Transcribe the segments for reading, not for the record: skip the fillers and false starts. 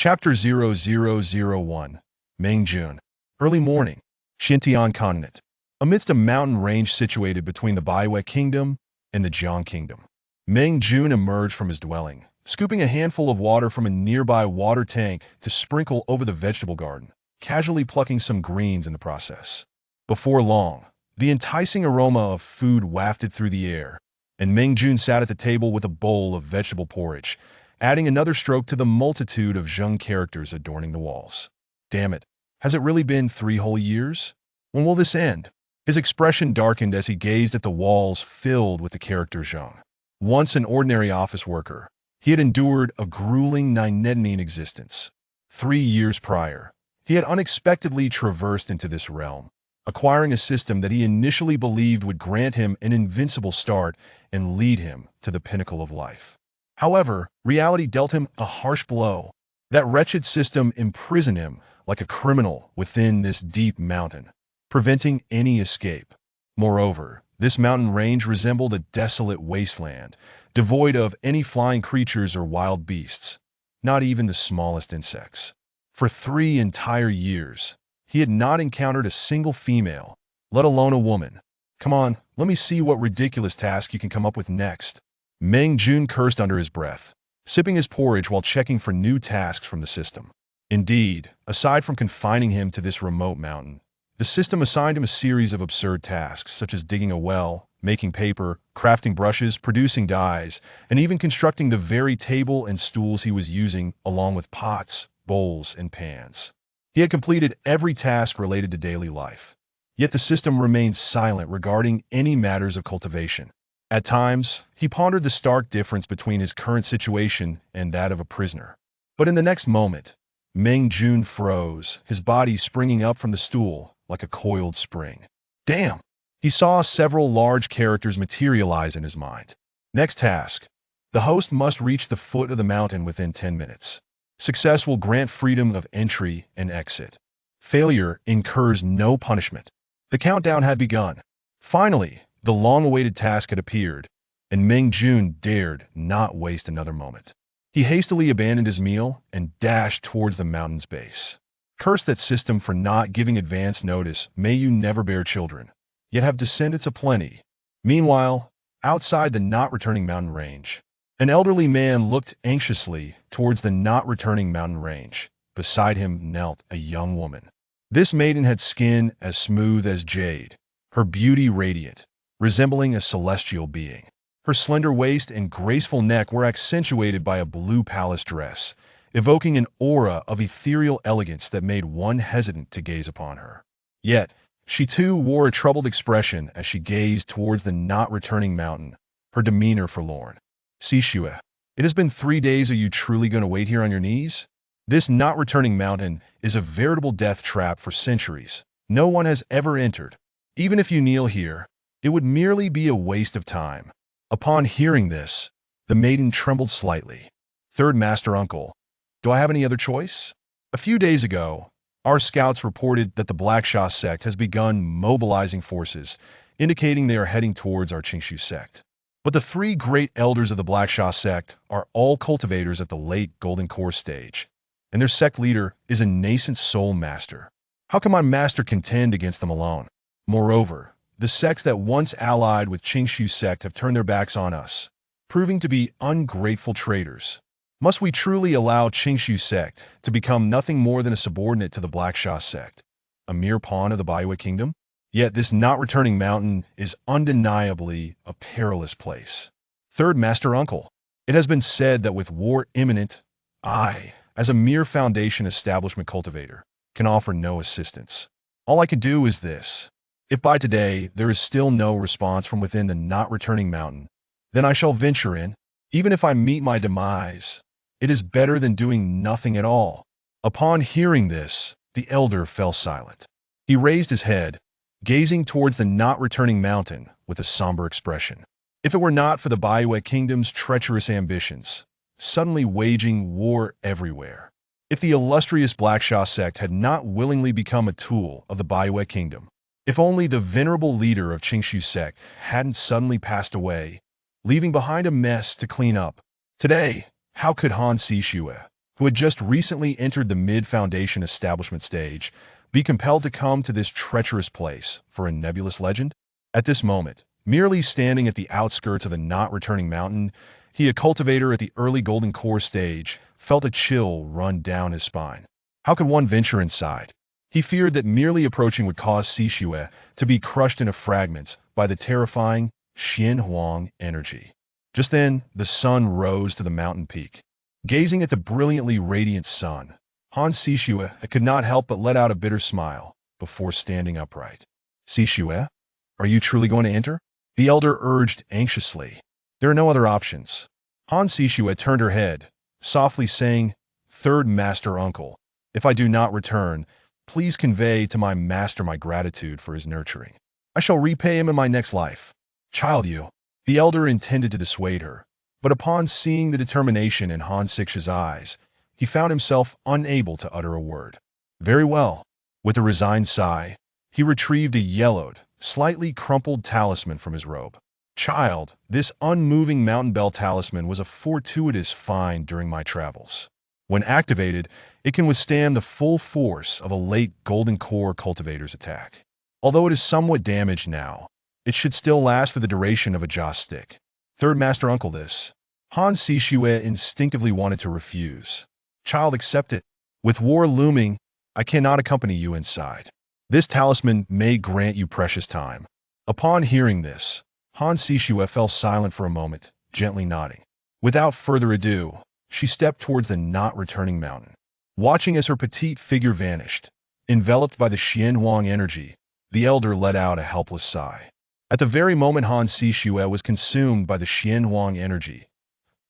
Chapter 0001, Mingjun. Early morning, Xintian Continent. Amidst a mountain range situated between the Baiwei Kingdom and the Jiang Kingdom, Mingjun emerged from his dwelling, scooping a handful of water from a nearby water tank to sprinkle over the vegetable garden, casually plucking some greens in the process. Before long, the enticing aroma of food wafted through the air, and Mingjun sat at the table with a bowl of vegetable porridge, adding another stroke to the multitude of Zheng characters adorning the walls. Damn it, has it really been 3 whole years? When will this end? His expression darkened as he gazed at the walls filled with the character Zheng. Once an ordinary office worker, he had endured a grueling nine-netting existence. 3 years prior, he had unexpectedly traversed into this realm, acquiring a system that he initially believed would grant him an invincible start and lead him to the pinnacle of life. However, reality dealt him a harsh blow. That wretched system imprisoned him like a criminal within this deep mountain, preventing any escape. Moreover, this mountain range resembled a desolate wasteland, devoid of any flying creatures or wild beasts, not even the smallest insects. For 3 entire years, he had not encountered a single female, let alone a woman. Come on, let me see what ridiculous task you can come up with next. Mingjun cursed under his breath, sipping his porridge while checking for new tasks from the system. Indeed, aside from confining him to this remote mountain, the system assigned him a series of absurd tasks such as digging a well, making paper, crafting brushes, producing dyes, and even constructing the very table and stools he was using, along with pots, bowls, and pans. He had completed every task related to daily life, yet the system remained silent regarding any matters of cultivation. At times, he pondered the stark difference between his current situation and that of a prisoner. But in the next moment, Mingjun froze, his body springing up from the stool like a coiled spring. Damn! He saw several large characters materialize in his mind. Next task. The host must reach the foot of the mountain within 10 minutes. Success will grant freedom of entry and exit. Failure incurs no punishment. The countdown had begun. Finally, the long-awaited task had appeared, and Mingjun dared not waste another moment. He hastily abandoned his meal and dashed towards the mountain's base. Curse that system for not giving advance notice. May you never bear children, yet have descendants aplenty. Meanwhile, outside the not-returning mountain range, an elderly man looked anxiously towards the not-returning mountain range. Beside him knelt a young woman. This maiden had skin as smooth as jade, her beauty radiant, resembling a celestial being. Her slender waist and graceful neck were accentuated by a blue palace dress, evoking an aura of ethereal elegance that made one hesitant to gaze upon her. Yet, she too wore a troubled expression as she gazed towards the not-returning mountain, her demeanor forlorn. Sishue, it has been 3 days. Are you truly going to wait here on your knees? This not-returning mountain is a veritable death trap for centuries. No one has ever entered. Even if you kneel here, it would merely be a waste of time. Upon hearing this, the maiden trembled slightly. Third Master Uncle, do I have any other choice? A few days ago, our scouts reported that the Blackshaw sect has begun mobilizing forces, indicating they are heading towards our Qingshu sect. But the 3 great elders of the Blackshaw sect are all cultivators at the late Golden Core stage, and their sect leader is a nascent soul master. How can my master contend against them alone? Moreover, the sects that once allied with Qingshu sect have turned their backs on us, proving to be ungrateful traitors. Must we truly allow Qingshu sect to become nothing more than a subordinate to the Blackshaw sect, a mere pawn of the Baiwei Kingdom? Yet this not-returning mountain is undeniably a perilous place. Third Master Uncle, it has been said that with war imminent, I, as a mere foundation establishment cultivator, can offer no assistance. All I can do is this. If by today there is still no response from within the not-returning mountain, then I shall venture in. Even if I meet my demise, it is better than doing nothing at all. Upon hearing this, the elder fell silent. He raised his head, gazing towards the not-returning mountain with a somber expression. If it were not for the Baiwei Kingdom's treacherous ambitions, suddenly waging war everywhere, if the illustrious Blackshaw sect had not willingly become a tool of the Baiwei Kingdom, if only the venerable leader of Qingshu sect hadn't suddenly passed away, leaving behind a mess to clean up. Today, how could Han Sishue, who had just recently entered the mid-foundation establishment stage, be compelled to come to this treacherous place for a nebulous legend? At this moment, merely standing at the outskirts of the not-returning mountain, he, a cultivator at the early golden core stage, felt a chill run down his spine. How could one venture inside? He feared that merely approaching would cause Sishue to be crushed into fragments by the terrifying Xianhuang energy. Just then, the sun rose to the mountain peak. Gazing at the brilliantly radiant sun, Han Sishue could not help but let out a bitter smile before standing upright. Sishue, are you truly going to enter? The elder urged anxiously. There are no other options. Han Sishue turned her head, softly saying, Third Master Uncle, if I do not return, please convey to my master my gratitude for his nurturing. I shall repay him in my next life. Child you. The elder intended to dissuade her, but upon seeing the determination in Han Sishue's eyes, he found himself unable to utter a word. Very well. With a resigned sigh, he retrieved a yellowed, slightly crumpled talisman from his robe. Child, this unmoving mountain bell talisman was a fortuitous find during my travels. When activated, it can withstand the full force of a late golden core cultivator's attack. Although it is somewhat damaged now, it should still last for the duration of a joss stick. Third Master Uncle this. Han Sishue instinctively wanted to refuse. Child, accept it. With war looming, I cannot accompany you inside. This talisman may grant you precious time. Upon hearing this, Han Sishue fell silent for a moment, gently nodding. Without further ado, she stepped towards the not-returning mountain. Watching as her petite figure vanished, enveloped by the Xianhuang energy, the elder let out a helpless sigh. At the very moment Han Sishue was consumed by the Xianhuang energy,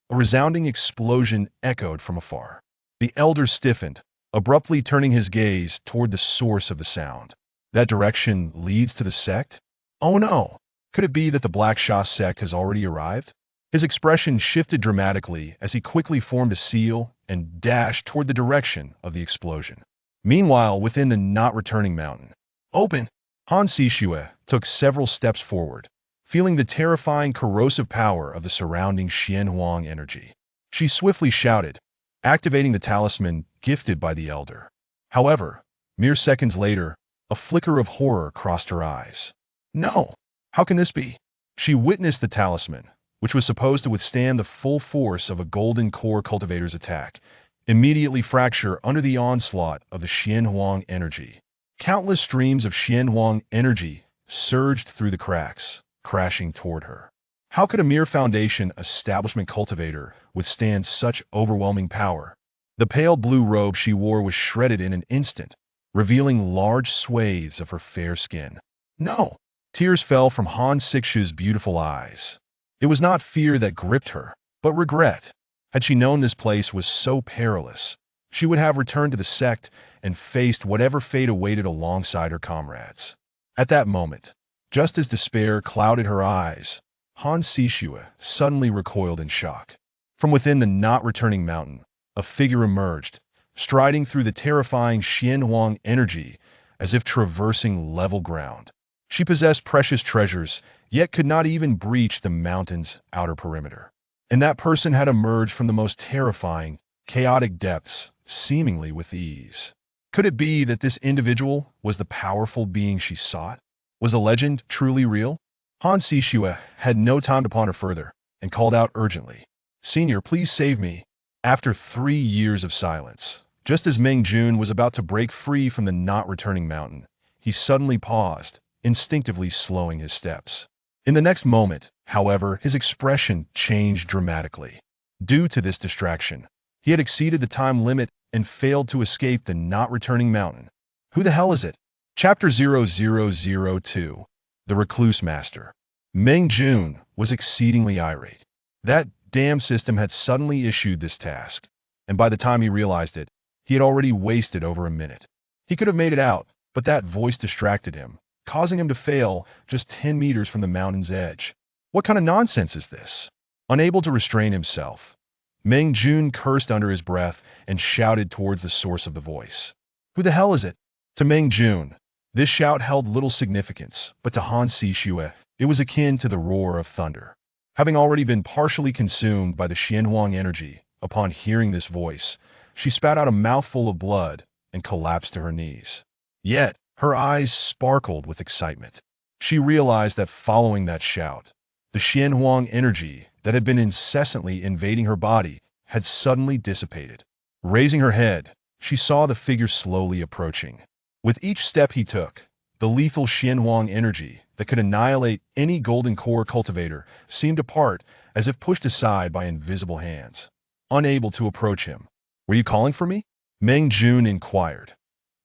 a resounding explosion echoed from afar. The elder stiffened, abruptly turning his gaze toward the source of the sound. That direction leads to the sect? Oh no! Could it be that the Black Sha sect has already arrived? His expression shifted dramatically as he quickly formed a seal and dashed toward the direction of the explosion. Meanwhile, within the not-returning mountain, open! Han Sishue took several steps forward, feeling the terrifying corrosive power of the surrounding Xianhuang energy. She swiftly shouted, activating the talisman gifted by the elder. However, mere seconds later, a flicker of horror crossed her eyes. No! How can this be? She witnessed the talisman, which was supposed to withstand the full force of a golden core cultivator's attack, immediately fracture under the onslaught of the Xianhuang energy. Countless streams of Xianhuang energy surged through the cracks, crashing toward her. How could a mere foundation establishment cultivator withstand such overwhelming power? The pale blue robe she wore was shredded in an instant, revealing large swathes of her fair skin. No! Tears fell from Han Sishue's beautiful eyes. It was not fear that gripped her, but regret. Had she known this place was so perilous, she would have returned to the sect and faced whatever fate awaited alongside her comrades. At that moment, just as despair clouded her eyes, Han Sishue suddenly recoiled in shock. From within the not-returning mountain, a figure emerged, striding through the terrifying Xianhuang energy as if traversing level ground. She possessed precious treasures, yet could not even breach the mountain's outer perimeter. And that person had emerged from the most terrifying, chaotic depths, seemingly with ease. Could it be that this individual was the powerful being she sought? Was the legend truly real? Han Sishue had no time to ponder further and called out urgently, Senior, please save me. After 3 years of silence, just as Meng Jun was about to break free from the not-returning mountain, he suddenly paused, instinctively slowing his steps. In the next moment, however, his expression changed dramatically. Due to this distraction, he had exceeded the time limit and failed to escape the not-returning mountain. Who the hell is it? Chapter 0002. The Recluse Master. Meng Jun was exceedingly irate. That damn system had suddenly issued this task, and by the time he realized it, he had already wasted over a minute. He could have made it out, but that voice distracted him, causing him to fail just 10 meters from the mountain's edge. What kind of nonsense is this? Unable to restrain himself, Meng Jun cursed under his breath and shouted towards the source of the voice. Who the hell is it? To Meng Jun, this shout held little significance, but to Han Sishue, it was akin to the roar of thunder. Having already been partially consumed by the Xianhuang energy, upon hearing this voice, she spat out a mouthful of blood and collapsed to her knees. Yet, her eyes sparkled with excitement. She realized that following that shout, the Xianhuang energy that had been incessantly invading her body had suddenly dissipated. Raising her head, she saw the figure slowly approaching. With each step he took, the lethal Xianhuang energy that could annihilate any golden core cultivator seemed to part as if pushed aside by invisible hands. Unable to approach him. "Were you calling for me?" Meng Jun inquired.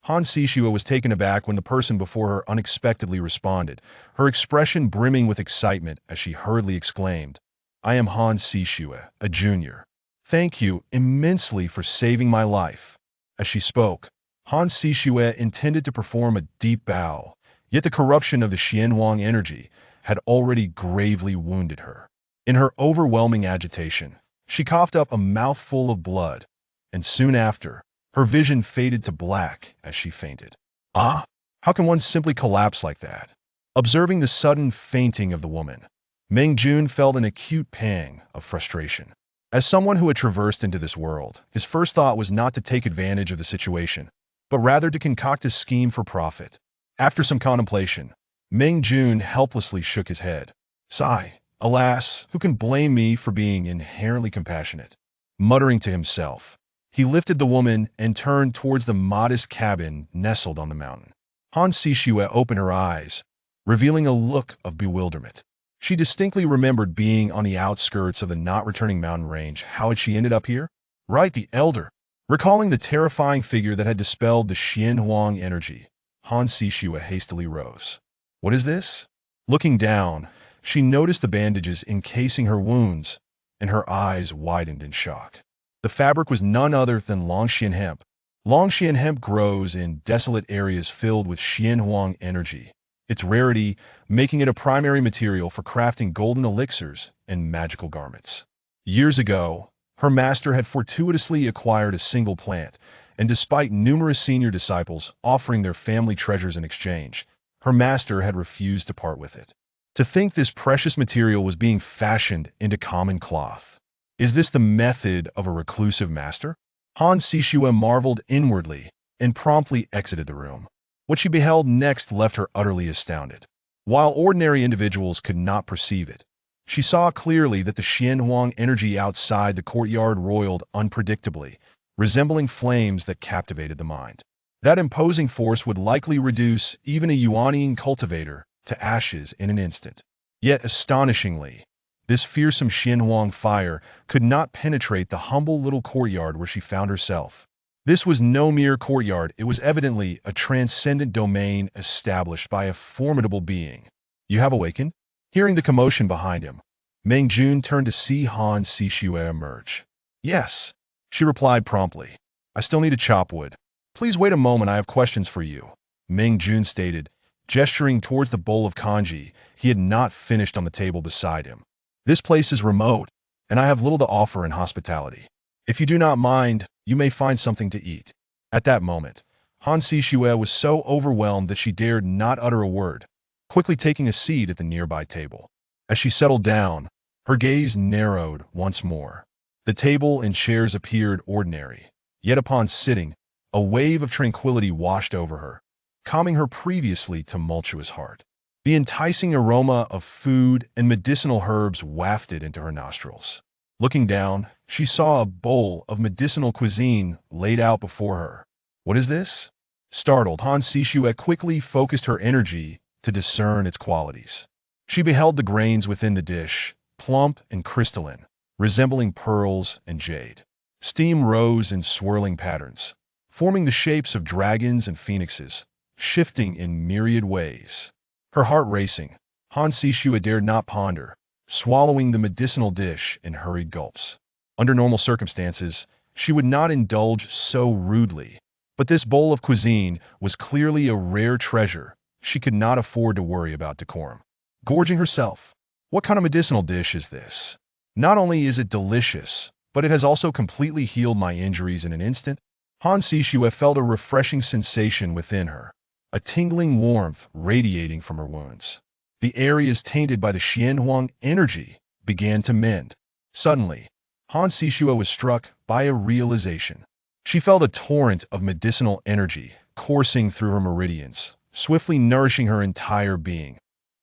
Han Sishua was taken aback when the person before her unexpectedly responded, her expression brimming with excitement as she hurriedly exclaimed, "I am Han Sishua, a junior. Thank you immensely for saving my life." As she spoke, Han Sishua intended to perform a deep bow, yet the corruption of the Xianhuang energy had already gravely wounded her. In her overwhelming agitation, she coughed up a mouthful of blood, and soon after, her vision faded to black as she fainted. Ah, how can one simply collapse like that? Observing the sudden fainting of the woman, Meng Jun felt an acute pang of frustration. As someone who had traversed into this world, his first thought was not to take advantage of the situation, but rather to concoct a scheme for profit. After some contemplation, Meng Jun helplessly shook his head. Sigh, alas, who can blame me for being inherently compassionate? Muttering to himself, he lifted the woman and turned towards the modest cabin nestled on the mountain. Han Sishua opened her eyes, revealing a look of bewilderment. She distinctly remembered being on the outskirts of the not-returning mountain range. How had she ended up here? Right, the elder. Recalling the terrifying figure that had dispelled the Xianhuang energy, Han Sishua hastily rose. What is this? Looking down, she noticed the bandages encasing her wounds, and her eyes widened in shock. The fabric was none other than Longxian hemp. Longxian hemp grows in desolate areas filled with Xianhuang energy, its rarity making it a primary material for crafting golden elixirs and magical garments. Years ago, her master had fortuitously acquired a single plant, and despite numerous senior disciples offering their family treasures in exchange, her master had refused to part with it. To think this precious material was being fashioned into common cloth. Is this the method of a reclusive master? Han Sishua marveled inwardly and promptly exited the room. What she beheld next left her utterly astounded. While ordinary individuals could not perceive it, she saw clearly that the Xianhuang energy outside the courtyard roiled unpredictably, resembling flames that captivated the mind. That imposing force would likely reduce even a Yuanian cultivator to ashes in an instant. Yet, astonishingly, this fearsome Xianhuang fire could not penetrate the humble little courtyard where she found herself. This was no mere courtyard, it was evidently a transcendent domain established by a formidable being. You have awakened? Hearing the commotion behind him, Meng Jun turned to see Han Sishua emerge. Yes, she replied promptly. I still need to chop wood. Please wait a moment, I have questions for you, Meng Jun stated, gesturing towards the bowl of kanji he had not finished on the table beside him. This place is remote, and I have little to offer in hospitality. If you do not mind, you may find something to eat. At that moment, Han Sishua was so overwhelmed that she dared not utter a word, quickly taking a seat at the nearby table. As she settled down, her gaze narrowed once more. The table and chairs appeared ordinary, yet upon sitting, a wave of tranquility washed over her, calming her previously tumultuous heart. The enticing aroma of food and medicinal herbs wafted into her nostrils. Looking down, she saw a bowl of medicinal cuisine laid out before her. What is this? Startled, Han Sishua quickly focused her energy to discern its qualities. She beheld the grains within the dish, plump and crystalline, resembling pearls and jade. Steam rose in swirling patterns, forming the shapes of dragons and phoenixes, shifting in myriad ways. Her heart racing, Han Sishua dared not ponder, swallowing the medicinal dish in hurried gulps. Under normal circumstances, she would not indulge so rudely, but this bowl of cuisine was clearly a rare treasure. She could not afford to worry about decorum. Gorging herself. What kind of medicinal dish is this? Not only is it delicious, but it has also completely healed my injuries in an instant. Han Sishua felt a refreshing sensation within her, a tingling warmth radiating from her wounds. The areas tainted by the Xianhuang energy began to mend. Suddenly, Han Sishua was struck by a realization. She felt a torrent of medicinal energy coursing through her meridians, swiftly nourishing her entire being,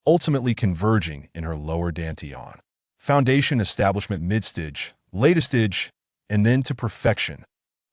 ultimately converging in her lower dantian. Foundation establishment mid-stage, latest stage, and then to perfection.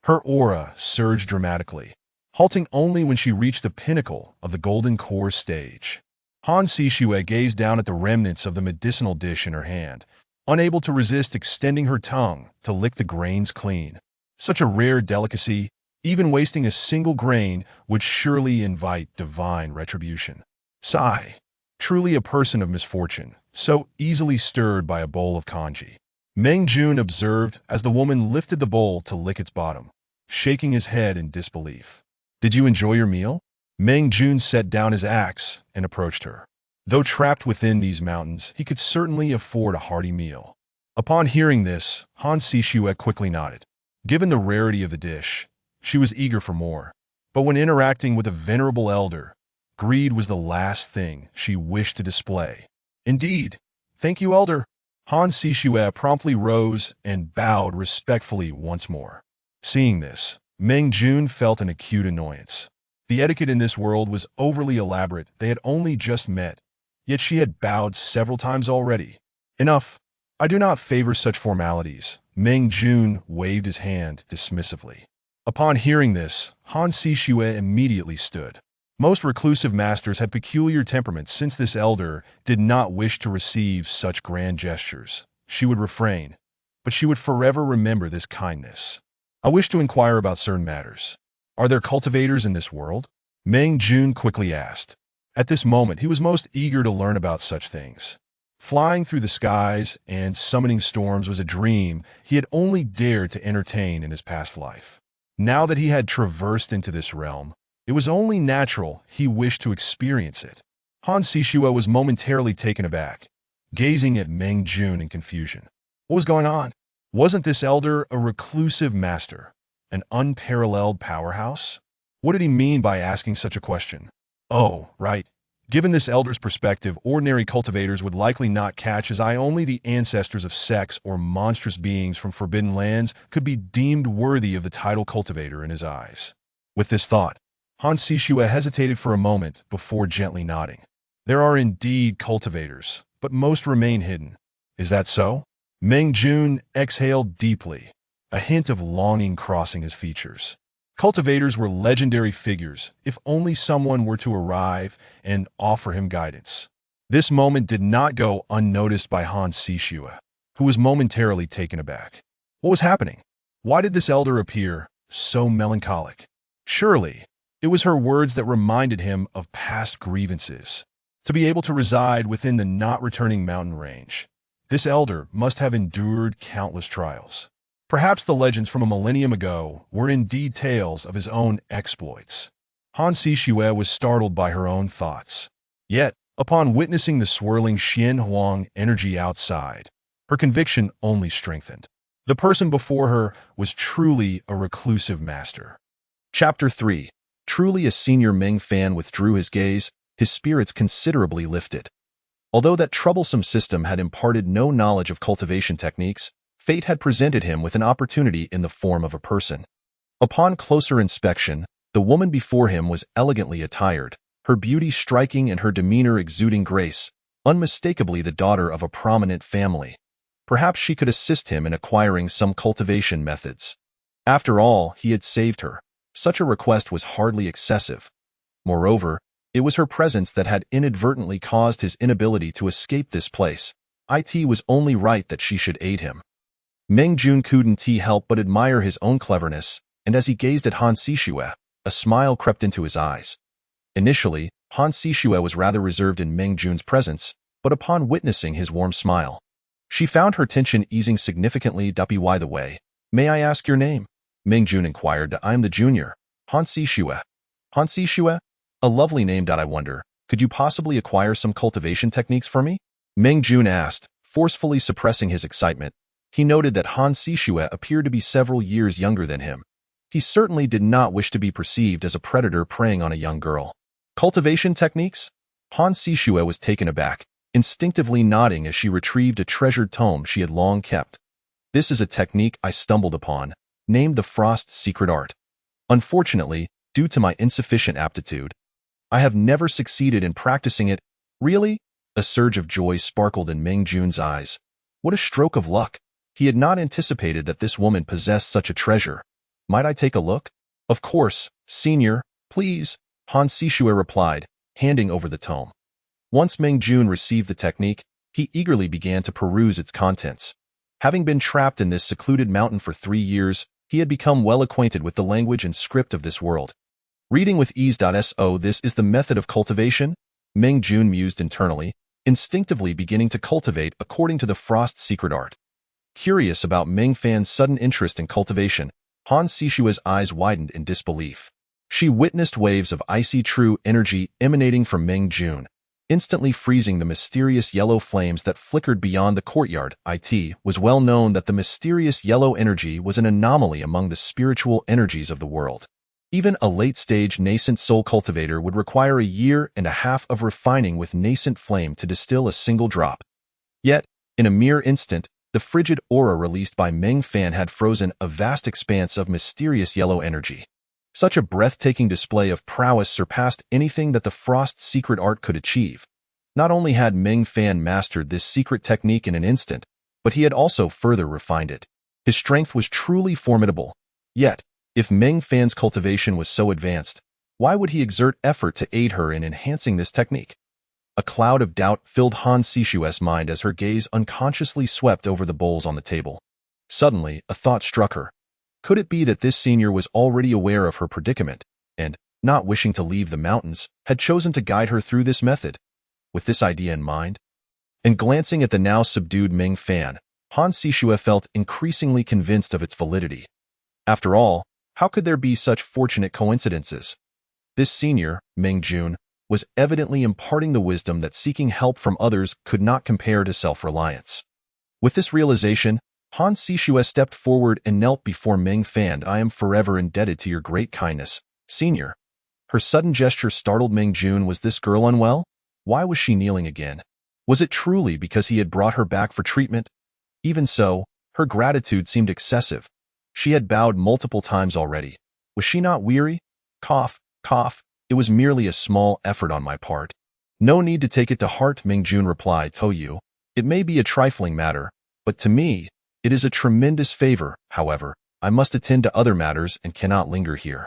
Her aura surged dramatically, halting only when she reached the pinnacle of the golden core stage. Han Sishue gazed down at the remnants of the medicinal dish in her hand, unable to resist extending her tongue to lick the grains clean. Such a rare delicacy, even wasting a single grain would surely invite divine retribution. Sigh. Truly a person of misfortune, so easily stirred by a bowl of congee. Meng Jun observed as the woman lifted the bowl to lick its bottom, shaking his head in disbelief. Did you enjoy your meal? Meng Jun set down his axe and approached her. Though trapped within these mountains, he could certainly afford a hearty meal. Upon hearing this, Han Sishue quickly nodded. Given the rarity of the dish, she was eager for more. But when interacting with a venerable elder, greed was the last thing she wished to display. Indeed. Thank you, elder. Han Sishue promptly rose and bowed respectfully once more. Seeing this, Meng Jun felt an acute annoyance. The etiquette in this world was overly elaborate. They had only just met, yet she had bowed several times already. Enough. I do not favor such formalities. Meng Jun waved his hand dismissively. Upon hearing this, Han Sishue immediately stood. Most reclusive masters had peculiar temperaments. Since this elder did not wish to receive such grand gestures, she would refrain, but she would forever remember this kindness. I wish to inquire about certain matters. Are there cultivators in this world? Meng Jun quickly asked. At this moment, he was most eager to learn about such things. Flying through the skies and summoning storms was a dream he had only dared to entertain in his past life. Now that he had traversed into this realm, it was only natural he wished to experience it. Han Sishue was momentarily taken aback, gazing at Meng Jun in confusion. What was going on? Wasn't this elder a reclusive master, an unparalleled powerhouse? What did he mean by asking such a question? Oh, right. Given this elder's perspective, ordinary cultivators would likely not catch his eye. Only the ancestors of sex or monstrous beings from forbidden lands could be deemed worthy of the title cultivator in his eyes. With this thought, Han Sishue hesitated for a moment before gently nodding. There are indeed cultivators, but most remain hidden. Is that so? Meng Jun exhaled deeply, a hint of longing crossing his features. Cultivators were legendary figures, if only someone were to arrive and offer him guidance. This moment did not go unnoticed by Han Sishue, who was momentarily taken aback. What was happening? Why did this elder appear so melancholic? Surely, it was her words that reminded him of past grievances. To be able to reside within the not-returning mountain range, this elder must have endured countless trials. Perhaps the legends from a millennium ago were indeed tales of his own exploits. Han Sishue was startled by her own thoughts. Yet, upon witnessing the swirling Xian Huang energy outside, her conviction only strengthened. The person before her was truly a reclusive master. Chapter 3. Truly a senior Ming fan withdrew his gaze, his spirits considerably lifted. Although that troublesome system had imparted no knowledge of cultivation techniques, fate had presented him with an opportunity in the form of a person. Upon closer inspection, the woman before him was elegantly attired, her beauty striking and her demeanor exuding grace, unmistakably the daughter of a prominent family. Perhaps she could assist him in acquiring some cultivation methods. After all, he had saved her. Such a request was hardly excessive. Moreover, it was her presence that had inadvertently caused his inability to escape this place. It was only right that she should aid him. Meng Jun couldn't help but admire his own cleverness, and as he gazed at Han Sishue, a smile crept into his eyes. Initially, Han Sishue was rather reserved in Meng Jun's presence, but upon witnessing his warm smile, she found her tension easing significantly. By the way, may I ask your name? Meng Jun inquired. I'm the junior, Han Sishue. Han Sishue? A lovely name. I wonder, could you possibly acquire some cultivation techniques for me? Meng Jun asked, forcefully suppressing his excitement. He noted that Han Sishue appeared to be several years younger than him. He certainly did not wish to be perceived as a predator preying on a young girl. Cultivation techniques? Han Sishue was taken aback, instinctively nodding as she retrieved a treasured tome she had long kept. This is a technique I stumbled upon, named the Frost's secret art. Unfortunately, due to my insufficient aptitude, I have never succeeded in practicing it. Really? A surge of joy sparkled in Meng Jun's eyes. What a stroke of luck! He had not anticipated that this woman possessed such a treasure. Might I take a look? Of course, senior, please, Han Sishue replied, handing over the tome. Once Meng Jun received the technique, he eagerly began to peruse its contents. Having been trapped in this secluded mountain for 3 years, he had become well acquainted with the language and script of this world. Reading with ease. So this is the method of cultivation? Meng Jun mused internally, instinctively beginning to cultivate according to the Frost's secret art. Curious about Meng Fan's sudden interest in cultivation, Han Sishue's eyes widened in disbelief. She witnessed waves of icy true energy emanating from Meng Jun, instantly freezing the mysterious yellow flames that flickered beyond the courtyard. It was well known that the mysterious yellow energy was an anomaly among the spiritual energies of the world. Even a late-stage nascent soul cultivator would require 1.5 years of refining with nascent flame to distill a single drop. Yet, in a mere instant, the frigid aura released by Meng Fan had frozen a vast expanse of mysterious yellow energy. Such a breathtaking display of prowess surpassed anything that the Frost's secret art could achieve. Not only had Meng Fan mastered this secret technique in an instant, but he had also further refined it. His strength was truly formidable. Yet, if Meng Fan's cultivation was so advanced, why would he exert effort to aid her in enhancing this technique? A cloud of doubt filled Han Sishue's mind as her gaze unconsciously swept over the bowls on the table. Suddenly, a thought struck her. Could it be that this senior was already aware of her predicament, and, not wishing to leave the mountains, had chosen to guide her through this method? With this idea in mind, and glancing at the now subdued Meng Fan, Han Sishue felt increasingly convinced of its validity. After all, how could there be such fortunate coincidences? This senior, Meng Jun, was evidently imparting the wisdom that seeking help from others could not compare to self-reliance. With this realization, Han Sishue stepped forward and knelt before Meng Fan. I am forever indebted to your great kindness, senior. Her sudden gesture startled Meng Jun. Was this girl unwell? Why was she kneeling again? Was it truly because he had brought her back for treatment? Even so, her gratitude seemed excessive. She had bowed multiple times already. Was she not weary? Cough, cough. It was merely a small effort on my part. No need to take it to heart, Meng Jun replied. Toyu, it may be a trifling matter, but to me, it is a tremendous favor. However, I must attend to other matters and cannot linger here.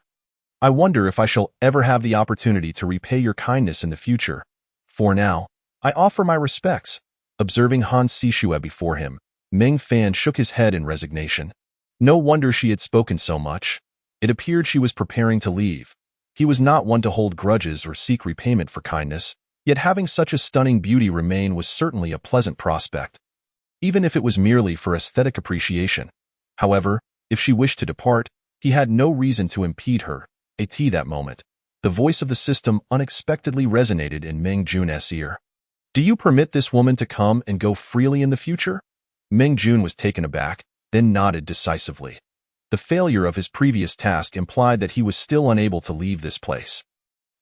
I wonder if I shall ever have the opportunity to repay your kindness in the future. For now, I offer my respects. Observing Han Sishue before him, Meng Fan shook his head in resignation. No wonder she had spoken so much. It appeared she was preparing to leave. He was not one to hold grudges or seek repayment for kindness, yet having such a stunning beauty remain was certainly a pleasant prospect, even if it was merely for aesthetic appreciation. However, if she wished to depart, he had no reason to impede her. At that moment, the voice of the system unexpectedly resonated in Meng Jun's ear. Do you permit this woman to come and go freely in the future? Meng Jun was taken aback, then nodded decisively. The failure of his previous task implied that he was still unable to leave this place.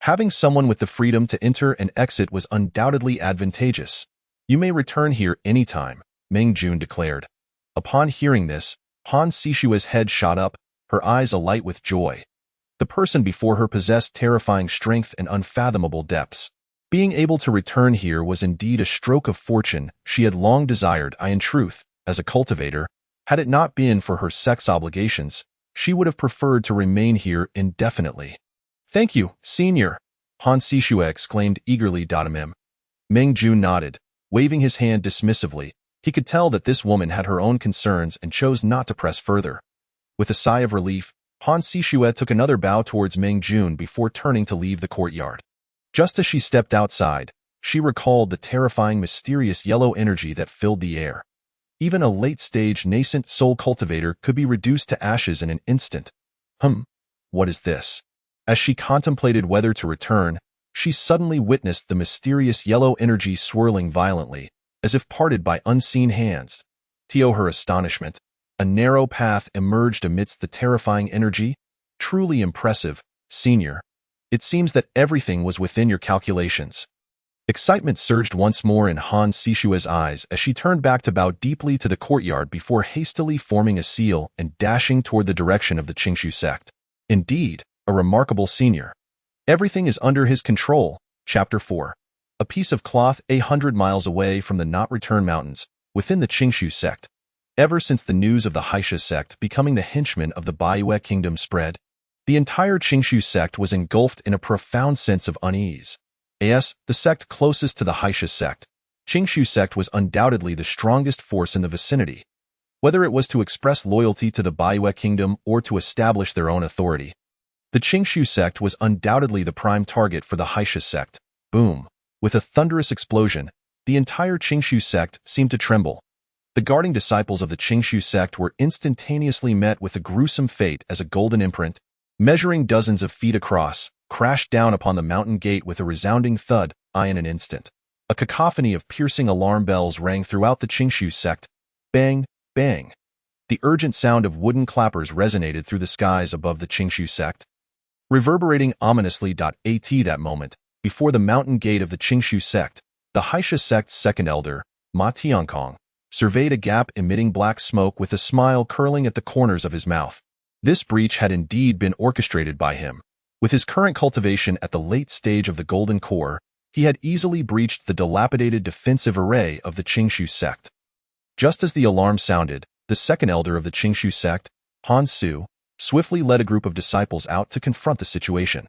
Having someone with the freedom to enter and exit was undoubtedly advantageous. You may return here anytime, Meng Jun declared. Upon hearing this, Han Sishue's head shot up, her eyes alight with joy. The person before her possessed terrifying strength and unfathomable depths. Being able to return here was indeed a stroke of fortune she had long desired. In truth, as a cultivator, had it not been for her sex obligations, she would have preferred to remain here indefinitely. Thank you, senior, Han Sishue exclaimed eagerly. Meng Jun nodded, waving his hand dismissively. He could tell that this woman had her own concerns and chose not to press further. With a sigh of relief, Han Sishue took another bow towards Meng Jun before turning to leave the courtyard. Just as she stepped outside, she recalled the terrifying mysterious yellow energy that filled the air. Even a late-stage nascent soul cultivator could be reduced to ashes in an instant. What is this? As she contemplated whether to return, she suddenly witnessed the mysterious yellow energy swirling violently, as if parted by unseen hands. To her astonishment, a narrow path emerged amidst the terrifying energy. Truly impressive, senior. It seems that everything was within your calculations. Excitement surged once more in Han Sishue's eyes as she turned back to bow deeply to the courtyard before hastily forming a seal and dashing toward the direction of the Qingshu sect. Indeed, a remarkable senior. Everything is under his control. Chapter 4. A piece of cloth 100 miles away from the Not Return Mountains, within the Qingshu sect. Ever since the news of the Haisha sect becoming the henchmen of the Baiyue kingdom spread, the entire Qingshu sect was engulfed in a profound sense of unease. As the sect closest to the Haisha sect, Qingshu sect was undoubtedly the strongest force in the vicinity. Whether it was to express loyalty to the Baiyue kingdom or to establish their own authority, the Qingshu sect was undoubtedly the prime target for the Haisha sect. Boom! With a thunderous explosion, the entire Qingshu sect seemed to tremble. The guarding disciples of the Qingshu sect were instantaneously met with a gruesome fate as a golden imprint, measuring dozens of feet across, crashed down upon the mountain gate with a resounding thud. In an instant, a cacophony of piercing alarm bells rang throughout the Qingshu sect. Bang, bang. The urgent sound of wooden clappers resonated through the skies above the Qingshu sect, reverberating ominously. At that moment, before the mountain gate of the Qingshu sect, the Haisha sect's second elder, Ma Tiankong, surveyed a gap emitting black smoke with a smile curling at the corners of his mouth. This breach had indeed been orchestrated by him. With his current cultivation at the late stage of the Golden Core, he had easily breached the dilapidated defensive array of the Qingshu sect. Just as the alarm sounded, the second elder of the Qingshu sect, Han Su, swiftly led a group of disciples out to confront the situation.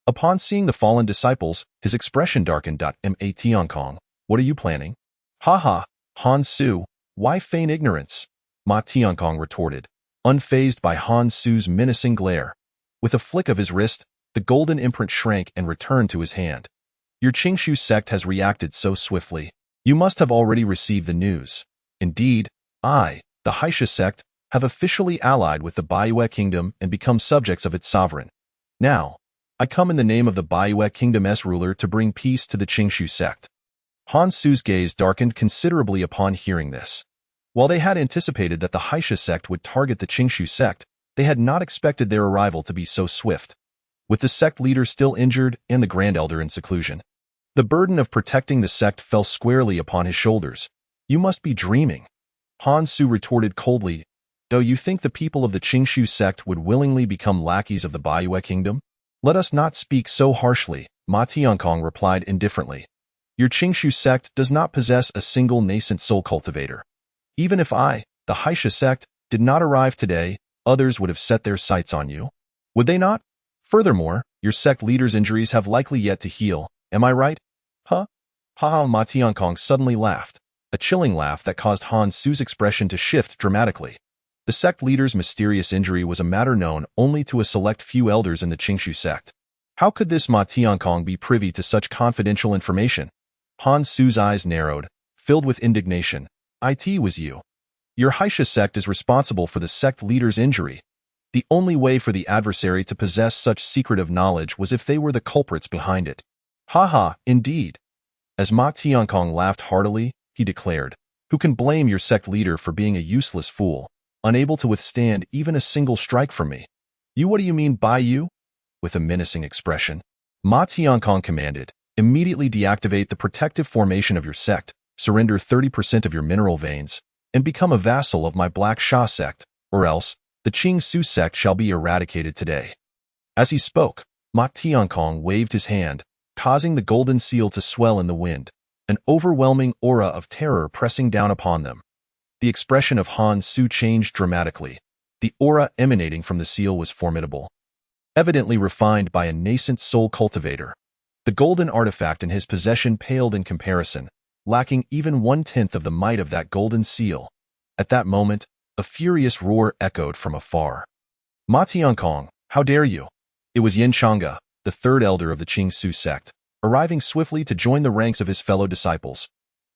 Upon seeing the fallen disciples, his expression darkened. Ma Tiankong, what are you planning? Ha, Han Su, why feign ignorance? Ma Tiankong retorted, unfazed by Han Su's menacing glare. With a flick of his wrist, the golden imprint shrank and returned to his hand. Your Qingshu sect has reacted so swiftly. You must have already received the news. Indeed, I, the Haisha sect, have officially allied with the Baiyue kingdom and become subjects of its sovereign. Now, I come in the name of the Baiyue kingdom's ruler to bring peace to the Qingshu sect. Han Su's gaze darkened considerably upon hearing this. While they had anticipated that the Haisha sect would target the Qingshu sect, they had not expected their arrival to be so swift. With the sect leader still injured and the grand elder in seclusion, the burden of protecting the sect fell squarely upon his shoulders. You must be dreaming. Han Su retorted coldly. Do you think the people of the Qingshu sect would willingly become lackeys of the Baiyue kingdom? Let us not speak so harshly, Ma Tiankong replied indifferently. Your Qingshu sect does not possess a single nascent soul cultivator. Even if I, the Haisha sect, did not arrive today, others would have set their sights on you. Would they not? Furthermore, your sect leader's injuries have likely yet to heal. Am I right? Huh? Ha! Ma Tiankong suddenly laughed, a chilling laugh that caused Han Su's expression to shift dramatically. The sect leader's mysterious injury was a matter known only to a select few elders in the Qingshu sect. How could this Ma Tiankong be privy to such confidential information? Han Su's eyes narrowed, filled with indignation. It was you. Your Haisha sect is responsible for the sect leader's injury. The only way for the adversary to possess such secretive knowledge was if they were the culprits behind it. Indeed. As Ma Tiankong laughed heartily, he declared, who can blame your sect leader for being a useless fool, unable to withstand even a single strike from me? You, what do you mean by you? With a menacing expression, Ma Tiankong commanded, immediately deactivate the protective formation of your sect, surrender 30% of your mineral veins, and become a vassal of my Black Sha sect, or else the Qingshu sect shall be eradicated today. As he spoke, Ma Tiankong waved his hand, causing the golden seal to swell in the wind, an overwhelming aura of terror pressing down upon them. The expression of Han Su changed dramatically. The aura emanating from the seal was formidable, evidently refined by a nascent soul cultivator. The golden artifact in his possession paled in comparison, lacking even 1/10 of the might of that golden seal. At that moment, a furious roar echoed from afar. Ma Tiankong, how dare you? It was Yin Chang'e, the third elder of the Qingshu sect, arriving swiftly to join the ranks of his fellow disciples.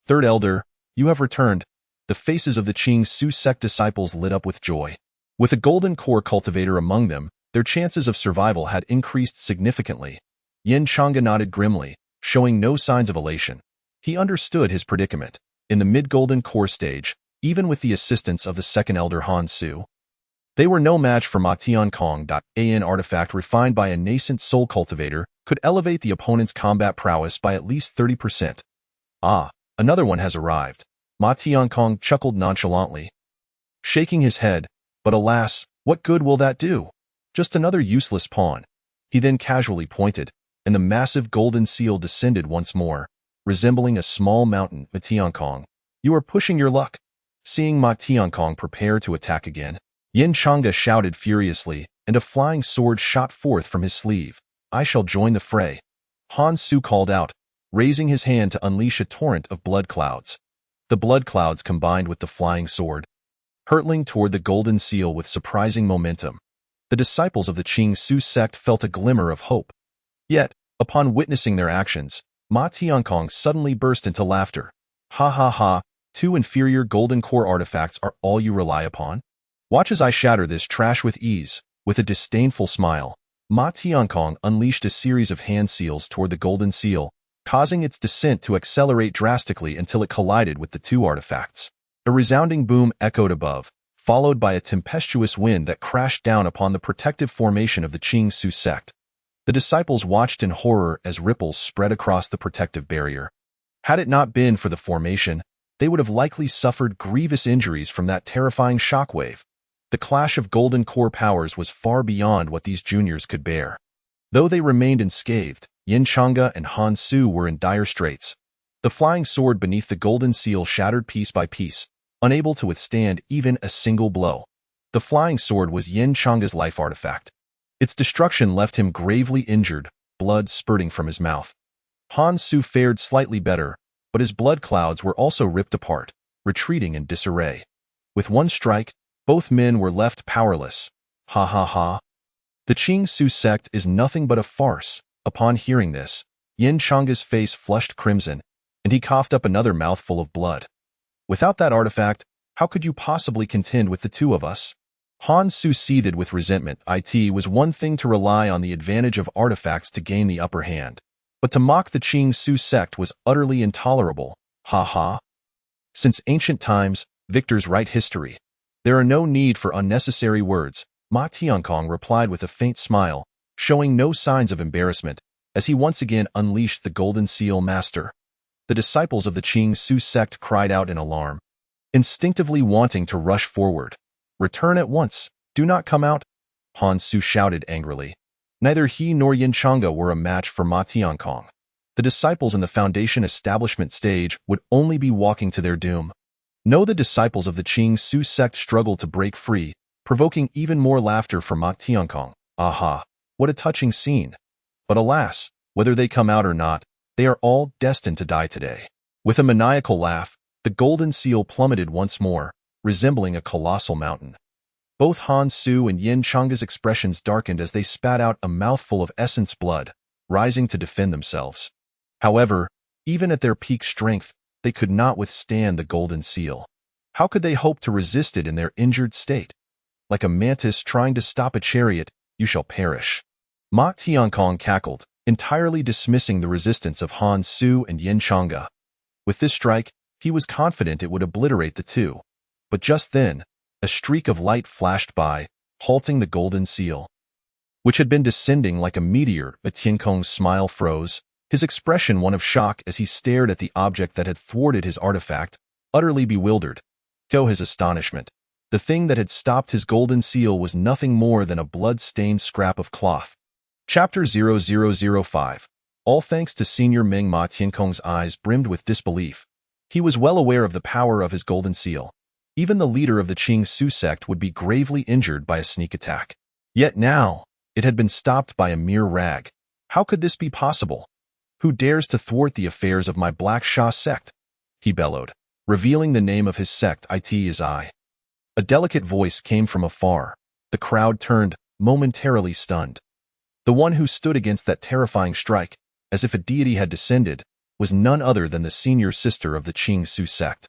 Third elder, you have returned. The faces of the Qingshu sect disciples lit up with joy. With a golden core cultivator among them, their chances of survival had increased significantly. Yin Chang'e nodded grimly, showing no signs of elation. He understood his predicament. In the mid-golden core stage, even with the assistance of the second elder Han Su, they were no match for Ma Tiankong. An artifact refined by a nascent soul cultivator could elevate the opponent's combat prowess by at least 30%. Ah, another one has arrived. Ma Tiankong chuckled nonchalantly, shaking his head, but alas, what good will that do? Just another useless pawn. He then casually pointed, and the massive golden seal descended once more, resembling a small mountain. Ma Tiankong, you are pushing your luck. Seeing Ma Tiankong prepare to attack again, Yin Chang'e shouted furiously, and a flying sword shot forth from his sleeve. I shall join the fray. Han Su called out, raising his hand to unleash a torrent of blood clouds. The blood clouds combined with the flying sword, hurtling toward the golden seal with surprising momentum. The disciples of the Qing Su sect felt a glimmer of hope. Yet, upon witnessing their actions, Ma Tiankong suddenly burst into laughter. Ha ha ha, 2 inferior golden core artifacts are all you rely upon? Watch as I shatter this trash with ease. With a disdainful smile, Ma Tiankong unleashed a series of hand seals toward the golden seal, causing its descent to accelerate drastically until it collided with the 2 artifacts. A resounding boom echoed above, followed by a tempestuous wind that crashed down upon the protective formation of the Qing Su sect. The disciples watched in horror as ripples spread across the protective barrier. Had it not been for the formation, they would have likely suffered grievous injuries from that terrifying shockwave. The clash of golden core powers was far beyond what these juniors could bear. Though they remained unscathed, Yin Chang'e and Han Su were in dire straits. The flying sword beneath the golden seal shattered piece by piece, unable to withstand even a single blow. The flying sword was Yin Chang'e's life artifact. Its destruction left him gravely injured, blood spurting from his mouth. Han Su fared slightly better, but his blood clouds were also ripped apart, retreating in disarray. With one strike, both men were left powerless. Ha ha ha. The Qing Su sect is nothing but a farce. Upon hearing this, Yin Chang'e's face flushed crimson, and he coughed up another mouthful of blood. Without that artifact, how could you possibly contend with the 2 of us? Han Su seethed with resentment. It was one thing to rely on the advantage of artifacts to gain the upper hand, but to mock the Qing Su sect was utterly intolerable. Ha ha. Since ancient times, victors write history. There are no need for unnecessary words, Ma Tiankong replied with a faint smile, showing no signs of embarrassment, as he once again unleashed the golden seal master. The disciples of the Qing Su sect cried out in alarm, instinctively wanting to rush forward. Return at once, do not come out, Han Su shouted angrily. Neither he nor Yin Chang'e were a match for Ma Tiankong. The disciples in the foundation establishment stage would only be walking to their doom. No, the disciples of the Qing Su sect struggled to break free, provoking even more laughter from Ma Tiankong. Aha, what a touching scene. But alas, whether they come out or not, they are all destined to die today. With a maniacal laugh, the golden seal plummeted once more, resembling a colossal mountain. Both Han Su and Yin Chang'e's expressions darkened as they spat out a mouthful of essence blood, rising to defend themselves. However, even at their peak strength, they could not withstand the golden seal. How could they hope to resist it in their injured state? Like a mantis trying to stop a chariot, you shall perish. Ma Tiankong cackled, entirely dismissing the resistance of Han Su and Yin Chang'e. With this strike, he was confident it would obliterate the 2. But just then, a streak of light flashed by, halting the golden seal, which had been descending like a meteor. But Tiankong's smile froze, his expression one of shock as he stared at the object that had thwarted his artifact, utterly bewildered. To his astonishment, the thing that had stopped his golden seal was nothing more than a blood-stained scrap of cloth. Chapter 0005. All thanks to Senior Ming. Ma Tiankong's eyes brimmed with disbelief. He was well aware of the power of his golden seal. Even the leader of the Qing Su sect would be gravely injured by a sneak attack. Yet now, it had been stopped by a mere rag. How could this be possible? Who dares to thwart the affairs of my Black Sha sect? He bellowed, revealing the name of his sect. It is I. A delicate voice came from afar. The crowd turned, momentarily stunned. The one who stood against that terrifying strike, as if a deity had descended, was none other than the senior sister of the Qing Su sect.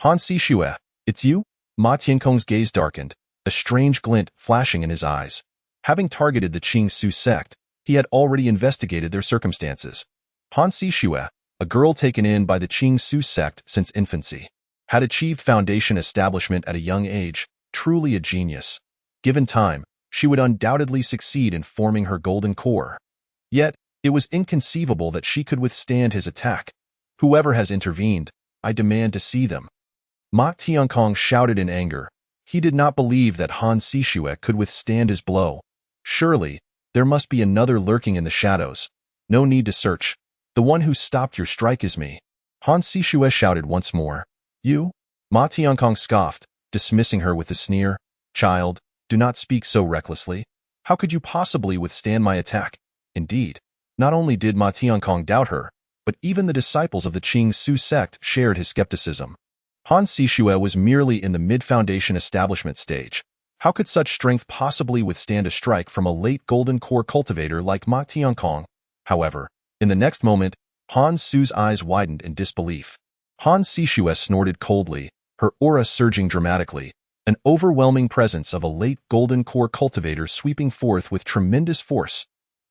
Han Sishue, it's you? Ma Tiankong's gaze darkened, a strange glint flashing in his eyes. Having targeted the Qing Su sect, he had already investigated their circumstances. Han Sishue, a girl taken in by the Qing Su sect since infancy, had achieved foundation establishment at a young age, truly a genius. Given time, she would undoubtedly succeed in forming her golden core. Yet, It was inconceivable that she could withstand his attack. Whoever has intervened, I demand to see them. Ma Tiankong shouted in anger. He did not believe that Han Sishue could withstand his blow. Surely, there must be another lurking in the shadows. No need to search. The one who stopped your strike is me. Han Sishue shouted once more. You? Ma Tiankong scoffed, dismissing her with a sneer. Child, do not speak so recklessly. How could you possibly withstand my attack? Indeed, not only did Ma Tiankong doubt her, but even the disciples of the Qing Su sect shared his skepticism. Han Sishue was merely in the mid-foundation establishment stage. How could such strength possibly withstand a strike from a late golden core cultivator like Ma Tiankong? However, in the next moment, Han Su's eyes widened in disbelief. Han Sishue snorted coldly, her aura surging dramatically, an overwhelming presence of a late golden core cultivator sweeping forth with tremendous force.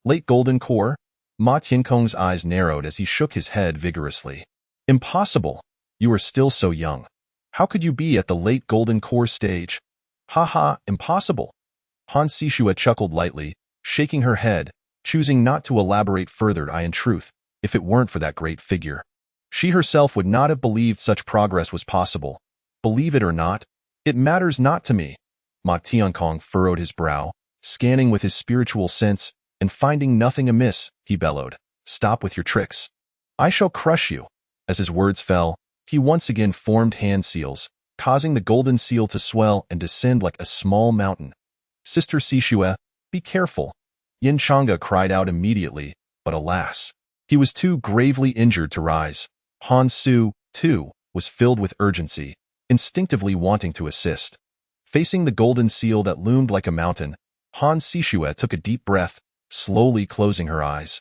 Late golden core? Ma Tiankong's eyes narrowed as he shook his head vigorously. Impossible! You are still so young. How could you be at the late golden core stage? Ha ha, impossible! Han Sishue chuckled lightly, shaking her head, choosing not to elaborate further. In truth, if it weren't for that great figure, she herself would not have believed such progress was possible. Believe it or not, it matters not to me. Ma Tiankong furrowed his brow, scanning with his spiritual sense, and finding nothing amiss, he bellowed. Stop with your tricks. I shall crush you. As his words fell, he once again formed hand seals, causing the golden seal to swell and descend like a small mountain. Sister Sishue, be careful. Yin Chang'e cried out immediately, but alas, he was too gravely injured to rise. Han Su, too, was filled with urgency, instinctively wanting to assist. Facing the golden seal that loomed like a mountain, Han Sishue took a deep breath, slowly closing her eyes.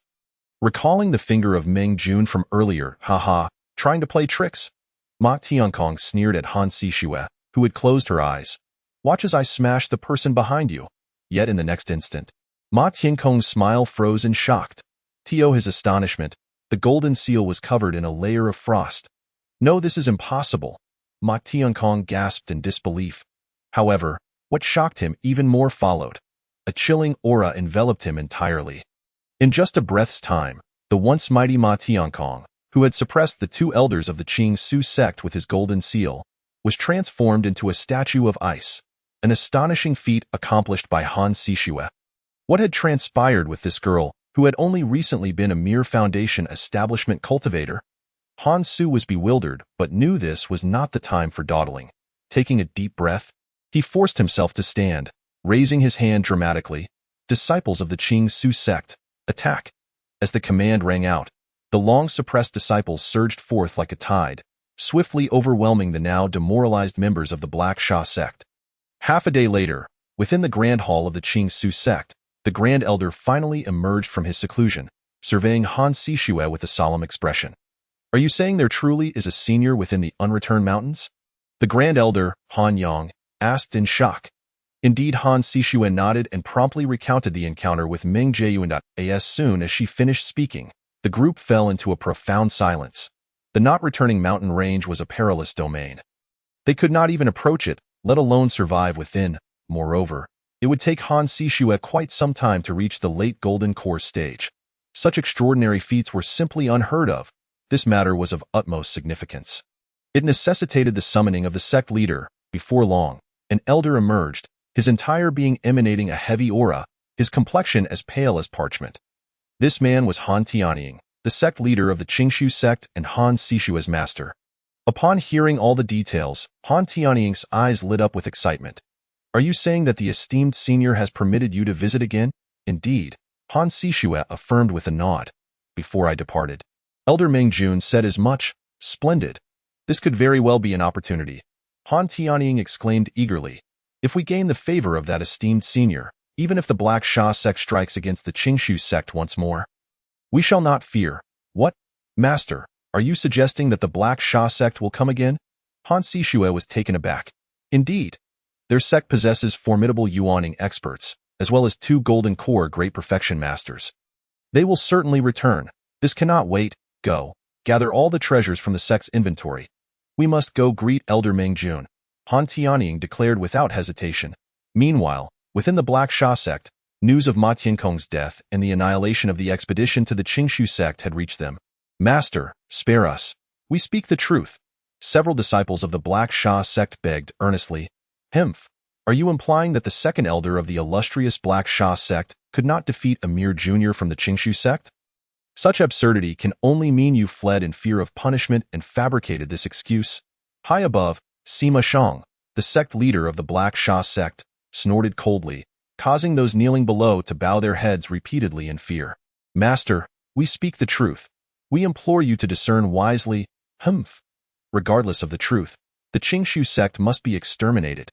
Recalling the finger of Meng Jun from earlier, haha, trying to play tricks? Ma Tiankong sneered at Han Sishue, who had closed her eyes. Watch as I smash the person behind you. Yet in the next instant, Ma Tiankong's smile froze in shocked. To his astonishment, the golden seal was covered in a layer of frost. No, this is impossible. Ma Tiankong gasped in disbelief. However, what shocked him even more followed. A chilling aura enveloped him entirely. In just a breath's time, the once mighty Ma Tiankong, who had suppressed the two elders of the Qing Su sect with his golden seal, was transformed into a statue of ice, an astonishing feat accomplished by Han Sishue. What had transpired with this girl, who had only recently been a mere foundation establishment cultivator? Han Su was bewildered, but knew this was not the time for dawdling. Taking a deep breath, he forced himself to stand, raising his hand dramatically. Disciples of the Qing Su sect, attack! As the command rang out, the long-suppressed disciples surged forth like a tide, swiftly overwhelming the now demoralized members of the Black Sha sect. Half a day later, within the Grand Hall of the Qing Su sect, the Grand Elder finally emerged from his seclusion, surveying Han Sishue with a solemn expression. Are you saying there truly is a senior within the Unreturned Mountains? The Grand Elder, Han Yang, asked in shock. Indeed, Han Sishue nodded and promptly recounted the encounter with Meng Jiayuan. As soon as she finished speaking, the group fell into a profound silence. The not-returning mountain range was a perilous domain. They could not even approach it, let alone survive within. Moreover, it would take Han Sishue quite some time to reach the late Golden Core stage. Such extraordinary feats were simply unheard of. This matter was of utmost significance. It necessitated the summoning of the sect leader. Before long, an elder emerged, his entire being emanating a heavy aura, his complexion as pale as parchment. This man was Han Tianying, the sect leader of the Qingshu sect and Han Sishue's master. Upon hearing all the details, Han Tianying's eyes lit up with excitement. Are you saying that the esteemed senior has permitted you to visit again? Indeed, Han Sishue affirmed with a nod. Before I departed, Elder Meng Jun said as much. Splendid. This could very well be an opportunity. Han Tianying exclaimed eagerly. If we gain the favor of that esteemed senior, even if the Black Sha sect strikes against the Qingshu sect once more, we shall not fear. What? Master, are you suggesting that the Black Sha sect will come again? Han Sishue was taken aback. Indeed. Their sect possesses formidable Yuaning experts, as well as 2 Golden Core Great Perfection Masters. They will certainly return. This cannot wait. Go. Gather all the treasures from the sect's inventory. We must go greet Elder Meng Jun. Han Tianying declared without hesitation. Meanwhile, within the Black Sha sect, News of Ma Tiankong's death and the annihilation of the expedition to the Qingshu sect had reached them. Master, spare us. We speak the truth. Several disciples of the Black Sha sect begged earnestly. Himph, are you implying that the second elder of the illustrious Black Sha sect could not defeat a mere junior from the Qingshu sect? Such absurdity can only mean you fled in fear of punishment and fabricated this excuse. High above, Sima Shang, the sect leader of the Black Sha sect, snorted coldly, causing those kneeling below to bow their heads repeatedly in fear. Master, we speak the truth. We implore you to discern wisely. Humph. Regardless of the truth, the Qingshu sect must be exterminated.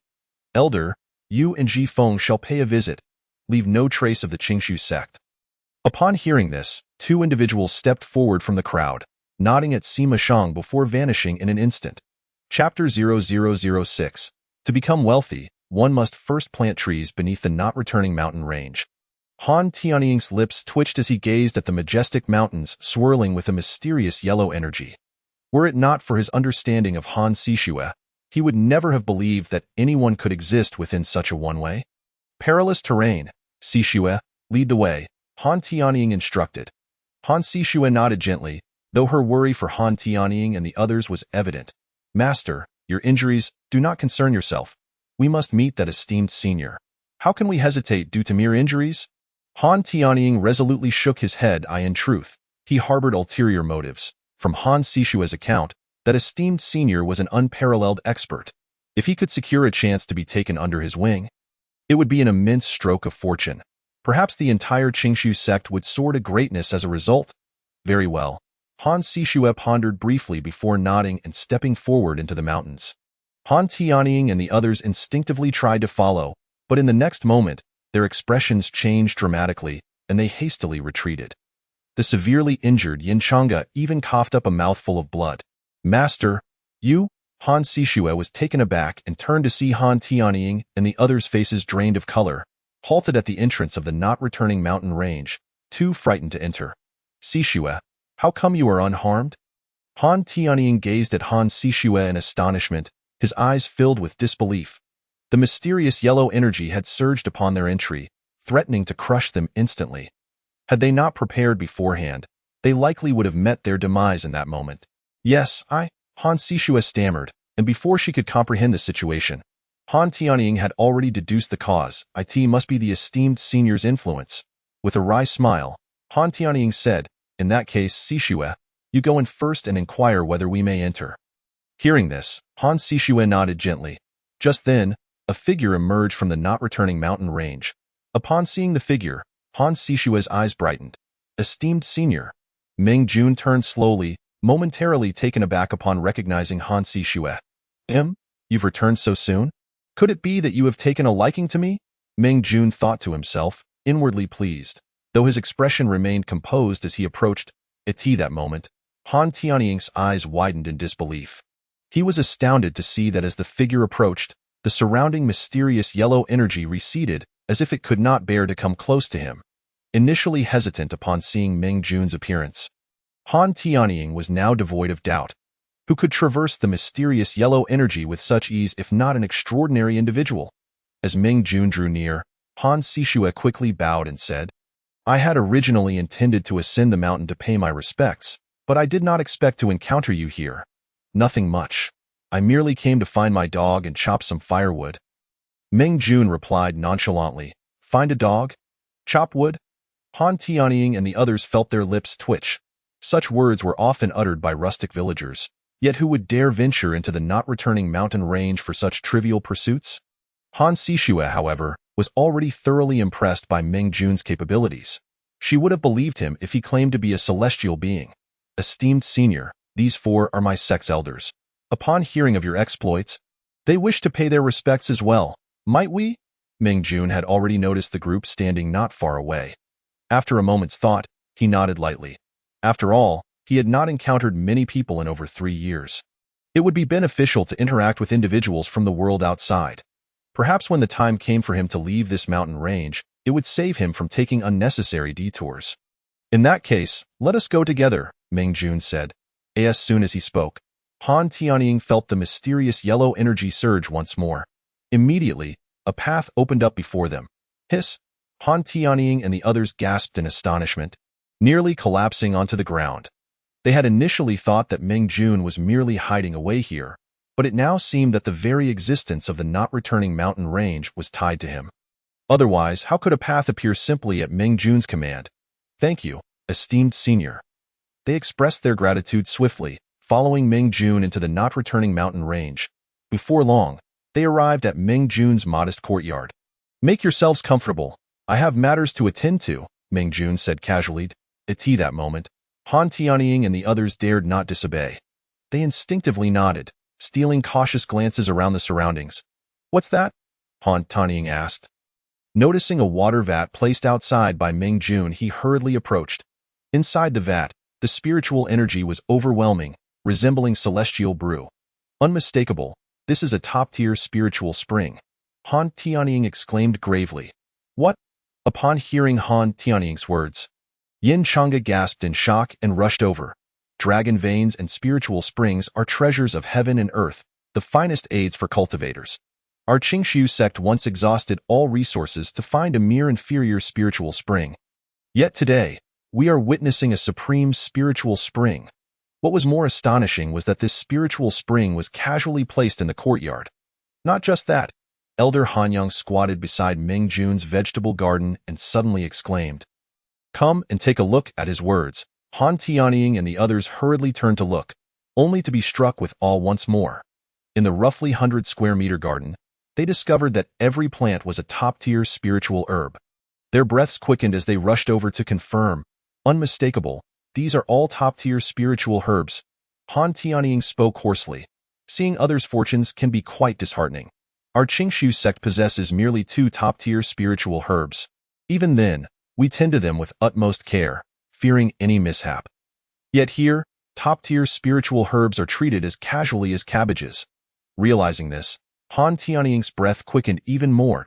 Elder, you and Ji Feng shall pay a visit. Leave no trace of the Qingshu sect. Upon hearing this, two individuals stepped forward from the crowd, nodding at Sima Shang before vanishing in an instant. Chapter 0006. To become wealthy, one must first plant trees beneath the not-returning mountain range. Han Tianying's lips twitched as he gazed at the majestic mountains swirling with a mysterious yellow energy. Were it not for his understanding of Han Sishue, he would never have believed that anyone could exist within such a one-way. Perilous terrain. Sishue, lead the way, Han Tianying instructed. Han Sishue nodded gently, though her worry for Han Tianying and the others was evident. Master, your injuries do not concern yourself. We must meet that esteemed senior. How can we hesitate due to mere injuries? Han Tianying resolutely shook his head. In truth, he harbored ulterior motives. From Han Sishue's account, that esteemed senior was an unparalleled expert. If he could secure a chance to be taken under his wing, it would be an immense stroke of fortune. Perhaps the entire Qingshu sect would soar to greatness as a result. Very well. Han Sishue pondered briefly before nodding and stepping forward into the mountains. Han Tianying and the others instinctively tried to follow, but in the next moment, their expressions changed dramatically, and they hastily retreated. The severely injured Yin Chang'e even coughed up a mouthful of blood. Master, you? Han Sishue was taken aback and turned to see Han Tianying and the others' faces drained of color, halted at the entrance of the not-returning mountain range, too frightened to enter. Sishue, how come you are unharmed? Han Tianying gazed at Han Sishue in astonishment, his eyes filled with disbelief. The mysterious yellow energy had surged upon their entry, threatening to crush them instantly. Had they not prepared beforehand, they likely would have met their demise in that moment. Yes, Han Sishue stammered, and before she could comprehend the situation, Han Tianying had already deduced the cause. It must be the esteemed senior's influence. With a wry smile, Han Tianying said, in that case, Sishue, you go in first and inquire whether we may enter. Hearing this, Han Sishue nodded gently. Just then, a figure emerged from the not-returning mountain range. Upon seeing the figure, Han Sishue's eyes brightened. Esteemed senior. Meng Jun turned slowly, momentarily taken aback upon recognizing Han Sishue. You've returned so soon? Could it be that you have taken a liking to me? Meng Jun thought to himself, inwardly pleased, though his expression remained composed as he approached. At that moment, Han Tianying's eyes widened in disbelief. He was astounded to see that as the figure approached, the surrounding mysterious yellow energy receded as if it could not bear to come close to him. Initially hesitant upon seeing Meng Jun's appearance, Han Tianying was now devoid of doubt. Who could traverse the mysterious yellow energy with such ease if not an extraordinary individual? As Meng Jun drew near, Han Sishue quickly bowed and said, I had originally intended to ascend the mountain to pay my respects, but I did not expect to encounter you here. Nothing much. I merely came to find my dog and chop some firewood. Meng Jun replied nonchalantly, Find a dog? Chop wood? Han Tianying and the others felt their lips twitch. Such words were often uttered by rustic villagers, yet who would dare venture into the not-returning mountain range for such trivial pursuits? Han Sishue, however, was already thoroughly impressed by Meng Jun's capabilities. She would have believed him if he claimed to be a celestial being. Esteemed senior, these four are my sex elders. Upon hearing of your exploits, they wish to pay their respects as well. Might we? Meng Jun had already noticed the group standing not far away. After a moment's thought, he nodded lightly. After all, he had not encountered many people in over 3 years. It would be beneficial to interact with individuals from the world outside. Perhaps when the time came for him to leave this mountain range, it would save him from taking unnecessary detours. In that case, let us go together, Meng Jun said. As soon as he spoke, Han Tianying felt the mysterious yellow energy surge once more. Immediately, a path opened up before them. Hiss! Han Tianying and the others gasped in astonishment, nearly collapsing onto the ground. They had initially thought that Meng Jun was merely hiding away here, but it now seemed that the very existence of the not-returning mountain range was tied to him. Otherwise, how could a path appear simply at Meng Jun's command? "Thank you, esteemed senior." They expressed their gratitude swiftly, following Meng Jun into the not-returning mountain range. Before long, they arrived at Meng Jun's modest courtyard. "Make yourselves comfortable. I have matters to attend to," Meng Jun said casually. At that moment, Han Tianying and the others dared not disobey. They instinctively nodded, stealing cautious glances around the surroundings. "What's that?" Han Tianying asked. Noticing a water vat placed outside by Meng Jun, he hurriedly approached. Inside the vat, the spiritual energy was overwhelming, resembling celestial brew. "Unmistakable, this is a top-tier spiritual spring," Han Tianying exclaimed gravely. "What?" Upon hearing Han Tianying's words, Yin Chang'e gasped in shock and rushed over. "Dragon veins and spiritual springs are treasures of heaven and earth, the finest aids for cultivators. Our Qingshu sect once exhausted all resources to find a mere inferior spiritual spring. Yet today, we are witnessing a supreme spiritual spring." What was more astonishing was that this spiritual spring was casually placed in the courtyard. Not just that, Elder Hanyang squatted beside Meng Jun's vegetable garden and suddenly exclaimed, "Come and take a look." At his words, Han Tianying and the others hurriedly turned to look, only to be struck with awe once more. In the roughly 100-square-meter garden, they discovered that every plant was a top-tier spiritual herb. Their breaths quickened as they rushed over to confirm. "Unmistakable, these are all top-tier spiritual herbs." Han Tianying spoke hoarsely. "Seeing others' fortunes can be quite disheartening. Our Qingshu sect possesses merely 2 top-tier spiritual herbs. Even then, we tend to them with utmost care, fearing any mishap. Yet here, top-tier spiritual herbs are treated as casually as cabbages." Realizing this, Han Tianying's breath quickened even more.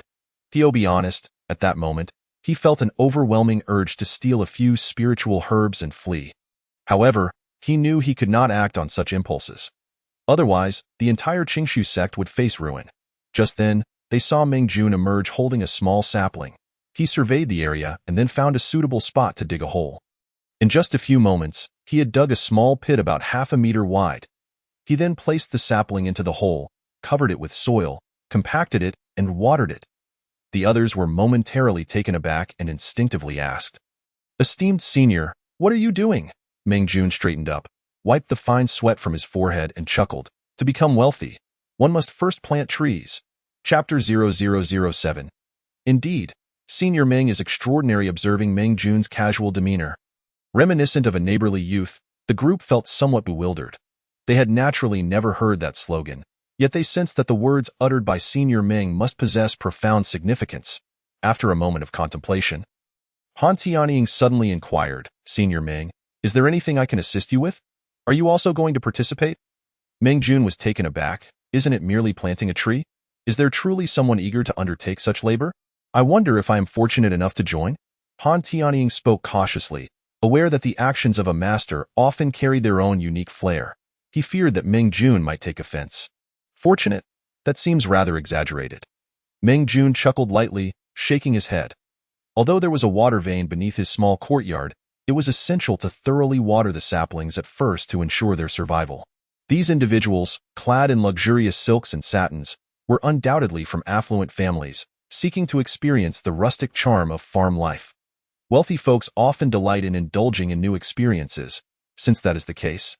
To be honest, at that moment, he felt an overwhelming urge to steal a few spiritual herbs and flee. However, he knew he could not act on such impulses. Otherwise, the entire Qingshu sect would face ruin. Just then, they saw Meng Jun emerge holding a small sapling. He surveyed the area and then found a suitable spot to dig a hole. In just a few moments, he had dug a small pit about half a meter wide. He then placed the sapling into the hole, covered it with soil, compacted it, and watered it. The others were momentarily taken aback and instinctively asked, "Esteemed senior, what are you doing?" Meng Jun straightened up, wiped the fine sweat from his forehead and chuckled. "To become wealthy, one must first plant trees." Chapter 0007. Indeed, Senior Meng is extraordinary. Observing Meng Jun's casual demeanor, reminiscent of a neighborly youth, the group felt somewhat bewildered. They had naturally never heard that slogan, yet they sensed that the words uttered by Senior Meng must possess profound significance. After a moment of contemplation, Han Tianying suddenly inquired, "Senior Meng, is there anything I can assist you with? Are you also going to participate?" Meng Jun was taken aback. "Isn't it merely planting a tree? Is there truly someone eager to undertake such labor? I wonder if I am fortunate enough to join?" Han Tianying spoke cautiously, aware that the actions of a master often carried their own unique flair. He feared that Meng Jun might take offense. "Fortunate? That seems rather exaggerated." Meng Jun chuckled lightly, shaking his head. Although there was a water vein beneath his small courtyard, it was essential to thoroughly water the saplings at first to ensure their survival. These individuals, clad in luxurious silks and satins, were undoubtedly from affluent families, seeking to experience the rustic charm of farm life. Wealthy folks often delight in indulging in new experiences. Since that is the case,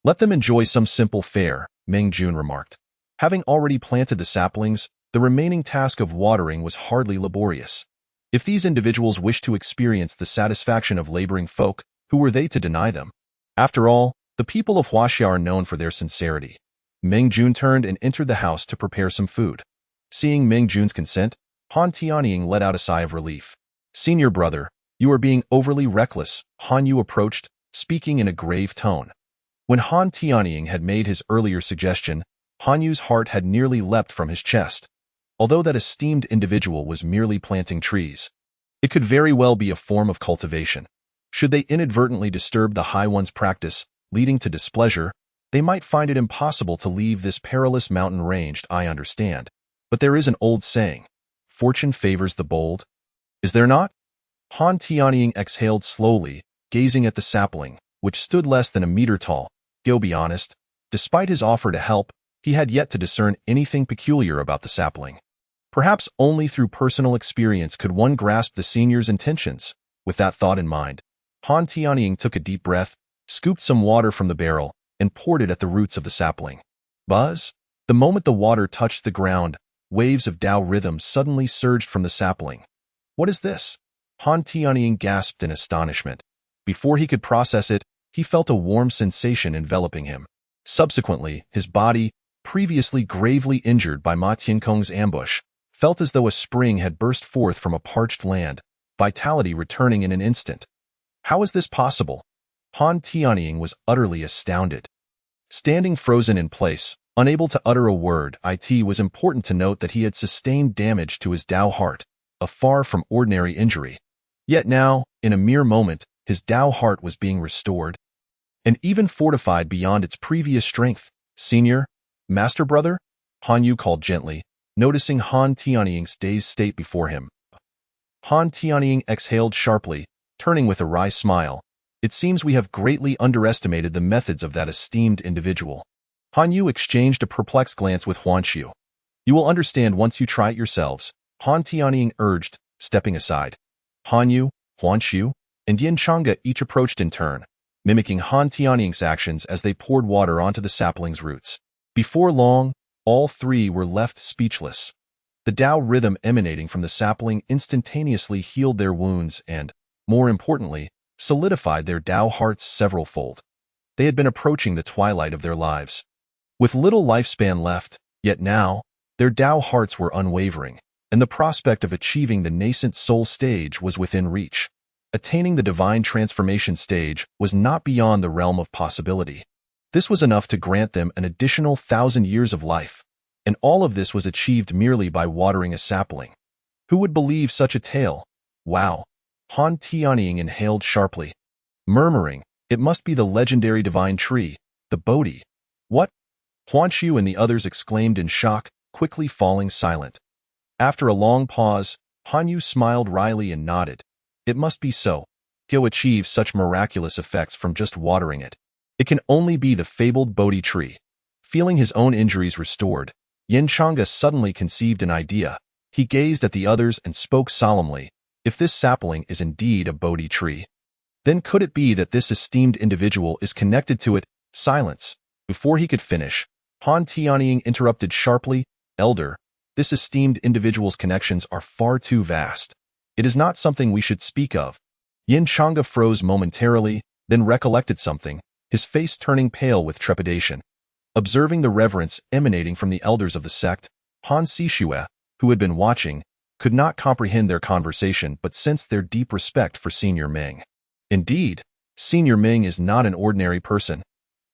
let them enjoy some simple fare, Meng Jun remarked. Having already planted the saplings, the remaining task of watering was hardly laborious. If these individuals wished to experience the satisfaction of laboring folk, who were they to deny them? After all, the people of Huaxia are known for their sincerity. Meng Jun turned and entered the house to prepare some food. Seeing Meng Jun's consent, Han Tianying let out a sigh of relief. "Senior brother, you are being overly reckless," Han Yu approached, speaking in a grave tone. When Han Tianying had made his earlier suggestion, Han Yu's heart had nearly leapt from his chest. Although that esteemed individual was merely planting trees, it could very well be a form of cultivation. Should they inadvertently disturb the High One's practice, leading to displeasure, they might find it impossible to leave this perilous mountain range. I understand. But there is an old saying, fortune favors the bold. Is there not? Han Tianying exhaled slowly, gazing at the sapling, which stood less than a meter tall. Go be honest, despite his offer to help, he had yet to discern anything peculiar about the sapling. Perhaps only through personal experience could one grasp the senior's intentions. With that thought in mind, Han Tianying took a deep breath, scooped some water from the barrel, and poured it at the roots of the sapling. Buzz! The moment the water touched the ground, waves of Tao rhythm suddenly surged from the sapling. What is this? Han Tianying gasped in astonishment. Before he could process it, he felt a warm sensation enveloping him. Subsequently, his body, previously gravely injured by Ma Tiankong's ambush, felt as though a spring had burst forth from a parched land, vitality returning in an instant. How is this possible? Han Tianying was utterly astounded. Standing frozen in place, unable to utter a word, it was important to note that he had sustained damage to his Tao heart, a far from ordinary injury. Yet now, in a mere moment, his Tao heart was being restored, and even fortified beyond its previous strength. Senior, Master Brother? Han Yu called gently, noticing Han Tianying's dazed state before him. Han Tianying exhaled sharply, turning with a wry smile. It seems we have greatly underestimated the methods of that esteemed individual. Han Yu exchanged a perplexed glance with Huan Xiu. You will understand once you try it yourselves, Han Tianying urged, stepping aside. Han Yu, Huan Xiu, and Yin Changge each approached in turn, mimicking Han Tianying's actions as they poured water onto the sapling's roots. Before long, all three were left speechless. The Tao rhythm emanating from the sapling instantaneously healed their wounds and, more importantly, solidified their Tao hearts several-fold. They had been approaching the twilight of their lives, with little lifespan left, yet now, their Tao hearts were unwavering, and the prospect of achieving the nascent soul stage was within reach. Attaining the divine transformation stage was not beyond the realm of possibility. This was enough to grant them an additional 1,000 years of life, and all of this was achieved merely by watering a sapling. Who would believe such a tale? Wow! Han Tianying inhaled sharply, murmuring, it must be the legendary divine tree, the Bodhi. What? Huan Xiu and the others exclaimed in shock, quickly falling silent. After a long pause, Han Yu smiled wryly and nodded. It must be so. He'll achieve such miraculous effects from just watering it. It can only be the fabled Bodhi tree. Feeling his own injuries restored, Yin Changge suddenly conceived an idea. He gazed at the others and spoke solemnly. If this sapling is indeed a Bodhi tree, then could it be that this esteemed individual is connected to it? Silence. Before he could finish, Han Tianying interrupted sharply, Elder, this esteemed individual's connections are far too vast. It is not something we should speak of. Yin Changge froze momentarily, then recollected something, his face turning pale with trepidation. Observing the reverence emanating from the elders of the sect, Han Sishue, who had been watching, could not comprehend their conversation but sensed their deep respect for Senior Ming. Indeed, Senior Ming is not an ordinary person.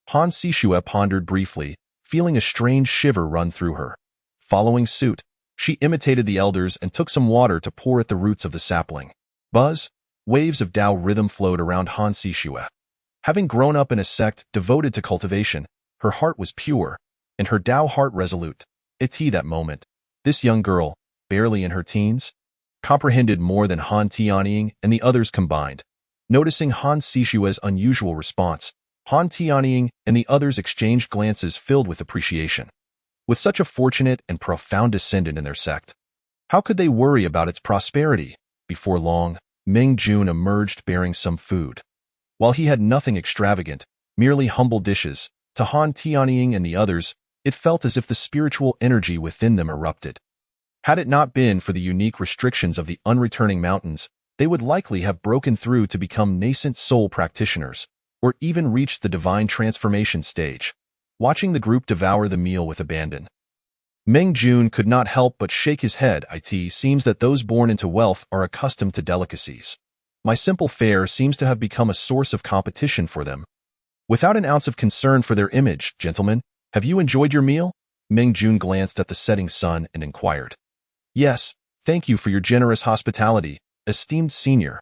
Han Sishue pondered briefly, feeling a strange shiver run through her. Following suit, she imitated the elders and took some water to pour at the roots of the sapling. Buzz! Waves of Tao rhythm flowed around Han Sishue. Having grown up in a sect devoted to cultivation, her heart was pure, and her Tao heart resolute. At that moment, this young girl, barely in her teens, comprehended more than Han Tianying and the others combined. Noticing Han Sishue's unusual response, Han Tianying and the others exchanged glances filled with appreciation. With such a fortunate and profound descendant in their sect, how could they worry about its prosperity? Before long, Ming Jun emerged bearing some food. While he had nothing extravagant, merely humble dishes, to Han Tianying and the others, it felt as if the spiritual energy within them erupted. Had it not been for the unique restrictions of the unreturning mountains, they would likely have broken through to become nascent soul practitioners, or even reached the divine transformation stage. Watching the group devour the meal with abandon, Ming Jun could not help but shake his head. It seems that those born into wealth are accustomed to delicacies. My simple fare seems to have become a source of competition for them. Without an ounce of concern for their image, gentlemen, have you enjoyed your meal? Ming Jun glanced at the setting sun and inquired. Yes, thank you for your generous hospitality, esteemed senior.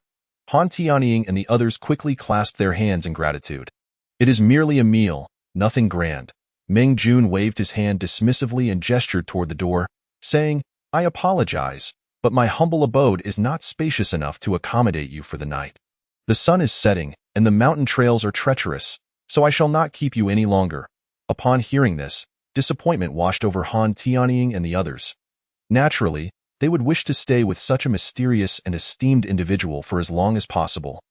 Han Tianying and the others quickly clasped their hands in gratitude. It is merely a meal, nothing grand. Ming Jun waved his hand dismissively and gestured toward the door, saying, I apologize, but my humble abode is not spacious enough to accommodate you for the night. The sun is setting, and the mountain trails are treacherous, so I shall not keep you any longer." Upon hearing this, disappointment washed over Han Tianying and the others. Naturally, they would wish to stay with such a mysterious and esteemed individual for as long as possible.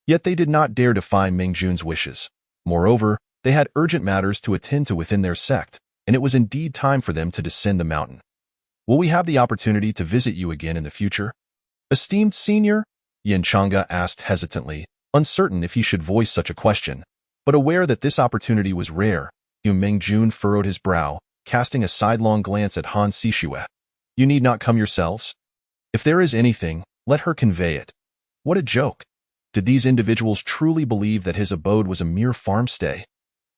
Yet they did not dare defy Mingjun's wishes. Moreover, they had urgent matters to attend to within their sect, and it was indeed time for them to descend the mountain. "Will we have the opportunity to visit you again in the future, esteemed senior?" Yanchanga asked hesitantly, uncertain if he should voice such a question, but aware that this opportunity was rare. Mingjun furrowed his brow, casting a sidelong glance at Han Sishue. "You need not come yourselves. If there is anything, let her convey it." What a joke! Did these individuals truly believe that his abode was a mere farmstay?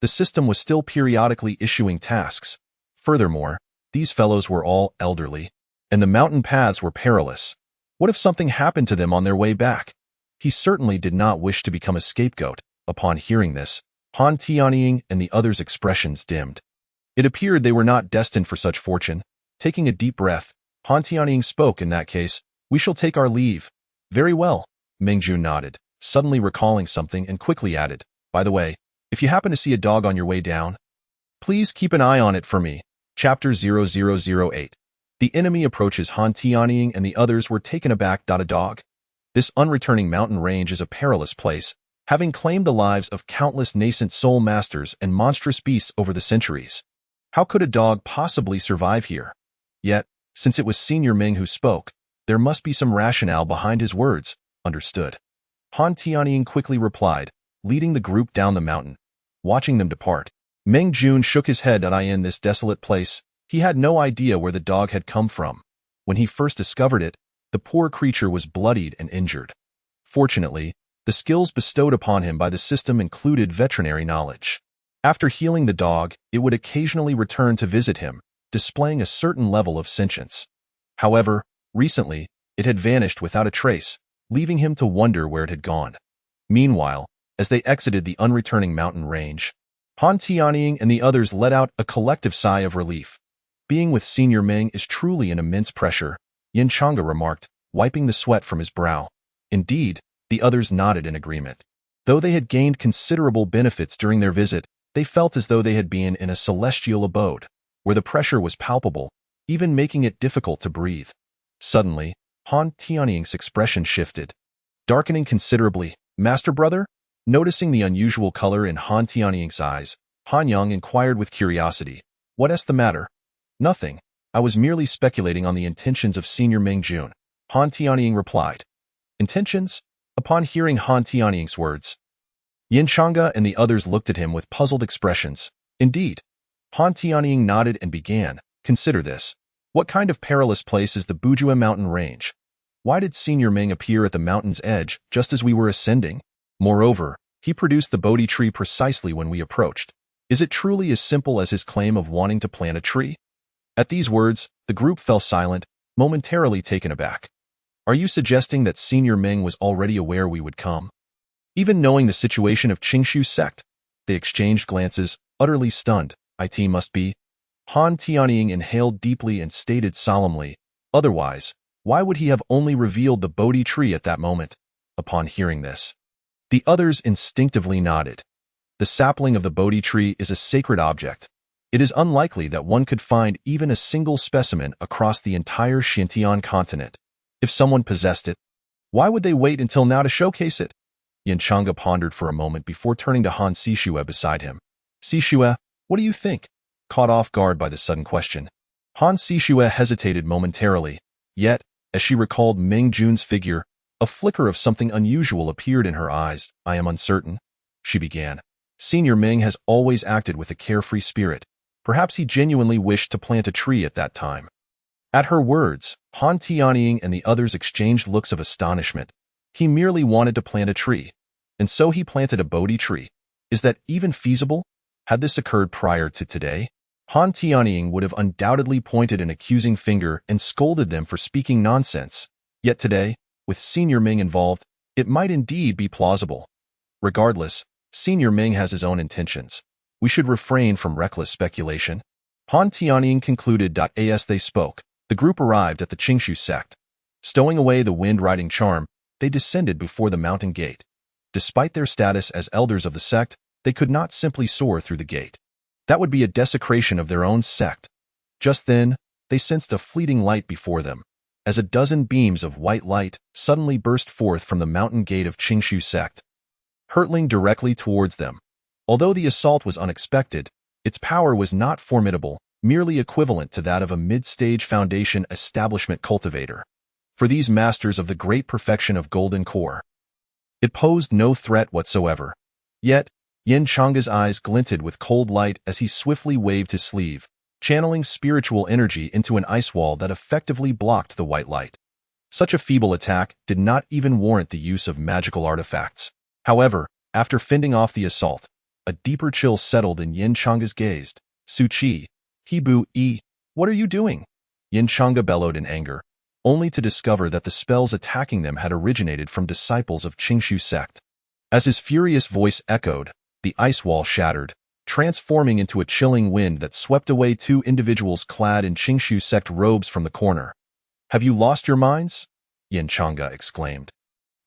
The system was still periodically issuing tasks. Furthermore, these fellows were all elderly, and the mountain paths were perilous. What if something happened to them on their way back? He certainly did not wish to become a scapegoat. Upon hearing this, Han Tianying and the others' expressions dimmed. It appeared they were not destined for such fortune. Taking a deep breath, Han Tianying spoke. "In that case, we shall take our leave." "Very well," Mingjun nodded, suddenly recalling something, and quickly added, "By the way, if you happen to see a dog on your way down, please keep an eye on it for me." Chapter 0008. The enemy approaches. Han Tianying and the others were taken aback. A dog? This unreturning mountain range is a perilous place, having claimed the lives of countless nascent soul masters and monstrous beasts over the centuries. How could a dog possibly survive here? Yet, since it was Senior Ming who spoke, there must be some rationale behind his words. Understood. Han Tianying quickly replied, leading the group down the mountain. Watching them depart, Mingjun shook his head. In this desolate place, he had no idea where the dog had come from. When he first discovered it, the poor creature was bloodied and injured. Fortunately, the skills bestowed upon him by the system included veterinary knowledge. After healing the dog, it would occasionally return to visit him, displaying a certain level of sentience. However, recently, it had vanished without a trace, leaving him to wonder where it had gone. Meanwhile, as they exited the unreturning mountain range, Han Tianying and the others let out a collective sigh of relief. "Being with Senior Ming is truly an immense pressure," Yanchanga remarked, wiping the sweat from his brow. Indeed, the others nodded in agreement. Though they had gained considerable benefits during their visit, they felt as though they had been in a celestial abode, where the pressure was palpable, even making it difficult to breathe. Suddenly, Han Tianying's expression shifted, darkening considerably. "Master brother?" Noticing the unusual color in Han Tianying's eyes, Han Yang inquired with curiosity, "What's the matter?" "Nothing. I was merely speculating on the intentions of Senior Mingjun," Han Tianying replied. "Intentions?" Upon hearing Han Tianying's words, Yanchanga and the others looked at him with puzzled expressions. "Indeed." Han Tianying nodded and began, "Consider this. What kind of perilous place is the Bujua mountain range? Why did Senior Ming appear at the mountain's edge just as we were ascending? Moreover, he produced the Bodhi tree precisely when we approached. Is it truly as simple as his claim of wanting to plant a tree?" At these words, the group fell silent, momentarily taken aback. "Are you suggesting that Senior Ming was already aware we would come? Even knowing the situation of Qingshu's sect?" They exchanged glances, utterly stunned. "It must be." Han Tianying inhaled deeply and stated solemnly, "Otherwise, why would he have only revealed the Bodhi tree at that moment?" Upon hearing this, the others instinctively nodded. The sapling of the Bodhi tree is a sacred object. It is unlikely that one could find even a single specimen across the entire Xintian continent. If someone possessed it, why would they wait until now to showcase it? Yanchanga pondered for a moment before turning to Han Sishue beside him. "Sishue, what do you think?" Caught off guard by the sudden question, Han Sishue hesitated momentarily, yet, as she recalled Mingjun's figure, a flicker of something unusual appeared in her eyes. "I am uncertain," she began. "Senior Ming has always acted with a carefree spirit. Perhaps he genuinely wished to plant a tree at that time." At her words, Han Tianying and the others exchanged looks of astonishment. He merely wanted to plant a tree, and so he planted a Bodhi tree. Is that even feasible? Had this occurred prior to today, Han Tianying would have undoubtedly pointed an accusing finger and scolded them for speaking nonsense. Yet today, with Senior Ming involved, it might indeed be plausible. Regardless, Senior Ming has his own intentions. We should refrain from reckless speculation. Han Tianying concluded. As they spoke, the group arrived at the Qingshu sect. Stowing away the wind-riding charm, they descended before the mountain gate. Despite their status as elders of the sect, they could not simply soar through the gate. That would be a desecration of their own sect. Just then, they sensed a fleeting light before them, as a dozen beams of white light suddenly burst forth from the mountain gate of Qingshu sect, hurtling directly towards them. Although the assault was unexpected, its power was not formidable, merely equivalent to that of a mid-stage foundation establishment cultivator. For these masters of the great perfection of golden core, it posed no threat whatsoever. Yet, Yin Chang's eyes glinted with cold light as he swiftly waved his sleeve, channeling spiritual energy into an ice wall that effectively blocked the white light. Such a feeble attack did not even warrant the use of magical artifacts. However, after fending off the assault, a deeper chill settled in Yin Chang's gaze. Su Qi, Hebu, what are you doing? Yin Changa bellowed in anger, only to discover that the spells attacking them had originated from disciples of Qingshu sect. As his furious voice echoed, the ice wall shattered, transforming into a chilling wind that swept away two individuals clad in Qingshu sect robes from the corner. Have you lost your minds? Yin Changa exclaimed.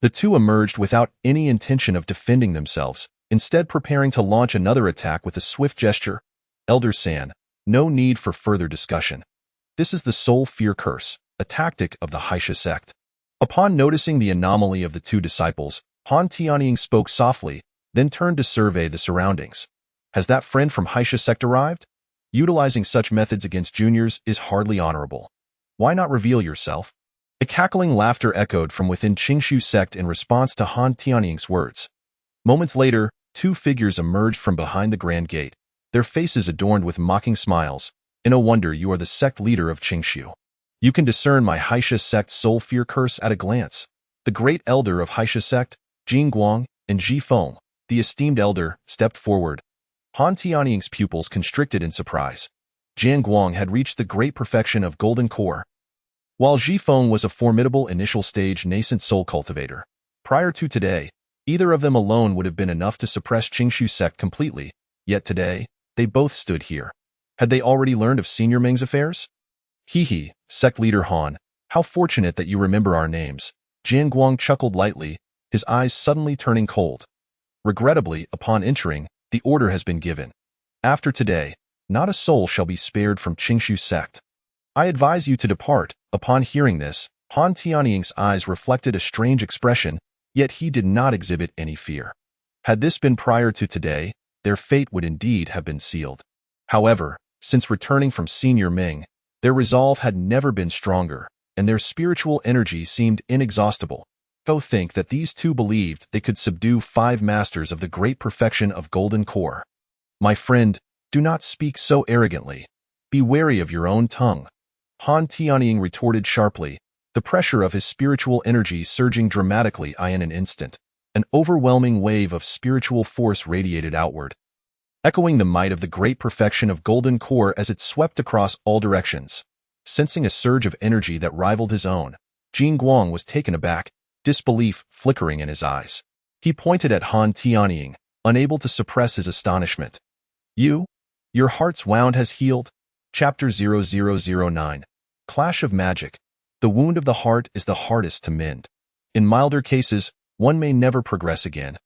The two emerged without any intention of defending themselves, instead preparing to launch another attack with a swift gesture. Elder San, no need for further discussion. This is the Soul Fear Curse, a tactic of the Haisha sect. Upon noticing the anomaly of the two disciples, Han Tianying spoke softly, then turned to survey the surroundings. Has that friend from Haisha sect arrived? Utilizing such methods against juniors is hardly honorable. Why not reveal yourself? A cackling laughter echoed from within Qingshu sect in response to Han Tianying's words. Moments later, two figures emerged from behind the grand gate, their faces adorned with mocking smiles. No wonder you are the sect leader of Qingshu. You can discern my Haisha sect soul fear curse at a glance. The great elder of Haisha sect, Jing Guang, and Ji Feng, the esteemed elder, stepped forward. Han Tianying's pupils constricted in surprise. Jian Guang had reached the great perfection of golden core, while Ji Feng was a formidable initial stage nascent soul cultivator. Prior to today, either of them alone would have been enough to suppress Qingshu sect completely, yet today, they both stood here. Had they already learned of Senior Ming's affairs? Hee, sect leader Han, how fortunate that you remember our names. Jian Guang chuckled lightly, his eyes suddenly turning cold. Regrettably, upon entering, the order has been given. After today, not a soul shall be spared from Qingshu sect. I advise you to depart. Upon hearing this, Han Tianying's eyes reflected a strange expression, yet he did not exhibit any fear. Had this been prior to today, their fate would indeed have been sealed. However, since returning from Senior Ming, their resolve had never been stronger, and their spiritual energy seemed inexhaustible. Go think that these two believed they could subdue 5 masters of the great perfection of golden core. My friend, do not speak so arrogantly. Be wary of your own tongue. Han Tianying retorted sharply, the pressure of his spiritual energy surging dramatically in an instant. An overwhelming wave of spiritual force radiated outward, echoing the might of the great perfection of golden core as it swept across all directions. Sensing a surge of energy that rivaled his own, Jing Guang was taken aback, disbelief flickering in his eyes. He pointed at Han Tianying, unable to suppress his astonishment. Your heart's wound has healed? Chapter 0009. Clash of Magic. The wound of the heart is the hardest to mend. In milder cases, one may never progress again,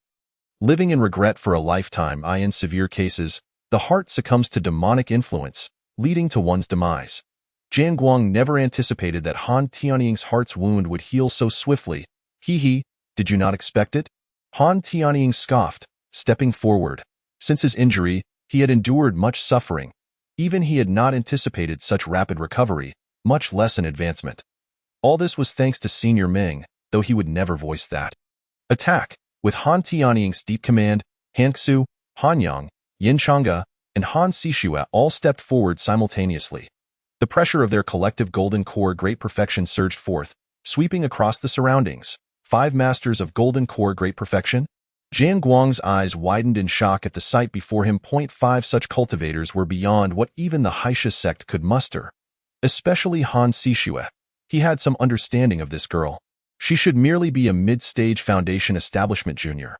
living in regret for a lifetime. In severe cases, the heart succumbs to demonic influence, leading to one's demise. Jian Guang never anticipated that Han Tianying's heart's wound would heal so swiftly. Did you not expect it? Han Tianying scoffed, stepping forward. Since his injury, he had endured much suffering. Even he had not anticipated such rapid recovery, much less an advancement. All this was thanks to Senior Ming, though he would never voice that. Attack! With Han Tianying's deep command, Han Xu, Han Yang, Yin Changge, and Han Sishua all stepped forward simultaneously. The pressure of their collective golden core great perfection surged forth, sweeping across the surroundings. 5 masters of golden core great perfection? Jian Guang's eyes widened in shock at the sight before him. 5 such cultivators were beyond what even the Haisha sect could muster. Especially Han Sishua. He had some understanding of this girl. She should merely be a mid-stage foundation establishment junior.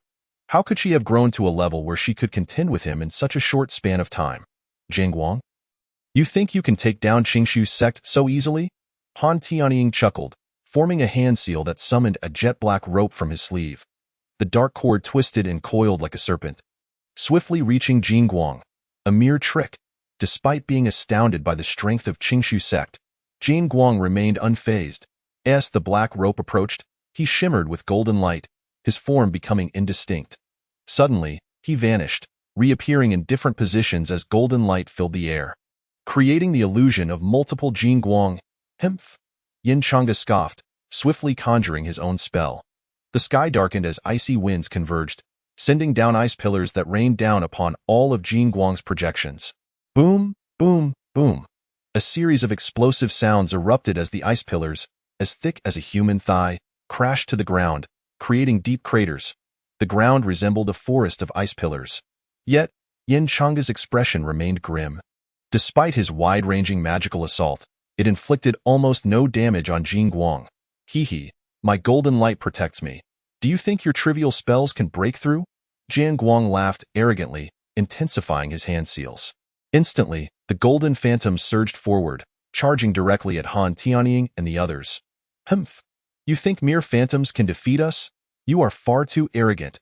How could she have grown to a level where she could contend with him in such a short span of time? Jing Guang? You think you can take down Qingshu sect so easily? Han Tianying chuckled, forming a hand seal that summoned a jet-black rope from his sleeve. The dark cord twisted and coiled like a serpent, swiftly reaching Jin Guang. A mere trick. Despite being astounded by the strength of Qingshu sect, Jin Guang remained unfazed. As the black rope approached, he shimmered with golden light, his form becoming indistinct. Suddenly, he vanished, reappearing in different positions as golden light filled the air, creating the illusion of multiple Jin Guang. Humph! Yin Chang'e scoffed, swiftly conjuring his own spell. The sky darkened as icy winds converged, sending down ice pillars that rained down upon all of Jin Guang's projections. Boom, boom, boom. A series of explosive sounds erupted as the ice pillars, as thick as a human thigh, crashed to the ground, creating deep craters. The ground resembled a forest of ice pillars. Yet, Yin Chang'e's expression remained grim. Despite his wide-ranging magical assault, it inflicted almost no damage on Jin Guang. Hee, my golden light protects me. Do you think your trivial spells can break through? Jin Guang laughed arrogantly, intensifying his hand seals. Instantly, the golden phantom surged forward, charging directly at Han Tianying and the others. Humph! You think mere phantoms can defeat us? You are far too arrogant.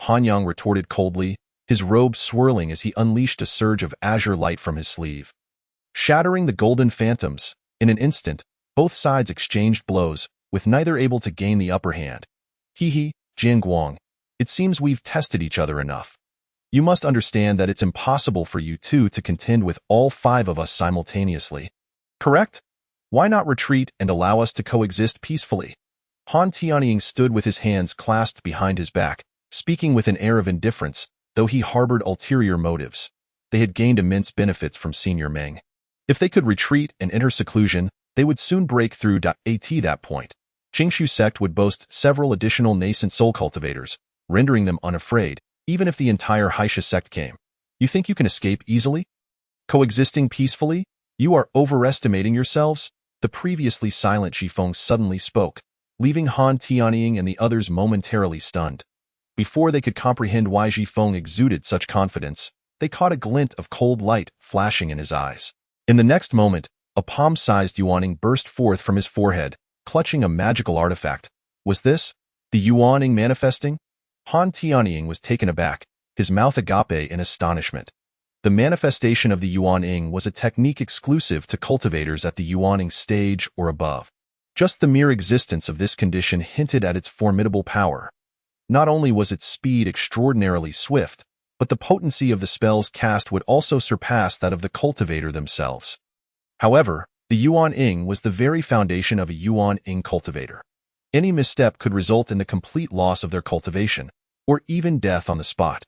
Han Yang retorted coldly, his robe swirling as he unleashed a surge of azure light from his sleeve. Shattering the golden phantoms, in an instant, both sides exchanged blows, with neither able to gain the upper hand. Hee, Jin Guang, it seems we've tested each other enough. You must understand that it's impossible for you two to contend with all 5 of us simultaneously. Correct? Why not retreat and allow us to coexist peacefully? Han Tianying stood with his hands clasped behind his back, speaking with an air of indifference, though he harbored ulterior motives. They had gained immense benefits from Senior Meng. If they could retreat and enter seclusion, they would soon break through. At that point, Qingshu sect would boast several additional nascent soul cultivators, rendering them unafraid, even if the entire Haisha sect came. You think you can escape easily? Coexisting peacefully? You are overestimating yourselves. The previously silent Zhifeng suddenly spoke, leaving Han Tianying and the others momentarily stunned. Before they could comprehend why Zhifeng exuded such confidence, they caught a glint of cold light flashing in his eyes. In the next moment, a palm-sized Yuaning burst forth from his forehead, clutching a magical artifact. Was this the Yuaning manifesting? Han Tianying was taken aback, his mouth agape in astonishment. The manifestation of the Yuaning was a technique exclusive to cultivators at the Yuaning stage or above. Just the mere existence of this condition hinted at its formidable power. Not only was its speed extraordinarily swift, but the potency of the spells cast would also surpass that of the cultivator themselves. However, the Yuan-Ing was the very foundation of a Yuan-Ing cultivator. Any misstep could result in the complete loss of their cultivation, or even death on the spot.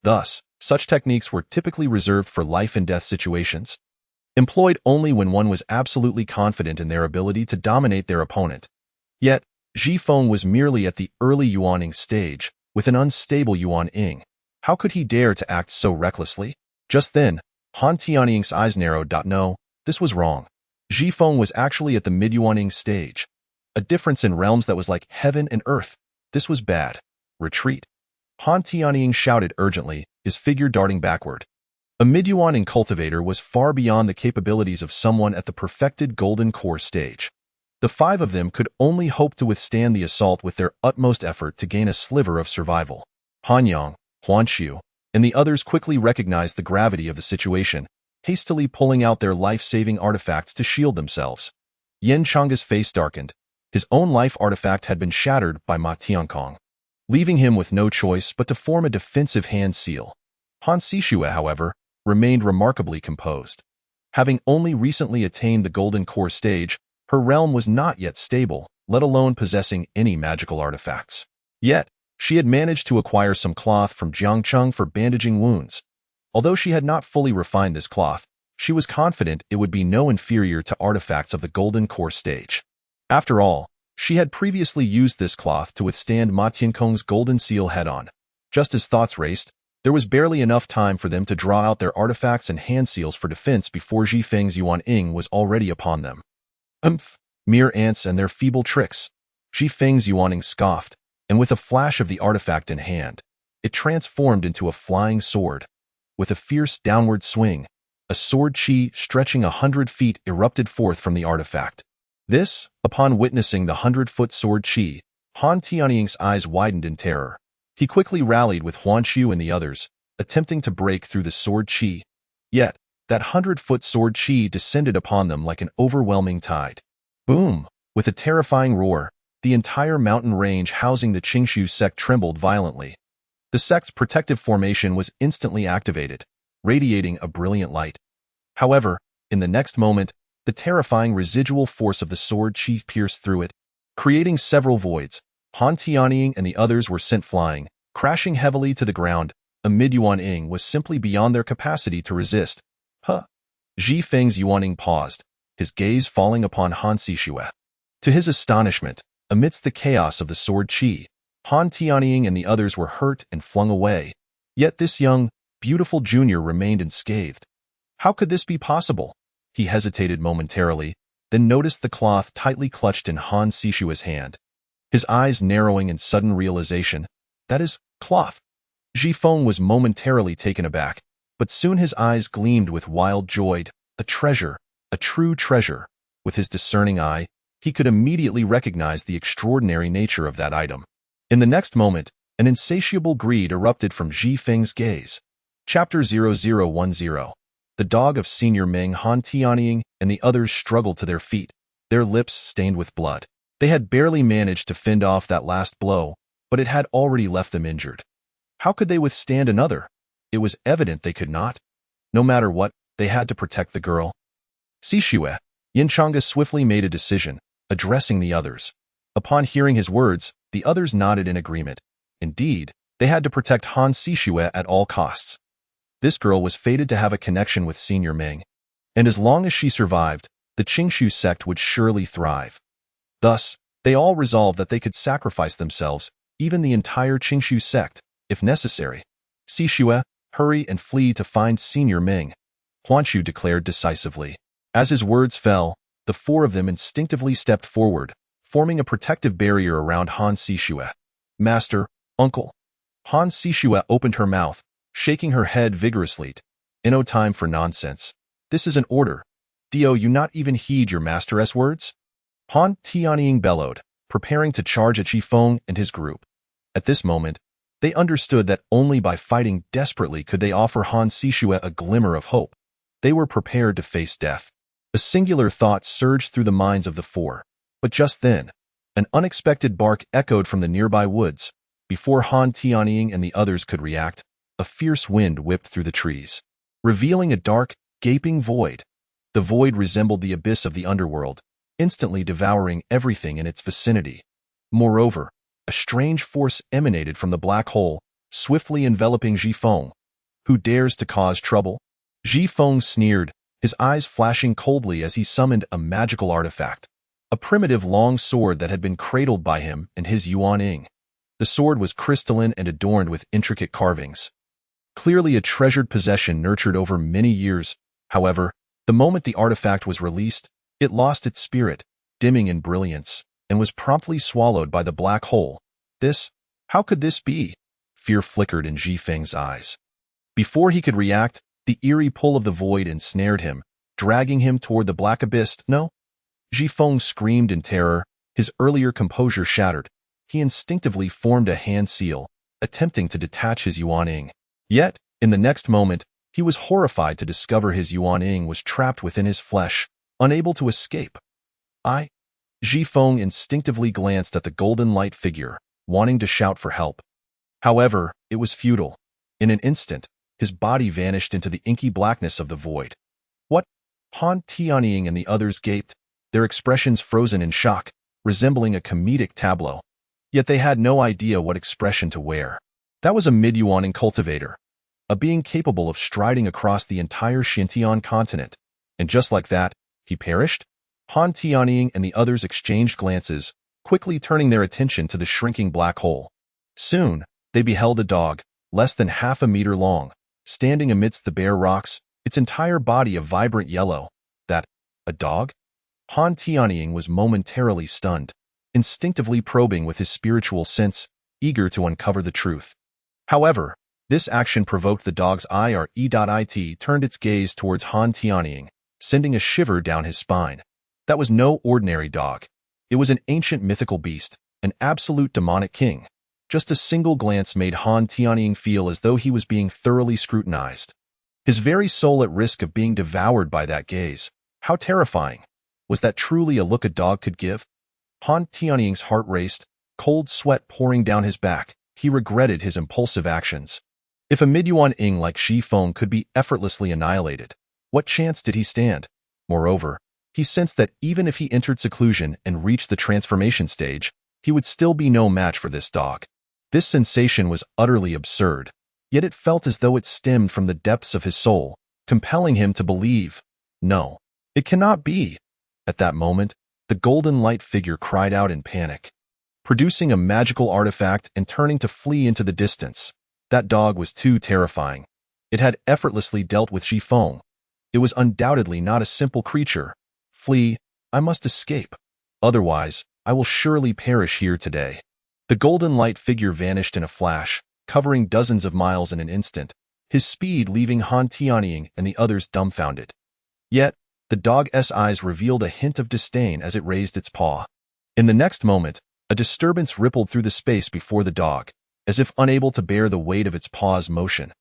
Thus, such techniques were typically reserved for life-and-death situations, employed only when one was absolutely confident in their ability to dominate their opponent. Yet, Zhifeng was merely at the early Yuan-Ing stage, with an unstable Yuan-Ing. How could he dare to act so recklessly? Just then, Han Tianying's eyes narrowed. No, this was wrong. Zhifeng was actually at the mid-Yuan-Ing stage. A difference in realms that was like heaven and earth. This was bad. Retreat. Han Tianying shouted urgently, his figure darting backward. A mid-Yuan-Ing cultivator was far beyond the capabilities of someone at the perfected golden core stage. The 5 of them could only hope to withstand the assault with their utmost effort to gain a sliver of survival. Han Yang, Huan Xiu, and the others quickly recognized the gravity of the situation, hastily pulling out their life-saving artifacts to shield themselves. Yin Chang'e's face darkened. His own life artifact had been shattered by Ma Tiankong, leaving him with no choice but to form a defensive hand seal. Han Sishue, however, remained remarkably composed. Having only recently attained the golden core stage, her realm was not yet stable, let alone possessing any magical artifacts. Yet, she had managed to acquire some cloth from Jiangcheng for bandaging wounds. Although she had not fully refined this cloth, she was confident it would be no inferior to artifacts of the golden core stage. After all, she had previously used this cloth to withstand Ma Tiankong's golden seal head-on. Just as thoughts raced, there was barely enough time for them to draw out their artifacts and hand seals for defense before Zhifeng's Yuan-Ing was already upon them. Mere ants and their feeble tricks. Zhifeng's Yuan-Ing scoffed, and with a flash of the artifact in hand, it transformed into a flying sword. With a fierce downward swing, a sword chi stretching 100 feet erupted forth from the artifact. This, upon witnessing the 100-foot sword Qi, Han Tianying's eyes widened in terror. He quickly rallied with Huan Chu and the others, attempting to break through the sword Qi. Yet, that 100-foot sword Qi descended upon them like an overwhelming tide. Boom! With a terrifying roar, the entire mountain range housing the Qingshu sect trembled violently. The sect's protective formation was instantly activated, radiating a brilliant light. However, in the next moment, the terrifying residual force of the sword Qi pierced through it, creating several voids. Han Tianying and the others were sent flying, crashing heavily to the ground. Amid Yuanying was simply beyond their capacity to resist. Ji Feng's Yuanying paused, his gaze falling upon Han Sishue. To his astonishment, amidst the chaos of the sword Qi, Han Tianying and the others were hurt and flung away. Yet this young, beautiful junior remained unscathed. How could this be possible? He hesitated momentarily, then noticed the cloth tightly clutched in Han Sishue's hand. His eyes narrowing in sudden realization. That is, cloth. Ji Feng was momentarily taken aback, but soon his eyes gleamed with wild joy. A treasure, a true treasure. With his discerning eye, he could immediately recognize the extraordinary nature of that item. In the next moment, an insatiable greed erupted from Ji Feng's gaze. Chapter 0010. The dog of Senior Meng. Han Tianying and the others struggled to their feet, their lips stained with blood. They had barely managed to fend off that last blow, but it had already left them injured. How could they withstand another? It was evident they could not. No matter what, they had to protect the girl. Sishue, Yinchanga swiftly made a decision, addressing the others. Upon hearing his words, the others nodded in agreement. Indeed, they had to protect Han Sishue at all costs. This girl was fated to have a connection with Senior Meng, and as long as she survived, the Qingshu sect would surely thrive. Thus, they all resolved that they could sacrifice themselves, even the entire Qingshu sect, if necessary. Sishue, hurry and flee to find Senior Meng, Huanshu declared decisively. As his words fell, the four of them instinctively stepped forward, forming a protective barrier around Han Sishue. Master, uncle. Han Sishue opened her mouth, shaking her head vigorously. No time for nonsense. This is an order. Do you not even heed your master's words? Han Tianying bellowed, preparing to charge at Ji Feng and his group. At this moment, they understood that only by fighting desperately could they offer Han Sishue a glimmer of hope. They were prepared to face death. A singular thought surged through the minds of the four. But just then, an unexpected bark echoed from the nearby woods. Before Han Tianying and the others could react, a fierce wind whipped through the trees, revealing a dark, gaping void. The void resembled the abyss of the underworld, instantly devouring everything in its vicinity. Moreover, a strange force emanated from the black hole, swiftly enveloping Ji Feng. Who dares to cause trouble? Ji Feng sneered, his eyes flashing coldly as he summoned a magical artifact, a primitive long sword that had been cradled by him and his Yuanying. The sword was crystalline and adorned with intricate carvings. Clearly a treasured possession nurtured over many years. However, the moment the artifact was released, it lost its spirit, dimming in brilliance, and was promptly swallowed by the black hole. How could this be? Fear flickered in Ji Feng's eyes. Before he could react, the eerie pull of the void ensnared him, dragging him toward the black abyss. No? Ji Feng screamed in terror, his earlier composure shattered. He instinctively formed a hand seal, attempting to detach his Yuanying. Yet, in the next moment, he was horrified to discover his Yuanying was trapped within his flesh, unable to escape. Ji Feng instinctively glanced at the golden light figure, wanting to shout for help. However, it was futile. In an instant, his body vanished into the inky blackness of the void. What? Han Tianying and the others gaped, their expressions frozen in shock, resembling a comedic tableau. Yet they had no idea what expression to wear. That was a mid-Yuan cultivator, a being capable of striding across the entire Xintian continent. And just like that, he perished? Han Tianying and the others exchanged glances, quickly turning their attention to the shrinking black hole. Soon, they beheld a dog, less than half a meter long, standing amidst the bare rocks, its entire body a vibrant yellow. A dog? Han Tianying was momentarily stunned, instinctively probing with his spiritual sense, eager to uncover the truth. However, this action provoked the dog's it turned its gaze towards Han Tianying, sending a shiver down his spine. That was no ordinary dog. It was an ancient mythical beast, an absolute demonic king. Just a single glance made Han Tianying feel as though he was being thoroughly scrutinized. His very soul at risk of being devoured by that gaze. How terrifying! Was that truly a look a dog could give? Han Tianying's heart raced, cold sweat pouring down his back. He regretted his impulsive actions. If a Midyuan Ing like Shi Feng could be effortlessly annihilated, what chance did he stand? Moreover, he sensed that even if he entered seclusion and reached the transformation stage, he would still be no match for this dog. This sensation was utterly absurd, yet it felt as though it stemmed from the depths of his soul, compelling him to believe. No, it cannot be. At that moment, the golden light figure cried out in panic. Producing a magical artifact and turning to flee into the distance. That dog was too terrifying. It had effortlessly dealt with Shi Feng. It was undoubtedly not a simple creature. Flee, I must escape. Otherwise, I will surely perish here today. The golden light figure vanished in a flash, covering dozens of miles in an instant, his speed leaving Han Tianying and the others dumbfounded. Yet, the dog's eyes revealed a hint of disdain as it raised its paw. In the next moment, a disturbance rippled through the space before the dog, as if unable to bear the weight of its paw's motion.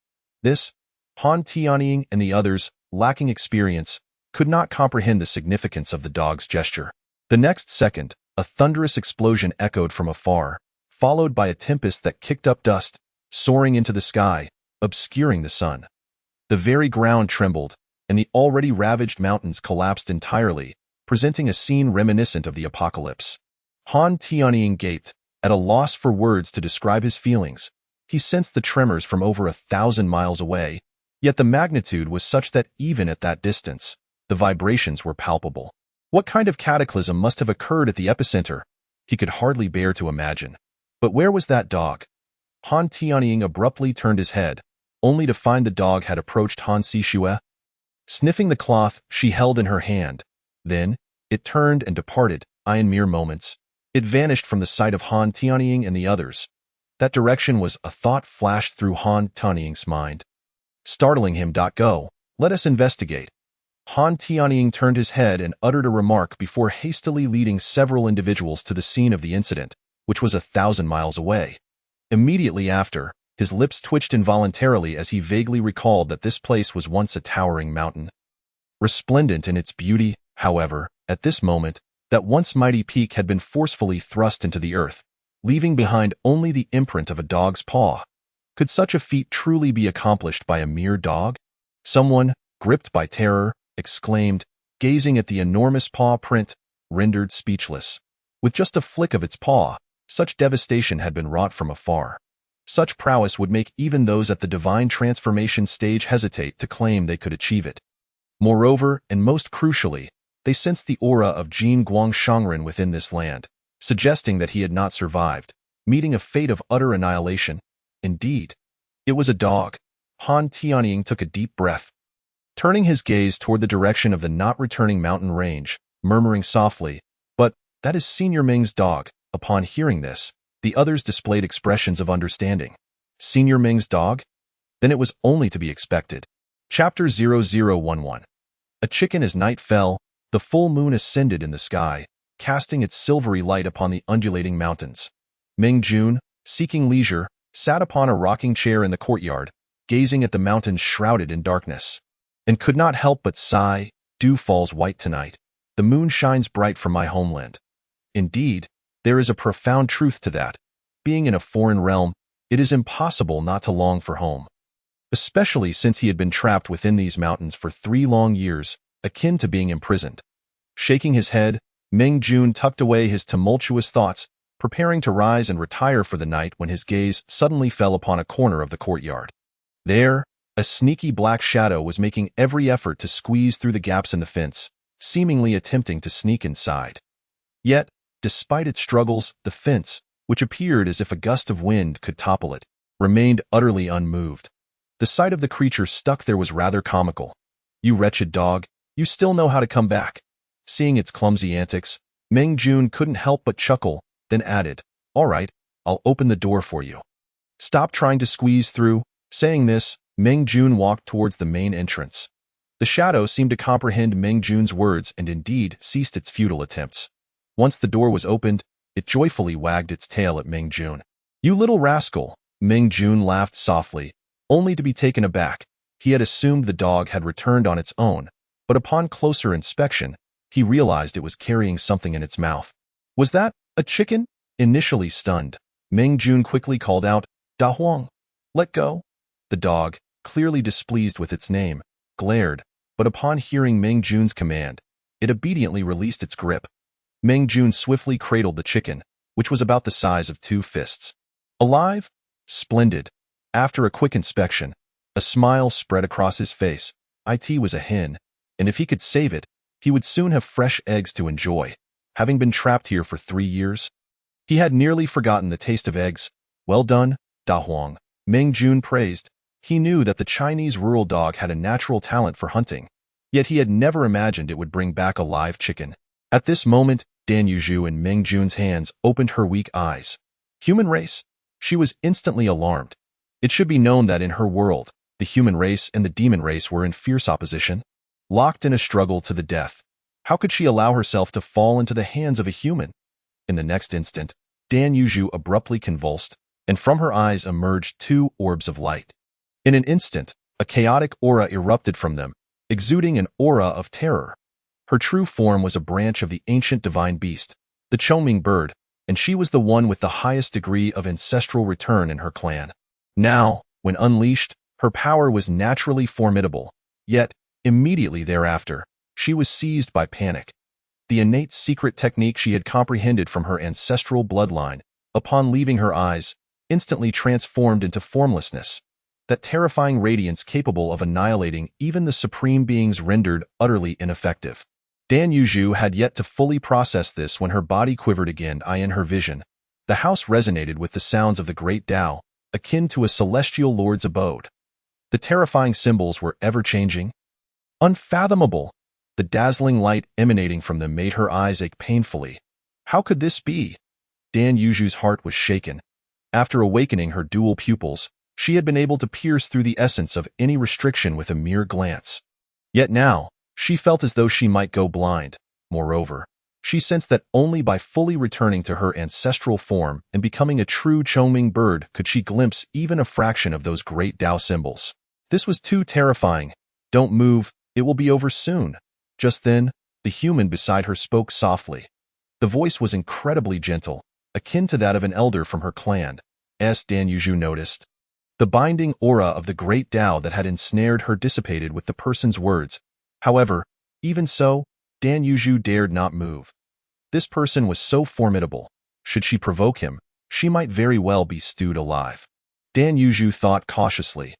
This, Han Tianying and the others, lacking experience, could not comprehend the significance of the dog's gesture. The next second, a thunderous explosion echoed from afar, followed by a tempest that kicked up dust, soaring into the sky, obscuring the sun. The very ground trembled, and the already ravaged mountains collapsed entirely, presenting a scene reminiscent of the apocalypse. Han Tianying gaped, at a loss for words to describe his feelings. He sensed the tremors from over 1,000 miles away, yet the magnitude was such that even at that distance, the vibrations were palpable. What kind of cataclysm must have occurred at the epicenter? He could hardly bear to imagine. But where was that dog? Han Tianying abruptly turned his head, only to find the dog had approached Han Sishue. Sniffing the cloth she held in her hand, then, it turned and departed, in mere moments. It vanished from the sight of Han Tianying and the others. That direction was a thought flashed through Han Tianying's mind. Startling him. Go, let us investigate. Han Tianying turned his head and uttered a remark before hastily leading several individuals to the scene of the incident, which was 1,000 miles away. Immediately after, his lips twitched involuntarily as he vaguely recalled that this place was once a towering mountain. Resplendent in its beauty, however, at this moment, that once mighty peak had been forcefully thrust into the earth, leaving behind only the imprint of a dog's paw. Could such a feat truly be accomplished by a mere dog? Someone, gripped by terror, exclaimed, gazing at the enormous paw print, rendered speechless. With just a flick of its paw, such devastation had been wrought from afar. Such prowess would make even those at the divine transformation stage hesitate to claim they could achieve it. Moreover, and most crucially, they sensed the aura of Jin Guangshangren within this land, suggesting that he had not survived, meeting a fate of utter annihilation. Indeed, it was a dog. Han Tianying took a deep breath, turning his gaze toward the direction of the not-returning mountain range, murmuring softly, "But that is Senior Ming's dog." Upon hearing this, the others displayed expressions of understanding. Senior Ming's dog? Then it was only to be expected. Chapter 0011. A chicken. As night fell, the full moon ascended in the sky, casting its silvery light upon the undulating mountains. Ming Jun, seeking leisure, sat upon a rocking chair in the courtyard, gazing at the mountains shrouded in darkness, and could not help but sigh. Dew falls white tonight. The moon shines bright from my homeland. Indeed, there is a profound truth to that. Being in a foreign realm, it is impossible not to long for home. Especially since he had been trapped within these mountains for 3 long years, akin to being imprisoned. Shaking his head, Ming Jun tucked away his tumultuous thoughts, preparing to rise and retire for the night when his gaze suddenly fell upon a corner of the courtyard. There, a sneaky black shadow was making every effort to squeeze through the gaps in the fence, seemingly attempting to sneak inside. Yet, despite its struggles, the fence, which appeared as if a gust of wind could topple it, remained utterly unmoved. The sight of the creature stuck there was rather comical. "You wretched dog, you still know how to come back." Seeing its clumsy antics, Ming Jun couldn't help but chuckle, then added, "All right, I'll open the door for you. Stop trying to squeeze through." Saying this, Ming Jun walked towards the main entrance. The shadow seemed to comprehend Meng Jun's words and indeed ceased its futile attempts. Once the door was opened, it joyfully wagged its tail at Meng Jun. "You little rascal!" Meng Jun laughed softly, only to be taken aback. He had assumed the dog had returned on its own, but upon closer inspection, he realized it was carrying something in its mouth. Was that a chicken? Initially stunned, Meng Jun quickly called out, "Da Huang, let go." The dog, clearly displeased with its name, glared, but upon hearing Meng Jun's command, it obediently released its grip. Meng Jun swiftly cradled the chicken, which was about the size of 2 fists. "Alive? Splendid." After a quick inspection, a smile spread across his face. It was a hen, and if he could save it, he would soon have fresh eggs to enjoy. Having been trapped here for 3 years, he had nearly forgotten the taste of eggs. "Well done, Da Huang," Meng Jun praised. He knew that the Chinese rural dog had a natural talent for hunting, yet he had never imagined it would bring back a live chicken. At this moment, Dan Yuzhu in Meng Jun's hands opened her weak eyes. Human race? She was instantly alarmed. It should be known that in her world, the human race and the demon race were in fierce opposition, locked in a struggle to the death. How could she allow herself to fall into the hands of a human? In the next instant, Dan Yuzhu abruptly convulsed, and from her eyes emerged 2 orbs of light. In an instant, a chaotic aura erupted from them, exuding an aura of terror. Her true form was a branch of the ancient divine beast, the Chongming bird, and she was the one with the highest degree of ancestral return in her clan. Now, when unleashed, her power was naturally formidable, yet, immediately thereafter, she was seized by panic. The innate secret technique she had comprehended from her ancestral bloodline, upon leaving her eyes, instantly transformed into formlessness. That terrifying radiance capable of annihilating even the supreme beings rendered utterly ineffective. Dan Yuzhu had yet to fully process this when her body quivered again in her vision. The house resonated with the sounds of the great Tao, akin to a celestial lord's abode. The terrifying symbols were ever-changing, unfathomable. The dazzling light emanating from them made her eyes ache painfully. How could this be? Dan Yuzhu's heart was shaken. After awakening her dual pupils, she had been able to pierce through the essence of any restriction with a mere glance. Yet now, she felt as though she might go blind. Moreover, she sensed that only by fully returning to her ancestral form and becoming a true Chongming bird could she glimpse even a fraction of those great Tao symbols. This was too terrifying. "Don't move, it will be over soon." Just then, the human beside her spoke softly. The voice was incredibly gentle, akin to that of an elder from her clan. Dan Yuzhu noticed. The binding aura of the great Tao that had ensnared her dissipated with the person's words. However, even so, Dan Yuzhu dared not move. This person was so formidable. Should she provoke him, she might very well be stewed alive. Dan Yuzhu thought cautiously.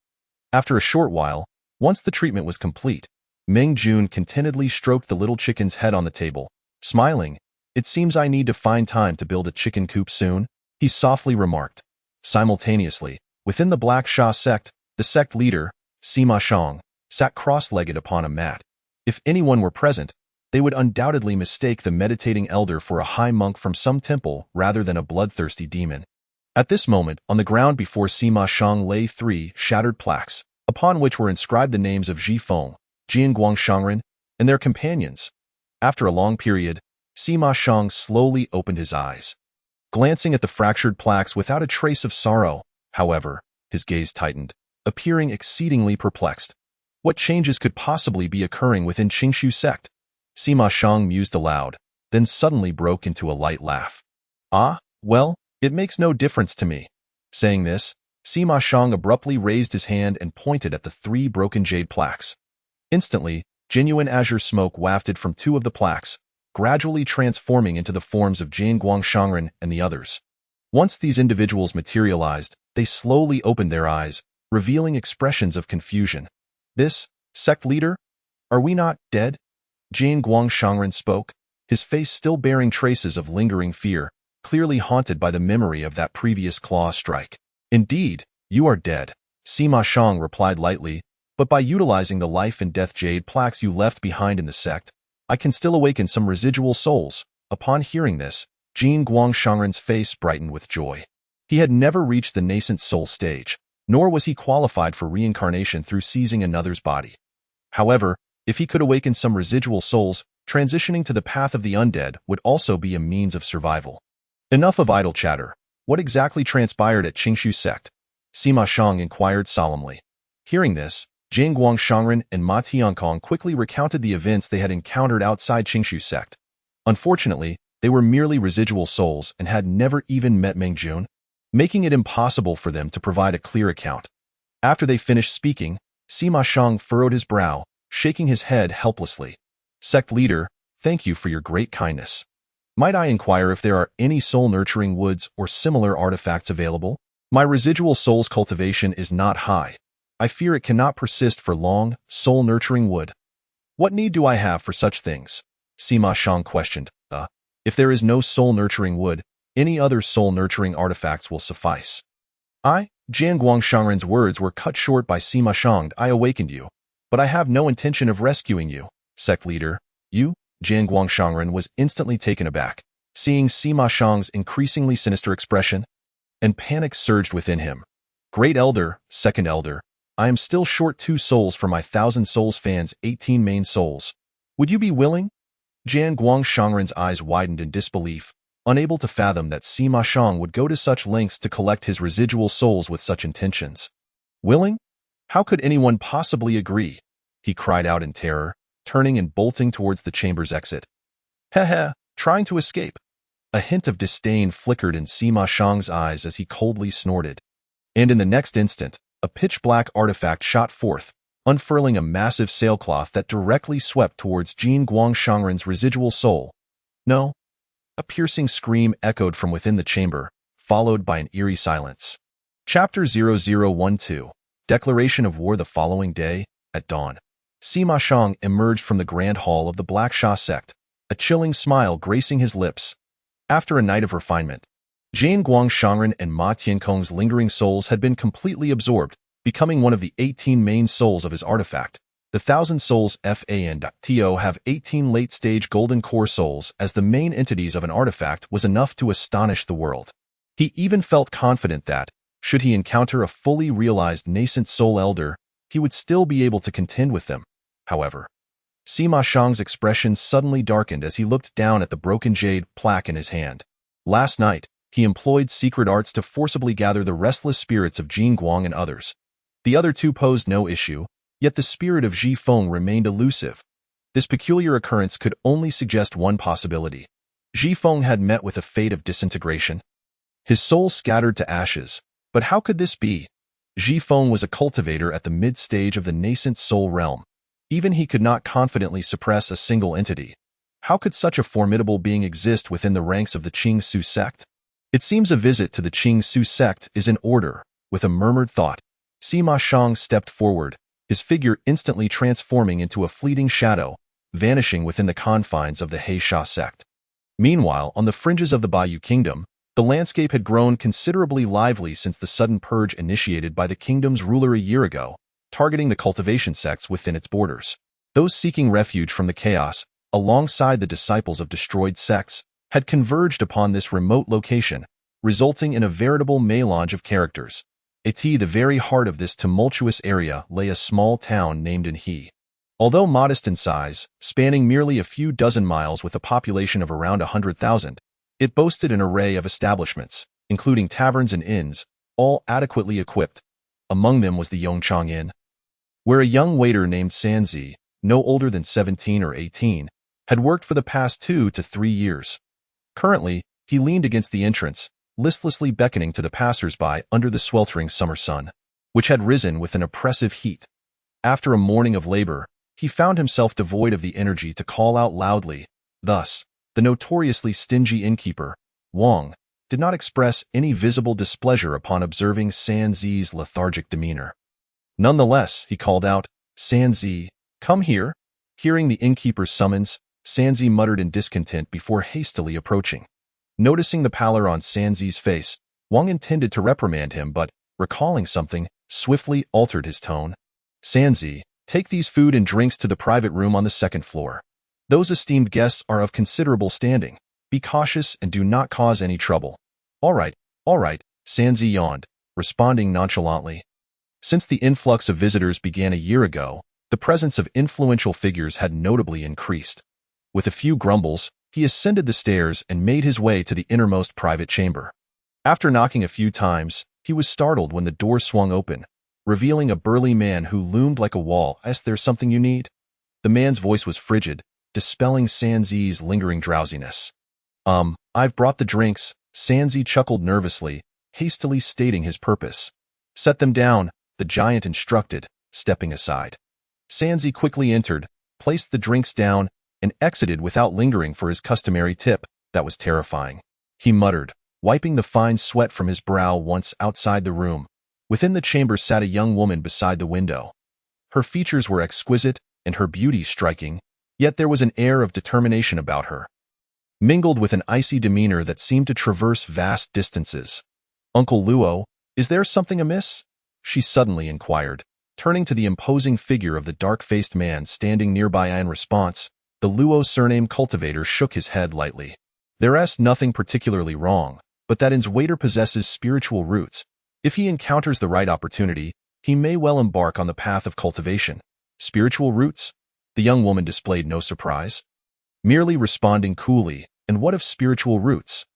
After a short while, once the treatment was complete, Meng Jun contentedly stroked the little chicken's head on the table, smiling. "It seems I need to find time to build a chicken coop soon," he softly remarked. Simultaneously, within the Black Sha sect, the sect leader, Sima Shang, sat cross-legged upon a mat. If anyone were present, they would undoubtedly mistake the meditating elder for a high monk from some temple rather than a bloodthirsty demon. At this moment, on the ground before Sima Shang lay 3 shattered plaques, upon which were inscribed the names of Ji Feng, Jianguang Shangren, and their companions. After a long period, Sima Shang slowly opened his eyes. Glancing at the fractured plaques without a trace of sorrow, however, his gaze tightened, appearing exceedingly perplexed. What changes could possibly be occurring within Qingshu sect? Sima Shang mused aloud, then suddenly broke into a light laugh. "Ah, well, it makes no difference to me." Saying this, Sima Shang abruptly raised his hand and pointed at the 3 broken jade plaques. Instantly, genuine azure smoke wafted from 2 of the plaques, gradually transforming into the forms of Jianguang Shangren and the others. Once these individuals materialized, they slowly opened their eyes, revealing expressions of confusion. "This, sect leader? Are we not dead?" Jianguang Shangren spoke, his face still bearing traces of lingering fear, clearly haunted by the memory of that previous claw strike. "Indeed, you are dead," Sima Shang replied lightly, "but by utilizing the life and death jade plaques you left behind in the sect, I can still awaken some residual souls." Upon hearing this, Jianguang Shangren's face brightened with joy. He had never reached the nascent soul stage, nor was he qualified for reincarnation through seizing another's body. However, If he could awaken some residual souls, transitioning to the path of the undead would also be a means of survival. Enough of idle chatter. What exactly transpired at Qingshu sect? Sima Shang inquired solemnly. Hearing this, Jiang Guangshangren and Ma Tiankong quickly recounted the events they had encountered outside Qingshu sect. Unfortunately, they were merely residual souls and had never even met Meng Jun, making it impossible for them to provide a clear account. After they finished speaking, Sima Shang furrowed his brow, shaking his head helplessly. Sect leader, thank you for your great kindness. Might I inquire if there are any soul-nurturing woods or similar artifacts available? My residual soul's cultivation is not high. I fear it cannot persist for long. Soul-nurturing wood. What need do I have for such things? Sima Shang questioned. If there is no soul-nurturing wood, any other soul-nurturing artifacts will suffice. Jiang Guangshangren's words were cut short by Sima Shang. I awakened you, but I have no intention of rescuing you, sect leader. You? Jiang Guangshangren was instantly taken aback, seeing Sima Shang's increasingly sinister expression, and panic surged within him. Great Elder, Second Elder, I am still short 2 souls for my 1,000 souls fans' 18 main souls. Would you be willing? Jiang Guangshangren's eyes widened in disbelief, unable to fathom that Sima Shang would go to such lengths to collect his residual souls with such intentions. Willing? How could anyone possibly agree? He cried out in terror, turning and bolting towards the chamber's exit. Heh, trying to escape. A hint of disdain flickered in Sima Shang's eyes as he coldly snorted. And in the next instant, a pitch-black artifact shot forth, unfurling a massive sailcloth that directly swept towards Jiang Guangshangren's residual soul. No. A piercing scream echoed from within the chamber, followed by an eerie silence. Chapter 0012. Declaration of War. The following day, at dawn, Sima Shang emerged from the grand hall of the Black Sha sect, a chilling smile gracing his lips. After a night of refinement, Jiang Guangshangren and Ma Tiankong's lingering souls had been completely absorbed, becoming one of the 18 main souls of his artifact. The 1,000 souls FAN.TO have 18 late-stage golden core souls as the main entities of an artifact was enough to astonish the world. He even felt confident that, should he encounter a fully realized nascent soul elder, he would still be able to contend with them. However, Sima Shang's expression suddenly darkened as he looked down at the broken jade plaque in his hand. Last night, he employed secret arts to forcibly gather the restless spirits of Jin Guang and others. The other two posed no issue, yet the spirit of Ji Feng remained elusive. This peculiar occurrence could only suggest one possibility. Ji Feng had met with a fate of disintegration. His soul scattered to ashes, but how could this be? Ji Feng was a cultivator at the mid-stage of the nascent soul realm. Even he could not confidently suppress a single entity. How could such a formidable being exist within the ranks of the Qing Su sect? It seems a visit to the Qing Su sect is in order. With a murmured thought, Sima Shang stepped forward, his figure instantly transforming into a fleeting shadow, vanishing within the confines of the He Sha sect. Meanwhile, on the fringes of the Bayou Kingdom, the landscape had grown considerably lively since the sudden purge initiated by the kingdom's ruler a year ago, targeting the cultivation sects within its borders. Those seeking refuge from the chaos, alongside the disciples of destroyed sects, had converged upon this remote location, resulting in a veritable melange of characters. At the very heart of this tumultuous area lay a small town named He. Although modest in size, spanning merely a few dozen miles with a population of around 100,000, it boasted an array of establishments, including taverns and inns, all adequately equipped. Among them was the Yongchang Inn, where a young waiter named Sanzi, no older than 17 or 18, had worked for the past 2 to 3 years. Currently, he leaned against the entrance, listlessly beckoning to the passers-by under the sweltering summer sun, which had risen with an oppressive heat. After a morning of labor, he found himself devoid of the energy to call out loudly. Thus, the notoriously stingy innkeeper, Wang, did not express any visible displeasure upon observing Sanzi's lethargic demeanor. Nonetheless, he called out, "Sanzi, come here." Hearing the innkeeper's summons, Sanzi muttered in discontent before hastily approaching. Noticing the pallor on Sanzi's face, Wang intended to reprimand him but, recalling something, swiftly altered his tone. "Sanzi, take these food and drinks to the private room on the 2nd floor. Those esteemed guests are of considerable standing. Be cautious and do not cause any trouble." All right, Sanzi yawned, responding nonchalantly. Since the influx of visitors began a year ago, The presence of influential figures had notably increased. With a few grumbles, he ascended the stairs and made his way to the innermost private chamber. After knocking a few times, he was startled when the door swung open, revealing a burly man who loomed like a wall. "Is there something you need?" The man's voice was frigid, dispelling Sanzi's lingering drowsiness. I've brought the drinks," Sanzi chuckled nervously, hastily stating his purpose. "Set them down," the giant instructed, stepping aside. Sanzi quickly entered, placed the drinks down, and exited without lingering for his customary tip. That was terrifying. He muttered, wiping the fine sweat from his brow once outside the room. Within the chamber sat a young woman beside the window. Her features were exquisite and her beauty striking, yet there was an air of determination about her, mingled with an icy demeanor that seemed to traverse vast distances. "Uncle Luo, is there something amiss?" she suddenly inquired, turning to the imposing figure of the dark-faced man standing nearby. In response, the Luo surname cultivator shook his head lightly. "There's nothing particularly wrong, but that In's waiter possesses spiritual roots. If he encounters the right opportunity, he may well embark on the path of cultivation." "Spiritual roots?" The young woman displayed no surprise, merely responding coolly, "And what of spiritual roots?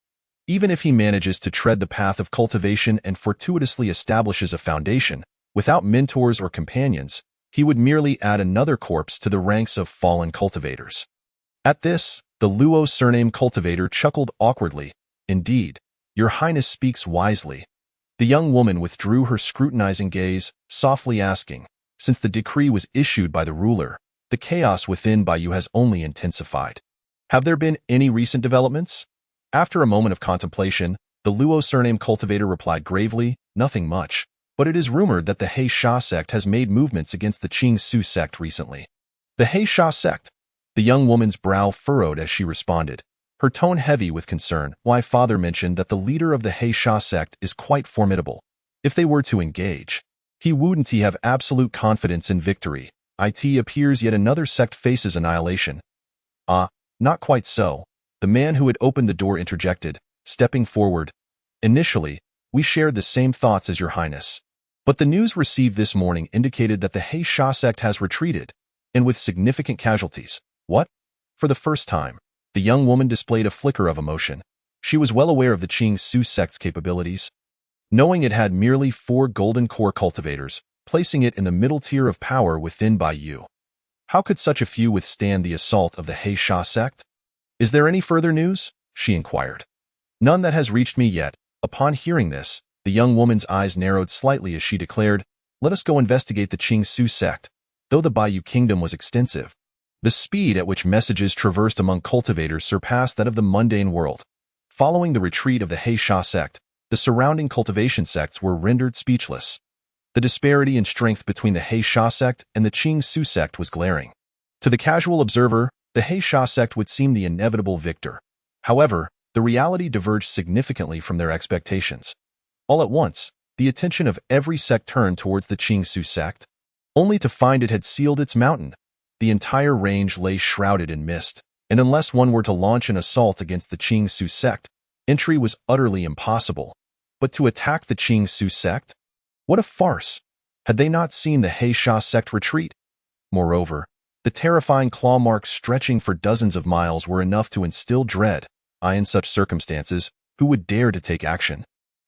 Even if he manages to tread the path of cultivation and fortuitously establishes a foundation, without mentors or companions, he would merely add another corpse to the ranks of fallen cultivators." At this, the Luo surname cultivator chuckled awkwardly. "Indeed, your highness speaks wisely." The young woman withdrew her scrutinizing gaze, softly asking, "Since the decree was issued by the ruler, the chaos within Bayou has only intensified. Have there been any recent developments?" After a moment of contemplation, the Luo surname cultivator replied gravely, "Nothing much, but it is rumored that the He Sha sect has made movements against the Qing Su sect recently." "The He Sha sect?" The young woman's brow furrowed as she responded, her tone heavy with concern. "Why, father mentioned that the leader of the He Sha sect is quite formidable. If they were to engage, he wouldn't have absolute confidence in victory. It appears yet another sect faces annihilation." Not quite so," the man who had opened the door interjected, stepping forward. "Initially, we shared the same thoughts as your highness. But the news received this morning indicated that the He Sha sect has retreated, and with significant casualties." "What?" For the first time, the young woman displayed a flicker of emotion. She was well aware of the Qing Su sect's capabilities, knowing it had merely 4 golden core cultivators, placing it in the middle tier of power within Bayou. How could such a few withstand the assault of the He Sha sect? "Is there any further news?" she inquired. "None that has reached me yet." Upon hearing this, the young woman's eyes narrowed slightly as she declared, "Let us go investigate the Qing Su sect." Though the Bayou kingdom was extensive, the speed at which messages traversed among cultivators surpassed that of the mundane world. Following the retreat of the He Sha sect, the surrounding cultivation sects were rendered speechless. The disparity in strength between the He Sha sect and the Qing Su sect was glaring. To the casual observer, the He Sha sect would seem the inevitable victor. However, the reality diverged significantly from their expectations. All at once, the attention of every sect turned towards the Qing Su sect, only to find it had sealed its mountain. The entire range lay shrouded in mist, and unless one were to launch an assault against the Qing Su sect, entry was utterly impossible. But to attack the Qing Su sect? What a farce! Had they not seen the He Sha sect retreat? Moreover, the terrifying claw marks stretching for dozens of miles were enough to instill dread. In such circumstances, who would dare to take action?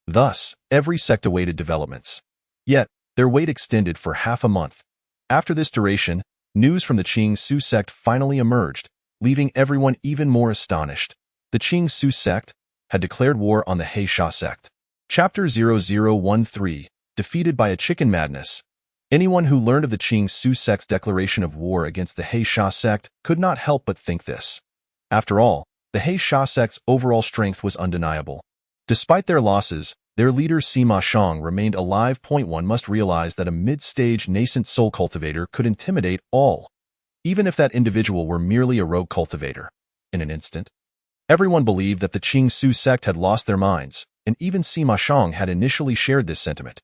Thus, every sect awaited developments. Yet, their wait extended for half a month. After this duration, news from the Qing Su sect finally emerged, leaving everyone even more astonished. The Qing Su sect had declared war on the He Sha sect. Chapter 0013, Defeated by a Chicken Madness. Anyone who learned of the Qing Su sect's declaration of war against the He Sha sect could not help but think this. After all, the He Sha sect's overall strength was undeniable. Despite their losses, their leader Sima Shang remained alive. One must realize that a mid-stage nascent soul cultivator could intimidate all, even if that individual were merely a rogue cultivator. In an instant, everyone believed that the Qing Su sect had lost their minds, and even Sima Shang had initially shared this sentiment.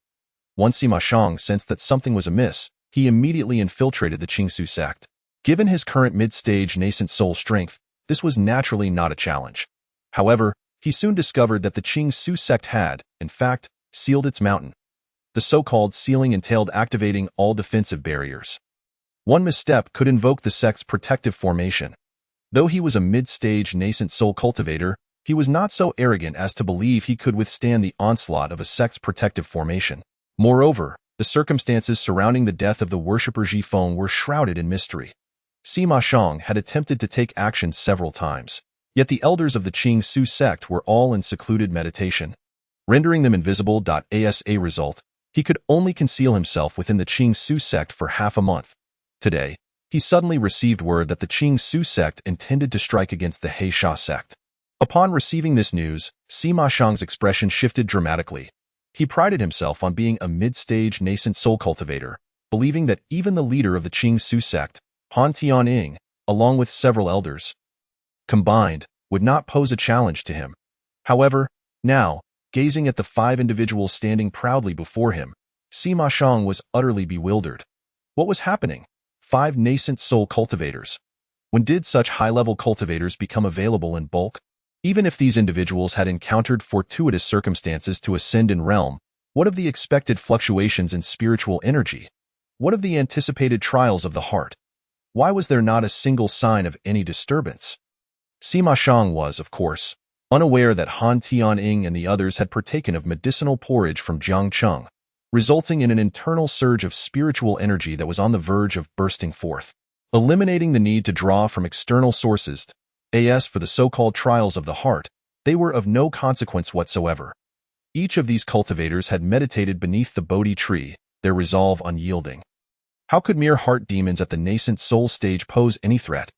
Once Sima Shang sensed that something was amiss, he immediately infiltrated the Qing Su sect. Given his current mid-stage nascent soul strength, this was naturally not a challenge. However, he soon discovered that the Qing Su sect had, in fact, sealed its mountain. The so-called sealing entailed activating all defensive barriers. One misstep could invoke the sect's protective formation. Though he was a mid-stage nascent soul cultivator, he was not so arrogant as to believe he could withstand the onslaught of a sect's protective formation. Moreover, the circumstances surrounding the death of the worshipper Jifeng were shrouded in mystery. Sima Shang had attempted to take action several times, yet the elders of the Qing Su sect were all in secluded meditation, rendering them invisible. As a result, he could only conceal himself within the Qing Su sect for half a month. Today, he suddenly received word that the Qing Su sect intended to strike against the He Sha sect. Upon receiving this news, Sima Shang's expression shifted dramatically. He prided himself on being a mid-stage nascent soul cultivator, believing that even the leader of the Qing Su sect, Han Tianying, along with several elders, combined, would not pose a challenge to him. However, now, gazing at the 5 individuals standing proudly before him, Sima Shang was utterly bewildered. What was happening? 5 nascent soul cultivators. When did such high-level cultivators become available in bulk? Even if these individuals had encountered fortuitous circumstances to ascend in realm, what of the expected fluctuations in spiritual energy? What of the anticipated trials of the heart? Why was there not a single sign of any disturbance? Sima Shang was, of course, unaware that Han Tianying and the others had partaken of medicinal porridge from Jiangcheng, resulting in an internal surge of spiritual energy that was on the verge of bursting forth. Eliminating the need to draw from external sources, as for the so-called trials of the heart, they were of no consequence whatsoever. Each of these cultivators had meditated beneath the Bodhi tree, their resolve unyielding. How could mere heart demons at the nascent soul stage pose any threat?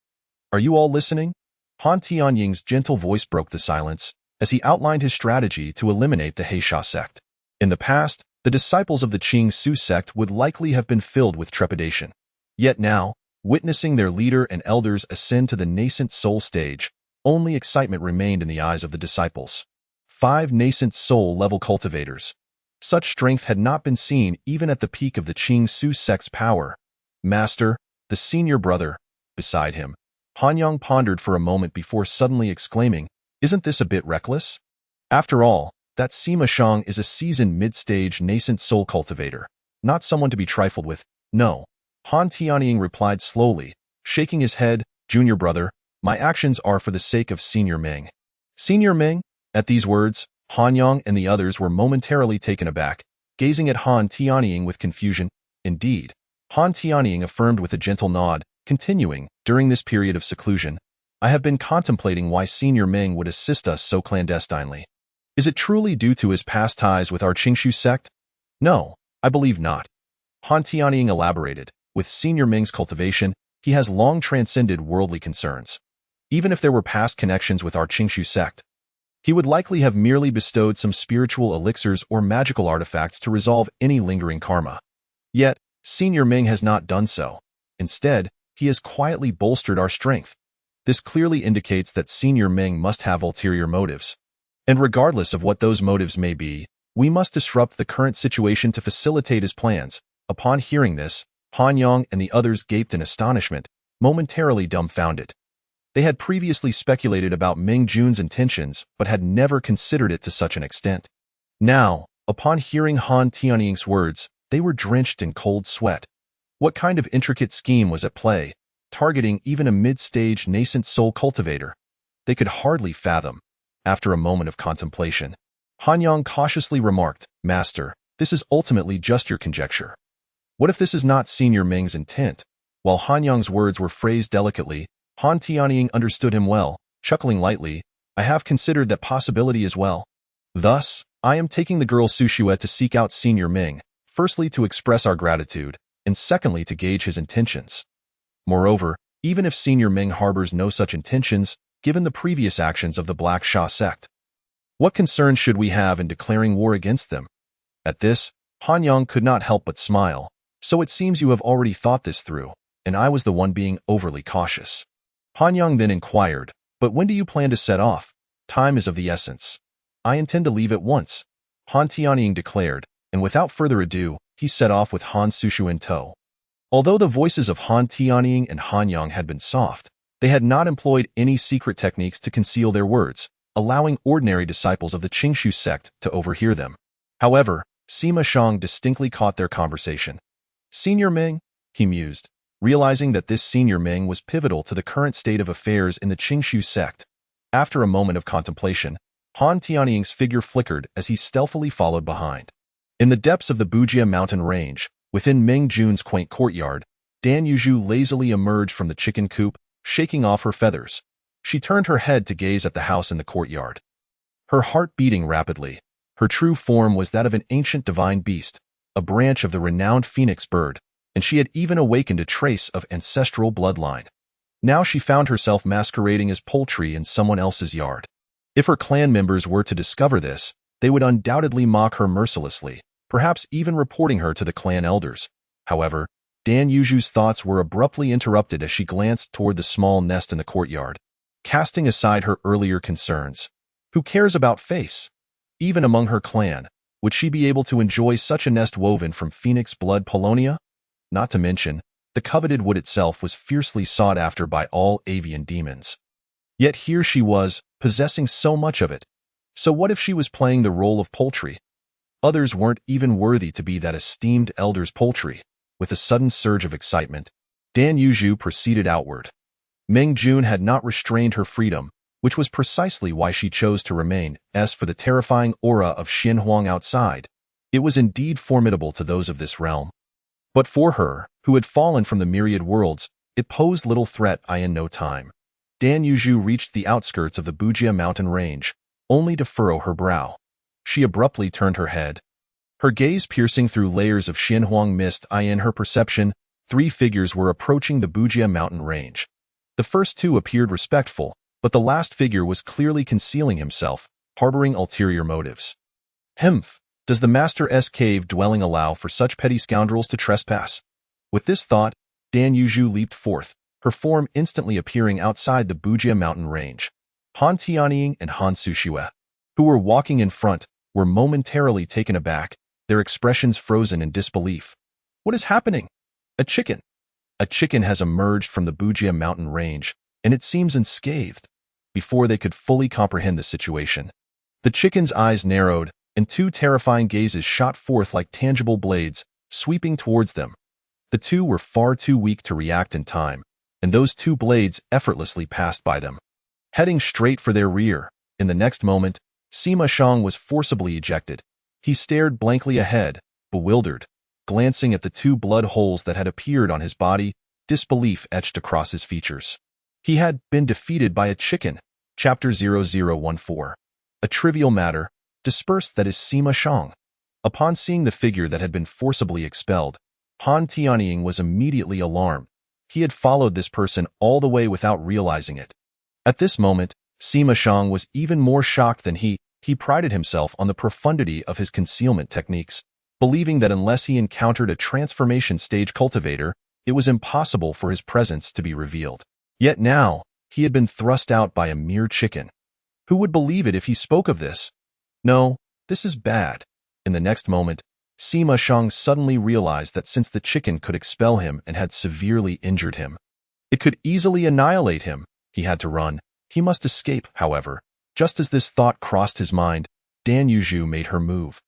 Are you all listening? Han Tianying's gentle voice broke the silence as he outlined his strategy to eliminate the He Sha sect. In the past, the disciples of the Qing Su sect would likely have been filled with trepidation. Yet now, witnessing their leader and elders ascend to the nascent soul stage, only excitement remained in the eyes of the disciples. 5 nascent soul-level cultivators. Such strength had not been seen even at the peak of the Qing Su sect's power. Master, the senior brother, beside him, Hanyang pondered for a moment before suddenly exclaiming, "Isn't this a bit reckless?" After all, that Sima Shang is a seasoned mid-stage nascent soul cultivator, not someone to be trifled with. No. Han Tianying replied slowly, shaking his head, "Junior brother, my actions are for the sake of Senior Meng." Senior Meng? At these words, Hanyang and the others were momentarily taken aback, gazing at Han Tianying with confusion. Indeed, Han Tianying affirmed with a gentle nod, continuing, "During this period of seclusion, I have been contemplating why Senior Meng would assist us so clandestinely. Is it truly due to his past ties with our Qingshu sect? No, I believe not." Han Tianying elaborated. With Senior Meng's cultivation, he has long transcended worldly concerns. Even if there were past connections with our Qingshu sect, he would likely have merely bestowed some spiritual elixirs or magical artifacts to resolve any lingering karma. Yet, Senior Meng has not done so. Instead, he has quietly bolstered our strength. This clearly indicates that Senior Meng must have ulterior motives. And regardless of what those motives may be, we must disrupt the current situation to facilitate his plans. Upon hearing this, Hanyang and the others gaped in astonishment, momentarily dumbfounded. They had previously speculated about Meng Jun's intentions, but had never considered it to such an extent. Now, upon hearing Han Tianying's words, they were drenched in cold sweat. What kind of intricate scheme was at play, targeting even a mid-stage nascent soul cultivator? They could hardly fathom. After a moment of contemplation, Hanyang cautiously remarked, "Master, this is ultimately just your conjecture. What if this is not Senior Meng's intent?" While Hanyang's words were phrased delicately, Han Tianying understood him well, chuckling lightly, "I have considered that possibility as well. Thus, I am taking the girl Sushue to seek out Senior Meng, firstly to express our gratitude, and secondly to gauge his intentions. Moreover, even if Senior Meng harbors no such intentions, given the previous actions of the Black Sha sect, what concern should we have in declaring war against them?" At this, Hanyang could not help but smile. "So it seems you have already thought this through, and I was the one being overly cautious." Hanyang then inquired, "But when do you plan to set off? Time is of the essence." "I intend to leave at once," Han Tianying declared, and without further ado, he set off with Han Sushu in tow. Although the voices of Han Tianying and Hanyang had been soft, they had not employed any secret techniques to conceal their words, allowing ordinary disciples of the Qingshu sect to overhear them. However, Sima Shang distinctly caught their conversation. "Senior Meng," he mused, realizing that this senior Ming was pivotal to the current state of affairs in the Qingshu sect. After a moment of contemplation, Han Tianying's figure flickered as he stealthily followed behind. In the depths of the Bujia mountain range, within Meng Jun's quaint courtyard, Dan Yuzhu lazily emerged from the chicken coop, shaking off her feathers. She turned her head to gaze at the house in the courtyard. Her heart beating rapidly. Her true form was that of an ancient divine beast, a branch of the renowned phoenix bird, and she had even awakened a trace of ancestral bloodline. Now she found herself masquerading as poultry in someone else's yard. If her clan members were to discover this, they would undoubtedly mock her mercilessly, perhaps even reporting her to the clan elders. However, Dan Yuzhu's thoughts were abruptly interrupted as she glanced toward the small nest in the courtyard, casting aside her earlier concerns. Who cares about face? Even among her clan, would she be able to enjoy such a nest woven from phoenix blood Polonia? Not to mention, the coveted wood itself was fiercely sought after by all avian demons. Yet here she was, possessing so much of it. So what if she was playing the role of poultry? Others weren't even worthy to be that esteemed elder's poultry. With a sudden surge of excitement, Dan Yuzhu proceeded outward. Meng Jun had not restrained her freedom, which was precisely why she chose to remain. As for the terrifying aura of Xin Huang outside, it was indeed formidable to those of this realm. But for her, who had fallen from the myriad worlds, it posed little threat. In no time, Dan Yuzhu reached the outskirts of the Bujia mountain range, only to furrow her brow. She abruptly turned her head. Her gaze piercing through layers of Xin Huang mist. In her perception, 3 figures were approaching the Bujia mountain range. The first 2 appeared respectful, but the last figure was clearly concealing himself, harboring ulterior motives. Hmph, does the Master's cave dwelling allow for such petty scoundrels to trespass? With this thought, Dan Yuzhu leaped forth, her form instantly appearing outside the Bujia mountain range. Han Tianying and Han Sushue, who were walking in front, were momentarily taken aback, their expressions frozen in disbelief. What is happening? A chicken. A chicken has emerged from the Bujia mountain range, and it seems unscathed. Before they could fully comprehend the situation, the chicken's eyes narrowed, and 2 terrifying gazes shot forth like tangible blades, sweeping towards them. The 2 were far too weak to react in time, and those 2 blades effortlessly passed by them, heading straight for their rear. In the next moment, Sima Shang was forcibly ejected. He stared blankly ahead, bewildered, glancing at the 2 blood holes that had appeared on his body, disbelief etched across his features. He had been defeated by a chicken. Chapter 0014. A trivial matter, dispersed, that is Sima Shang. Upon seeing the figure that had been forcibly expelled, Han Tianying was immediately alarmed. He had followed this person all the way without realizing it. At this moment, Sima Shang was even more shocked than he prided himself on the profundity of his concealment techniques, believing that unless he encountered a transformation stage cultivator, it was impossible for his presence to be revealed. Yet now, he had been thrust out by a mere chicken. Who would believe it if he spoke of this? No, this is bad. In the next moment, Sima Shang suddenly realized that since the chicken could expel him and had severely injured him, it could easily annihilate him. He had to run. He must escape, however. Just as this thought crossed his mind, Dan Yuzhu made her move.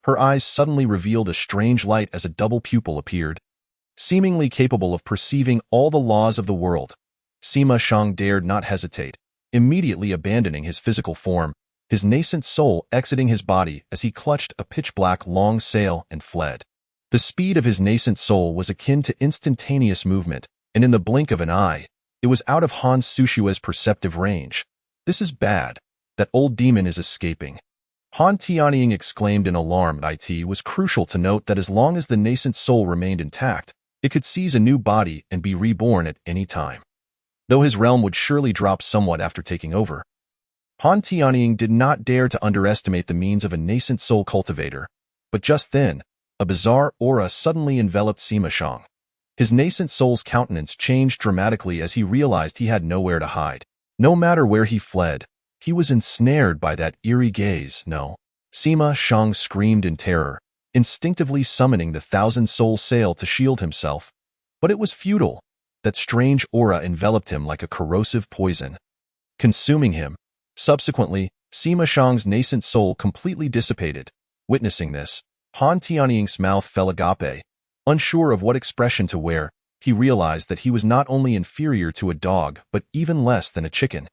Her eyes suddenly revealed a strange light as a double pupil appeared. Seemingly capable of perceiving all the laws of the world, Sima Shang dared not hesitate, immediately abandoning his physical form, his nascent soul exiting his body as he clutched a pitch-black long sail and fled. The speed of his nascent soul was akin to instantaneous movement, and in the blink of an eye, it was out of Han Sushue's perceptive range. This is bad. That old demon is escaping. Han Tianying exclaimed in alarm. It was crucial to note that as long as the nascent soul remained intact, it could seize a new body and be reborn at any time, though his realm would surely drop somewhat after taking over. Han Tianying did not dare to underestimate the means of a nascent soul cultivator, but just then, a bizarre aura suddenly enveloped Sima Shang. His nascent soul's countenance changed dramatically as he realized he had nowhere to hide. No matter where he fled, he was ensnared by that eerie gaze. No. Sima Shang screamed in terror, instinctively summoning the thousand-soul sail to shield himself. But it was futile. That strange aura enveloped him like a corrosive poison, consuming him. Subsequently, Sima Shang's nascent soul completely dissipated. Witnessing this, Han Tianying's mouth fell agape. Unsure of what expression to wear, he realized that he was not only inferior to a dog, but even less than a chicken.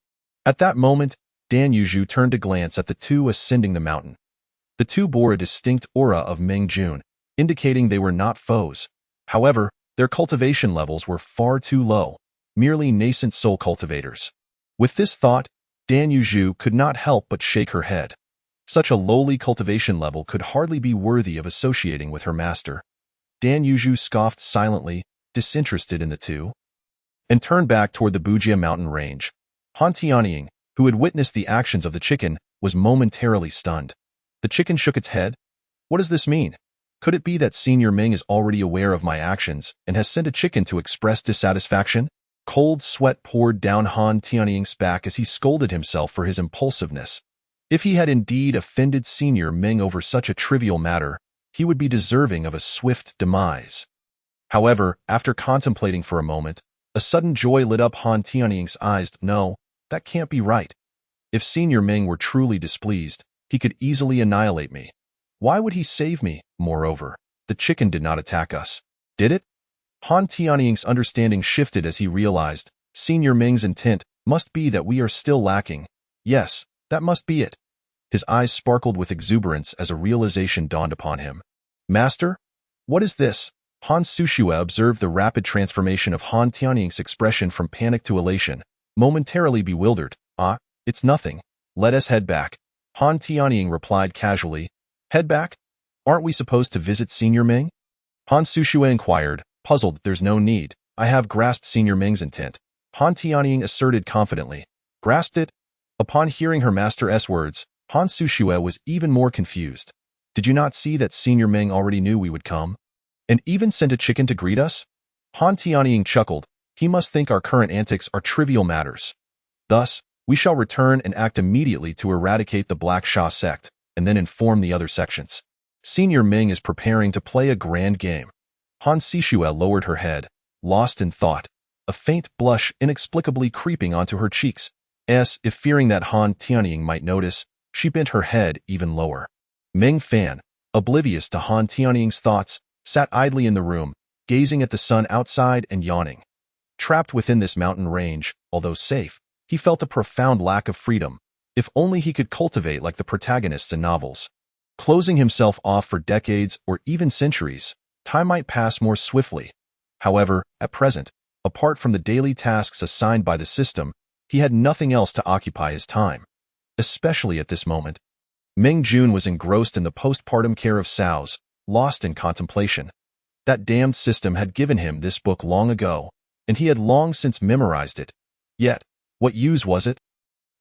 At that moment, Dan Yuzhu turned to glance at the two ascending the mountain. The two bore a distinct aura of Mingjun, indicating they were not foes. However, their cultivation levels were far too low, merely nascent soul cultivators. With this thought, Dan Yuzhu could not help but shake her head. Such a lowly cultivation level could hardly be worthy of associating with her master. Dan Yuzhu scoffed silently, disinterested in the two, and turned back toward the Bujia mountain range. Han Tianying, who had witnessed the actions of the chicken, was momentarily stunned. The chicken shook its head. What does this mean? Could it be that Senior Ming is already aware of my actions and has sent a chicken to express dissatisfaction? Cold sweat poured down Han Tianying's back as he scolded himself for his impulsiveness. If he had indeed offended Senior Ming over such a trivial matter, he would be deserving of a swift demise. However, after contemplating for a moment, a sudden joy lit up Han Tianying's eyes. No, that can't be right. If Senior Ming were truly displeased, he could easily annihilate me. Why would he save me? Moreover, the chicken did not attack us. Did it? Han Tianying's understanding shifted as he realized Senior Ming's intent must be that we are still lacking. Yes, that must be it. His eyes sparkled with exuberance as a realization dawned upon him. Master? What is this? Han Sushue observed the rapid transformation of Han Tianying's expression from panic to elation, momentarily bewildered. It's nothing. Let us head back. Han Tianying replied casually. Head back? Aren't we supposed to visit Senior Ming? Han Sushue inquired, puzzled. There's no need. I have grasped Senior Ming's intent. Han Tianying asserted confidently. Grasped it? Upon hearing her master's words, Han Sushue was even more confused. Did you not see that Senior Ming already knew we would come? And even sent a chicken to greet us? Han Tianying chuckled. He must think our current antics are trivial matters. Thus, we shall return and act immediately to eradicate the Black Sha sect, and then inform the other sections. Senior Ming is preparing to play a grand game. Han Sishue lowered her head, lost in thought, a faint blush inexplicably creeping onto her cheeks. If fearing that Han Tianying might notice, she bent her head even lower. Ming Fan, oblivious to Han Tianying's thoughts, sat idly in the room, gazing at the sun outside and yawning. Trapped within this mountain range, although safe, he felt a profound lack of freedom. If only he could cultivate like the protagonists in novels. Closing himself off for decades or even centuries, time might pass more swiftly. However, at present, apart from the daily tasks assigned by the system, he had nothing else to occupy his time. Especially at this moment. Ming Jun was engrossed in the postpartum care of sows, lost in contemplation. That damned system had given him this book long ago, and he had long since memorized it. Yet, what use was it?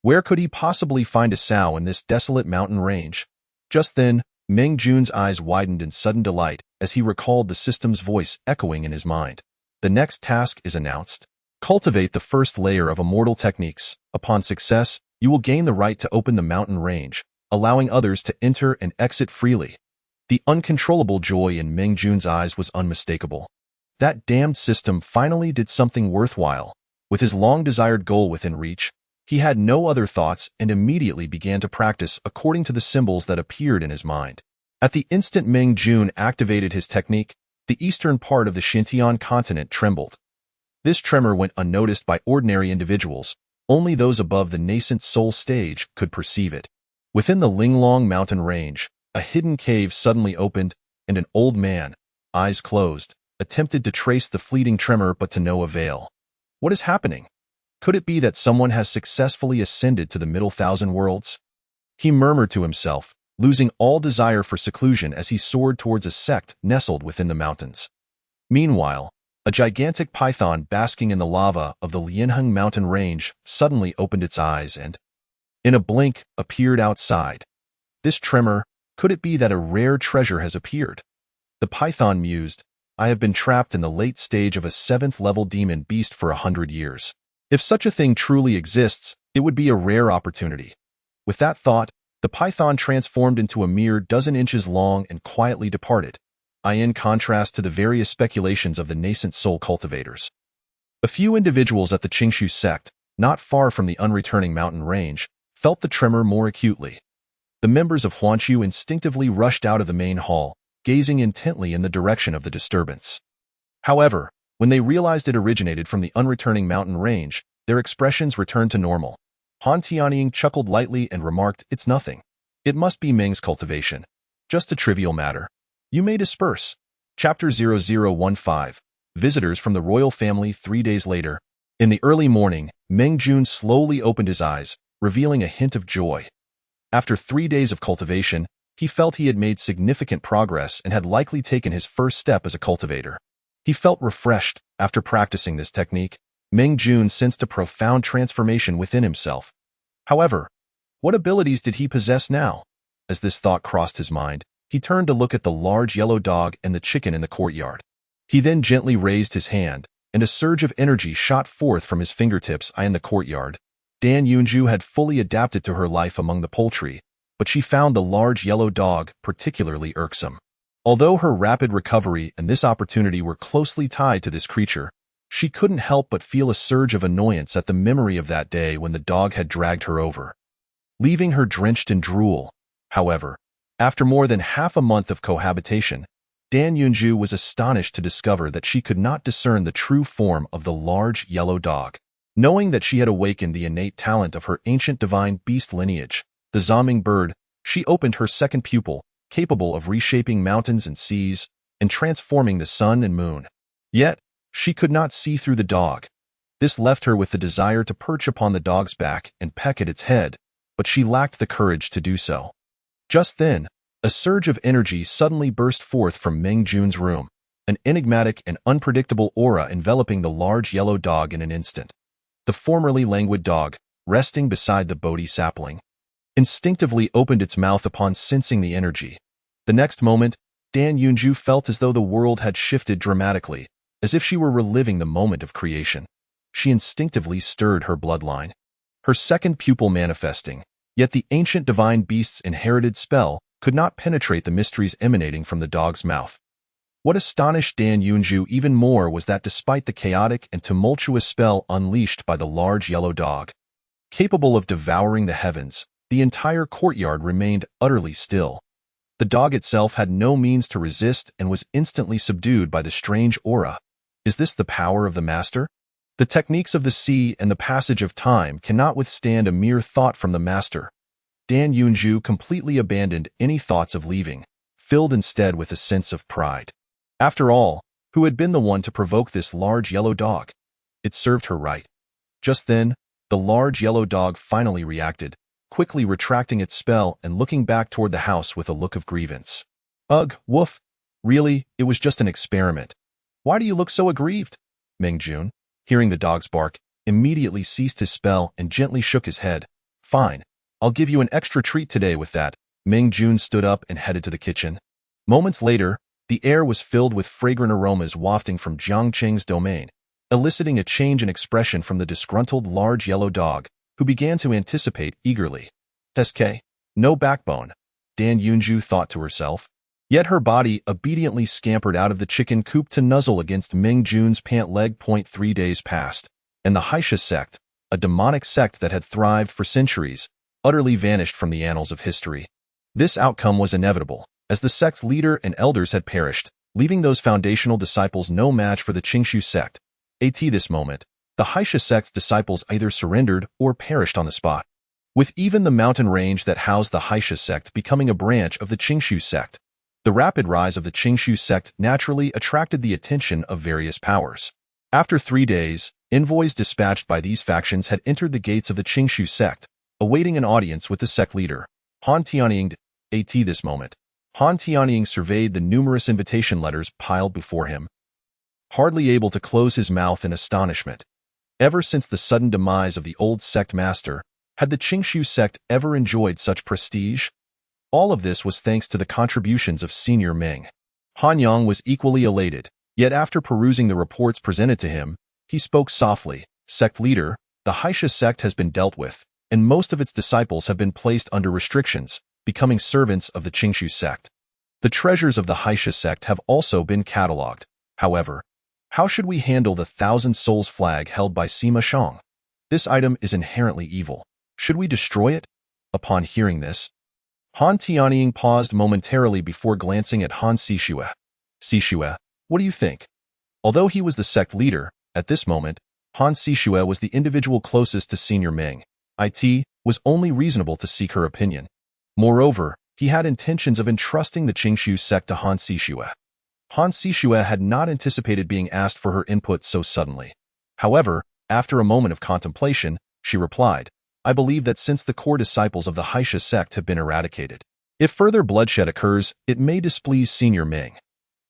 Where could he possibly find a sow in this desolate mountain range? Just then, Ming Jun's eyes widened in sudden delight as he recalled the system's voice echoing in his mind. The next task is announced. Cultivate the first layer of immortal techniques. Upon success, you will gain the right to open the mountain range, allowing others to enter and exit freely. The uncontrollable joy in Ming Jun's eyes was unmistakable. That damned system finally did something worthwhile. With his long-desired goal within reach, he had no other thoughts and immediately began to practice according to the symbols that appeared in his mind. At the instant Ming Jun activated his technique, the eastern part of the Xintian continent trembled. This tremor went unnoticed by ordinary individuals. Only those above the nascent soul stage could perceive it. Within the Linglong mountain range, a hidden cave suddenly opened, and an old man, eyes closed, attempted to trace the fleeting tremor but to no avail. What is happening? Could it be that someone has successfully ascended to the middle thousand worlds? He murmured to himself, losing all desire for seclusion as he soared towards a sect nestled within the mountains. Meanwhile, a gigantic python basking in the lava of the Lianheng mountain range suddenly opened its eyes and, in a blink, appeared outside. This tremor, could it be that a rare treasure has appeared? The python mused, I have been trapped in the late stage of a 7th-level demon beast for 100 years. If such a thing truly exists, it would be a rare opportunity. With that thought, the python transformed into a mere dozen inches long and quietly departed, in contrast to the various speculations of the nascent soul cultivators. A few individuals at the Qingshu sect, not far from the unreturning mountain range, felt the tremor more acutely. The members of Huanshu instinctively rushed out of the main hall, gazing intently in the direction of the disturbance. However, When they realized it originated from the unreturning mountain range, their expressions returned to normal. Han Tianying chuckled lightly and remarked, "It's nothing. It must be Ming's cultivation. Just a trivial matter. You may disperse." Chapter 0015. Visitors from the royal family 3 days later. In the early morning, Meng Jun slowly opened his eyes, revealing a hint of joy. After 3 days of cultivation, he felt he had made significant progress and had likely taken his first step as a cultivator. He felt refreshed after practicing this technique. Meng Jun sensed a profound transformation within himself. However, what abilities did he possess now? As this thought crossed his mind, he turned to look at the large yellow dog and the chicken in the courtyard. He then gently raised his hand, and a surge of energy shot forth from his fingertips in the courtyard. Dan Yunju had fully adapted to her life among the poultry, but she found the large yellow dog particularly irksome. Although her rapid recovery and this opportunity were closely tied to this creature, she couldn't help but feel a surge of annoyance at the memory of that day when the dog had dragged her over, leaving her drenched in drool. However, after more than half a month of cohabitation, Dan Yunju was astonished to discover that she could not discern the true form of the large yellow dog. Knowing that she had awakened the innate talent of her ancient divine beast lineage, the Zaming bird, she opened her second pupil, capable of reshaping mountains and seas and transforming the sun and moon. Yet, she could not see through the dog. This left her with the desire to perch upon the dog's back and peck at its head, but she lacked the courage to do so. Just then, a surge of energy suddenly burst forth from Meng Jun's room, an enigmatic and unpredictable aura enveloping the large yellow dog in an instant. The formerly languid dog, resting beside the Bodhi sapling, instinctively opened its mouth upon sensing the energy. The next moment, Dan Yunju felt as though the world had shifted dramatically, as if she were reliving the moment of creation. She instinctively stirred her bloodline, her second pupil manifesting, yet the ancient divine beast's inherited spell could not penetrate the mysteries emanating from the dog's mouth. What astonished Dan Yunju even more was that despite the chaotic and tumultuous spell unleashed by the large yellow dog, capable of devouring the heavens, the entire courtyard remained utterly still. The dog itself had no means to resist and was instantly subdued by the strange aura. Is this the power of the master? The techniques of the sea and the passage of time cannot withstand a mere thought from the master. Dan Yunju completely abandoned any thoughts of leaving, filled instead with a sense of pride. After all, who had been the one to provoke this large yellow dog? It served her right. Just then, the large yellow dog finally reacted, quickly retracting its spell and looking back toward the house with a look of grievance. "Ugh, woof. Really, it was just an experiment. Why do you look so aggrieved?" Meng Jun, hearing the dog's bark, immediately ceased his spell and gently shook his head. "Fine. I'll give you an extra treat today with that." Meng Jun stood up and headed to the kitchen. Moments later, the air was filled with fragrant aromas wafting from Jiang Qing's domain, eliciting a change in expression from the disgruntled large yellow dog, who began to anticipate eagerly. "SK, no backbone," Dan Yunju thought to herself. Yet her body obediently scampered out of the chicken coop to nuzzle against Meng Jun's pant leg. 3 days passed, and the Haisha sect, a demonic sect that had thrived for centuries, utterly vanished from the annals of history. This outcome was inevitable, as the sect's leader and elders had perished, leaving those foundational disciples no match for the Qingshu sect. At this moment, the Haisha sect's disciples either surrendered or perished on the spot, with even the mountain range that housed the Haisha sect becoming a branch of the Qingshu sect. The rapid rise of the Qingshu sect naturally attracted the attention of various powers. After 3 days, envoys dispatched by these factions had entered the gates of the Qingshu sect, awaiting an audience with the sect leader, Han Tianying. At this moment, Han Tianying surveyed the numerous invitation letters piled before him, hardly able to close his mouth in astonishment. Ever since the sudden demise of the old sect master, had the Qingshu sect ever enjoyed such prestige? All of this was thanks to the contributions of Senior Ming. Han Yang was equally elated, yet after perusing the reports presented to him, he spoke softly. "Sect leader, the Haisha sect has been dealt with, and most of its disciples have been placed under restrictions, becoming servants of the Qingshu sect. The treasures of the Haisha sect have also been catalogued. However, how should we handle the 1,000 souls flag held by Sima Shang? This item is inherently evil. Should we destroy it?" Upon hearing this, Han Tianying paused momentarily before glancing at Han Sishue. "Sishue, what do you think?" Although he was the sect leader, at this moment, Han Sishue was the individual closest to Senior Ming. It was only reasonable to seek her opinion. Moreover, he had intentions of entrusting the Qingshu sect to Han Sishue. Han Sishue had not anticipated being asked for her input so suddenly. However, after a moment of contemplation, she replied, I believe that since the core disciples of the Haisha sect have been eradicated, if further bloodshed occurs, it may displease Senior Ming.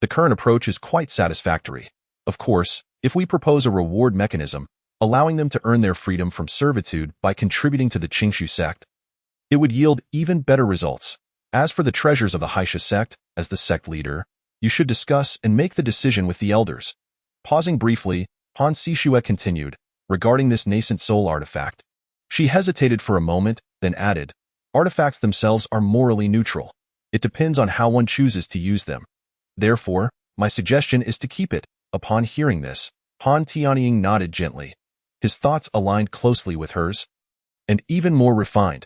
The current approach is quite satisfactory. Of course, if we propose a reward mechanism, allowing them to earn their freedom from servitude by contributing to the Qingshu sect, it would yield even better results. As for the treasures of the Haisha sect, as the sect leader, you should discuss and make the decision with the elders. Pausing briefly, Han Sishue continued, regarding this nascent soul artifact. She hesitated for a moment, then added, artifacts themselves are morally neutral. It depends on how one chooses to use them. Therefore, my suggestion is to keep it. Upon hearing this, Han Tianying nodded gently. His thoughts aligned closely with hers, and even more refined.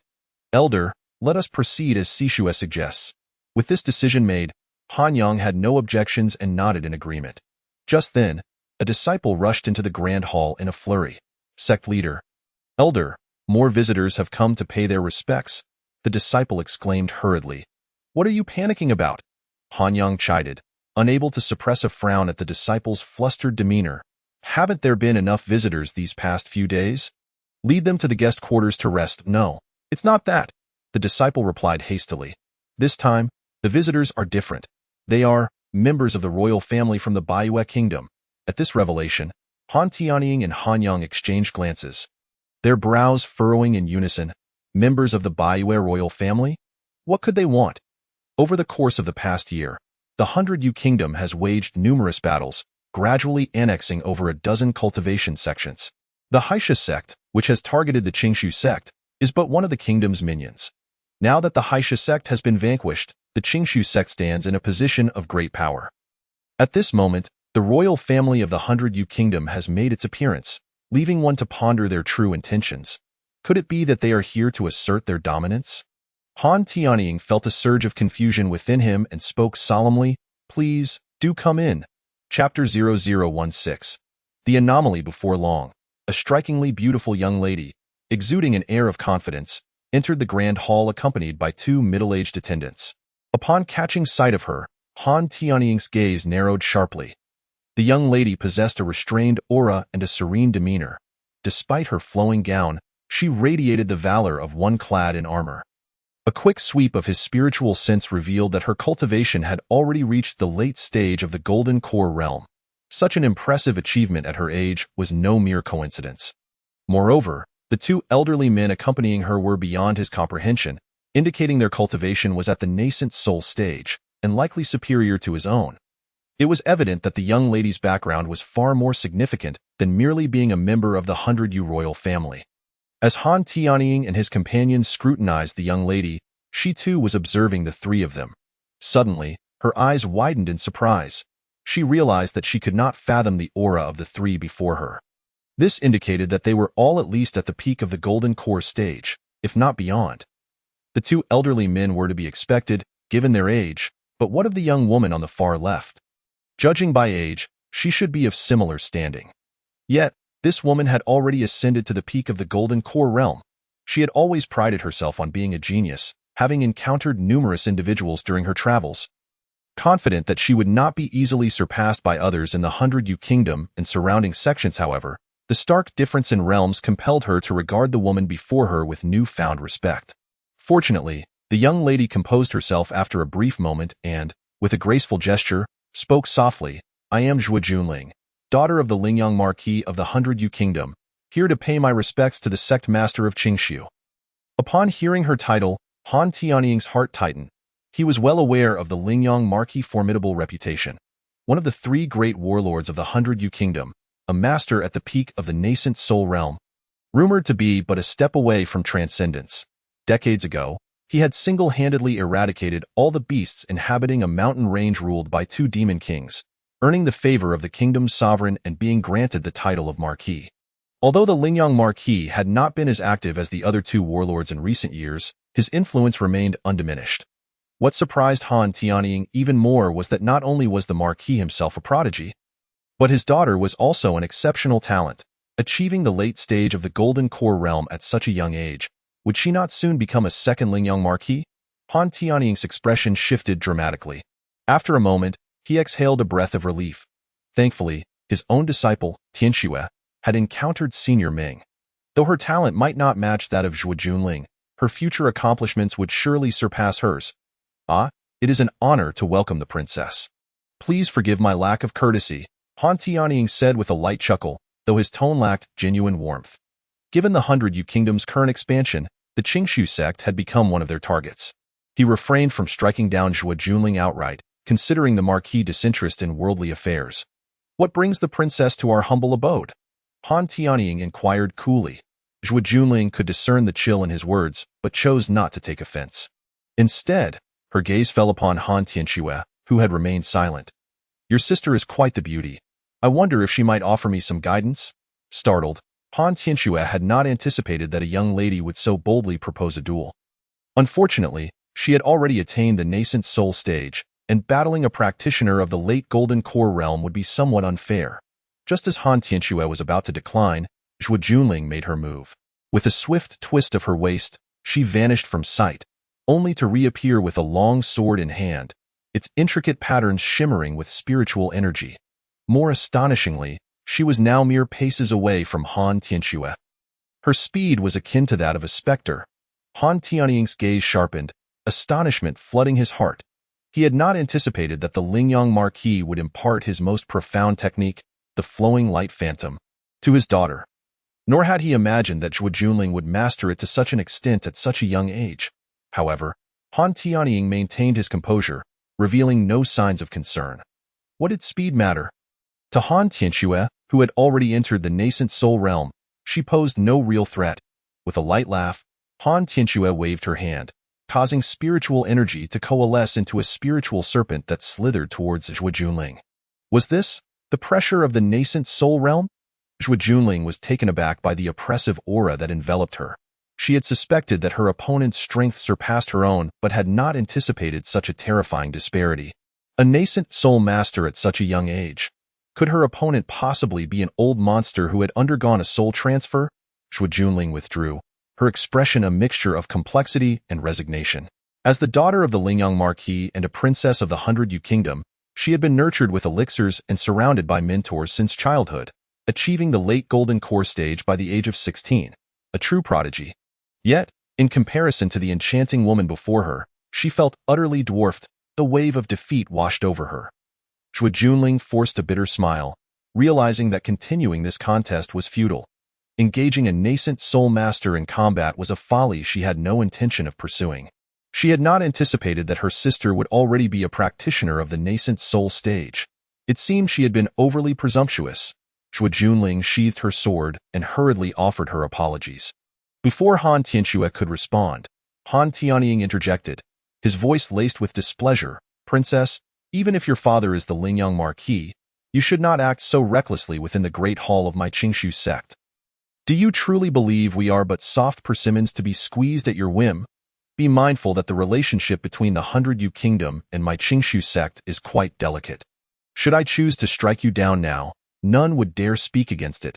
Elder, let us proceed as Sishue suggests. With this decision made, Han Yang had no objections and nodded in agreement. Just then, a disciple rushed into the grand hall in a flurry. Sect leader. Elder, more visitors have come to pay their respects, the disciple exclaimed hurriedly. What are you panicking about? Han Yang chided, unable to suppress a frown at the disciple's flustered demeanor. Haven't there been enough visitors these past few days? Lead them to the guest quarters to rest. No, it's not that, the disciple replied hastily. This time, the visitors are different. They are members of the royal family from the Baiyue kingdom. At this revelation, Han Tianying and Han Yang exchanged glances, their brows furrowing in unison. Members of the Baiyue royal family? What could they want? Over the course of the past year, the 100 Kingdom has waged numerous battles, gradually annexing over a dozen cultivation sections. The Haisha sect, which has targeted the Qingshu sect, is but one of the kingdom's minions. Now that the Haisha sect has been vanquished, the Qingshu sect stands in a position of great power. At this moment, the royal family of the 100 Kingdom has made its appearance, leaving one to ponder their true intentions. Could it be that they are here to assert their dominance? Han Tianying felt a surge of confusion within him and spoke solemnly, Please, do come in. Chapter 0016. The Anomaly. Before long, a strikingly beautiful young lady, exuding an air of confidence, entered the grand hall accompanied by two middle-aged attendants. Upon catching sight of her, Han Tianying's gaze narrowed sharply. The young lady possessed a restrained aura and a serene demeanor. Despite her flowing gown, she radiated the valor of one clad in armor. A quick sweep of his spiritual sense revealed that her cultivation had already reached the late stage of the Golden Core realm. Such an impressive achievement at her age was no mere coincidence. Moreover, the two elderly men accompanying her were beyond his comprehension, indicating their cultivation was at the nascent soul stage, and likely superior to his own. It was evident that the young lady's background was far more significant than merely being a member of the 100 royal family. As Han Tianying and his companions scrutinized the young lady, she too was observing the three of them. Suddenly, her eyes widened in surprise. She realized that she could not fathom the aura of the three before her. This indicated that they were all at least at the peak of the Golden Core stage, if not beyond. The two elderly men were to be expected, given their age, but what of the young woman on the far left? Judging by age, she should be of similar standing. Yet, this woman had already ascended to the peak of the Golden Core realm. She had always prided herself on being a genius, having encountered numerous individuals during her travels. Confident that she would not be easily surpassed by others in the 100 Kingdom and surrounding sections, however, the stark difference in realms compelled her to regard the woman before her with newfound respect. Fortunately, the young lady composed herself after a brief moment and, with a graceful gesture, spoke softly, I am Zhua Junling, daughter of the Lingyang Marquis of the 100 Kingdom, here to pay my respects to the sect master of Qingshu. Upon hearing her title, Han Tianying's heart tightened. He was well aware of the Lingyang Marquis' formidable reputation. One of the three great warlords of the 100 Kingdom, a master at the peak of the nascent soul realm, rumored to be but a step away from transcendence. Decades ago, he had single-handedly eradicated all the beasts inhabiting a mountain range ruled by two demon kings, earning the favor of the kingdom's sovereign and being granted the title of Marquis. Although the Lingyang Marquis had not been as active as the other two warlords in recent years, his influence remained undiminished. What surprised Han Tianying even more was that not only was the Marquis himself a prodigy, But his daughter was also an exceptional talent, achieving the late stage of the Golden Core realm at such a young age. Would she not soon become a second Lingyang Marquis? Han Tianying's expression shifted dramatically. After a moment, he exhaled a breath of relief. Thankfully, his own disciple, Tianxue, had encountered Senior Ming. Though her talent might not match that of Zhuo Junling, her future accomplishments would surely surpass hers. Ah, it is an honor to welcome the princess. Please forgive my lack of courtesy, Han Tianying said with a light chuckle, though his tone lacked genuine warmth. Given the 100 Kingdom's current expansion, the Qingshu sect had become one of their targets. He refrained from striking down Zhuo Junling outright, considering the Marquis' disinterest in worldly affairs. What brings the princess to our humble abode? Han Tianying inquired coolly. Zhuo Junling could discern the chill in his words, but chose not to take offense. Instead, her gaze fell upon Han Tianxue, who had remained silent. Your sister is quite the beauty. I wonder if she might offer me some guidance? Startled, Han Tianxue had not anticipated that a young lady would so boldly propose a duel. Unfortunately, she had already attained the nascent soul stage, and battling a practitioner of the late Golden Core realm would be somewhat unfair. Just as Han Tianxue was about to decline, Zhuo Junling made her move. With a swift twist of her waist, she vanished from sight, only to reappear with a long sword in hand, its intricate patterns shimmering with spiritual energy. More astonishingly, she was now mere paces away from Han Tianxue. Her speed was akin to that of a specter. Han Tianying's gaze sharpened, astonishment flooding his heart. He had not anticipated that the Lingyang Marquis would impart his most profound technique, the flowing light phantom, to his daughter. Nor had he imagined that Zhuo Junling would master it to such an extent at such a young age. However, Han Tianying maintained his composure, revealing no signs of concern. What did speed matter? To Han Tianxue, who had already entered the nascent soul realm, she posed no real threat. With a light laugh, Han Tianxue waved her hand, causing spiritual energy to coalesce into a spiritual serpent that slithered towards Zhuo Junling. Was this the pressure of the nascent soul realm? Zhuo Junling was taken aback by the oppressive aura that enveloped her. She had suspected that her opponent's strength surpassed her own, but had not anticipated such a terrifying disparity. A nascent soul master at such a young age. Could her opponent possibly be an old monster who had undergone a soul transfer? Zhuo Junling withdrew, her expression a mixture of complexity and resignation. As the daughter of the Lingyang Marquis and a princess of the 100 Kingdom, she had been nurtured with elixirs and surrounded by mentors since childhood, achieving the late Golden Core stage by the age of 16, a true prodigy. Yet, in comparison to the enchanting woman before her, she felt utterly dwarfed. The wave of defeat washed over her. Zhuo Junling forced a bitter smile, realizing that continuing this contest was futile. Engaging a nascent soul master in combat was a folly she had no intention of pursuing. She had not anticipated that her sister would already be a practitioner of the nascent soul stage. It seemed she had been overly presumptuous. Zhuo Junling sheathed her sword and hurriedly offered her apologies. Before Han Tianxue could respond, Han Tianying interjected, his voice laced with displeasure. Princess, even if your father is the Lingyang Marquis, you should not act so recklessly within the great hall of my Qingshu sect. Do you truly believe we are but soft persimmons to be squeezed at your whim? Be mindful that the relationship between the 100 Kingdom and my Qingshu sect is quite delicate. Should I choose to strike you down now, none would dare speak against it.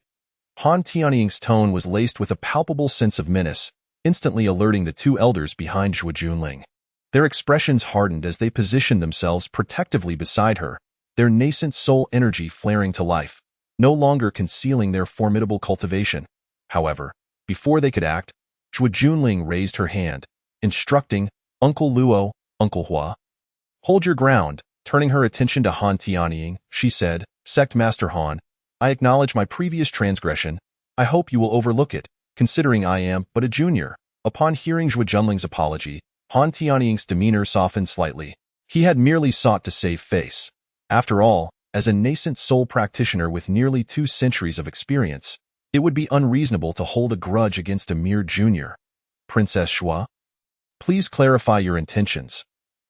Han Tianying's tone was laced with a palpable sense of menace, instantly alerting the two elders behind Zhuo Junling. Their expressions hardened as they positioned themselves protectively beside her, their nascent soul energy flaring to life, no longer concealing their formidable cultivation. However, before they could act, Zhuo Junling raised her hand, instructing, Uncle Luo, Uncle Hua. Hold your ground. Turning her attention to Han Tianying, she said, Sect Master Han, I acknowledge my previous transgression. I hope you will overlook it, considering I am but a junior. Upon hearing Zhuo Junling's apology, Han Tianying's demeanor softened slightly. He had merely sought to save face. After all, as a nascent soul practitioner with nearly 2 centuries of experience, it would be unreasonable to hold a grudge against a mere junior. Princess Xue, please clarify your intentions.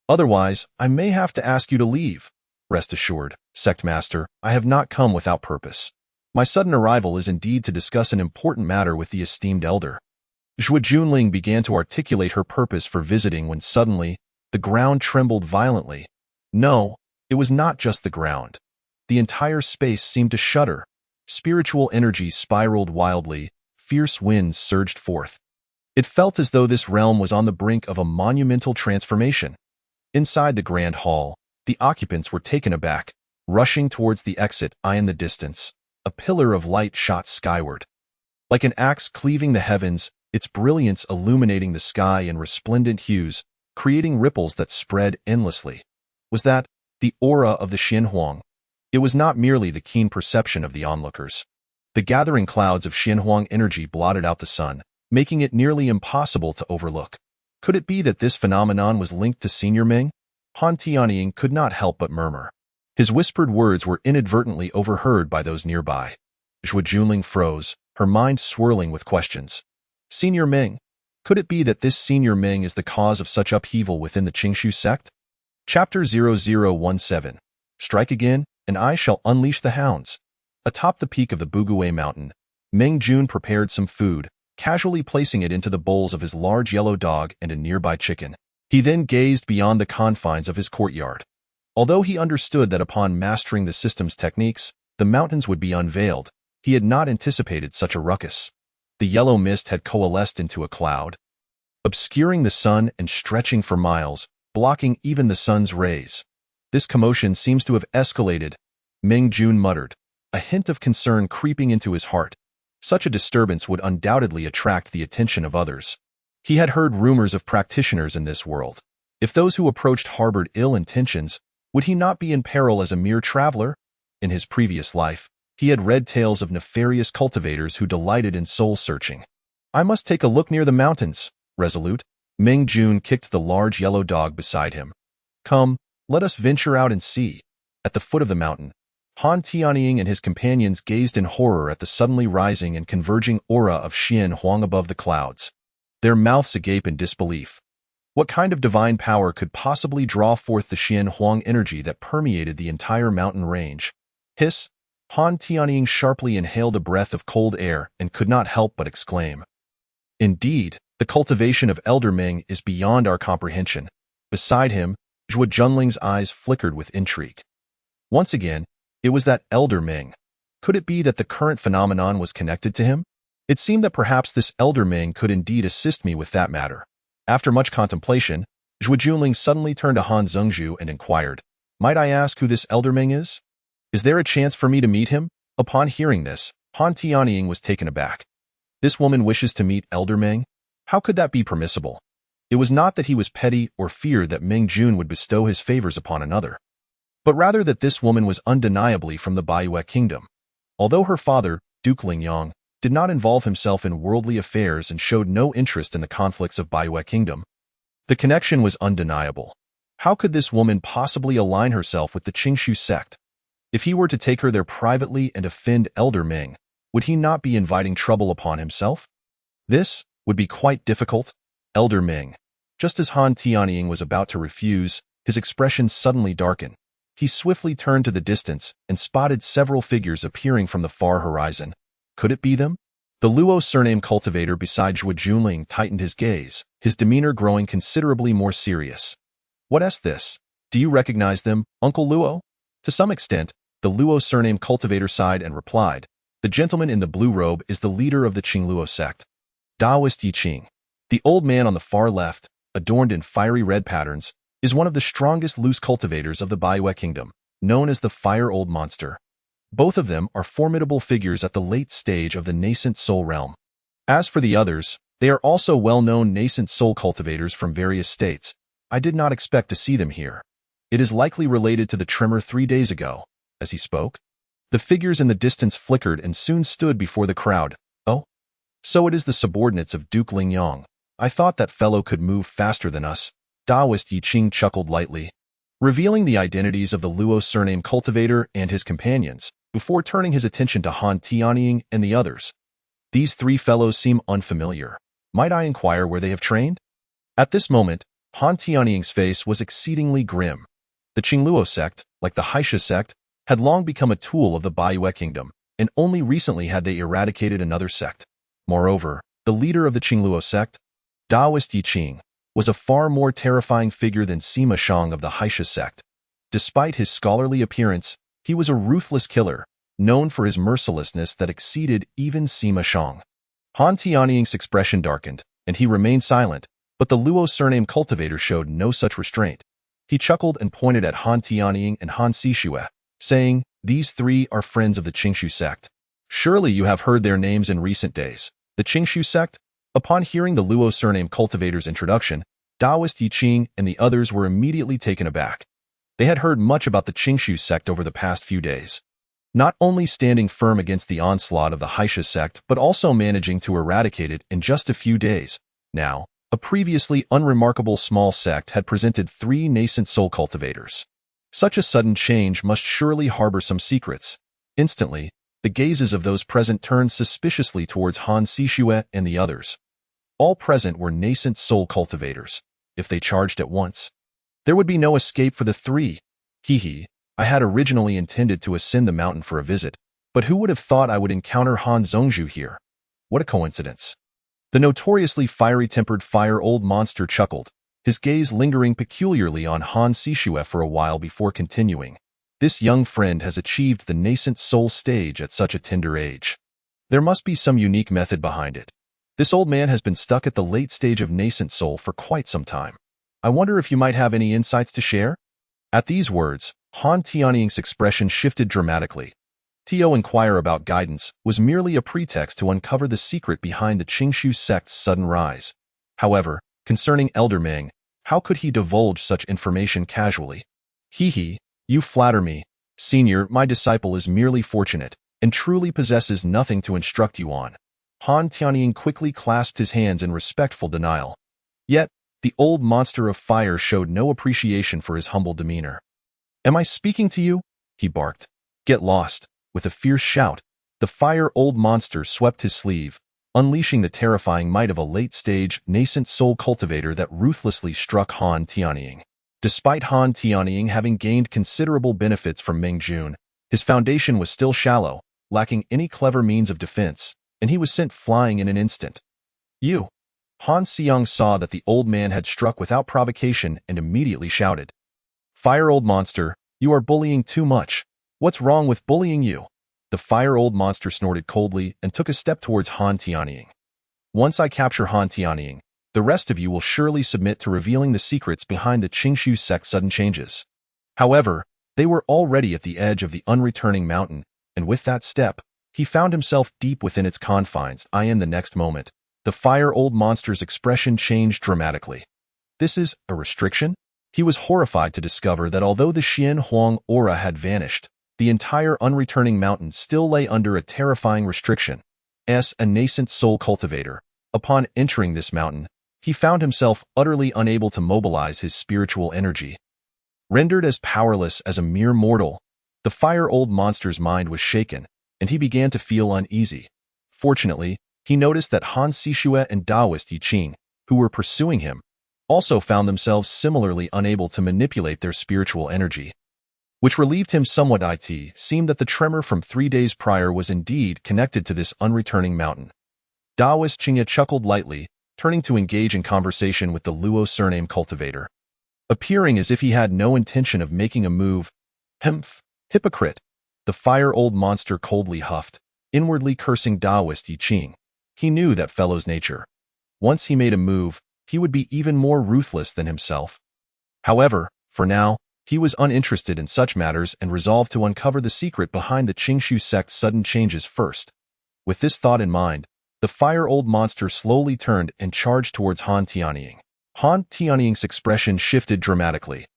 Otherwise, I may have to ask you to leave. Rest assured, Sect Master, I have not come without purpose. My sudden arrival is indeed to discuss an important matter with the esteemed elder. Zhuo Junling began to articulate her purpose for visiting when suddenly, the ground trembled violently. No, it was not just the ground. the entire space seemed to shudder. Spiritual energy spiraled wildly, fierce winds surged forth. It felt as though this realm was on the brink of a monumental transformation. Inside the grand hall, the occupants were taken aback, rushing towards the exit eye in the distance. A pillar of light shot skyward. Like an axe cleaving the heavens, its brilliance illuminating the sky in resplendent hues, creating ripples that spread endlessly. Was that the aura of the Xianhuang? It was not merely the keen perception of the onlookers. The gathering clouds of Xianhuang energy blotted out the sun, making it nearly impossible to overlook. Could it be that this phenomenon was linked to Senior Ming? Han Tianying could not help but murmur. His whispered words were inadvertently overheard by those nearby. Zhuo Junling froze, her mind swirling with questions. Senior Ming? Could it be that this Senior Ming is the cause of such upheaval within the Qingshu sect? Chapter 0017. Strike again, and I shall unleash the hounds. Atop the peak of the Bugue mountain, Meng Jun prepared some food, casually placing it into the bowls of his large yellow dog and a nearby chicken. He then gazed beyond the confines of his courtyard. Although he understood that upon mastering the system's techniques, the mountains would be unveiled, he had not anticipated such a ruckus. The yellow mist had coalesced into a cloud, obscuring the sun and stretching for miles, blocking even the sun's rays. This commotion seems to have escalated, Meng Jun muttered, a hint of concern creeping into his heart. Such a disturbance would undoubtedly attract the attention of others. He had heard rumors of practitioners in this world. If those who approached harbored ill intentions, would he not be in peril as a mere traveler? In his previous life, he had read tales of nefarious cultivators who delighted in soul-searching. I must take a look near the mountains. Resolute, Meng Jun kicked the large yellow dog beside him. Come, let us venture out and see. At the foot of the mountain, Han Tianying and his companions gazed in horror at the suddenly rising and converging aura of Xianhuang above the clouds, their mouths agape in disbelief. What kind of divine power could possibly draw forth the Xianhuang energy that permeated the entire mountain range? Hiss! Han Tianying sharply inhaled a breath of cold air and could not help but exclaim. Indeed, the cultivation of Elder Ming is beyond our comprehension. Beside him, Zhuo Junling's eyes flickered with intrigue. Once again, it was that Elder Ming. Could it be that the current phenomenon was connected to him? It seemed that perhaps this Elder Ming could indeed assist me with that matter. After much contemplation, Zhuo Junling suddenly turned to Han Zhengzhu and inquired, Might I ask who this Elder Ming is? Is there a chance for me to meet him? Upon hearing this, Han Tianying was taken aback. This woman wishes to meet Elder Ming? How could that be permissible? It was not that he was petty or feared that Meng Jun would bestow his favors upon another, but rather that this woman was undeniably from the Baiyue kingdom. Although her father, Duke Lingyang, did not involve himself in worldly affairs and showed no interest in the conflicts of Baiyue kingdom, the connection was undeniable. How could this woman possibly align herself with the Qingshu sect? If he were to take her there privately and offend Elder Ming, would he not be inviting trouble upon himself? This would be quite difficult. Elder Ming. Just as Han Tianying was about to refuse, his expression suddenly darkened. He swiftly turned to the distance and spotted several figures appearing from the far horizon. Could it be them? The Luo surname cultivator beside Zhuo Junling tightened his gaze, his demeanor growing considerably more serious. What is this? Do you recognize them, Uncle Luo? To some extent, the Luo surname cultivator sighed and replied, The gentleman in the blue robe is the leader of the Qingluo sect, Daoist Yiqing. The old man on the far left, adorned in fiery red patterns, is one of the strongest loose cultivators of the Baiyue kingdom, known as the Fire Old Monster. Both of them are formidable figures at the late stage of the nascent soul realm. As for the others, they are also well-known nascent soul cultivators from various states. I did not expect to see them here. It is likely related to the tremor 3 days ago. As he spoke, the figures in the distance flickered and soon stood before the crowd. Oh? So it is the subordinates of Duke Lingyang. I thought that fellow could move faster than us. Daoist Yiqing chuckled lightly, revealing the identities of the Luo surname cultivator and his companions, before turning his attention to Han Tianying and the others. These 3 fellows seem unfamiliar. Might I inquire where they have trained? At this moment, Han Tianying's face was exceedingly grim. The Qingluo sect, like the Haisha sect, had long become a tool of the Baiyue kingdom, and only recently had they eradicated another sect. Moreover, the leader of the Qingluo sect, Daoist Yiqing, was a far more terrifying figure than Sima Shang of the Haisha sect. Despite his scholarly appearance, He was a ruthless killer, known for his mercilessness that exceeded even Sima Shang. Han Tianying's expression darkened, and he remained silent, but the Luo surname cultivator showed no such restraint. He chuckled and pointed at Han Tianying and Han Sishue, saying, "These three are friends of the Qingshu sect. Surely you have heard their names in recent days." The Qingshu sect? Upon hearing the Luo surname cultivator's introduction, Daoist Yiqing and the others were immediately taken aback. They had heard much about the Qingshu sect over the past few days. Not only standing firm against the onslaught of the Haisha sect, but also managing to eradicate it in just a few days. Now, a previously unremarkable small sect had presented 3 nascent soul cultivators. Such a sudden change must surely harbor some secrets. Instantly, the gazes of those present turned suspiciously towards Han Sishue and the others. All present were nascent soul cultivators. If they charged at once, there would be no escape for the 3. I had originally intended to ascend the mountain for a visit, but who would have thought I would encounter Han Zhongzhu here? What a coincidence. The notoriously fiery-tempered fire-old monster chuckled, his gaze lingering peculiarly on Han Sishue for a while before continuing. This young friend has achieved the nascent soul stage at such a tender age. There must be some unique method behind it. This old man has been stuck at the late stage of nascent soul for quite some time. I wonder if you might have any insights to share? At these words, Han Tianying's expression shifted dramatically. To inquire about guidance was merely a pretext to uncover the secret behind the Qingshu sect's sudden rise. However, concerning Elder Meng, how could he divulge such information casually? You flatter me. Senior, my disciple is merely fortunate, and truly possesses nothing to instruct you on. Han Tianying quickly clasped his hands in respectful denial. Yet, the old monster of fire showed no appreciation for his humble demeanor. "Am I speaking to you?" he barked. "Get lost." With a fierce shout, the fire-old monster swept his sleeve, unleashing the terrifying might of a late-stage, nascent soul cultivator that ruthlessly struck Han Tianying. Despite Han Tianying having gained considerable benefits from Meng Jun, his foundation was still shallow, lacking any clever means of defense, and he was sent flying in an instant. "You!" Han Xiang saw that the old man had struck without provocation and immediately shouted, "Fire-old monster, you are bullying too much. What's wrong with bullying you?" The fire-old monster snorted coldly and took a step towards Han Tianying. "Once I capture Han Tianying, the rest of you will surely submit to revealing the secrets behind the Qingshu sect's sudden changes." However, they were already at the edge of the unreturning mountain, and with that step, he found himself deep within its confines. In the next moment, the fire-old monster's expression changed dramatically. "This is a restriction?" He was horrified to discover that although the Xian Huang aura had vanished, the entire unreturning mountain still lay under a terrifying restriction. As a nascent soul cultivator, upon entering this mountain, he found himself utterly unable to mobilize his spiritual energy. Rendered as powerless as a mere mortal, the fire-old monster's mind was shaken, and he began to feel uneasy. Fortunately, he noticed that Han Sishue and Daoist Yiqing, who were pursuing him, also found themselves similarly unable to manipulate their spiritual energy, which relieved him somewhat. It seemed that the tremor from 3 days prior was indeed connected to this unreturning mountain. Daoist Qingya chuckled lightly, turning to engage in conversation with the Luo surname cultivator, appearing as if he had no intention of making a move. "Humph, hypocrite!" The fire-old monster coldly huffed, inwardly cursing Daoist Yiqing. He knew that fellow's nature. Once he made a move, he would be even more ruthless than himself. However, for now, he was uninterested in such matters and resolved to uncover the secret behind the Qingshu sect's sudden changes first. With this thought in mind, the fire-old monster slowly turned and charged towards Han Tianying. Han Tianying's expression shifted dramatically.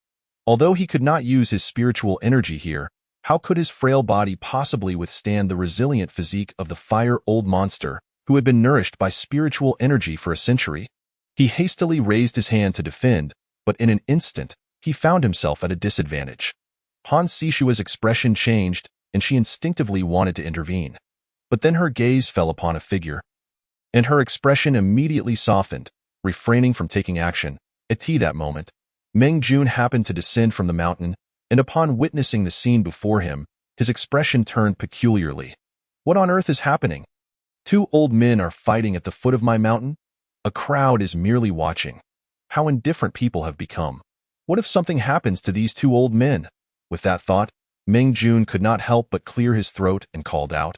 Although he could not use his spiritual energy here, how could his frail body possibly withstand the resilient physique of the fire-old monster, who had been nourished by spiritual energy for a century? He hastily raised his hand to defend, but in an instant, he found himself at a disadvantage. Han Sishua's expression changed, and she instinctively wanted to intervene. But then her gaze fell upon a figure, and her expression immediately softened, refraining from taking action. At that moment, Meng Jun happened to descend from the mountain, and upon witnessing the scene before him, his expression turned peculiarly. "What on earth is happening? 2 old men are fighting at the foot of my mountain? A crowd is merely watching. How indifferent people have become. What if something happens to these 2 old men?" With that thought, Meng Jun could not help but clear his throat and called out,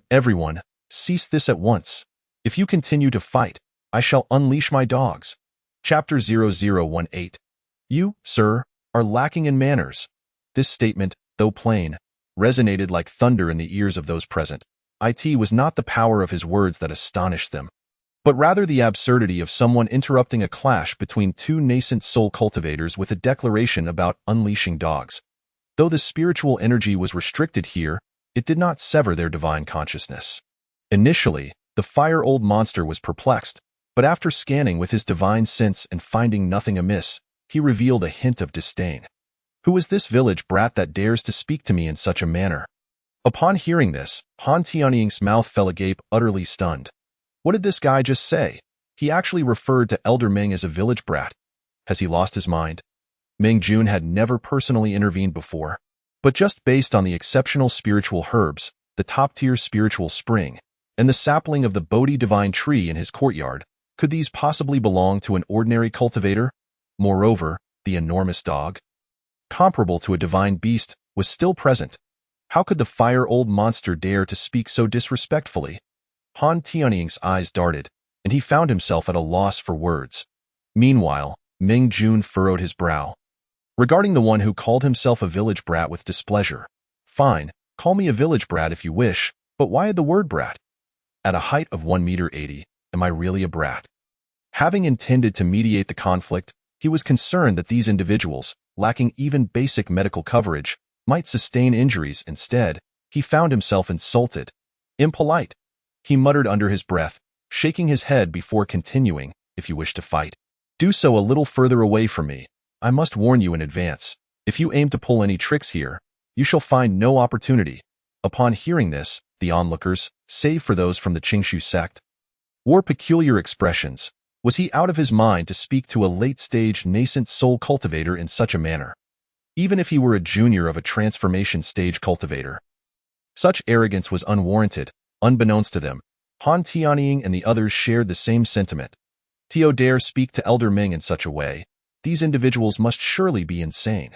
everyone, cease this at once. If you continue to fight, I shall unleash my dogs. Chapter 0018. You, sir, are lacking in manners. This statement, though plain, resonated like thunder in the ears of those present. It was not the power of his words that astonished them, but rather the absurdity of someone interrupting a clash between two nascent soul cultivators with a declaration about unleashing dogs. Though the spiritual energy was restricted here, it did not sever their divine consciousness. Initially, the fire-old monster was perplexed, but after scanning with his divine sense and finding nothing amiss, he revealed a hint of disdain. Who is this village brat that dares to speak to me in such a manner? Upon hearing this, Han Tianying's mouth fell agape, utterly stunned. What did this guy just say? He actually referred to Elder Meng as a village brat. Has he lost his mind? Meng Jun had never personally intervened before, but just based on the exceptional spiritual herbs, the top-tier spiritual spring, and the sapling of the Bodhi divine tree in his courtyard, could these possibly belong to an ordinary cultivator? Moreover, the enormous dog, comparable to a divine beast, was still present. How could the fire-old monster dare to speak so disrespectfully? Han Tianying's eyes darted, and he found himself at a loss for words. Meanwhile, Meng Jun furrowed his brow, regarding the one who called himself a village brat with displeasure. Fine, call me a village brat if you wish, but why the word brat? At a height of 1.80 meters, am I really a brat? Having intended to mediate the conflict, he was concerned that these individuals, lacking even basic medical coverage, might sustain injuries. Instead, he found himself insulted. Impolite, he muttered under his breath, shaking his head before continuing, if you wish to fight, do so a little further away from me. I must warn you in advance, if you aim to pull any tricks here, you shall find no opportunity. Upon hearing this, the onlookers, save for those from the Qingshu sect, wore peculiar expressions. Was he out of his mind to speak to a late-stage nascent soul cultivator in such a manner? Even if he were a junior of a transformation stage cultivator. Such arrogance was unwarranted. Unbeknownst to them, Han Tianying and the others shared the same sentiment. Tio dare speak to Elder Meng in such a way. These individuals must surely be insane.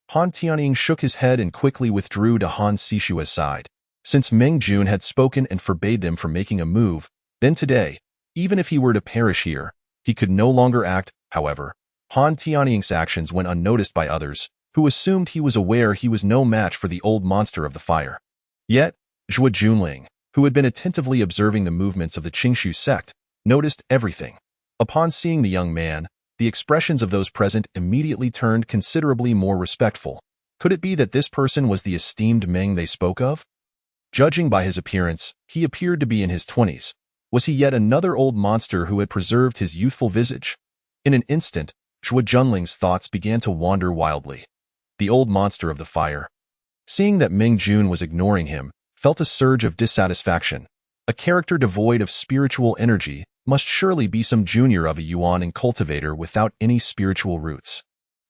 Han Tianying shook his head and quickly withdrew to Han Sishua's side. Since Meng Jun had spoken and forbade them from making a move, then today, even if he were to perish here, he could no longer act. However, Han Tianying's actions went unnoticed by others, who assumed he was aware he was no match for the old monster of the fire. Yet, Zhuo Junling, who had been attentively observing the movements of the Qingshu sect, noticed everything. Upon seeing the young man, the expressions of those present immediately turned considerably more respectful. Could it be that this person was the esteemed Meng they spoke of? Judging by his appearance, he appeared to be in his 20s. Was he yet another old monster who had preserved his youthful visage? In an instant, Zhuo Junling's thoughts began to wander wildly. The old monster of the fire, seeing that Meng Jun was ignoring him, felt a surge of dissatisfaction. A character devoid of spiritual energy must surely be some junior of a Yuan cultivator without any spiritual roots.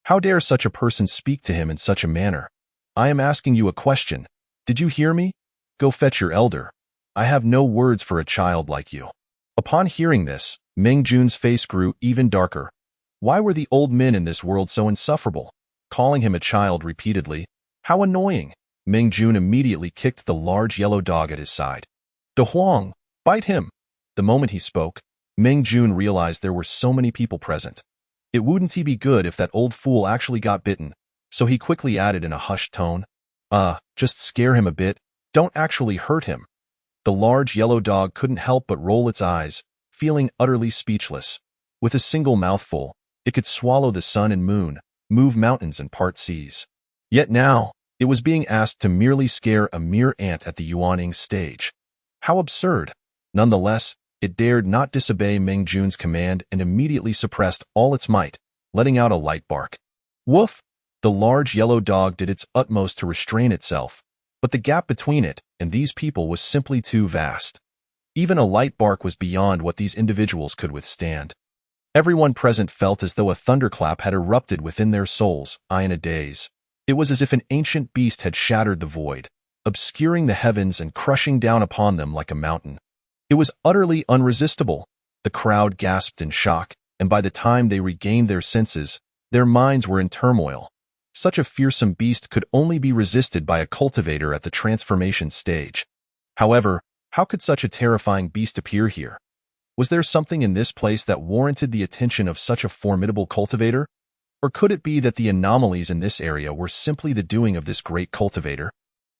How dare such a person speak to him in such a manner? I am asking you a question. Did you hear me? Go fetch your elder. I have no words for a child like you. Upon hearing this, Meng Jun's face grew even darker. Why were the old men in this world so insufferable? Calling him a child repeatedly. How annoying! Meng Jun immediately kicked the large yellow dog at his side. De Huang, bite him! The moment he spoke, Meng Jun realized there were so many people present. It wouldn't he be good if that old fool actually got bitten, so he quickly added in a hushed tone, just scare him a bit, don't actually hurt him. The large yellow dog couldn't help but roll its eyes, feeling utterly speechless. With a single mouthful, it could swallow the sun and moon, move mountains and part seas. Yet now, it was being asked to merely scare a mere ant at the Yuaning stage. How absurd! Nonetheless, it dared not disobey Meng Jun's command and immediately suppressed all its might, letting out a light bark. Woof! The large yellow dog did its utmost to restrain itself, but the gap between it and these people was simply too vast. Even a light bark was beyond what these individuals could withstand. Everyone present felt as though a thunderclap had erupted within their souls, in a daze. It was as if an ancient beast had shattered the void, obscuring the heavens and crushing down upon them like a mountain. It was utterly unresistible. The crowd gasped in shock, and by the time they regained their senses, their minds were in turmoil. Such a fearsome beast could only be resisted by a cultivator at the transformation stage. However, how could such a terrifying beast appear here? Was there something in this place that warranted the attention of such a formidable cultivator? Or could it be that the anomalies in this area were simply the doing of this great cultivator?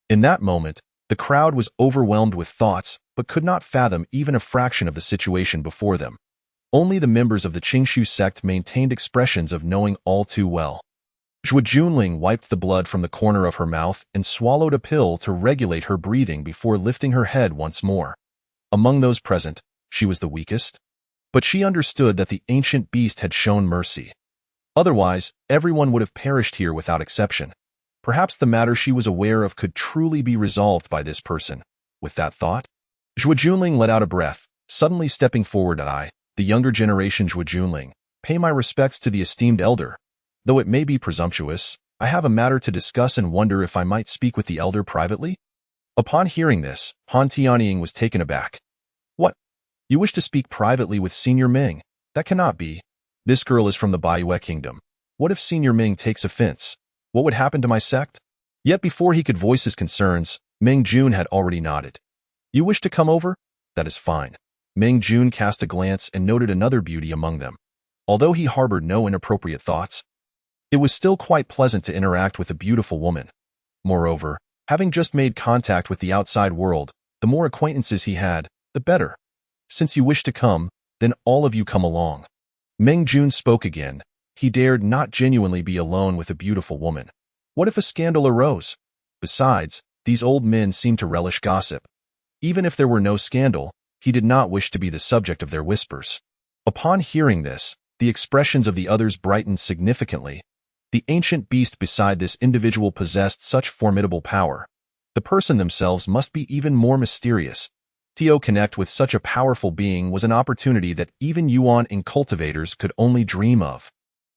In that moment, the crowd was overwhelmed with thoughts, but could not fathom even a fraction of the situation before them. Only the members of the Qingshu sect maintained expressions of knowing all too well. Zhuo Junling wiped the blood from the corner of her mouth and swallowed a pill to regulate her breathing before lifting her head once more. Among those present, she was the weakest. But she understood that the ancient beast had shown mercy. Otherwise, everyone would have perished here without exception. Perhaps the matter she was aware of could truly be resolved by this person. With that thought, Zhuo Junling let out a breath, suddenly stepping forward. I, the younger generation Zhuo Junling, pay my respects to the esteemed elder. Though it may be presumptuous, I have a matter to discuss and wonder if I might speak with the elder privately. Upon hearing this, Han Tianying was taken aback. What? You wish to speak privately with Senior Ming? That cannot be. This girl is from the Baiyue Kingdom. What if Senior Ming takes offense? What would happen to my sect? Yet before he could voice his concerns, Ming Jun had already nodded. You wish to come over? That is fine. Ming Jun cast a glance and noted another beauty among them. Although he harbored no inappropriate thoughts, it was still quite pleasant to interact with a beautiful woman. Moreover, having just made contact with the outside world, the more acquaintances he had, the better. Since you wish to come, then all of you come along. Ming Jun spoke again. He dared not genuinely be alone with a beautiful woman. What if a scandal arose? Besides, these old men seemed to relish gossip. Even if there were no scandal, he did not wish to be the subject of their whispers. Upon hearing this, the expressions of the others brightened significantly. The ancient beast beside this individual possessed such formidable power. The person themselves must be even more mysterious. To connect with such a powerful being was an opportunity that even Yuan and cultivators could only dream of.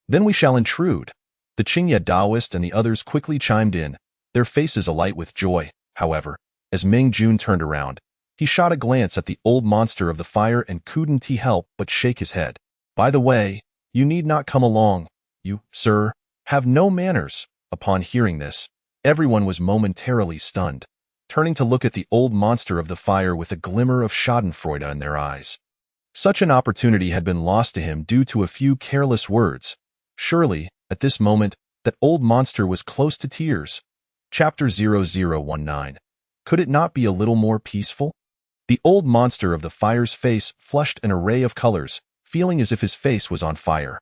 Then we shall intrude. The Qingye Taoist and the others quickly chimed in, their faces alight with joy. However, as Ming Jun turned around, he shot a glance at the old monster of the fire and couldn't help but shake his head. By the way, you need not come along. You, sir, have no manners. Upon hearing this, everyone was momentarily stunned, turning to look at the old monster of the fire with a glimmer of schadenfreude in their eyes. Such an opportunity had been lost to him due to a few careless words. Surely, at this moment, that old monster was close to tears. Chapter 0019. Could it not be a little more peaceful? The old monster of the fire's face flushed an array of colors, feeling as if his face was on fire.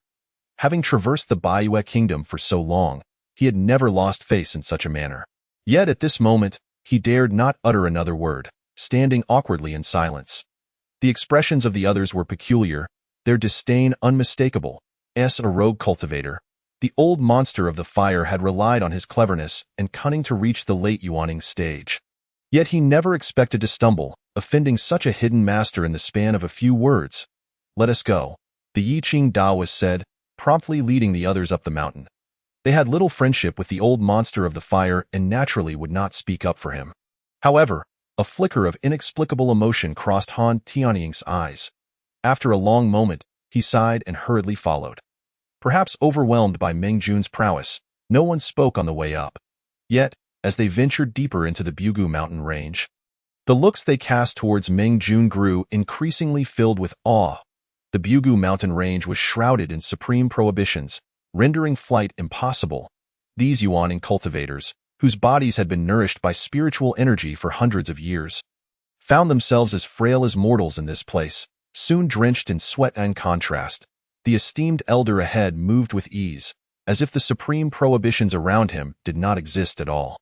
Having traversed the Baiyue Kingdom for so long, he had never lost face in such a manner. Yet at this moment, he dared not utter another word, standing awkwardly in silence. The expressions of the others were peculiar, their disdain unmistakable. As a rogue cultivator, the old monster of the fire had relied on his cleverness and cunning to reach the late Yuaning stage. Yet he never expected to stumble, offending such a hidden master in the span of a few words. Let us go, the Yiqing Taoist said, promptly leading the others up the mountain. They had little friendship with the old monster of the fire and naturally would not speak up for him. However, a flicker of inexplicable emotion crossed Han Tianying's eyes. After a long moment, he sighed and hurriedly followed. Perhaps overwhelmed by Ming Jun's prowess, no one spoke on the way up. Yet, as they ventured deeper into the Bugu mountain range, the looks they cast towards Ming Jun grew increasingly filled with awe. The Bugu mountain range was shrouded in supreme prohibitions, rendering flight impossible. These Yuaning cultivators, whose bodies had been nourished by spiritual energy for hundreds of years, found themselves as frail as mortals in this place, soon drenched in sweat and contrast. The esteemed elder ahead moved with ease, as if the supreme prohibitions around him did not exist at all.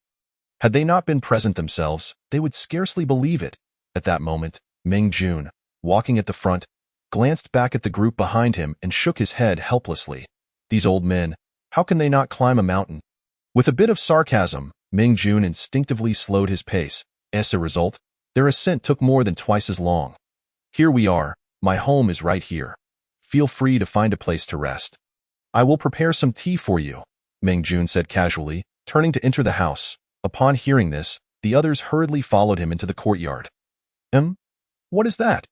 Had they not been present themselves, they would scarcely believe it. At that moment, Ming Jun, walking at the front, glanced back at the group behind him and shook his head helplessly. These old men, how can they not climb a mountain? With a bit of sarcasm, Ming Jun instinctively slowed his pace. As a result, their ascent took more than twice as long. Here we are, my home is right here. Feel free to find a place to rest. I will prepare some tea for you, Ming Jun said casually, turning to enter the house. Upon hearing this, the others hurriedly followed him into the courtyard. What is that?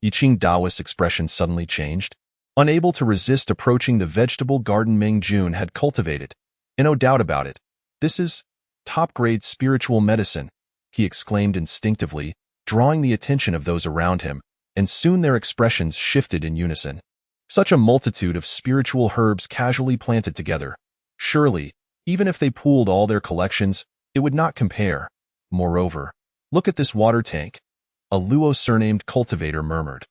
Yiqing Taoist's expression suddenly changed. Unable to resist approaching the vegetable garden Ming Jun had cultivated, No doubt about it. This is top-grade spiritual medicine, he exclaimed instinctively, drawing the attention of those around him, and soon their expressions shifted in unison. Such a multitude of spiritual herbs casually planted together. Surely, even if they pooled all their collections, it would not compare. Moreover, look at this water tank, a Luo surnamed cultivator murmured.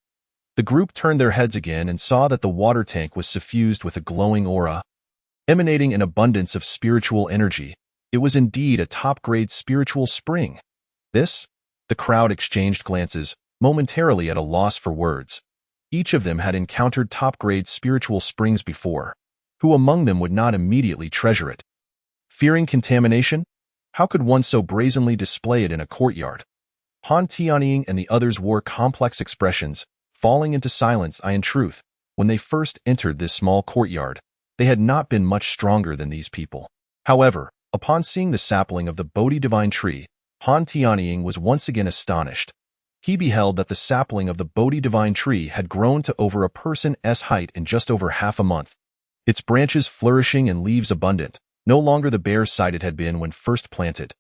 The group turned their heads again and saw that the water tank was suffused with a glowing aura, emanating an abundance of spiritual energy. It was indeed a top-grade spiritual spring. This? The crowd exchanged glances, momentarily at a loss for words. Each of them had encountered top-grade spiritual springs before. Who among them would not immediately treasure it? Fearing contamination? How could one so brazenly display it in a courtyard? Han Tianying and the others wore complex expressions, falling into silence. In truth, when they first entered this small courtyard, they had not been much stronger than these people. However, upon seeing the sapling of the Bodhi divine tree, Han Tianying was once again astonished. He beheld that the sapling of the Bodhi divine tree had grown to over a person's height in just over half a month. Its branches flourishing and leaves abundant, no longer the bare sight it had been when first planted.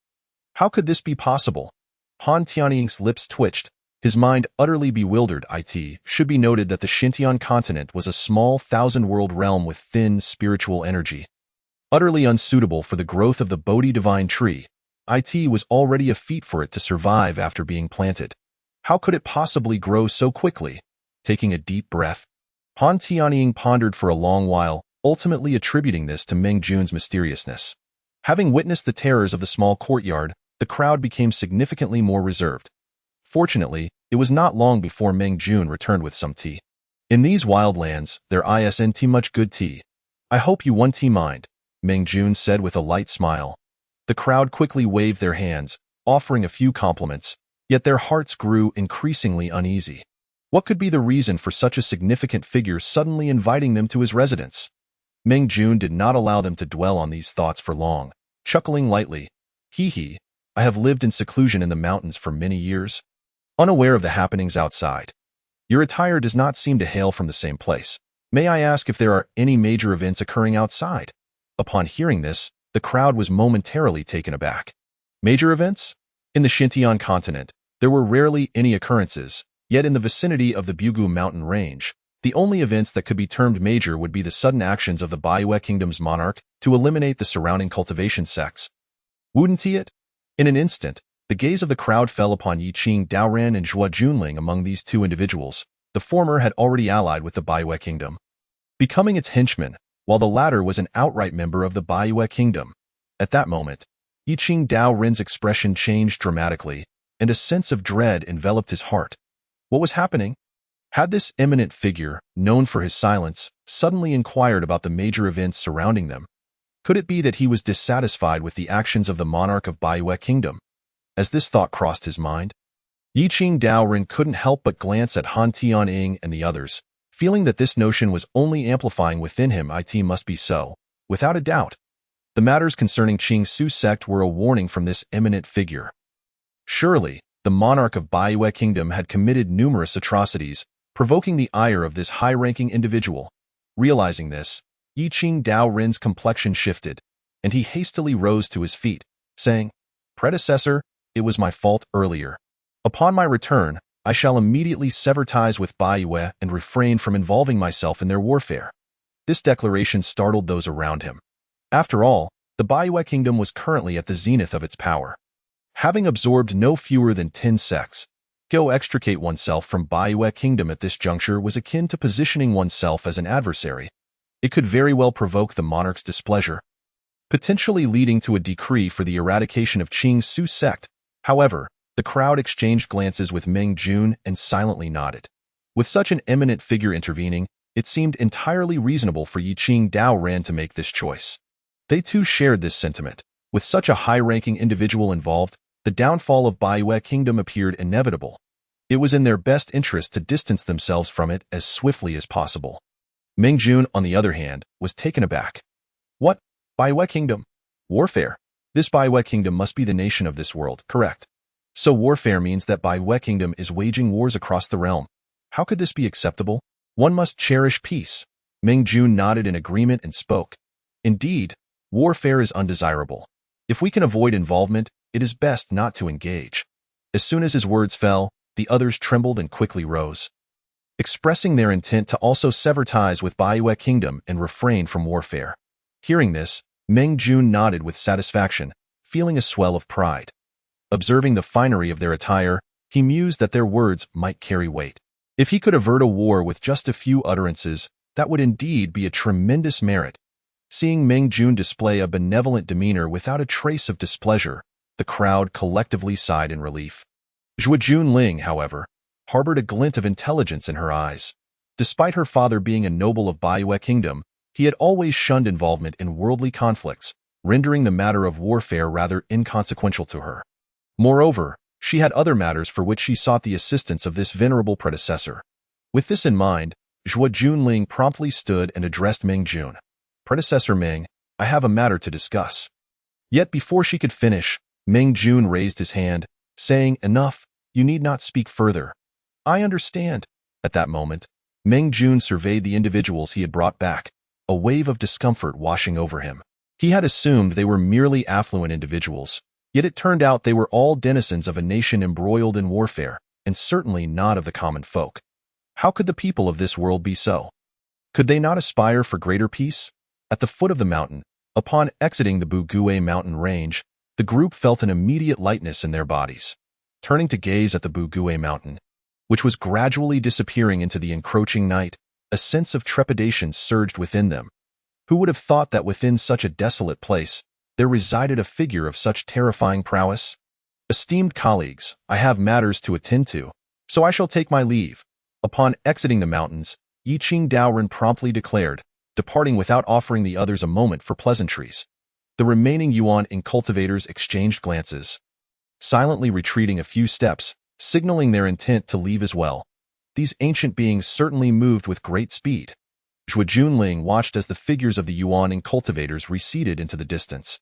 How could this be possible? Han Tianying's lips twitched, his mind utterly bewildered. It should be noted that the Xintian continent was a small thousand-world realm with thin spiritual energy. Utterly unsuitable for the growth of the Bodhi divine tree, it was already a feat for it to survive after being planted. How could it possibly grow so quickly? Taking a deep breath, Han Tianying pondered for a long while, ultimately attributing this to Meng Jun's mysteriousness. Having witnessed the terrors of the small courtyard, the crowd became significantly more reserved. Fortunately, it was not long before Meng Jun returned with some tea. In these wild lands, there isn't much good tea. I hope you won't mind, Meng Jun said with a light smile. The crowd quickly waved their hands, offering a few compliments, yet their hearts grew increasingly uneasy. What could be the reason for such a significant figure suddenly inviting them to his residence? Meng Jun did not allow them to dwell on these thoughts for long, chuckling lightly. Hee, I have lived in seclusion in the mountains for many years, unaware of the happenings outside. Your attire does not seem to hail from the same place. May I ask if there are any major events occurring outside? Upon hearing this, the crowd was momentarily taken aback. Major events? In the Xintian continent, there were rarely any occurrences, yet in the vicinity of the Bugu mountain range, the only events that could be termed major would be the sudden actions of the Baiwei kingdom's monarch to eliminate the surrounding cultivation sects. Wouldn't it? In an instant, the gaze of the crowd fell upon Yiqing Daoran and Zhuo Junling. Among these two individuals, the former had already allied with the Baiwei kingdom, becoming its henchman, while the latter was an outright member of the Baiwei kingdom. At that moment, Yiqing Daoran's expression changed dramatically, and a sense of dread enveloped his heart. What was happening? Had this eminent figure, known for his silence, suddenly inquired about the major events surrounding them? Could it be that he was dissatisfied with the actions of the monarch of Baiwei kingdom? As this thought crossed his mind, Yiqing Daoran couldn't help but glance at Han Tianying and the others, feeling that this notion was only amplifying within him. It must be so. Without a doubt, the matters concerning Qing Su's sect were a warning from this eminent figure. Surely, the monarch of Baiwei kingdom had committed numerous atrocities, provoking the ire of this high-ranking individual. Realizing this, Yiqing Daoran's complexion shifted, and he hastily rose to his feet, saying, "Predecessor, it was my fault earlier. Upon my return, I shall immediately sever ties with Baiwei and refrain from involving myself in their warfare." This declaration startled those around him. After all, the Baiwei kingdom was currently at the zenith of its power. Having absorbed no fewer than 10 sects, to extricate oneself from Baiwei kingdom at this juncture was akin to positioning oneself as an adversary. It could very well provoke the monarch's displeasure, potentially leading to a decree for the eradication of Qing Su's sect. However, the crowd exchanged glances with Meng Jun and silently nodded. With such an eminent figure intervening, it seemed entirely reasonable for Yiqing Daoran to make this choice. They too shared this sentiment. With such a high-ranking individual involved, the downfall of Baiwei kingdom appeared inevitable. It was in their best interest to distance themselves from it as swiftly as possible. Meng Jun, on the other hand, was taken aback. What? Baiwei kingdom? Warfare? This Baiwei kingdom must be the nation of this world, correct? So warfare means that Baiwei kingdom is waging wars across the realm. How could this be acceptable? One must cherish peace. Meng Jun nodded in agreement and spoke. Indeed, Warfare is undesirable. If we can avoid involvement, it is best not to engage. As soon as his words fell, the others trembled and quickly rose, expressing their intent to also sever ties with Baiyue Kingdom and refrain from warfare. Hearing this, Meng Jun nodded with satisfaction, feeling a swell of pride. Observing the finery of their attire, he mused that their words might carry weight. If he could avert a war with just a few utterances, that would indeed be a tremendous merit. Seeing Meng Jun display a benevolent demeanor without a trace of displeasure, the crowd collectively sighed in relief. Zhuo Junling, however, harbored a glint of intelligence in her eyes. Despite her father being a noble of Baiyue Kingdom, he had always shunned involvement in worldly conflicts, rendering the matter of warfare rather inconsequential to her. Moreover, she had other matters for which she sought the assistance of this venerable predecessor. With this in mind, Zhuo Junling promptly stood and addressed Meng Jun. "Predecessor Meng, I have a matter to discuss." Yet before she could finish, Meng Jun raised his hand, saying, "Enough, you need not speak further." "I understand." At that moment, Meng Jun surveyed the individuals he had brought back, a wave of discomfort washing over him. He had assumed they were merely affluent individuals, yet it turned out they were all denizens of a nation embroiled in warfare, and certainly not of the common folk. How could the people of this world be so? Could they not aspire for greater peace? At the foot of the mountain, upon exiting the Bugue mountain range, the group felt an immediate lightness in their bodies. Turning to gaze at the Bugue mountain, which was gradually disappearing into the encroaching night, a sense of trepidation surged within them. Who would have thought that within such a desolate place, there resided a figure of such terrifying prowess? "Esteemed colleagues, I have matters to attend to, so I shall take my leave." Upon exiting the mountains, Yiqing Daoren promptly declared, departing without offering the others a moment for pleasantries. The remaining Yuan and cultivators exchanged glances, silently retreating a few steps, signaling their intent to leave as well. These ancient beings certainly moved with great speed. Zhuo Junling watched as the figures of the Yuan and cultivators receded into the distance.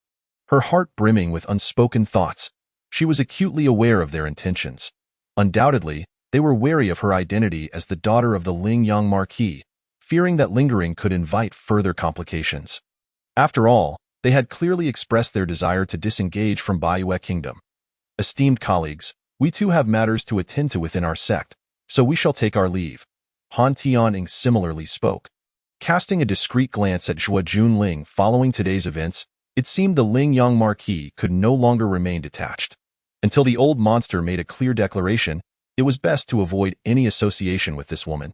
Her heart brimming with unspoken thoughts, she was acutely aware of their intentions. Undoubtedly, they were wary of her identity as the daughter of the Lingyang Marquis, fearing that lingering could invite further complications. After all, they had clearly expressed their desire to disengage from Baiyue Kingdom. "Esteemed colleagues, we too have matters to attend to within our sect, so we shall take our leave." Han Tianing similarly spoke. Casting a discreet glance at Zhuo Junling following today's events, it seemed the Lingyang Marquis could no longer remain detached. Until the old monster made a clear declaration, it was best to avoid any association with this woman.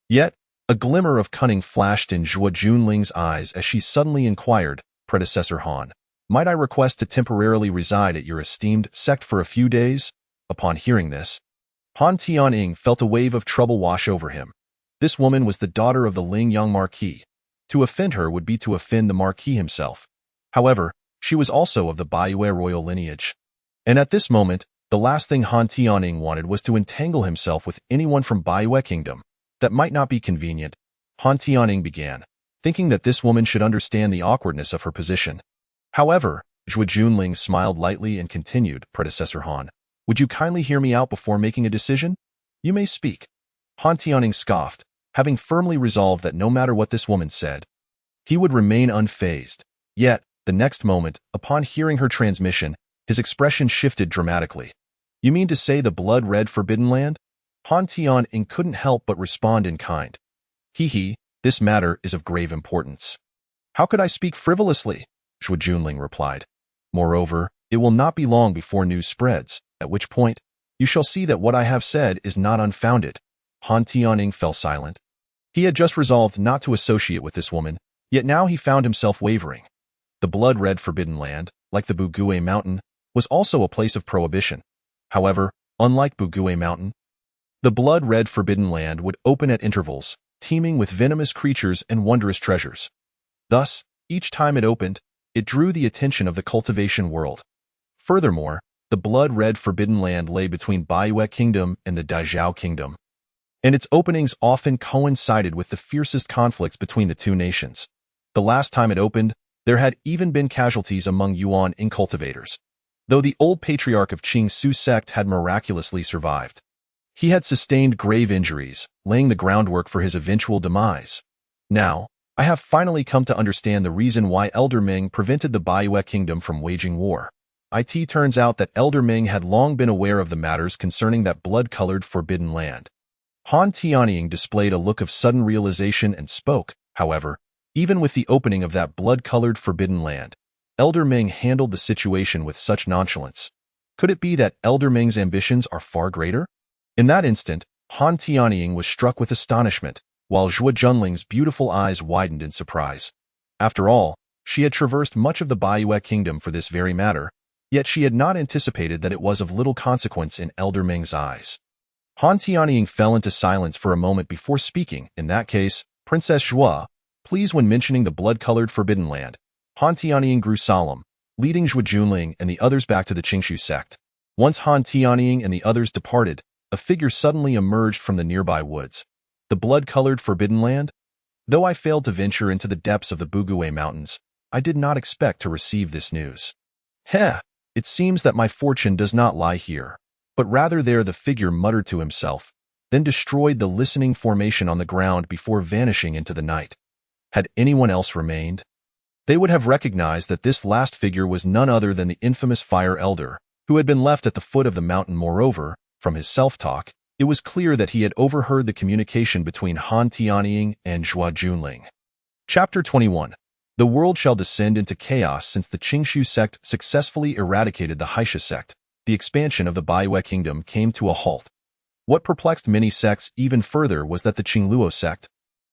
Yet, a glimmer of cunning flashed in Zhuo Junling's eyes as she suddenly inquired, "Predecessor Han, might I request to temporarily reside at your esteemed sect for a few days?" Upon hearing this, Han Tianing felt a wave of trouble wash over him. This woman was the daughter of the Lingyang Marquis. To offend her would be to offend the Marquis himself. However, she was also of the Baiyue royal lineage. And at this moment, the last thing Han Tianing wanted was to entangle himself with anyone from Baiyue Kingdom. That might not be convenient, Han Tianing began, thinking that this woman should understand the awkwardness of her position. However, Zhuo Junling smiled lightly and continued, "Predecessor Han, would you kindly hear me out before making a decision? You may speak." Han Tianing scoffed, having firmly resolved that no matter what this woman said, he would remain unfazed. Yet, the next moment, upon hearing her transmission, his expression shifted dramatically. "You mean to say the blood-red Forbidden Land?" Han Tianing couldn't help but respond in kind. "Hee, this matter is of grave importance." "How could I speak frivolously?" Zhuo Junling replied. "Moreover, it will not be long before news spreads, at which point, you shall see that what I have said is not unfounded." Han Tianing fell silent. He had just resolved not to associate with this woman, yet now he found himself wavering. The blood-red Forbidden Land, like the Bugue Mountain, was also a place of prohibition. However, unlike Bugue Mountain, the blood-red Forbidden Land would open at intervals, teeming with venomous creatures and wondrous treasures. Thus, each time it opened, it drew the attention of the cultivation world. Furthermore, the blood-red Forbidden Land lay between Baiyue Kingdom and the Dazhao Kingdom, and its openings often coincided with the fiercest conflicts between the two nations. The last time it opened, there had even been casualties among Yuan incultivators, though the old patriarch of Qing Su sect had miraculously survived. He had sustained grave injuries, laying the groundwork for his eventual demise. Now, I have finally come to understand the reason why Elder Ming prevented the Baiwei kingdom from waging war. It turns out that Elder Ming had long been aware of the matters concerning that blood-colored forbidden land. Han Tianying displayed a look of sudden realization and spoke, however, even with the opening of that blood-colored forbidden land, Elder Ming handled the situation with such nonchalance. Could it be that Elder Ming's ambitions are far greater? In that instant, Han Tianying was struck with astonishment, while Zhuo Junling's beautiful eyes widened in surprise. After all, she had traversed much of the Baiwei kingdom for this very matter, yet she had not anticipated that it was of little consequence in Elder Ming's eyes. Han Tianying fell into silence for a moment before speaking. In that case, Princess Zhuo, please, when mentioning the blood-colored forbidden land, Han Tianying grew solemn, leading Zhuo Junling and the others back to the Qingshu sect. Once Han Tianying and the others departed, a figure suddenly emerged from the nearby woods. The blood-colored forbidden land? Though I failed to venture into the depths of the Bugue Mountains, I did not expect to receive this news. Heh, it seems that my fortune does not lie here, but rather there, the figure muttered to himself, then destroyed the listening formation on the ground before vanishing into the night. Had anyone else remained, they would have recognized that this last figure was none other than the infamous Fire Elder, who had been left at the foot of the mountain. Moreover, from his self-talk, it was clear that he had overheard the communication between Han Tianying and Zhuo Junling. Chapter 21. The world shall descend into chaos since the Qingshu sect successfully eradicated the Haisha sect. The expansion of the Baiwei kingdom came to a halt. What perplexed many sects even further was that the Qingluo sect,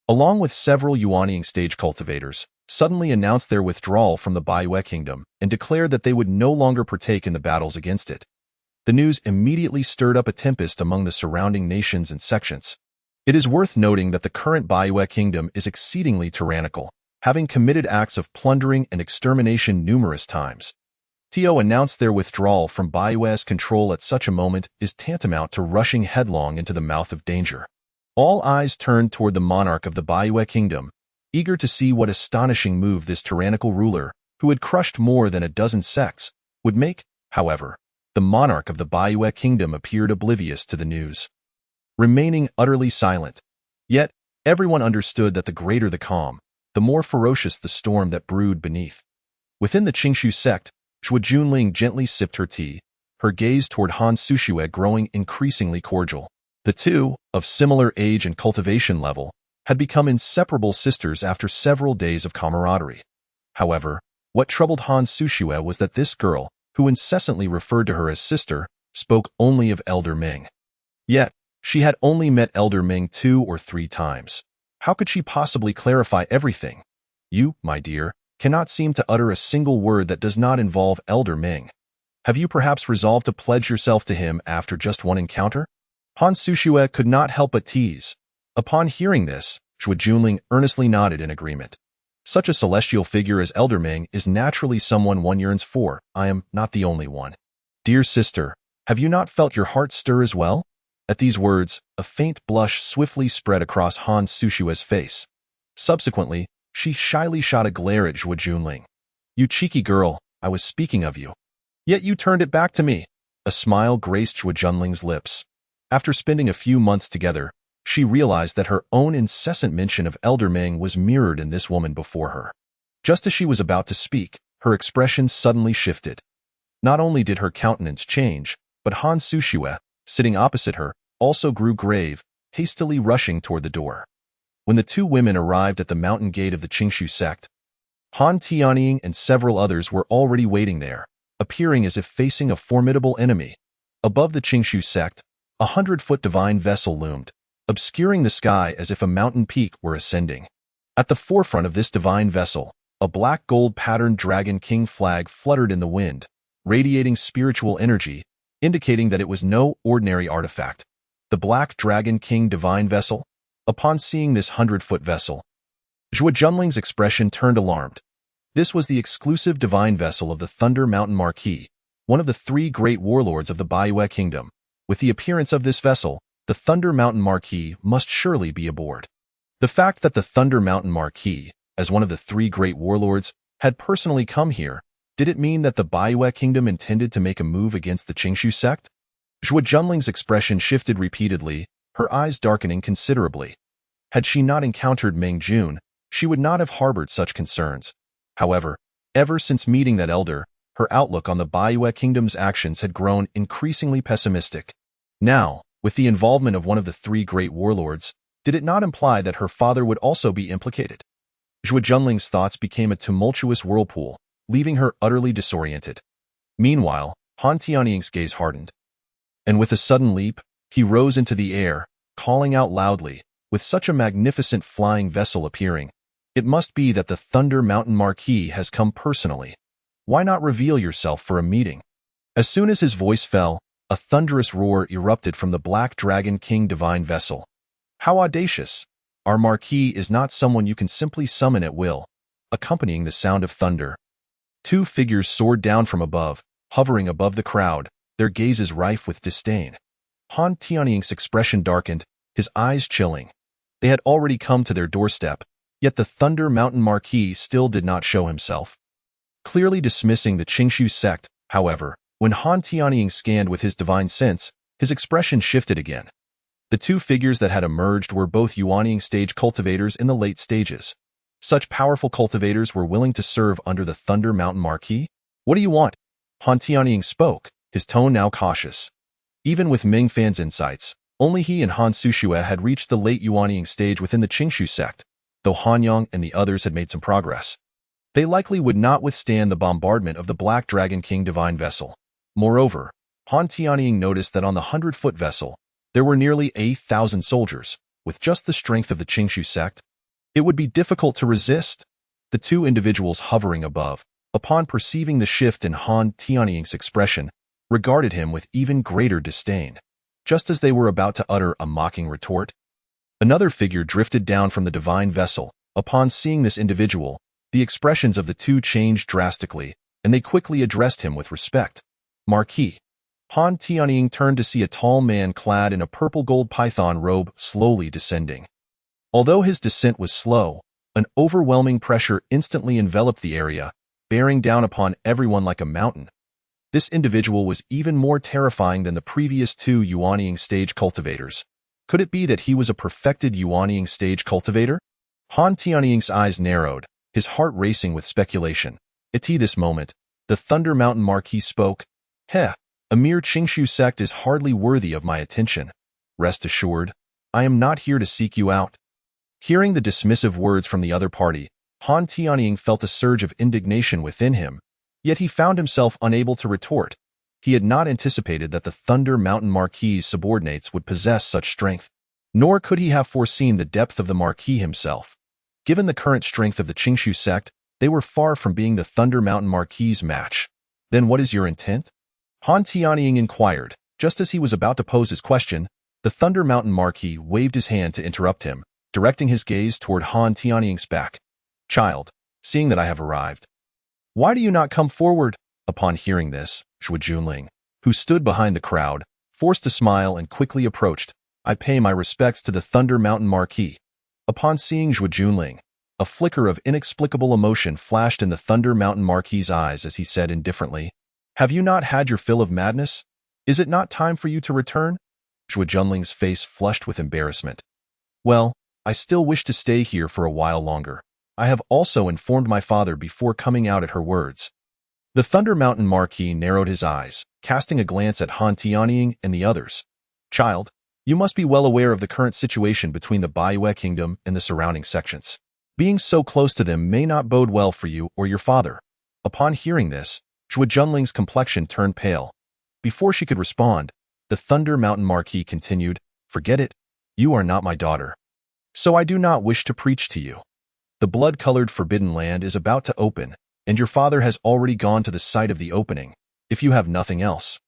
along with several Yuanying stage cultivators, suddenly announced their withdrawal from the Baiwei kingdom and declared that they would no longer partake in the battles against it. The news immediately stirred up a tempest among the surrounding nations and sections. It is worth noting that the current Baiwei kingdom is exceedingly tyrannical, having committed acts of plundering and extermination numerous times. Tio announced their withdrawal from Baiwei's control at such a moment is tantamount to rushing headlong into the mouth of danger. All eyes turned toward the monarch of the Baiwei kingdom, eager to see what astonishing move this tyrannical ruler, who had crushed more than a dozen sects, would make. However, the monarch of the Baiwei kingdom appeared oblivious to the news, remaining utterly silent. Yet, everyone understood that the greater the calm, the more ferocious the storm that brewed beneath. Within the Qingshu sect, Zhuo Junling gently sipped her tea, her gaze toward Han Sushue growing increasingly cordial. The two, of similar age and cultivation level, had become inseparable sisters after several days of camaraderie. However, what troubled Han Sushue was that this girl, who incessantly referred to her as sister, spoke only of Elder Ming. Yet, she had only met Elder Ming 2 or 3 times. How could she possibly clarify everything? You, my dear, cannot seem to utter a single word that does not involve Elder Ming. Have you perhaps resolved to pledge yourself to him after just one encounter? Han Sushue could not help but tease. Upon hearing this, Zhuo Junling earnestly nodded in agreement. Such a celestial figure as Elder Ming is naturally someone one yearns for. I am not the only one. Dear sister, have you not felt your heart stir as well? At these words, a faint blush swiftly spread across Han Sushue's face. Subsequently, she shyly shot a glare at Zhuo Junling. You cheeky girl, I was speaking of you. Yet you turned it back to me. A smile graced Zhuo Junling's lips. After spending a few months together, she realized that her own incessant mention of Elder Ming was mirrored in this woman before her. Just as she was about to speak, her expression suddenly shifted. Not only did her countenance change, but Han Sushue, sitting opposite her, also grew grave, hastily rushing toward the door. When the two women arrived at the mountain gate of the Qingshu sect, Han Tianying and several others were already waiting there, appearing as if facing a formidable enemy. Above the Qingshu sect, 100-foot divine vessel loomed, obscuring the sky as if a mountain peak were ascending. At the forefront of this divine vessel, a black gold-patterned Dragon King flag fluttered in the wind, radiating spiritual energy, indicating that it was no ordinary artifact. The Black Dragon King divine vessel? Upon seeing this 100-foot vessel, Zhuo Junling's expression turned alarmed. This was the exclusive divine vessel of the Thunder Mountain Marquis, one of the 3 great warlords of the Baiwei kingdom. With the appearance of this vessel, the Thunder Mountain Marquis must surely be aboard. The fact that the Thunder Mountain Marquis, as one of the 3 great warlords, had personally come here, did it mean that the Baiwei kingdom intended to make a move against the Qingshu sect? Zhuo Junling's expression shifted repeatedly, her eyes darkening considerably. Had she not encountered Meng Jun, she would not have harbored such concerns. However, ever since meeting that elder, her outlook on the Baiwei kingdom's actions had grown increasingly pessimistic. Now, with the involvement of one of the three great warlords, did it not imply that her father would also be implicated? Zhuge Junling's thoughts became a tumultuous whirlpool, leaving her utterly disoriented. Meanwhile, Han Tianying's gaze hardened. And with a sudden leap, he rose into the air, calling out loudly, with such a magnificent flying vessel appearing. It must be that the Thunder Mountain Marquis has come personally. Why not reveal yourself for a meeting? As soon as his voice fell, a thunderous roar erupted from the Black Dragon King divine vessel. How audacious! Our Marquis is not someone you can simply summon at will. Accompanying the sound of thunder, two figures soared down from above, hovering above the crowd, their gazes rife with disdain. Han Tianying's expression darkened, his eyes chilling. They had already come to their doorstep, yet the Thunder Mountain Marquis still did not show himself. Clearly dismissing the Qingshu sect, however, when Han Tianying scanned with his divine sense, his expression shifted again. The two figures that had emerged were both Yuanying stage cultivators in the late stages. Such powerful cultivators were willing to serve under the Thunder Mountain Marquis? What do you want? Han Tianying spoke, his tone now cautious. Even with Ming Fan's insights, only he and Han Sushue had reached the late Yuanying stage within the Qingshu sect, though Han Yang and the others had made some progress. They likely would not withstand the bombardment of the Black Dragon King divine vessel. Moreover, Han Tianying noticed that on the 100-foot vessel, there were nearly 8,000 soldiers. With just the strength of the Qingshu sect, it would be difficult to resist. The two individuals hovering above, upon perceiving the shift in Han Tianying's expression, regarded him with even greater disdain. Just as they were about to utter a mocking retort, another figure drifted down from the divine vessel. Upon seeing this individual, the expressions of the two changed drastically, and they quickly addressed him with respect. Marquis. Han Tianying turned to see a tall man clad in a purple-gold python robe slowly descending. Although his descent was slow, an overwhelming pressure instantly enveloped the area, bearing down upon everyone like a mountain. This individual was even more terrifying than the previous two Yuanying stage cultivators. Could it be that he was a perfected Yuanying stage cultivator? Han Tianying's eyes narrowed, his heart racing with speculation. At this moment, the Thunder Mountain Marquis spoke. A mere Qingshu sect is hardly worthy of my attention. Rest assured, I am not here to seek you out. Hearing the dismissive words from the other party, Han Tianying felt a surge of indignation within him, yet he found himself unable to retort. He had not anticipated that the Thunder Mountain Marquis's subordinates would possess such strength, nor could he have foreseen the depth of the Marquis himself. Given the current strength of the Qingshu sect, they were far from being the Thunder Mountain Marquis's match. Then what is your intent? Han Tianying inquired. Just as he was about to pose his question, the Thunder Mountain Marquis waved his hand to interrupt him, directing his gaze toward Han Tianying's back. Child, seeing that I have arrived, why do you not come forward? Upon hearing this, Zhuge Junling, who stood behind the crowd, forced a smile and quickly approached. I pay my respects to the Thunder Mountain Marquis. Upon seeing Zhuge Junling, a flicker of inexplicable emotion flashed in the Thunder Mountain Marquis's eyes as he said indifferently, have you not had your fill of madness? Is it not time for you to return? Zhuge Junling's face flushed with embarrassment. Well, I still wish to stay here for a while longer. I have also informed my father before coming out at her words. The Thunder Mountain Marquis narrowed his eyes, casting a glance at Han Tianying and the others. Child, you must be well aware of the current situation between the Baiwei Kingdom and the surrounding sections. Being so close to them may not bode well for you or your father. Upon hearing this, Zhuge Junling's complexion turned pale. Before she could respond, the Thunder Mountain Marquis continued, forget it, you are not my daughter. So I do not wish to preach to you. The blood-colored Forbidden Land is about to open, and your father has already gone to the site of the opening, if you have nothing else.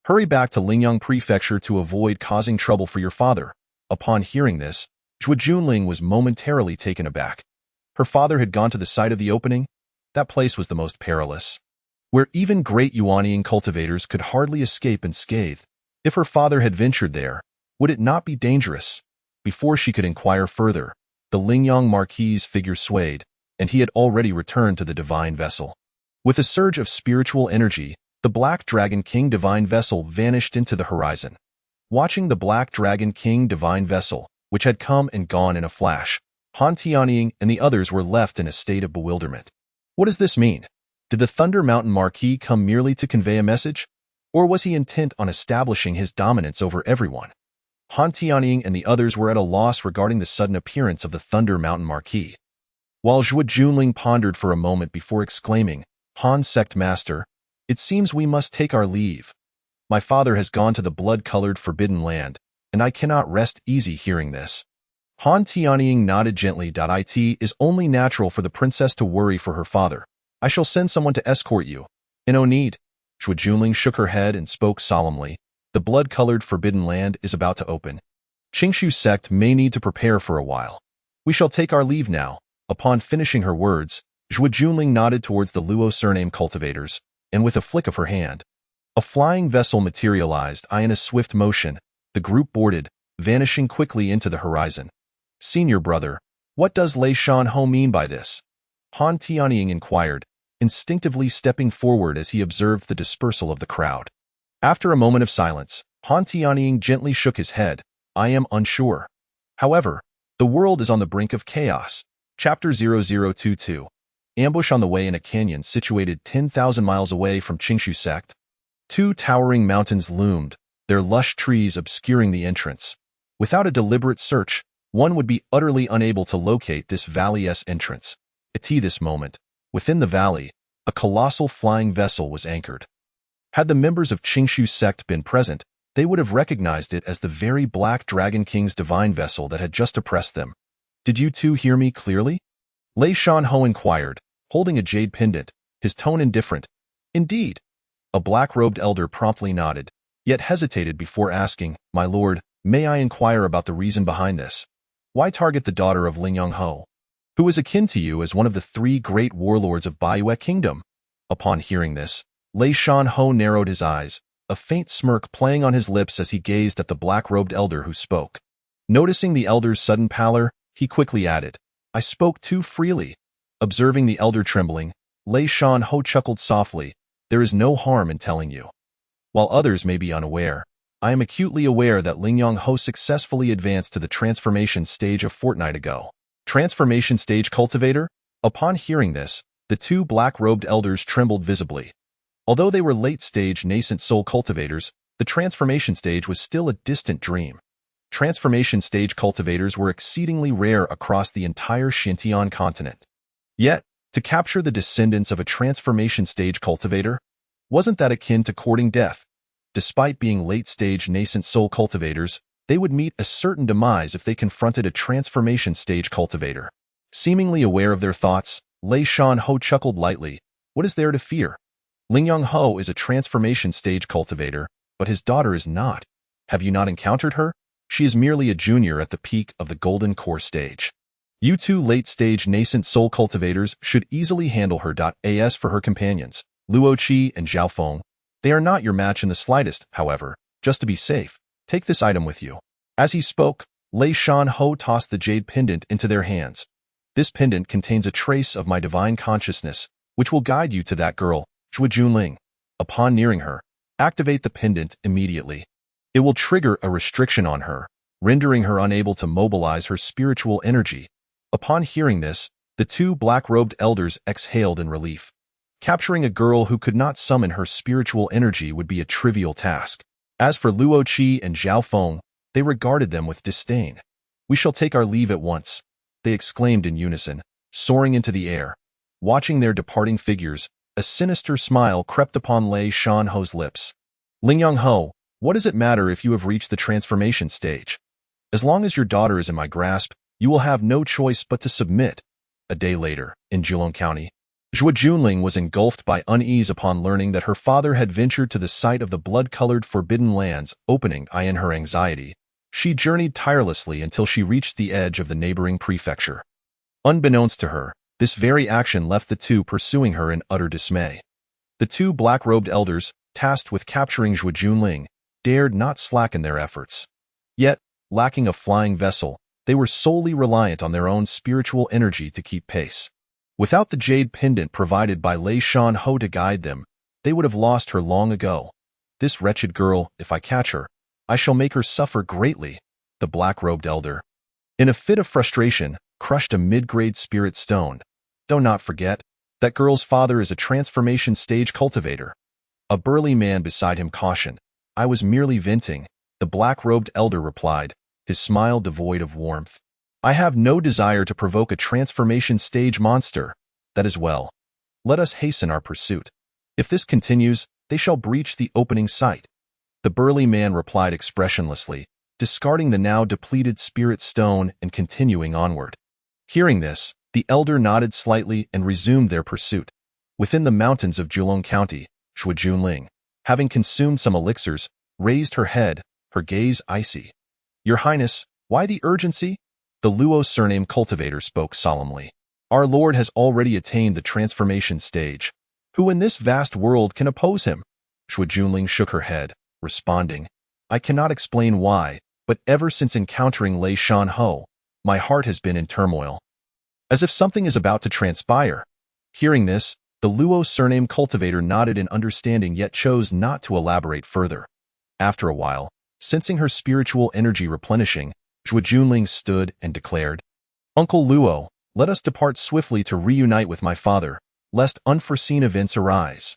Hurry back to Lingyang Prefecture to avoid causing trouble for your father. Upon hearing this, Zhuge Junling was momentarily taken aback. Her father had gone to the site of the opening? That place was the most perilous, where even great Yuanying cultivators could hardly escape unscathed. If her father had ventured there, would it not be dangerous? Before she could inquire further, the Lingyang Marquis's figure swayed, and he had already returned to the divine vessel. With a surge of spiritual energy, the Black Dragon King divine vessel vanished into the horizon. Watching the Black Dragon King divine vessel, which had come and gone in a flash, Han Tianying and the others were left in a state of bewilderment. What does this mean? Did the Thunder Mountain Marquis come merely to convey a message? Or was he intent on establishing his dominance over everyone? Han Tianying and the others were at a loss regarding the sudden appearance of the Thunder Mountain Marquis. While Zhuo Junling pondered for a moment before exclaiming, "Han Sect Master, it seems we must take our leave. My father has gone to the blood-colored Forbidden Land, and I cannot rest easy hearing this." Han Tianying nodded gently. "It is only natural for the princess to worry for her father. I shall send someone to escort you." "No need." Zhuo Junling shook her head and spoke solemnly. "The blood-colored Forbidden Land is about to open. Qingshu sect may need to prepare for a while. We shall take our leave now." Upon finishing her words, Zhuo Junling nodded towards the Luo surname cultivators, and with a flick of her hand, a flying vessel materialized. In a swift motion, the group boarded, vanishing quickly into the horizon. "Senior brother, what does Lei Shan Ho mean by this?" Han Tianying inquired, instinctively stepping forward as he observed the dispersal of the crowd. After a moment of silence, Han Tianying gently shook his head. "I am unsure. However, the world is on the brink of chaos." Chapter 0022. Ambush on the way. In a canyon situated 10,000 miles away from Qingshu sect, two towering mountains loomed, their lush trees obscuring the entrance. Without a deliberate search, one would be utterly unable to locate this valley's entrance. At this moment, within the valley, a colossal flying vessel was anchored. Had the members of Qingshu sect been present, they would have recognized it as the very Black Dragon King's divine vessel that had just oppressed them. "Did you two hear me clearly?" Lei Shan Ho inquired, holding a jade pendant, his tone indifferent. "Indeed." A black-robed elder promptly nodded, yet hesitated before asking, "My lord, may I inquire about the reason behind this? Why target the daughter of Lingyang Ho, who is akin to you as one of the three great warlords of Baiyue Kingdom?" Upon hearing this, Lei Shan Ho narrowed his eyes, a faint smirk playing on his lips as he gazed at the black-robed elder who spoke. Noticing the elder's sudden pallor, he quickly added, "I spoke too freely." Observing the elder trembling, Lei Shan Ho chuckled softly. "There is no harm in telling you. While others may be unaware, I am acutely aware that Lingyang Ho successfully advanced to the transformation stage a fortnight ago." Transformation stage cultivator? Upon hearing this, the two black-robed elders trembled visibly. Although they were late-stage nascent soul cultivators, the transformation stage was still a distant dream. Transformation stage cultivators were exceedingly rare across the entire Xintian continent. Yet, to capture the descendants of a transformation stage cultivator, wasn't that akin to courting death? Despite being late-stage nascent soul cultivators, they would meet a certain demise if they confronted a transformation stage cultivator. Seemingly aware of their thoughts, Lei Shan Ho chuckled lightly. "What is there to fear? Lingyang Ho is a transformation stage cultivator, but his daughter is not. Have you not encountered her? She is merely a junior at the peak of the Golden Core stage. You two late-stage nascent soul cultivators should easily handle her. As for her companions, Luo Qi and Zhao Feng, they are not your match in the slightest. However, just to be safe, take this item with you." As he spoke, Lei Shan Ho tossed the jade pendant into their hands. "This pendant contains a trace of my divine consciousness, which will guide you to that girl, Zhuo Junling. Upon nearing her, activate the pendant immediately. It will trigger a restriction on her, rendering her unable to mobilize her spiritual energy." Upon hearing this, the two black-robed elders exhaled in relief. Capturing a girl who could not summon her spiritual energy would be a trivial task. As for Luo Qi and Zhao Feng, they regarded them with disdain. "We shall take our leave at once," they exclaimed in unison, soaring into the air. Watching their departing figures, a sinister smile crept upon Lei Shan Ho's lips. "Lingyang Ho, what does it matter if you have reached the transformation stage? As long as your daughter is in my grasp, you will have no choice but to submit." A day later, in Julong County, Zhuo Junling was engulfed by unease upon learning that her father had ventured to the site of the blood-colored Forbidden Lands, opening. In her anxiety, she journeyed tirelessly until she reached the edge of the neighboring prefecture. Unbeknownst to her, this very action left the two pursuing her in utter dismay. The two black-robed elders, tasked with capturing Zhuo Junling, dared not slacken their efforts. Yet, lacking a flying vessel, they were solely reliant on their own spiritual energy to keep pace. Without the jade pendant provided by Lei Shan Ho to guide them, they would have lost her long ago. "This wretched girl, if I catch her, I shall make her suffer greatly," the black-robed elder. In a fit of frustration, crushed a mid-grade spirit stone. Do not forget, that girl's father is a transformation stage cultivator. A burly man beside him cautioned. I was merely venting, the black-robed elder replied, his smile devoid of warmth. I have no desire to provoke a transformation stage monster. That is well. Let us hasten our pursuit. If this continues, they shall breach the opening site. The burly man replied expressionlessly, discarding the now depleted spirit stone and continuing onward. Hearing this, the elder nodded slightly and resumed their pursuit. Within the mountains of Julong County, Shui Junling, having consumed some elixirs, raised her head, her gaze icy. Your Highness, why the urgency? The Luo surname cultivator spoke solemnly. Our Lord has already attained the transformation stage. Who in this vast world can oppose him? Shui Junling shook her head, responding, I cannot explain why, but ever since encountering Lei Shan Ho, my heart has been in turmoil. As if something is about to transpire. Hearing this, the Luo surname cultivator nodded in understanding yet chose not to elaborate further. After a while, sensing her spiritual energy replenishing, Shui Junling stood and declared, Uncle Luo, let us depart swiftly to reunite with my father, lest unforeseen events arise.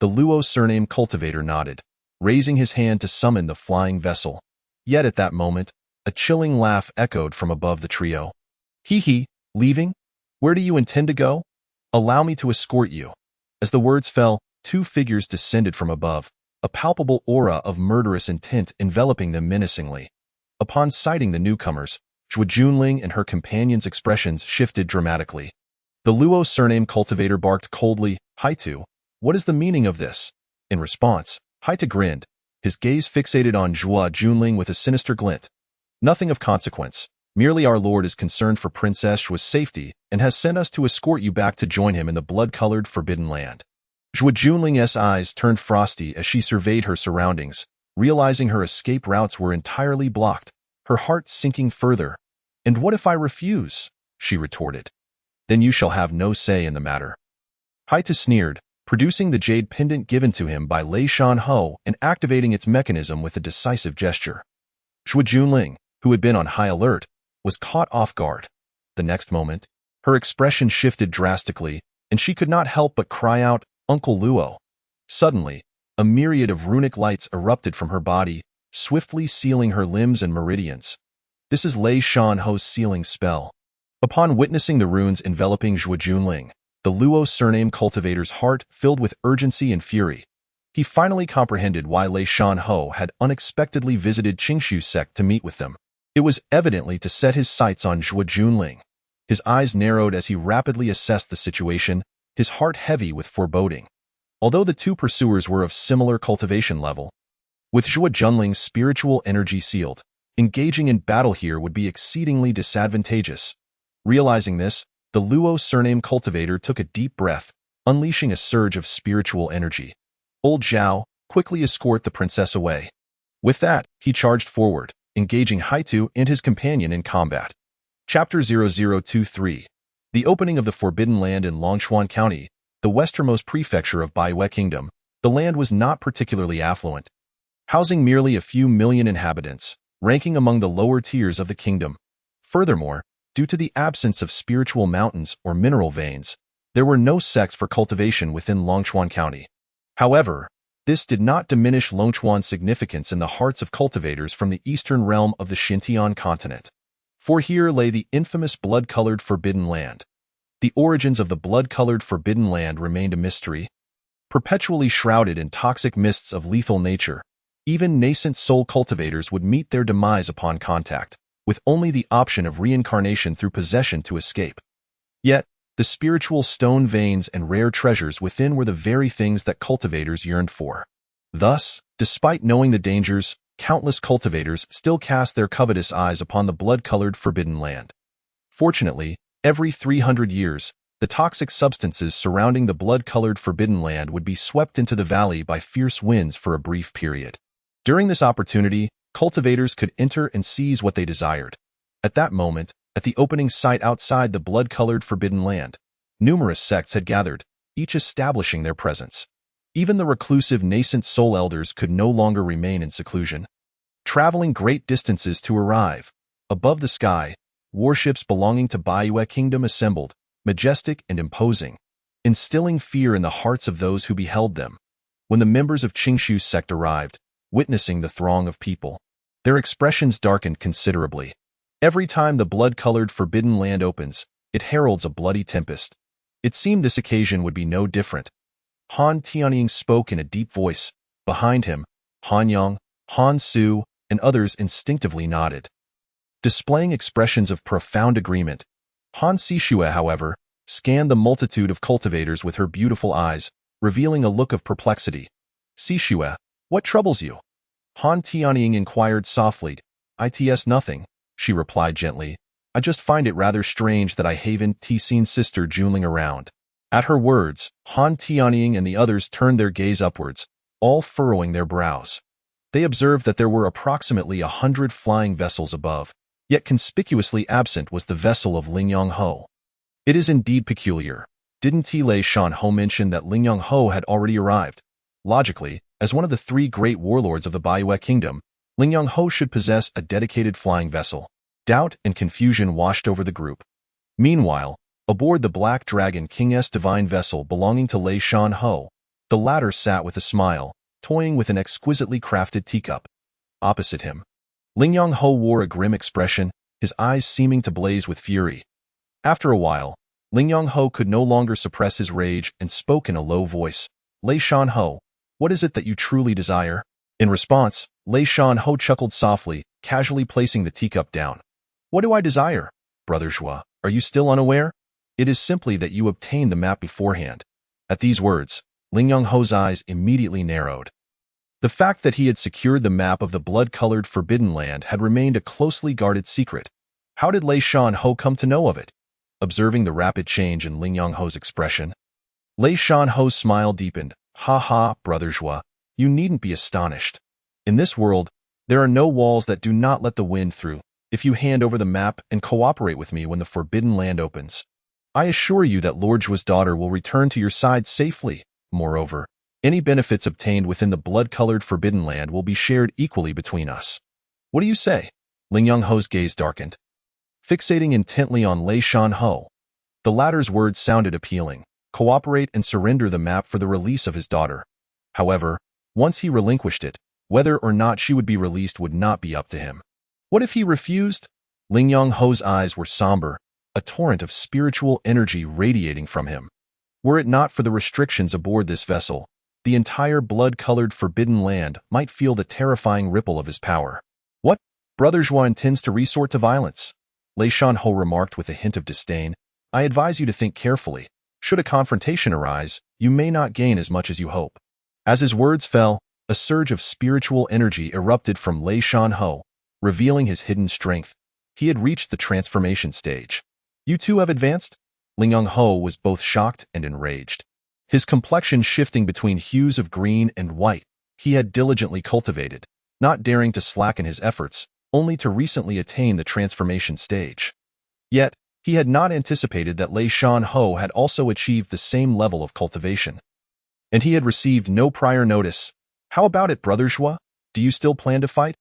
The Luo surname cultivator nodded, raising his hand to summon the flying vessel. Yet at that moment, a chilling laugh echoed from above the trio. Hee, leaving? Where do you intend to go? Allow me to escort you. As the words fell, two figures descended from above, a palpable aura of murderous intent enveloping them menacingly. Upon sighting the newcomers, Shui Junling and her companion's expressions shifted dramatically. The Luo surname cultivator barked coldly, Haitu, what is the meaning of this? In response, Haitu grinned, his gaze fixated on Shui Junling with a sinister glint. Nothing of consequence. Merely our Lord is concerned for Princess Shui's safety and has sent us to escort you back to join him in the blood-colored Forbidden Land. Shui Junling's eyes turned frosty as she surveyed her surroundings, realizing her escape routes were entirely blocked, her heart sinking further. And what if I refuse? She retorted. Then you shall have no say in the matter. Haitu sneered, producing the jade pendant given to him by Lei Shan Ho and activating its mechanism with a decisive gesture. Shui Junling, who had been on high alert, was caught off guard. The next moment, her expression shifted drastically, and she could not help but cry out, Uncle Luo. Suddenly, a myriad of runic lights erupted from her body, swiftly sealing her limbs and meridians. This is Lei Shan Ho's sealing spell. Upon witnessing the runes enveloping Shui Junling, the Luo surname cultivator's heart filled with urgency and fury. He finally comprehended why Lei Shan Ho had unexpectedly visited Qingshu sect to meet with them. It was evidently to set his sights on Shui Junling. His eyes narrowed as he rapidly assessed the situation, his heart heavy with foreboding. Although the two pursuers were of similar cultivation level, with Shui Junling's spiritual energy sealed, engaging in battle here would be exceedingly disadvantageous. Realizing this, the Luo surname cultivator took a deep breath, unleashing a surge of spiritual energy. Old Zhao, quickly escort the princess away. With that, he charged forward, engaging Haitu and his companion in combat. Chapter 0023. The opening of the Forbidden Land in Longchuan County, the westernmost prefecture of Baiwei Kingdom. The land was not particularly affluent, housing merely a few million inhabitants, ranking among the lower tiers of the kingdom. Furthermore, due to the absence of spiritual mountains or mineral veins, there were no sects for cultivation within Longchuan County. However, this did not diminish Longchuan's significance in the hearts of cultivators from the eastern realm of the Xintian continent. For here lay the infamous blood-colored Forbidden Land. The origins of the blood-colored Forbidden Land remained a mystery. Perpetually shrouded in toxic mists of lethal nature, even nascent soul cultivators would meet their demise upon contact, with only the option of reincarnation through possession to escape. Yet, the spiritual stone veins and rare treasures within were the very things that cultivators yearned for. Thus, despite knowing the dangers, countless cultivators still cast their covetous eyes upon the blood-colored Forbidden Land. Fortunately, every 300 years, the toxic substances surrounding the blood-colored Forbidden Land would be swept into the valley by fierce winds for a brief period. During this opportunity, cultivators could enter and seize what they desired. At that moment, at the opening site outside the blood-colored Forbidden Land, numerous sects had gathered, each establishing their presence. Even the reclusive nascent soul elders could no longer remain in seclusion. Traveling great distances to arrive. Above the sky, warships belonging to Baiwei Kingdom assembled, majestic and imposing, instilling fear in the hearts of those who beheld them. When the members of Qingshu's sect arrived, witnessing the throng of people, their expressions darkened considerably. Every time the blood-colored Forbidden Land opens, it heralds a bloody tempest. It seemed this occasion would be no different. Han Tianying spoke in a deep voice. Behind him, Han Yang, Han Su, and others instinctively nodded, displaying expressions of profound agreement. Han Sishue, however, scanned the multitude of cultivators with her beautiful eyes, revealing a look of perplexity. Sishue, what troubles you? Han Tianying inquired softly. It's nothing, she replied gently. I just find it rather strange that I haven't seen Sister Junling around. At her words, Han Tianying and the others turned their gaze upwards, all furrowing their brows. They observed that there were approximately 100 flying vessels above, yet conspicuously absent was the vessel of Lingyang Ho. It is indeed peculiar. Didn't Lei Shan Ho mention that Lingyang Ho had already arrived? Logically, as one of the 3 great warlords of the Baiwei Kingdom, Lingyang Ho should possess a dedicated flying vessel. Doubt and confusion washed over the group. Meanwhile, aboard the Black Dragon King's divine vessel belonging to Lei Shan Ho, the latter sat with a smile, toying with an exquisitely crafted teacup. Opposite him, Lingyang Ho wore a grim expression, his eyes seeming to blaze with fury. After a while, Lingyang Ho could no longer suppress his rage and spoke in a low voice. Lei Shan Ho, what is it that you truly desire? In response, Lei Shan Ho chuckled softly, casually placing the teacup down. What do I desire? Brother Zhua, are you still unaware? It is simply that you obtain the map beforehand. At these words, Lingyang Ho's eyes immediately narrowed. The fact that he had secured the map of the blood-colored Forbidden Land had remained a closely guarded secret. How did Lei Shan Ho come to know of it? Observing the rapid change in Lingyang Ho's expression, Lei Shan Ho's smile deepened. Ha ha, Brother Zhua, you needn't be astonished. In this world, there are no walls that do not let the wind through. If you hand over the map and cooperate with me when the Forbidden Land opens, I assure you that Lord Zhua's daughter will return to your side safely. Moreover, any benefits obtained within the blood-colored Forbidden Land will be shared equally between us. What do you say? Lingyang Ho's gaze darkened, fixating intently on Lei Shan Ho. The latter's words sounded appealing. Cooperate and surrender the map for the release of his daughter. However, once he relinquished it, whether or not she would be released would not be up to him. What if he refused? Lingyang Ho's eyes were somber, a torrent of spiritual energy radiating from him. Were it not for the restrictions aboard this vessel, the entire blood-colored Forbidden Land might feel the terrifying ripple of his power. What? Brother Zhua intends to resort to violence? Lei Shan Ho remarked with a hint of disdain. I advise you to think carefully. Should a confrontation arise, you may not gain as much as you hope. As his words fell, a surge of spiritual energy erupted from Lei Shan Ho, revealing his hidden strength. He had reached the transformation stage. You too have advanced? Lingyang Ho was both shocked and enraged. His complexion shifting between hues of green and white, he had diligently cultivated, not daring to slacken his efforts, only to recently attain the transformation stage. Yet, he had not anticipated that Lei Shan Ho had also achieved the same level of cultivation. And he had received no prior notice. How about it, Brother Zhua? Do you still plan to fight?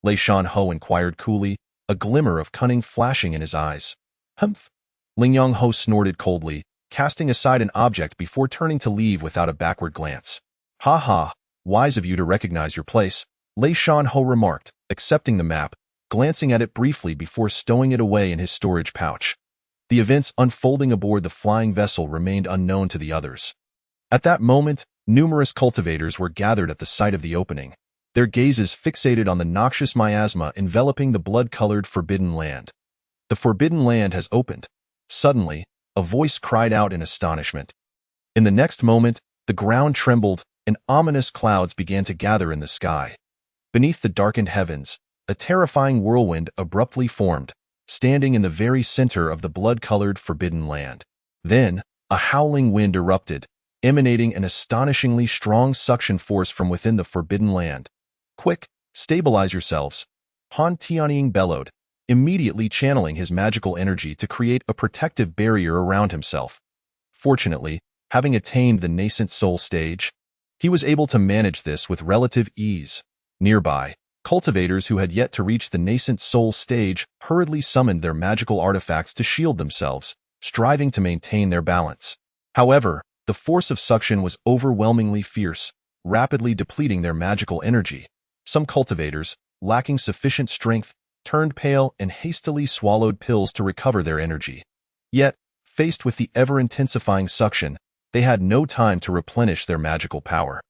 Lei Shan Ho inquired coolly, a glimmer of cunning flashing in his eyes. Humph! Lingyang Ho snorted coldly, casting aside an object before turning to leave without a backward glance. Ha ha, wise of you to recognize your place, Lei Shan Ho remarked, accepting the map, glancing at it briefly before stowing it away in his storage pouch. The events unfolding aboard the flying vessel remained unknown to the others. At that moment, numerous cultivators were gathered at the site of the opening, their gazes fixated on the noxious miasma enveloping the blood-colored Forbidden Land. The Forbidden Land has opened. Suddenly, a voice cried out in astonishment. In the next moment, the ground trembled, and ominous clouds began to gather in the sky. Beneath the darkened heavens, a terrifying whirlwind abruptly formed, standing in the very center of the blood-colored Forbidden Land. Then, a howling wind erupted, emanating an astonishingly strong suction force from within the Forbidden Land. Quick, stabilize yourselves, Han Tianying bellowed, immediately channeling his magical energy to create a protective barrier around himself. Fortunately, having attained the nascent soul stage, he was able to manage this with relative ease. Nearby, Cultivators who had yet to reach the nascent soul stage hurriedly summoned their magical artifacts to shield themselves, striving to maintain their balance. However, the force of suction was overwhelmingly fierce, rapidly depleting their magical energy. Some cultivators, lacking sufficient strength, turned pale and hastily swallowed pills to recover their energy. Yet, faced with the ever-intensifying suction, they had no time to replenish their magical power.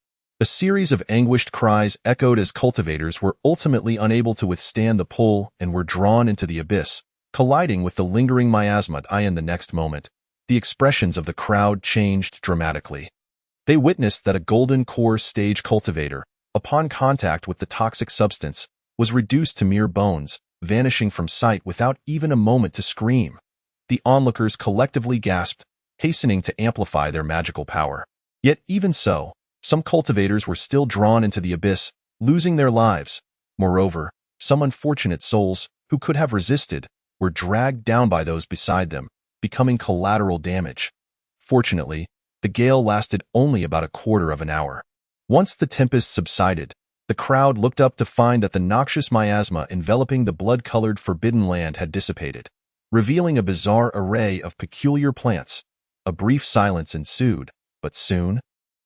A series of anguished cries echoed as cultivators were ultimately unable to withstand the pull and were drawn into the abyss, colliding with the lingering miasma in the next moment. The expressions of the crowd changed dramatically. They witnessed that a golden core stage cultivator, upon contact with the toxic substance, was reduced to mere bones, vanishing from sight without even a moment to scream. The onlookers collectively gasped, hastening to amplify their magical power. Yet even so, some cultivators were still drawn into the abyss, losing their lives. Moreover, some unfortunate souls, who could have resisted, were dragged down by those beside them, becoming collateral damage. Fortunately, the gale lasted only about a quarter of an hour. Once the tempest subsided, the crowd looked up to find that the noxious miasma enveloping the blood-colored forbidden land had dissipated, revealing a bizarre array of peculiar plants. A brief silence ensued, but soon,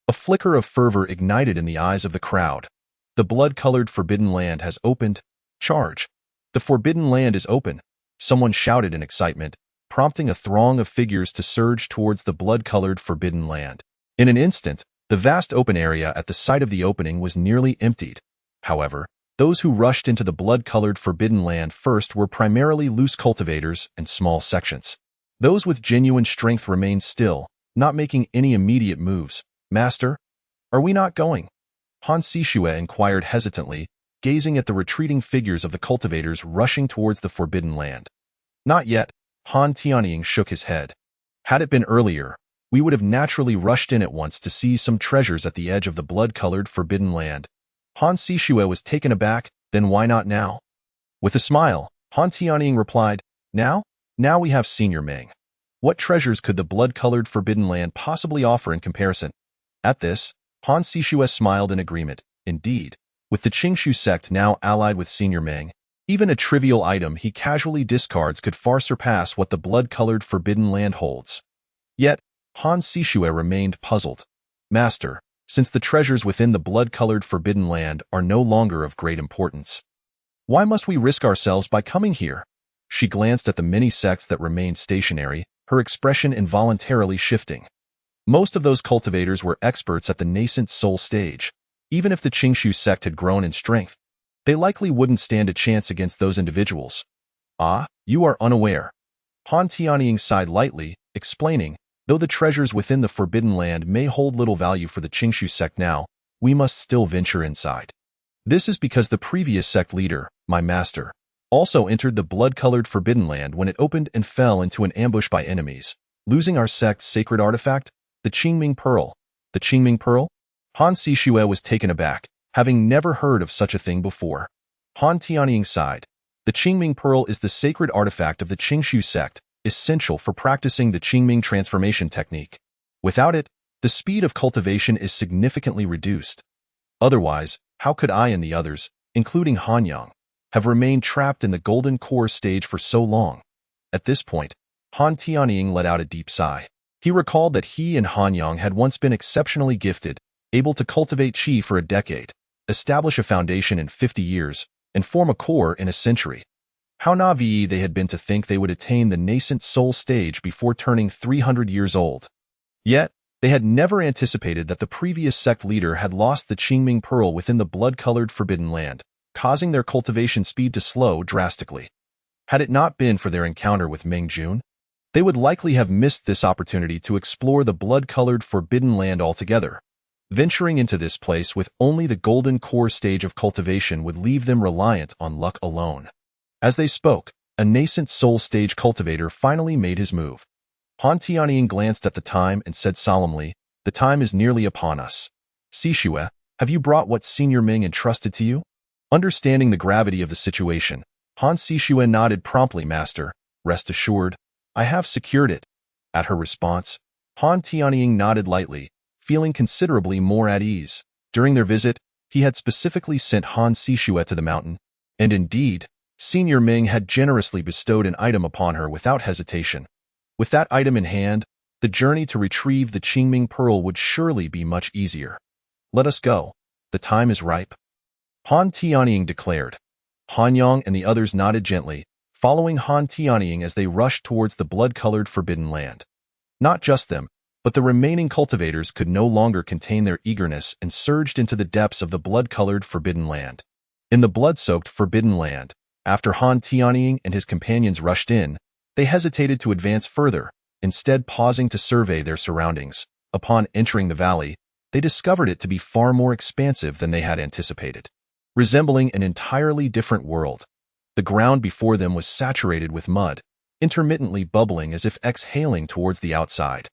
a flicker of fervor ignited in the eyes of the crowd. The blood-colored forbidden land has opened. Charge! The forbidden land is open, someone shouted in excitement, prompting a throng of figures to surge towards the blood-colored forbidden land. In an instant, the vast open area at the site of the opening was nearly emptied. However, those who rushed into the blood-colored forbidden land first were primarily loose cultivators and small sections. Those with genuine strength remained still, not making any immediate moves. "Master, are we not going?" Han Sishue inquired hesitantly, gazing at the retreating figures of the cultivators rushing towards the forbidden land. "Not yet," Han Tianying shook his head. "Had it been earlier, we would have naturally rushed in at once to seize some treasures at the edge of the blood-colored forbidden land." Han Sishue was taken aback. "Then why not now?" With a smile, Han Tianying replied, Now we have Senior Meng. What treasures could the blood-colored forbidden land possibly offer in comparison?" At this, Han Sishue smiled in agreement. Indeed, with the Qingshu sect now allied with Senior Meng, even a trivial item he casually discards could far surpass what the blood-colored forbidden land holds. Yet, Han Sishue remained puzzled. "Master, since the treasures within the blood-colored forbidden land are no longer of great importance, why must we risk ourselves by coming here?" She glanced at the many sects that remained stationary, her expression involuntarily shifting. Most of those cultivators were experts at the nascent soul stage. Even if the Qingshu sect had grown in strength, they likely wouldn't stand a chance against those individuals. "Ah, you are unaware." Han Tianying sighed lightly, explaining, "Though the treasures within the forbidden land may hold little value for the Qingshu sect now, we must still venture inside. This is because the previous sect leader, my master, also entered the blood-colored forbidden land when it opened and fell into an ambush by enemies, losing our sect's sacred artifact, the Qingming Pearl." "The Qingming Pearl?" Han Sishue was taken aback, having never heard of such a thing before. Han Tianying sighed. "The Qingming Pearl is the sacred artifact of the Qingshu sect, essential for practicing the Qingming transformation technique. Without it, the speed of cultivation is significantly reduced. Otherwise, how could I and the others, including Han Yang, have remained trapped in the golden core stage for so long?" At this point, Han Tianying let out a deep sigh. He recalled that he and Han Yang had once been exceptionally gifted, able to cultivate qi for a decade, establish a foundation in 50 years, and form a core in a century. How naive they had been to think they would attain the nascent soul stage before turning 300 years old. Yet, they had never anticipated that the previous sect leader had lost the Qingming Pearl within the blood-colored forbidden land, causing their cultivation speed to slow drastically. Had it not been for their encounter with Meng Jun, they would likely have missed this opportunity to explore the blood-colored forbidden land altogether. Venturing into this place with only the golden core stage of cultivation would leave them reliant on luck alone. As they spoke, a nascent soul stage cultivator finally made his move. Han Tianying glanced at the time and said solemnly, "The time is nearly upon us. Sishue, have you brought what Senior Meng entrusted to you?" Understanding the gravity of the situation, Han Sishue nodded promptly. "Master, rest assured, I have secured it." At her response, Han Tianying nodded lightly, feeling considerably more at ease. During their visit, he had specifically sent Han Sishue to the mountain, and indeed, Senior Ming had generously bestowed an item upon her without hesitation. With that item in hand, the journey to retrieve the Qingming Pearl would surely be much easier. Let us go. The time is ripe. Han Tianying declared. Han Yang and the others nodded gently, following Han Tianying as they rushed towards the blood-colored Forbidden Land. Not just them, but the remaining cultivators could no longer contain their eagerness and surged into the depths of the blood-colored Forbidden Land. In the blood-soaked Forbidden Land, after Han Tianying and his companions rushed in, they hesitated to advance further, instead pausing to survey their surroundings. Upon entering the valley, they discovered it to be far more expansive than they had anticipated. Resembling an entirely different world, the ground before them was saturated with mud, intermittently bubbling as if exhaling towards the outside.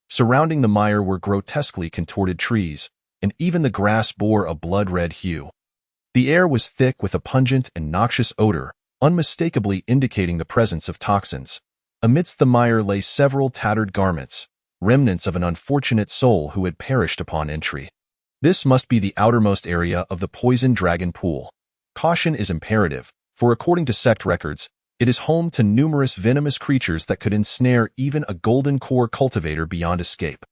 Surrounding the mire were grotesquely contorted trees, and even the grass bore a blood-red hue. The air was thick with a pungent and noxious odor, unmistakably indicating the presence of toxins. Amidst the mire lay several tattered garments, remnants of an unfortunate soul who had perished upon entry. This must be the outermost area of the Poison Dragon Pool. Caution is imperative, for according to sect records, it is home to numerous venomous creatures that could ensnare even a golden core cultivator beyond escape.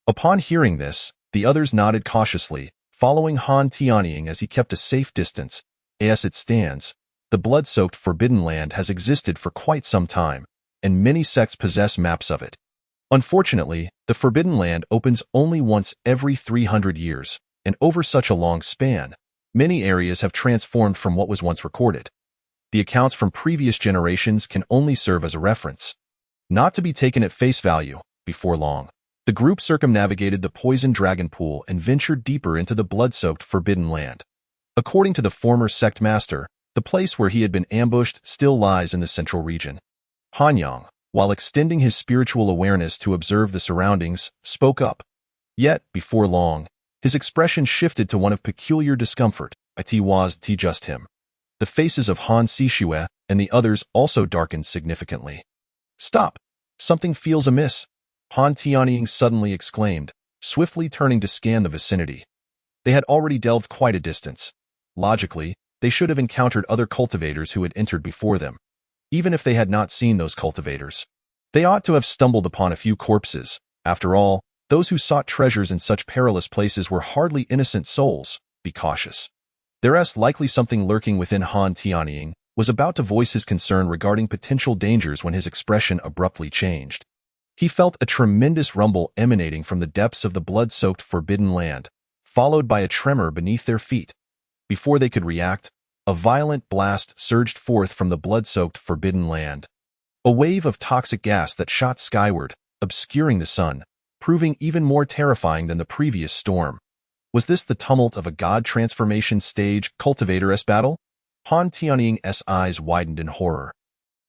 Upon hearing this, the others nodded cautiously, following Han Tianying as he kept a safe distance. As it stands, the blood-soaked Forbidden Land has existed for quite some time, and many sects possess maps of it. Unfortunately, the Forbidden Land opens only once every 300 years, and over such a long span, many areas have transformed from what was once recorded. The accounts from previous generations can only serve as a reference, not to be taken at face value. Before long, the group circumnavigated the Poison Dragon Pool and ventured deeper into the blood-soaked Forbidden Land. According to the former sect master, the place where he had been ambushed still lies in the central region. Han Yang, while extending his spiritual awareness to observe the surroundings, spoke up. Yet, before long, his expression shifted to one of peculiar discomfort. It was just him. The faces of Han Sishue and the others also darkened significantly. Stop! Something feels amiss, Han Tianying suddenly exclaimed, swiftly turning to scan the vicinity. They had already delved quite a distance. Logically, they should have encountered other cultivators who had entered before them. Even if they had not seen those cultivators, they ought to have stumbled upon a few corpses. After all, those who sought treasures in such perilous places were hardly innocent souls. Be cautious. There's likely something lurking within. Han Tianying was about to voice his concern regarding potential dangers when his expression abruptly changed. He felt a tremendous rumble emanating from the depths of the blood-soaked Forbidden Land, followed by a tremor beneath their feet. Before they could react, a violent blast surged forth from the blood-soaked Forbidden Land. A wave of toxic gas that shot skyward, obscuring the sun, proving even more terrifying than the previous storm. Was this the tumult of a god transformation stage cultivator-s battle? Han Tianying's eyes widened in horror,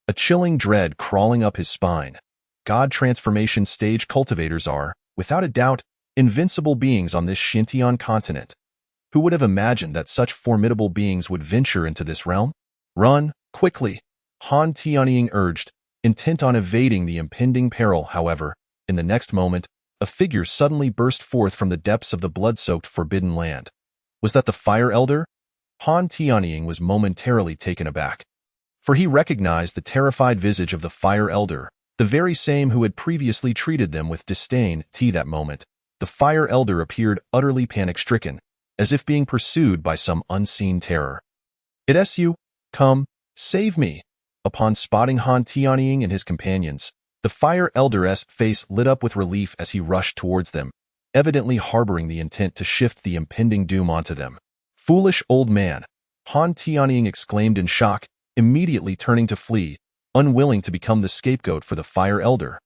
a chilling dread crawling up his spine. God transformation stage cultivators are, without a doubt, invincible beings on this Xintian continent. Who would have imagined that such formidable beings would venture into this realm? Run, quickly, Han Tianying urged, intent on evading the impending peril. However, in the next moment, a figure suddenly burst forth from the depths of the blood-soaked Forbidden Land. Was that the Fire Elder? Han Tianying was momentarily taken aback, for he recognized the terrified visage of the Fire Elder, the very same who had previously treated them with disdain. That moment, the Fire Elder appeared utterly panic-stricken, as if being pursued by some unseen terror. It's you. Come, save me. Upon spotting Han Tianying and his companions, the Fire Elder's face lit up with relief as he rushed towards them, evidently harboring the intent to shift the impending doom onto them. Foolish old man, Han Tianying exclaimed in shock, immediately turning to flee, unwilling to become the scapegoat for the Fire Elder.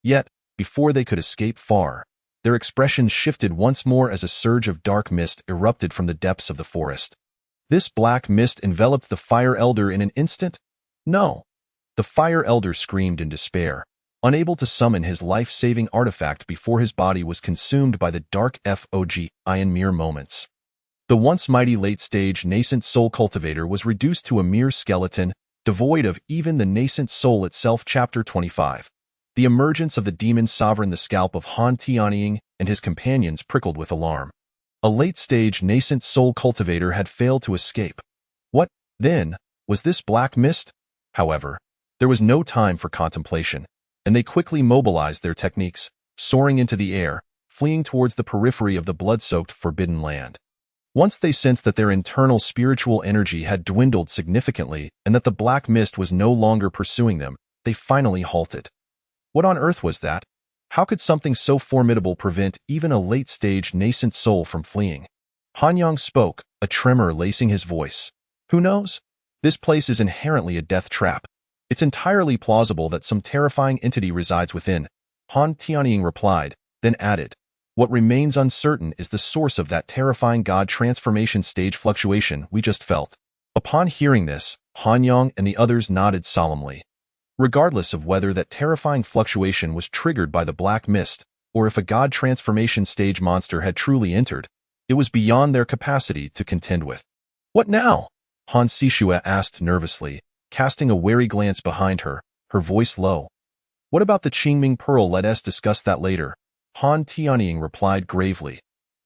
Yet, before they could escape far, their expressions shifted once more as a surge of dark mist erupted from the depths of the forest. This black mist enveloped the Fire Elder in an instant? No. The Fire Elder screamed in despair, unable to summon his life-saving artifact before his body was consumed by the dark fog in mere moments. The once mighty late-stage nascent soul cultivator was reduced to a mere skeleton, devoid of even the nascent soul itself. Chapter 25. The emergence of the demon sovereign. The scalp of Han Tianying and his companions prickled with alarm. A late-stage nascent soul cultivator had failed to escape. What, then, was this black mist? However, there was no time for contemplation, and they quickly mobilized their techniques, soaring into the air, fleeing towards the periphery of the blood-soaked forbidden land. Once they sensed that their internal spiritual energy had dwindled significantly and that the black mist was no longer pursuing them, they finally halted. What on earth was that? How could something so formidable prevent even a late-stage nascent soul from fleeing? Han Yang spoke, a tremor lacing his voice. Who knows? This place is inherently a death trap. It's entirely plausible that some terrifying entity resides within, Han Tianying replied, then added. What remains uncertain is the source of that terrifying god transformation stage fluctuation we just felt. Upon hearing this, Han Yang and the others nodded solemnly. Regardless of whether that terrifying fluctuation was triggered by the black mist, or if a god transformation stage monster had truly entered, it was beyond their capacity to contend with. What now? Han Sishue asked nervously, casting a wary glance behind her, her voice low. What about the Qingming Pearl? Let us discuss that later, Han Tianying replied gravely.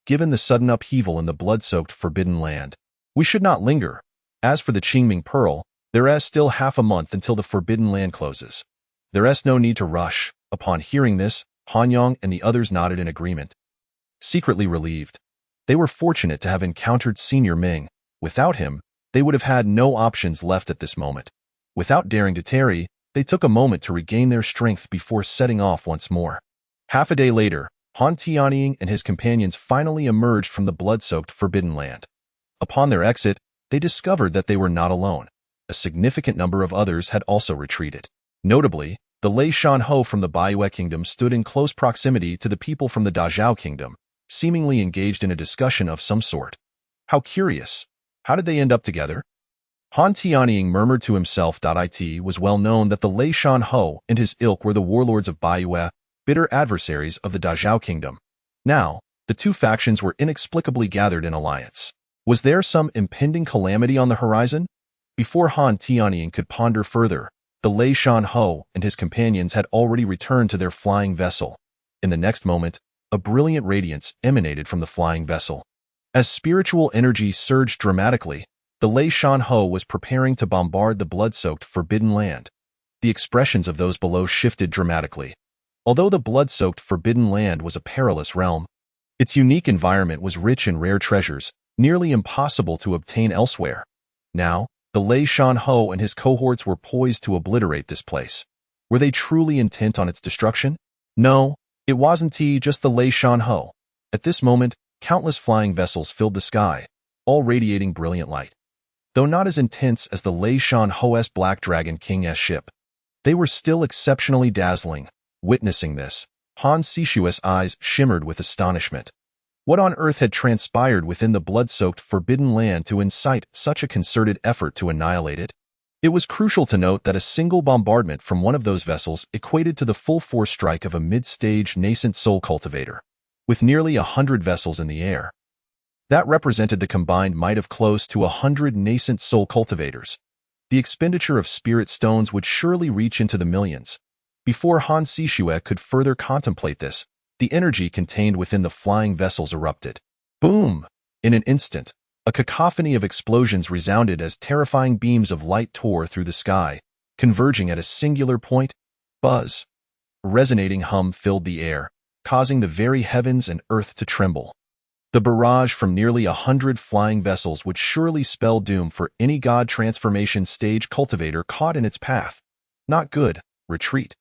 Given the sudden upheaval in the blood-soaked forbidden land, we should not linger. As for the Qingming Pearl, there is still half a month until the forbidden land closes. There is no need to rush. Upon hearing this, Han Yang and the others nodded in agreement. Secretly relieved, they were fortunate to have encountered Senior Ming. Without him, they would have had no options left at this moment. Without daring to tarry, they took a moment to regain their strength before setting off once more. Half a day later, Han Tianying and his companions finally emerged from the blood-soaked forbidden land. Upon their exit, they discovered that they were not alone. A significant number of others had also retreated. Notably, the Lei Shan Ho from the Baiyue Kingdom stood in close proximity to the people from the Dazhao Kingdom, seemingly engaged in a discussion of some sort. How curious. How did they end up together? Han Tianying murmured to himself. It was well known that the Lei Shan Ho and his ilk were the warlords of Baiyue, bitter adversaries of the Dazhao Kingdom. Now, the two factions were inexplicably gathered in alliance. Was there some impending calamity on the horizon? Before Han Tianying could ponder further, the Lei Shan Ho and his companions had already returned to their flying vessel. In the next moment, a brilliant radiance emanated from the flying vessel. As spiritual energy surged dramatically, the Lei Shan Ho was preparing to bombard the blood-soaked forbidden land. The expressions of those below shifted dramatically. Although the blood-soaked forbidden land was a perilous realm, its unique environment was rich in rare treasures, nearly impossible to obtain elsewhere. Now, the Lei Shan Ho and his cohorts were poised to obliterate this place. Were they truly intent on its destruction? No, it wasn't just the Lei Shan Ho. At this moment, countless flying vessels filled the sky, all radiating brilliant light. Though not as intense as the Lei Shan Ho's Black Dragon King's ship, they were still exceptionally dazzling. Witnessing this, Han Sishue's eyes shimmered with astonishment. What on earth had transpired within the blood-soaked forbidden land to incite such a concerted effort to annihilate it? It was crucial to note that a single bombardment from one of those vessels equated to the full-force strike of a mid-stage nascent soul cultivator, with nearly 100 vessels in the air. That represented the combined might of close to 100 nascent soul cultivators. The expenditure of spirit stones would surely reach into the millions. Before Han Sishue could further contemplate this, the energy contained within the flying vessels erupted. Boom! In an instant, a cacophony of explosions resounded as terrifying beams of light tore through the sky, converging at a singular point. Buzz! A resonating hum filled the air, causing the very heavens and earth to tremble. The barrage from nearly 100 flying vessels would surely spell doom for any god transformation stage cultivator caught in its path. Not good. Retreat.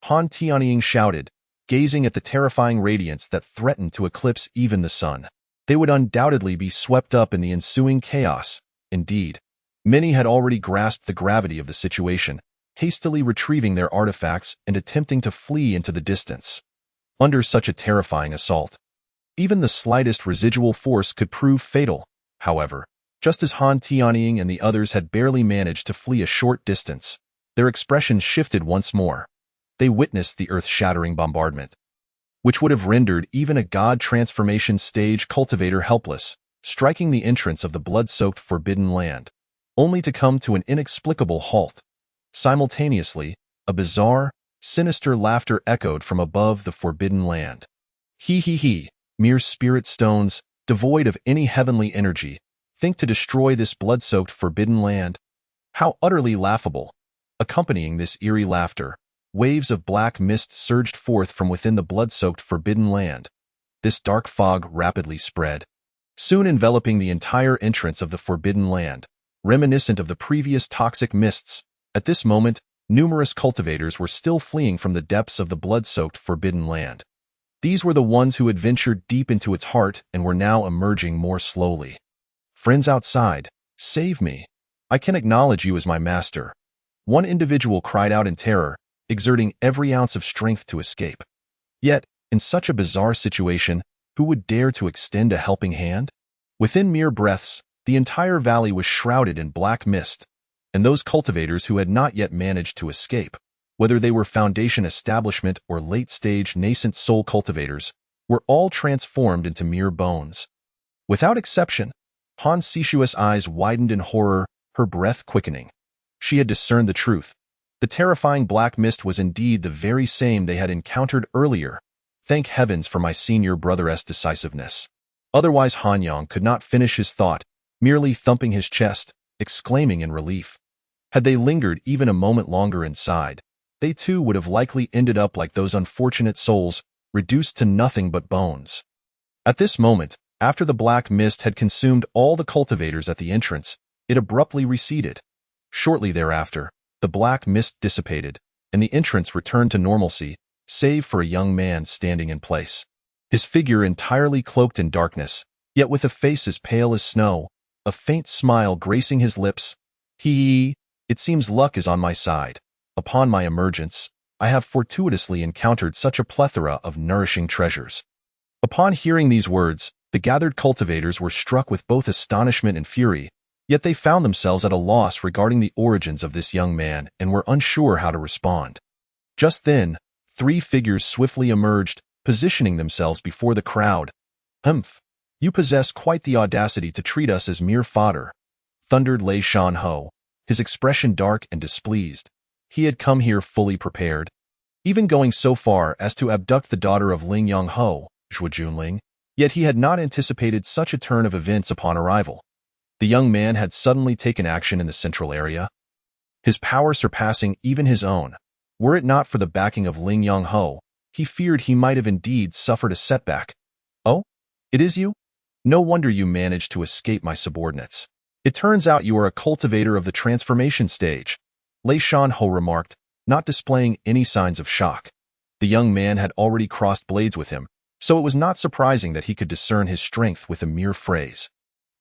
Han Tianying shouted, gazing at the terrifying radiance that threatened to eclipse even the sun. They would undoubtedly be swept up in the ensuing chaos. Indeed, many had already grasped the gravity of the situation, hastily retrieving their artifacts and attempting to flee into the distance. Under such a terrifying assault, even the slightest residual force could prove fatal. However, just as Han Tianying and the others had barely managed to flee a short distance, their expressions shifted once more. They witnessed the earth-shattering bombardment, which would have rendered even a god transformation stage cultivator helpless, striking the entrance of the blood-soaked forbidden land, only to come to an inexplicable halt. Simultaneously, a bizarre, sinister laughter echoed from above the forbidden land. He, mere spirit stones, devoid of any heavenly energy, think to destroy this blood-soaked forbidden land? How utterly laughable! Accompanying this eerie laughter, waves of black mist surged forth from within the blood-soaked forbidden land. This dark fog rapidly spread, soon enveloping the entire entrance of the forbidden land, reminiscent of the previous toxic mists. At this moment, numerous cultivators were still fleeing from the depths of the blood-soaked forbidden land. These were the ones who had ventured deep into its heart and were now emerging more slowly. "Friends outside, save me. I can acknowledge you as my master," one individual cried out in terror, exerting every ounce of strength to escape. Yet, in such a bizarre situation, who would dare to extend a helping hand? Within mere breaths, the entire valley was shrouded in black mist, and those cultivators who had not yet managed to escape, whether they were Foundation establishment or late-stage nascent soul cultivators, were all transformed into mere bones. Without exception, Han Sishua's eyes widened in horror, her breath quickening. She had discerned the truth. The terrifying black mist was indeed the very same they had encountered earlier. Thank heavens for my senior brother's decisiveness. Otherwise Han Yang could not finish his thought, merely thumping his chest, exclaiming in relief. Had they lingered even a moment longer inside, they too would have likely ended up like those unfortunate souls, reduced to nothing but bones. At this moment, after the black mist had consumed all the cultivators at the entrance, it abruptly receded. Shortly thereafter, the black mist dissipated, and the entrance returned to normalcy, save for a young man standing in place. His figure entirely cloaked in darkness, yet with a face as pale as snow, a faint smile gracing his lips. It seems luck is on my side. Upon my emergence, I have fortuitously encountered such a plethora of nourishing treasures." Upon hearing these words, the gathered cultivators were struck with both astonishment and fury, yet they found themselves at a loss regarding the origins of this young man and were unsure how to respond. Just then, 3 figures swiftly emerged, positioning themselves before the crowd. "Humph! You possess quite the audacity to treat us as mere fodder," thundered Lei Shan Ho, his expression dark and displeased. He had come here fully prepared, even going so far as to abduct the daughter of Ling Yang Ho, Zhuo Junling, yet he had not anticipated such a turn of events upon arrival. The young man had suddenly taken action in the central area, his power surpassing even his own. Were it not for the backing of Ling Yang Ho, he feared he might have indeed suffered a setback. "Oh? It is you? No wonder you managed to escape my subordinates. It turns out you are a cultivator of the transformation stage," Lei Shan Ho remarked, not displaying any signs of shock. The young man had already crossed blades with him, so it was not surprising that he could discern his strength with a mere phrase.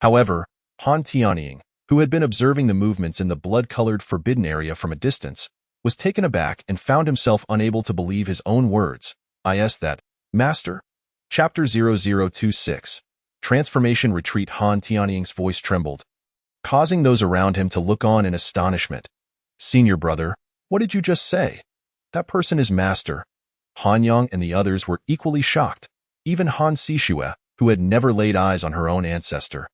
However, Han Tianying, who had been observing the movements in the blood-colored forbidden area from a distance, was taken aback and found himself unable to believe his own words. That, Master? Chapter 0026. Transformation Retreat. Han Tianying's voice trembled, causing those around him to look on in astonishment. "Senior brother, what did you just say? That person is Master." Han Yang and the others were equally shocked. Even Han Sishue, who had never laid eyes on her own ancestor,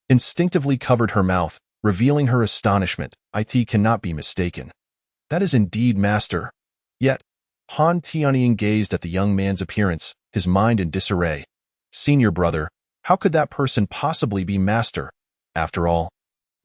instinctively covered her mouth, revealing her astonishment. "It cannot be mistaken. That is indeed Master." Yet, Han Tianying gazed at the young man's appearance, his mind in disarray. "Senior brother, how could that person possibly be Master? After all,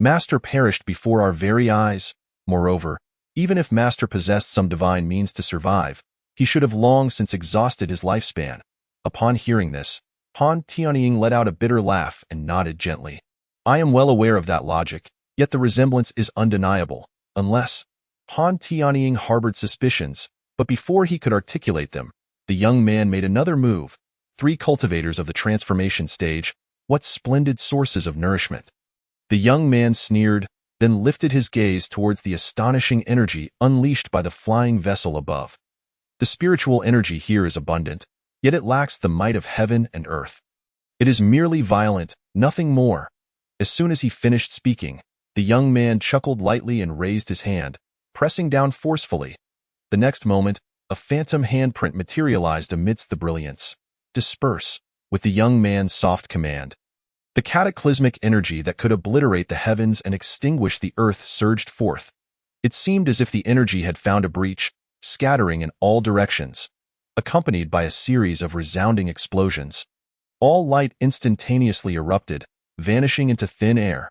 Master perished before our very eyes. Moreover, even if Master possessed some divine means to survive, he should have long since exhausted his lifespan." Upon hearing this, Han Tianying let out a bitter laugh and nodded gently. "I am well aware of that logic, yet the resemblance is undeniable, unless—" Han Tianying harbored suspicions, but before he could articulate them, the young man made another move. 3 cultivators of the transformation stage, what splendid sources of nourishment. The young man sneered, then lifted his gaze towards the astonishing energy unleashed by the flying vessel above. The spiritual energy here is abundant, yet it lacks the might of heaven and earth. It is merely violent, nothing more. As soon as he finished speaking, the young man chuckled lightly and raised his hand, pressing down forcefully. The next moment, a phantom handprint materialized amidst the brilliance. "Disperse," with the young man's soft command. The cataclysmic energy that could obliterate the heavens and extinguish the earth surged forth. It seemed as if the energy had found a breach, scattering in all directions, accompanied by a series of resounding explosions. All light instantaneously erupted, vanishing into thin air.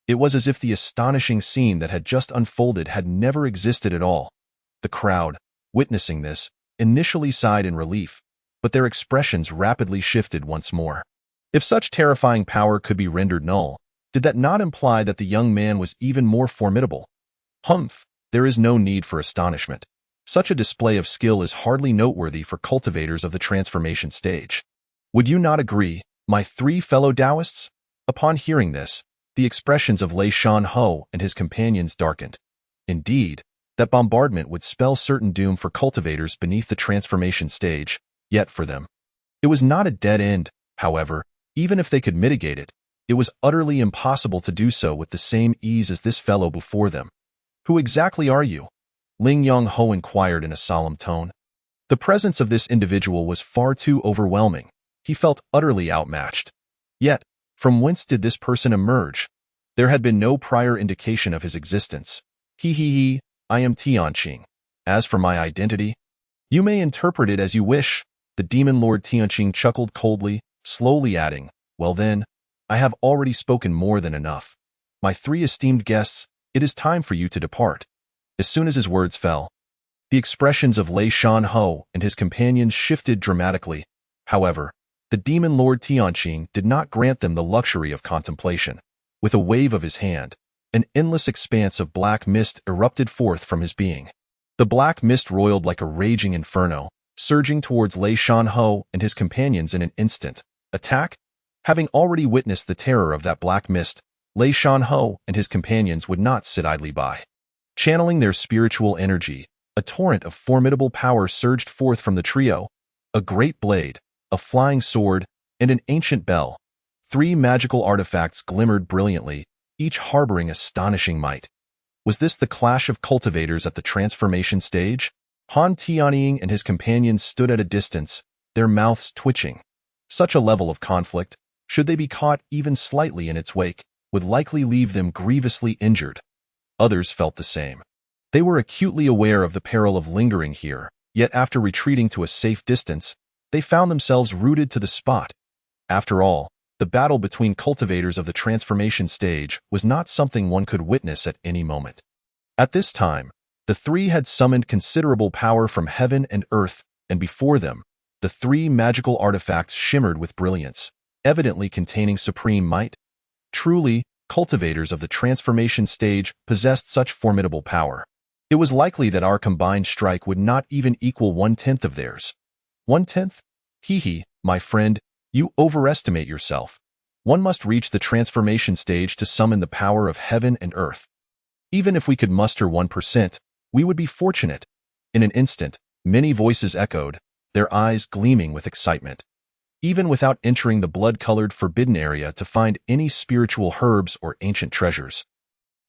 It was as if the astonishing scene that had just unfolded had never existed at all. The crowd, witnessing this, initially sighed in relief, but their expressions rapidly shifted once more. If such terrifying power could be rendered null, did that not imply that the young man was even more formidable? Humph, there is no need for astonishment. Such a display of skill is hardly noteworthy for cultivators of the transformation stage. Would you not agree, my three fellow Taoists? Upon hearing this, the expressions of Lei Shan Ho and his companions darkened. Indeed, that bombardment would spell certain doom for cultivators beneath the transformation stage, yet for them. It was not a dead end, however. Even if they could mitigate it, it was utterly impossible to do so with the same ease as this fellow before them. Who exactly are you? Ling Yong Ho inquired in a solemn tone. The presence of this individual was far too overwhelming. He felt utterly outmatched. Yet, from whence did this person emerge? There had been no prior indication of his existence. He, I am Tianqing. As for my identity, you may interpret it as you wish. The demon lord Tianqing chuckled coldly, slowly adding, well then, I have already spoken more than enough. My three esteemed guests, it is time for you to depart. As soon as his words fell, the expressions of Lei Shan Ho and his companions shifted dramatically. However, the demon lord Tianqing did not grant them the luxury of contemplation. With a wave of his hand, an endless expanse of black mist erupted forth from his being. The black mist roiled like a raging inferno, surging towards Lei Shan Ho and his companions in an instant. Attack? Having already witnessed the terror of that black mist, Lei Shan Ho and his companions would not sit idly by. Channeling their spiritual energy, a torrent of formidable power surged forth from the trio. A great blade, a flying sword, and an ancient bell. Three magical artifacts glimmered brilliantly, each harboring astonishing might. Was this the clash of cultivators at the transformation stage? Han Tianying and his companions stood at a distance, their mouths twitching. Such a level of conflict, should they be caught even slightly in its wake, would likely leave them grievously injured. Others felt the same. They were acutely aware of the peril of lingering here, yet after retreating to a safe distance, they found themselves rooted to the spot. After all, the battle between cultivators of the transformation stage was not something one could witness at any moment. At this time, the three had summoned considerable power from heaven and earth, and before them, the three magical artifacts shimmered with brilliance, evidently containing supreme might. Truly, cultivators of the transformation stage possessed such formidable power. It was likely that our combined strike would not even equal 1/10 of theirs. 1/10? My friend, you overestimate yourself. One must reach the transformation stage to summon the power of heaven and earth. Even if we could muster 1%, we would be fortunate. In an instant, many voices echoed, their eyes gleaming with excitement. Even without entering the blood-colored forbidden area to find any spiritual herbs or ancient treasures.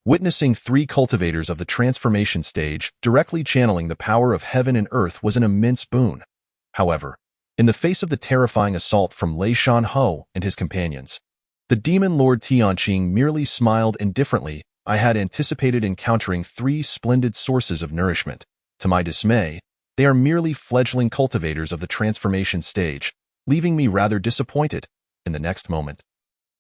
Witnessing three cultivators of the transformation stage directly channeling the power of heaven and earth was an immense boon. However, in the face of the terrifying assault from Lei Shan Ho and his companions, the demon lord Tianqing merely smiled indifferently. I had anticipated encountering three splendid sources of nourishment. To my dismay, they are merely fledgling cultivators of the transformation stage, leaving me rather disappointed. In the next moment,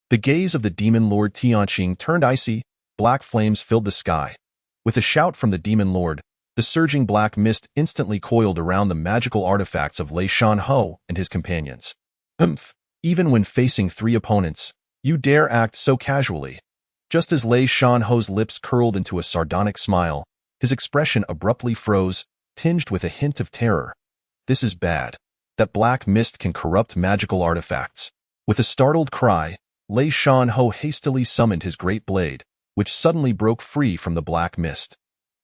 the gaze of the demon lord Tianqing turned icy, black flames filled the sky. With a shout from the demon lord, the surging black mist instantly coiled around the magical artifacts of Lei Shan Ho and his companions. Even when facing three opponents, you dare act so casually. Just as Lei Shan Ho's lips curled into a sardonic smile, his expression abruptly froze, tinged with a hint of terror. This is bad. That black mist can corrupt magical artifacts. With a startled cry, Lei Shan Ho hastily summoned his great blade, which suddenly broke free from the black mist.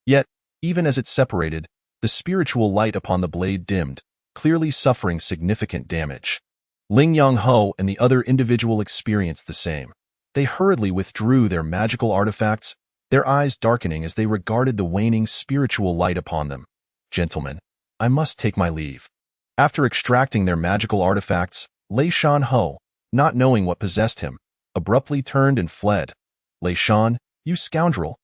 Yet, even as it separated, the spiritual light upon the blade dimmed, clearly suffering significant damage. Ling Yang Ho and the other individual experienced the same. They hurriedly withdrew their magical artifacts, their eyes darkening as they regarded the waning spiritual light upon them. Gentlemen, I must take my leave. After extracting their magical artifacts, Lei Shan Ho, not knowing what possessed him, abruptly turned and fled. Lei Shan, you scoundrel!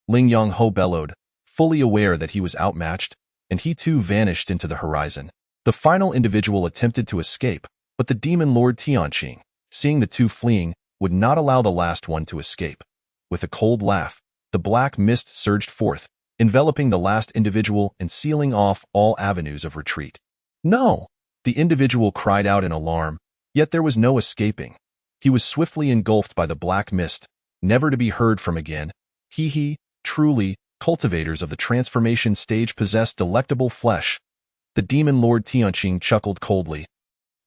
Ling Yang Ho bellowed, fully aware that he was outmatched, and he too vanished into the horizon. The final individual attempted to escape, But the demon lord Tianqing, seeing the two fleeing, would not allow the last one to escape. With a cold laugh, the black mist surged forth, enveloping the last individual and sealing off all avenues of retreat. No! The individual cried out in alarm, yet there was no escaping. He was swiftly engulfed by the black mist, never to be heard from again. Truly, cultivators of the transformation stage possess delectable flesh. The demon lord Tianqing chuckled coldly,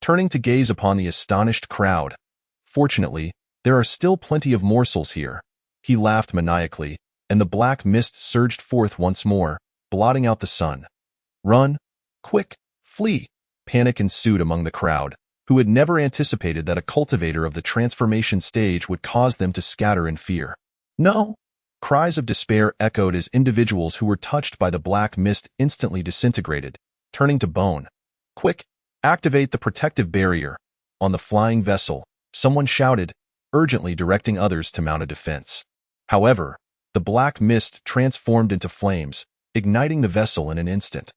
turning to gaze upon the astonished crowd. Fortunately, there are still plenty of morsels here. He laughed maniacally, and the black mist surged forth once more, blotting out the sun. Run! Quick! Flee! Panic ensued among the crowd, who had never anticipated that a cultivator of the transformation stage would cause them to scatter in fear. No! Cries of despair echoed as individuals who were touched by the black mist instantly disintegrated, turning to bone. Quick! Activate the protective barrier. On the flying vessel, someone shouted, urgently directing others to mount a defense. However, the black mist transformed into flames, igniting the vessel in an instant.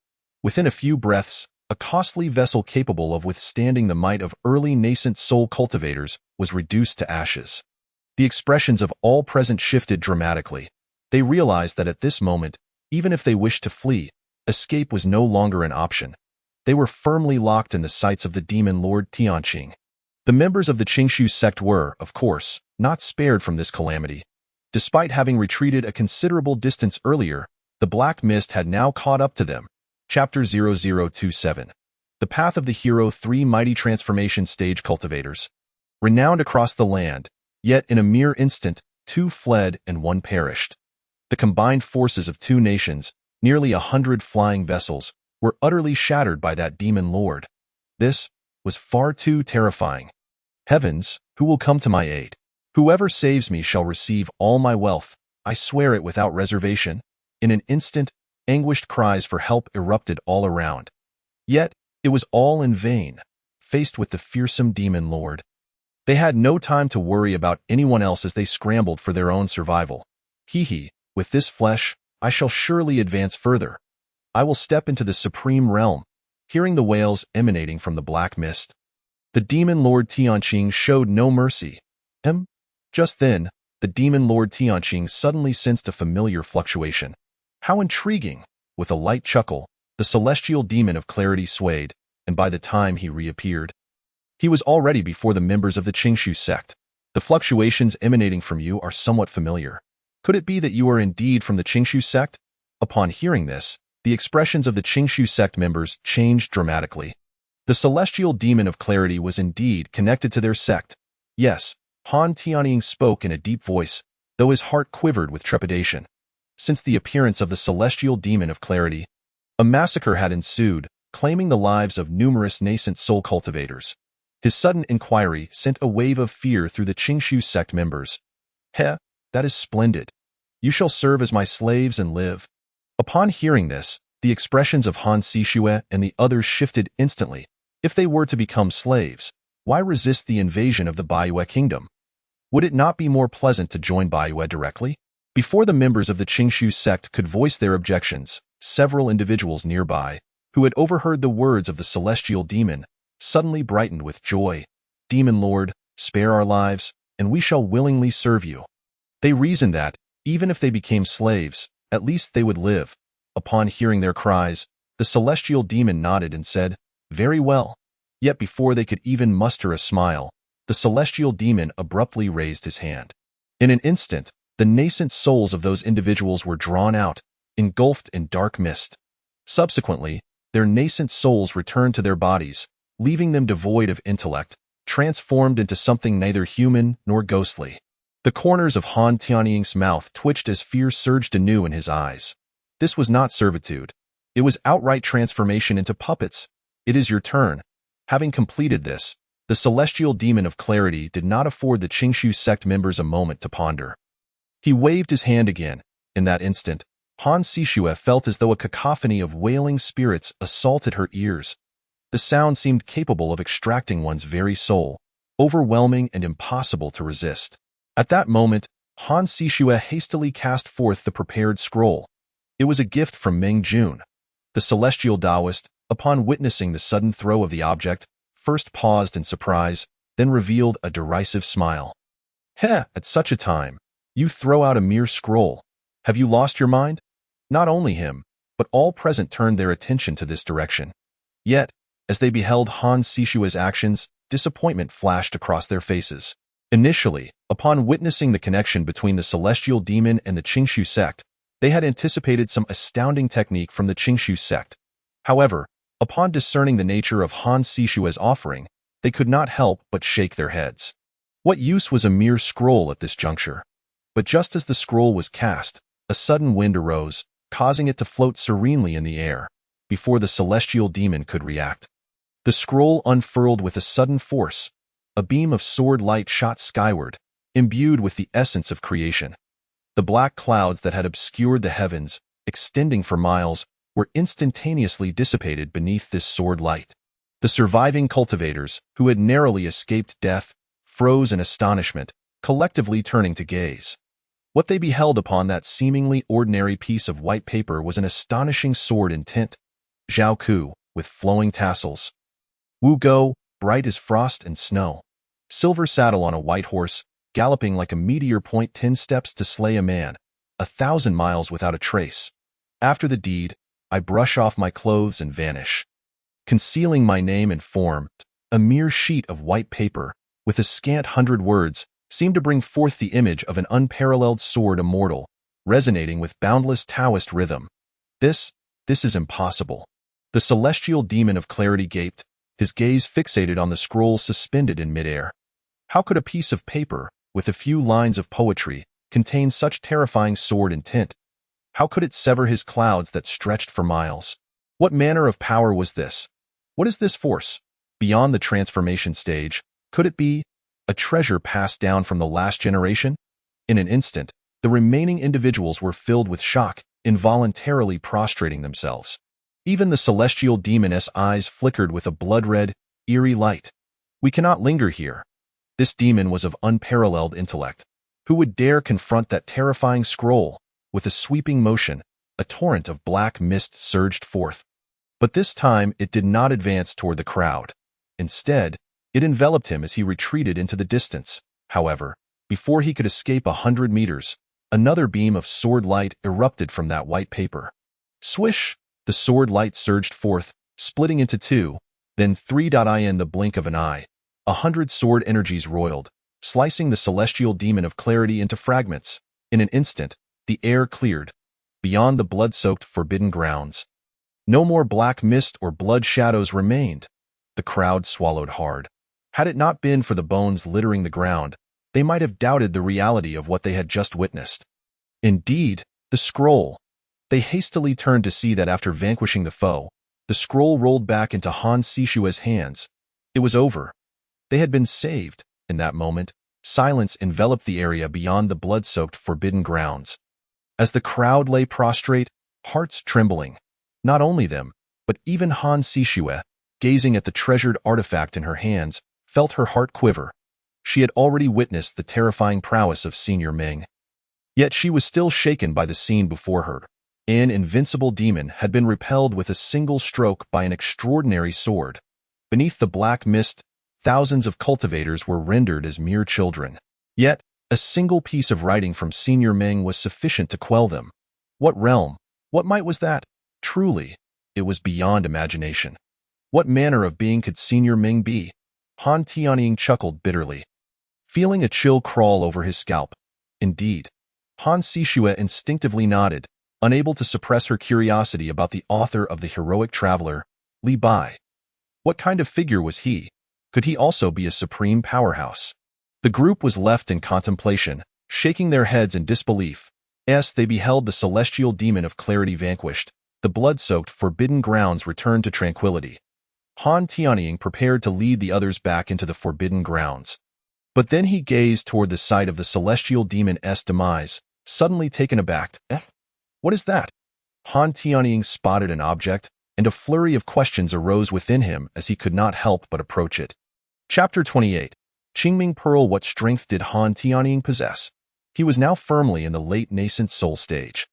Within a few breaths, a costly vessel capable of withstanding the might of early nascent soul cultivators was reduced to ashes. The expressions of all present shifted dramatically. They realized that at this moment, even if they wished to flee, escape was no longer an option. They were firmly locked in the sights of the demon lord Tianqing. The members of the Qingshu sect were, of course, not spared from this calamity. Despite having retreated a considerable distance earlier, the black mist had now caught up to them. Chapter 0027. The Path of the Hero. 3 mighty transformation stage cultivators. Renowned across the land, yet in a mere instant, 2 fled and 1 perished. The combined forces of 2 nations, nearly 100 flying vessels, were utterly shattered by that demon lord. This was far too terrifying. Heavens, who will come to my aid? Whoever saves me shall receive all my wealth. I swear it without reservation. In an instant, anguished cries for help erupted all around. Yet, it was all in vain. Faced with the fearsome demon lord, they had no time to worry about anyone else as they scrambled for their own survival. With this flesh, I shall surely advance further. I will step into the supreme realm. Hearing the wails emanating from the black mist, the demon lord Tianqing showed no mercy. Just then, the demon lord Tianqing suddenly sensed a familiar fluctuation. How intriguing! With a light chuckle, the celestial demon of clarity swayed, and by the time he reappeared, he was already before the members of the Qingshu sect. The fluctuations emanating from you are somewhat familiar. Could it be that you are indeed from the Qingshu sect? Upon hearing this, the expressions of the Qingshu sect members changed dramatically. The celestial demon of clarity was indeed connected to their sect. Yes, Han Tianying spoke in a deep voice, though his heart quivered with trepidation. Since the appearance of the celestial demon of clarity, a massacre had ensued, claiming the lives of numerous nascent soul cultivators. His sudden inquiry sent a wave of fear through the Qingshu sect members. That is splendid. You shall serve as my slaves and live. Upon hearing this, the expressions of Han Sishue and the others shifted instantly. If they were to become slaves, why resist the invasion of the Baiyue kingdom? Would it not be more pleasant to join Baiyue directly? Before the members of the Qingshu sect could voice their objections, several individuals nearby, who had overheard the words of the celestial demon, suddenly brightened with joy. Demon Lord, spare our lives, and we shall willingly serve you. They reasoned that, even if they became slaves, at least they would live. Upon hearing their cries, the celestial demon nodded and said, very well. Yet before they could even muster a smile, the celestial demon abruptly raised his hand. In an instant, the nascent souls of those individuals were drawn out, engulfed in dark mist. Subsequently, their nascent souls returned to their bodies, leaving them devoid of intellect, transformed into something neither human nor ghostly. The corners of Han Tianying's mouth twitched as fear surged anew in his eyes. This was not servitude. It was outright transformation into puppets. It is your turn. Having completed this, the celestial demon of clarity did not afford the Qingshu sect members a moment to ponder. He waved his hand again. In that instant, Han Sishue felt as though a cacophony of wailing spirits assaulted her ears. The sound seemed capable of extracting one's very soul, overwhelming and impossible to resist. At that moment, Han Sishue hastily cast forth the prepared scroll. It was a gift from Meng Jun. The celestial Taoist, upon witnessing the sudden throw of the object, first paused in surprise, then revealed a derisive smile. Heh, at such a time, you throw out a mere scroll. Have you lost your mind? Not only him, but all present turned their attention to this direction. Yet, as they beheld Han Sishua's actions, disappointment flashed across their faces. Initially, upon witnessing the connection between the celestial demon and the Qingshu sect, they had anticipated some astounding technique from the Qingshu sect. However, upon discerning the nature of Han Sishua's offering, they could not help but shake their heads. What use was a mere scroll at this juncture? But just as the scroll was cast, a sudden wind arose, causing it to float serenely in the air, before the celestial demon could react. The scroll unfurled with a sudden force. A beam of sword light shot skyward, imbued with the essence of creation. The black clouds that had obscured the heavens, extending for miles, were instantaneously dissipated beneath this sword light. The surviving cultivators, who had narrowly escaped death, froze in astonishment, collectively turning to gaze. What they beheld upon that seemingly ordinary piece of white paper was an astonishing sword in tint, Zhao Ku, with flowing tassels. Wu Go, bright as frost and snow. Silver saddle on a white horse, galloping like a meteor, 10 steps to slay a man, 1,000 miles without a trace. After the deed, I brush off my clothes and vanish. Concealing my name and form, a mere sheet of white paper, with a scant 100 words, seemed to bring forth the image of an unparalleled sword immortal, resonating with boundless Taoist rhythm. This is impossible. The celestial demon of clarity gaped, his gaze fixated on the scroll suspended in midair. How could a piece of paper, with a few lines of poetry, contain such terrifying sword intent? How could it sever his clouds that stretched for miles? What manner of power was this? What is this force? Beyond the transformation stage, could it be a treasure passed down from the last generation? In an instant, the remaining individuals were filled with shock, involuntarily prostrating themselves. Even the celestial demoness eyes flickered with a blood-red, eerie light. We cannot linger here. This demon was of unparalleled intellect. Who would dare confront that terrifying scroll? With a sweeping motion, a torrent of black mist surged forth. But this time it did not advance toward the crowd. Instead, it enveloped him as he retreated into the distance. However, before he could escape 100 meters, another beam of sword light erupted from that white paper. Swish! The sword light surged forth, splitting into two, then three. In the blink of an eye, 100 sword energies roiled, slicing the celestial demon of clarity into fragments. In an instant, the air cleared. Beyond the blood-soaked forbidden grounds, no more black mist or blood shadows remained. The crowd swallowed hard. Had it not been for the bones littering the ground, they might have doubted the reality of what they had just witnessed. Indeed, the scroll. They hastily turned to see that after vanquishing the foe, the scroll rolled back into Han Sishua's hands. It was over. They had been saved. In that moment, silence enveloped the area beyond the blood-soaked forbidden grounds. As the crowd lay prostrate, hearts trembling, not only them, but even Han Sishue, gazing at the treasured artifact in her hands, felt her heart quiver. She had already witnessed the terrifying prowess of Senior Ming. Yet she was still shaken by the scene before her. An invincible demon had been repelled with a single stroke by an extraordinary sword. Beneath the black mist, thousands of cultivators were rendered as mere children. Yet, a single piece of writing from Senior Ming was sufficient to quell them. What realm, what might was that? Truly, it was beyond imagination. What manner of being could Senior Ming be? Han Tianying chuckled bitterly, feeling a chill crawl over his scalp. Indeed, Han Sishue instinctively nodded, unable to suppress her curiosity about the author of the heroic traveler, Li Bai. What kind of figure was he? Could he also be a supreme powerhouse? The group was left in contemplation, shaking their heads in disbelief, as they beheld the celestial demon of clarity vanquished, the blood-soaked forbidden grounds returned to tranquility. Han Tianying prepared to lead the others back into the forbidden grounds. But then he gazed toward the site of the celestial demon's demise, suddenly taken aback. What is that? Han Tianying spotted an object, and a flurry of questions arose within him as he could not help but approach it. Chapter 28. Qingming Pearl. What strength did Han Tianying possess? He was now firmly in the late nascent soul stage.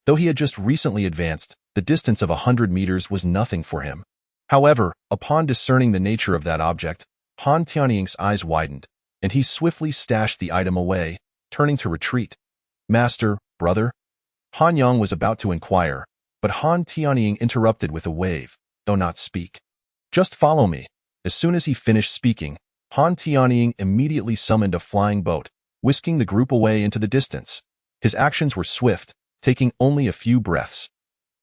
Though he had just recently advanced, the distance of 100 meters was nothing for him. However, upon discerning the nature of that object, Han Tianying's eyes widened, and he swiftly stashed the item away, turning to retreat. Master, brother? Han Yang was about to inquire, but Han Tianying interrupted with a wave, though not speak. Just follow me. As soon as he finished speaking, Han Tianying immediately summoned a flying boat, whisking the group away into the distance. His actions were swift, taking only a few breaths.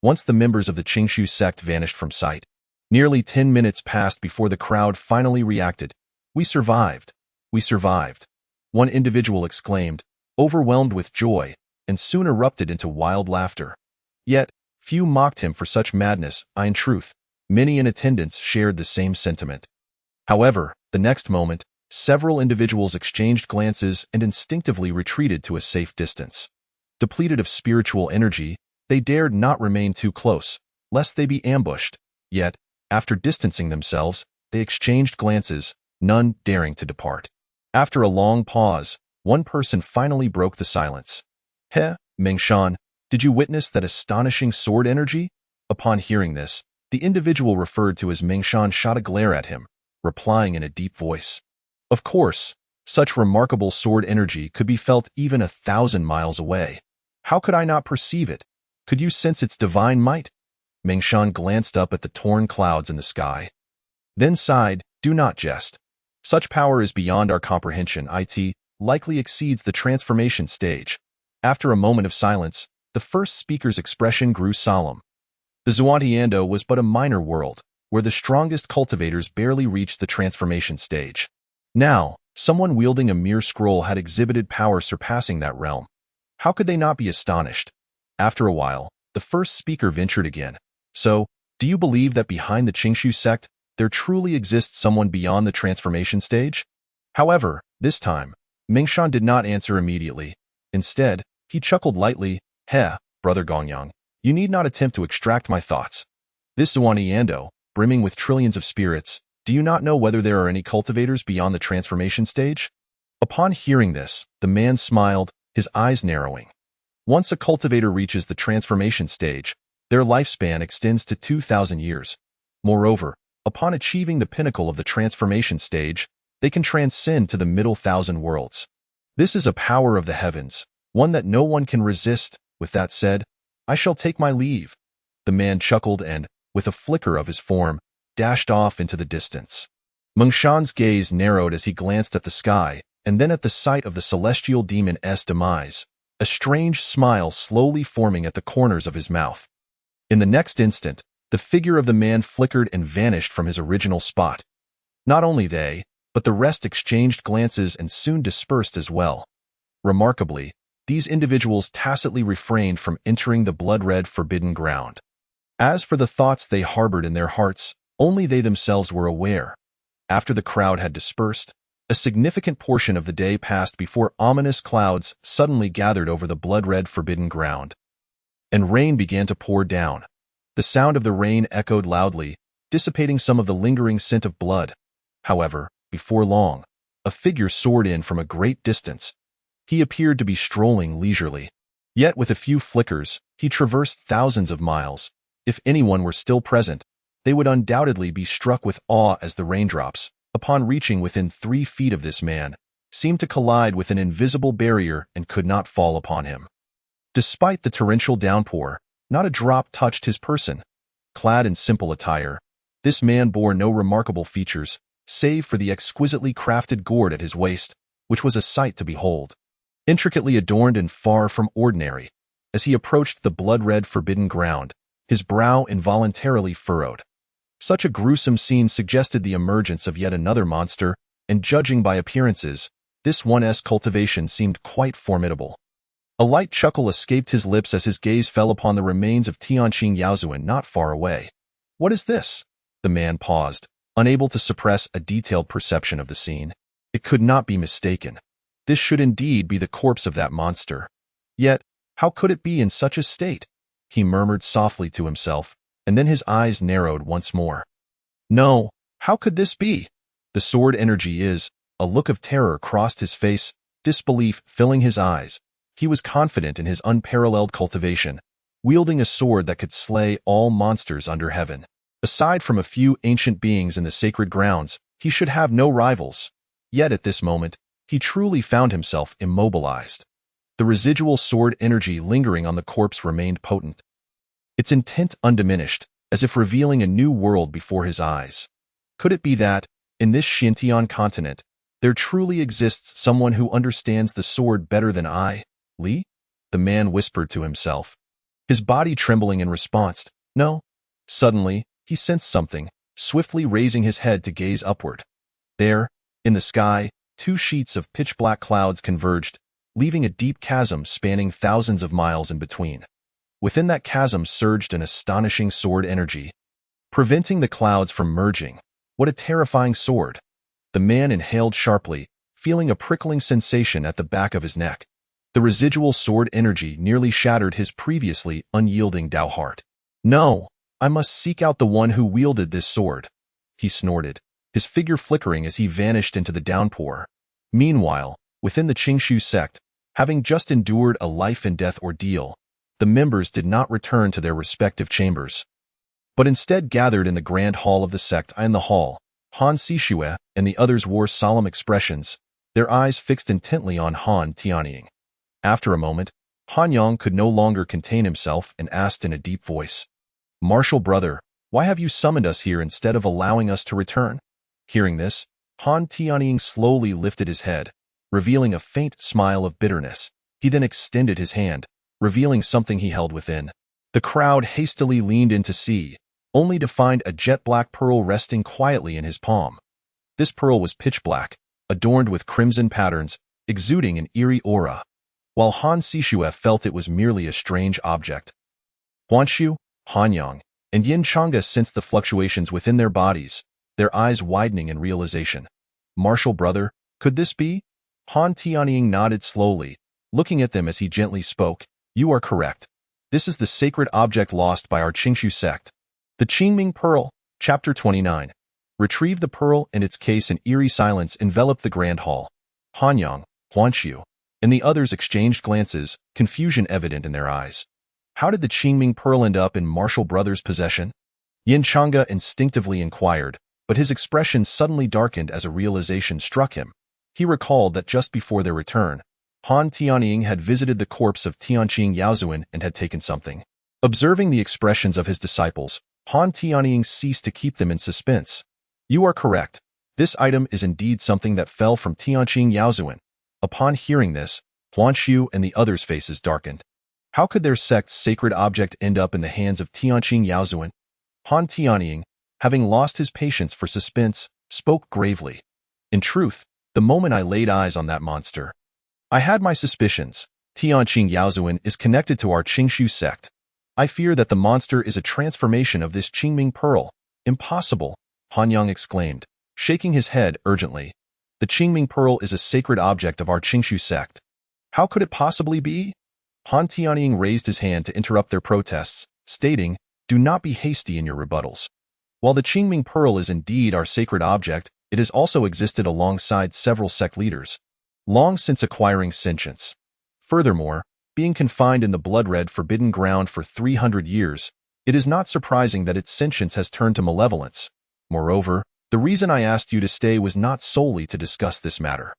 Once the members of the Qingshu sect vanished from sight, nearly 10 minutes passed before the crowd finally reacted. We survived. We survived. One individual exclaimed, overwhelmed with joy, and soon erupted into wild laughter. Yet, few mocked him for such madness. In truth, many in attendance shared the same sentiment. However, the next moment, several individuals exchanged glances and instinctively retreated to a safe distance. Depleted of spiritual energy, they dared not remain too close, lest they be ambushed. Yet, after distancing themselves, they exchanged glances, none daring to depart. After a long pause, one person finally broke the silence. Mengshan, did you witness that astonishing sword energy? Upon hearing this, the individual referred to as Mengshan shot a glare at him, replying in a deep voice. Of course, such remarkable sword energy could be felt even 1,000 miles away. How could I not perceive it? Could you sense its divine might? Mengshan glanced up at the torn clouds in the sky. Then sighed, do not jest. Such power is beyond our comprehension. It likely exceeds the transformation stage. After a moment of silence, the first speaker's expression grew solemn. The Xuantiando was but a minor world, where the strongest cultivators barely reached the transformation stage. Now, someone wielding a mere scroll had exhibited power surpassing that realm. How could they not be astonished? After a while, the first speaker ventured again. So, do you believe that behind the Qingshu sect, there truly exists someone beyond the transformation stage? However, this time, Mengshan did not answer immediately. Instead, he chuckled lightly, Brother Gongyang, you need not attempt to extract my thoughts. This Xuantiando, brimming with trillions of spirits, do you not know whether there are any cultivators beyond the transformation stage? Upon hearing this, the man smiled, his eyes narrowing. Once a cultivator reaches the transformation stage, their lifespan extends to 2,000 years. Moreover, upon achieving the pinnacle of the transformation stage, they can transcend to the middle 1,000 worlds. This is a power of the heavens, one that no one can resist. With that said, I shall take my leave. The man chuckled and, with a flicker of his form, dashed off into the distance. Mengshan's gaze narrowed as he glanced at the sky, and then at the sight of the celestial demon's demise, a strange smile slowly forming at the corners of his mouth. In the next instant, the figure of the man flickered and vanished from his original spot. Not only they, but the rest exchanged glances and soon dispersed as well. Remarkably, these individuals tacitly refrained from entering the blood-red forbidden ground. As for the thoughts they harbored in their hearts, only they themselves were aware. After the crowd had dispersed, a significant portion of the day passed before ominous clouds suddenly gathered over the blood-red forbidden ground. And rain began to pour down. The sound of the rain echoed loudly, dissipating some of the lingering scent of blood. However, before long, a figure soared in from a great distance. He appeared to be strolling leisurely. Yet with a few flickers, he traversed thousands of miles. If anyone were still present, they would undoubtedly be struck with awe as the raindrops, upon reaching within 3 feet of this man, seemed to collide with an invisible barrier and could not fall upon him. Despite the torrential downpour, not a drop touched his person. Clad in simple attire, this man bore no remarkable features, save for the exquisitely crafted gourd at his waist, which was a sight to behold. Intricately adorned and far from ordinary, as he approached the blood-red forbidden ground, his brow involuntarily furrowed. Such a gruesome scene suggested the emergence of yet another monster, and judging by appearances, this one's cultivation seemed quite formidable. A light chuckle escaped his lips as his gaze fell upon the remains of Tianqing Yaozuan not far away. What is this? The man paused, unable to suppress a detailed perception of the scene. It could not be mistaken. This should indeed be the corpse of that monster. Yet, how could it be in such a state? He murmured softly to himself, and then his eyes narrowed once more. No, how could this be? The sword energy is. A look of terror crossed his face, disbelief filling his eyes. He was confident in his unparalleled cultivation, wielding a sword that could slay all monsters under heaven. Aside from a few ancient beings in the sacred grounds, he should have no rivals. Yet at this moment, he truly found himself immobilized. The residual sword energy lingering on the corpse remained potent, its intent undiminished, as if revealing a new world before his eyes. Could it be that, in this Xintian continent, there truly exists someone who understands the sword better than I, Li? The man whispered to himself, his body trembling in response. No. Suddenly, he sensed something, swiftly raising his head to gaze upward. There, in the sky, two sheets of pitch-black clouds converged, leaving a deep chasm spanning thousands of miles in between. Within that chasm surged an astonishing sword energy, preventing the clouds from merging. What a terrifying sword! The man inhaled sharply, feeling a prickling sensation at the back of his neck. The residual sword energy nearly shattered his previously unyielding Dao heart. No, I must seek out the one who wielded this sword, he snorted, his figure flickering as he vanished into the downpour. Meanwhile, within the Qingshu sect, having just endured a life-and-death ordeal, the members did not return to their respective chambers, but instead gathered in the grand hall of the sect. In the hall, Han Sishue and the others wore solemn expressions, their eyes fixed intently on Han Tianying. After a moment, Han Yang could no longer contain himself and asked in a deep voice, "Martial brother, why have you summoned us here instead of allowing us to return?" Hearing this, Han Tianying slowly lifted his head, revealing a faint smile of bitterness. He then extended his hand, revealing something he held within. The crowd hastily leaned in to see, only to find a jet-black pearl resting quietly in his palm. This pearl was pitch-black, adorned with crimson patterns, exuding an eerie aura, while Han Sishue felt it was merely a strange object. Huanshu, Hanyang, and Yin Chang'e sensed the fluctuations within their bodies, their eyes widening in realization. "Martial brother, could this be?" Han Tianying nodded slowly, looking at them as he gently spoke. "You are correct. This is the sacred object lost by our Qingshu sect. The Qingming Pearl." Chapter 29. Retrieve the pearl and its case. An eerie silence enveloped the grand hall. Hanyang, Huanshu, and the others exchanged glances, confusion evident in their eyes. How did the Qingming Pearl end up in Martial Brothers' possession? Yin Chang'e instinctively inquired, but his expression suddenly darkened as a realization struck him. He recalled that just before their return, Han Tianying had visited the corpse of Tianqing Yaozuan and had taken something. Observing the expressions of his disciples, Han Tianying ceased to keep them in suspense. "You are correct. This item is indeed something that fell from Tianqing Yaozuan." Upon hearing this, Huanshu and the others' faces darkened. How could their sect's sacred object end up in the hands of Tianqing Yaozuan? Han Tianying, having lost his patience for suspense, spoke gravely. "In truth, the moment I laid eyes on that monster, I had my suspicions. Tianqing Yaozuan is connected to our Qingshu sect. I fear that the monster is a transformation of this Qingming Pearl." "Impossible," Hanyang exclaimed, shaking his head urgently. "The Qingming Pearl is a sacred object of our Qingshu sect. How could it possibly be?" Han Tianying raised his hand to interrupt their protests, stating, "Do not be hasty in your rebuttals. While the Qingming Pearl is indeed our sacred object, it has also existed alongside several sect leaders, long since acquiring sentience. Furthermore, being confined in the blood-red forbidden ground for 300 years, it is not surprising that its sentience has turned to malevolence. Moreover, the reason I asked you to stay was not solely to discuss this matter."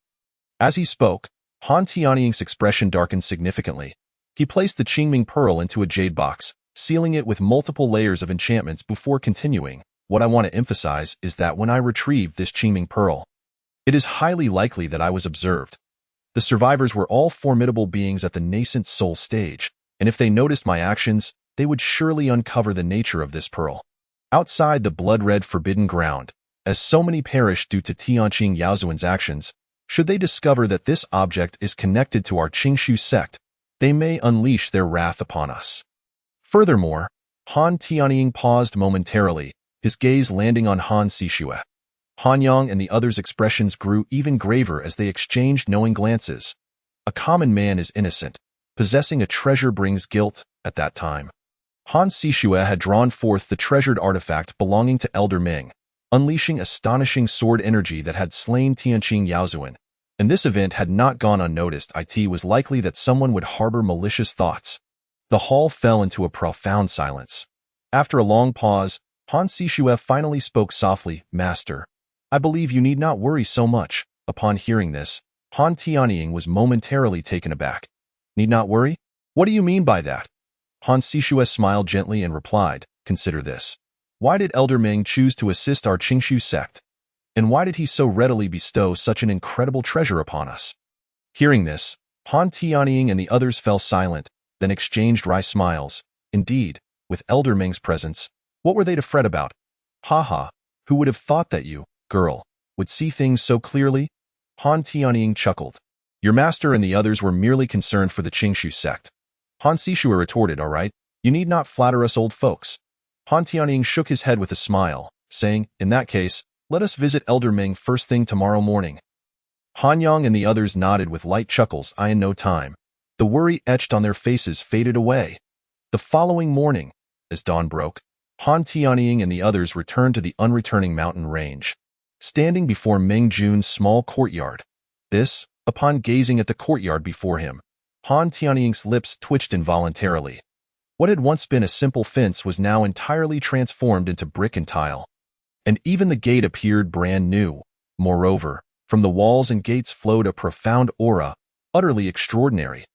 As he spoke, Han Tianying's expression darkened significantly. He placed the Qingming Pearl into a jade box, sealing it with multiple layers of enchantments before continuing. "What I want to emphasize is that when I retrieved this Qingming Pearl, it is highly likely that I was observed. The survivors were all formidable beings at the nascent soul stage, and if they noticed my actions, they would surely uncover the nature of this pearl. Outside the blood-red forbidden ground, as so many perished due to Tianqing Yaozuan's actions, should they discover that this object is connected to our Qingshu sect, they may unleash their wrath upon us." Furthermore, Han Tianying paused momentarily, his gaze landing on Han Sishue. Hanyang and the others' expressions grew even graver as they exchanged knowing glances. A common man is innocent. Possessing a treasure brings guilt. At that time, Han Sishue had drawn forth the treasured artifact belonging to Elder Ming, unleashing astonishing sword energy that had slain Tianqing Yaozuan. And this event had not gone unnoticed. It was likely that someone would harbor malicious thoughts. The hall fell into a profound silence. After a long pause, Han Sishue finally spoke softly, "Master, I believe you need not worry so much." Upon hearing this, Han Tianying was momentarily taken aback. "Need not worry? What do you mean by that?" Han Sishue smiled gently and replied, "Consider this. Why did Elder Ming choose to assist our Qingshu sect? And why did he so readily bestow such an incredible treasure upon us?" Hearing this, Han Tianying and the others fell silent, then exchanged wry smiles. Indeed, with Elder Ming's presence, what were they to fret about? "Ha, who would have thought that you, girl, would see things so clearly?" Han Tianying chuckled. "Your master and the others were merely concerned for the Qingshu sect." Han Sishue retorted, "All right, you need not flatter us old folks." Han Tianying shook his head with a smile, saying, "In that case, let us visit Elder Ming first thing tomorrow morning." Han Yang and the others nodded with light chuckles. In no time, the worry etched on their faces faded away. The following morning, as dawn broke, Han Tianying and the others returned to the unreturning mountain range. Standing before Ming Jun's small courtyard. Upon gazing at the courtyard before him, Han Tianying's lips twitched involuntarily. What had once been a simple fence was now entirely transformed into brick and tile. And even the gate appeared brand new. Moreover, from the walls and gates flowed a profound aura, utterly extraordinary.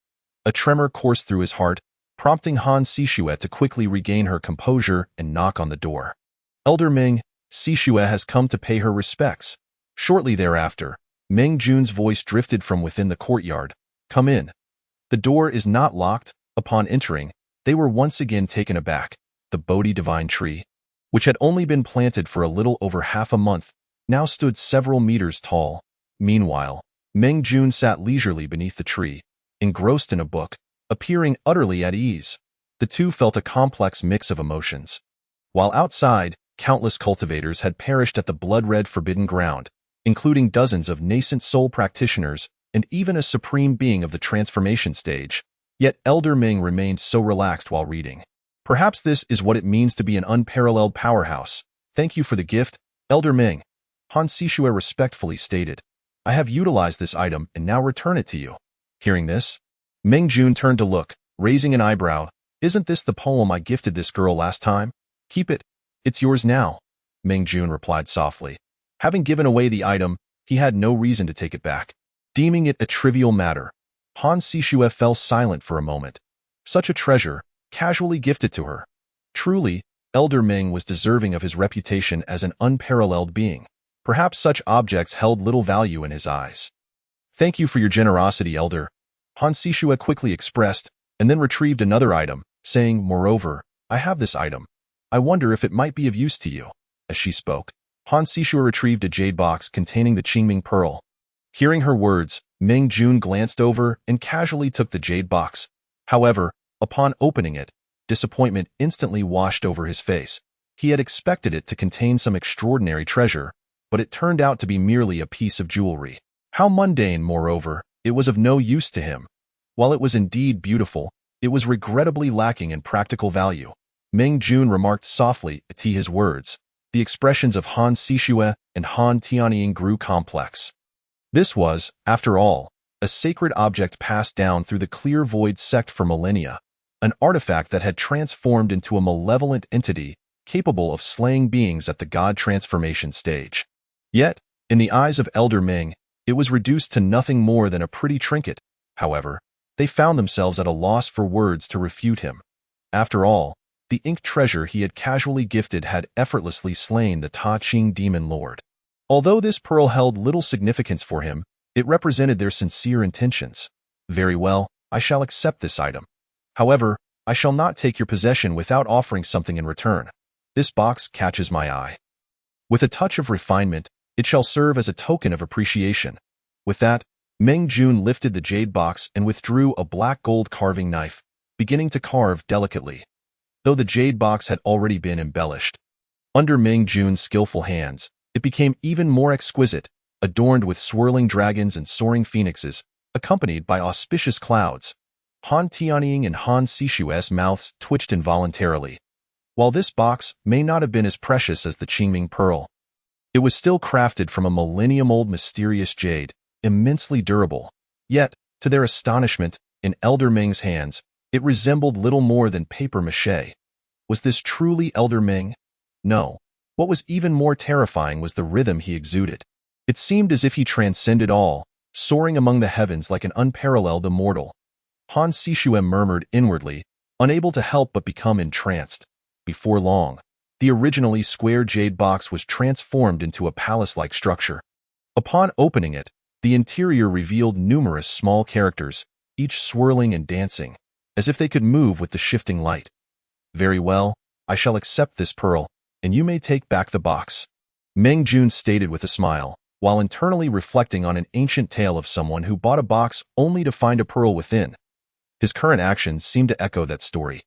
A tremor coursed through his heart, prompting Han Sishue to quickly regain her composure and knock on the door. "Elder Ming, Sishue has come to pay her respects." Shortly thereafter, Ming Jun's voice drifted from within the courtyard. "Come in." The door is not locked. Upon entering, they were once again taken aback. The Bodhi divine tree, which had only been planted for a little over half a month, now stood several meters tall. Meanwhile, Ming Jun sat leisurely beneath the tree, engrossed in a book, appearing utterly at ease. The two felt a complex mix of emotions. While outside, countless cultivators had perished at the blood-red forbidden ground, including dozens of nascent soul practitioners and even a supreme being of the transformation stage. Yet Elder Ming remained so relaxed while reading. "Perhaps this is what it means to be an unparalleled powerhouse. Thank you for the gift, Elder Ming," Han Sishue respectfully stated. "I have utilized this item and now return it to you." Hearing this, Ming Jun turned to look, raising an eyebrow. "Isn't this the poem I gifted this girl last time? Keep it. It's yours now," Ming Jun replied softly. Having given away the item, he had no reason to take it back. Deeming it a trivial matter, Han Sishue fell silent for a moment. Such a treasure, casually gifted to her. Truly, Elder Ming was deserving of his reputation as an unparalleled being. Perhaps such objects held little value in his eyes. "Thank you for your generosity, Elder," Han Sishue quickly expressed, and then retrieved another item, saying, "Moreover, I have this item. I wonder if it might be of use to you." As she spoke, Han Sishue retrieved a jade box containing the Qingming pearl. Hearing her words, Ming Jun glanced over and casually took the jade box. However, upon opening it, disappointment instantly washed over his face. He had expected it to contain some extraordinary treasure, but it turned out to be merely a piece of jewelry. How mundane, moreover, it was of no use to him. While it was indeed beautiful, it was regrettably lacking in practical value. Ming Jun remarked softly at his words. The expressions of Han Sishue and Han Tianying grew complex. This was, after all, a sacred object passed down through the Clear Void sect for millennia, an artifact that had transformed into a malevolent entity capable of slaying beings at the god transformation stage. Yet, in the eyes of Elder Ming, it was reduced to nothing more than a pretty trinket. However, they found themselves at a loss for words to refute him. After all, the ink treasure he had casually gifted had effortlessly slain the Ta Ching demon lord. Although this pearl held little significance for him, it represented their sincere intentions. "Very well, I shall accept this item. However, I shall not take your possession without offering something in return. This box catches my eye. With a touch of refinement, it shall serve as a token of appreciation." With that, Ming Jun lifted the jade box and withdrew a black gold carving knife, beginning to carve delicately. Though the jade box had already been embellished, under Ming Jun's skillful hands, it became even more exquisite, adorned with swirling dragons and soaring phoenixes, accompanied by auspicious clouds. Han Tianying and Han Sishue's mouths twitched involuntarily. While this box may not have been as precious as the Qingming pearl, it was still crafted from a millennium-old mysterious jade, immensely durable. Yet, to their astonishment, in Elder Ming's hands, it resembled little more than papier-mâché. Was this truly Elder Ming? No, what was even more terrifying was the rhythm he exuded. It seemed as if he transcended all, soaring among the heavens like an unparalleled immortal. Han Sishue murmured inwardly, unable to help but become entranced. Before long, the originally square jade box was transformed into a palace-like structure. Upon opening it, the interior revealed numerous small characters, each swirling and dancing, as if they could move with the shifting light. Very well, I shall accept this pearl, and you may take back the box, Meng Jun stated with a smile, while internally reflecting on an ancient tale of someone who bought a box only to find a pearl within. His current actions seemed to echo that story.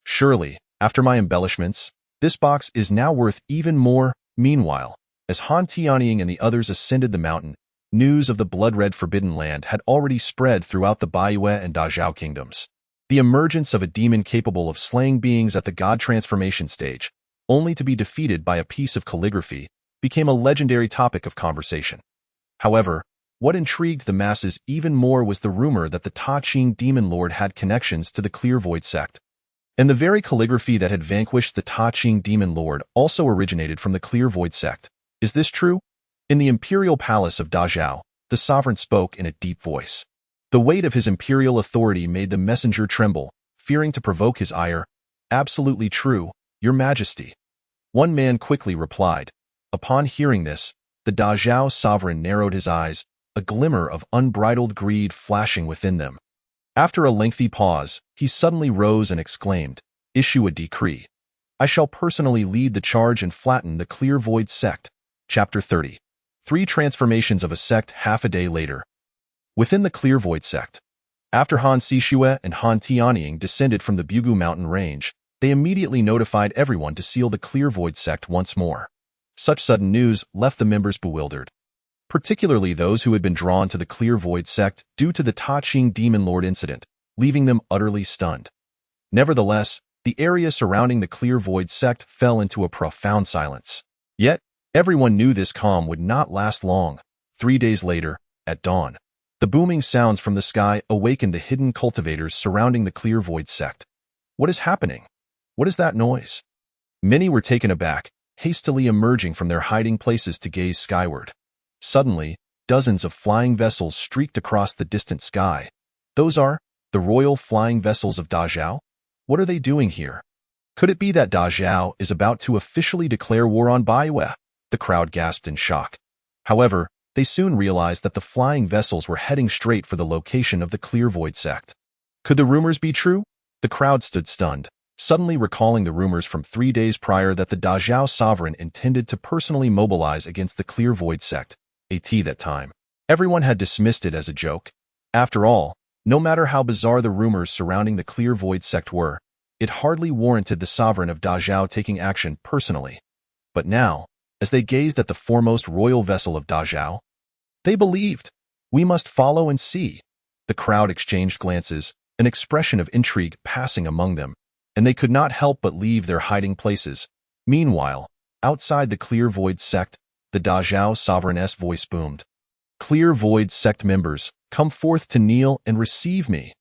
Surely, after my embellishments, this box is now worth even more. Meanwhile, as Han Tianying and the others ascended the mountain, news of the blood-red Forbidden Land had already spread throughout the Baiyue and Dazhao kingdoms. The emergence of a demon capable of slaying beings at the god transformation stage, only to be defeated by a piece of calligraphy, became a legendary topic of conversation. However, what intrigued the masses even more was the rumor that the Ta Ching demon lord had connections to the Clear Void sect. And the very calligraphy that had vanquished the Ta Ching demon lord also originated from the Clear Void sect. Is this true? In the imperial palace of Dazhao, the sovereign spoke in a deep voice. The weight of his imperial authority made the messenger tremble, fearing to provoke his ire. Absolutely true, Your Majesty. One man quickly replied. Upon hearing this, the Dazhao sovereign narrowed his eyes, a glimmer of unbridled greed flashing within them. After a lengthy pause, he suddenly rose and exclaimed, Issue a decree. I shall personally lead the charge and flatten the Clear Void sect. Chapter 30. 3 Transformations of a Sect half a day later. Within the Clear Void sect, after Han Sishue and Han Tianying descended from the Bugu mountain range, they immediately notified everyone to seal the Clear Void sect once more. Such sudden news left the members bewildered, particularly those who had been drawn to the Clear Void sect due to the Ta Ching Demon Lord incident, leaving them utterly stunned. Nevertheless, the area surrounding the Clear Void sect fell into a profound silence. Yet, everyone knew this calm would not last long. 3 days later, at dawn, the booming sounds from the sky awakened the hidden cultivators surrounding the Clear Void sect. What is happening? What is that noise? Many were taken aback, hastily emerging from their hiding places to gaze skyward. Suddenly, dozens of flying vessels streaked across the distant sky. Those are the royal flying vessels of Dazhao? What are they doing here? Could it be that Dazhao is about to officially declare war on Baiyue? The crowd gasped in shock. However, they soon realized that the flying vessels were heading straight for the location of the Clear Void sect. Could the rumors be true? The crowd stood stunned, suddenly recalling the rumors from 3 days prior that the Dazhao sovereign intended to personally mobilize against the Clear Void sect. At that time, everyone had dismissed it as a joke. After all, no matter how bizarre the rumors surrounding the Clear Void sect were, it hardly warranted the sovereign of Dazhao taking action personally. But now, as they gazed at the foremost royal vessel of Dazhao, they believed. We must follow and see. The crowd exchanged glances, an expression of intrigue passing among them, and they could not help but leave their hiding places. Meanwhile, outside the Clear Void sect, the Dazhao sovereign's voice boomed. Clear Void sect members, come forth to kneel and receive me.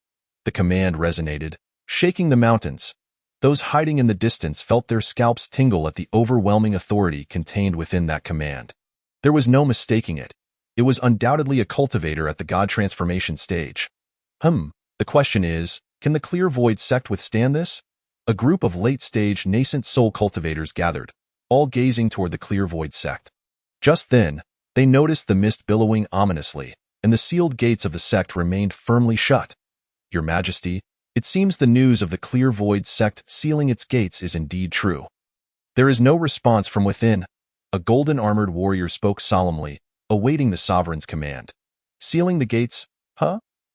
The command resonated, shaking the mountains. Those hiding in the distance felt their scalps tingle at the overwhelming authority contained within that command. There was no mistaking it. It was undoubtedly a cultivator at the god transformation stage. The question is, can the Clear Void sect withstand this? A group of late-stage nascent soul cultivators gathered, all gazing toward the Clear Void sect. Just then, they noticed the mist billowing ominously, and the sealed gates of the sect remained firmly shut. Your Majesty, it seems the news of the Clear Void sect sealing its gates is indeed true. There is no response from within. A golden-armored warrior spoke solemnly, awaiting the sovereign's command. Sealing the gates?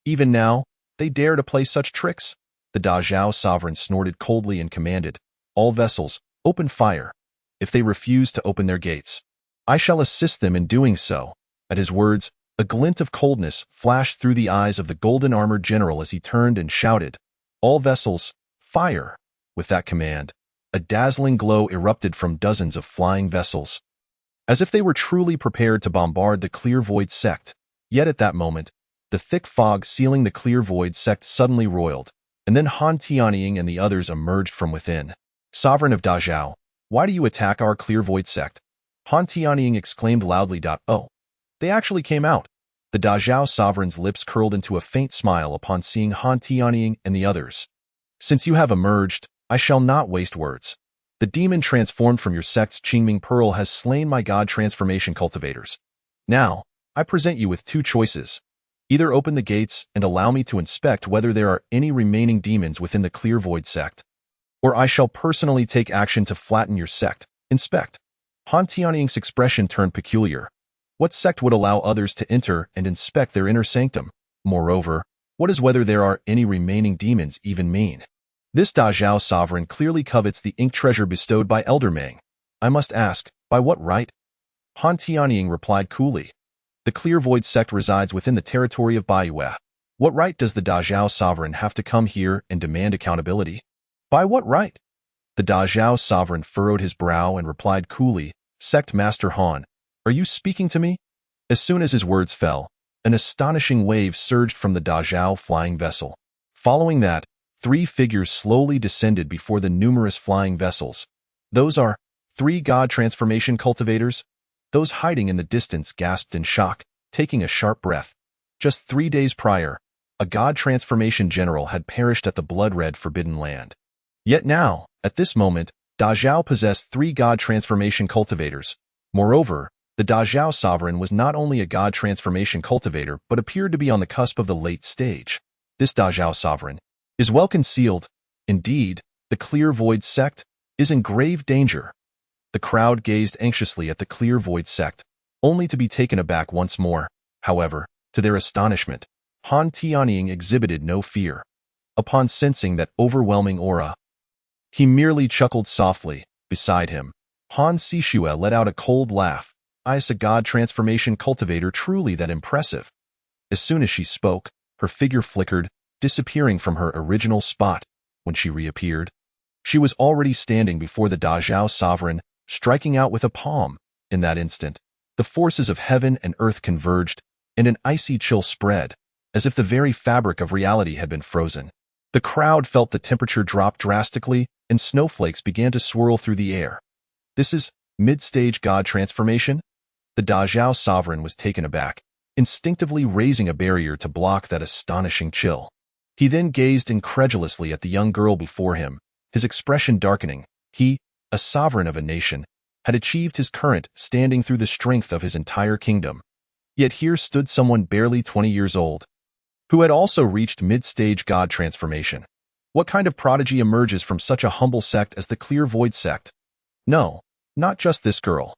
Even now, they dare to play such tricks? The Dazhao sovereign snorted coldly and commanded, all vessels, open fire. If they refuse to open their gates, I shall assist them in doing so. At his words, a glint of coldness flashed through the eyes of the golden-armored general as he turned and shouted, all vessels, fire! With that command, a dazzling glow erupted from dozens of flying vessels, as if they were truly prepared to bombard the Clear Void sect. Yet at that moment, the thick fog sealing the Clear Void sect suddenly roiled, and then Han Tianying and the others emerged from within. Sovereign of Dazhao, Why do you attack our clear void sect? Han Tianying exclaimed loudly. Oh, they actually came out. The Dazhao sovereign's lips curled into a faint smile upon seeing Han Tianying and the others. Since you have emerged, I shall not waste words. The demon transformed from your sect's Qingming Pearl has slain my god transformation cultivators. Now, I present you with two choices. Either open the gates and allow me to inspect whether there are any remaining demons within the Clear Void sect, or I shall personally take action to flatten your sect. Inspect. Han Tianying's expression turned peculiar. What sect would allow others to enter and inspect their inner sanctum? Moreover, what is whether there are any remaining demons even mean? This Dazhao sovereign clearly covets the ink treasure bestowed by Elder Meng. I must ask, by what right? Han Tianying replied coolly. The Clear Void sect resides within the territory of Baiyue. What right does the Dazhao sovereign have to come here and demand accountability? By what right? The Dazhao sovereign furrowed his brow and replied coolly, Sect Master Han, are you speaking to me? As soon as his words fell, an astonishing wave surged from the Dazhao flying vessel. Following that, 3 figures slowly descended before the numerous flying vessels. Those are 3 god transformation cultivators. Those hiding in the distance gasped in shock, taking a sharp breath. Just 3 days prior, a god transformation general had perished at the blood-red Forbidden Land. Yet now, at this moment, Dazhao possessed 3 god transformation cultivators. Moreover, the Dazhao sovereign was not only a god transformation cultivator but appeared to be on the cusp of the late stage. This Dazhao sovereign is well concealed. Indeed, the Clear Void sect is in grave danger. The crowd gazed anxiously at the Clear Void sect, only to be taken aback once more. However, to their astonishment, Han Tianying exhibited no fear. Upon sensing that overwhelming aura, he merely chuckled softly. Beside him, Han Sishue let out a cold laugh. Is a god transformation cultivator truly that impressive? As soon as she spoke, her figure flickered, disappearing from her original spot. When she reappeared, she was already standing before the Dazhao sovereign, striking out with a palm. In that instant, the forces of heaven and earth converged, and an icy chill spread, as if the very fabric of reality had been frozen. The crowd felt the temperature drop drastically, and snowflakes began to swirl through the air. This is mid-stage god transformation? The Dazhao sovereign was taken aback, instinctively raising a barrier to block that astonishing chill. He then gazed incredulously at the young girl before him, his expression darkening. He, a sovereign of a nation, had achieved his current standing through the strength of his entire kingdom. Yet here stood someone barely 20 years old, who had also reached mid-stage god transformation. What kind of prodigy emerges from such a humble sect as the Clear Void sect? No, not just this girl.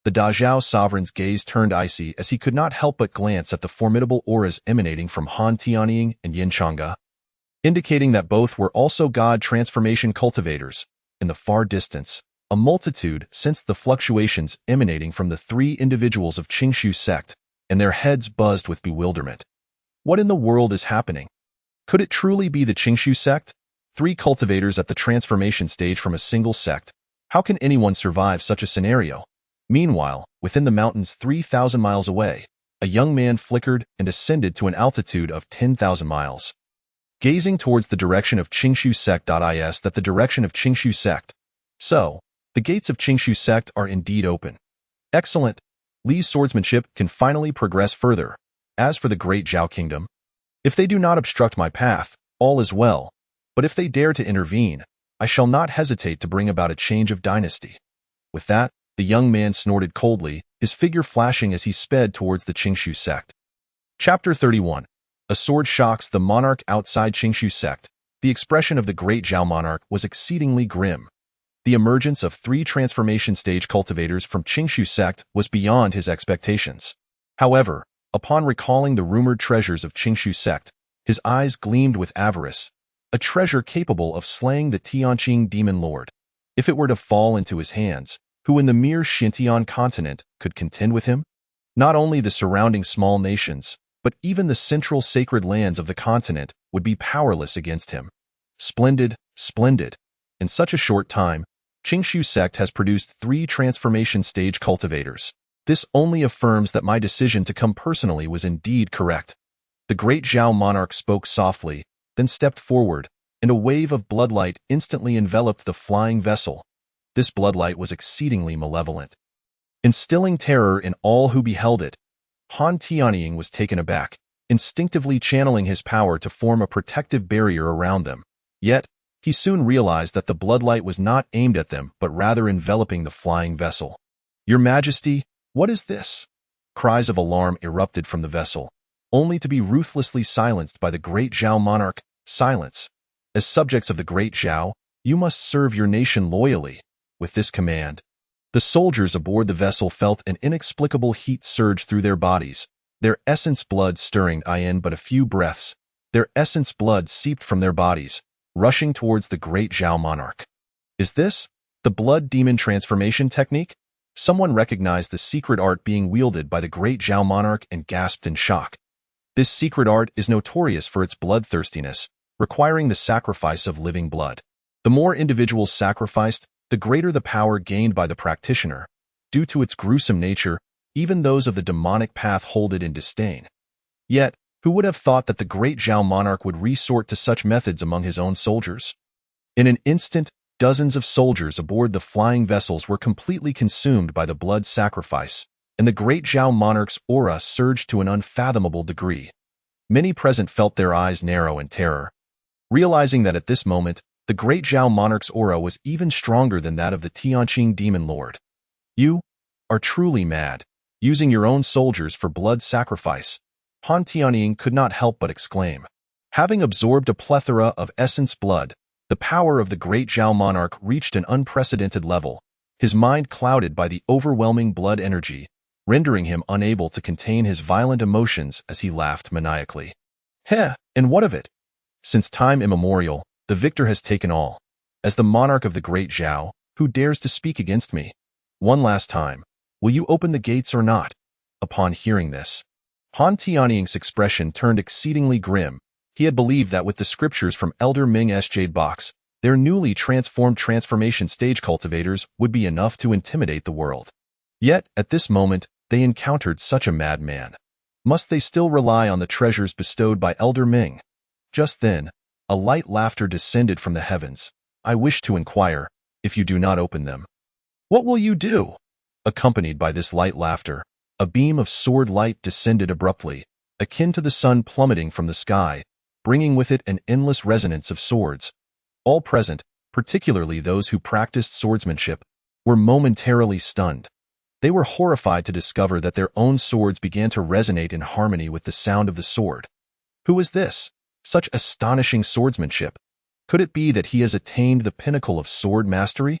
The Dazhao sovereign's gaze turned icy as he could not help but glance at the formidable auras emanating from Han Tianying and Yin Chang'e, indicating that both were also god transformation cultivators. In the far distance, a multitude sensed the fluctuations emanating from the 3 individuals of Qingshu sect, and their heads buzzed with bewilderment. What in the world is happening? Could it truly be the Qingshu sect? 3 cultivators at the transformation stage from a single sect. How can anyone survive such a scenario? Meanwhile, within the mountains 3,000 miles away, a young man flickered and ascended to an altitude of 10,000 miles. Gazing towards the direction of Qingshu sect. Is that the direction of Qingshu sect? So, the gates of Qingshu sect are indeed open. Excellent. Li's swordsmanship can finally progress further. As for the great Zhao kingdom, if they do not obstruct my path, all is well. But if they dare to intervene, I shall not hesitate to bring about a change of dynasty. With that, the young man snorted coldly, his figure flashing as he sped towards the Qingshu sect. Chapter 31. A sword shocks the monarch outside Qingshu sect. The expression of the great Zhao monarch was exceedingly grim. The emergence of 3 transformation stage cultivators from Qingshu sect was beyond his expectations. However, upon recalling the rumored treasures of Qingshu sect, his eyes gleamed with avarice. A treasure capable of slaying the Tianqing demon lord. If it were to fall into his hands, who in the mere Xintian continent could contend with him? Not only the surrounding small nations, but even the central sacred lands of the continent would be powerless against him. Splendid, splendid. In such a short time, Qingshu sect has produced 3 transformation stage cultivators. This only affirms that my decision to come personally was indeed correct. The great Zhao monarch spoke softly, then stepped forward, and a wave of bloodlight instantly enveloped the flying vessel. This bloodlight was exceedingly malevolent, instilling terror in all who beheld it. Han Tianying was taken aback, instinctively channeling his power to form a protective barrier around them. Yet, he soon realized that the bloodlight was not aimed at them but rather enveloping the flying vessel. "Your Majesty, what is this?" Cries of alarm erupted from the vessel, only to be ruthlessly silenced by the great Zhao monarch. "Silence. As subjects of the great Zhao, you must serve your nation loyally." With this command, the soldiers aboard the vessel felt an inexplicable heat surge through their bodies, their essence blood stirring. In but a few breaths, their essence blood seeped from their bodies, rushing towards the great Zhao monarch. Is this the blood demon transformation technique? Someone recognized the secret art being wielded by the great Zhao monarch and gasped in shock. This secret art is notorious for its bloodthirstiness, requiring the sacrifice of living blood. The more individuals sacrificed, the greater the power gained by the practitioner. Due to its gruesome nature, even those of the demonic path hold it in disdain. Yet, who would have thought that the great Zhao monarch would resort to such methods among his own soldiers? In an instant, dozens of soldiers aboard the flying vessels were completely consumed by the blood sacrifice, and the great Zhao monarch's aura surged to an unfathomable degree. Many present felt their eyes narrow in terror, realizing that at this moment, the great Zhao monarch's aura was even stronger than that of the Tianqing demon lord. "You are truly mad, using your own soldiers for blood sacrifice," Han Tianying could not help but exclaim. Having absorbed a plethora of essence blood, the power of the great Zhao monarch reached an unprecedented level, his mind clouded by the overwhelming blood energy, rendering him unable to contain his violent emotions as he laughed maniacally. "Heh, and what of it? Since time immemorial, the victor has taken all. As the monarch of the great Zhao, who dares to speak against me? One last time, will you open the gates or not?" Upon hearing this, Han Tianying's expression turned exceedingly grim. He had believed that with the scriptures from Elder Ming's Jade Box, their newly transformed transformation stage cultivators would be enough to intimidate the world. Yet, at this moment, they encountered such a madman. Must they still rely on the treasures bestowed by Elder Ming? Just then, a light laughter descended from the heavens. "I wish to inquire, if you do not open them, what will you do?" Accompanied by this light laughter, a beam of sword light descended abruptly, akin to the sun plummeting from the sky, bringing with it an endless resonance of swords. All present, particularly those who practiced swordsmanship, were momentarily stunned. They were horrified to discover that their own swords began to resonate in harmony with the sound of the sword. Who was this? Such astonishing swordsmanship! Could it be that he has attained the pinnacle of sword mastery?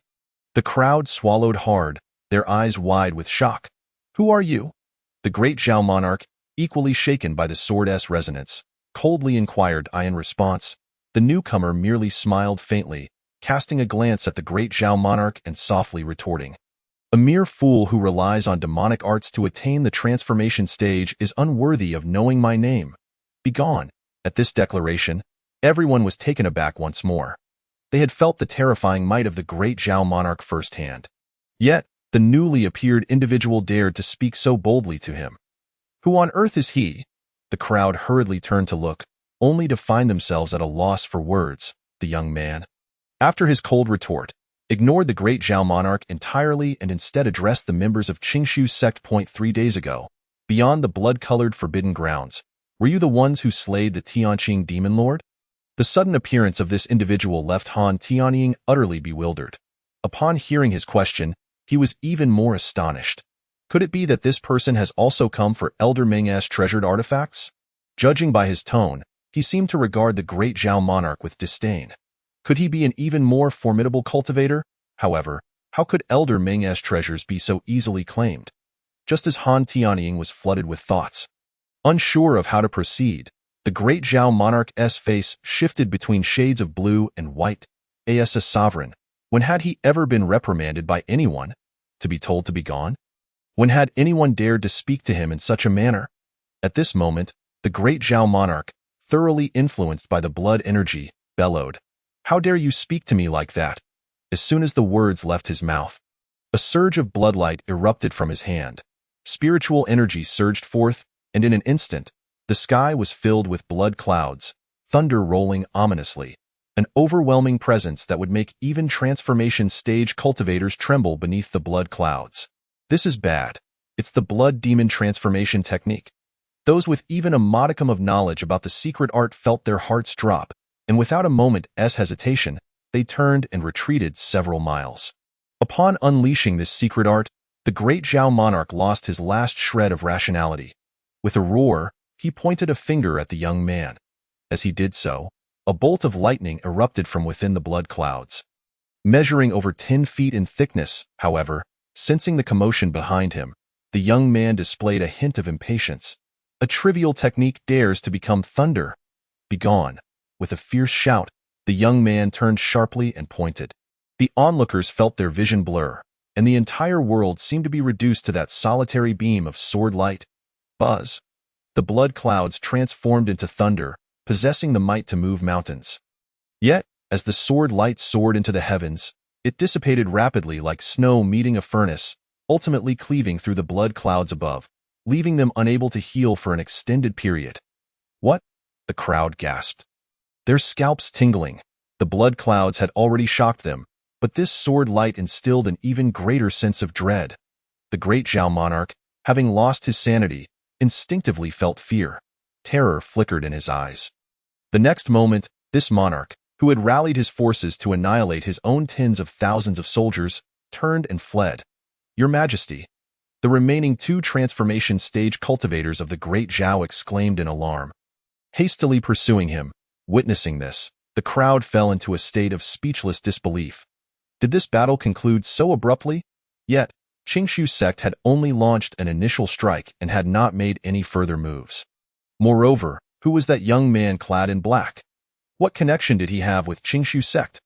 The crowd swallowed hard, their eyes wide with shock. "Who are you?" The great Zhao monarch, equally shaken by the sword's resonance, coldly inquired. In response, the newcomer merely smiled faintly, casting a glance at the great Zhao monarch and softly retorting, "A mere fool who relies on demonic arts to attain the transformation stage is unworthy of knowing my name. Begone." At this declaration, everyone was taken aback once more. They had felt the terrifying might of the great Zhao monarch firsthand. Yet, the newly appeared individual dared to speak so boldly to him. Who on earth is he? The crowd hurriedly turned to look, only to find themselves at a loss for words. The young man, after his cold retort, ignored the great Zhao monarch entirely and instead addressed the members of Qingshu's sect. 3 days ago, beyond the blood-colored forbidden grounds, were you the ones who slayed the Tianqing demon lord? The sudden appearance of this individual left Han Tianying utterly bewildered. Upon hearing his question, he was even more astonished. Could it be that this person has also come for Elder Ming's treasured artifacts? Judging by his tone, he seemed to regard the great Zhao monarch with disdain. Could he be an even more formidable cultivator? However, how could Elder Ming's treasures be so easily claimed? Just as Han Tianying was flooded with thoughts, unsure of how to proceed, the great Zhao monarch's face shifted between shades of blue and white. As a sovereign, when had he ever been reprimanded by anyone? To be told to be gone? When had anyone dared to speak to him in such a manner? At this moment, the great Zhao monarch, thoroughly influenced by the blood energy, bellowed, "How dare you speak to me like that?" As soon as the words left his mouth, a surge of bloodlight erupted from his hand. Spiritual energy surged forth, and in an instant, the sky was filled with blood clouds, thunder rolling ominously. an overwhelming presence that would make even transformation stage cultivators tremble beneath the blood clouds. This is bad. It's the blood demon transformation technique. Those with even a modicum of knowledge about the secret art felt their hearts drop, and without a moment's hesitation, they turned and retreated several miles. Upon unleashing this secret art, the great Zhao monarch lost his last shred of rationality. With a roar, he pointed a finger at the young man. As he did so, a bolt of lightning erupted from within the blood clouds. Measuring over 10 feet in thickness, however, sensing the commotion behind him, the young man displayed a hint of impatience. A trivial technique dares to become thunder. Begone. With a fierce shout, the young man turned sharply and pointed. The onlookers felt their vision blur, and the entire world seemed to be reduced to that solitary beam of sword light. Buzz. The blood clouds transformed into thunder, possessing the might to move mountains. Yet, as the sword light soared into the heavens, it dissipated rapidly like snow meeting a furnace, ultimately cleaving through the blood clouds above, leaving them unable to heal for an extended period. What? The crowd gasped. Their scalps tingling. The blood clouds had already shocked them, but this sword light instilled an even greater sense of dread. The great Zhao monarch, having lost his sanity, instinctively felt fear. Terror flickered in his eyes. The next moment, this monarch, who had rallied his forces to annihilate his own tens of thousands of soldiers, turned and fled. Your Majesty. The remaining 2 transformation stage cultivators of the great Zhao exclaimed in alarm. Hastily pursuing him, witnessing this, the crowd fell into a state of speechless disbelief. Did this battle conclude so abruptly? Yet, Qingshu sect had only launched an initial strike and had not made any further moves. Moreover, who was that young man clad in black? What connection did he have with Qingshu sect?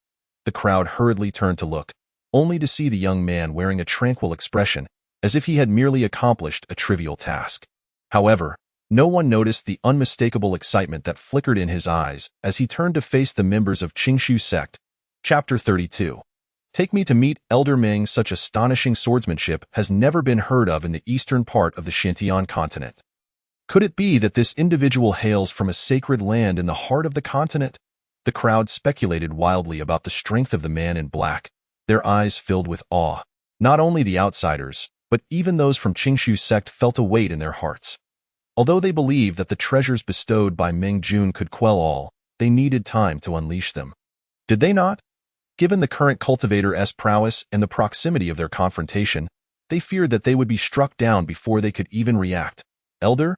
The crowd hurriedly turned to look, only to see the young man wearing a tranquil expression, as if he had merely accomplished a trivial task. However, no one noticed the unmistakable excitement that flickered in his eyes as he turned to face the members of Qingshu sect. Chapter 32. Take me to meet Elder Ming. Such astonishing swordsmanship has never been heard of in the eastern part of the Xintian continent. Could it be that this individual hails from a sacred land in the heart of the continent? The crowd speculated wildly about the strength of the man in black, their eyes filled with awe. Not only the outsiders, but even those from Qingshu sect felt a weight in their hearts. Although they believed that the treasures bestowed by Meng Jun could quell all, they needed time to unleash them. Did they not? Given the current cultivator's prowess and the proximity of their confrontation, they feared that they would be struck down before they could even react. Elder?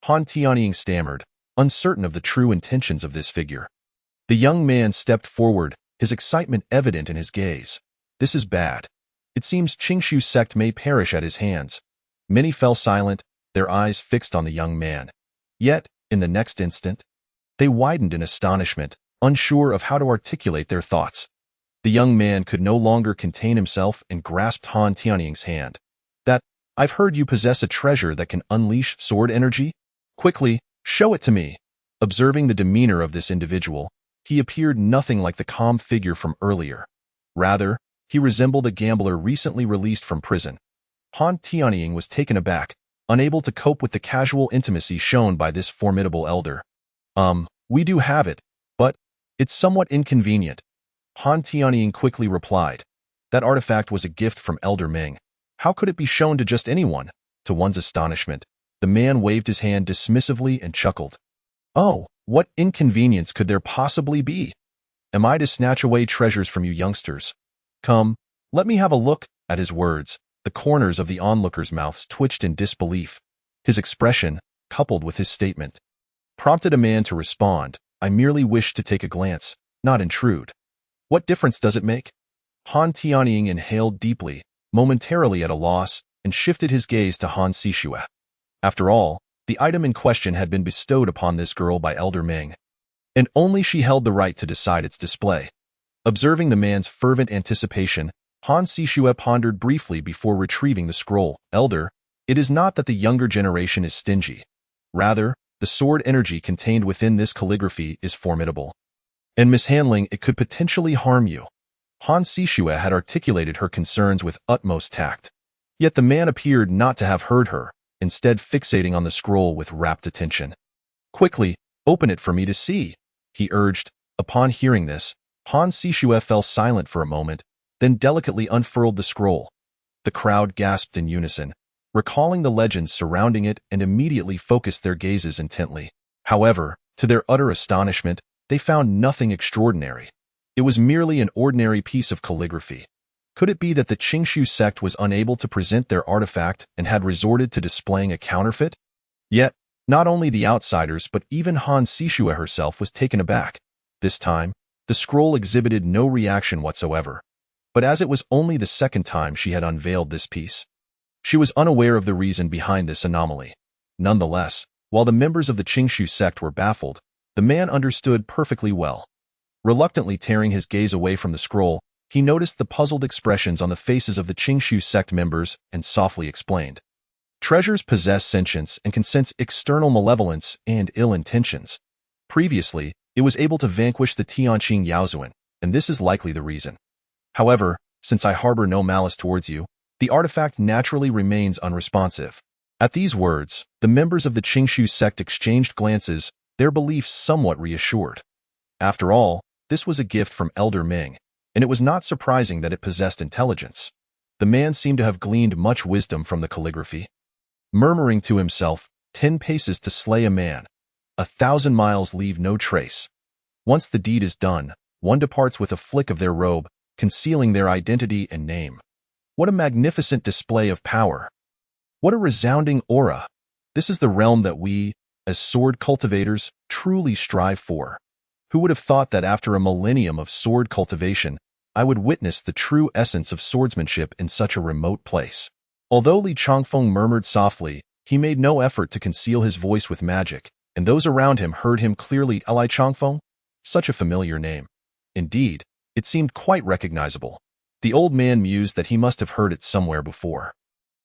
Han Tianying stammered, uncertain of the true intentions of this figure. The young man stepped forward, his excitement evident in his gaze. This is bad. It seems Qingshu sect may perish at his hands. Many fell silent, their eyes fixed on the young man. Yet, in the next instant, they widened in astonishment, unsure of how to articulate their thoughts. The young man could no longer contain himself and grasped Han Tianying's hand. I've heard you possess a treasure that can unleash sword energy? Quickly, show it to me. Observing the demeanor of this individual, he appeared nothing like the calm figure from earlier. Rather, he resembled a gambler recently released from prison. Han Tianying was taken aback, unable to cope with the casual intimacy shown by this formidable elder. We do have it, but it's somewhat inconvenient. Han Tianying quickly replied. That artifact was a gift from Elder Ming. How could it be shown to just anyone? To one's astonishment, the man waved his hand dismissively and chuckled. Oh, what inconvenience could there possibly be? Am I to snatch away treasures from you youngsters? Come, let me have a look. At his words, the corners of the onlookers' mouths twitched in disbelief. His expression, coupled with his statement, prompted a man to respond. I merely wish to take a glance, not intrude. What difference does it make? Han Tianying inhaled deeply, momentarily at a loss, and shifted his gaze to Han Sishue. After all, the item in question had been bestowed upon this girl by Elder Ming, and only she held the right to decide its display. Observing the man's fervent anticipation, Han Sishue pondered briefly before retrieving the scroll. Elder, it is not that the younger generation is stingy. Rather, the sword energy contained within this calligraphy is formidable, and mishandling it could potentially harm you. Han Sishue had articulated her concerns with utmost tact. Yet the man appeared not to have heard her, instead fixating on the scroll with rapt attention. Quickly, open it for me to see, he urged, Upon hearing this, Han Sishue fell silent for a moment, then delicately unfurled the scroll. The crowd gasped in unison, recalling the legends surrounding it, and immediately focused their gazes intently. However, to their utter astonishment, they found nothing extraordinary. It was merely an ordinary piece of calligraphy. Could it be that the Qingshu sect was unable to present their artifact and had resorted to displaying a counterfeit? Yet, not only the outsiders but even Han Sishue herself was taken aback. This time, the scroll exhibited no reaction whatsoever. But as it was only the second time she had unveiled this piece, she was unaware of the reason behind this anomaly. Nonetheless, while the members of the Qingshu sect were baffled, the man understood perfectly well. Reluctantly tearing his gaze away from the scroll, he noticed the puzzled expressions on the faces of the Qingshu sect members and softly explained. Treasures possess sentience and can sense external malevolence and ill intentions. Previously, it was able to vanquish the Tianqing Yaozuan, and this is likely the reason. However, since I harbor no malice towards you, the artifact naturally remains unresponsive. At these words, the members of the Qingshu sect exchanged glances, their beliefs somewhat reassured. After all, this was a gift from Elder Ming, and it was not surprising that it possessed intelligence. The man seemed to have gleaned much wisdom from the calligraphy. Murmuring to himself, 10 paces to slay a man, 1,000 miles leave no trace. Once the deed is done, one departs with a flick of their robe, concealing their identity and name. What a magnificent display of power! What a resounding aura! This is the realm that we, as sword cultivators, truly strive for. Who would have thought that after a millennium of sword cultivation, I would witness the true essence of swordsmanship in such a remote place? Although Li Changfeng murmured softly, he made no effort to conceal his voice with magic, and those around him heard him clearly. Li Changfeng? Such a familiar name. Indeed, it seemed quite recognizable. The old man mused that he must have heard it somewhere before.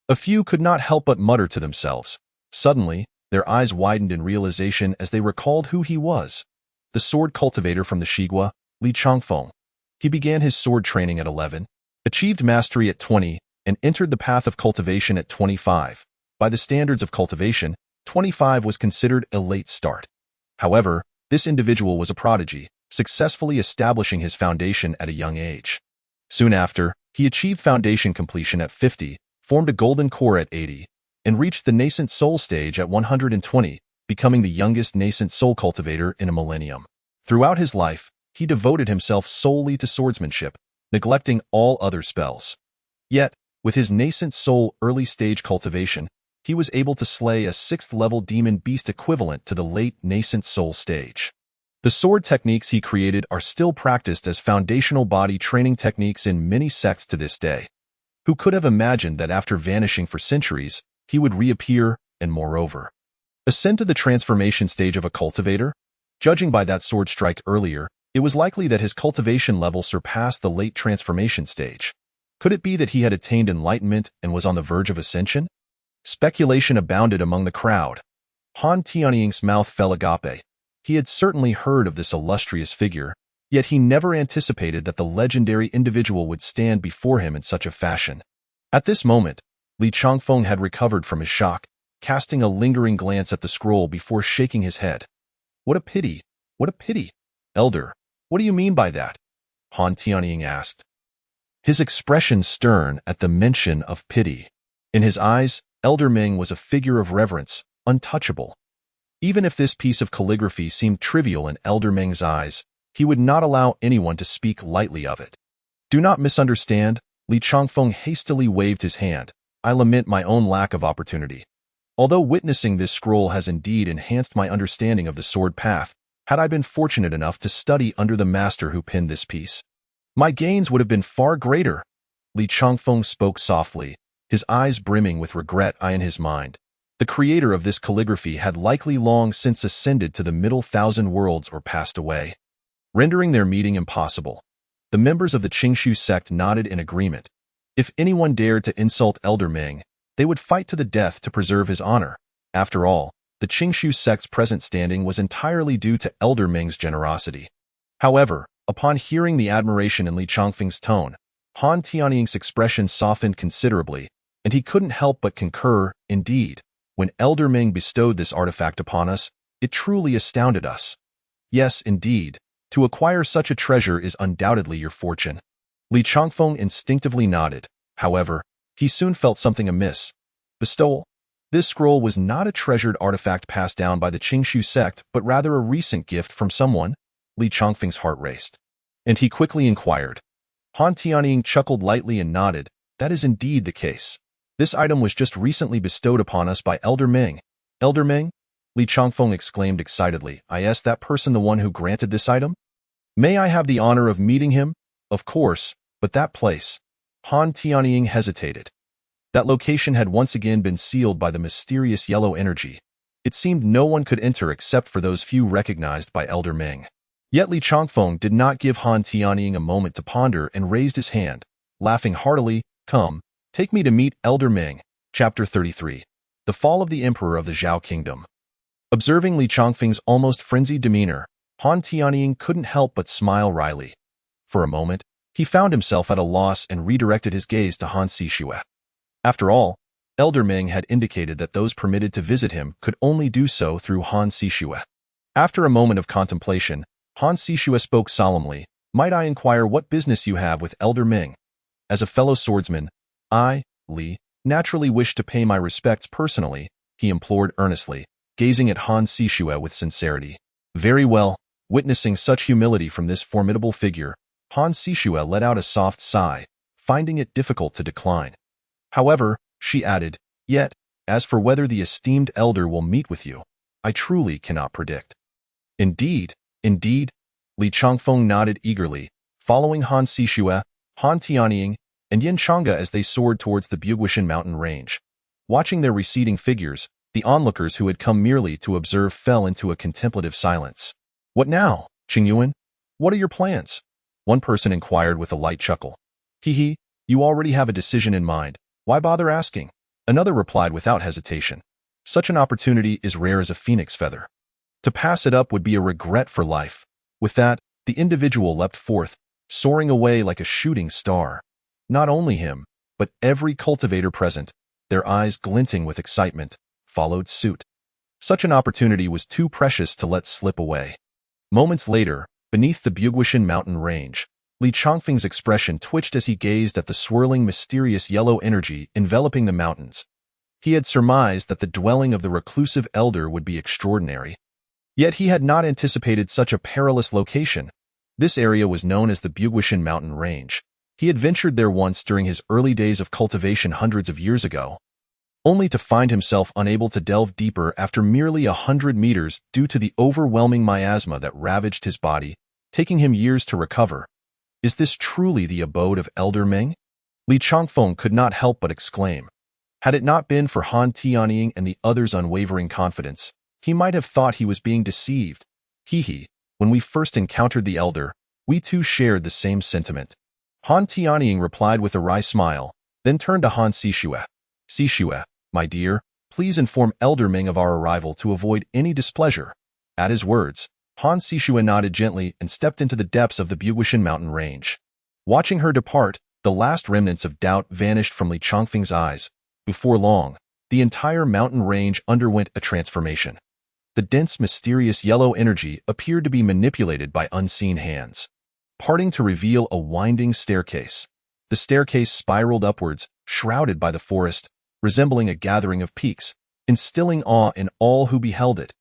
A few could not help but mutter to themselves. Suddenly, their eyes widened in realization as they recalled who he was. The sword cultivator from the Shigua, Li Changfeng. He began his sword training at 11, achieved mastery at 20, and entered the path of cultivation at 25. By the standards of cultivation, 25 was considered a late start. However, this individual was a prodigy, successfully establishing his foundation at a young age. Soon after, he achieved foundation completion at 50, formed a golden core at 80, and reached the nascent soul stage at 120, becoming the youngest nascent soul cultivator in a millennium. Throughout his life, he devoted himself solely to swordsmanship, neglecting all other spells. Yet, with his nascent soul early-stage cultivation, he was able to slay a 6th-level demon beast equivalent to the late nascent soul stage. The sword techniques he created are still practiced as foundational body training techniques in many sects to this day. Who could have imagined that after vanishing for centuries, he would reappear and, moreover, ascend to the transformation stage of a cultivator? Judging by that sword strike earlier, it was likely that his cultivation level surpassed the late transformation stage. Could it be that he had attained enlightenment and was on the verge of ascension? Speculation abounded among the crowd. Han Tianying's mouth fell agape. He had certainly heard of this illustrious figure, yet he never anticipated that the legendary individual would stand before him in such a fashion. At this moment, Li Changfeng had recovered from his shock, casting a lingering glance at the scroll before shaking his head. What a pity! What a pity! Elder, what do you mean by that? Han Tianying asked, his expression stern at the mention of pity. In his eyes, Elder Ming was a figure of reverence, untouchable. Even if this piece of calligraphy seemed trivial in Elder Ming's eyes, he would not allow anyone to speak lightly of it. Do not misunderstand, Li Changfeng hastily waved his hand. I lament my own lack of opportunity. Although witnessing this scroll has indeed enhanced my understanding of the sword path, had I been fortunate enough to study under the master who penned this piece, my gains would have been far greater. Li Changfeng spoke softly, his eyes brimming with regret in his mind. The creator of this calligraphy had likely long since ascended to the middle 1,000 worlds or passed away, rendering their meeting impossible. The members of the Qingshu sect nodded in agreement. If anyone dared to insult Elder Ming, they would fight to the death to preserve his honor. After all, the Qingshu sect's present standing was entirely due to Elder Ming's generosity. However, upon hearing the admiration in Li Changfeng's tone, Han Tianying's expression softened considerably, and he couldn't help but concur. Indeed, when Elder Ming bestowed this artifact upon us, it truly astounded us. Yes, indeed, To acquire such a treasure is undoubtedly your fortune. Li Changfeng instinctively nodded. However, he soon felt something amiss. Bestowal. This scroll was not a treasured artifact passed down by the Qingshu sect, but rather a recent gift from someone. Li Changfeng's heart raced. And he quickly inquired. Han Tianying chuckled lightly and nodded. That is indeed the case. This item was just recently bestowed upon us by Elder Ming. Elder Ming? Li Changfeng exclaimed excitedly. Is that person the one who granted this item? May I have the honor of meeting him? Of course, but that place. Han Tianying hesitated. That location had once again been sealed by the mysterious yellow energy. It seemed no one could enter except for those few recognized by Elder Ming. Yet Li Changfeng did not give Han Tianying a moment to ponder and raised his hand, laughing heartily. Come, take me to meet Elder Ming. Chapter 33. The Fall of the Emperor of the Zhao Kingdom. Observing Li Changfeng's almost frenzied demeanor, Han Tianying couldn't help but smile wryly. For a moment, he found himself at a loss and redirected his gaze to Han Sishue. After all, Elder Ming had indicated that those permitted to visit him could only do so through Han Sishue. After a moment of contemplation, Han Sishue spoke solemnly. Might I inquire what business you have with Elder Ming? As a fellow swordsman, I, Li, naturally wish to pay my respects personally, he implored earnestly, gazing at Han Sishue with sincerity. Very well. Witnessing such humility from this formidable figure, Han Sishue let out a soft sigh, finding it difficult to decline. However, she added, yet, as for whether the esteemed elder will meet with you, I truly cannot predict. Indeed, indeed, Li Changfeng nodded eagerly, following Han Sishue, Han Tianying, and Yin Changge as they soared towards the Buguishan mountain range. Watching their receding figures, the onlookers who had come merely to observe fell into a contemplative silence. What now, Qingyuan? What are your plans? One person inquired with a light chuckle. Hee, you already have a decision in mind. Why bother asking? Another replied without hesitation. Such an opportunity is rare as a phoenix feather. To pass it up would be a regret for life. With that, the individual leapt forth, soaring away like a shooting star. Not only him, but every cultivator present, their eyes glinting with excitement, followed suit. Such an opportunity was too precious to let slip away. Moments later, beneath the Buguishan mountain range, Li Changfeng's expression twitched as he gazed at the swirling, mysterious yellow energy enveloping the mountains. He had surmised that the dwelling of the reclusive elder would be extraordinary. Yet he had not anticipated such a perilous location. This area was known as the Buguishan mountain range. He had ventured there once during his early days of cultivation hundreds of years ago, only to find himself unable to delve deeper after merely 100 meters due to the overwhelming miasma that ravaged his body, taking him years to recover. Is this truly the abode of Elder Ming? Li Changfeng could not help but exclaim. Had it not been for Han Tianying and the others' unwavering confidence, he might have thought he was being deceived. When we first encountered the elder, we too shared the same sentiment. Han Tianying replied with a wry smile, then turned to Han Sishue. Sishue, my dear, please inform Elder Ming of our arrival to avoid any displeasure. At his words, Han Sishue nodded gently and stepped into the depths of the Buguishan mountain range. Watching her depart, the last remnants of doubt vanished from Li Changfeng's eyes. Before long, the entire mountain range underwent a transformation. The dense, mysterious yellow energy appeared to be manipulated by unseen hands, parting to reveal a winding staircase. The staircase spiraled upwards, shrouded by the forest, resembling a gathering of peaks, instilling awe in all who beheld it.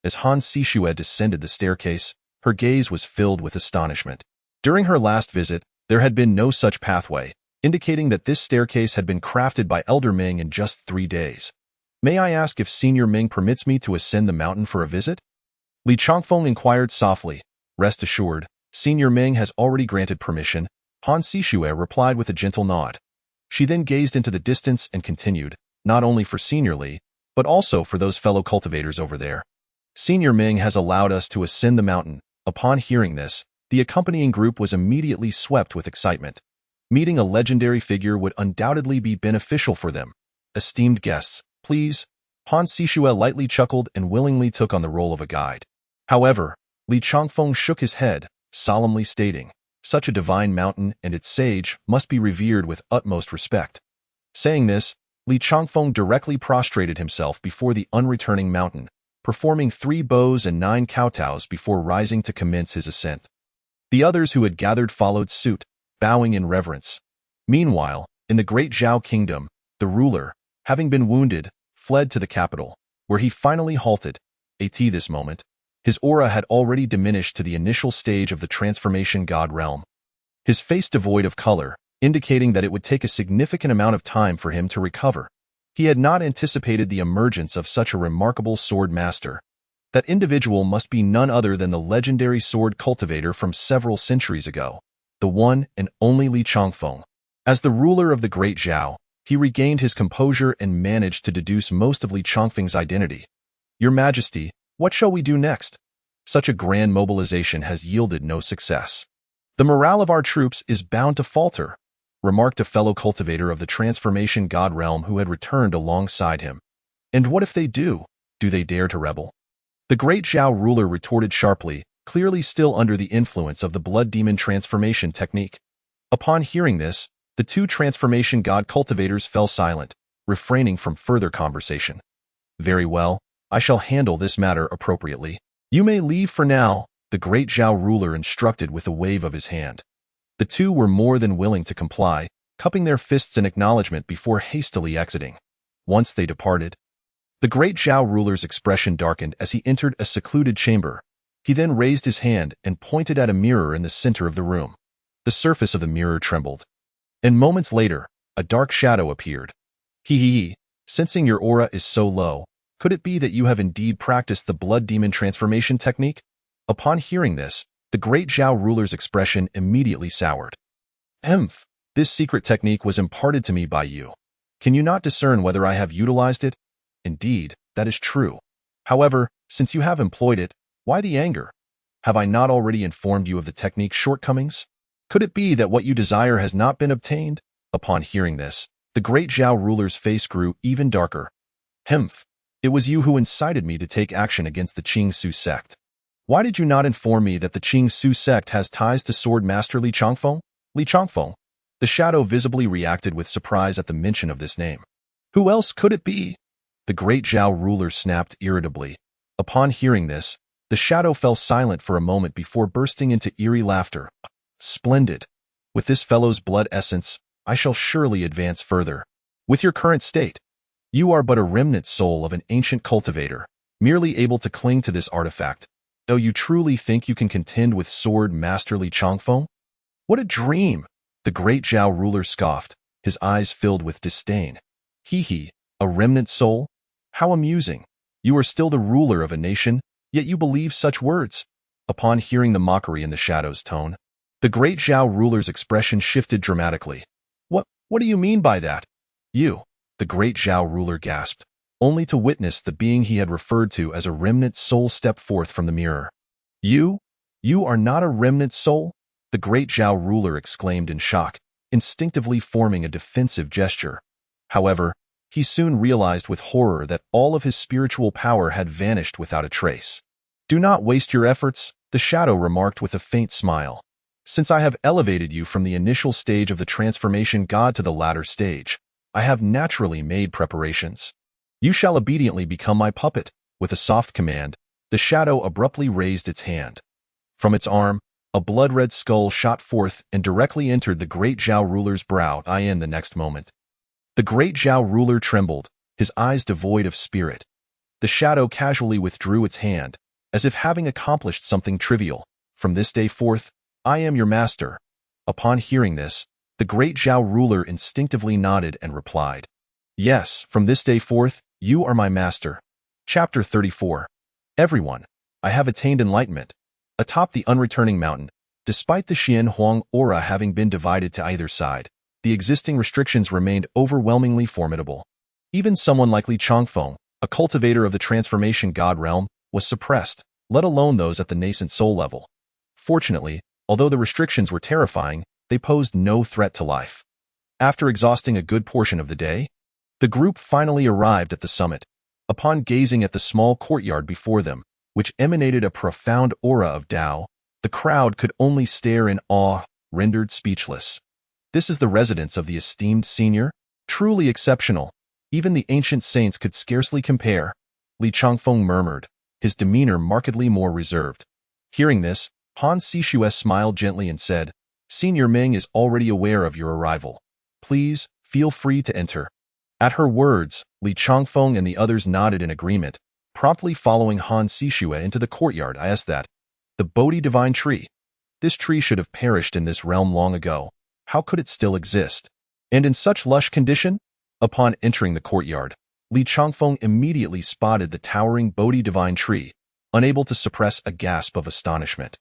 As Han Sishue descended the staircase, her gaze was filled with astonishment. During her last visit, there had been no such pathway, indicating that this staircase had been crafted by Elder Ming in just 3 days. May I ask if Senior Ming permits me to ascend the mountain for a visit? Li Changfeng inquired softly. Rest assured, Senior Ming has already granted permission, Han Sishue replied with a gentle nod. She then gazed into the distance and continued, not only for Senior Li, but also for those fellow cultivators over there. Senior Ming has allowed us to ascend the mountain. Upon hearing this, the accompanying group was immediately swept with excitement. Meeting a legendary figure would undoubtedly be beneficial for them. Esteemed guests, please. Han Sishue lightly chuckled and willingly took on the role of a guide. However, Li Changfeng shook his head, solemnly stating, such a divine mountain and its sage must be revered with utmost respect. Saying this, Li Changfeng directly prostrated himself before the unreturning mountain, performing 3 bows and 9 kowtows before rising to commence his ascent. The others who had gathered followed suit, bowing in reverence. Meanwhile, in the great Zhao kingdom, the ruler, having been wounded, fled to the capital, where he finally halted. At this moment, his aura had already diminished to the initial stage of the transformation god realm. His face devoid of color, indicating that it would take a significant amount of time for him to recover. He had not anticipated the emergence of such a remarkable sword master. That individual must be none other than the legendary sword cultivator from several centuries ago, the one and only Li Changfeng. As the ruler of the great Zhao, he regained his composure and managed to deduce most of Li Changfeng's identity. Your Majesty, what shall we do next? Such a grand mobilization has yielded no success. The morale of our troops is bound to falter, remarked a fellow cultivator of the transformation god realm who had returned alongside him. And what if they do? Do they dare to rebel? The great Zhao ruler retorted sharply, clearly still under the influence of the blood demon transformation technique. Upon hearing this, the two transformation god cultivators fell silent, refraining from further conversation. Very well, I shall handle this matter appropriately. You may leave for now, the great Zhao ruler instructed with a wave of his hand. The two were more than willing to comply, cupping their fists in acknowledgement before hastily exiting. Once they departed, the great Zhao ruler's expression darkened as he entered a secluded chamber. He then raised his hand and pointed at a mirror in the center of the room. The surface of the mirror trembled, and moments later, a dark shadow appeared. Sensing your aura is so low, could it be that you have indeed practiced the blood demon transformation technique? Upon hearing this, the great Zhao ruler's expression immediately soured. This secret technique was imparted to me by you. Can you not discern whether I have utilized it? Indeed, that is true. However, since you have employed it, why the anger? Have I not already informed you of the technique's shortcomings? Could it be that what you desire has not been obtained? Upon hearing this, the great Zhao ruler's face grew even darker. It was you who incited me to take action against the Qing Su sect. Why did you not inform me that the Qing Su sect has ties to Sword Master Li Changfeng? Li Changfeng? The shadow visibly reacted with surprise at the mention of this name. Who else could it be? The great Zhao ruler snapped irritably. Upon hearing this, the shadow fell silent for a moment before bursting into eerie laughter. Splendid. With this fellow's blood essence, I shall surely advance further. With your current state, you are but a remnant soul of an ancient cultivator, merely able to cling to this artifact. Though you truly think you can contend with Sword Master Li Changfeng? What a dream! The great Zhao ruler scoffed, his eyes filled with disdain. A remnant soul? How amusing. You are still the ruler of a nation, yet you believe such words. Upon hearing the mockery in the shadow's tone, the great Zhao ruler's expression shifted dramatically. What do you mean by that? You, the great Zhao ruler gasped, only to witness the being he had referred to as a remnant soul step forth from the mirror. You are not a remnant soul? The great Zhao ruler exclaimed in shock, instinctively forming a defensive gesture. However, he soon realized with horror that all of his spiritual power had vanished without a trace. Do not waste your efforts, the shadow remarked with a faint smile. Since I have elevated you from the initial stage of the transformation god to the latter stage, I have naturally made preparations. You shall obediently become my puppet. With a soft command, the shadow abruptly raised its hand. From its arm, a blood-red skull shot forth and directly entered the great Zhao ruler's brow. The next moment, the great Zhao ruler trembled, his eyes devoid of spirit. The shadow casually withdrew its hand, as if having accomplished something trivial. From this day forth, I am your master. Upon hearing this, the great Zhao ruler instinctively nodded and replied, Yes, from this day forth, you are my master. Chapter 34. Everyone, I have attained enlightenment. Atop the unreturning mountain, despite the Xian Huang aura having been divided to either side, the existing restrictions remained overwhelmingly formidable. Even someone like Li Changfeng, a cultivator of the transformation god realm, was suppressed, let alone those at the nascent soul level. Fortunately, although the restrictions were terrifying, they posed no threat to life. After exhausting a good portion of the day, the group finally arrived at the summit. Upon gazing at the small courtyard before them, which emanated a profound aura of Tao, the crowd could only stare in awe, rendered speechless. This is the residence of the esteemed senior? Truly exceptional. Even the ancient saints could scarcely compare, Li Changfeng murmured, his demeanor markedly more reserved. Hearing this, Han Sishue smiled gently and said, Senior Ming is already aware of your arrival. Please, feel free to enter. At her words, Li Changfeng and the others nodded in agreement, promptly following Han Sishue into the courtyard. I asked that. The Bodhi Divine Tree. This tree should have perished in this realm long ago. How could it still exist? And in such lush condition? Upon entering the courtyard, Li Changfeng immediately spotted the towering Bodhi Divine Tree, unable to suppress a gasp of astonishment.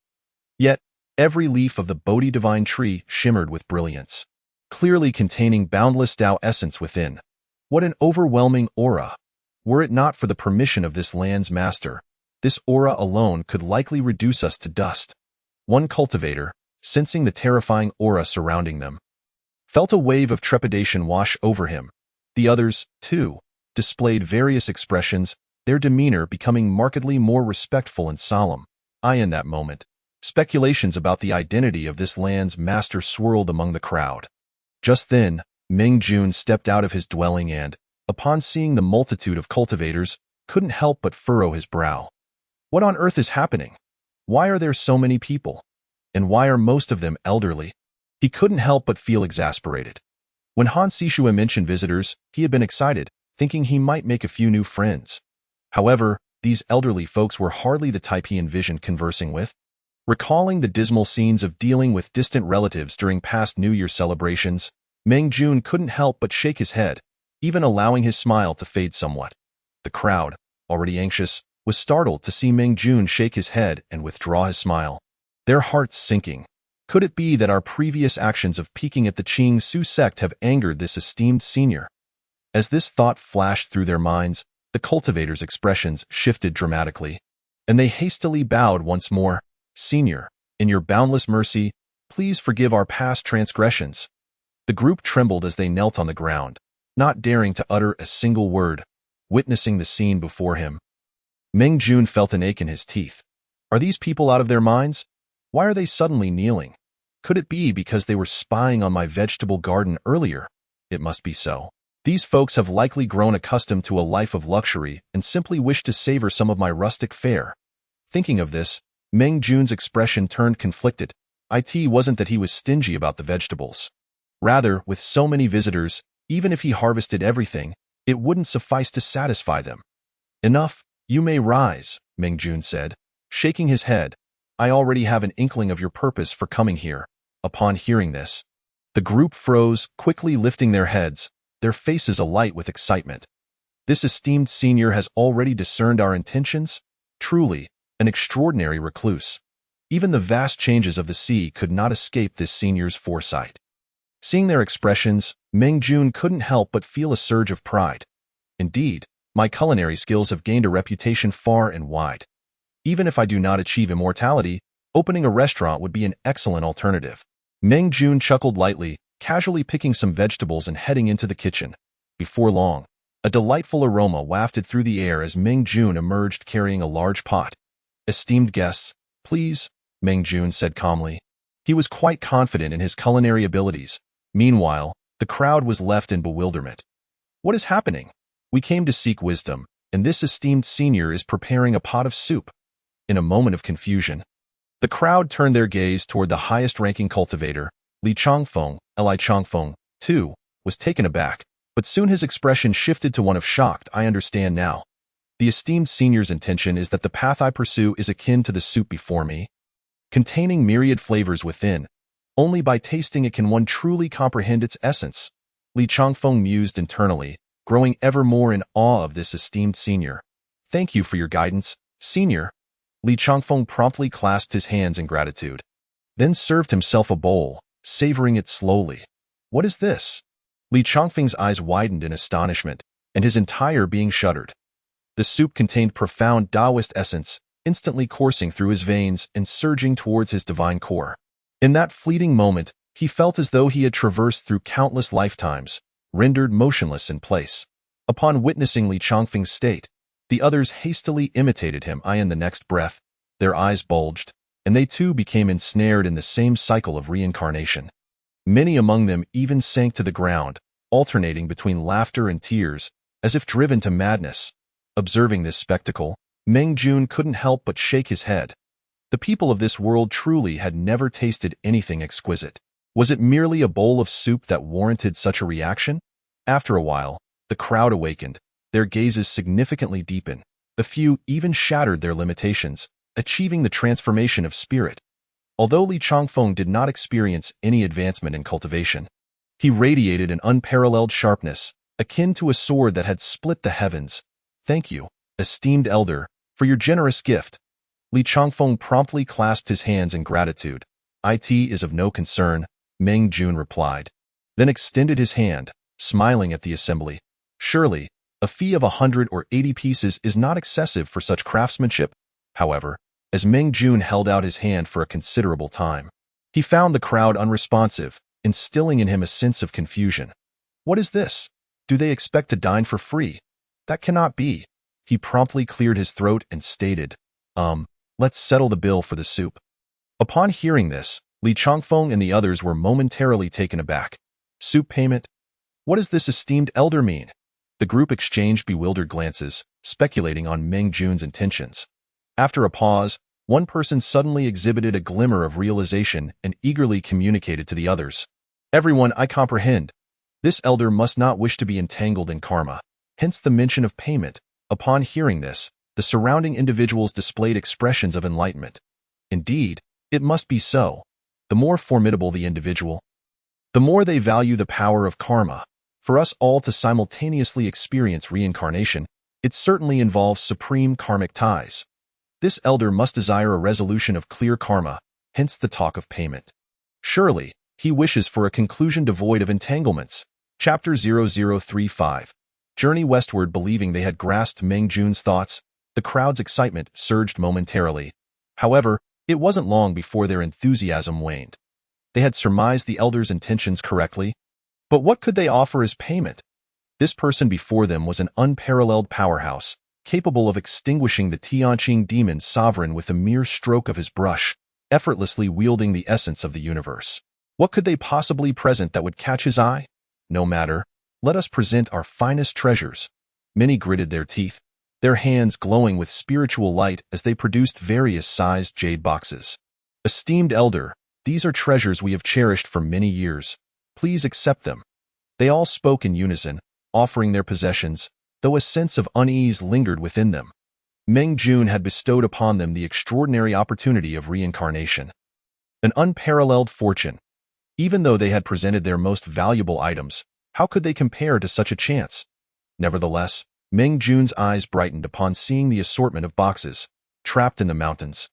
Yet, every leaf of the Bodhi Divine Tree shimmered with brilliance, clearly containing boundless Tao essence within. What an overwhelming aura! Were it not for the permission of this land's master, this aura alone could likely reduce us to dust. One cultivator, sensing the terrifying aura surrounding them, felt a wave of trepidation wash over him. The others, too, displayed various expressions, their demeanor becoming markedly more respectful and solemn. In that moment, speculations about the identity of this land's master swirled among the crowd. Just then, Meng Jun stepped out of his dwelling and, upon seeing the multitude of cultivators, couldn't help but furrow his brow. What on earth is happening? Why are there so many people? And why are most of them elderly? He couldn't help but feel exasperated. When Han Sishue mentioned visitors, he had been excited, thinking he might make a few new friends. However, these elderly folks were hardly the type he envisioned conversing with. Recalling the dismal scenes of dealing with distant relatives during past New Year celebrations, Meng Jun couldn't help but shake his head, even allowing his smile to fade somewhat. The crowd, already anxious, was startled to see Meng Jun shake his head and withdraw his smile, their hearts sinking. Could it be that our previous actions of peeking at the Qing Su sect have angered this esteemed senior? As this thought flashed through their minds, the cultivators' expressions shifted dramatically, and they hastily bowed once more. Senior, in your boundless mercy, please forgive our past transgressions. The group trembled as they knelt on the ground, not daring to utter a single word, witnessing the scene before him. Meng Jun felt an ache in his teeth. Are these people out of their minds? Why are they suddenly kneeling? Could it be because they were spying on my vegetable garden earlier? It must be so. These folks have likely grown accustomed to a life of luxury and simply wish to savor some of my rustic fare. Thinking of this, Meng Jun's expression turned conflicted. It wasn't that he was stingy about the vegetables. Rather, with so many visitors, even if he harvested everything, it wouldn't suffice to satisfy them. Enough, you may rise, Meng Jun said, shaking his head. I already have an inkling of your purpose for coming here. Upon hearing this, the group froze, quickly lifting their heads, their faces alight with excitement. This esteemed senior has already discerned our intentions? Truly, an extraordinary recluse. Even the vast changes of the sea could not escape this senior's foresight. Seeing their expressions, Meng Jun couldn't help but feel a surge of pride. Indeed, my culinary skills have gained a reputation far and wide. Even if I do not achieve immortality, opening a restaurant would be an excellent alternative. Meng Jun chuckled lightly, casually picking some vegetables and heading into the kitchen. Before long, a delightful aroma wafted through the air as Meng Jun emerged carrying a large pot. Esteemed guests, please, Meng Jun said calmly. He was quite confident in his culinary abilities. Meanwhile, the crowd was left in bewilderment. What is happening? We came to seek wisdom, and this esteemed senior is preparing a pot of soup. In a moment of confusion, the crowd turned their gaze toward the highest-ranking cultivator. Li Changfeng, Li Changfeng, too, was taken aback, but soon his expression shifted to one of shocked. I understand now. The esteemed senior's intention is that the path I pursue is akin to the soup before me, containing myriad flavors within. Only by tasting it can one truly comprehend its essence. Li Changfeng mused internally, growing ever more in awe of this esteemed senior. Thank you for your guidance, senior. Li Changfeng promptly clasped his hands in gratitude, then served himself a bowl, savoring it slowly. What is this? Li Changfeng's eyes widened in astonishment, and his entire being shuddered. The soup contained profound Taoist essence, instantly coursing through his veins and surging towards his divine core. In that fleeting moment, he felt as though he had traversed through countless lifetimes, rendered motionless in place. Upon witnessing Li Changfeng's state, the others hastily imitated him. In the next breath, their eyes bulged, and they too became ensnared in the same cycle of reincarnation. Many among them even sank to the ground, alternating between laughter and tears, as if driven to madness. Observing this spectacle, Meng Jun couldn't help but shake his head. The people of this world truly had never tasted anything exquisite. Was it merely a bowl of soup that warranted such a reaction? After a while, the crowd awakened. Their gazes significantly deepened. A few even shattered their limitations, achieving the transformation of spirit. Although Li Changfeng did not experience any advancement in cultivation, he radiated an unparalleled sharpness, akin to a sword that had split the heavens. Thank you, esteemed elder, for your generous gift. Li Changfeng promptly clasped his hands in gratitude. It is of no concern, Meng Jun replied, then extended his hand, smiling at the assembly. Surely, a fee of 100 or 80 pieces is not excessive for such craftsmanship. However, as Meng Jun held out his hand for a considerable time, he found the crowd unresponsive, instilling in him a sense of confusion. What is this? Do they expect to dine for free? That cannot be. He promptly cleared his throat and stated, let's settle the bill for the soup. Upon hearing this, Li Changfeng and the others were momentarily taken aback. Soup payment? What does this esteemed elder mean? The group exchanged bewildered glances, speculating on Meng Jun's intentions. After a pause, one person suddenly exhibited a glimmer of realization and eagerly communicated to the others. Everyone, I comprehend. This elder must not wish to be entangled in karma, hence the mention of payment. Upon hearing this, the surrounding individuals displayed expressions of enlightenment. Indeed, it must be so. The more formidable the individual, the more they value the power of karma. For us all to simultaneously experience reincarnation, it certainly involves supreme karmic ties. This elder must desire a resolution of clear karma, hence the talk of payment. Surely, he wishes for a conclusion devoid of entanglements. Chapter 0035. Journey westward. Believing they had grasped Meng Jun's thoughts, the crowd's excitement surged momentarily. However, it wasn't long before their enthusiasm waned. They had surmised the elder's intentions correctly. But what could they offer as payment? This person before them was an unparalleled powerhouse, capable of extinguishing the Tianqing demon sovereign with a mere stroke of his brush, effortlessly wielding the essence of the universe. What could they possibly present that would catch his eye? No matter. Let us present our finest treasures. Many gritted their teeth, their hands glowing with spiritual light as they produced various sized jade boxes. Esteemed elder, these are treasures we have cherished for many years. Please accept them. They all spoke in unison, offering their possessions, though a sense of unease lingered within them. Meng Jun had bestowed upon them the extraordinary opportunity of reincarnation. An unparalleled fortune. Even though they had presented their most valuable items, how could they compare to such a chance? Nevertheless, Meng Jun's eyes brightened upon seeing the assortment of boxes, trapped in the mountains.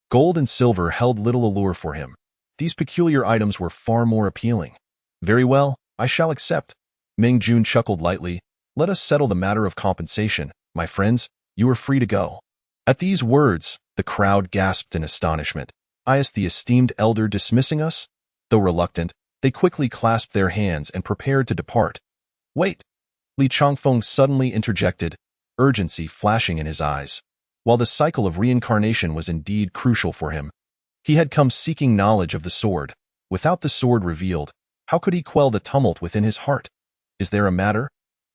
Gold and silver held little allure for him. These peculiar items were far more appealing. Very well, I shall accept. Meng Jun chuckled lightly. Let us settle the matter of compensation. My friends, you are free to go. At these words, the crowd gasped in astonishment. Is the esteemed elder dismissing us? Though reluctant, they quickly clasped their hands and prepared to depart. Wait! Li Changfeng suddenly interjected, urgency flashing in his eyes. While the cycle of reincarnation was indeed crucial for him, he had come seeking knowledge of the sword. Without the sword revealed, how could he quell the tumult within his heart? Is there a matter?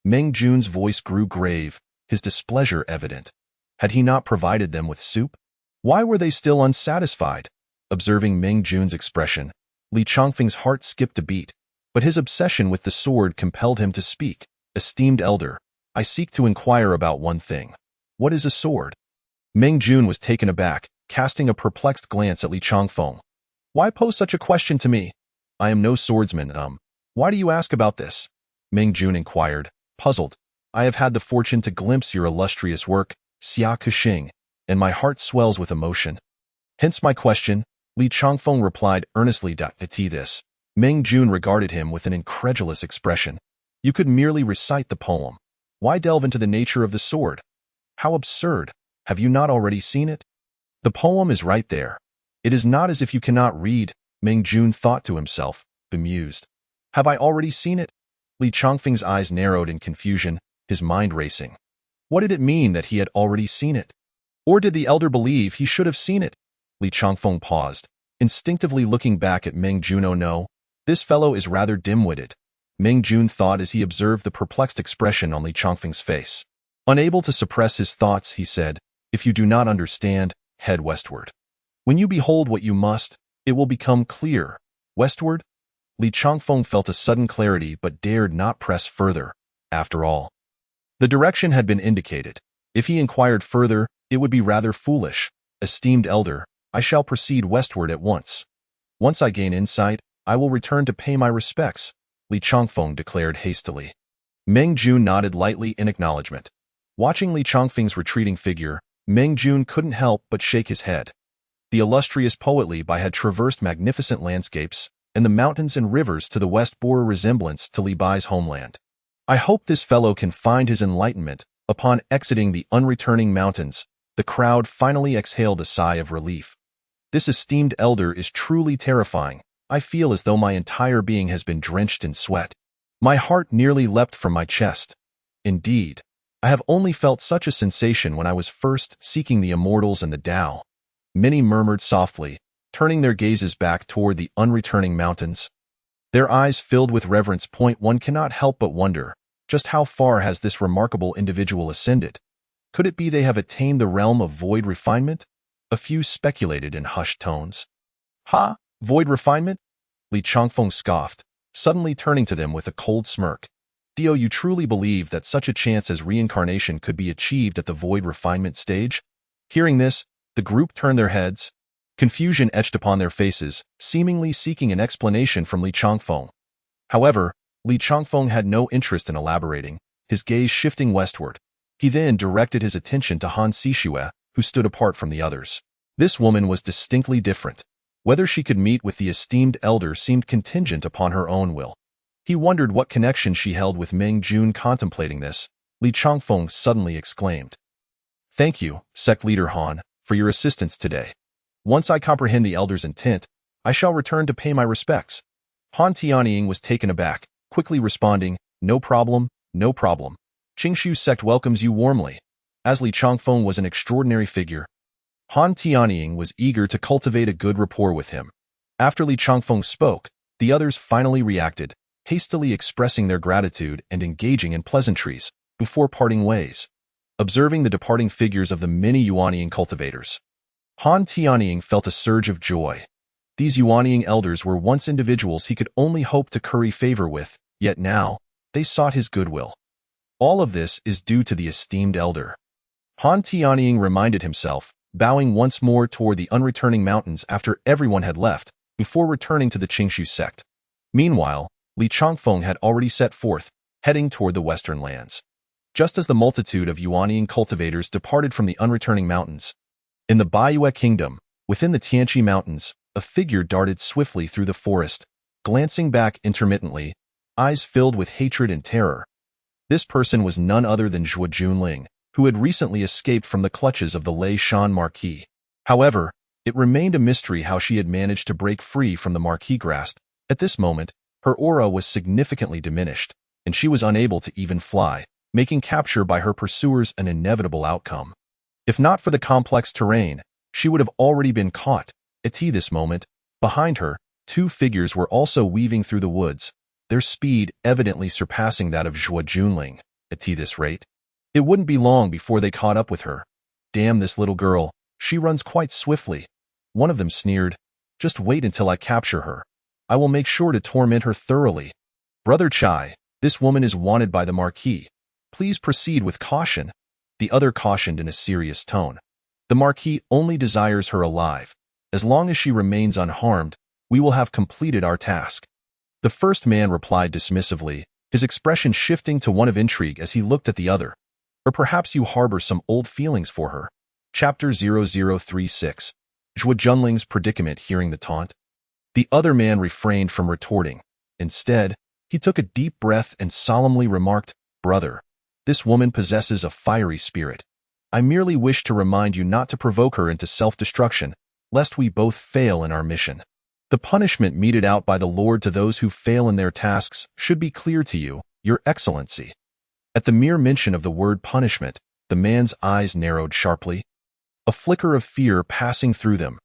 Meng Jun's voice grew grave, his displeasure evident. Had he not provided them with soup? Why were they still unsatisfied? Observing Meng Jun's expression, Li Changfeng's heart skipped a beat, but his obsession with the sword compelled him to speak. Esteemed elder, I seek to inquire about one thing. What is a sword? Meng Jun was taken aback, casting a perplexed glance at Li Changfeng. Why pose such a question to me? I am no swordsman. Why do you ask about this? Meng Jun inquired, puzzled. I have had the fortune to glimpse your illustrious work, Xia Kexing, and my heart swells with emotion. Hence my question. Li Changfeng replied earnestly. This. Meng Jun regarded him with an incredulous expression. You could merely recite the poem. Why delve into the nature of the sword? How absurd. Have you not already seen it? The poem is right there. It is not as if you cannot read, Meng Jun thought to himself, bemused. Have I already seen it? Li Changfeng's eyes narrowed in confusion, his mind racing. What did it mean that he had already seen it? Or did the elder believe he should have seen it? Li Changfeng paused, instinctively looking back at Meng Jun. Oh no, this fellow is rather dim-witted, Meng Jun thought as he observed the perplexed expression on Li Changfeng's face. Unable to suppress his thoughts, he said, if you do not understand, head westward. When you behold what you must, it will become clear. Westward? Li Changfeng felt a sudden clarity but dared not press further. After all, the direction had been indicated. If he inquired further, it would be rather foolish. Esteemed elder, I shall proceed westward at once. Once I gain insight, I will return to pay my respects, Li Changfeng declared hastily. Meng Jun nodded lightly in acknowledgement. Watching Li Changfeng's retreating figure, Meng Jun couldn't help but shake his head. The illustrious poet Li Bai had traversed magnificent landscapes, and the mountains and rivers to the west bore a resemblance to Li Bai's homeland. I hope this fellow can find his enlightenment. Upon exiting the unreturning mountains, the crowd finally exhaled a sigh of relief. This esteemed elder is truly terrifying. I feel as though my entire being has been drenched in sweat. My heart nearly leapt from my chest. Indeed, I have only felt such a sensation when I was first seeking the immortals and the Tao. Many murmured softly, turning their gazes back toward the unreturning mountains. Their eyes filled with reverence. One cannot help but wonder, just how far has this remarkable individual ascended? Could it be they have attained the realm of void refinement? A few speculated in hushed tones. Ha! Void refinement? Li Changfeng scoffed, suddenly turning to them with a cold smirk. Dio, you truly believe that such a chance as reincarnation could be achieved at the void refinement stage? Hearing this, the group turned their heads. Confusion etched upon their faces, seemingly seeking an explanation from Li Changfeng. However, Li Changfeng had no interest in elaborating, his gaze shifting westward. He then directed his attention to Han Sishue, who stood apart from the others. This woman was distinctly different. Whether she could meet with the esteemed elder seemed contingent upon her own will. He wondered what connection she held with Meng Jun. Contemplating this, Li Changfeng suddenly exclaimed, "Thank you, sect leader Han, for your assistance today. Once I comprehend the elder's intent, I shall return to pay my respects." Han Tianying was taken aback, quickly responding, "No problem, no problem. Qingshu sect welcomes you warmly." As Li Changfeng was an extraordinary figure, Han Tianying was eager to cultivate a good rapport with him. After Li Changfeng spoke, the others finally reacted, hastily expressing their gratitude and engaging in pleasantries, before parting ways. Observing the departing figures of the many Yuanying cultivators, Han Tianying felt a surge of joy. These Yuanying elders were once individuals he could only hope to curry favor with, yet now, they sought his goodwill. All of this is due to the esteemed elder. Han Tianying reminded himself, bowing once more toward the unreturning mountains after everyone had left, before returning to the Qingshu sect. Meanwhile, Li Changfeng had already set forth, heading toward the western lands. Just as the multitude of Yuanying cultivators departed from the unreturning mountains, in the Baiyue Kingdom, within the Tianqi Mountains, a figure darted swiftly through the forest, glancing back intermittently, eyes filled with hatred and terror. This person was none other than Zhuo Junling, who had recently escaped from the clutches of the Lei Shan Marquis. However, it remained a mystery how she had managed to break free from the Marquis' grasp. At this moment, her aura was significantly diminished, and she was unable to even fly, making capture by her pursuers an inevitable outcome. If not for the complex terrain, she would have already been caught. At this moment, behind her, two figures were also weaving through the woods, their speed evidently surpassing that of Zhuo Junling. At this rate, it wouldn't be long before they caught up with her. "Damn this little girl, she runs quite swiftly." One of them sneered, "Just wait until I capture her. I will make sure to torment her thoroughly." "Brother Chai, this woman is wanted by the Marquis. Please proceed with caution." The other cautioned in a serious tone. "The Marquis only desires her alive. As long as she remains unharmed, we will have completed our task." The first man replied dismissively, his expression shifting to one of intrigue as he looked at the other. "Or perhaps you harbor some old feelings for her." Chapter 0036. Zhuo Junling's predicament. Hearing the taunt, the other man refrained from retorting. Instead, he took a deep breath and solemnly remarked, "Brother, this woman possesses a fiery spirit. I merely wish to remind you not to provoke her into self-destruction, lest we both fail in our mission. The punishment meted out by the Lord to those who fail in their tasks should be clear to you, Your Excellency." At the mere mention of the word punishment, the man's eyes narrowed sharply, a flicker of fear passing through them.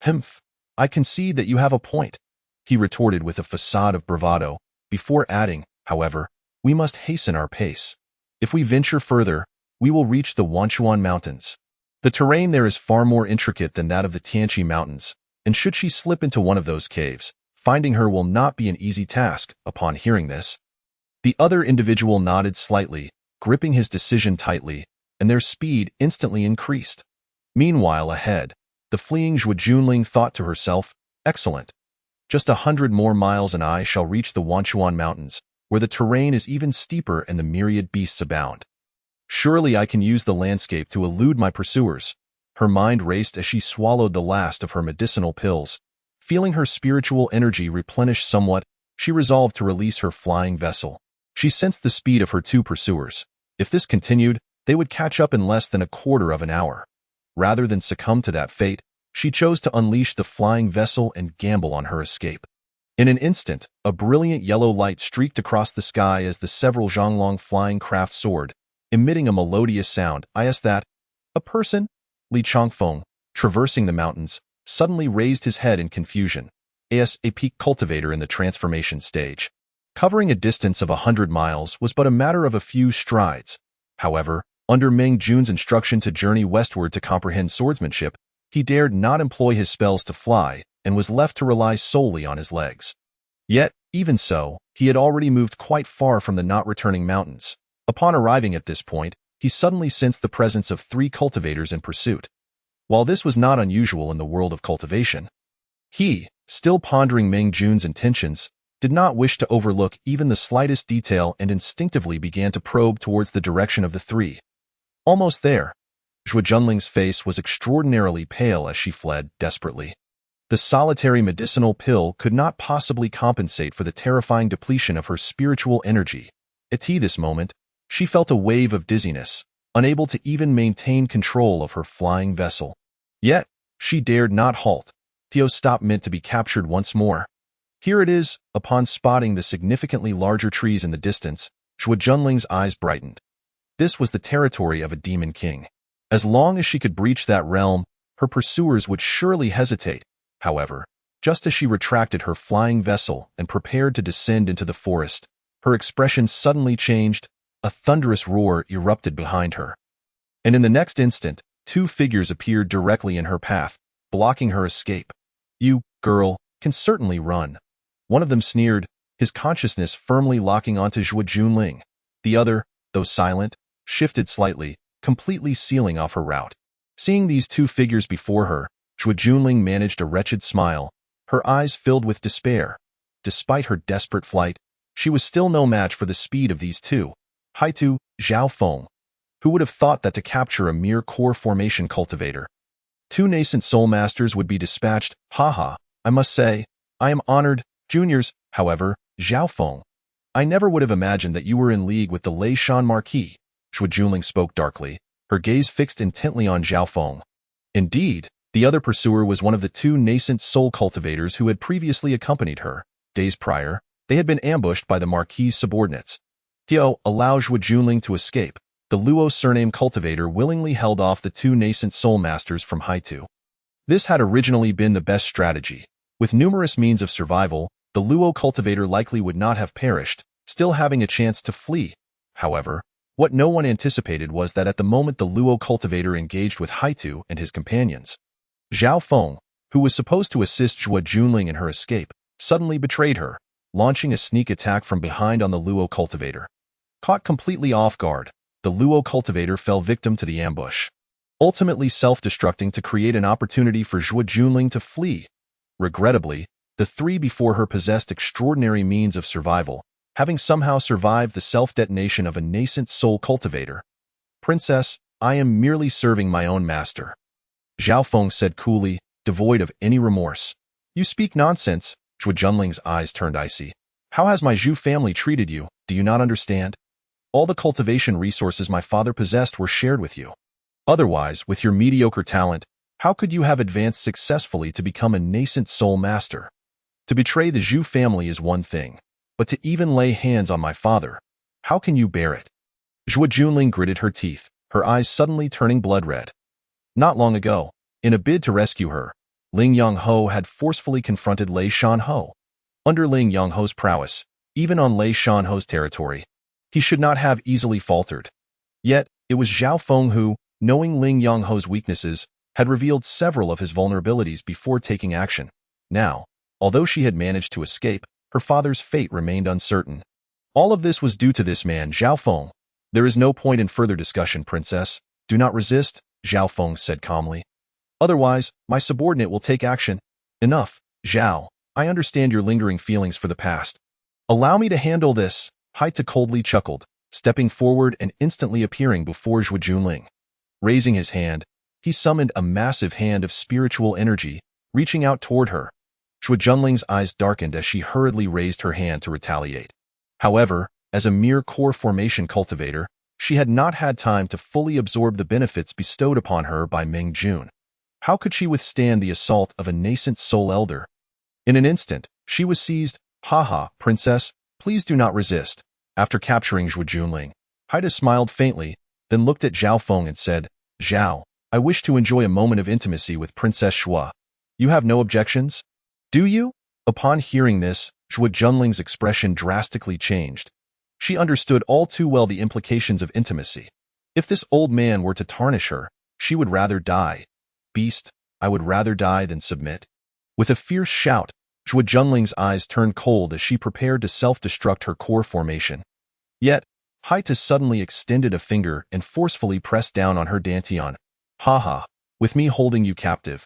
"Humph, I concede that you have a point," he retorted with a facade of bravado, before adding, "However, we must hasten our pace. If we venture further, we will reach the Wanchuan Mountains." The terrain there is far more intricate than that of the Tianqi Mountains, and should she slip into one of those caves, finding her will not be an easy task. Upon hearing this, the other individual nodded slightly, gripping his decision tightly, and their speed instantly increased. Meanwhile, ahead, the fleeing Zhuo Junling thought to herself, "Excellent. Just 100 more miles and I shall reach the Wanchuan Mountains, where the terrain is even steeper and the myriad beasts abound. Surely I can use the landscape to elude my pursuers." Her mind raced as she swallowed the last of her medicinal pills. Feeling her spiritual energy replenish somewhat, she resolved to release her flying vessel. She sensed the speed of her two pursuers. If this continued, they would catch up in less than a quarter of an hour. Rather than succumb to that fate, she chose to unleash the flying vessel and gamble on her escape. In an instant, a brilliant yellow light streaked across the sky as the several Zhonglong flying craft soared, emitting a melodious sound. Is that a person? Li Chongfeng, traversing the mountains, suddenly raised his head in confusion. As a peak cultivator in the transformation stage. Covering a distance of 100 miles was but a matter of a few strides. However, under Meng Jun's instruction to journey westward to comprehend swordsmanship, he dared not employ his spells to fly and was left to rely solely on his legs. Yet, even so, he had already moved quite far from the not-returning mountains. Upon arriving at this point, he suddenly sensed the presence of 3 cultivators in pursuit. While this was not unusual in the world of cultivation, he, still pondering Meng Jun's intentions, did not wish to overlook even the slightest detail and instinctively began to probe towards the direction of the 3. Almost there, Zhuo Junling's face was extraordinarily pale as she fled desperately. The solitary medicinal pill could not possibly compensate for the terrifying depletion of her spiritual energy. At this moment, she felt a wave of dizziness, unable to even maintain control of her flying vessel. Yet, she dared not halt. Theo's stop meant to be captured once more. Here it is. Upon spotting the significantly larger trees in the distance, Zhuo Junling's eyes brightened. This was the territory of a demon king. As long as she could breach that realm, her pursuers would surely hesitate. However, just as she retracted her flying vessel and prepared to descend into the forest, her expression suddenly changed. A thunderous roar erupted behind her. And in the next instant, 2 figures appeared directly in her path, blocking her escape. "You, girl, can certainly run." One of them sneered, his consciousness firmly locking onto Zhuo Junling. The other, though silent, shifted slightly, completely sealing off her route. Seeing these 2 figures before her, Zhuo Junling managed a wretched smile, her eyes filled with despair. Despite her desperate flight, she was still no match for the speed of these 2. Haitu, Zhao Feng. Who would have thought that to capture a mere core formation cultivator, 2 nascent soul masters would be dispatched? Haha, I must say, I am honored. Juniors, however, Zhao Feng. I never would have imagined that you were in league with the Lei Shan Marquis. Zhuo Junling spoke darkly, her gaze fixed intently on Zhao Feng. Indeed, the other pursuer was one of the 2 nascent soul cultivators who had previously accompanied her. Days prior, they had been ambushed by the Marquis' subordinates. Theo allowed Zhuo Junling to escape. The Luo surname cultivator willingly held off the 2 nascent soul masters from Haitu. This had originally been the best strategy. With numerous means of survival, the Luo cultivator likely would not have perished, still having a chance to flee. However, what no one anticipated was that at the moment the Luo cultivator engaged with Haitu and his companions, Zhao Feng, who was supposed to assist Zhuo Junling in her escape, suddenly betrayed her, launching a sneak attack from behind on the Luo cultivator. Caught completely off guard, the Luo cultivator fell victim to the ambush, ultimately self-destructing to create an opportunity for Zhuo Junling to flee. Regrettably, the 3 before her possessed extraordinary means of survival, having somehow survived the self-detonation of a nascent soul cultivator. "Princess, I am merely serving my own master," Zhao Feng said coolly, devoid of any remorse. "You speak nonsense." Zhuo Junling's eyes turned icy. "How has my Zhu family treated you? Do you not understand? All the cultivation resources my father possessed were shared with you. Otherwise, with your mediocre talent, how could you have advanced successfully to become a nascent soul master? To betray the Zhu family is one thing, but to even lay hands on my father, how can you bear it?" Zhuo Junling gritted her teeth, her eyes suddenly turning blood red. Not long ago, in a bid to rescue her, Ling Yongho had forcefully confronted Lei Shanho. Under Ling Yongho's prowess, even on Lei Shanho's territory, he should not have easily faltered. Yet, it was Zhao Feng who, knowing Ling Yongho's weaknesses, had revealed several of his vulnerabilities before taking action. Now, although she had managed to escape, her father's fate remained uncertain. All of this was due to this man, Zhao Feng. There is no point in further discussion, princess. Do not resist, Zhao Feng said calmly. Otherwise, my subordinate will take action. Enough, Zhao. I understand your lingering feelings for the past. Allow me to handle this, Haita coldly chuckled, stepping forward and instantly appearing before Zhuo Junling. Raising his hand, he summoned a massive hand of spiritual energy, reaching out toward her. Zhuo Junling's eyes darkened as she hurriedly raised her hand to retaliate. However, as a mere core formation cultivator, she had not had time to fully absorb the benefits bestowed upon her by Meng Jun. How could she withstand the assault of a nascent soul elder? In an instant, she was seized. Haha, princess, please do not resist. After capturing Zhuo Junling, Haida smiled faintly, then looked at Zhao Feng and said, Zhao, I wish to enjoy a moment of intimacy with Princess Shuo. You have no objections? Do you? Upon hearing this, Zhuo Junling's expression drastically changed. She understood all too well the implications of intimacy. If this old man were to tarnish her, she would rather die. Beast, I would rather die than submit. With a fierce shout, Zhuo Junling's eyes turned cold as she prepared to self-destruct her core formation. Yet, Haita suddenly extended a finger and forcefully pressed down on her dantian. Haha, with me holding you captive.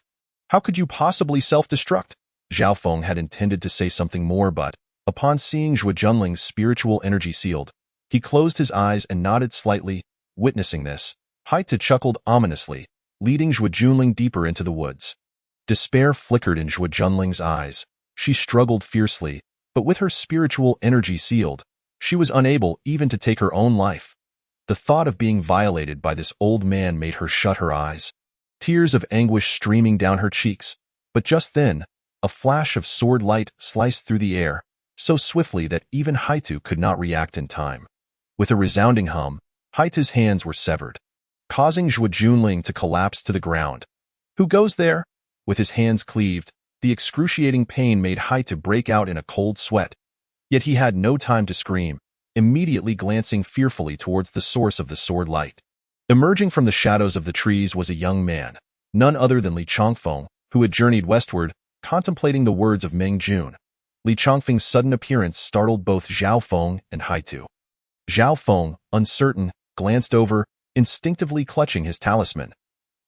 How could you possibly self-destruct? Zhao Feng had intended to say something more, but, upon seeing Zhuo Junling's spiritual energy sealed, he closed his eyes and nodded slightly. Witnessing this, Haita chuckled ominously, leading Zhuo Junling deeper into the woods. Despair flickered in Zhuo Junling's eyes. She struggled fiercely, but with her spiritual energy sealed, she was unable even to take her own life. The thought of being violated by this old man made her shut her eyes, tears of anguish streaming down her cheeks. But just then, a flash of sword light sliced through the air, so swiftly that even Haitu could not react in time. With a resounding hum, Haita's hands were severed, causing Zhuo Junling to collapse to the ground. Who goes there? With his hands cleaved, the excruciating pain made Haitu break out in a cold sweat. Yet he had no time to scream, immediately glancing fearfully towards the source of the sword light. Emerging from the shadows of the trees was a young man, none other than Li Chongfeng, who had journeyed westward, contemplating the words of Meng Jun. Li Chongfeng's sudden appearance startled both Zhao Feng and Haitu. Zhao Feng, uncertain, glanced over, instinctively clutching his talisman.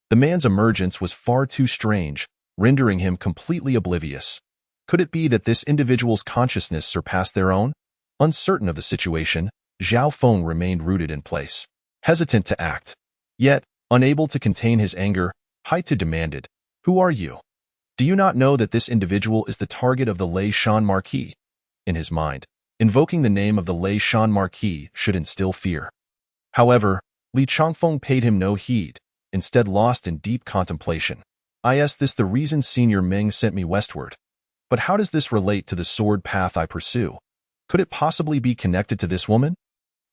The man's emergence was far too strange, rendering him completely oblivious. Could it be that this individual's consciousness surpassed their own? Uncertain of the situation, Zhao Feng remained rooted in place, hesitant to act. Yet, unable to contain his anger, Haitu demanded, Who are you? Do you not know that this individual is the target of the Lei Shan Marquis? In his mind, invoking the name of the Lei Shan Marquis should instill fear. However, Li Chongfeng paid him no heed, instead lost in deep contemplation. Is this the reason Senior Meng sent me westward? But how does this relate to the sword path I pursue? Could it possibly be connected to this woman?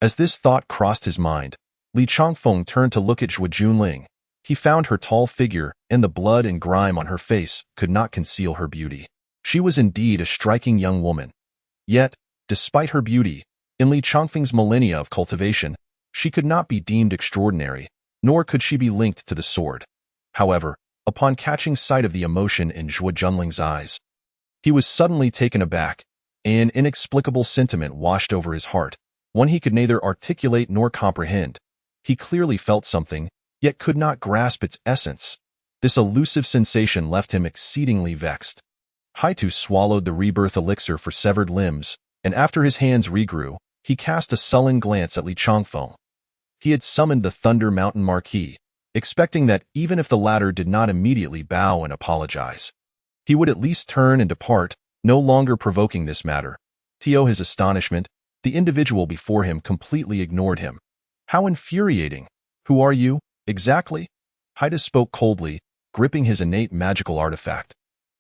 As this thought crossed his mind, Li Chongfeng turned to look at Zhuo Junling. He found her tall figure, and the blood and grime on her face could not conceal her beauty. She was indeed a striking young woman. Yet, despite her beauty, in Li Chongfeng's millennia of cultivation, she could not be deemed extraordinary, nor could she be linked to the sword. However, upon catching sight of the emotion in Zhuo Junling's eyes, he was suddenly taken aback. An inexplicable sentiment washed over his heart, one he could neither articulate nor comprehend. He clearly felt something, yet could not grasp its essence. This elusive sensation left him exceedingly vexed. Haitu swallowed the rebirth elixir for severed limbs, and after his hands regrew, he cast a sullen glance at Li Chongfeng. He had summoned the Thunder Mountain Marquis, expecting that even if the latter did not immediately bow and apologize, he would at least turn and depart, no longer provoking this matter. To his astonishment, the individual before him completely ignored him. How infuriating! Who are you, exactly? Haida spoke coldly, gripping his innate magical artifact.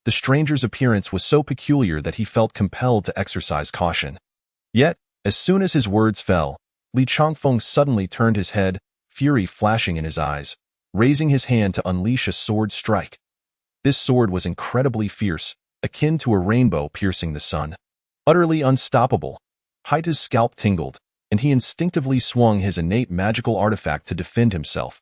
The stranger's appearance was so peculiar that he felt compelled to exercise caution. Yet, as soon as his words fell, Li Chongfeng suddenly turned his head, fury flashing in his eyes, raising his hand to unleash a sword strike. This sword was incredibly fierce, akin to a rainbow piercing the sun. Utterly unstoppable, Haita's scalp tingled, and he instinctively swung his innate magical artifact to defend himself.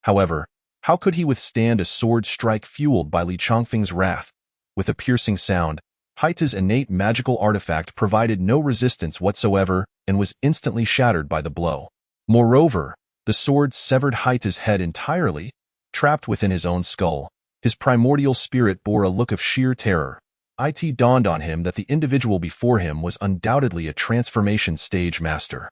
However, how could he withstand a sword strike fueled by Li Chongfeng's wrath? With a piercing sound, Haita's innate magical artifact provided no resistance whatsoever and was instantly shattered by the blow. Moreover, the sword severed Haita's head entirely, trapped within his own skull. His primordial spirit bore a look of sheer terror. It dawned on him that the individual before him was undoubtedly a transformation stage master.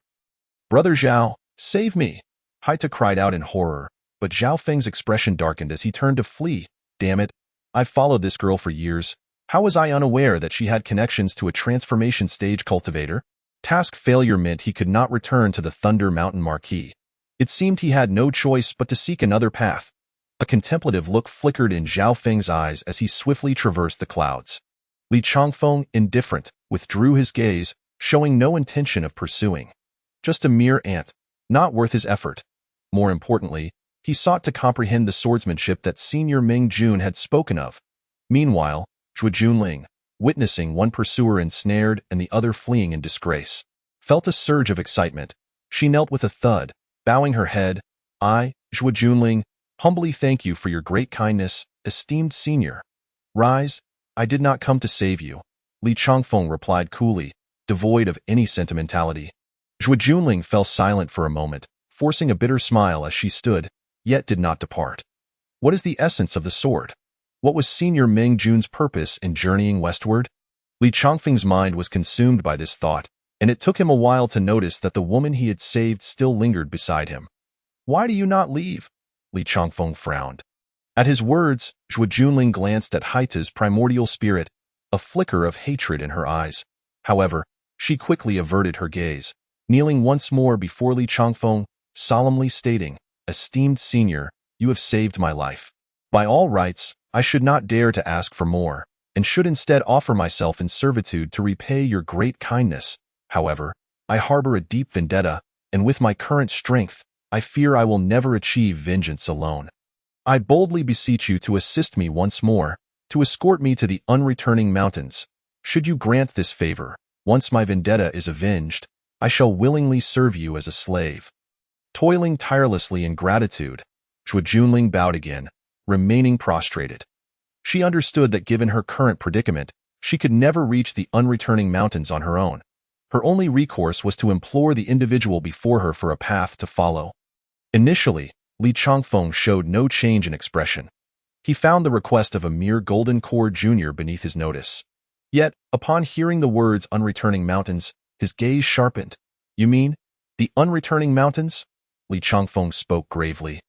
"Brother Zhao, save me!" Haita cried out in horror, but Zhao Feng's expression darkened as he turned to flee. "Damn it, I've followed this girl for years. How was I unaware that she had connections to a transformation stage cultivator?" Task failure meant he could not return to the Thunder Mountain Marquee. It seemed he had no choice but to seek another path. A contemplative look flickered in Zhao Feng's eyes as he swiftly traversed the clouds. Li Chongfeng, indifferent, withdrew his gaze, showing no intention of pursuing. Just a mere ant, not worth his effort. More importantly, he sought to comprehend the swordsmanship that Senior Meng Jun had spoken of. Meanwhile, Zhuo Junling, witnessing one pursuer ensnared and the other fleeing in disgrace, felt a surge of excitement. She knelt with a thud, bowing her head. "I, Zhuo Junling, humbly thank you for your great kindness, esteemed senior." "Rise, I did not come to save you," Li Chongfeng replied coolly, devoid of any sentimentality. Zhuo Junling fell silent for a moment, forcing a bitter smile as she stood, yet did not depart. What is the essence of the sword? What was Senior Meng Jun's purpose in journeying westward? Li Chongfeng's mind was consumed by this thought, and it took him a while to notice that the woman he had saved still lingered beside him. "Why do you not leave?" Li Chongfeng frowned. At his words, Zhuo Junling glanced at Haita's primordial spirit, a flicker of hatred in her eyes. However, she quickly averted her gaze, kneeling once more before Li Chongfeng, solemnly stating, "Esteemed senior, you have saved my life. By all rights, I should not dare to ask for more, and should instead offer myself in servitude to repay your great kindness. However, I harbor a deep vendetta, and with my current strength, I fear I will never achieve vengeance alone. I boldly beseech you to assist me once more, to escort me to the unreturning mountains. Should you grant this favor, once my vendetta is avenged, I shall willingly serve you as a slave." Toiling tirelessly in gratitude, Zhuo Junling bowed again, remaining prostrated. She understood that given her current predicament, she could never reach the unreturning mountains on her own. Her only recourse was to implore the individual before her for a path to follow. Initially, Li Chongfeng showed no change in expression. He found the request of a mere Golden Core Junior beneath his notice. Yet, upon hearing the words unreturning mountains, his gaze sharpened. "You mean, the unreturning mountains?" Li Chongfeng spoke gravely.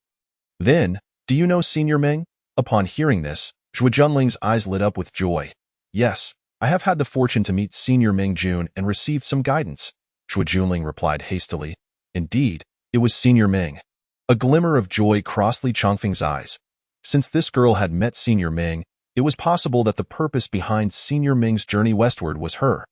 "Then, do you know Senior Meng?" Upon hearing this, Zhuo Junling's eyes lit up with joy. "Yes, I have had the fortune to meet Senior Meng Jun and received some guidance," Zhuo Junling replied hastily. Indeed, it was Senior Meng. A glimmer of joy crossed Li Chongfeng's eyes. Since this girl had met Senior Meng, it was possible that the purpose behind Senior Meng's journey westward was her.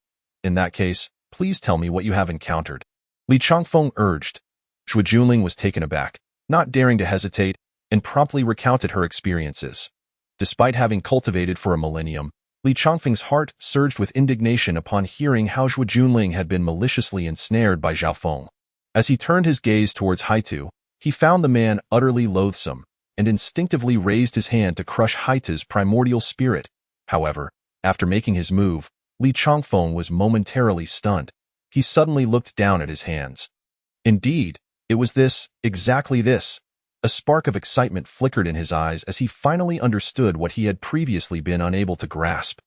"In that case, please tell me what you have encountered," Li Chongfeng urged. Zhuo Junling was taken aback, not daring to hesitate, and promptly recounted her experiences. Despite having cultivated for a millennium, Li Chongfeng's heart surged with indignation upon hearing how Zhuo Junling had been maliciously ensnared by Zhao Feng. As he turned his gaze towards Haitu, he found the man utterly loathsome, and instinctively raised his hand to crush Haita's primordial spirit. However, after making his move, Li Chongfeng was momentarily stunned. He suddenly looked down at his hands. Indeed, it was this, exactly this. A spark of excitement flickered in his eyes as he finally understood what he had previously been unable to grasp.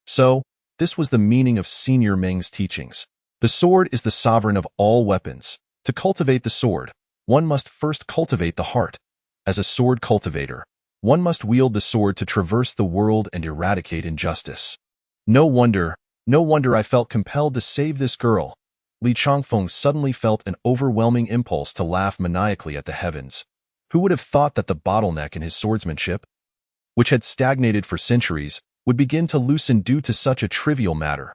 So, this was the meaning of Senior Meng's teachings. The sword is the sovereign of all weapons. To cultivate the sword, one must first cultivate the heart. As a sword cultivator, one must wield the sword to traverse the world and eradicate injustice. No wonder I felt compelled to save this girl." Li Chongfeng suddenly felt an overwhelming impulse to laugh maniacally at the heavens. Who would have thought that the bottleneck in his swordsmanship, which had stagnated for centuries, would begin to loosen due to such a trivial matter?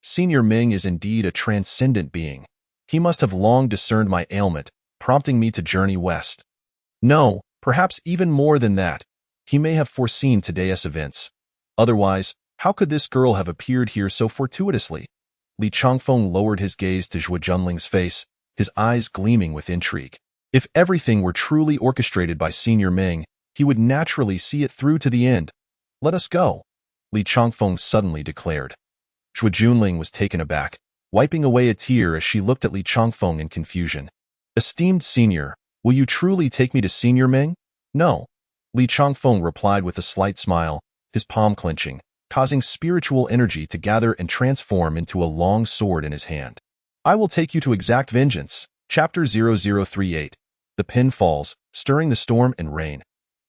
Senior Meng is indeed a transcendent being. He must have long discerned my ailment, prompting me to journey west. No, perhaps even more than that. He may have foreseen today's events. Otherwise, how could this girl have appeared here so fortuitously? Li Chongfeng lowered his gaze to Zhuo Junling's face, his eyes gleaming with intrigue. If everything were truly orchestrated by Senior Ming, he would naturally see it through to the end. Let us go, Li Changfeng suddenly declared. Zhuo Junling was taken aback, wiping away a tear as she looked at Li Changfeng in confusion. Esteemed senior, will you truly take me to Senior Ming? No, Li Changfeng replied with a slight smile, his palm clenching, causing spiritual energy to gather and transform into a long sword in his hand. I will take you to exact vengeance. Chapter 0038. The pin falls, stirring the storm and rain.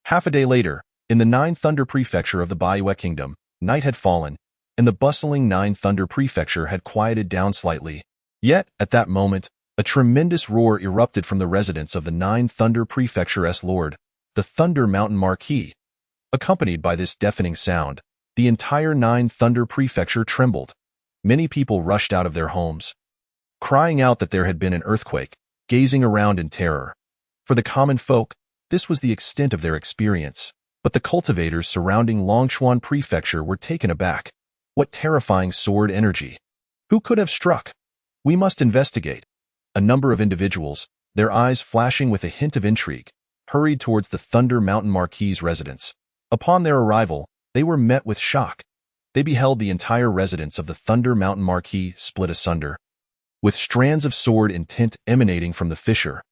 Half a day later, in the Nine Thunder Prefecture of the Baiwei Kingdom, night had fallen, and the bustling Nine Thunder Prefecture had quieted down slightly. Yet, at that moment, a tremendous roar erupted from the residence of the Nine Thunder Prefecture's lord, the Thunder Mountain Marquis. Accompanied by this deafening sound, the entire Nine Thunder Prefecture trembled. Many people rushed out of their homes, crying out that there had been an earthquake, gazing around in terror. For the common folk, this was the extent of their experience, but the cultivators surrounding Longchuan Prefecture were taken aback. What terrifying sword energy! Who could have struck? We must investigate. A number of individuals, their eyes flashing with a hint of intrigue, hurried towards the Thunder Mountain Marquis' residence. Upon their arrival, they were met with shock. They beheld the entire residence of the Thunder Mountain Marquis split asunder, with strands of sword intent emanating from the fissure.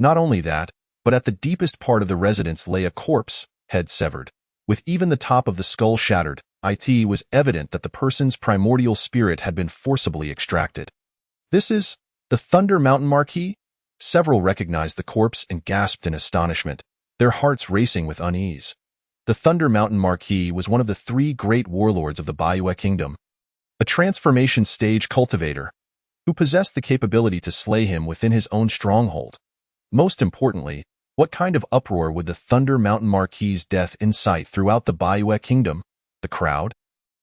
Not only that, but at the deepest part of the residence lay a corpse, head severed. With even the top of the skull shattered, it was evident that the person's primordial spirit had been forcibly extracted. This is the Thunder Mountain Marquis? Several recognized the corpse and gasped in astonishment, their hearts racing with unease. The Thunder Mountain Marquis was one of the three great warlords of the Baiwei Kingdom, a transformation stage cultivator, who possessed the capability to slay him within his own stronghold. Most importantly, what kind of uproar would the Thunder Mountain Marquis' death incite throughout the Baiwei Kingdom? The crowd,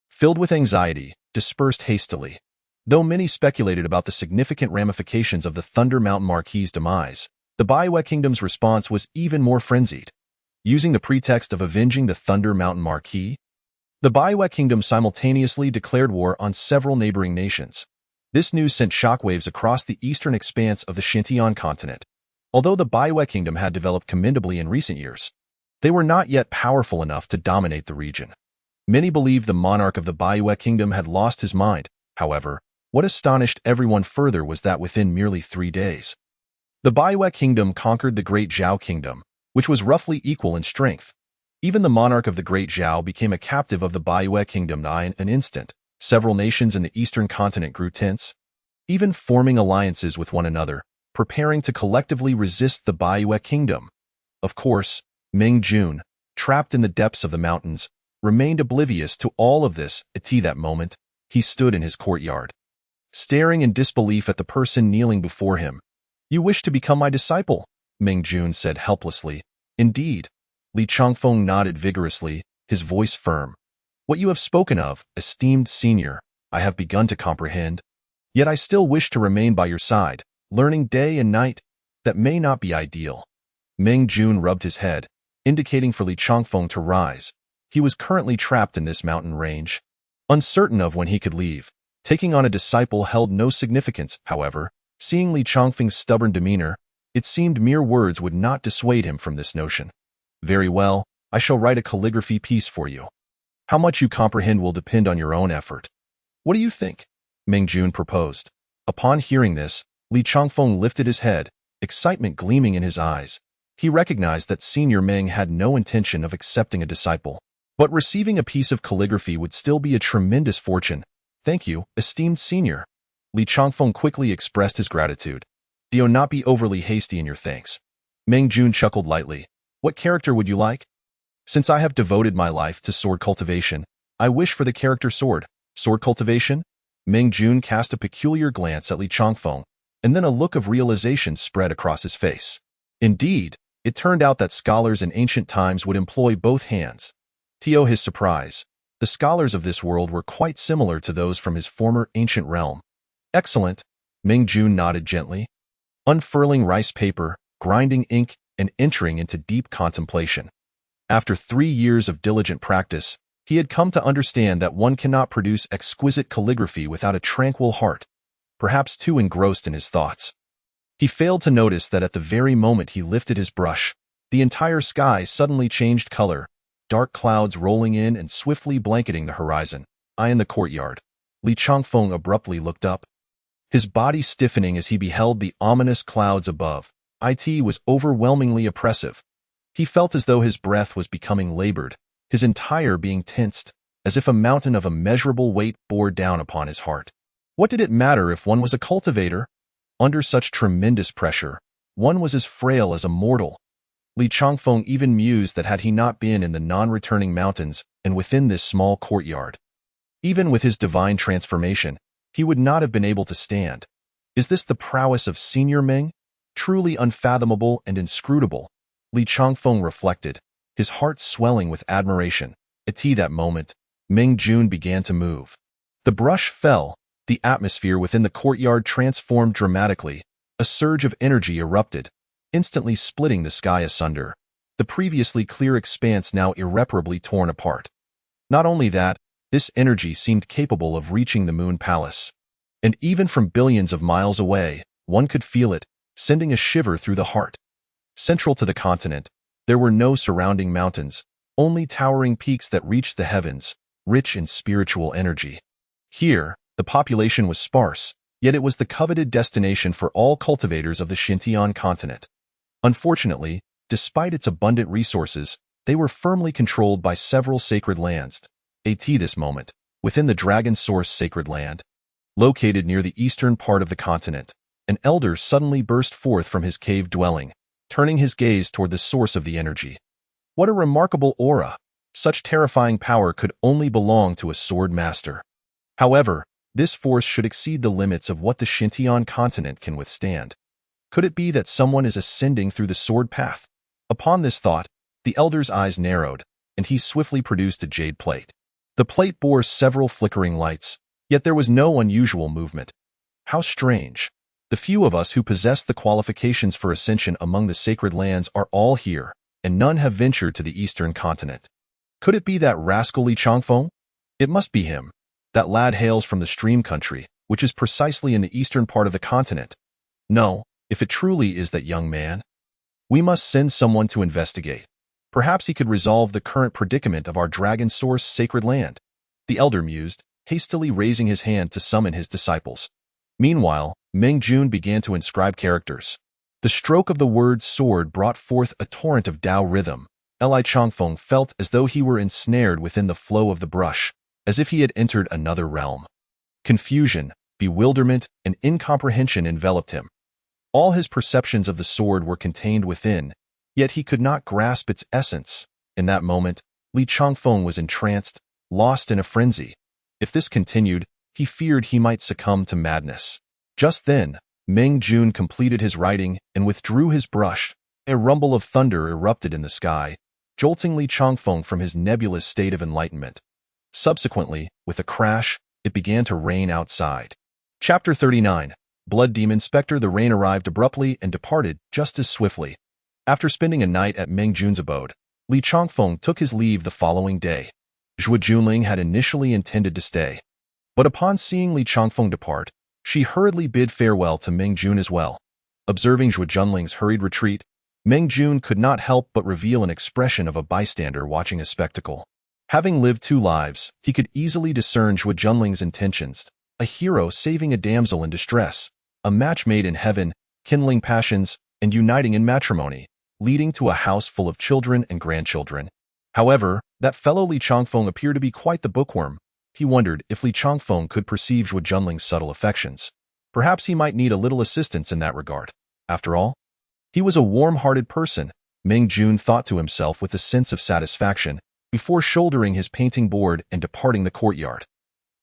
filled with anxiety, dispersed hastily. Though many speculated about the significant ramifications of the Thunder Mountain Marquis' demise, the Baiwei Kingdom's response was even more frenzied. Using the pretext of avenging the Thunder Mountain Marquis, the Baiwei Kingdom simultaneously declared war on several neighboring nations. This news sent shockwaves across the eastern expanse of the Xinjiang continent. Although the Baiwei Kingdom had developed commendably in recent years, they were not yet powerful enough to dominate the region. Many believed the monarch of the Baiwei Kingdom had lost his mind. However, what astonished everyone further was that within merely 3 days, the Baiwei Kingdom conquered the Great Zhao Kingdom, which was roughly equal in strength. Even the monarch of the Great Zhao became a captive of the Baiwei Kingdom in an instant. Several nations in the eastern continent grew tense, even forming alliances with one another, preparing to collectively resist the Baiwei Kingdom. Of course, Ming Jun, trapped in the depths of the mountains, remained oblivious to all of this. At that moment, he stood in his courtyard, staring in disbelief at the person kneeling before him. "You wish to become my disciple?" Ming Jun said helplessly. "Indeed." Li Changfeng nodded vigorously, his voice firm. "What you have spoken of, esteemed senior, I have begun to comprehend. Yet I still wish to remain by your side, learning day and night. That may not be ideal." Ming Jun rubbed his head, indicating for Li Changfeng to rise. He was currently trapped in this mountain range, uncertain of when he could leave. Taking on a disciple held no significance, however. Seeing Li Changfeng's stubborn demeanor, it seemed mere words would not dissuade him from this notion. "Very well, I shall write a calligraphy piece for you. How much you comprehend will depend on your own effort. What do you think?" Ming Jun proposed. Upon hearing this, Li Changfeng lifted his head, excitement gleaming in his eyes. He recognized that Senior Ming had no intention of accepting a disciple, but receiving a piece of calligraphy would still be a tremendous fortune. "Thank you, esteemed senior." Li Changfeng quickly expressed his gratitude. "Do not be overly hasty in your thanks." Ming Jun chuckled lightly. "What character would you like?" "Since I have devoted my life to sword cultivation, I wish for the character sword." "Sword cultivation?" Ming Jun cast a peculiar glance at Li Changfeng, and then a look of realization spread across his face. Indeed, it turned out that scholars in ancient times would employ both hands. To his surprise, the scholars of this world were quite similar to those from his former ancient realm. "Excellent," Ming Jun nodded gently, unfurling rice paper, grinding ink, and entering into deep contemplation. After 3 years of diligent practice, he had come to understand that one cannot produce exquisite calligraphy without a tranquil heart, perhaps too engrossed in his thoughts. He failed to notice that at the very moment he lifted his brush, the entire sky suddenly changed color, dark clouds rolling in and swiftly blanketing the horizon. In the courtyard, Li Changfeng abruptly looked up, his body stiffening as he beheld the ominous clouds above. It was overwhelmingly oppressive. He felt as though his breath was becoming labored, his entire being tensed, as if a mountain of immeasurable weight bore down upon his heart. What did it matter if one was a cultivator? Under such tremendous pressure, one was as frail as a mortal. Li Changfeng even mused that had he not been in the non-returning mountains and within this small courtyard, even with his divine transformation, he would not have been able to stand. Is this the prowess of Senior Meng? Truly unfathomable and inscrutable, Li Changfeng reflected, his heart swelling with admiration. At that moment, Meng Jun began to move. The brush fell, the atmosphere within the courtyard transformed dramatically, a surge of energy erupted, instantly splitting the sky asunder, the previously clear expanse now irreparably torn apart. Not only that, this energy seemed capable of reaching the Moon Palace. And even from billions of miles away, one could feel it, sending a shiver through the heart. Central to the continent, there were no surrounding mountains, only towering peaks that reached the heavens, rich in spiritual energy. Here, the population was sparse, yet it was the coveted destination for all cultivators of the Xinjiang continent. Unfortunately, despite its abundant resources, they were firmly controlled by several sacred lands. At this moment, within the Dragon Source sacred land, located near the eastern part of the continent, an elder suddenly burst forth from his cave dwelling, turning his gaze toward the source of the energy. What a remarkable aura! Such terrifying power could only belong to a sword master. However, this force should exceed the limits of what the Xinjiang continent can withstand. Could it be that someone is ascending through the sword path? Upon this thought, the elder's eyes narrowed, and he swiftly produced a jade plate. The plate bore several flickering lights, yet there was no unusual movement. How strange! The few of us who possess the qualifications for ascension among the sacred lands are all here, and none have ventured to the eastern continent. Could it be that rascal Li Changfeng? It must be him. That lad hails from the Stream Country, which is precisely in the eastern part of the continent. No, if it truly is that young man, we must send someone to investigate. Perhaps he could resolve the current predicament of our Dragon Source sacred land, the elder mused, hastily raising his hand to summon his disciples. Meanwhile, Meng Jun began to inscribe characters. The stroke of the word sword brought forth a torrent of Tao rhythm. Li Changfeng felt as though he were ensnared within the flow of the brush, as if he had entered another realm. Confusion, bewilderment, and incomprehension enveloped him. All his perceptions of the sword were contained within, yet he could not grasp its essence. In that moment, Li Changfeng was entranced, lost in a frenzy. If this continued, he feared he might succumb to madness. Just then, Meng Jun completed his writing and withdrew his brush. A rumble of thunder erupted in the sky, jolting Li Changfeng from his nebulous state of enlightenment. Subsequently, with a crash, it began to rain outside. Chapter 39. Blood Demon Spectre. The rain arrived abruptly and departed just as swiftly. After spending a night at Meng Jun's abode, Li Changfeng took his leave the following day. Zhuo Junling had initially intended to stay, but upon seeing Li Changfeng depart, she hurriedly bid farewell to Meng Jun as well. Observing Zhuo Junling's hurried retreat, Meng Jun could not help but reveal an expression of a bystander watching a spectacle. Having lived 2 lives, he could easily discern Zhuo Junling's intentions, a hero saving a damsel in distress, a match made in heaven, kindling passions, and uniting in matrimony, leading to a house full of children and grandchildren. However, that fellow Li Changfeng appeared to be quite the bookworm. He wondered if Li Changfeng could perceive Zhuo Junling's subtle affections. Perhaps he might need a little assistance in that regard. After all, he was a warm-hearted person, Meng Jun thought to himself with a sense of satisfaction, before shouldering his painting board and departing the courtyard.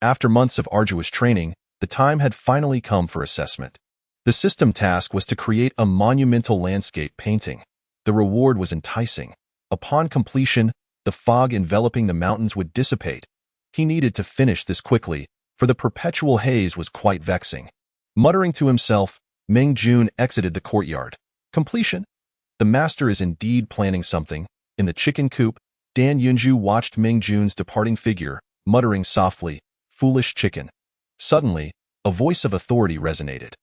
After months of arduous training, the time had finally come for assessment. The system task was to create a monumental landscape painting. The reward was enticing. Upon completion, the fog enveloping the mountains would dissipate. He needed to finish this quickly, for the perpetual haze was quite vexing. Muttering to himself, Meng Jun exited the courtyard. Completion? The master is indeed planning something. In the chicken coop, Dan Yunju watched Meng Jun's departing figure, muttering softly, "Foolish chicken." Suddenly, a voice of authority resonated.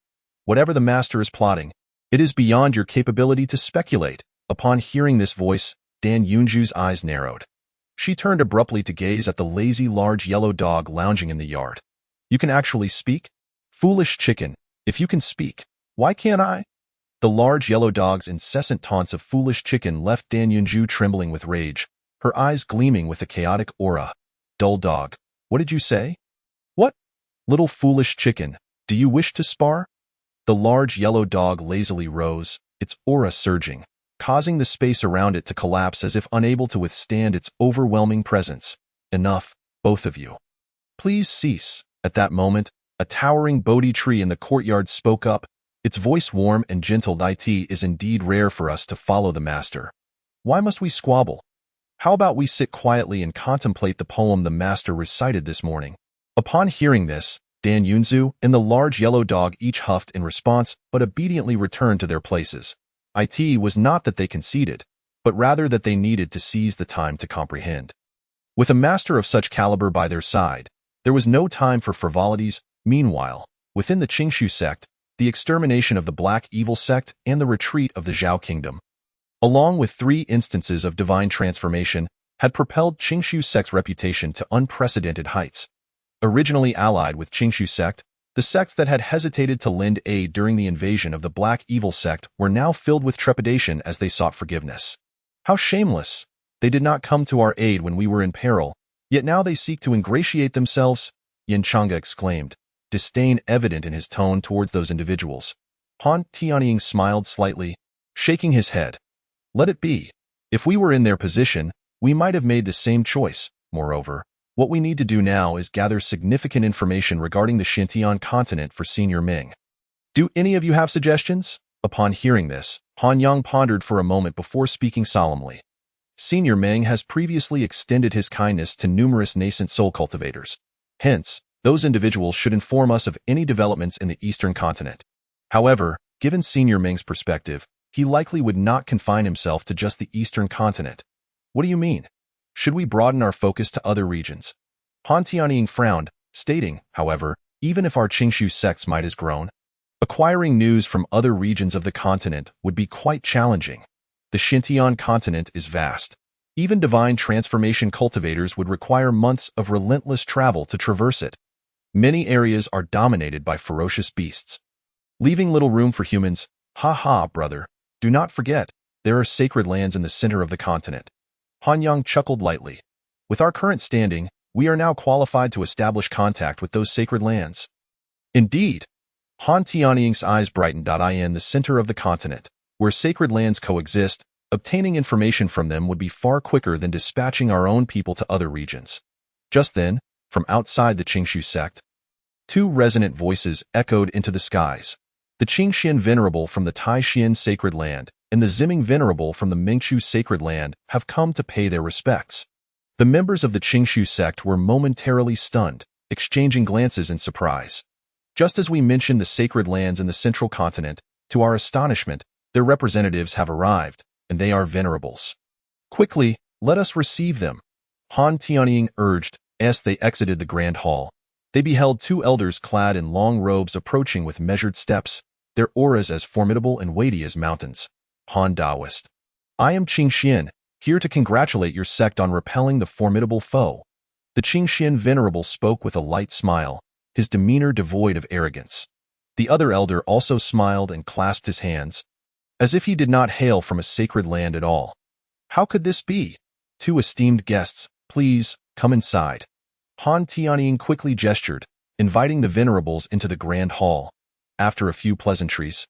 Whatever the master is plotting, It is beyond your capability to speculate. Upon hearing this voice, Dan Yunju's eyes narrowed. She turned abruptly to gaze at the lazy large yellow dog lounging in the yard. You can actually speak? Foolish chicken, if you can speak, why can't I? The large yellow dog's incessant taunts of foolish chicken left Dan Yunju trembling with rage, her eyes gleaming with a chaotic aura. Dull dog, what did you say? What? Little foolish chicken, do you wish to spar? The large yellow dog lazily rose, its aura surging, causing the space around it to collapse as if unable to withstand its overwhelming presence. Enough, both of you. Please cease. At that moment, a towering Bodhi tree in the courtyard spoke up, its voice warm and gentle. It is indeed rare for us to follow the master. Why must we squabble? How about we sit quietly and contemplate the poem the master recited this morning? Upon hearing this, Dan Yunzu and the large yellow dog each huffed in response but obediently returned to their places. It was not that they conceded, but rather that they needed to seize the time to comprehend. With a master of such caliber by their side, there was no time for frivolities. Meanwhile, within the Qingshu sect, the extermination of the Black Evil sect and the retreat of the Zhao kingdom, along with 3 instances of divine transformation, had propelled Qingshu sect's reputation to unprecedented heights. Originally allied with Qingshu sect, the sects that had hesitated to lend aid during the invasion of the Black Evil sect were now filled with trepidation as they sought forgiveness. How shameless! They did not come to our aid when we were in peril, yet now they seek to ingratiate themselves, Yin Chang'e exclaimed, disdain evident in his tone towards those individuals. Han Tianying smiled slightly, shaking his head. Let it be. If we were in their position, we might have made the same choice. Moreover, what we need to do now is gather significant information regarding the Xintian continent for Senior Ming. Do any of you have suggestions? Upon hearing this, Han Yang pondered for a moment before speaking solemnly. Senior Ming has previously extended his kindness to numerous nascent soul cultivators. Hence, those individuals should inform us of any developments in the Eastern continent. However, given Senior Ming's perspective, he likely would not confine himself to just the Eastern continent. What do you mean? Should we broaden our focus to other regions? Han Tianying frowned, stating, however, even if our Qingshu sects might has grown, acquiring news from other regions of the continent would be quite challenging. The Xintian continent is vast. Even divine transformation cultivators would require months of relentless travel to traverse it. Many areas are dominated by ferocious beasts, leaving little room for humans. Ha ha, brother. Do not forget, there are sacred lands in the center of the continent. Han Yang chuckled lightly. With our current standing, we are now qualified to establish contact with those sacred lands. Indeed. Han Tianying's eyes brightened. In the center of the continent, where sacred lands coexist, obtaining information from them would be far quicker than dispatching our own people to other regions. Just then, from outside the Qingshu sect, 2 resonant voices echoed into the skies. The Qingxian Venerable from the Taixin Sacred Land and the Ziming Venerable from the Mingchu Sacred Land have come to pay their respects. The members of the Qingshu sect were momentarily stunned, exchanging glances in surprise. Just as we mentioned the sacred lands in the central continent, to our astonishment, their representatives have arrived, and they are venerables. Quickly, let us receive them, Han Tianying urged. As they exited the grand hall, they beheld 2 elders clad in long robes approaching with measured steps, their auras as formidable and weighty as mountains. Han Daoist. I am Qingxian, here to congratulate your sect on repelling the formidable foe. The Qingxian Venerable spoke with a light smile, his demeanor devoid of arrogance. The other elder also smiled and clasped his hands, as if he did not hail from a sacred land at all. How could this be? 2 esteemed guests, please, come inside. Han Tianying quickly gestured, inviting the venerables into the grand hall. After a few pleasantries,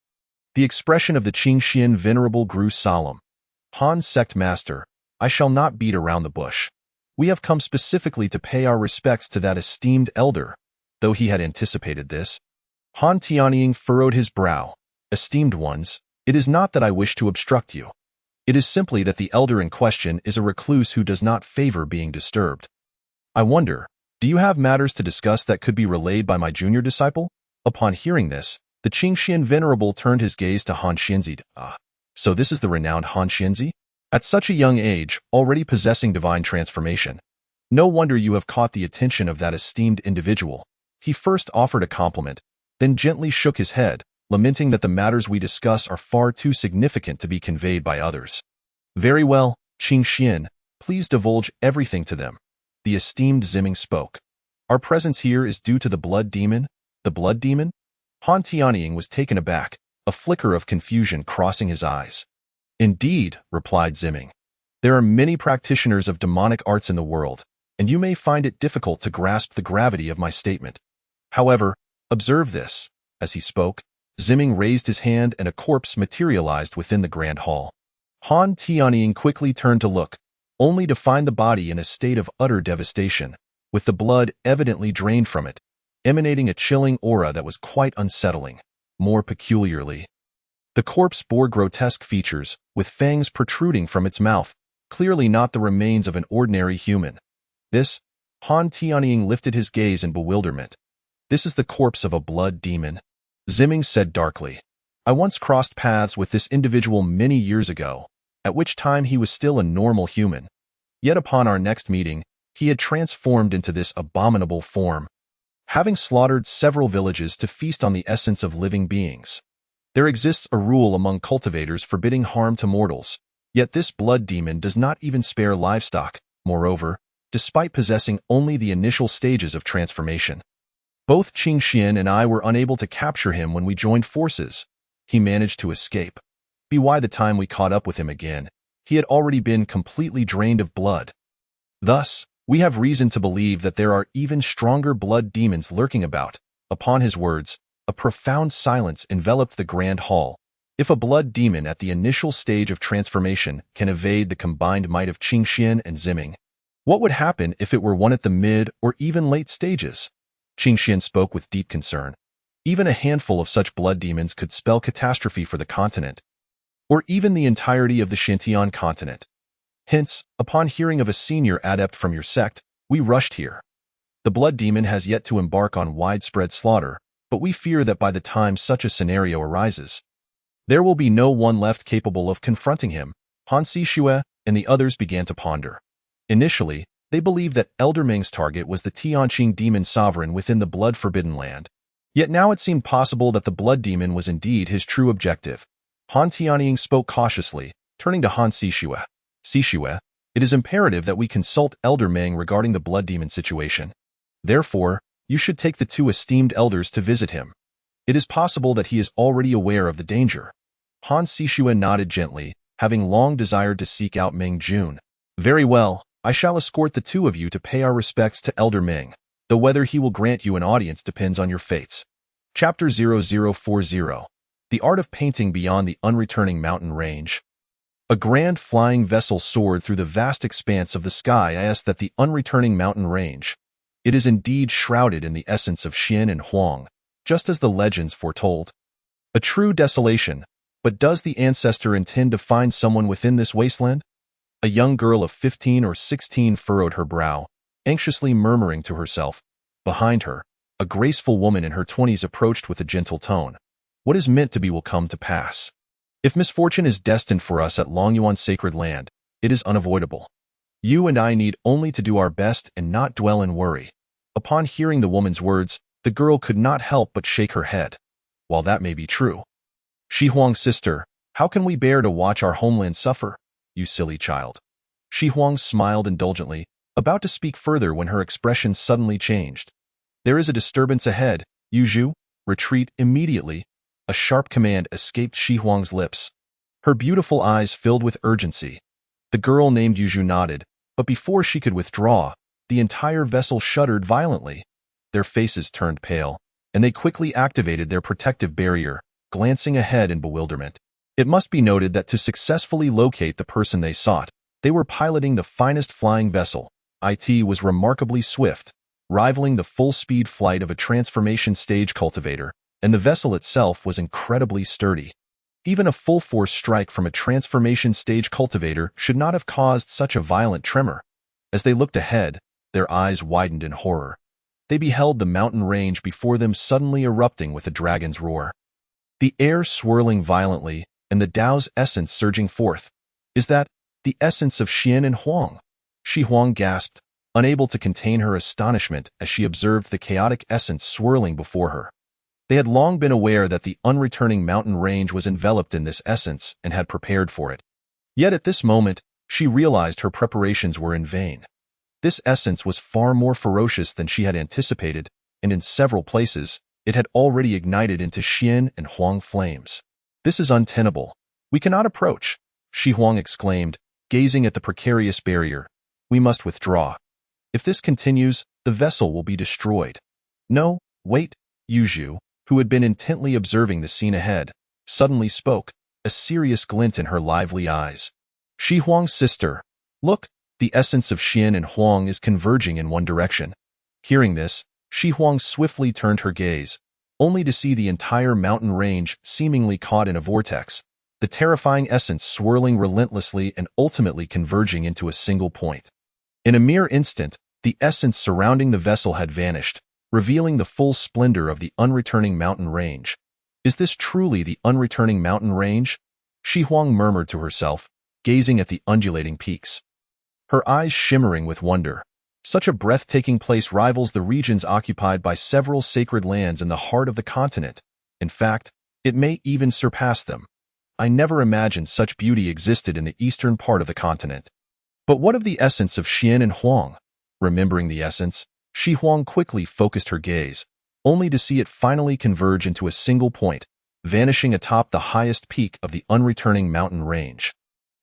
the expression of the Qingxian Venerable grew solemn. Han Sect Master, I shall not beat around the bush. We have come specifically to pay our respects to that esteemed elder. Though he had anticipated this, Han Tianying furrowed his brow. Esteemed ones, it is not that I wish to obstruct you. It is simply that the elder in question is a recluse who does not favor being disturbed. I wonder, do you have matters to discuss that could be relayed by my junior disciple? Upon hearing this, the Qingxian Venerable turned his gaze to Han Xianzi. Ah, so this is the renowned Han Xianzi? At such a young age, already possessing divine transformation. No wonder you have caught the attention of that esteemed individual. He first offered a compliment, then gently shook his head, lamenting that the matters we discuss are far too significant to be conveyed by others. Very well, Qing Xian, please divulge everything to them. The esteemed Ziming spoke. Our presence here is due to the blood demon? The blood demon? Han Tianying was taken aback, a flicker of confusion crossing his eyes. Indeed, replied Ziming. There are many practitioners of demonic arts in the world, and you may find it difficult to grasp the gravity of my statement. However, observe this. As he spoke, Ziming raised his hand and a corpse materialized within the grand hall. Han Tianying quickly turned to look, only to find the body in a state of utter devastation, with the blood evidently drained from it, emanating a chilling aura that was quite unsettling. More peculiarly, the corpse bore grotesque features, with fangs protruding from its mouth, clearly not the remains of an ordinary human. This, Han Tianying lifted his gaze in bewilderment. This is the corpse of a blood demon, Ziming said darkly. I once crossed paths with this individual many years ago, at which time he was still a normal human. Yet upon our next meeting, he had transformed into this abominable form, having slaughtered several villages to feast on the essence of living beings. There exists a rule among cultivators forbidding harm to mortals, yet this blood demon does not even spare livestock. Moreover, despite possessing only the initial stages of transformation, both Qing Xian and I were unable to capture him when we joined forces. He managed to escape. By the time we caught up with him again, he had already been completely drained of blood. Thus, we have reason to believe that there are even stronger blood demons lurking about. Upon his words, a profound silence enveloped the grand hall. If a blood demon at the initial stage of transformation can evade the combined might of Qing Xian and Ziming, what would happen if it were one at the mid or even late stages? Qing Xian spoke with deep concern. Even a handful of such blood demons could spell catastrophe for the continent, or even the entirety of the Xintian continent. Hence, upon hearing of a senior adept from your sect, we rushed here. The blood demon has yet to embark on widespread slaughter, but we fear that by the time such a scenario arises, there will be no one left capable of confronting him. Han Sishue and the others began to ponder. Initially, they believed that Elder Ming's target was the Tianqing demon sovereign within the blood-forbidden land. Yet now it seemed possible that the blood demon was indeed his true objective. Han Tianying spoke cautiously, turning to Han Sishue. Sishue, it is imperative that we consult Elder Ming regarding the blood demon situation. Therefore, you should take the two esteemed elders to visit him. It is possible that he is already aware of the danger. Han Sishue nodded gently, having long desired to seek out Ming Jun. Very well, I shall escort the two of you to pay our respects to Elder Ming, though whether he will grant you an audience depends on your fates. Chapter 0040. The Art of Painting Beyond the Unreturning Mountain Range. A grand flying vessel soared through the vast expanse of the sky as that the unreturning mountain range. It is indeed shrouded in the essence of Xian and Huang, just as the legends foretold. A true desolation, but does the ancestor intend to find someone within this wasteland? A young girl of 15 or 16 furrowed her brow, anxiously murmuring to herself. Behind her, a graceful woman in her 20s approached with a gentle tone. What is meant to be will come to pass. If misfortune is destined for us at Longyuan sacred land, it is unavoidable. You and I need only to do our best and not dwell in worry. Upon hearing the woman's words, the girl could not help but shake her head. While that may be true, Shi Huang's sister, how can we bear to watch our homeland suffer? You silly child. Shi Huang smiled indulgently, about to speak further when her expression suddenly changed. There is a disturbance ahead, Yuzhu. Retreat immediately. A sharp command escaped Shi Huang's lips. Her beautiful eyes filled with urgency. The girl named Yuzhu nodded, but before she could withdraw, the entire vessel shuddered violently. Their faces turned pale, and they quickly activated their protective barrier, glancing ahead in bewilderment. It must be noted that to successfully locate the person they sought, they were piloting the finest flying vessel. It was remarkably swift, rivaling the full-speed flight of a transformation stage cultivator, and the vessel itself was incredibly sturdy. Even a full-force strike from a transformation stage cultivator should not have caused such a violent tremor. As they looked ahead, their eyes widened in horror. They beheld the mountain range before them suddenly erupting with a dragon's roar. The air swirling violently, and the Tao's essence surging forth. Is that the essence of Xian and Huang? Shi Huang gasped, unable to contain her astonishment as she observed the chaotic essence swirling before her. They had long been aware that the unreturning mountain range was enveloped in this essence and had prepared for it. Yet at this moment, she realized her preparations were in vain. This essence was far more ferocious than she had anticipated, and in several places, it had already ignited into Xian and Huang flames. "This is untenable. We cannot approach," Shi Huang exclaimed, gazing at the precarious barrier. "We must withdraw. If this continues, the vessel will be destroyed." "No, wait," Yuzhu, who had been intently observing the scene ahead, suddenly spoke, a serious glint in her lively eyes. "Shi Huang's sister, look, the essence of Xian and Huang is converging in one direction." Hearing this, Shi Huang swiftly turned her gaze, only to see the entire mountain range seemingly caught in a vortex, the terrifying essence swirling relentlessly and ultimately converging into a single point. In a mere instant, the essence surrounding the vessel had vanished, revealing the full splendor of the unreturning mountain range. "Is this truly the unreturning mountain range?" Shi Huang murmured to herself, gazing at the undulating peaks. Her eyes shimmering with wonder. Such a breathtaking place rivals the regions occupied by several sacred lands in the heart of the continent. In fact, it may even surpass them. I never imagined such beauty existed in the eastern part of the continent. But what of the essence of Xian and Huang? Remembering the essence, Shi Huang quickly focused her gaze, only to see it finally converge into a single point, vanishing atop the highest peak of the unreturning mountain range.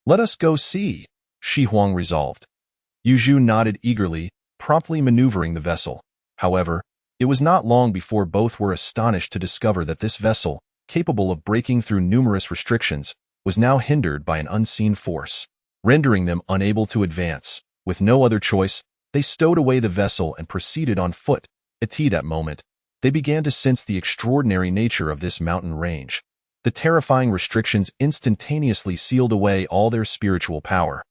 "Let us go see," Shi Huang resolved. Yuzhu nodded eagerly, promptly maneuvering the vessel. However, it was not long before both were astonished to discover that this vessel, capable of breaking through numerous restrictions, was now hindered by an unseen force, rendering them unable to advance. With no other choice, they stowed away the vessel and proceeded on foot. At that moment, they began to sense the extraordinary nature of this mountain range. The terrifying restrictions instantaneously sealed away all their spiritual power,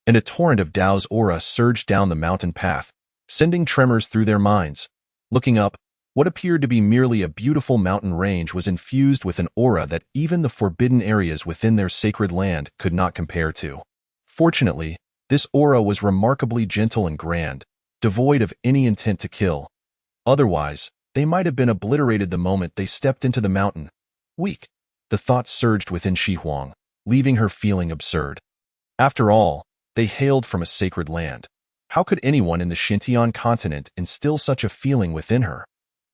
and a torrent of Tao's aura surged down the mountain path, sending tremors through their minds. Looking up, what appeared to be merely a beautiful mountain range was infused with an aura that even the forbidden areas within their sacred land could not compare to. Fortunately, this aura was remarkably gentle and grand, devoid of any intent to kill. Otherwise, they might have been obliterated the moment they stepped into the mountain. Weak, the thought surged within Shi Huang, leaving her feeling absurd. After all, they hailed from a sacred land. How could anyone in the Xintian continent instill such a feeling within her?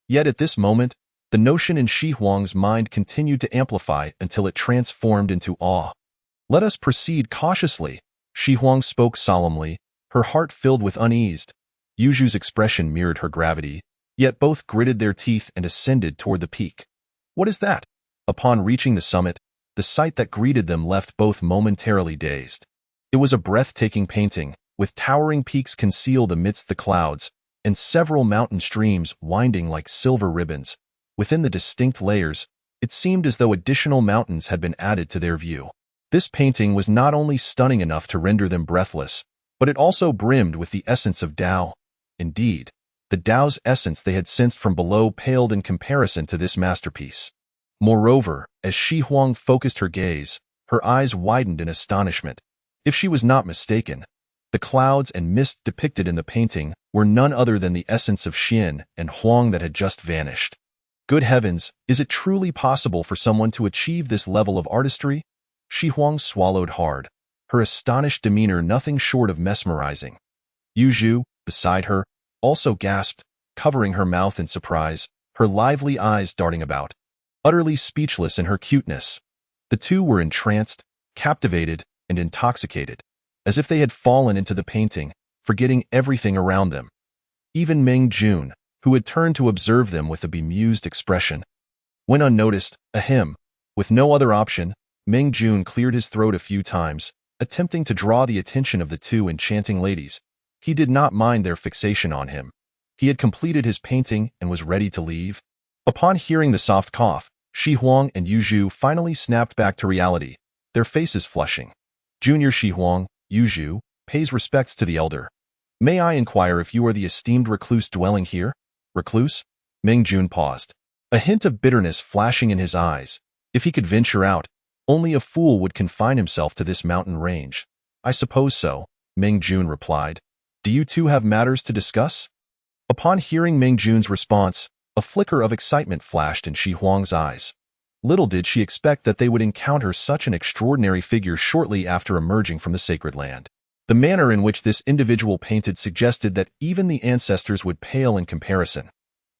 Yet at this moment, the notion in Shi Huang's mind continued to amplify until it transformed into awe. "Let us proceed cautiously," Shi Huang spoke solemnly, her heart filled with unease. Yuzhu's expression mirrored her gravity, yet both gritted their teeth and ascended toward the peak. "What is that?" Upon reaching the summit, the sight that greeted them left both momentarily dazed. It was a breathtaking painting, with towering peaks concealed amidst the clouds, and several mountain streams winding like silver ribbons. Within the distinct layers, it seemed as though additional mountains had been added to their view. This painting was not only stunning enough to render them breathless, but it also brimmed with the essence of Tao. Indeed, the Tao's essence they had sensed from below paled in comparison to this masterpiece. Moreover, as Shi Huang focused her gaze, her eyes widened in astonishment. If she was not mistaken, the clouds and mist depicted in the painting were none other than the essence of Xian and Huang that had just vanished. Good heavens, is it truly possible for someone to achieve this level of artistry? Shi Huang swallowed hard, her astonished demeanor nothing short of mesmerizing. Yuzhu, beside her, also gasped, covering her mouth in surprise, her lively eyes darting about, utterly speechless in her cuteness. The two were entranced, captivated, and intoxicated, as if they had fallen into the painting, forgetting everything around them. Even Meng Jun, who had turned to observe them with a bemused expression, went unnoticed. With no other option, Meng Jun cleared his throat a few times, attempting to draw the attention of the two enchanting ladies. He did not mind their fixation on him. He had completed his painting and was ready to leave. Upon hearing the soft cough, Shi Huang and Yuzhu finally snapped back to reality, their faces flushing. Junior Shi Huang, Yuzhu, pays respects to the elder. "May I inquire if you are the esteemed recluse dwelling here?" "Recluse?" Meng Jun paused, a hint of bitterness flashing in his eyes. If he could venture out, only a fool would confine himself to this mountain range. "I suppose so," Meng Jun replied. "Do you two have matters to discuss?" Upon hearing Meng Jun's response, A flicker of excitement flashed in Shi Huang's eyes. Little did she expect that they would encounter such an extraordinary figure shortly after emerging from the sacred land. The manner in which this individual painted suggested that even the ancestors would pale in comparison.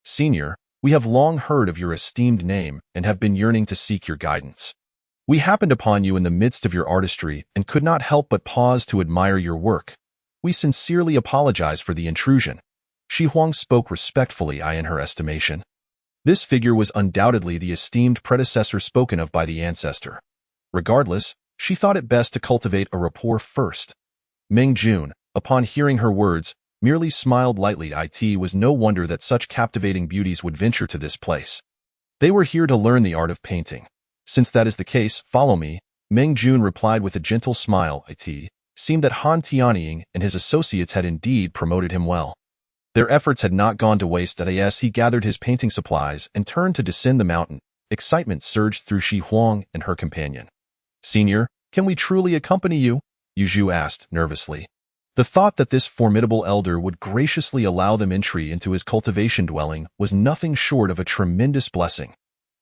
"Senior, we have long heard of your esteemed name and have been yearning to seek your guidance. We happened upon you in the midst of your artistry and could not help but pause to admire your work. We sincerely apologize for the intrusion." Shi Huang spoke respectfully in her estimation. This figure was undoubtedly the esteemed predecessor spoken of by the ancestor. Regardless, she thought it best to cultivate a rapport first. Meng Jun, upon hearing her words, merely smiled lightly. It was no wonder that such captivating beauties would venture to this place. They were here to learn the art of painting. Since that is the case, follow me, Meng Jun replied with a gentle smile. It seemed that Han Tianying and his associates had indeed promoted him well. Their efforts had not gone to waste. As he gathered his painting supplies and turned to descend the mountain, excitement surged through Shi Huang and her companion. "Senior, can we truly accompany you?" Yu Zhu asked nervously. The thought that this formidable elder would graciously allow them entry into his cultivation dwelling was nothing short of a tremendous blessing.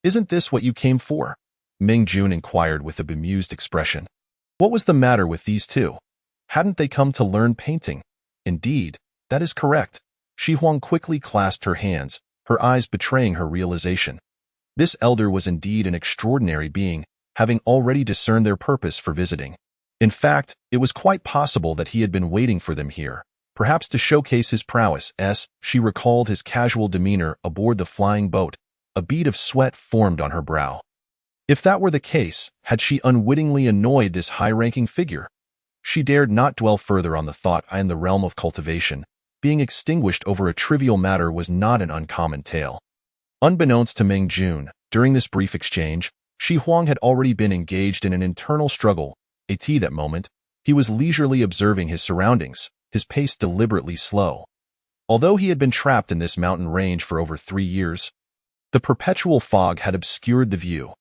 "Isn't this what you came for?" Meng Jun inquired with a bemused expression. What was the matter with these two? Hadn't they come to learn painting? Indeed, that is correct. Shi Huang quickly clasped her hands, her eyes betraying her realization. This elder was indeed an extraordinary being, having already discerned their purpose for visiting. In fact, it was quite possible that he had been waiting for them here, perhaps to showcase his prowess. She recalled his casual demeanor aboard the flying boat. A bead of sweat formed on her brow. If that were the case, had she unwittingly annoyed this high-ranking figure? She dared not dwell further on the thought. In the realm of cultivation, being extinguished over a trivial matter was not an uncommon tale. Unbeknownst to Meng Jun, during this brief exchange, Shi Huang had already been engaged in an internal struggle. At that moment, he was leisurely observing his surroundings, his pace deliberately slow. Although he had been trapped in this mountain range for over 3 years, the perpetual fog had obscured the view.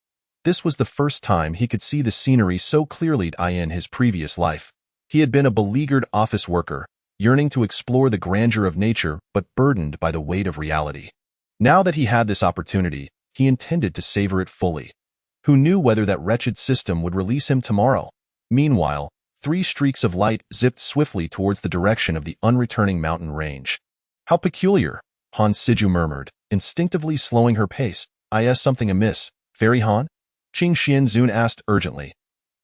This was the first time he could see the scenery so clearly. In his previous life, he had been a beleaguered office worker, yearning to explore the grandeur of nature but burdened by the weight of reality. Now that he had this opportunity, he intended to savor it fully. Who knew whether that wretched system would release him tomorrow? Meanwhile, 3 streaks of light zipped swiftly towards the direction of the unreturning mountain range. "How peculiar," Han Siju murmured, instinctively slowing her pace. "Is something amiss, Fairy Han?" Qing Xianzun asked urgently.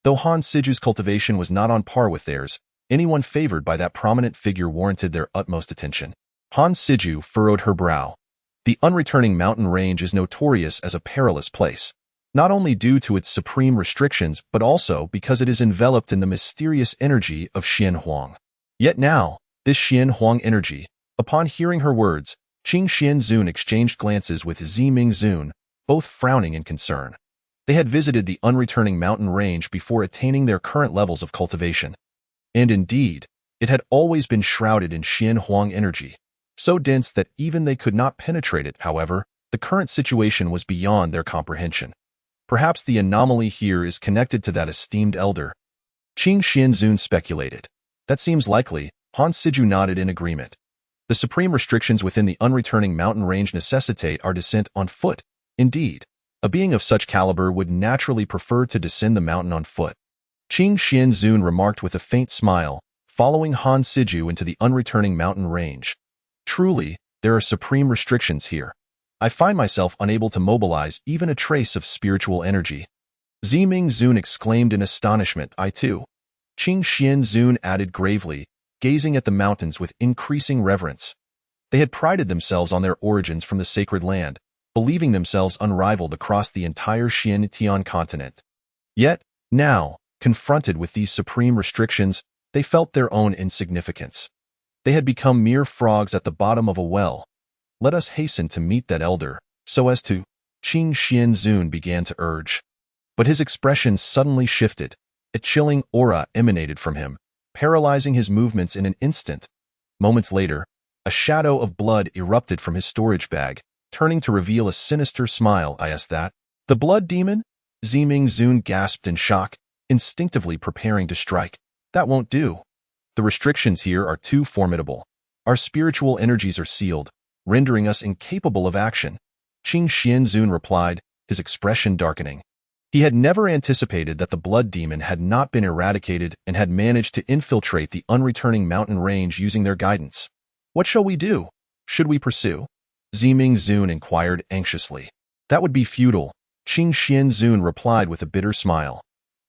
Though Han Siju's cultivation was not on par with theirs, anyone favored by that prominent figure warranted their utmost attention. Han Siju furrowed her brow. The unreturning mountain range is notorious as a perilous place, not only due to its supreme restrictions but also because it is enveloped in the mysterious energy of Xian Huang. Yet now, this Xian Huang energy, upon hearing her words, Qing Xianzun exchanged glances with Ziming Zun, both frowning in concern. They had visited the unreturning mountain range before attaining their current levels of cultivation. And indeed, it had always been shrouded in Xian Huang energy, so dense that even they could not penetrate it. However, the current situation was beyond their comprehension. Perhaps the anomaly here is connected to that esteemed elder. Qing Xianzun speculated. That seems likely. Han Siju nodded in agreement. The supreme restrictions within the unreturning mountain range necessitate our descent on foot. Indeed, a being of such caliber would naturally prefer to descend the mountain on foot. Qing Xianzun remarked with a faint smile, following Han Siju into the unreturning mountain range. "Truly, there are supreme restrictions here. I find myself unable to mobilize even a trace of spiritual energy." Ziming Zun exclaimed in astonishment. "I too." Qing Xianzun added gravely, gazing at the mountains with increasing reverence. They had prided themselves on their origins from the sacred land, believing themselves unrivaled across the entire Xiantian continent. Yet, now, confronted with these supreme restrictions, they felt their own insignificance. They had become mere frogs at the bottom of a well. "Let us hasten to meet that elder, so as to," Qing Xianzun began to urge. But his expression suddenly shifted. A chilling aura emanated from him, paralyzing his movements in an instant. Moments later, a shadow of blood erupted from his storage bag, turning to reveal a sinister smile. "Is that the blood demon?" Ziming Zun gasped in shock, instinctively preparing to strike. "That won't do. The restrictions here are too formidable. Our spiritual energies are sealed. rendering us incapable of action," Qing Xianzun replied, his expression darkening. He had never anticipated that the blood demon had not been eradicated and had managed to infiltrate the unreturning mountain range using their guidance. "What shall we do? Should we pursue?" Ziming Zun inquired anxiously. "That would be futile," Qing Xianzun replied with a bitter smile.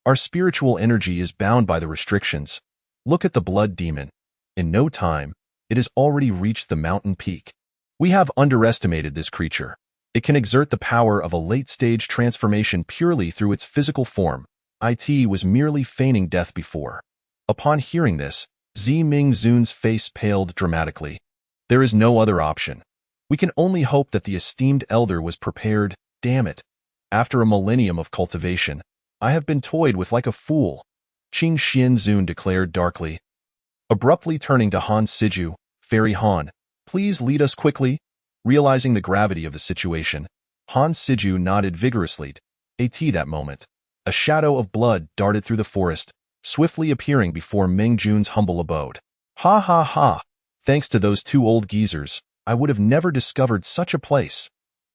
"Our spiritual energy is bound by the restrictions. Look at the blood demon. In no time, it has already reached the mountain peak. We have underestimated this creature. It can exert the power of a late-stage transformation purely through its physical form. It was merely feigning death before." Upon hearing this, Ziming Zun's face paled dramatically. "There is no other option. We can only hope that the esteemed elder was prepared. Damn it. After a millennium of cultivation, I have been toyed with like a fool," Qing Xianzun declared darkly. Abruptly turning to Han Siju, "Fairy Han, please lead us quickly." Realizing the gravity of the situation, Han Siju nodded vigorously. At that moment, a shadow of blood darted through the forest, swiftly appearing before Meng Jun's humble abode. "Ha ha ha! Thanks to those two old geezers, I would have never discovered such a place."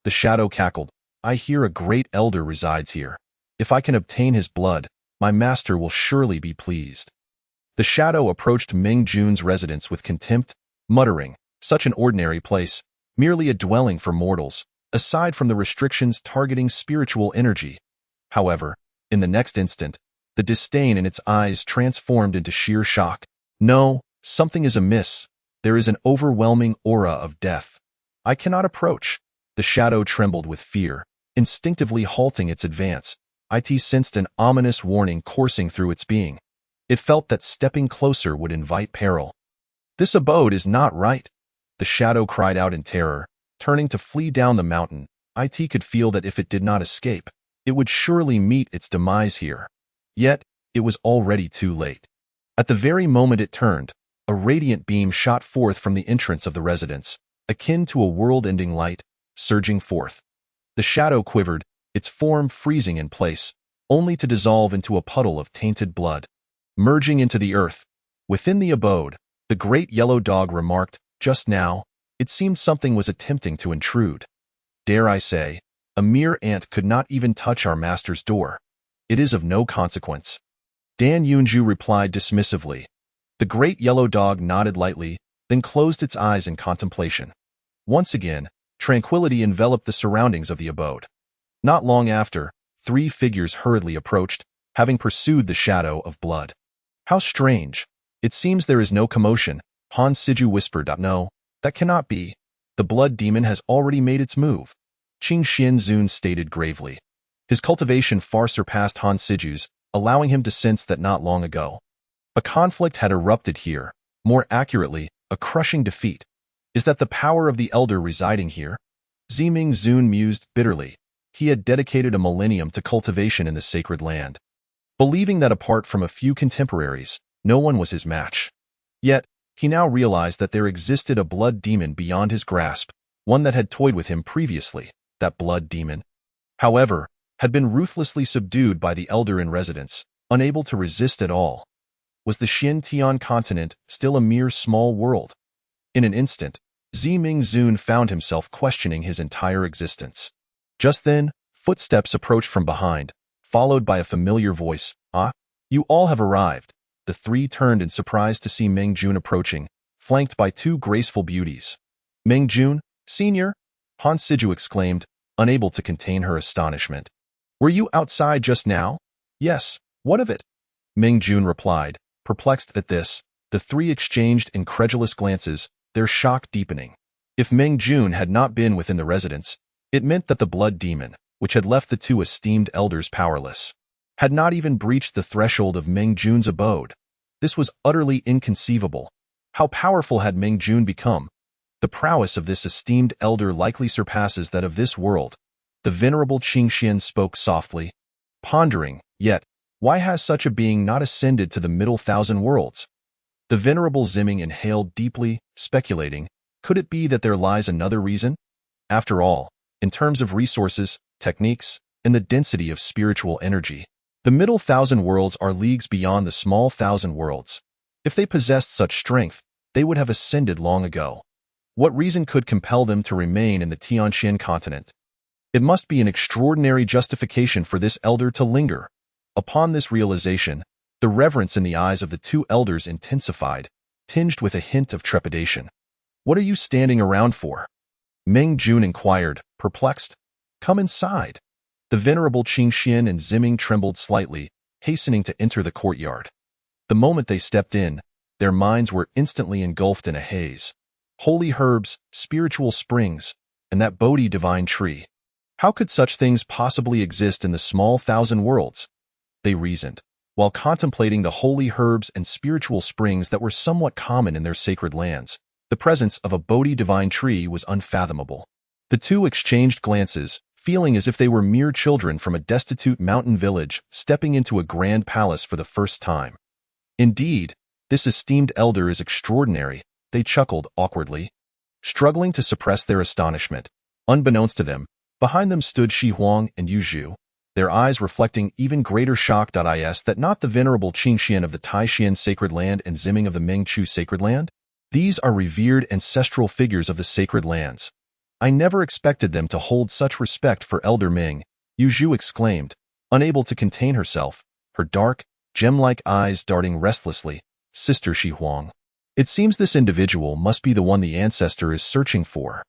The shadow cackled. "I hear a great elder resides here. If I can obtain his blood, my master will surely be pleased." The shadow approached Meng Jun's residence with contempt, muttering, "Such an ordinary place, merely a dwelling for mortals, aside from the restrictions targeting spiritual energy." However, in the next instant, the disdain in its eyes transformed into sheer shock. "No, something is amiss. There is an overwhelming aura of death. I cannot approach." The shadow trembled with fear, instinctively halting its advance. It sensed an ominous warning coursing through its being. It felt that stepping closer would invite peril. "This abode is not right," the shadow cried out in terror, turning to flee down the mountain. It could feel that if it did not escape, it would surely meet its demise here. Yet, it was already too late. At the very moment it turned, a radiant beam shot forth from the entrance of the residence, akin to a world-ending light, surging forth. The shadow quivered, its form freezing in place, only to dissolve into a puddle of tainted blood. Merging into the earth, within the abode, the great yellow dog remarked, "Just now, it seemed something was attempting to intrude. Dare I say, a mere ant could not even touch our master's door. It is of no consequence." Dan Yunju replied dismissively. The great yellow dog nodded lightly, then closed its eyes in contemplation. Once again, tranquility enveloped the surroundings of the abode. Not long after, 3 figures hurriedly approached, having pursued the shadow of blood. "How strange. It seems there is no commotion," Han Siju whispered. "No, that cannot be. The blood demon has already made its move," Qing Xianzun stated gravely. His cultivation far surpassed Han Siju's, allowing him to sense that not long ago, a conflict had erupted here, more accurately, a crushing defeat. "Is that the power of the elder residing here?" Ziming Zun mused bitterly. He had dedicated a millennium to cultivation in the sacred land, believing that apart from a few contemporaries, no one was his match. Yet, he now realized that there existed a blood demon beyond his grasp, one that had toyed with him previously. That blood demon, however, had been ruthlessly subdued by the elder in residence, unable to resist at all. Was the Xintian continent still a mere small world? In an instant, Ziming Zun found himself questioning his entire existence. Just then, footsteps approached from behind, followed by a familiar voice. "Ah, you all have arrived." The 3 turned in surprise to see Meng Jun approaching, flanked by 2 graceful beauties. "Meng Jun, Senior?" Han Siju exclaimed, unable to contain her astonishment. "Were you outside just now?" "Yes, what of it?" Meng Jun replied, perplexed at this. The 3 exchanged incredulous glances, their shock deepening. If Meng Jun had not been within the residence, it meant that the blood demon, which had left the 2 esteemed elders powerless, had not even breached the threshold of Meng Jun's abode. This was utterly inconceivable. How powerful had Meng Jun become? The prowess of this esteemed elder likely surpasses that of this world. The venerable Qingxian spoke softly, pondering, yet, why has such a being not ascended to the middle 1,000 worlds? The venerable Ziming inhaled deeply, speculating, could it be that there lies another reason? After all, in terms of resources, techniques, and the density of spiritual energy, the middle 1,000 worlds are leagues beyond the small 1,000 worlds. If they possessed such strength, they would have ascended long ago. What reason could compel them to remain in the Tianxian continent? It must be an extraordinary justification for this elder to linger. Upon this realization, the reverence in the eyes of the two elders intensified, tinged with a hint of trepidation. "What are you standing around for?" Meng Jun inquired, perplexed. "Come inside." The venerable Qingxian and Ziming trembled slightly, hastening to enter the courtyard. The moment they stepped in, their minds were instantly engulfed in a haze. Holy herbs, spiritual springs, and that Bodhi divine tree. How could such things possibly exist in the small thousand worlds? They reasoned, while contemplating the holy herbs and spiritual springs that were somewhat common in their sacred lands. The presence of a Bodhi divine tree was unfathomable. The two exchanged glances, feeling as if they were mere children from a destitute mountain village stepping into a grand palace for the first time. "Indeed, this esteemed elder is extraordinary," they chuckled awkwardly, struggling to suppress their astonishment. Unbeknownst to them, behind them stood Shi Huang and Yu Zhu, their eyes reflecting even greater shock. Is that not the venerable Qingxian of the Taishan sacred land and Ziming of the Mengchu sacred land? These are revered ancestral figures of the sacred lands. I never expected them to hold such respect for Elder Ming, Yu Zhu exclaimed, unable to contain herself, her dark, gem-like eyes darting restlessly. "Sister Shi Huang, it seems this individual must be the one the ancestor is searching for."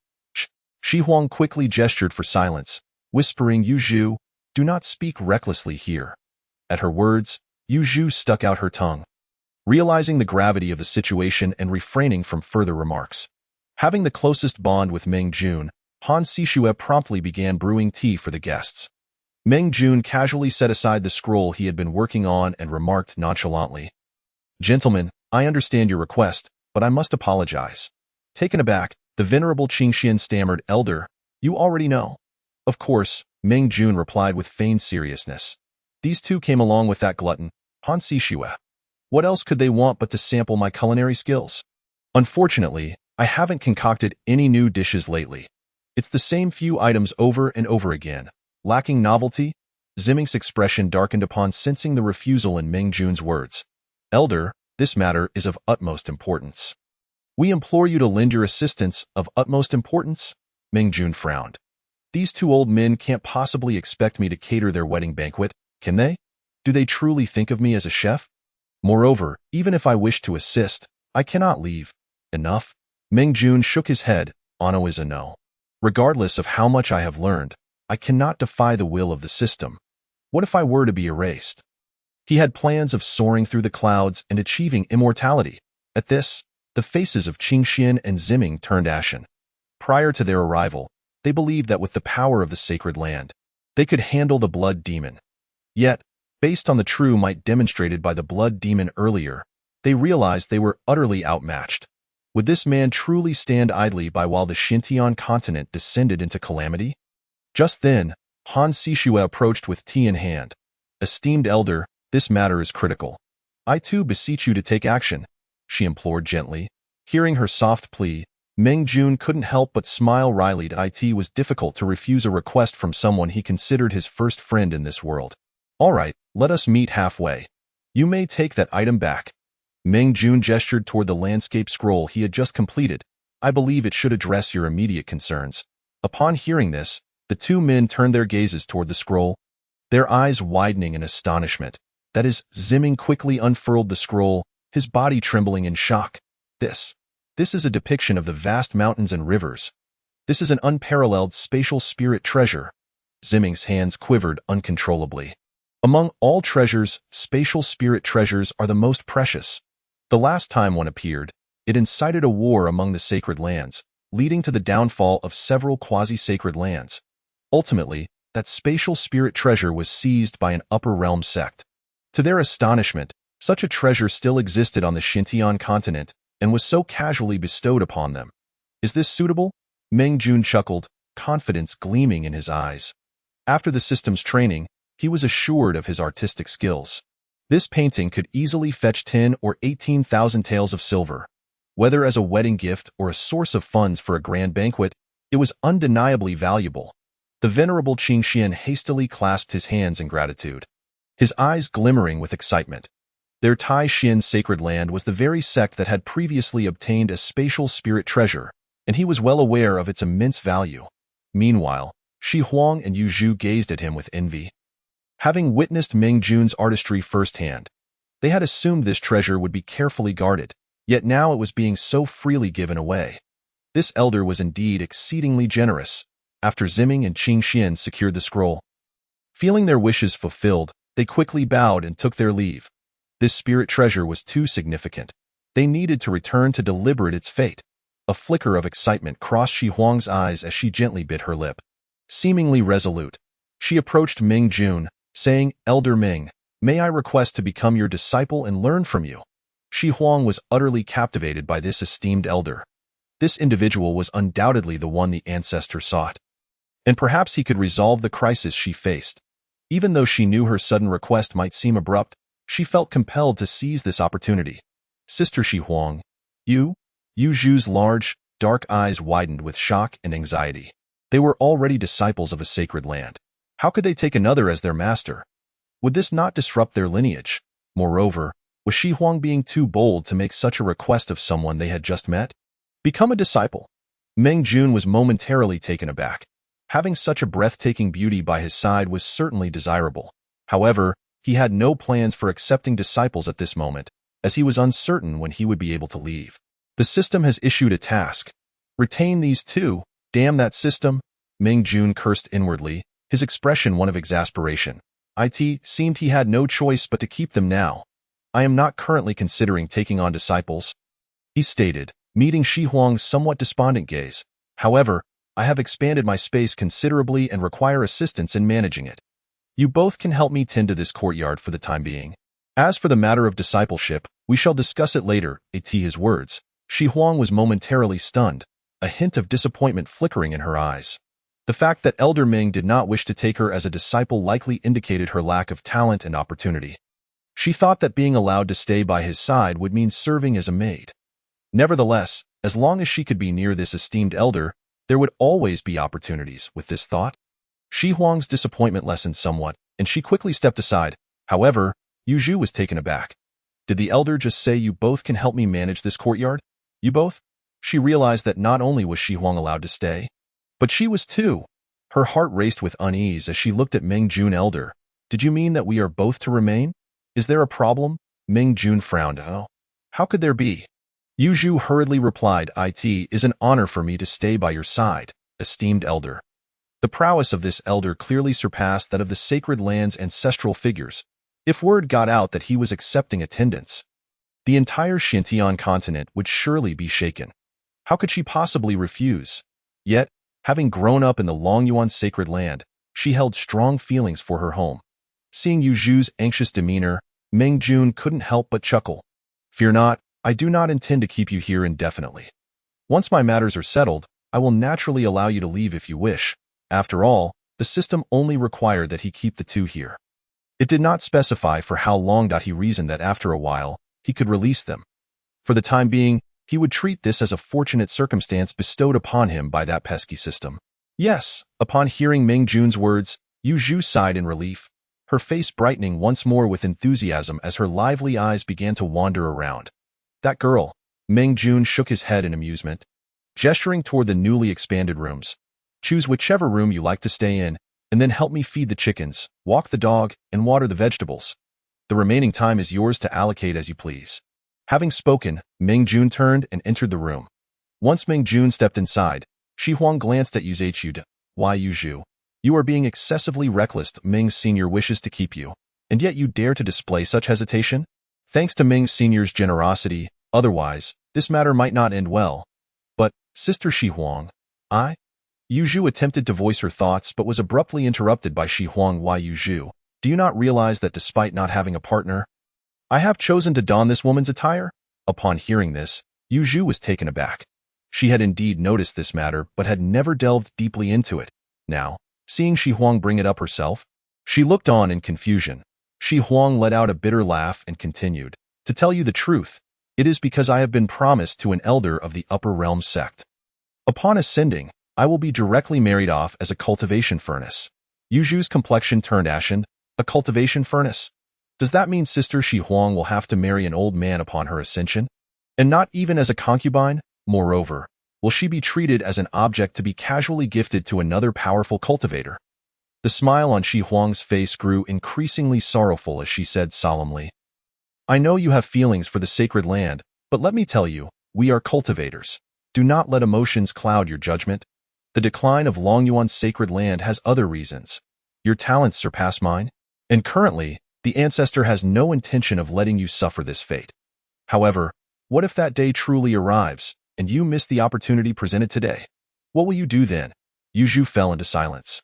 Shi Huang quickly gestured for silence, whispering, "Yu Zhu, do not speak recklessly here." At her words, Yu Zhu stuck out her tongue, realizing the gravity of the situation and refraining from further remarks. Having the closest bond with Meng Jun, Han Sishue promptly began brewing tea for the guests. Meng Jun casually set aside the scroll he had been working on and remarked nonchalantly, "Gentlemen, I understand your request, but I must apologize." Taken aback, the venerable Qingxian stammered, "Elder, you already know." "Of course," Meng Jun replied with feigned seriousness. "These two came along with that glutton, Han Sishue. What else could they want but to sample my culinary skills? Unfortunately, I haven't concocted any new dishes lately. It's the same few items over and over again. Lacking novelty?" Ziming's expression darkened upon sensing the refusal in Meng Jun's words. "Elder, this matter is of utmost importance. We implore you to lend your assistance. Of utmost importance?" Meng Jun frowned. "These two old men can't possibly expect me to cater their wedding banquet, can they? Do they truly think of me as a chef? Moreover, even if I wish to assist, I cannot leave. Enough?" Meng Jun shook his head. "Ano is a no. Regardless of how much I have learned, I cannot defy the will of the system. What if I were to be erased?" He had plans of soaring through the clouds and achieving immortality. At this, the faces of Qingxian and Ziming turned ashen. Prior to their arrival, they believed that with the power of the sacred land, they could handle the blood demon. Yet, based on the true might demonstrated by the blood demon earlier, they realized they were utterly outmatched. Would this man truly stand idly by while the Xintian continent descended into calamity? Just then, Han Sishue approached with tea in hand. "Esteemed elder, this matter is critical. I too beseech you to take action," she implored gently. Hearing her soft plea, Meng Jun couldn't help but smile wryly. It was difficult to refuse a request from someone he considered his first friend in this world. "All right, let us meet halfway. You may take that item back." Meng Jun gestured toward the landscape scroll he had just completed. "I believe it should address your immediate concerns." Upon hearing this, the two men turned their gazes toward the scroll, their eyes widening in astonishment. That is, Ziming quickly unfurled the scroll, his body trembling in shock. This is a depiction of the vast mountains and rivers. This is an unparalleled spatial spirit treasure." Ziming's hands quivered uncontrollably. "Among all treasures, spatial spirit treasures are the most precious. The last time one appeared, it incited a war among the sacred lands, leading to the downfall of several quasi-sacred lands. Ultimately, that spatial spirit treasure was seized by an upper realm sect. To their astonishment, such a treasure still existed on the Xintian continent and was so casually bestowed upon them. Is this suitable?" Meng Jun chuckled, confidence gleaming in his eyes. After the system's training, he was assured of his artistic skills. This painting could easily fetch 10 or 18,000 taels of silver. Whether as a wedding gift or a source of funds for a grand banquet, it was undeniably valuable. The venerable Qingxian hastily clasped his hands in gratitude, his eyes glimmering with excitement. Their Tai Xin sacred land was the very sect that had previously obtained a spatial spirit treasure, and he was well aware of its immense value. Meanwhile, Shi Huang and Yu Zhu gazed at him with envy. Having witnessed Meng Jun's artistry firsthand, they had assumed this treasure would be carefully guarded, yet now it was being so freely given away. This elder was indeed exceedingly generous. After Ziming and Qing Xian secured the scroll, feeling their wishes fulfilled, they quickly bowed and took their leave. This spirit treasure was too significant. They needed to return to deliberate its fate. A flicker of excitement crossed Shi Huang's eyes as she gently bit her lip. Seemingly resolute, she approached Meng Jun, saying, "Elder Meng, may I request to become your disciple and learn from you?" Shi Huang was utterly captivated by this esteemed elder. This individual was undoubtedly the one the ancestor sought. And perhaps he could resolve the crisis she faced. Even though she knew her sudden request might seem abrupt, she felt compelled to seize this opportunity. "Sister Shi Huang, Yu Zhu's large, dark eyes widened with shock and anxiety. They were already disciples of a sacred land. How could they take another as their master? Would this not disrupt their lineage? Moreover, was Shi Huang being too bold to make such a request of someone they had just met? Become a disciple. Meng Jun was momentarily taken aback. Having such a breathtaking beauty by his side was certainly desirable. However, he had no plans for accepting disciples at this moment, as he was uncertain when he would be able to leave. The system has issued a task. Retain these two. Damn that system. Meng Jun cursed inwardly, his expression one of exasperation. It seemed he had no choice but to keep them now. "I am not currently considering taking on disciples," he stated, meeting Shi Huang's somewhat despondent gaze. "However, I have expanded my space considerably and require assistance in managing it. You both can help me tend to this courtyard for the time being. As for the matter of discipleship, we shall discuss it later." His words. Shi Huang was momentarily stunned, a hint of disappointment flickering in her eyes. The fact that Elder Ming did not wish to take her as a disciple likely indicated her lack of talent and opportunity. She thought that being allowed to stay by his side would mean serving as a maid. Nevertheless, as long as she could be near this esteemed elder, there would always be opportunities. With this thought, Shi Huang's disappointment lessened somewhat, and she quickly stepped aside. However, Yu Zhu was taken aback. "Did the elder just say you both can help me manage this courtyard? You both?" She realized that not only was Shi Huang allowed to stay, but she was too. Her heart raced with unease as she looked at Meng Jun elder. "Did you mean that we are both to remain? Is there a problem?" Meng Jun frowned. "Oh, how could there be?" Yu Zhu hurriedly replied, "It is an honor for me to stay by your side, esteemed elder." The prowess of this elder clearly surpassed that of the sacred land's ancestral figures. If word got out that he was accepting attendance, the entire Xintian continent would surely be shaken. How could she possibly refuse? Yet, having grown up in the Longyuan sacred land, she held strong feelings for her home. Seeing Yu Zhu's anxious demeanor, Meng Jun couldn't help but chuckle. "Fear not, I do not intend to keep you here indefinitely. Once my matters are settled, I will naturally allow you to leave if you wish. After all, the system only required that he keep the two here." It did not specify for how long. He reasoned that after a while, he could release them. For the time being, he would treat this as a fortunate circumstance bestowed upon him by that pesky system. "Yes." Upon hearing Meng Jun's words, Yu Zhu sighed in relief, her face brightening once more with enthusiasm as her lively eyes began to wander around. "That girl." Meng Jun shook his head in amusement, gesturing toward the newly expanded rooms. "Choose whichever room you like to stay in, and then help me feed the chickens, walk the dog, and water the vegetables. The remaining time is yours to allocate as you please." Having spoken, Meng Jun turned and entered the room. Once Meng Jun stepped inside, Shi Huang glanced at Yu Zhu. "Why, Yu Zhu? You are being excessively reckless. Ming Sr. wishes to keep you, and yet you dare to display such hesitation? Thanks to Ming Sr.'s generosity, otherwise, this matter might not end well. But, Sister Shi Huang, Yu Zhu attempted to voice her thoughts but was abruptly interrupted by Shi Huang. "Why, Yu Zhu? Do you not realize that despite not having a partner, I have chosen to don this woman's attire?" Upon hearing this, Yu Zhu was taken aback. She had indeed noticed this matter but had never delved deeply into it. Now, seeing Shi Huang bring it up herself, she looked on in confusion. Shi Huang let out a bitter laugh and continued, "To tell you the truth, it is because I have been promised to an elder of the Upper Realm sect. Upon ascending, I will be directly married off as a cultivation furnace." Yu Zhu's complexion turned ashen. "A cultivation furnace? Does that mean Sister Shi Huang will have to marry an old man upon her ascension? And not even as a concubine? Moreover, Will she be treated as an object to be casually gifted to another powerful cultivator? The smile on Shi Huang's face grew increasingly sorrowful as she said solemnly, I know you have feelings for the sacred land, but let me tell you, we are cultivators. Do not let emotions cloud your judgment. The decline of Longyuan's sacred land has other reasons. Your talents surpass mine, and currently, the ancestor has no intention of letting you suffer this fate. However, what if that day truly arrives, and you miss the opportunity presented today? What will you do then? Yu Zhu fell into silence.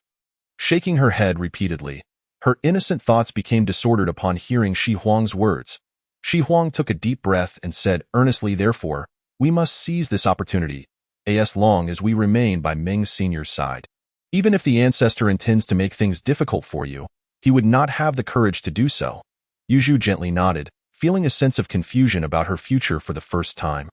Shaking her head repeatedly, her innocent thoughts became disordered upon hearing Shi Huang's words. Shi Huang took a deep breath and said earnestly, therefore, we must seize this opportunity, as long as we remain by Meng Senior's side. Even if the ancestor intends to make things difficult for you, he would not have the courage to do so. Yu Zhu gently nodded, feeling a sense of confusion about her future for the first time.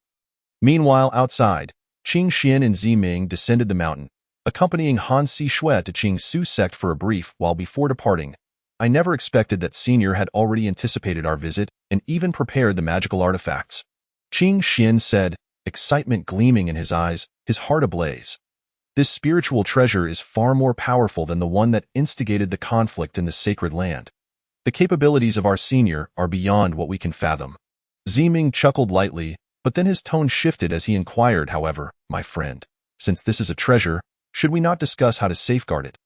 Meanwhile, outside, Qing Xian and Zi Ming descended the mountain, accompanying Han Si Shui to Qing Su's sect for a brief while before departing. I never expected that Senior had already anticipated our visit and even prepared the magical artifacts. Qing Xian said, excitement gleaming in his eyes, his heart ablaze. This spiritual treasure is far more powerful than the one that instigated the conflict in the sacred land. The capabilities of our senior are beyond what we can fathom. Zi Ming chuckled lightly, but then his tone shifted as he inquired, however, my friend, since this is a treasure, should we not discuss how to safeguard it?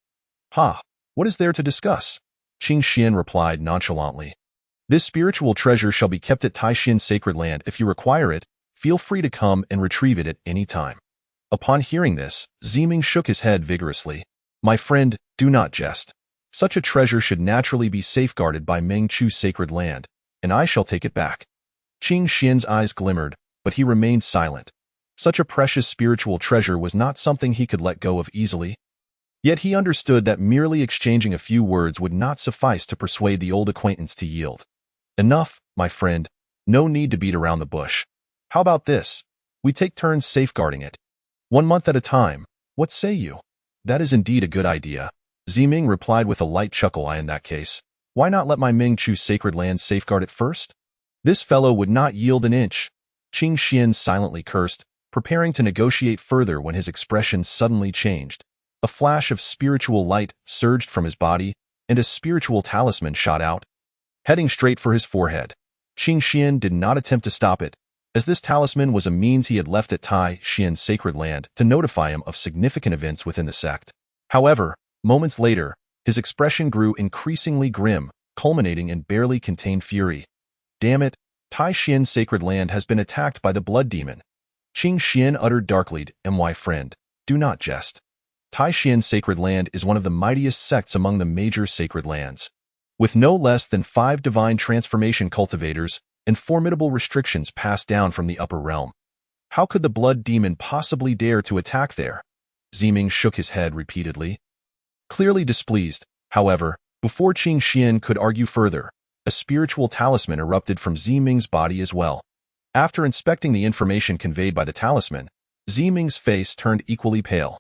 Ha! What is there to discuss? Qing Xian replied nonchalantly. This spiritual treasure shall be kept at Taishin's sacred land. If you require it, feel free to come and retrieve it at any time. Upon hearing this, Zi Ming shook his head vigorously. My friend, do not jest. Such a treasure should naturally be safeguarded by Meng Chu's sacred land, and I shall take it back. Qing Xian's eyes glimmered, but he remained silent. Such a precious spiritual treasure was not something he could let go of easily. Yet he understood that merely exchanging a few words would not suffice to persuade the old acquaintance to yield. Enough, my friend. No need to beat around the bush. How about this? We take turns safeguarding it. 1 month at a time. What say you? That is indeed a good idea. Zi Ming replied with a light chuckle. In that case, why not let my Meng Chu sacred land safeguard it first? This fellow would not yield an inch. Qing Xian silently cursed, preparing to negotiate further when his expression suddenly changed. A flash of spiritual light surged from his body, and a spiritual talisman shot out, heading straight for his forehead. Qing Xian did not attempt to stop it, as this talisman was a means he had left at Tai Xian's sacred land to notify him of significant events within the sect. However, moments later, his expression grew increasingly grim, culminating in barely contained fury. Damn it, Tai Xian's sacred land has been attacked by the blood demon. Qing Xian uttered darkly, my friend, do not jest. Tai Xian's sacred land is one of the mightiest sects among the major sacred lands. With no less than 5 divine transformation cultivators and formidable restrictions passed down from the upper realm. How could the blood demon possibly dare to attack there? Zi Ming shook his head repeatedly. Clearly displeased, however, before Qing Xian could argue further, a spiritual talisman erupted from Zi Ming's body as well. After inspecting the information conveyed by the talisman, Zi Ming's face turned equally pale.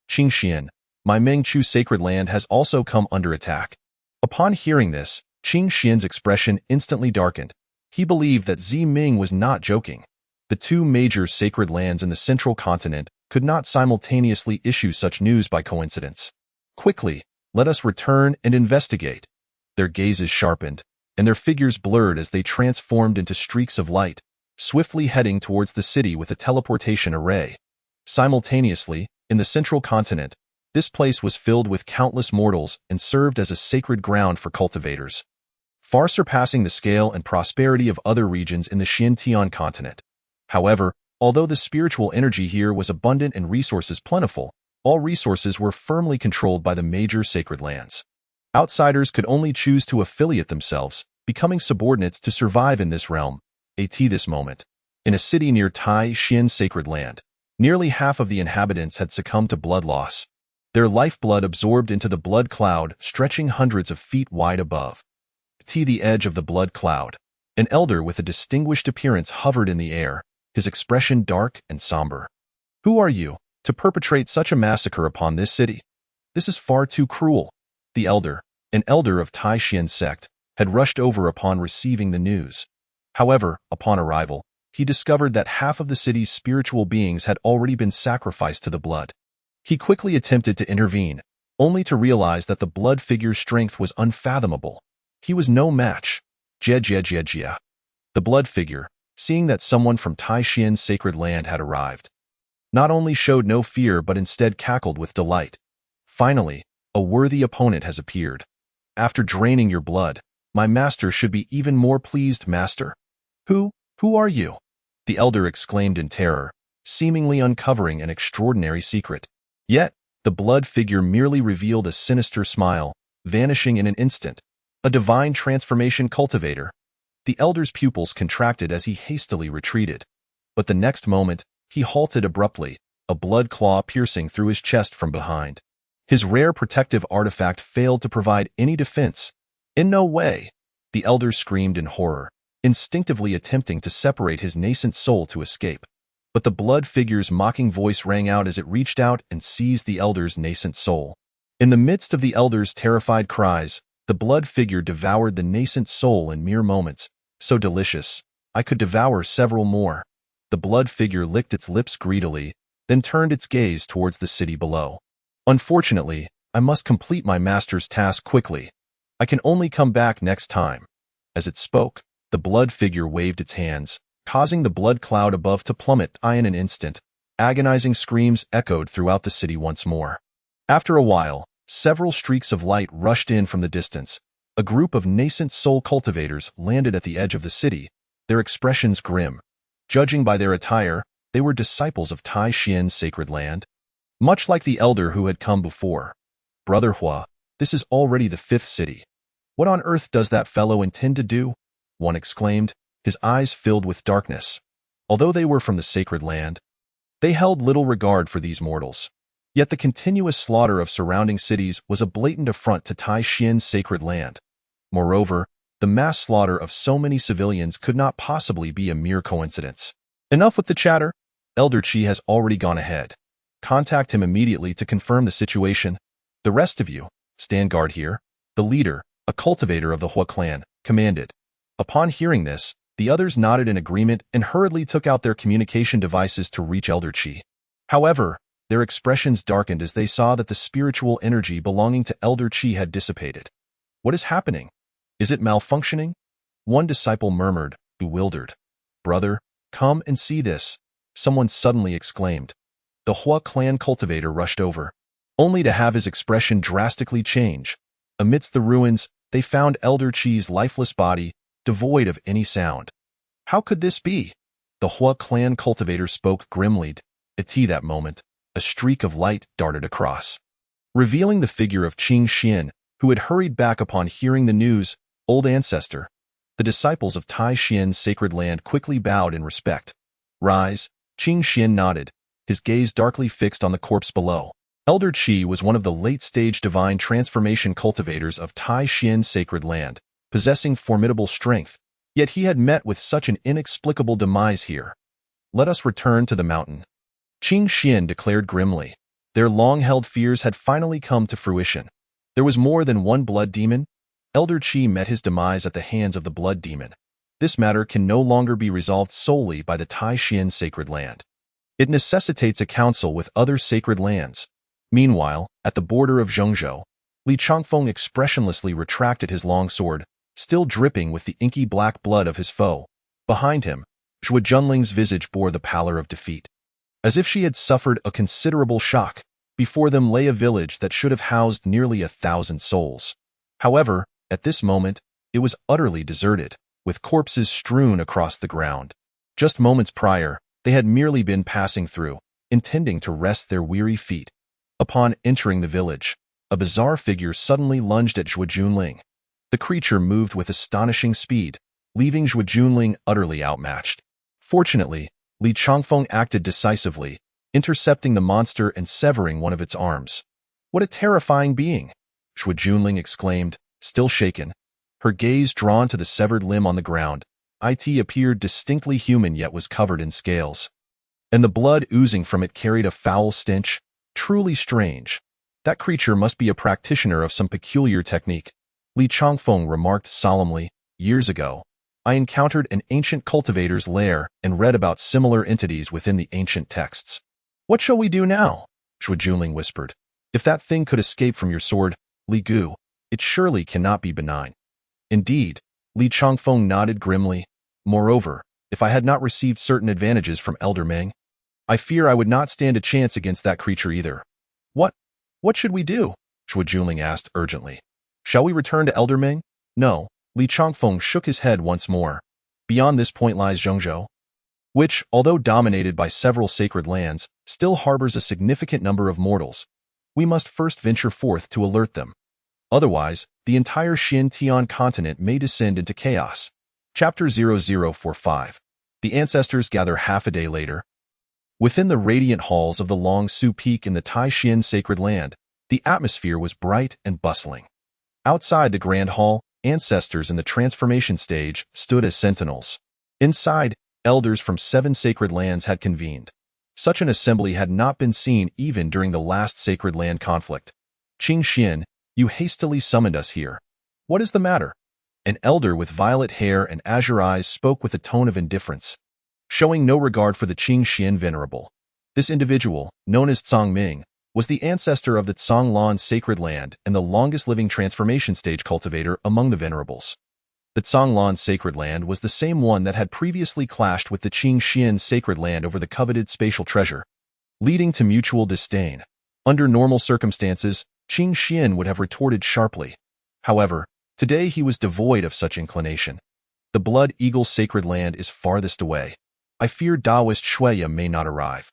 Qing Xian, my Meng Chu sacred land has also come under attack. Upon hearing this, Qing Xian's expression instantly darkened. He believed that Zi Ming was not joking. The 2 major sacred lands in the central continent could not simultaneously issue such news by coincidence. Quickly, let us return and investigate. Their gazes sharpened, and their figures blurred as they transformed into streaks of light, swiftly heading towards the city with a teleportation array. Simultaneously, in the central continent, this place was filled with countless mortals and served as a sacred ground for cultivators, far surpassing the scale and prosperity of other regions in the Xintian continent. However, although the spiritual energy here was abundant and resources plentiful, all resources were firmly controlled by the major sacred lands. Outsiders could only choose to affiliate themselves, becoming subordinates to survive in this realm. At this moment, in a city near Tai Xian's sacred land, nearly half of the inhabitants had succumbed to blood loss, their lifeblood absorbed into the blood cloud stretching hundreds of feet wide above. At the edge of the blood cloud, an elder with a distinguished appearance hovered in the air, his expression dark and somber. Who are you, to perpetrate such a massacre upon this city? This is far too cruel. The elder, an elder of Tai Xian's sect, had rushed over upon receiving the news. However, upon arrival, he discovered that half of the city's spiritual beings had already been sacrificed to the blood. He quickly attempted to intervene, only to realize that the blood figure's strength was unfathomable. He was no match. Jia. The blood figure, seeing that someone from Tai Xian's sacred land had arrived, not only showed no fear but instead cackled with delight. Finally, a worthy opponent has appeared. After draining your blood, my master should be even more pleased, master. Who are you? The elder exclaimed in terror, seemingly uncovering an extraordinary secret. Yet, the blood figure merely revealed a sinister smile, vanishing in an instant. A divine transformation cultivator. The elder's pupils contracted as he hastily retreated. But the next moment, he halted abruptly, a blood claw piercing through his chest from behind. His rare protective artifact failed to provide any defense. In no way! The elder screamed in horror, instinctively attempting to separate his nascent soul to escape. But the blood figure's mocking voice rang out as it reached out and seized the elder's nascent soul. In the midst of the elder's terrified cries, the blood figure devoured the nascent soul in mere moments. So delicious, I could devour several more. The blood figure licked its lips greedily, then turned its gaze towards the city below. Unfortunately, I must complete my master's task quickly. I can only come back next time. As it spoke, the blood figure waved its hands, causing the blood cloud above to plummet in an instant. Agonizing screams echoed throughout the city once more. After a while, several streaks of light rushed in from the distance. A group of nascent soul cultivators landed at the edge of the city, their expressions grim. Judging by their attire, they were disciples of Tai Xian's sacred land. Much like the elder who had come before. Brother Hua, this is already the 5th city. What on earth does that fellow intend to do? One exclaimed, his eyes filled with darkness. Although they were from the sacred land, they held little regard for these mortals. Yet the continuous slaughter of surrounding cities was a blatant affront to Tai Xian's sacred land. Moreover, the mass slaughter of so many civilians could not possibly be a mere coincidence. Enough with the chatter. Elder Qi has already gone ahead. Contact him immediately to confirm the situation. The rest of you, stand guard here. The leader, a cultivator of the Hua clan, commanded. Upon hearing this, the others nodded in agreement and hurriedly took out their communication devices to reach Elder Qi. However, their expressions darkened as they saw that the spiritual energy belonging to Elder Qi had dissipated. What is happening? Is it malfunctioning? One disciple murmured, bewildered. Brother, come and see this, someone suddenly exclaimed. The Hua clan cultivator rushed over, only to have his expression drastically change. Amidst the ruins, they found Elder Qi's lifeless body, devoid of any sound. How could this be? The Hua clan cultivator spoke grimly. At that moment, a streak of light darted across, revealing the figure of Qing Xian, who had hurried back upon hearing the news. Old ancestor. The disciples of Tai Xian's sacred land quickly bowed in respect. Rise, Qing Xian nodded, his gaze darkly fixed on the corpse below. Elder Qi was one of the late-stage divine transformation cultivators of Tai Xian's sacred land, possessing formidable strength, yet he had met with such an inexplicable demise here. Let us return to the mountain. Qing Xian declared grimly. Their long-held fears had finally come to fruition. There was more than one blood demon. Elder Qi met his demise at the hands of the blood demon. This matter can no longer be resolved solely by the Tai Xian sacred land. It necessitates a council with other sacred lands. Meanwhile, at the border of Zhengzhou, Li Changfeng expressionlessly retracted his long sword, still dripping with the inky black blood of his foe. Behind him, Zhuo Junling's visage bore the pallor of defeat. As if she had suffered a considerable shock, before them lay a village that should have housed nearly 1,000 souls. However, at this moment, it was utterly deserted, with corpses strewn across the ground. Just moments prior, they had merely been passing through, intending to rest their weary feet. Upon entering the village, a bizarre figure suddenly lunged at Zhuo Junling. The creature moved with astonishing speed, leaving Zhuo Junling utterly outmatched. Fortunately, Li Changfeng acted decisively, intercepting the monster and severing one of its arms. What a terrifying being! Zhuo Junling exclaimed, still shaken. Her gaze drawn to the severed limb on the ground. It appeared distinctly human yet was covered in scales. And the blood oozing from it carried a foul stench. Truly strange. That creature must be a practitioner of some peculiar technique. Li Changfeng remarked solemnly, years ago, I encountered an ancient cultivator's lair and read about similar entities within the ancient texts. What shall we do now? Zhuo Junling whispered. If that thing could escape from your sword, Li Gu, it surely cannot be benign. Indeed, Li Changfeng nodded grimly. Moreover, if I had not received certain advantages from Elder Meng, I fear I would not stand a chance against that creature either. What should we do? Zhuo Junling asked urgently. Shall we return to Elder Meng? No, Li Changfeng shook his head once more. Beyond this point lies Zhengzhou, which, although dominated by several sacred lands, still harbors a significant number of mortals. We must first venture forth to alert them. Otherwise, the entire Xintian continent may descend into chaos. Chapter 0045. The ancestors gather half a day later. Within the radiant halls of the Long Su Peak in the Taixin sacred land, the atmosphere was bright and bustling. Outside the Grand Hall, ancestors in the transformation stage stood as sentinels. Inside, elders from 7 sacred lands had convened. Such an assembly had not been seen even during the last sacred land conflict. Qing Xin, you hastily summoned us here. What is the matter? An elder with violet hair and azure eyes spoke with a tone of indifference, showing no regard for the Qing Xin venerable. This individual, known as Tsang Ming, was the ancestor of the Tsanglan sacred land and the longest living transformation stage cultivator among the venerables. The Tsanglan sacred land was the same one that had previously clashed with the Qing Xin sacred land over the coveted spatial treasure, leading to mutual disdain. Under normal circumstances, Qing Xin would have retorted sharply. However, today he was devoid of such inclination. The Blood Eagle sacred land is farthest away. I fear Taoist Shuya may not arrive.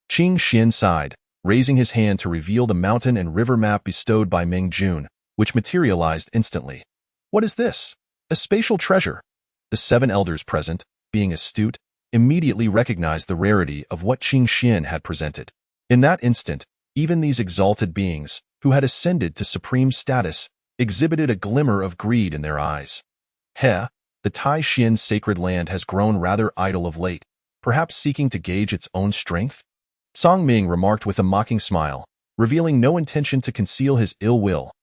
Qing Xin sighed, raising his hand to reveal the mountain and river map bestowed by Meng Jun, which materialized instantly. What is this? A spatial treasure. The 7 elders present, being astute, immediately recognized the rarity of what Qing Xin had presented. In that instant, even these exalted beings, who had ascended to supreme status, exhibited a glimmer of greed in their eyes. The Taixin sacred land has grown rather idle of late, perhaps seeking to gauge its own strength? Song Ming remarked with a mocking smile, revealing no intention to conceal his ill will.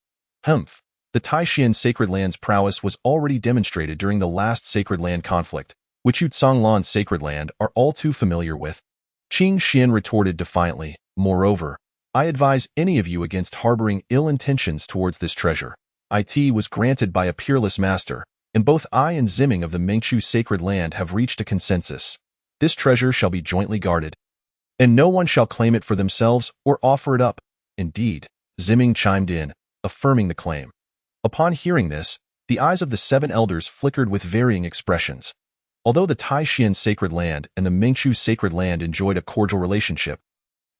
Humph. The Taixin sacred land's prowess was already demonstrated during the last sacred land conflict, which you Tsanglan sacred land are all too familiar with. Qing Xin retorted defiantly. Moreover, I advise any of you against harboring ill intentions towards this treasure. It was granted by a peerless master, and both I and Ziming of the Mengchu sacred land have reached a consensus. This treasure shall be jointly guarded, and no one shall claim it for themselves or offer it up. Indeed, Ziming chimed in, affirming the claim. Upon hearing this, the eyes of the 7 elders flickered with varying expressions. Although the Taixin sacred land and the Mengchu sacred land enjoyed a cordial relationship,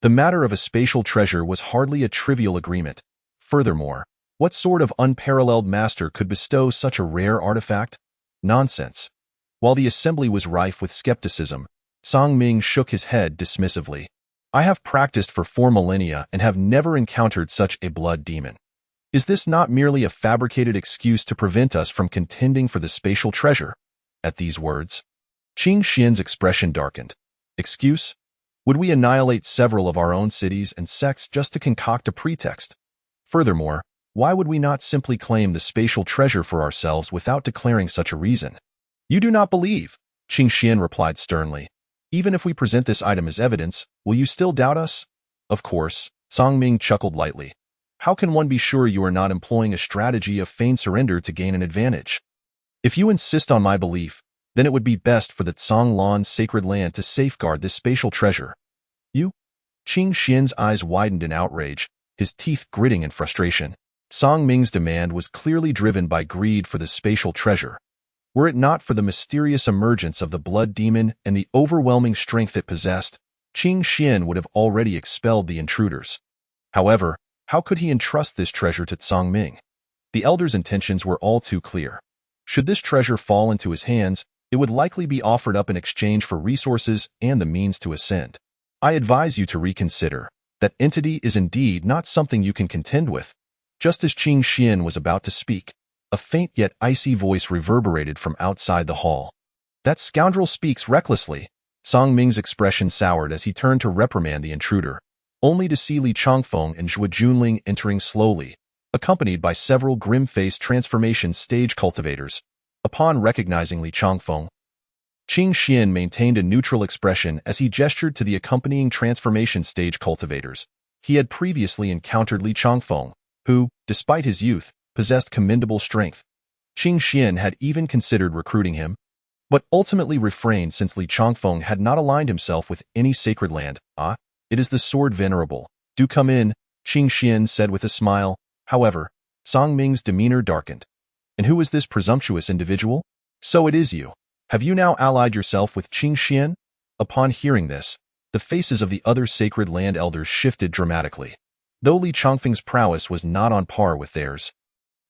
the matter of a spatial treasure was hardly a trivial agreement. Furthermore, what sort of unparalleled master could bestow such a rare artifact? Nonsense. While the assembly was rife with skepticism, Song Ming shook his head dismissively. I have practiced for 4 millennia and have never encountered such a blood demon. Is this not merely a fabricated excuse to prevent us from contending for the spatial treasure? At these words, Qing Xin's expression darkened. Excuse? Would we annihilate several of our own cities and sects just to concoct a pretext? Furthermore, why would we not simply claim the spatial treasure for ourselves without declaring such a reason? You do not believe, Qing Xin replied sternly. Even if we present this item as evidence, will you still doubt us? Of course, Song Ming chuckled lightly. How can one be sure you are not employing a strategy of feigned surrender to gain an advantage? If you insist on my belief, then it would be best for the Tsanglan sacred land to safeguard this spatial treasure. You? Qing Xin's eyes widened in outrage, his teeth gritting in frustration. Song Ming's demand was clearly driven by greed for the spatial treasure. Were it not for the mysterious emergence of the blood demon and the overwhelming strength it possessed, Qing Xin would have already expelled the intruders. However, how could he entrust this treasure to Tsang Ming? The elder's intentions were all too clear. Should this treasure fall into his hands, it would likely be offered up in exchange for resources and the means to ascend. I advise you to reconsider. That entity is indeed not something you can contend with. Just as Qing Xin was about to speak, a faint yet icy voice reverberated from outside the hall. That scoundrel speaks recklessly. Song Ming's expression soured as he turned to reprimand the intruder, only to see Li Changfeng and Zhuo Junling entering slowly, accompanied by several grim-faced transformation stage cultivators. Upon recognizing Li Changfeng, Qing Xian maintained a neutral expression as he gestured to the accompanying transformation stage cultivators. He had previously encountered Li Changfeng, who, despite his youth, possessed commendable strength. Qing Xian had even considered recruiting him, but ultimately refrained since Li Changfeng had not aligned himself with any sacred land. "Ah, it is the sword venerable. Do come in," Qing Xian said with a smile. However, Song Ming's demeanor darkened. "And who is this presumptuous individual?" "So it is you. Have you now allied yourself with Qing Xian?" Upon hearing this, the faces of the other sacred land elders shifted dramatically. Though Li Changfeng's prowess was not on par with theirs,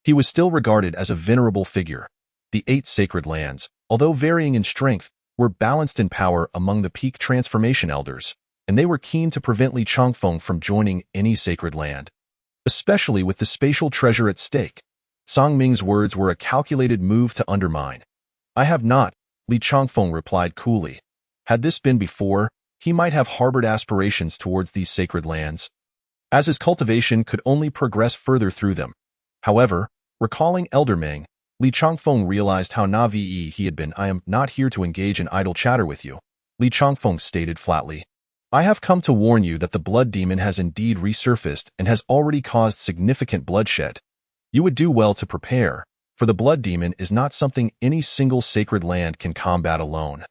he was still regarded as a venerable figure. The 8 sacred lands, although varying in strength, were balanced in power among the peak transformation elders, and they were keen to prevent Li Changfeng from joining any sacred land, especially with the spatial treasure at stake. Song Ming's words were a calculated move to undermine. "I have not," Li Changfeng replied coolly. Had this been before, he might have harbored aspirations towards these sacred lands, as his cultivation could only progress further through them. However, recalling Elder Meng, Li Changfeng realized how naive he had been. "I am not here to engage in idle chatter with you," Li Changfeng stated flatly. "I have come to warn you that the blood demon has indeed resurfaced and has already caused significant bloodshed. You would do well to prepare, for the blood demon is not something any single sacred land can combat alone."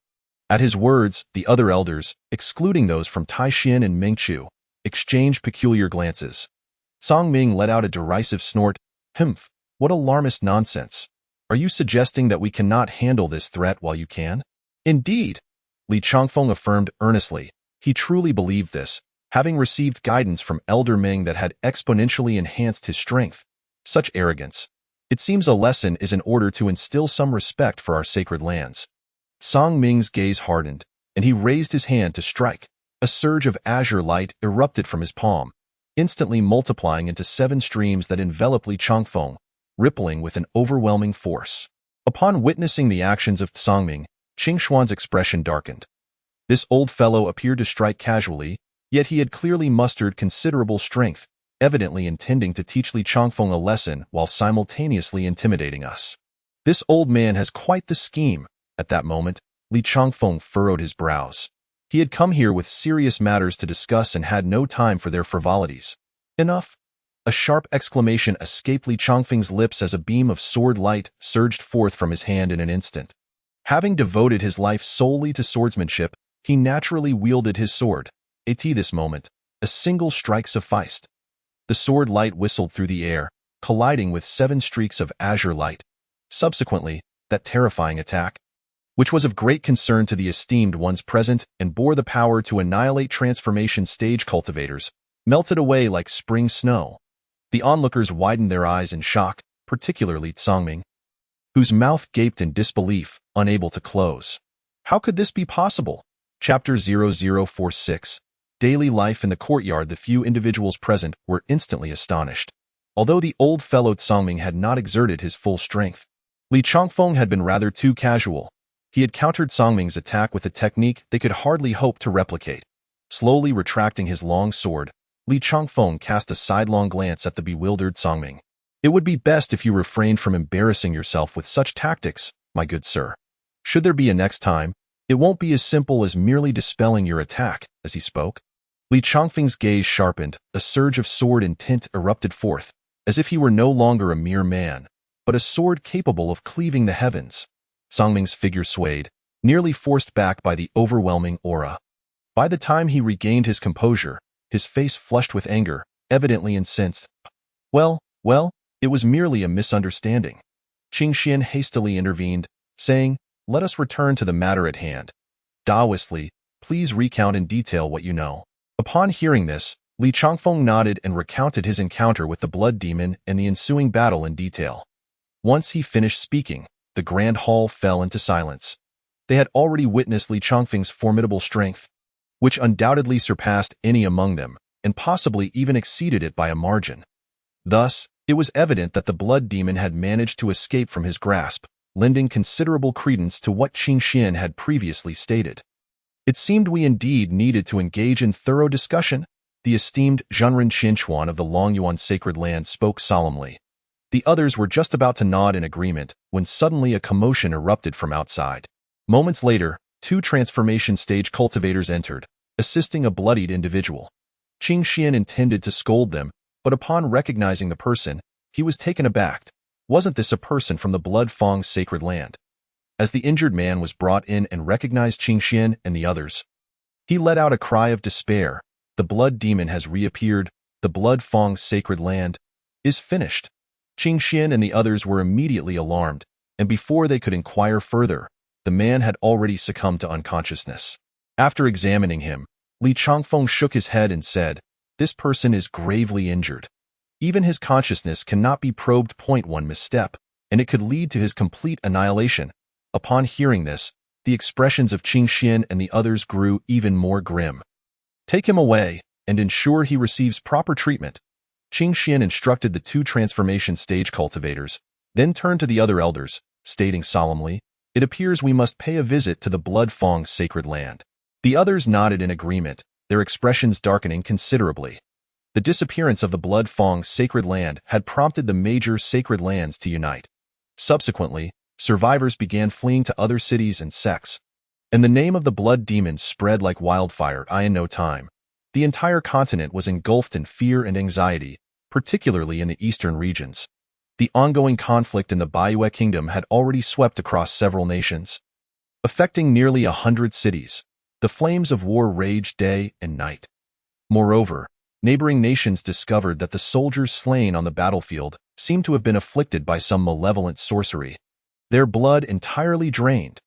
At his words, the other elders, excluding those from Taishin and Mingchu, exchanged peculiar glances. Song Ming let out a derisive snort. "Humph, what alarmist nonsense. Are you suggesting that we cannot handle this threat while you can?" "Indeed," Li Changfeng affirmed earnestly. He truly believed this, having received guidance from Elder Ming that had exponentially enhanced his strength. Such arrogance. It seems a lesson is in order to instill some respect for our sacred lands. Song Ming's gaze hardened, and he raised his hand to strike. A surge of azure light erupted from his palm, instantly multiplying into 7 streams that enveloped Li Changfeng, rippling with an overwhelming force. Upon witnessing the actions of Song Ming, Qing Xuan's expression darkened. This old fellow appeared to strike casually, yet he had clearly mustered considerable strength, evidently intending to teach Li Changfeng a lesson while simultaneously intimidating us. "This old man has quite the scheme." At that moment, Li Changfeng furrowed his brows. He had come here with serious matters to discuss and had no time for their frivolities. "Enough!" A sharp exclamation escaped Li Changfeng's lips as a beam of sword light surged forth from his hand in an instant. Having devoted his life solely to swordsmanship, he naturally wielded his sword. At this moment, a single strike sufficed. The sword light whistled through the air, colliding with 7 streaks of azure light. Subsequently, that terrifying attack, which was of great concern to the esteemed ones present and bore the power to annihilate transformation stage cultivators, melted away like spring snow. The onlookers widened their eyes in shock, particularly Song Ming, whose mouth gaped in disbelief, unable to close. How could this be possible? Chapter 0046. Daily life in the courtyard. The few individuals present were instantly astonished. Although the old fellow Song Ming had not exerted his full strength, Li Changfeng had been rather too casual. He had countered Song Ming's attack with a technique they could hardly hope to replicate. Slowly retracting his long sword, Li Changfeng cast a sidelong glance at the bewildered Song Ming. "It would be best if you refrained from embarrassing yourself with such tactics, my good sir. Should there be a next time, it won't be as simple as merely dispelling your attack." As he spoke, Li Changfeng's gaze sharpened, a surge of sword intent erupted forth, as if he were no longer a mere man, but a sword capable of cleaving the heavens. Song Ming's figure swayed, nearly forced back by the overwhelming aura. By the time he regained his composure, his face flushed with anger, evidently incensed. Well, it was merely a misunderstanding." Qing Xian hastily intervened, saying, "Let us return to the matter at hand. Daoistly, please recount in detail what you know." Upon hearing this, Li Changfeng nodded and recounted his encounter with the blood demon and the ensuing battle in detail. Once he finished speaking, the grand hall fell into silence. They had already witnessed Li Changfeng's formidable strength, which undoubtedly surpassed any among them, and possibly even exceeded it by a margin. Thus, it was evident that the blood demon had managed to escape from his grasp, lending considerable credence to what Qing Xian had previously stated. It seemed we indeed needed to engage in thorough discussion. The esteemed Zhenren Qinchuan of the Longyuan Sacred Land spoke solemnly. The others were just about to nod in agreement when suddenly a commotion erupted from outside. Moments later, 2 transformation stage cultivators entered, assisting a bloodied individual. Qing Xian intended to scold them, but upon recognizing the person, he was taken aback. Wasn't this a person from the Blood Fong's sacred land? As the injured man was brought in and recognized Qing Xian and the others, he let out a cry of despair. The blood demon has reappeared. The Blood Fong's sacred land is finished. Qing Xian and the others were immediately alarmed, and before they could inquire further, the man had already succumbed to unconsciousness. After examining him, Li Changfeng shook his head and said, "This person is gravely injured. Even his consciousness cannot be probed. One misstep, and it could lead to his complete annihilation." Upon hearing this, the expressions of Qing Xian and the others grew even more grim. "Take him away, and ensure he receives proper treatment." Qing Xian instructed the 2 transformation stage cultivators, then turned to the other elders, stating solemnly, "It appears we must pay a visit to the Blood Fong's sacred land." The others nodded in agreement, their expressions darkening considerably. The disappearance of the Blood Fong's sacred land had prompted the major sacred lands to unite. Subsequently, survivors began fleeing to other cities and sects, and the name of the blood demon spread like wildfire. In no time, the entire continent was engulfed in fear and anxiety, particularly in the eastern regions. The ongoing conflict in the Baiyue Kingdom had already swept across several nations, affecting nearly 100 cities. The flames of war raged day and night. Moreover, neighboring nations discovered that the soldiers slain on the battlefield seemed to have been afflicted by some malevolent sorcery. Their blood entirely drained.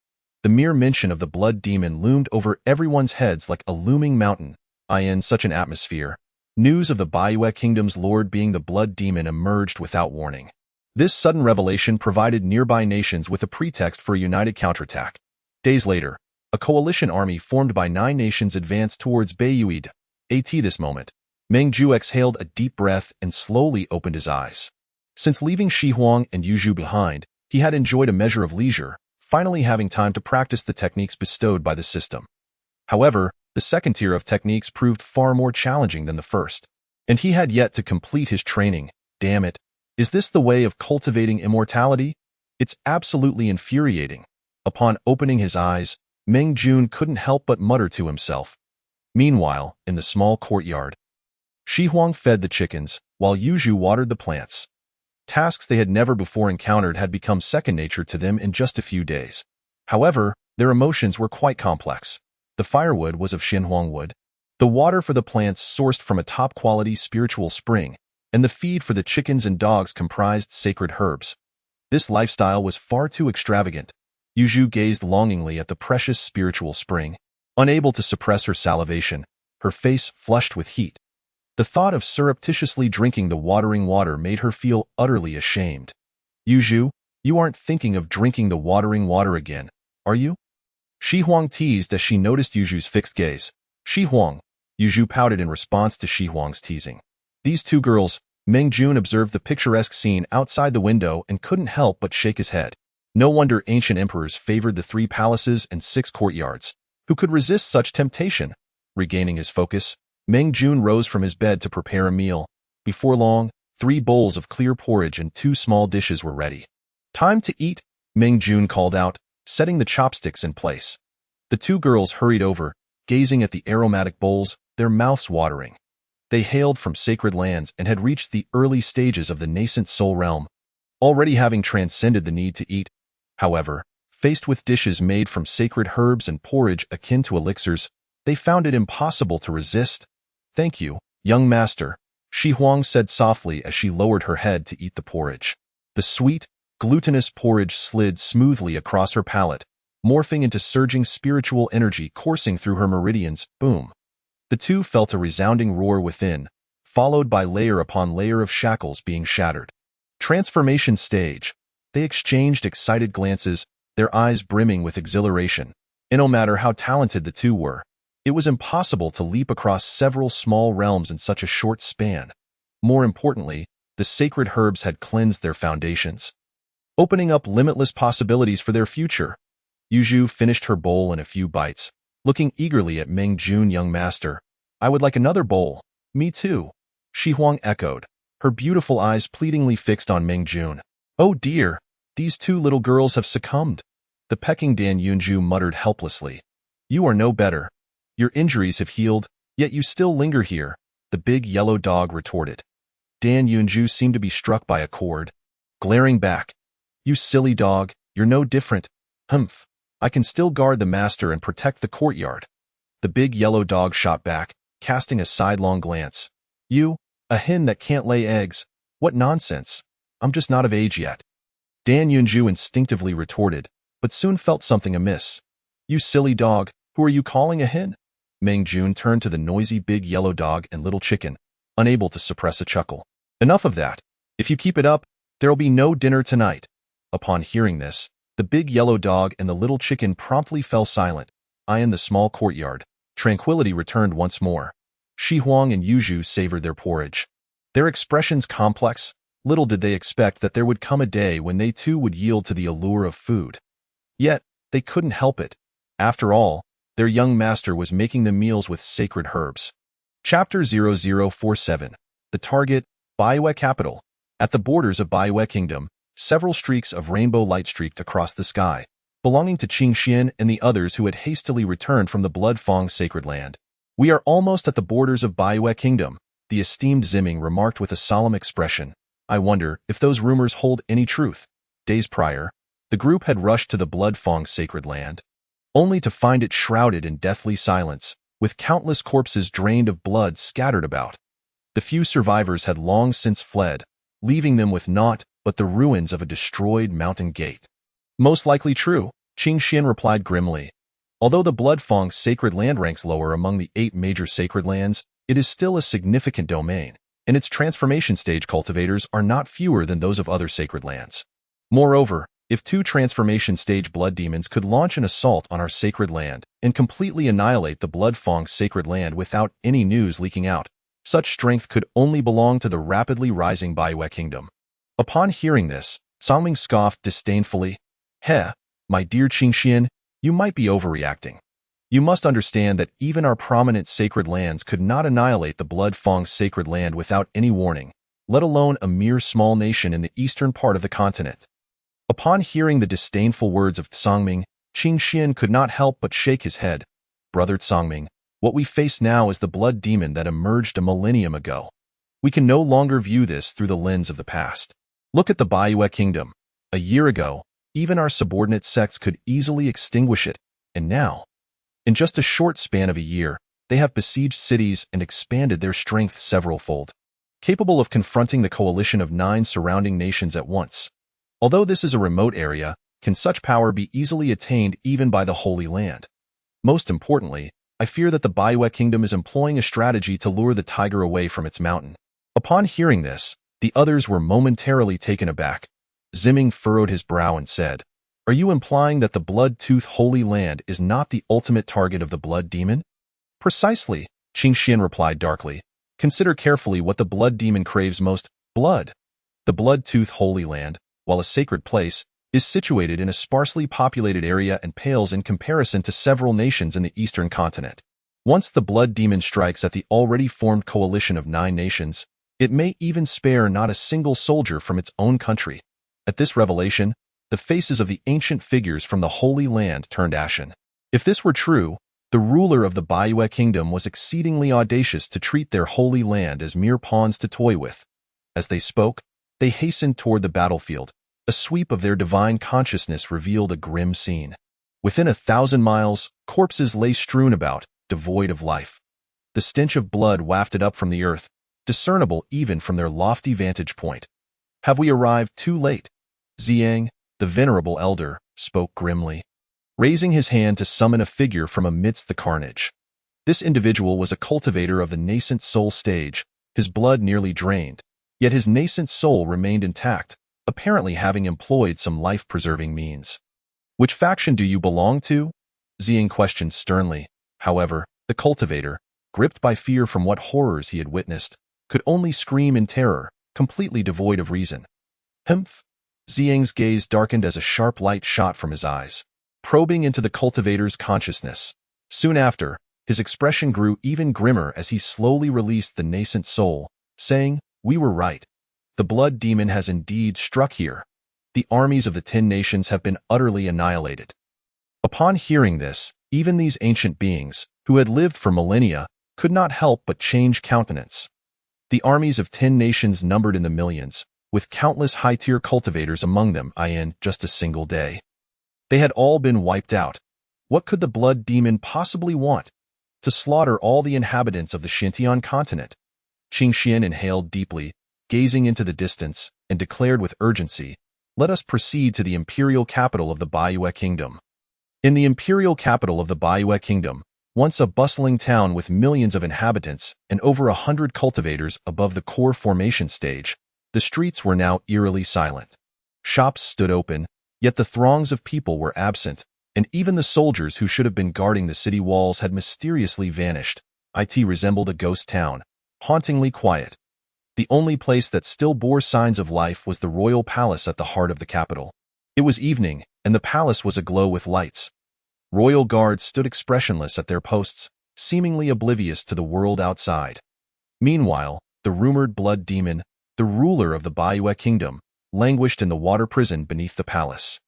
The mere mention of the blood demon loomed over everyone's heads like a looming mountain. In such an atmosphere, news of the Baiyue Kingdom's lord being the blood demon emerged without warning. This sudden revelation provided nearby nations with a pretext for a united counterattack. Days later, a coalition army formed by 9 nations advanced towards Baiyue. At this moment, Meng Zhu exhaled a deep breath and slowly opened his eyes. Since leaving Shi Huang and Yu Zhu behind, he had enjoyed a measure of leisure, finally having time to practice the techniques bestowed by the system. However, the second tier of techniques proved far more challenging than the first, and he had yet to complete his training. Damn it. Is this the way of cultivating immortality? It's absolutely infuriating. Upon opening his eyes, Meng Jun couldn't help but mutter to himself. Meanwhile, in the small courtyard, Shi Huang fed the chickens, while Yu Zhu watered the plants. Tasks they had never before encountered had become second nature to them in just a few days. However, their emotions were quite complex. The firewood was of Xinhuang wood, the water for the plants sourced from a top-quality spiritual spring, and the feed for the chickens and dogs comprised sacred herbs. This lifestyle was far too extravagant. Yu Zhu gazed longingly at the precious spiritual spring, unable to suppress her salivation, her face flushed with heat. The thought of surreptitiously drinking the watering water made her feel utterly ashamed. "Yu Zhu, you aren't thinking of drinking the watering water again, are you?" Shi Huang teased as she noticed Yu Zhu's fixed gaze. "Shi Huang," Yu Zhu pouted in response to Shi Huang's teasing. These 2 girls, Meng Jun observed the picturesque scene outside the window and couldn't help but shake his head. No wonder ancient emperors favored the 3 palaces and 6 courtyards. Who could resist such temptation? Regaining his focus, Meng Jun rose from his bed to prepare a meal. Before long, 3 bowls of clear porridge and 2 small dishes were ready. "Time to eat," Meng Jun called out, setting the chopsticks in place. The 2 girls hurried over, gazing at the aromatic bowls, their mouths watering. They hailed from sacred lands and had reached the early stages of the nascent soul realm, already having transcended the need to eat. However, faced with dishes made from sacred herbs and porridge akin to elixirs, they found it impossible to resist. "Thank you, young master," Shi Huang said softly as she lowered her head to eat the porridge. The sweet, glutinous porridge slid smoothly across her palate, morphing into surging spiritual energy coursing through her meridians. Boom. The 2 felt a resounding roar within, followed by layer upon layer of shackles being shattered. Transformation stage. They exchanged excited glances, their eyes brimming with exhilaration. And no matter how talented the 2 were, it was impossible to leap across several small realms in such a short span. More importantly, the sacred herbs had cleansed their foundations, opening up limitless possibilities for their future. Yu Zhu finished her bowl in a few bites, looking eagerly at Meng Jun. "Young master, I would like another bowl." "Me too," Shi Huang echoed. her beautiful eyes pleadingly fixed on Meng Jun. "Oh dear, these two little girls have succumbed," the pecking Dan Yunju muttered helplessly. "You are no better. Your injuries have healed, yet you still linger here," the big yellow dog retorted. Dan Yunju seemed to be struck by a chord. Glaring back, "You silly dog, you're no different. Humph, I can still guard the master and protect the courtyard." The big yellow dog shot back, casting a sidelong glance. "You, a hen that can't lay eggs? What nonsense. I'm just not of age yet." Dan Yunju instinctively retorted, but soon felt something amiss. "You silly dog, who are you calling a hen?" Meng Jun turned to the noisy big yellow dog and little chicken, unable to suppress a chuckle. "Enough of that. If you keep it up, there'll be no dinner tonight." Upon hearing this, the big yellow dog and the little chicken promptly fell silent, eyeing the small courtyard. Tranquility returned once more. Shi Huang and Yuzhu savored their porridge. Their expressions complex, little did they expect that there would come a day when they too would yield to the allure of food. Yet, they couldn't help it. After all, their young master was making them meals with sacred herbs. Chapter 0047. The Target, Baiwei Capital. At the borders of Baiwei Kingdom, several streaks of rainbow light streaked across the sky, belonging to Qing Xian and the others who had hastily returned from the Blood Fong sacred land. "We are almost at the borders of Baiwei Kingdom," the esteemed Ziming remarked with a solemn expression. "I wonder if those rumors hold any truth." Days prior, the group had rushed to the Blood Fong sacred land, only to find it shrouded in deathly silence, with countless corpses drained of blood scattered about. The few survivors had long since fled, leaving them with naught but the ruins of a destroyed mountain gate. "Most likely true," Qing Xian replied grimly. "Although the Blood Fong sacred land ranks lower among the 8 major sacred lands, it is still a significant domain, and its transformation stage cultivators are not fewer than those of other sacred lands. Moreover, if 2 transformation stage blood demons could launch an assault on our sacred land and completely annihilate the Blood Fong sacred land without any news leaking out, such strength could only belong to the rapidly rising Baiwei Kingdom." Upon hearing this, Songming scoffed disdainfully. "Heh, my dear Qing Xian, you might be overreacting. You must understand that even our prominent sacred lands could not annihilate the Blood Fong sacred land without any warning, let alone a mere small nation in the eastern part of the continent." Upon hearing the disdainful words of Songming, Qing Xian could not help but shake his head. "Brother Songming, what we face now is the blood demon that emerged a millennium ago. We can no longer view this through the lens of the past. Look at the Baiwei Kingdom. A year ago, even our subordinate sects could easily extinguish it, and now, in just a short span of a year, they have besieged cities and expanded their strength several-fold, capable of confronting the coalition of 9 surrounding nations at once. Although this is a remote area, can such power be easily attained even by the Holy Land? Most importantly, I fear that the Baiwei Kingdom is employing a strategy to lure the tiger away from its mountain." Upon hearing this, the others were momentarily taken aback. Ziming furrowed his brow and said, "Are you implying that the Blood-Tooth Holy Land is not the ultimate target of the blood demon?" "Precisely," Qing Xian replied darkly. "Consider carefully what the blood demon craves most: blood. The Blood-Tooth Holy Land, while a sacred place, is situated in a sparsely populated area and pales in comparison to several nations in the eastern continent. Once the blood demon strikes at the already formed coalition of 9 nations, it may even spare not a single soldier from its own country." At this revelation, the faces of the ancient figures from the Holy Land turned ashen. If this were true, the ruler of the Baiwei Kingdom was exceedingly audacious to treat their Holy Land as mere pawns to toy with. As they spoke, they hastened toward the battlefield. A sweep of their divine consciousness revealed a grim scene. Within 1,000 miles, corpses lay strewn about, devoid of life. The stench of blood wafted up from the earth, discernible even from their lofty vantage point. "Have we arrived too late?" Ziyang, the venerable elder, spoke grimly, raising his hand to summon a figure from amidst the carnage. This individual was a cultivator of the nascent soul stage, his blood nearly drained, yet his nascent soul remained intact, apparently having employed some life-preserving means. "Which faction do you belong to?" Ziyang questioned sternly. However, the cultivator, gripped by fear from what horrors he had witnessed, could only scream in terror, completely devoid of reason. "Humph." Ziyang's gaze darkened as a sharp light shot from his eyes, probing into the cultivator's consciousness. Soon after, his expression grew even grimmer as he slowly released the nascent soul, saying, "We were right. The blood demon has indeed struck here. The armies of the 10 nations have been utterly annihilated." Upon hearing this, even these ancient beings, who had lived for millennia, could not help but change countenance. The armies of 10 nations numbered in the millions, with countless high-tier cultivators among them in just a single day. They had all been wiped out. What could the blood demon possibly want? To slaughter all the inhabitants of the Xintian continent. Qing Xian inhaled deeply, gazing into the distance, and declared with urgency, "Let us proceed to the imperial capital of the Baiyue Kingdom." In the imperial capital of the Baiyue Kingdom, once a bustling town with millions of inhabitants and over 100 cultivators above the core formation stage, the streets were now eerily silent. Shops stood open, yet the throngs of people were absent, and even the soldiers who should have been guarding the city walls had mysteriously vanished. It resembled a ghost town, hauntingly quiet. The only place that still bore signs of life was the royal palace at the heart of the capital. It was evening, and the palace was aglow with lights. Royal guards stood expressionless at their posts, seemingly oblivious to the world outside. Meanwhile, the rumored blood demon, the ruler of the Baiyue Kingdom, languished in the water prison beneath the palace.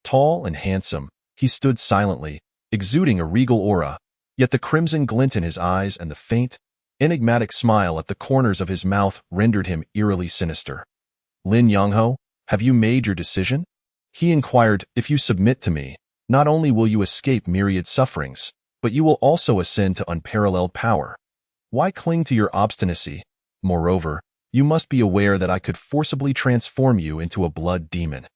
Tall and handsome, he stood silently, exuding a regal aura, yet the crimson glint in his eyes and the faint, enigmatic smile at the corners of his mouth rendered him eerily sinister. "Lin Yangho, have you made your decision?" he inquired. "If you submit to me, not only will you escape myriad sufferings, but you will also ascend to unparalleled power. Why cling to your obstinacy? Moreover, you must be aware that I could forcibly transform you into a blood demon.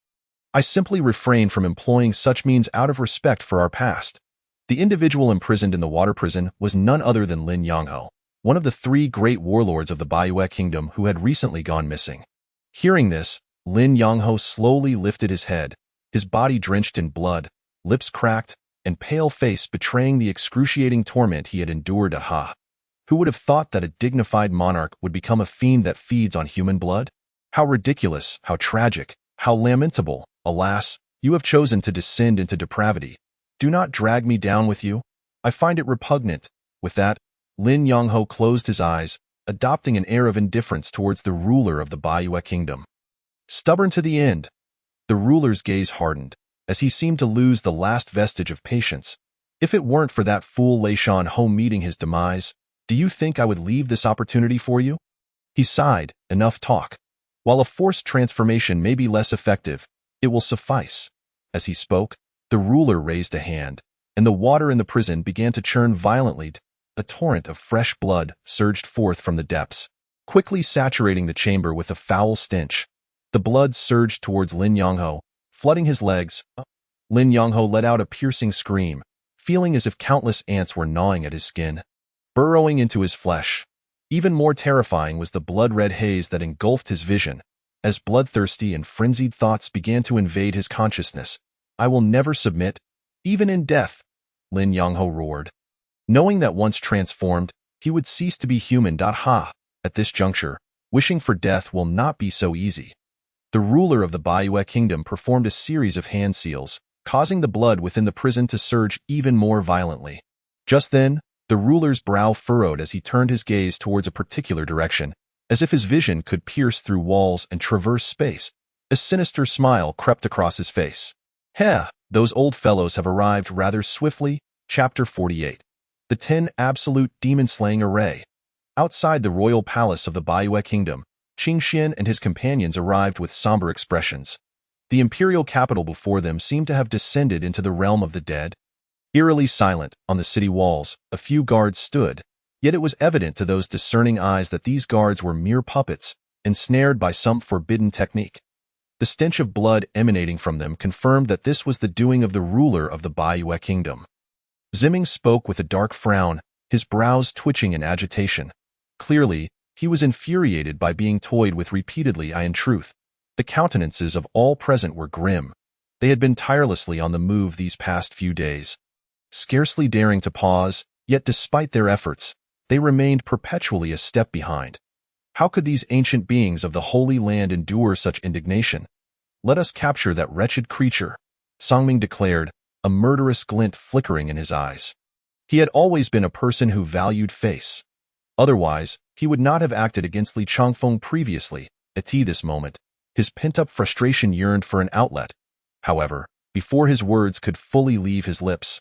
I simply refrain from employing such means out of respect for our past." The individual imprisoned in the water prison was none other than Lin Yangho, one of the 3 great warlords of the Baiyue Kingdom who had recently gone missing. Hearing this, Lin Yangho slowly lifted his head, his body drenched in blood, lips cracked, and pale face betraying the excruciating torment he had endured. Aha! Who would have thought that a dignified monarch would become a fiend that feeds on human blood? How ridiculous, how tragic, how lamentable! Alas, you have chosen to descend into depravity. Do not drag me down with you. I find it repugnant. With that, Lin Yangho closed his eyes, adopting an air of indifference towards the ruler of the Baiyue Kingdom. Stubborn to the end, the ruler's gaze hardened, as he seemed to lose the last vestige of patience. "If it weren't for that fool Lei Shan Ho meeting his demise, do you think I would leave this opportunity for you?" He sighed. "Enough talk. While a forced transformation may be less effective, it will suffice." As he spoke, the ruler raised a hand, and the water in the prison began to churn violently. A torrent of fresh blood surged forth from the depths, quickly saturating the chamber with a foul stench. The blood surged towards Lin Yangho, flooding his legs. Lin Yangho let out a piercing scream, feeling as if countless ants were gnawing at his skin, burrowing into his flesh. Even more terrifying was the blood-red haze that engulfed his vision, as bloodthirsty and frenzied thoughts began to invade his consciousness. "I will never submit, even in death," Lin Yangho roared. Knowing that once transformed, he would cease to be human. At this juncture, wishing for death will not be so easy. The ruler of the Baiyue Kingdom performed a series of hand seals, causing the blood within the prison to surge even more violently. Just then, the ruler's brow furrowed as he turned his gaze towards a particular direction, as if his vision could pierce through walls and traverse space. A sinister smile crept across his face. "Heh, those old fellows have arrived rather swiftly." Chapter 48. The 10 Absolute Demon-Slaying Array. Outside the royal palace of the Baiyue Kingdom, Qing Xian and his companions arrived with somber expressions. The imperial capital before them seemed to have descended into the realm of the dead. Eerily silent, on the city walls, a few guards stood, yet it was evident to those discerning eyes that these guards were mere puppets, ensnared by some forbidden technique. The stench of blood emanating from them confirmed that this was the doing of the ruler of the Baiyue Kingdom. Ziming spoke with a dark frown, his brows twitching in agitation. Clearly, he was infuriated by being toyed with repeatedly. In truth, the countenances of all present were grim. They had been tirelessly on the move these past few days, scarcely daring to pause, yet despite their efforts, they remained perpetually a step behind. How could these ancient beings of the Holy Land endure such indignation? "Let us capture that wretched creature," Songming declared, a murderous glint flickering in his eyes. He had always been a person who valued face. Otherwise, he would not have acted against Li Changfeng previously, At this moment, his pent-up frustration yearned for an outlet. However, before his words could fully leave his lips,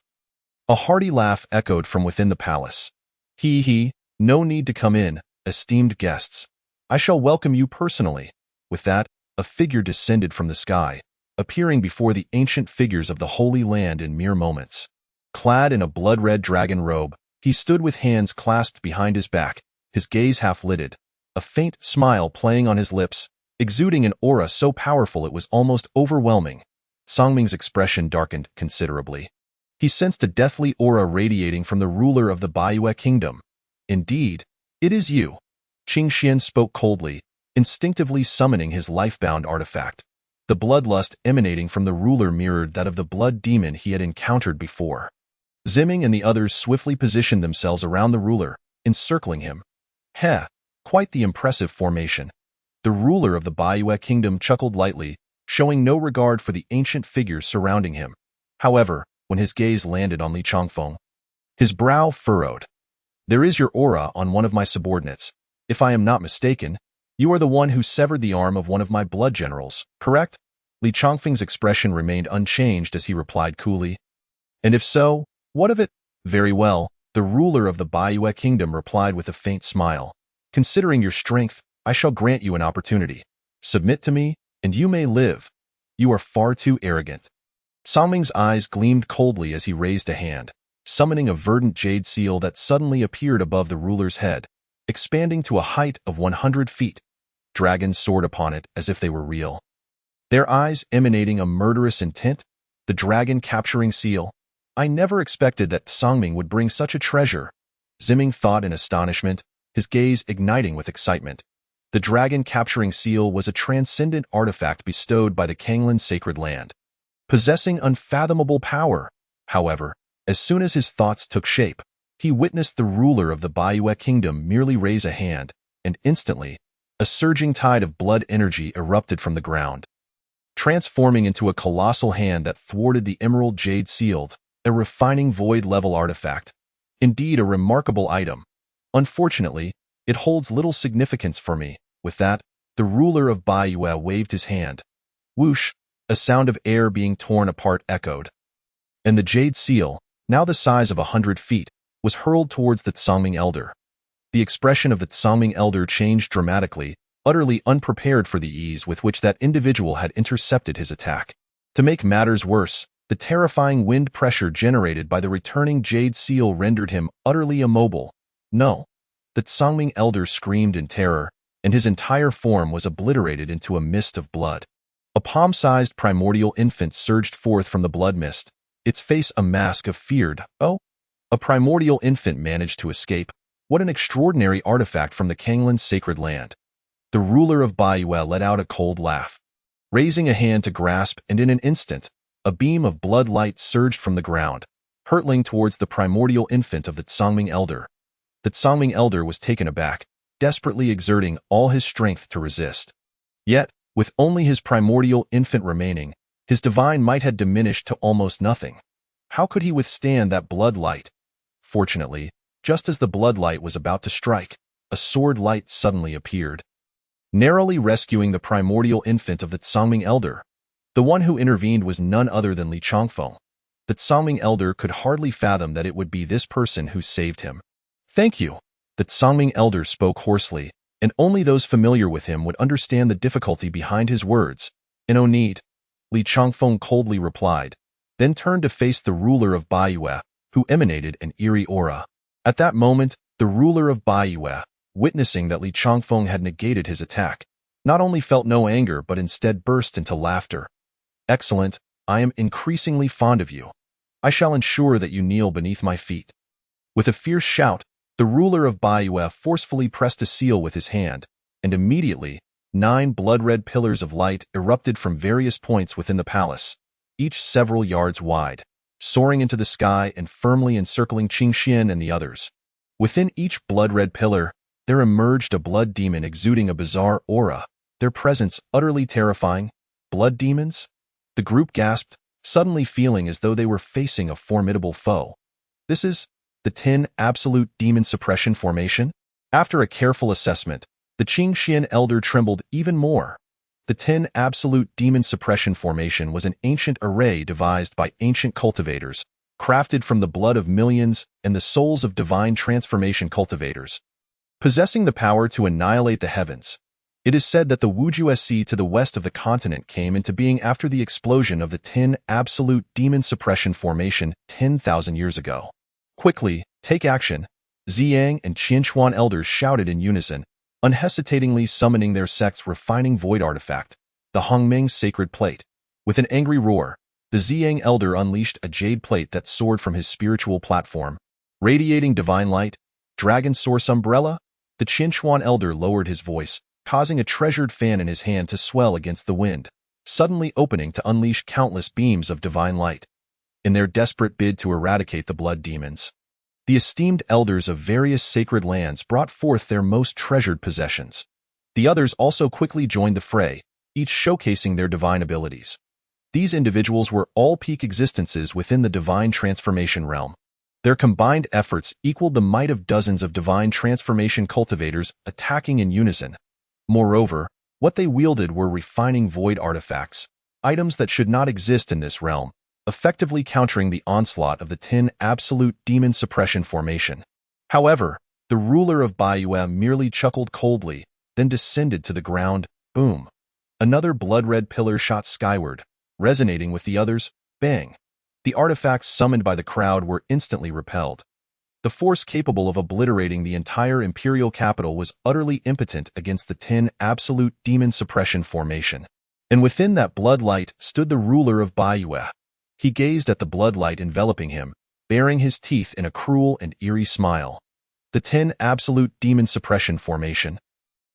a hearty laugh echoed from within the palace. He, no need to come in, esteemed guests. I shall welcome you personally. With that, a figure descended from the sky, appearing before the ancient figures of the Holy Land in mere moments. Clad in a blood-red dragon robe, he stood with hands clasped behind his back, his gaze half-lidded, a faint smile playing on his lips, exuding an aura so powerful it was almost overwhelming. Songming's expression darkened considerably. He sensed a deathly aura radiating from the ruler of the Baiyue kingdom. Indeed, it is you. Qingxian spoke coldly, instinctively summoning his life-bound artifact. The bloodlust emanating from the ruler mirrored that of the blood demon he had encountered before. Ziming and the others swiftly positioned themselves around the ruler, encircling him. Quite the impressive formation. The ruler of the Baiyue kingdom chuckled lightly, showing no regard for the ancient figures surrounding him. However, when his gaze landed on Li Changfeng, his brow furrowed. There is your aura on one of my subordinates. If I am not mistaken, you are the one who severed the arm of one of my blood generals, correct? Li Changfeng's expression remained unchanged as he replied coolly. And if so, what of it? Very well, the ruler of the Baiyue kingdom replied with a faint smile. Considering your strength, I shall grant you an opportunity. Submit to me, and you may live. You are far too arrogant. Songming's eyes gleamed coldly as he raised a hand, summoning a verdant jade seal that suddenly appeared above the ruler's head, expanding to a height of 100 feet. Dragons soared upon it as if they were real, their eyes emanating a murderous intent. The dragon capturing seal. I never expected that Songming would bring such a treasure. Ziming thought in astonishment, his gaze igniting with excitement. The dragon capturing seal was a transcendent artifact bestowed by the Kanglan sacred land, possessing unfathomable power. However, as soon as his thoughts took shape, he witnessed the ruler of the Baiyue kingdom merely raise a hand, and instantly, a surging tide of blood energy erupted from the ground, transforming into a colossal hand that thwarted the emerald jade sealed, a refining void-level artifact. Indeed, a remarkable item. Unfortunately, it holds little significance for me. With that, the ruler of Baiyue waved his hand. Whoosh, a sound of air being torn apart echoed. And the jade seal, now the size of 100 feet, was hurled towards the Tsongming elder. The expression of the Tsongming elder changed dramatically, utterly unprepared for the ease with which that individual had intercepted his attack. To make matters worse, the terrifying wind pressure generated by the returning jade seal rendered him utterly immobile. No. The Tsongming elder screamed in terror, and his entire form was obliterated into a mist of blood. A palm-sized primordial infant surged forth from the blood mist, its face a mask of feared. Oh, a primordial infant managed to escape. What an extraordinary artifact from the Kanglan sacred land. The ruler of Baiyue let out a cold laugh, raising a hand to grasp, and in an instant, a beam of blood light surged from the ground, hurtling towards the primordial infant of the Tsongming elder. The Tsongming elder was taken aback, desperately exerting all his strength to resist. Yet, with only his primordial infant remaining, his divine might had diminished to almost nothing. How could he withstand that blood light? Fortunately, just as the blood light was about to strike, a sword light suddenly appeared, narrowly rescuing the primordial infant of the Tsongming elder. The one who intervened was none other than Li Changfeng. The Tsongming elder could hardly fathom that it would be this person who saved him. Thank you. The Tsongming elder spoke hoarsely, and only those familiar with him would understand the difficulty behind his words. No need. Li Changfeng coldly replied, then turned to face the ruler of Baiyue, who emanated an eerie aura. At that moment, the ruler of Baiyue, witnessing that Li Changfeng had negated his attack, not only felt no anger but instead burst into laughter. Excellent, I am increasingly fond of you. I shall ensure that you kneel beneath my feet. With a fierce shout, the ruler of Baiyue forcefully pressed a seal with his hand, and immediately, 9 blood-red pillars of light erupted from various points within the palace, each several yards wide, soaring into the sky and firmly encircling Qingxian and the others. Within each blood-red pillar, there emerged a blood demon exuding a bizarre aura, their presence utterly terrifying. Blood demons? The group gasped, suddenly feeling as though they were facing a formidable foe. This is the 10 absolute demon suppression formation? After a careful assessment, The Qingxian elder trembled even more. The 10 Absolute Demon Suppression Formation was an ancient array devised by ancient cultivators, crafted from the blood of millions and the souls of divine transformation cultivators. Possessing the power to annihilate the heavens, it is said that the Wuju Sea to the west of the continent came into being after the explosion of the 10 Absolute Demon Suppression Formation 10,000 years ago. Quickly, take action, Ziyang and Qianchuan elders shouted in unison, unhesitatingly summoning their sect's refining void artifact, the Hongmeng Sacred Plate. With an angry roar, the Ziyang elder unleashed a jade plate that soared from his spiritual platform. Radiating divine light, dragon source umbrella, the Qianchuan elder lowered his voice, causing a treasured fan in his hand to swell against the wind, suddenly opening to unleash countless beams of divine light. In their desperate bid to eradicate the blood demons, the esteemed elders of various sacred lands brought forth their most treasured possessions. The others also quickly joined the fray, each showcasing their divine abilities. These individuals were all peak existences within the divine transformation realm. Their combined efforts equaled the might of dozens of divine transformation cultivators attacking in unison. Moreover, what they wielded were refining void artifacts, items that should not exist in this realm, effectively countering the onslaught of the 10 Absolute Demon Suppression Formation. However, the ruler of Baiyue merely chuckled coldly, then descended to the ground. Boom! Another blood-red pillar shot skyward, resonating with the others. Bang! The artifacts summoned by the crowd were instantly repelled. The force capable of obliterating the entire imperial capital was utterly impotent against the 10 Absolute Demon Suppression Formation. And within that blood light stood the ruler of Baiyue. He gazed at the blood light enveloping him, baring his teeth in a cruel and eerie smile. The 10 Absolute Demon Suppression Formation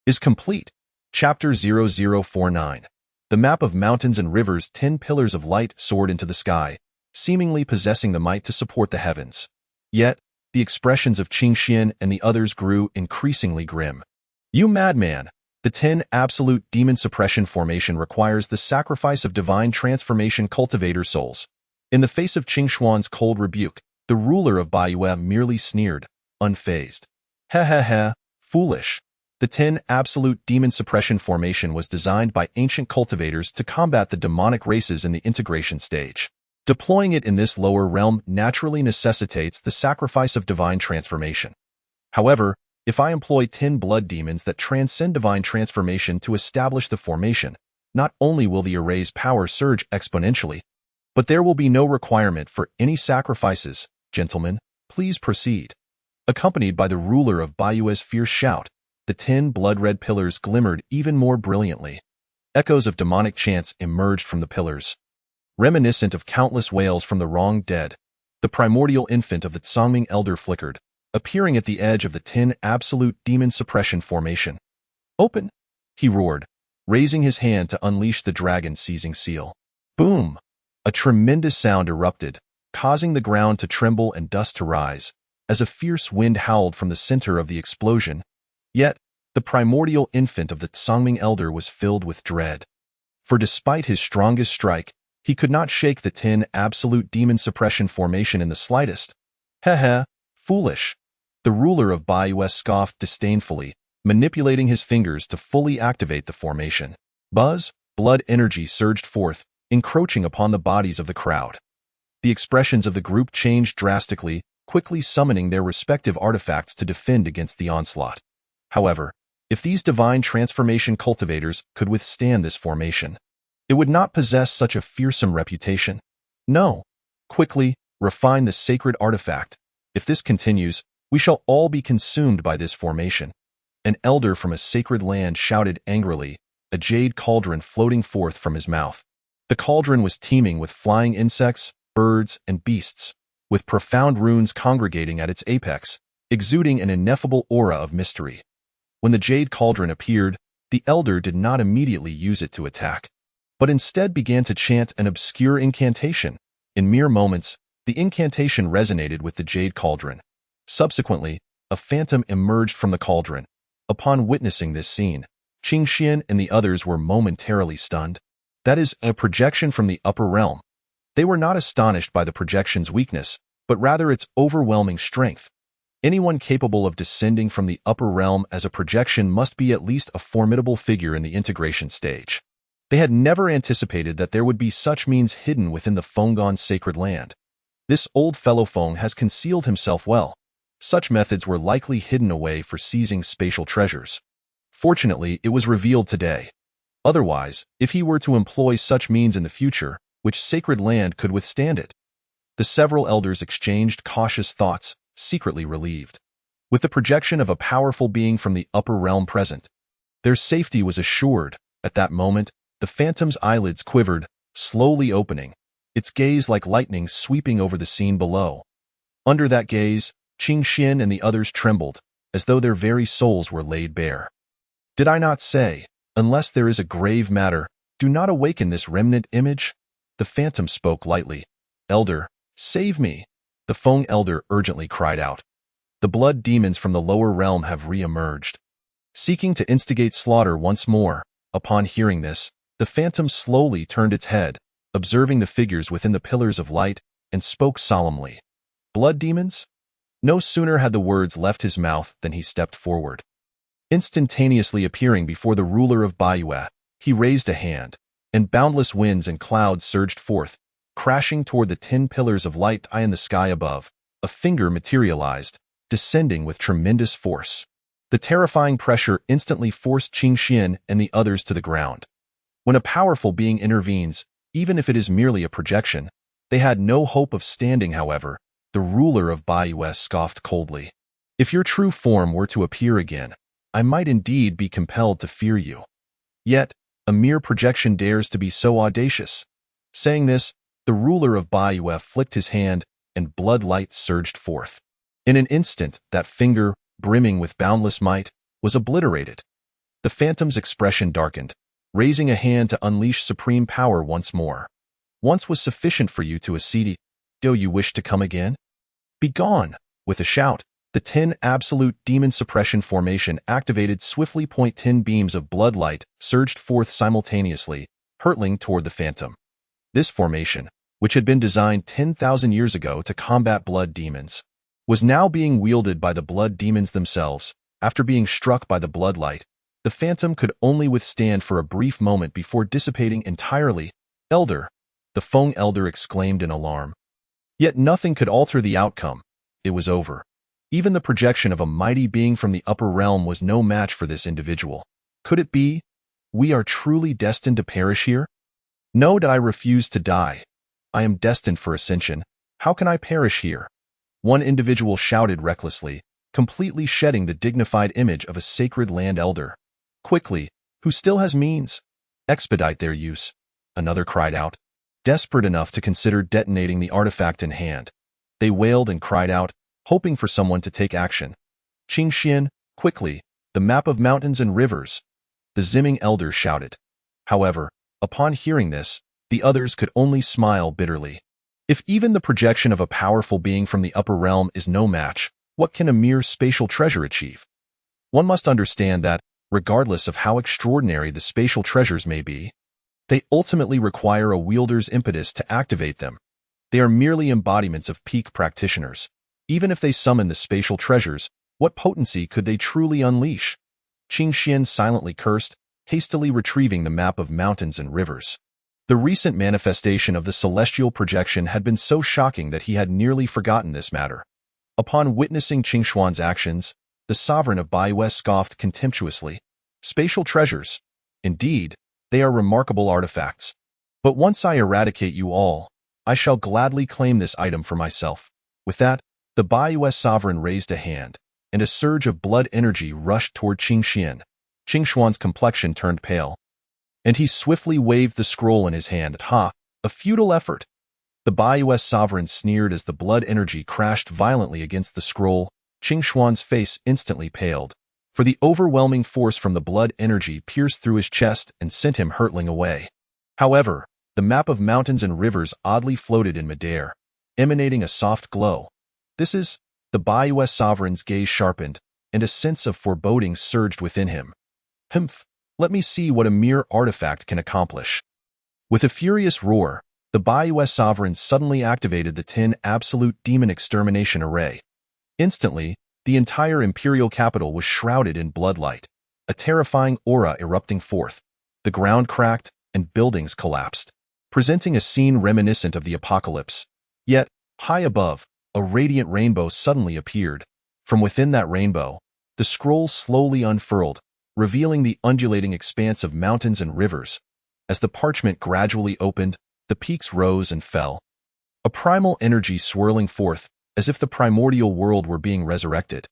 is complete. Chapter 0049. The map of mountains and rivers. 10 pillars of light soared into the sky, seemingly possessing the might to support the heavens. Yet, the expressions of Qingxian and the others grew increasingly grim. You madman! The 10 Absolute Demon Suppression Formation requires the sacrifice of divine transformation cultivator souls. In the face of Qingshuan's cold rebuke, the ruler of Baiyue merely sneered, unfazed. Ha ha ha, foolish. The 10 Absolute Demon Suppression Formation was designed by ancient cultivators to combat the demonic races in the integration stage. Deploying it in this lower realm naturally necessitates the sacrifice of divine transformation. However, if I employ 10 blood demons that transcend divine transformation to establish the formation, not only will the array's power surge exponentially, but there will be no requirement for any sacrifices. Gentlemen, please proceed. Accompanied by the ruler of Baiyue's fierce shout, the 10 blood-red pillars glimmered even more brilliantly. Echoes of demonic chants emerged from the pillars, reminiscent of countless wails from the wronged dead. The primordial infant of the Tsangming elder flickered, appearing at the edge of the 10 Absolute Demon Suppression Formation. Open! He roared, raising his hand to unleash the dragon-seizing seal. Boom! A tremendous sound erupted, causing the ground to tremble and dust to rise, as a fierce wind howled from the center of the explosion. Yet, the primordial infant of the Tsangming elder was filled with dread. For despite his strongest strike, he could not shake the 10 Absolute Demon Suppression Formation in the slightest. Heh, foolish. The ruler of Baiyue scoffed disdainfully, manipulating his fingers to fully activate the formation. Buzz, blood energy surged forth, encroaching upon the bodies of the crowd. The expressions of the group changed drastically, quickly summoning their respective artifacts to defend against the onslaught. However, if these divine transformation cultivators could withstand this formation, it would not possess such a fearsome reputation. No. Quickly, refine the sacred artifact. If this continues, we shall all be consumed by this formation. An elder from a sacred land shouted angrily, a jade cauldron floating forth from his mouth. The cauldron was teeming with flying insects, birds, and beasts, with profound runes congregating at its apex, exuding an ineffable aura of mystery. When the jade cauldron appeared, the elder did not immediately use it to attack, but instead began to chant an obscure incantation. In mere moments, the incantation resonated with the jade cauldron. Subsequently, a phantom emerged from the cauldron. Upon witnessing this scene, Qingxian and the others were momentarily stunned. That is, a projection from the upper realm. They were not astonished by the projection's weakness, but rather its overwhelming strength. Anyone capable of descending from the upper realm as a projection must be at least a formidable figure in the integration stage. They had never anticipated that there would be such means hidden within the Fenggon's sacred land. This old fellow Feng has concealed himself well. Such methods were likely hidden away for seizing spatial treasures. Fortunately, it was revealed today. Otherwise, if he were to employ such means in the future, which sacred land could withstand it? The several elders exchanged cautious thoughts, secretly relieved. With the projection of a powerful being from the upper realm present, their safety was assured. At that moment, the phantom's eyelids quivered, slowly opening, its gaze like lightning sweeping over the scene below. Under that gaze, Qing Xian and the others trembled, as though their very souls were laid bare. Did I not say, unless there is a grave matter, do not awaken this remnant image? The phantom spoke lightly. Elder, save me! The Feng elder urgently cried out. The blood demons from the lower realm have re-emerged, seeking to instigate slaughter once more. Upon hearing this, the phantom slowly turned its head, observing the figures within the pillars of light, and spoke solemnly. Blood demons? No sooner had the words left his mouth than he stepped forward. Instantaneously appearing before the ruler of Baiyue, he raised a hand, and boundless winds and clouds surged forth, crashing toward the 10 pillars of light high in the sky above. A finger materialized, descending with tremendous force. The terrifying pressure instantly forced Qing Xian and the others to the ground. When a powerful being intervenes, even if it is merely a projection, they had no hope of standing. However, the ruler of Baiyue scoffed coldly. If your true form were to appear again, I might indeed be compelled to fear you. Yet, a mere projection dares to be so audacious. Saying this, the ruler of Baiyue flicked his hand, and blood light surged forth. In an instant, that finger, brimming with boundless might, was obliterated. The phantom's expression darkened, raising a hand to unleash supreme power once more. Once was sufficient for you to accede. Do you wish to come again? Begone! With a shout, the 10 absolute demon suppression formation activated swiftly. 10 beams of blood light surged forth simultaneously, hurtling toward the phantom. This formation, which had been designed 10,000 years ago to combat blood demons, was now being wielded by the blood demons themselves. After being struck by the blood light, the phantom could only withstand for a brief moment before dissipating entirely. Elder, the Feng elder exclaimed in alarm. Yet nothing could alter the outcome. It was over. Even the projection of a mighty being from the upper realm was no match for this individual. Could it be? We are truly destined to perish here? No, I refuse to die. I am destined for ascension. How can I perish here? One individual shouted recklessly, completely shedding the dignified image of a sacred land elder. Quickly, who still has means? Expedite their use. Another cried out, desperate enough to consider detonating the artifact in hand. They wailed and cried out, hoping for someone to take action. Qing Xian, quickly, the map of mountains and rivers. The Zimming elder shouted. However, upon hearing this, the others could only smile bitterly. If even the projection of a powerful being from the upper realm is no match, what can a mere spatial treasure achieve? One must understand that, regardless of how extraordinary the spatial treasures may be, they ultimately require a wielder's impetus to activate them. They are merely embodiments of peak practitioners. Even if they summon the spatial treasures, what potency could they truly unleash? Qing Xian silently cursed, hastily retrieving the map of mountains and rivers. The recent manifestation of the celestial projection had been so shocking that he had nearly forgotten this matter. Upon witnessing Qing Xuan's actions, the sovereign of Baiyue scoffed contemptuously. Spatial treasures. Indeed, they are remarkable artifacts. But once I eradicate you all, I shall gladly claim this item for myself. With that, the Baiyue sovereign raised a hand, and a surge of blood energy rushed toward Qing Xian. Qing Xuan's complexion turned pale, and he swiftly waved the scroll in his hand. Ha! A futile effort! The Baiyue sovereign sneered as the blood energy crashed violently against the scroll. Qing Xuan's face instantly paled, for the overwhelming force from the blood energy pierced through his chest and sent him hurtling away. However, the map of mountains and rivers oddly floated in midair, emanating a soft glow. This is, the Baiyue sovereign's gaze sharpened, and a sense of foreboding surged within him. Humph, let me see what a mere artifact can accomplish. With a furious roar, the Baiyue sovereign suddenly activated the 10 absolute demon extermination array. Instantly, The entire imperial capital was shrouded in bloodlight, a terrifying aura erupting forth. The ground cracked and buildings collapsed, presenting a scene reminiscent of the apocalypse. Yet, high above, a radiant rainbow suddenly appeared. From within that rainbow, the scroll slowly unfurled, revealing the undulating expanse of mountains and rivers. As the parchment gradually opened, the peaks rose and fell, a primal energy swirling forth, as if the primordial world were being resurrected.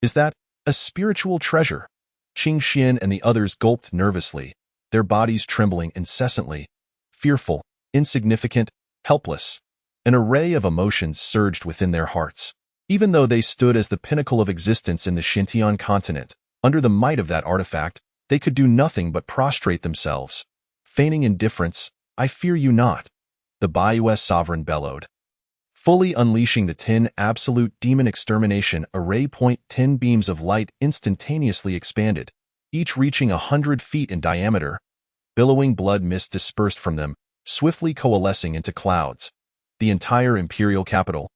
Is that a spiritual treasure? Qing Xian and the others gulped nervously, their bodies trembling incessantly. Fearful, insignificant, helpless. An array of emotions surged within their hearts. Even though they stood as the pinnacle of existence in the Xintian continent, under the might of that artifact, they could do nothing but prostrate themselves. Feigning indifference, "I fear you not," the Baiyu sovereign bellowed. Fully unleashing the 10 absolute demon extermination array. 10 beams of light instantaneously expanded, each reaching 100 feet in diameter. Billowing blood mist dispersed from them, swiftly coalescing into clouds. The entire imperial capital,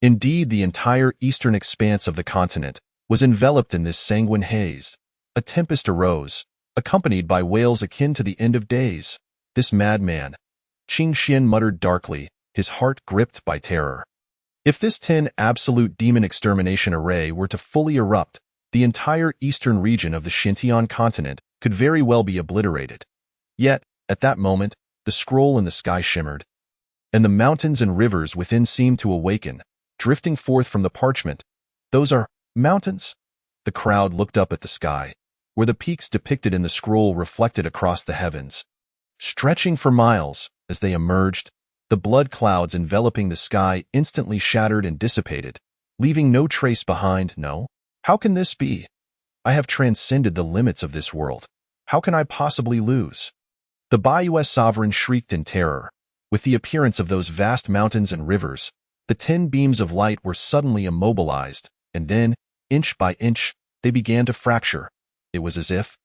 indeed the entire eastern expanse of the continent, was enveloped in this sanguine haze. A tempest arose, accompanied by wails akin to the end of days. This madman, Qing Xian muttered darkly, his heart gripped by terror. If this 10 absolute demon extermination array were to fully erupt, the entire eastern region of the Xintian continent could very well be obliterated. Yet, at that moment, the scroll in the sky shimmered, and the mountains and rivers within seemed to awaken, drifting forth from the parchment. Those are mountains? The crowd looked up at the sky, where the peaks depicted in the scroll reflected across the heavens, stretching for miles. As they emerged, the blood clouds enveloping the sky instantly shattered and dissipated, leaving no trace behind. No? How can this be? I have transcended the limits of this world. How can I possibly lose? The Baiyu sovereign shrieked in terror. With the appearance of those vast mountains and rivers, the 10 beams of light were suddenly immobilized, and then, inch by inch, they began to fracture. It was as if,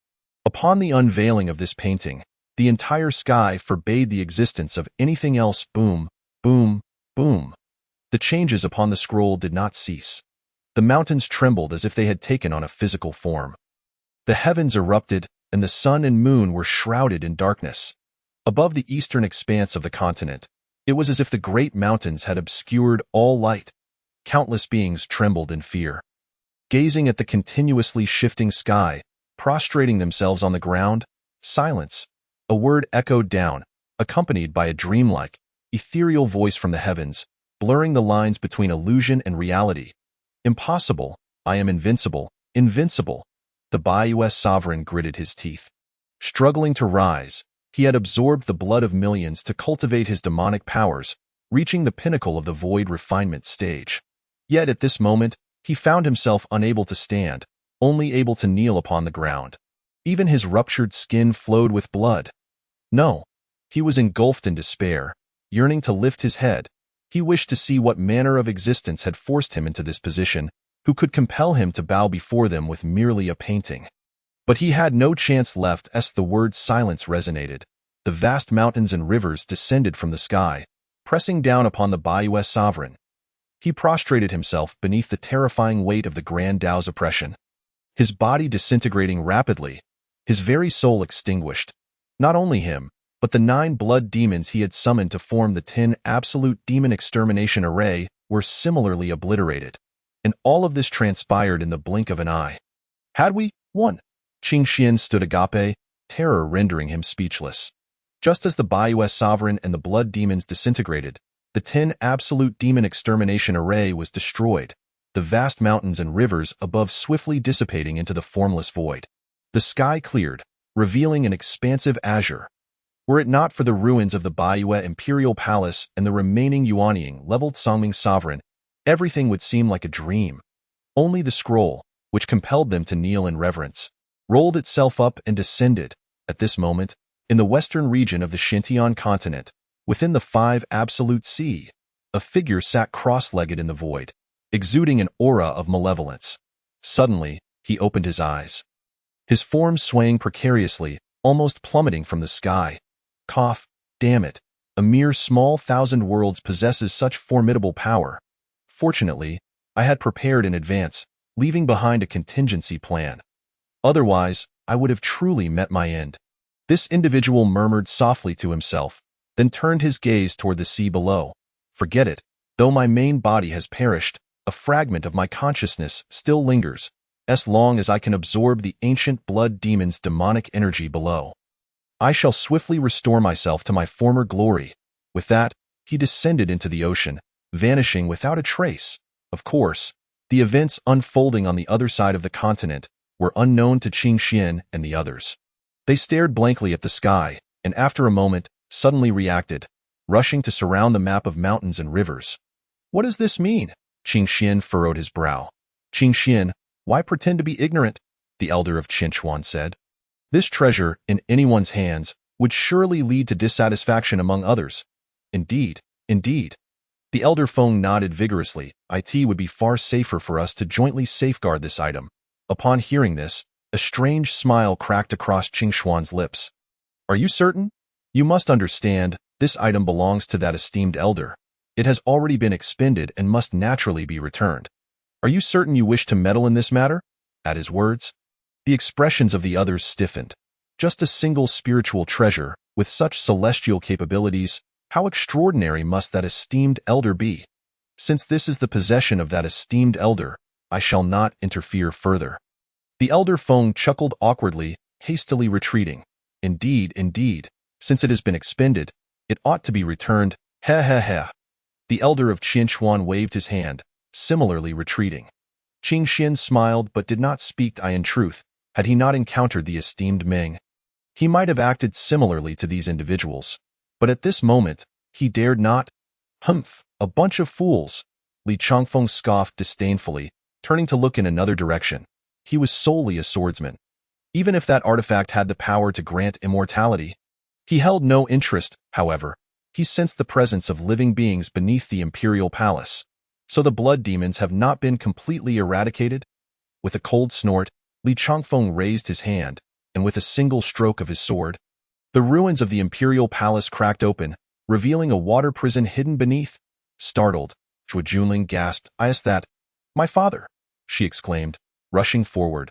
upon the unveiling of this painting, the entire sky forbade the existence of anything else. Boom, boom, boom. The changes upon the scroll did not cease. The mountains trembled as if they had taken on a physical form. The heavens erupted, and the sun and moon were shrouded in darkness. Above the eastern expanse of the continent, it was as if the great mountains had obscured all light. Countless beings trembled in fear, gazing at the continuously shifting sky, prostrating themselves on the ground. Silence. A word echoed down, accompanied by a dreamlike, ethereal voice from the heavens, blurring the lines between illusion and reality. Impossible. I am invincible. Invincible. The Baiyu sovereign gritted his teeth. Struggling to rise, he had absorbed the blood of millions to cultivate his demonic powers, reaching the pinnacle of the void refinement stage. Yet at this moment, he found himself unable to stand, only able to kneel upon the ground. Even his ruptured skin flowed with blood. No, he was engulfed in despair, yearning to lift his head. He wished to see what manner of existence had forced him into this position, who could compel him to bow before them with merely a painting. But he had no chance left as the word silence resonated. The vast mountains and rivers descended from the sky, pressing down upon the Baiyu sovereign. He prostrated himself beneath the terrifying weight of the Grand Tao's oppression, his body disintegrating rapidly, his very soul extinguished. Not only him, but the 9 blood demons he had summoned to form the 10 absolute demon extermination array were similarly obliterated. And all of this transpired in the blink of an eye. Had we won? Qing Xian stood agape, terror rendering him speechless. Just as the Baiyu sovereign and the blood demons disintegrated, the 10 absolute demon extermination array was destroyed, the vast mountains and rivers above swiftly dissipating into the formless void. The sky cleared, revealing an expansive azure. Were it not for the ruins of the Baiyu imperial palace and the remaining Yuanying leveled Songming sovereign, everything would seem like a dream. Only the scroll, which compelled them to kneel in reverence, rolled itself up and descended. At this moment, in the western region of the Xintian continent, within the 5 absolute sea, a figure sat cross-legged in the void, exuding an aura of malevolence. Suddenly, he opened his eyes, his form swaying precariously, almost plummeting from the sky. Cough, damn it, a mere small 1,000 worlds possesses such formidable power. Fortunately, I had prepared in advance, leaving behind a contingency plan. Otherwise, I would have truly met my end. This individual murmured softly to himself, then turned his gaze toward the sea below. Forget it. Though my main body has perished, a fragment of my consciousness still lingers, as long as I can absorb the ancient blood demon's demonic energy below. I shall swiftly restore myself to my former glory. With that, he descended into the ocean, vanishing without a trace. Of course, the events unfolding on the other side of the continent were unknown to Qing Xian and the others. They stared blankly at the sky, and after a moment, suddenly reacted, rushing to surround the map of mountains and rivers. What does this mean? Qing Xian furrowed his brow. Qing Xian, why pretend to be ignorant? The elder of Qinchuan said. This treasure, in anyone's hands, would surely lead to dissatisfaction among others. Indeed, indeed. The elder Feng nodded vigorously. It would be far safer for us to jointly safeguard this item. Upon hearing this, a strange smile cracked across Qingshuan's lips. Are you certain? You must understand, this item belongs to that esteemed elder. It has already been expended and must naturally be returned. Are you certain you wish to meddle in this matter? At his words, the expressions of the others stiffened. Just a single spiritual treasure, with such celestial capabilities, how extraordinary must that esteemed elder be? Since this is the possession of that esteemed elder, I shall not interfere further. The elder Feng chuckled awkwardly, hastily retreating. Indeed, indeed, since it has been expended, it ought to be returned. Ha ha ha. The elder of Qinshuan waved his hand, similarly retreating. Qing Xian smiled but did not speak. In truth, had he not encountered the esteemed Meng, he might have acted similarly to these individuals. But at this moment, he dared not. Humph, a bunch of fools. Li Changfeng scoffed disdainfully, turning to look in another direction. He was solely a swordsman. Even if that artifact had the power to grant immortality, he held no interest. However, he sensed the presence of living beings beneath the imperial palace. So the blood demons have not been completely eradicated? With a cold snort, Li Changfeng raised his hand, and with a single stroke of his sword, the ruins of the imperial palace cracked open, revealing a water prison hidden beneath. Startled, Zhuo Junling gasped, "Is that my father?" she exclaimed, rushing forward.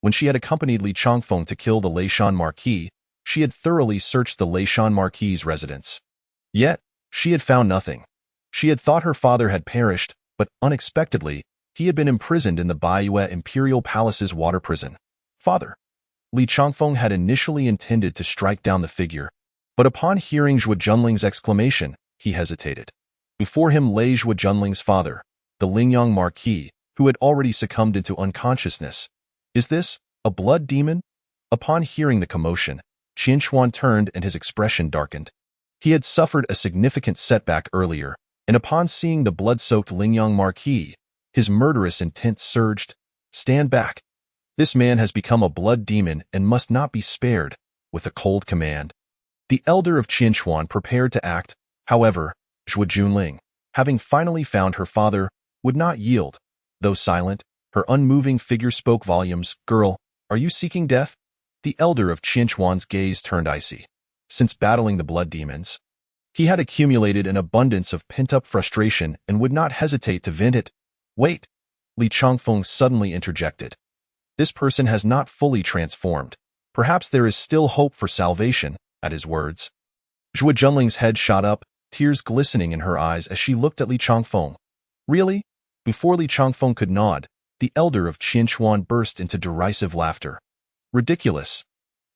When she had accompanied Li Changfeng to kill the Leishan Marquis, she had thoroughly searched the Leishan Marquis's residence. Yet, she had found nothing. She had thought her father had perished, but unexpectedly, he had been imprisoned in the Baiyue Imperial Palace's water prison. Father. Li Changfeng had initially intended to strike down the figure, but upon hearing Zhuo Junling's exclamation, he hesitated. Before him lay Zhuo Junling's father, the Lingyang Marquis, who had already succumbed into unconsciousness. Is this a blood demon? Upon hearing the commotion, Qinshuan turned and his expression darkened. He had suffered a significant setback earlier, and upon seeing the blood-soaked Lingyang Marquis, his murderous intent surged. Stand back. This man has become a blood demon and must not be spared, with a cold command. The elder of Qinshuan prepared to act. However, Zhuo Junling, having finally found her father, would not yield. Though silent, her unmoving figure spoke volumes. Girl, are you seeking death? The elder of Qinshuan's gaze turned icy. Since battling the blood demons, he had accumulated an abundance of pent-up frustration and would not hesitate to vent it. Wait, Li Changfeng suddenly interjected. This person has not fully transformed. Perhaps there is still hope for salvation. At his words, Zhuo Junling's head shot up, tears glistening in her eyes as she looked at Li Changfeng. Really? Before Li Changfeng could nod, the elder of Qinshuan burst into derisive laughter. Ridiculous.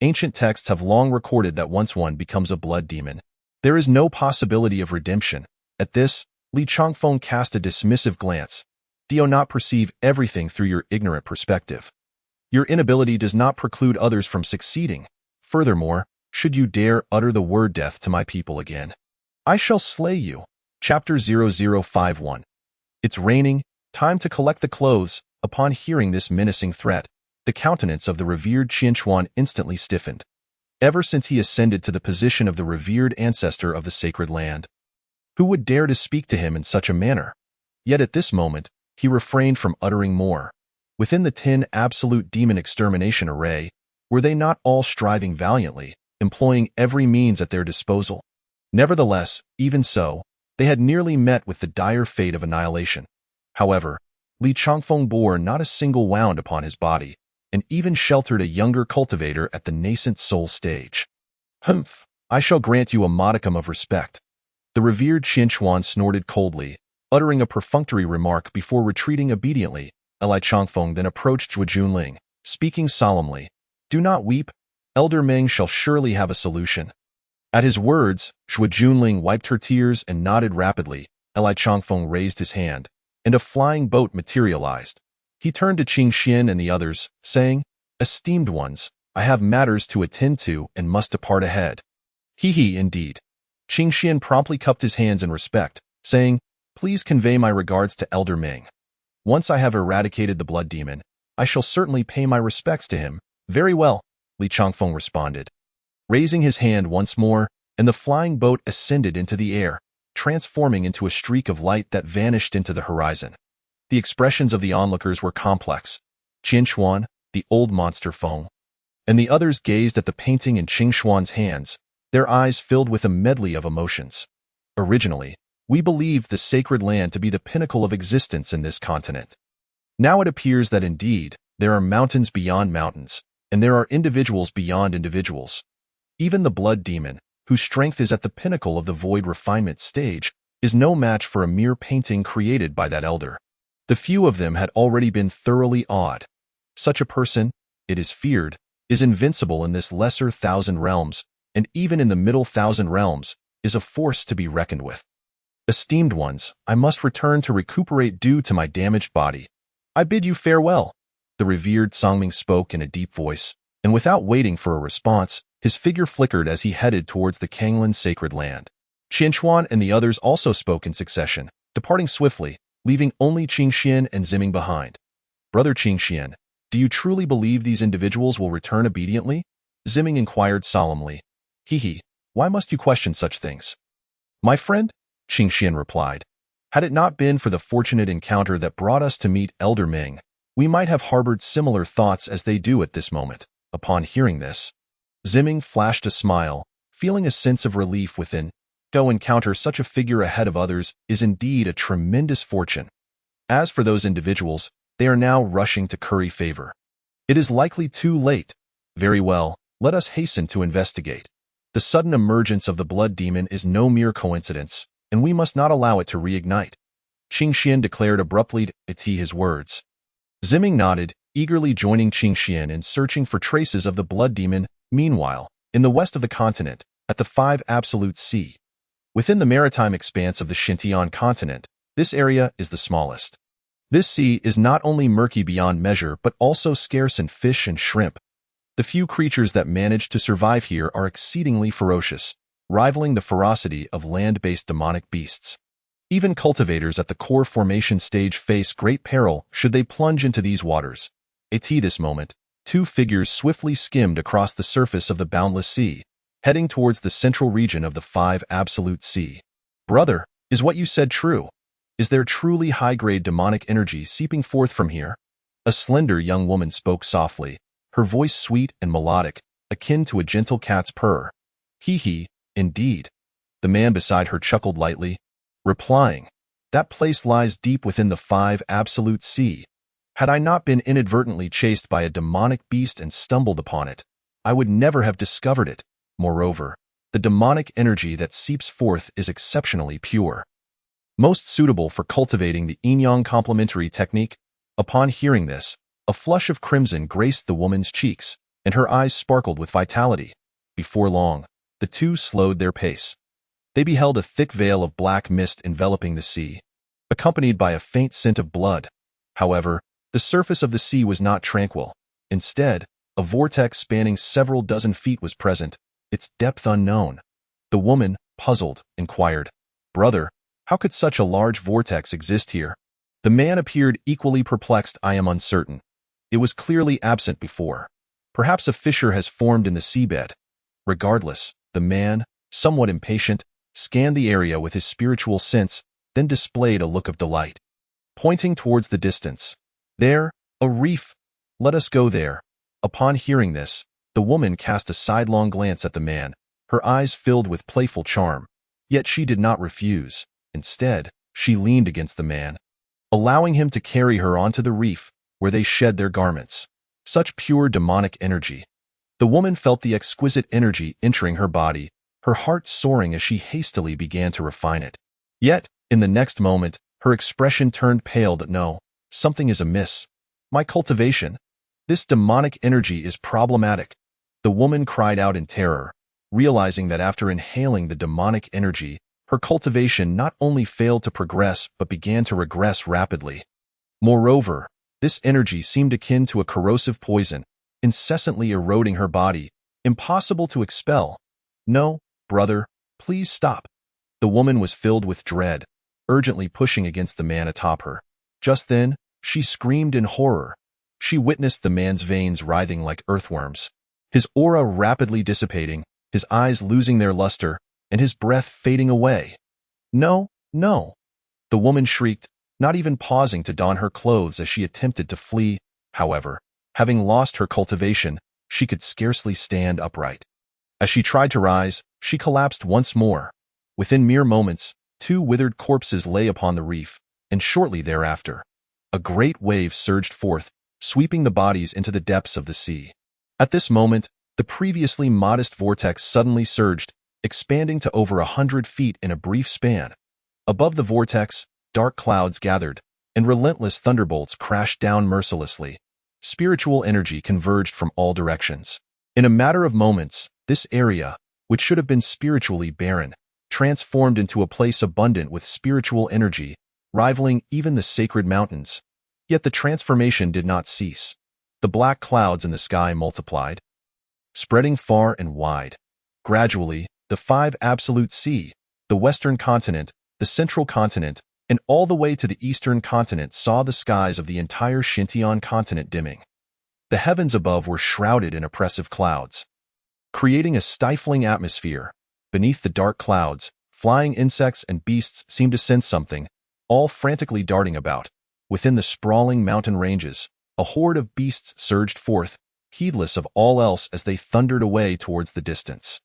Ancient texts have long recorded that once one becomes a blood demon, there is no possibility of redemption. At this, Li Changfeng cast a dismissive glance. Do you not perceive everything through your ignorant perspective? Your inability does not preclude others from succeeding. Furthermore, should you dare utter the word death to my people again, I shall slay you. Chapter 0051. It's raining, time to collect the clothes. Upon hearing this menacing threat, the countenance of the revered Qinshuan instantly stiffened. Ever since he ascended to the position of the revered ancestor of the sacred land, who would dare to speak to him in such a manner? Yet at this moment, he refrained from uttering more. Within the 10 absolute demon extermination array, were they not all striving valiantly, employing every means at their disposal? Nevertheless, even so, they had nearly met with the dire fate of annihilation. However, Li Changfeng bore not a single wound upon his body, and even sheltered a younger cultivator at the nascent soul stage. Humph, I shall grant you a modicum of respect. The revered Qianquan snorted coldly, uttering a perfunctory remark before retreating obediently. Li Changfeng then approached Zhuo Junling, speaking solemnly. Do not weep. Elder Meng shall surely have a solution. At his words, Zhuo Junling wiped her tears and nodded rapidly. Li Changfeng raised his hand, and a flying boat materialized. He turned to Qing Xian and the others, saying, Esteemed ones, I have matters to attend to and must depart ahead. He, indeed. Qing Xian promptly cupped his hands in respect, saying, Please convey my regards to Elder Ming. Once I have eradicated the blood demon, I shall certainly pay my respects to him. Very well, Li Changfeng responded, raising his hand once more, and the flying boat ascended into the air, transforming into a streak of light that vanished into the horizon. The expressions of the onlookers were complex. Qin Xuan, the old monster Feng, and the others gazed at the painting in Qing Xuan's hands, their eyes filled with a medley of emotions. Originally, we believed the sacred land to be the pinnacle of existence in this continent. Now it appears that indeed, there are mountains beyond mountains, and there are individuals beyond individuals. Even the blood demon, whose strength is at the pinnacle of the void refinement stage, is no match for a mere painting created by that elder. The few of them had already been thoroughly awed. Such a person, it is feared, is invincible in this lesser thousand realms, and even in the middle thousand realms, is a force to be reckoned with. Esteemed ones, I must return to recuperate due to my damaged body. I bid you farewell. The revered Songming spoke in a deep voice, and without waiting for a response, his figure flickered as he headed towards the Kanglan sacred land. Qianquan and the others also spoke in succession, departing swiftly, leaving only Qing Xian and Ziming behind. Brother Qing Xian, do you truly believe these individuals will return obediently? Ziming inquired solemnly. Why must you question such things? My friend, Qing Xian replied, had it not been for the fortunate encounter that brought us to meet Elder Ming, we might have harbored similar thoughts as they do at this moment. Upon hearing this, Ziming flashed a smile, feeling a sense of relief within. To encounter such a figure ahead of others is indeed a tremendous fortune. As for those individuals, they are now rushing to curry favor. It is likely too late. Very well, let us hasten to investigate. The sudden emergence of the blood demon is no mere coincidence, and we must not allow it to reignite. Qing Xian declared abruptly to his words. Ziming nodded, eagerly joining Qing Xian in searching for traces of the blood demon. Meanwhile, in the west of the continent, at the Five Absolute Sea, within the maritime expanse of the Xintian continent, this area is the smallest. This sea is not only murky beyond measure but also scarce in fish and shrimp. The few creatures that manage to survive here are exceedingly ferocious, rivaling the ferocity of land-based demonic beasts. Even cultivators at the core formation stage face great peril should they plunge into these waters. At this moment, two figures swiftly skimmed across the surface of the boundless sea, heading towards the central region of the Five Absolute Sea. Brother, is what you said true? Is there truly high-grade demonic energy seeping forth from here? A slender young woman spoke softly, her voice sweet and melodic, akin to a gentle cat's purr. Indeed. The man beside her chuckled lightly, replying, That place lies deep within the Five Absolute Sea. Had I not been inadvertently chased by a demonic beast and stumbled upon it, I would never have discovered it. Moreover, the demonic energy that seeps forth is exceptionally pure, most suitable for cultivating the yin-yang complementary technique. Upon hearing this, a flush of crimson graced the woman's cheeks, and her eyes sparkled with vitality. Before long, the two slowed their pace. They beheld a thick veil of black mist enveloping the sea, accompanied by a faint scent of blood. However, the surface of the sea was not tranquil. Instead, a vortex spanning several dozen feet was present, its depth unknown. The woman, puzzled, inquired, Brother, how could such a large vortex exist here? The man appeared equally perplexed. I am uncertain. It was clearly absent before. Perhaps a fissure has formed in the seabed. Regardless, the man, somewhat impatient, scanned the area with his spiritual sense, then displayed a look of delight. Pointing towards the distance, There, a reef. Let us go there. Upon hearing this, the woman cast a sidelong glance at the man, her eyes filled with playful charm. Yet she did not refuse. Instead, she leaned against the man, allowing him to carry her onto the reef, where they shed their garments. Such pure demonic energy. The woman felt the exquisite energy entering her body, her heart soaring as she hastily began to refine it. Yet, in the next moment, her expression turned pale. No, something is amiss. My cultivation. This demonic energy is problematic. The woman cried out in terror, realizing that after inhaling the demonic energy, her cultivation not only failed to progress but began to regress rapidly. Moreover, this energy seemed akin to a corrosive poison, incessantly eroding her body, impossible to expel. No, brother, please stop. The woman was filled with dread, urgently pushing against the man atop her. Just then, she screamed in horror. She witnessed the man's veins writhing like earthworms, his aura rapidly dissipating, his eyes losing their luster, and his breath fading away. No, no! The woman shrieked, not even pausing to don her clothes as she attempted to flee. However, having lost her cultivation, she could scarcely stand upright. As she tried to rise, she collapsed once more. Within mere moments, 2 withered corpses lay upon the reef, and shortly thereafter, a great wave surged forth, sweeping the bodies into the depths of the sea. At this moment, the previously modest vortex suddenly surged, expanding to over 100 feet in a brief span. Above the vortex, dark clouds gathered, and relentless thunderbolts crashed down mercilessly. Spiritual energy converged from all directions. In a matter of moments, this area, which should have been spiritually barren, transformed into a place abundant with spiritual energy, rivaling even the sacred mountains. Yet the transformation did not cease. The black clouds in the sky multiplied, spreading far and wide. Gradually, the 5 absolute sea, the western continent, the central continent, and all the way to the eastern continent saw the skies of the entire Xintian continent dimming. The heavens above were shrouded in oppressive clouds, creating a stifling atmosphere. Beneath the dark clouds, flying insects and beasts seemed to sense something, all frantically darting about. Within the sprawling mountain ranges, a horde of beasts surged forth, heedless of all else as they thundered away towards the distance.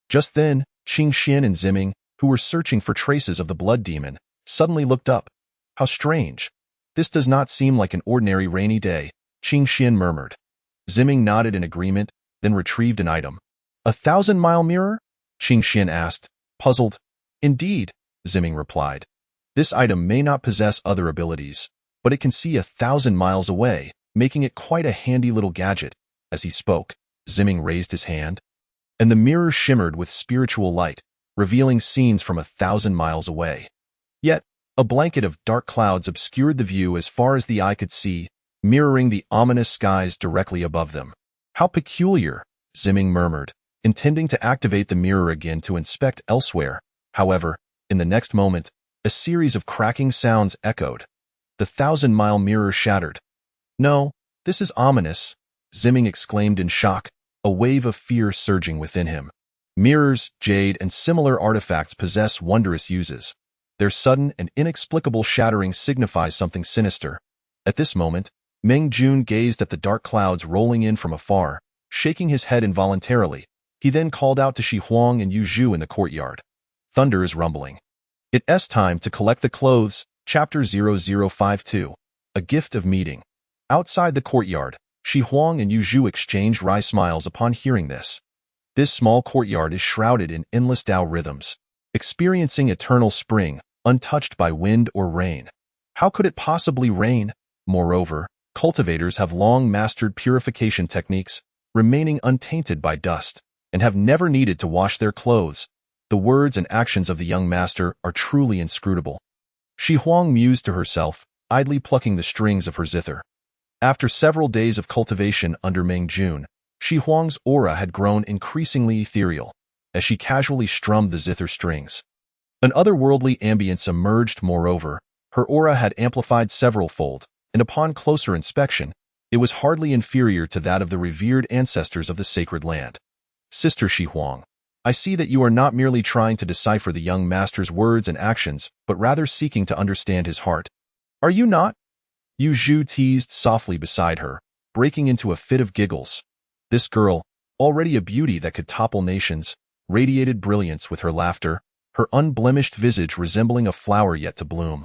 Just then, Qing Xian and Ziming, who were searching for traces of the blood demon, suddenly looked up. How strange. This does not seem like an ordinary rainy day, Qing Xian murmured. Ziming nodded in agreement, then retrieved an item. A 1,000-mile mirror? Qing Xian asked, puzzled. Indeed, Ziming replied. This item may not possess other abilities, but it can see 1,000 miles away, making it quite a handy little gadget. As he spoke, Ziming raised his hand, and the mirror shimmered with spiritual light, revealing scenes from 1,000 miles away. Yet, a blanket of dark clouds obscured the view as far as the eye could see, mirroring the ominous skies directly above them. How peculiar, Ziming murmured, intending to activate the mirror again to inspect elsewhere. However, in the next moment, a series of cracking sounds echoed. The 1,000-mile mirror shattered. No, this is ominous, Ziming exclaimed in shock, a wave of fear surging within him. Mirrors, jade, and similar artifacts possess wondrous uses. Their sudden and inexplicable shattering signifies something sinister. At this moment, Meng Jun gazed at the dark clouds rolling in from afar, shaking his head involuntarily. He then called out to Shi Huang and Yu Zhu in the courtyard. Thunder is rumbling. It's time to collect the clothes, Chapter 0052. A gift of meeting. Outside the courtyard, Shi Huang and Yu Zhu exchanged wry smiles upon hearing this. This small courtyard is shrouded in endless Tao rhythms, experiencing eternal spring, untouched by wind or rain. How could it possibly rain? Moreover, cultivators have long mastered purification techniques, remaining untainted by dust, and have never needed to wash their clothes. The words and actions of the young master are truly inscrutable. Shi Huang mused to herself, idly plucking the strings of her zither. After several days of cultivation under Meng Jun, Shi Huang's aura had grown increasingly ethereal, as she casually strummed the zither strings. An otherworldly ambience emerged. Moreover, her aura had amplified several-fold, and upon closer inspection, it was hardly inferior to that of the revered ancestors of the sacred land. Sister Shi Huang, I see that you are not merely trying to decipher the young master's words and actions, but rather seeking to understand his heart. Are you not? Yu Zhu teased softly beside her, breaking into a fit of giggles. This girl, already a beauty that could topple nations, radiated brilliance with her laughter, her unblemished visage resembling a flower yet to bloom.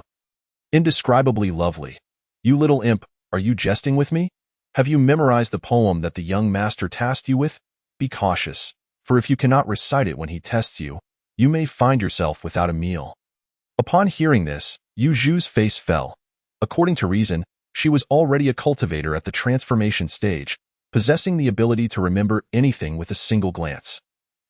Indescribably lovely. You little imp, are you jesting with me? Have you memorized the poem that the young master tasked you with? Be cautious, for if you cannot recite it when he tests you, you may find yourself without a meal. Upon hearing this, Yu Zhu's face fell. According to reason, she was already a cultivator at the transformation stage, possessing the ability to remember anything with a single glance.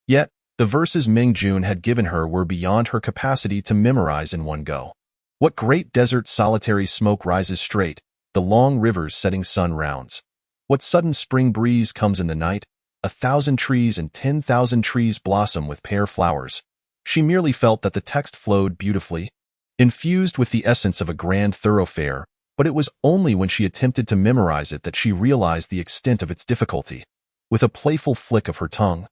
Yet, the verses Meng Jun had given her were beyond her capacity to memorize in one go. What great desert solitary smoke rises straight, the long river's setting sun rounds. What sudden spring breeze comes in the night, 1,000 trees and 10,000 trees blossom with pear flowers. She merely felt that the text flowed beautifully, infused with the essence of a grand thoroughfare, but it was only when she attempted to memorize it that she realized the extent of its difficulty. With a playful flick of her tongue,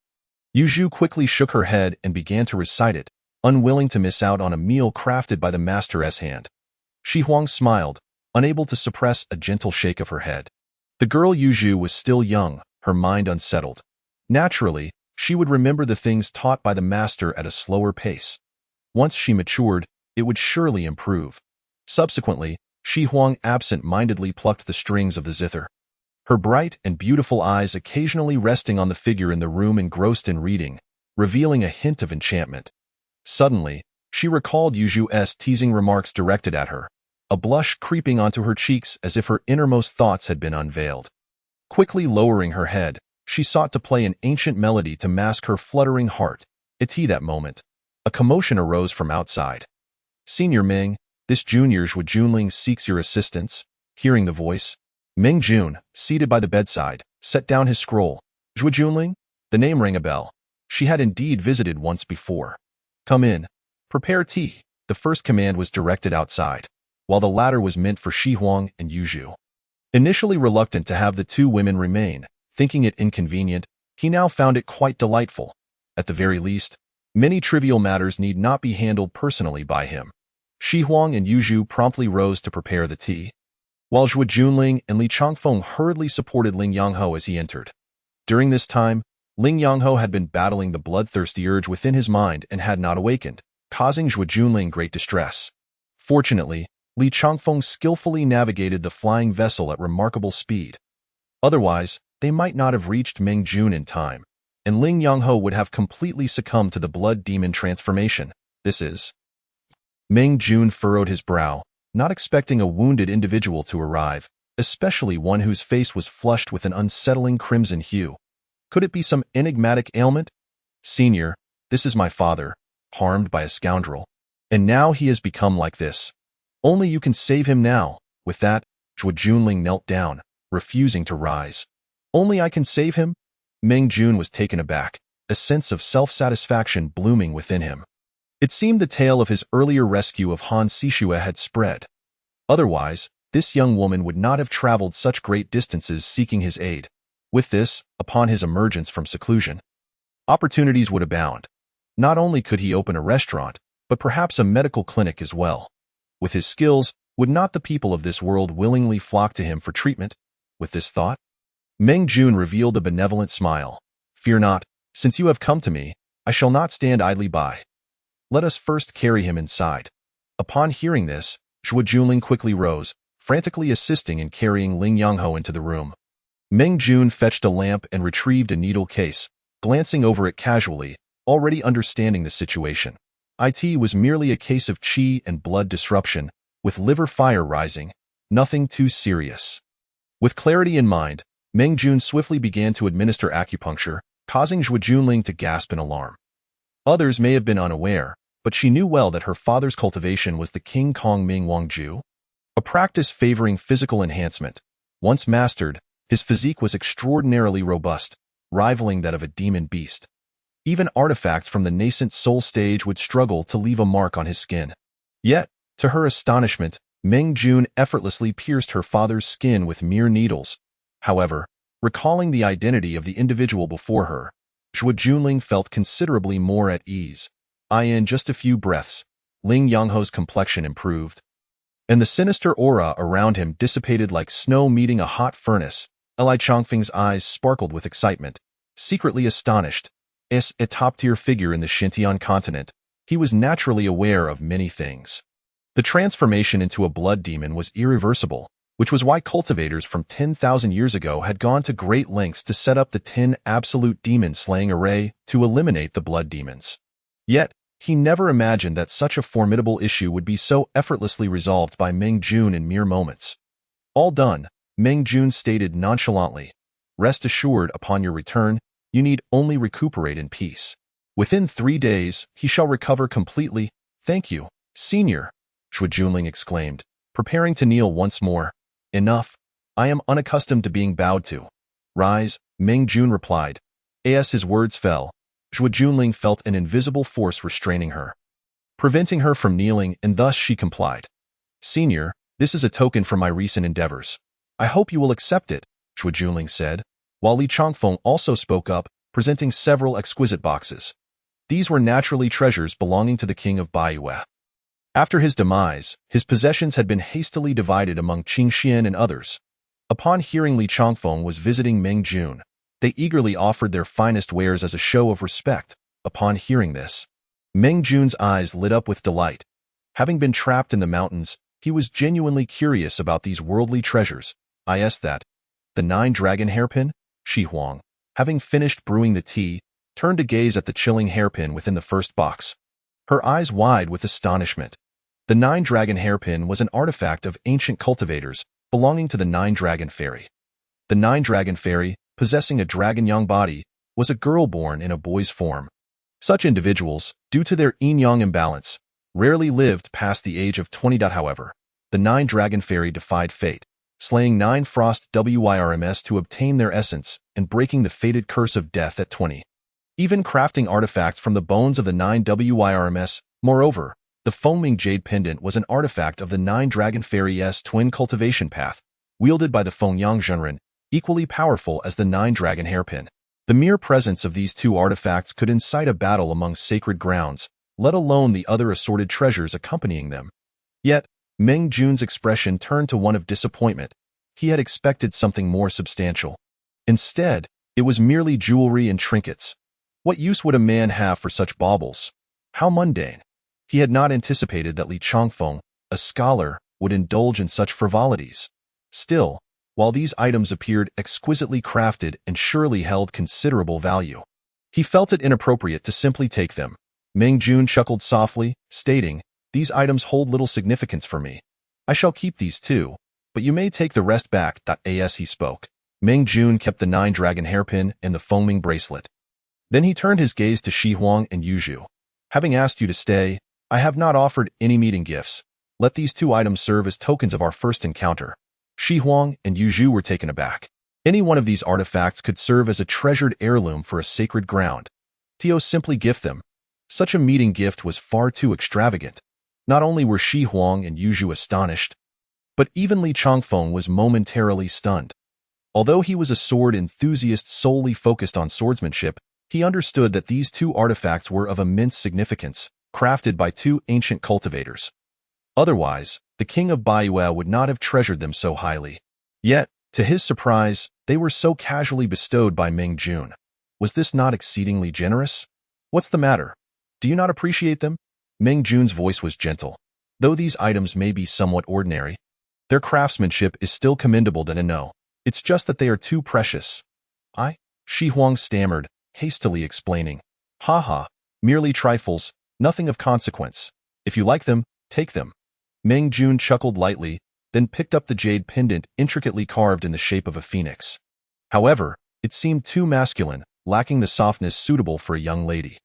Yu Zhu quickly shook her head and began to recite it, unwilling to miss out on a meal crafted by the master's hand. Shi Huang smiled, unable to suppress a gentle shake of her head. The girl Yu Zhu was still young, her mind unsettled. Naturally, she would remember the things taught by the master at a slower pace. Once she matured, it would surely improve. Subsequently, Shi Huang absent-mindedly plucked the strings of the zither. Her bright and beautiful eyes occasionally resting on the figure in the room engrossed in reading, revealing a hint of enchantment. Suddenly, she recalled Yu Zhu's teasing remarks directed at her, a blush creeping onto her cheeks as if her innermost thoughts had been unveiled. Quickly lowering her head, she sought to play an ancient melody to mask her fluttering heart. At that moment, a commotion arose from outside. "Senior Meng, this junior Zhuo Junling seeks your assistance." Hearing the voice, Meng Jun, seated by the bedside, set down his scroll. Zhuo Junling? The name rang a bell. She had indeed visited once before. "Come in. Prepare tea." The first command was directed outside, while the latter was meant for Shi Huang and Yu Zhu. Initially reluctant to have the two women remain, thinking it inconvenient, he now found it quite delightful. At the very least, many trivial matters need not be handled personally by him. Shi Huang and Yu Zhu promptly rose to prepare the tea, while Zhuo Junling and Li Changfeng hurriedly supported Ling Yangho as he entered. During this time, Ling Yangho had been battling the bloodthirsty urge within his mind and had not awakened, causing Zhuo Junling great distress. Fortunately, Li Changfeng skillfully navigated the flying vessel at remarkable speed. Otherwise, they might not have reached Meng Jun in time, and Ling Yangho would have completely succumbed to the blood demon transformation. This is. Meng Jun furrowed his brow, not expecting a wounded individual to arrive, especially one whose face was flushed with an unsettling crimson hue. Could it be some enigmatic ailment? "Senior, this is my father, harmed by a scoundrel, and now he has become like this. Only you can save him now." With that, Zhuo Junling knelt down, refusing to rise. "Only I can save him?" Meng Jun was taken aback, a sense of self-satisfaction blooming within him. It seemed the tale of his earlier rescue of Han Sishue had spread. Otherwise, this young woman would not have traveled such great distances seeking his aid. With this, upon his emergence from seclusion, opportunities would abound. Not only could he open a restaurant, but perhaps a medical clinic as well. With his skills, would not the people of this world willingly flock to him for treatment? With this thought, Meng Jun revealed a benevolent smile. "Fear not, since you have come to me, I shall not stand idly by. Let us first carry him inside." Upon hearing this, Zhuo Junling quickly rose, frantically assisting in carrying Ling Yangho into the room. Meng Jun fetched a lamp and retrieved a needle case, glancing over it casually, already understanding the situation. It was merely a case of qi and blood disruption, with liver fire rising, nothing too serious. With clarity in mind, Meng Jun swiftly began to administer acupuncture, causing Zhuo Junling to gasp in alarm. Others may have been unaware, but she knew well that her father's cultivation was the King Kong Ming Wangju, a practice favoring physical enhancement. Once mastered, his physique was extraordinarily robust, rivaling that of a demon beast. Even artifacts from the nascent soul stage would struggle to leave a mark on his skin. Yet, to her astonishment, Meng Jun effortlessly pierced her father's skin with mere needles. However, recalling the identity of the individual before her, Zhuo Junling felt considerably more at ease. In just a few breaths, Ling Yangho's complexion improved, and the sinister aura around him dissipated like snow meeting a hot furnace. Li Changfeng's eyes sparkled with excitement. Secretly astonished, as a top-tier figure in the Xintian continent, he was naturally aware of many things. The transformation into a blood demon was irreversible, which was why cultivators from 10,000 years ago had gone to great lengths to set up the 10 absolute demon-slaying array to eliminate the blood demons. Yet, he never imagined that such a formidable issue would be so effortlessly resolved by Meng Jun in mere moments. All done, Meng Jun stated nonchalantly, "Rest assured, upon your return, you need only recuperate in peace. Within 3 days, he shall recover completely." "Thank you, Senior," Shui Junling exclaimed, preparing to kneel once more. "Enough. I am unaccustomed to being bowed to." "Rise," Meng Jun replied. As his words fell, Shui Junling felt an invisible force restraining her, preventing her from kneeling, and thus she complied. "Senior, this is a token for my recent endeavors. I hope you will accept it," Shui Junling said, while Li Changfeng also spoke up, presenting several exquisite boxes. These were naturally treasures belonging to the king of Baiyue. After his demise, his possessions had been hastily divided among Qing Xian and others. Upon hearing Li Changfeng was visiting Meng Jun, they eagerly offered their finest wares as a show of respect. Upon hearing this, Meng Jun's eyes lit up with delight. Having been trapped in the mountains, he was genuinely curious about these worldly treasures. That. The 9-dragon hairpin? Shi Huang, having finished brewing the tea, turned to gaze at the chilling hairpin within the first box, her eyes wide with astonishment. The 9-dragon hairpin was an artifact of ancient cultivators belonging to the 9-dragon fairy. The 9-dragon fairy, possessing a dragon-yang body, was a girl born in a boy's form. Such individuals, due to their yin-yang imbalance, rarely lived past the age of 20. However, the 9-dragon fairy defied fate, slaying 9 frost WIRMs to obtain their essence and breaking the fated curse of death at 20. Even crafting artifacts from the bones of the 9 WIRMs. Moreover, the foaming jade pendant was an artifact of the 9-dragon fairy's twin cultivation path, wielded by the Fengyang Zhenren, equally powerful as the 9-dragon hairpin. The mere presence of these 2 artifacts could incite a battle among sacred grounds, let alone the other assorted treasures accompanying them. Yet, Meng Jun's expression turned to one of disappointment. He had expected something more substantial. Instead, it was merely jewelry and trinkets. What use would a man have for such baubles? How mundane. He had not anticipated that Li Changfeng, a scholar, would indulge in such frivolities. Still, while these items appeared exquisitely crafted and surely held considerable value, he felt it inappropriate to simply take them. Meng Jun chuckled softly, stating, "These items hold little significance for me. I shall keep these too, but you may take the rest back." As he spoke, Meng Jun kept the 9-dragon hairpin and the foaming bracelet. Then he turned his gaze to Shi Huang and Yuzhu. "Having asked you to stay, I have not offered any meeting gifts. Let these 2 items serve as tokens of our first encounter." Shi Huang and Yuzhu were taken aback. Any one of these artifacts could serve as a treasured heirloom for a sacred ground. Tio simply gift them. Such a meeting gift was far too extravagant. Not only were Shi Huang and Yuzhu astonished, but even Li Changfeng was momentarily stunned. Although he was a sword enthusiast solely focused on swordsmanship, he understood that these 2 artifacts were of immense significance, crafted by 2 ancient cultivators. Otherwise, the king of Baiyue would not have treasured them so highly. Yet, to his surprise, they were so casually bestowed by Meng Jun. Was this not exceedingly generous? "What's the matter? Do you not appreciate them?" Meng Jun's voice was gentle. "Though these items may be somewhat ordinary, their craftsmanship is still commendable. No, it's just that they are too precious." Shi Huang stammered, hastily explaining. "Ha, merely trifles, nothing of consequence. If you like them, take them." Meng Jun chuckled lightly, then picked up the jade pendant intricately carved in the shape of a phoenix. However, it seemed too masculine, lacking the softness suitable for a young lady.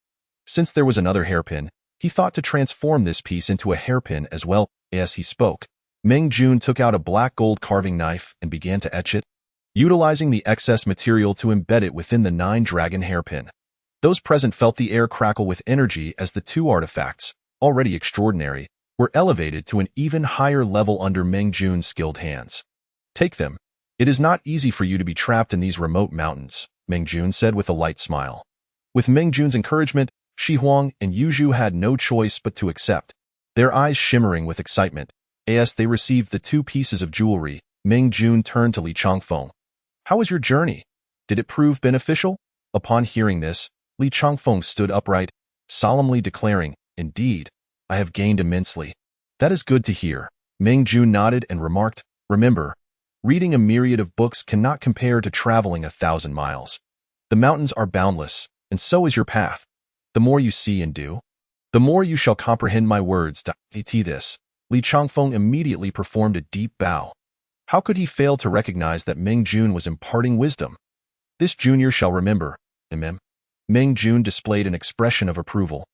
Since there was another hairpin, he thought to transform this piece into a hairpin as well. As he spoke, Meng Jun took out a black gold carving knife and began to etch it, utilizing the excess material to embed it within the 9-dragon hairpin. Those present felt the air crackle with energy as the 2 artifacts, already extraordinary, were elevated to an even higher level under Meng Jun's skilled hands. "Take them. It is not easy for you to be trapped in these remote mountains," Meng Jun said with a light smile. With Meng Jun's encouragement, Shi Huang and Yuzhu had no choice but to accept, their eyes shimmering with excitement. As they received the 2 pieces of jewelry, Meng Jun turned to Li Changfeng. "How was your journey? Did it prove beneficial?" Upon hearing this, Li Changfeng stood upright, solemnly declaring, "Indeed, I have gained immensely. That is good to hear. Meng Jun nodded and remarked, remember, reading a myriad of books cannot compare to traveling 1,000 miles. The mountains are boundless, and so is your path. The more you see and do, the more you shall comprehend my words. To this, Li Changfeng immediately performed a deep bow. How could he fail to recognize that Meng Jun was imparting wisdom? This junior shall remember, Meng Jun displayed an expression of approval.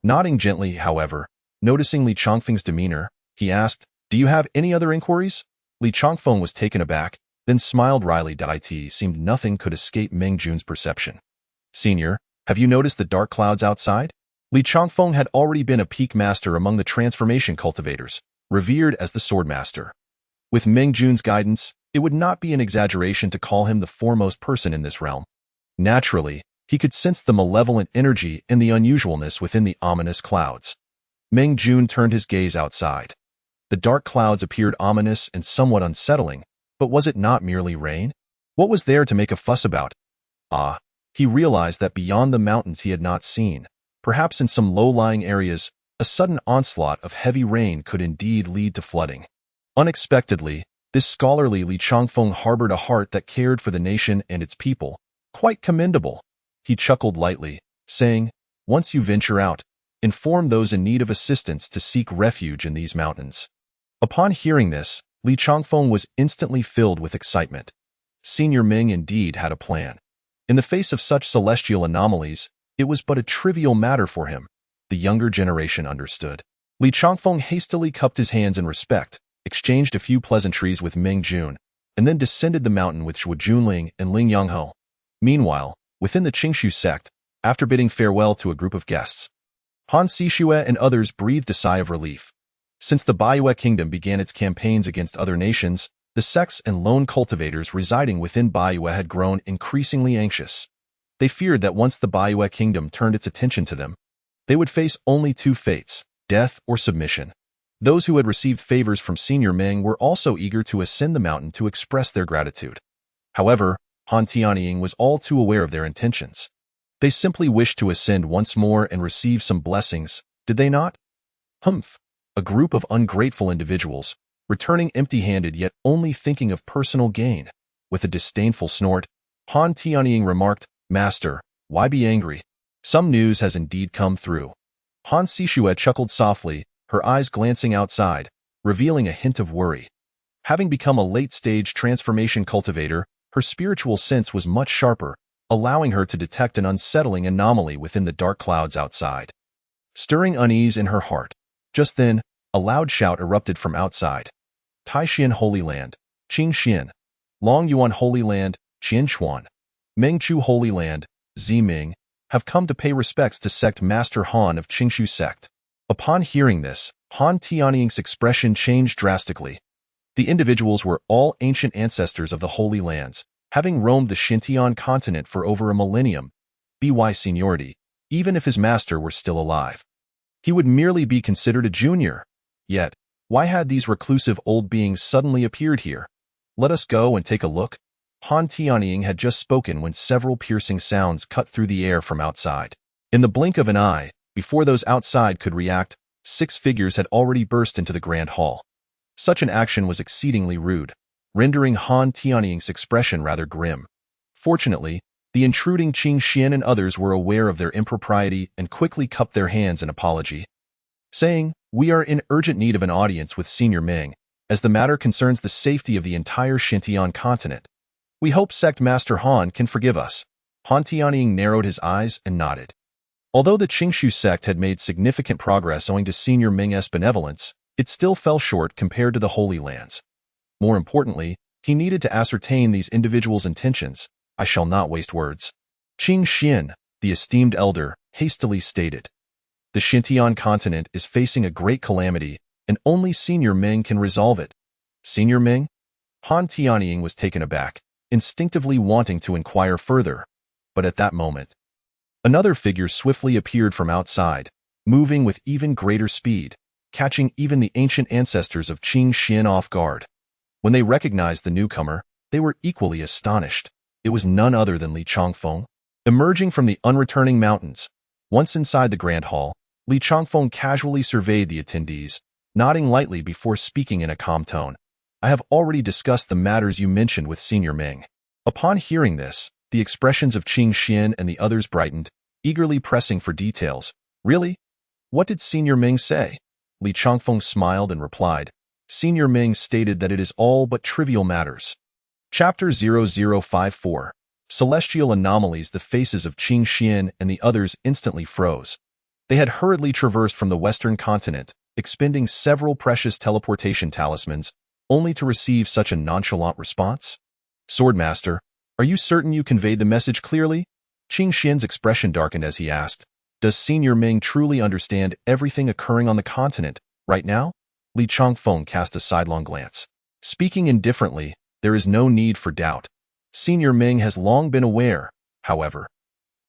Nodding gently, however, noticing Li Changfeng's demeanor, he asked, do you have any other inquiries? Li Changfeng was taken aback, then smiled wryly. It seemed nothing could escape Meng Jun's perception. Senior, have you noticed the dark clouds outside? Li Changfeng had already been a peak master among the transformation cultivators, revered as the sword master. With Meng Jun's guidance, it would not be an exaggeration to call him the foremost person in this realm. Naturally, he could sense the malevolent energy and the unusualness within the ominous clouds. Meng Jun turned his gaze outside. The dark clouds appeared ominous and somewhat unsettling, but was it not merely rain? What was there to make a fuss about? He realized that beyond the mountains he had not seen, perhaps in some low-lying areas, a sudden onslaught of heavy rain could indeed lead to flooding. Unexpectedly, this scholarly Li Changfeng harbored a heart that cared for the nation and its people. Quite commendable. He chuckled lightly, saying, once you venture out, inform those in need of assistance to seek refuge in these mountains. Upon hearing this, Li Changfeng was instantly filled with excitement. Senior Meng indeed had a plan. In the face of such celestial anomalies, it was but a trivial matter for him. The younger generation understood. Li Changfeng hastily cupped his hands in respect, exchanged a few pleasantries with Meng Jun, and then descended the mountain with Zhuo Junling and Ling Yanghe. Meanwhile, within the Qingshu sect, after bidding farewell to a group of guests, Han Sixue and others breathed a sigh of relief. Since the Baiyue Kingdom began its campaigns against other nations, the sects and lone cultivators residing within Baiyue had grown increasingly anxious. They feared that once the Baiyue Kingdom turned its attention to them, they would face only two fates, death or submission. Those who had received favors from Senior Meng were also eager to ascend the mountain to express their gratitude. However, Han Tianying was all too aware of their intentions. They simply wished to ascend once more and receive some blessings, did they not? Humph! A group of ungrateful individuals, returning empty-handed yet only thinking of personal gain. With a disdainful snort, Han Tianying remarked, Master, why be angry? Some news has indeed come through. Han Sixue chuckled softly, her eyes glancing outside, revealing a hint of worry. Having become a late-stage transformation cultivator, her spiritual sense was much sharper, allowing her to detect an unsettling anomaly within the dark clouds outside. Stirring unease in her heart. Just then, a loud shout erupted from outside. Taishan Holy Land, Qingxian. Long Yuan Holy Land, Qianchuan. Mengchu Holy Land, Ziming, have come to pay respects to Sect Master Han of Qingshu Sect. Upon hearing this, Han Tianying's expression changed drastically. The individuals were all ancient ancestors of the Holy Lands, having roamed the Xintian continent for over a millennium. By seniority, even if his master were still alive, he would merely be considered a junior. Yet, why had these reclusive old beings suddenly appeared here? Let us go and take a look. Han Tianying had just spoken when several piercing sounds cut through the air from outside. In the blink of an eye, before those outside could react, 6 figures had already burst into the grand hall. Such an action was exceedingly rude, rendering Han Tianying's expression rather grim. Fortunately, the intruding Qing Xian and others were aware of their impropriety and quickly cupped their hands in apology, saying, we are in urgent need of an audience with Senior Meng, as the matter concerns the safety of the entire Xintian continent. We hope Sect Master Han can forgive us. Han Tianying narrowed his eyes and nodded. Although the Qingshu sect had made significant progress owing to Senior Meng's benevolence, it still fell short compared to the Holy Lands. More importantly, he needed to ascertain these individuals' intentions. I shall not waste words. Qing Xian, the esteemed elder, hastily stated. The Xintian continent is facing a great calamity, and only Senior Meng can resolve it. Senior Meng? Han Tianying was taken aback, instinctively wanting to inquire further. But at that moment, another figure swiftly appeared from outside, moving with even greater speed, catching even the ancient ancestors of Qing Xian off guard. When they recognized the newcomer, they were equally astonished. It was none other than Li Changfeng. Emerging from the unreturning mountains, once inside the grand hall, Li Changfeng casually surveyed the attendees, nodding lightly before speaking in a calm tone. I have already discussed the matters you mentioned with Senior Ming. Upon hearing this, the expressions of Qing Xian and the others brightened, eagerly pressing for details. Really? What did Senior Ming say? Li Changfeng smiled and replied. Senior Ming stated that it is all but trivial matters. Chapter 0054. Celestial Anomalies. The faces of Qing Xian and the others instantly froze. They had hurriedly traversed from the western continent, expending several precious teleportation talismans, only to receive such a nonchalant response. Swordmaster, are you certain you conveyed the message clearly? Qing Xian's expression darkened as he asked. Does Senior Ming truly understand everything occurring on the continent, right now? Li Changfeng cast a sidelong glance. Speaking indifferently, there is no need for doubt. Senior Ming has long been aware, however.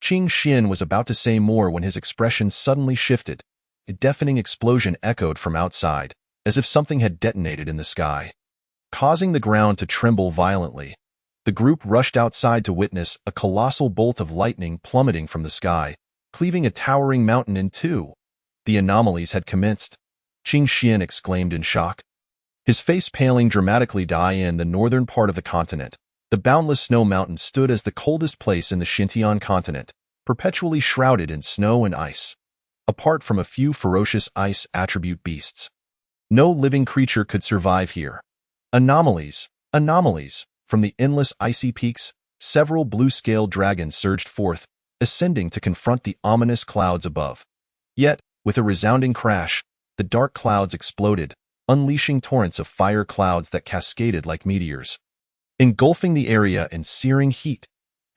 Qing Xian was about to say more when his expression suddenly shifted. A deafening explosion echoed from outside, as if something had detonated in the sky, causing the ground to tremble violently. The group rushed outside to witness a colossal bolt of lightning plummeting from the sky, cleaving a towering mountain in two. The anomalies had commenced. Qing Xian exclaimed in shock. His face paling dramatically. In the northern part of the continent, the boundless snow mountain stood as the coldest place in the Xintian continent, perpetually shrouded in snow and ice. Apart from a few ferocious ice attribute beasts, no living creature could survive here. Anomalies, anomalies. From the endless icy peaks, several blue-scaled dragons surged forth, ascending to confront the ominous clouds above. Yet, with a resounding crash, the dark clouds exploded, unleashing torrents of fire clouds that cascaded like meteors, engulfing the area in searing heat.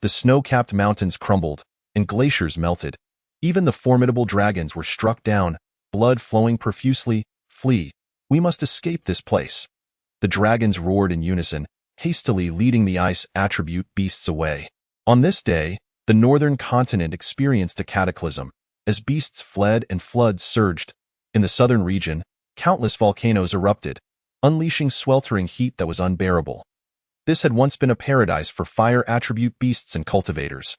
The snow-capped mountains crumbled, and glaciers melted. Even the formidable dragons were struck down, blood flowing profusely. Flee! We must escape this place. The dragons roared in unison, hastily leading the ice attribute beasts away. On this day, the northern continent experienced a cataclysm, as beasts fled and floods surged. In the southern region, countless volcanoes erupted, unleashing sweltering heat that was unbearable. This had once been a paradise for fire attribute beasts and cultivators.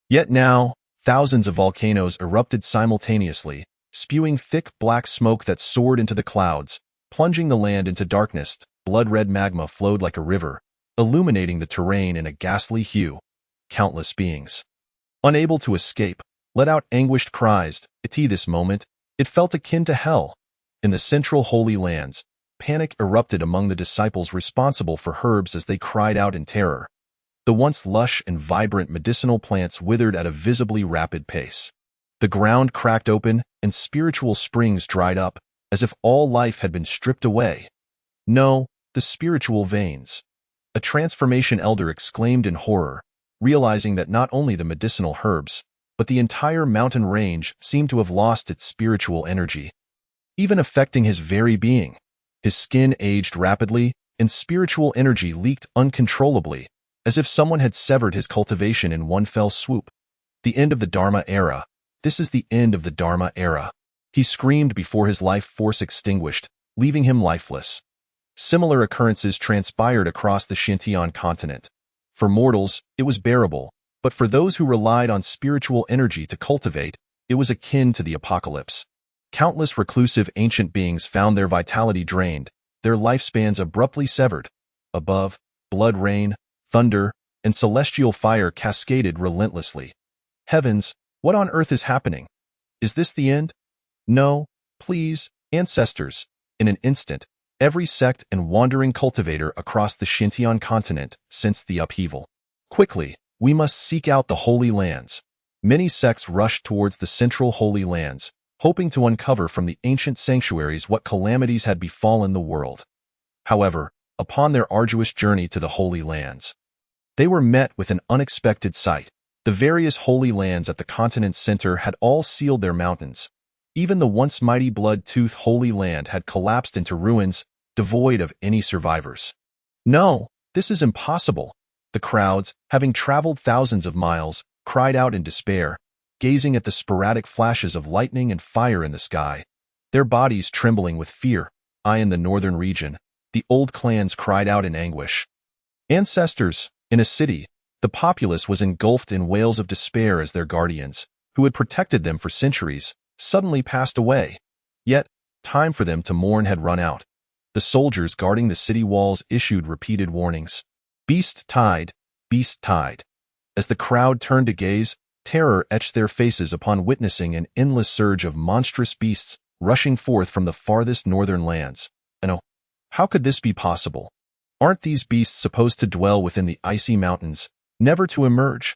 Yet now, thousands of volcanoes erupted simultaneously, spewing thick black smoke that soared into the clouds, plunging the land into darkness. Blood-red magma flowed like a river, illuminating the terrain in a ghastly hue. Countless beings, unable to escape, let out anguished cries. At this moment, it felt akin to hell. In the central Holy Lands, panic erupted among the disciples responsible for herbs as they cried out in terror. The once lush and vibrant medicinal plants withered at a visibly rapid pace. The ground cracked open, and spiritual springs dried up, as if all life had been stripped away. No, the spiritual veins. A transformation elder exclaimed in horror, realizing that not only the medicinal herbs, but the entire mountain range seemed to have lost its spiritual energy, even affecting his very being. His skin aged rapidly, and spiritual energy leaked uncontrollably, as if someone had severed his cultivation in one fell swoop. The end of the Dharma era. This is the end of the Dharma era. He screamed before his life force extinguished, leaving him lifeless. Similar occurrences transpired across the Xintian continent. For mortals, it was bearable, but for those who relied on spiritual energy to cultivate, it was akin to the apocalypse. Countless reclusive ancient beings found their vitality drained, their lifespans abruptly severed. Above, blood rain, thunder, and celestial fire cascaded relentlessly. Heavens, what on earth is happening? Is this the end? No, please, ancestors. In an instant, every sect and wandering cultivator across the Xintian continent sensed the upheaval. Quickly, we must seek out the Holy Lands. Many sects rushed towards the central Holy Lands, hoping to uncover from the ancient sanctuaries what calamities had befallen the world. However, upon their arduous journey to the Holy Lands, they were met with an unexpected sight. The various Holy Lands at the continent's center had all sealed their mountains. Even the once mighty Blood-Tooth Holy Land had collapsed into ruins, devoid of any survivors. No, this is impossible. The crowds, having traveled thousands of miles, cried out in despair, gazing at the sporadic flashes of lightning and fire in the sky, their bodies trembling with fear. In the northern region, the old clans cried out in anguish. Ancestors, in a city, the populace was engulfed in wails of despair as their guardians, who had protected them for centuries, suddenly passed away. Yet, Time for them to mourn had run out. The soldiers guarding the city walls issued repeated warnings. Beast tide, beast tide. As the crowd turned to gaze, terror etched their faces upon witnessing an endless surge of monstrous beasts rushing forth from the farthest northern lands. And oh, how could this be possible? Aren't these beasts supposed to dwell within the icy mountains, never to emerge?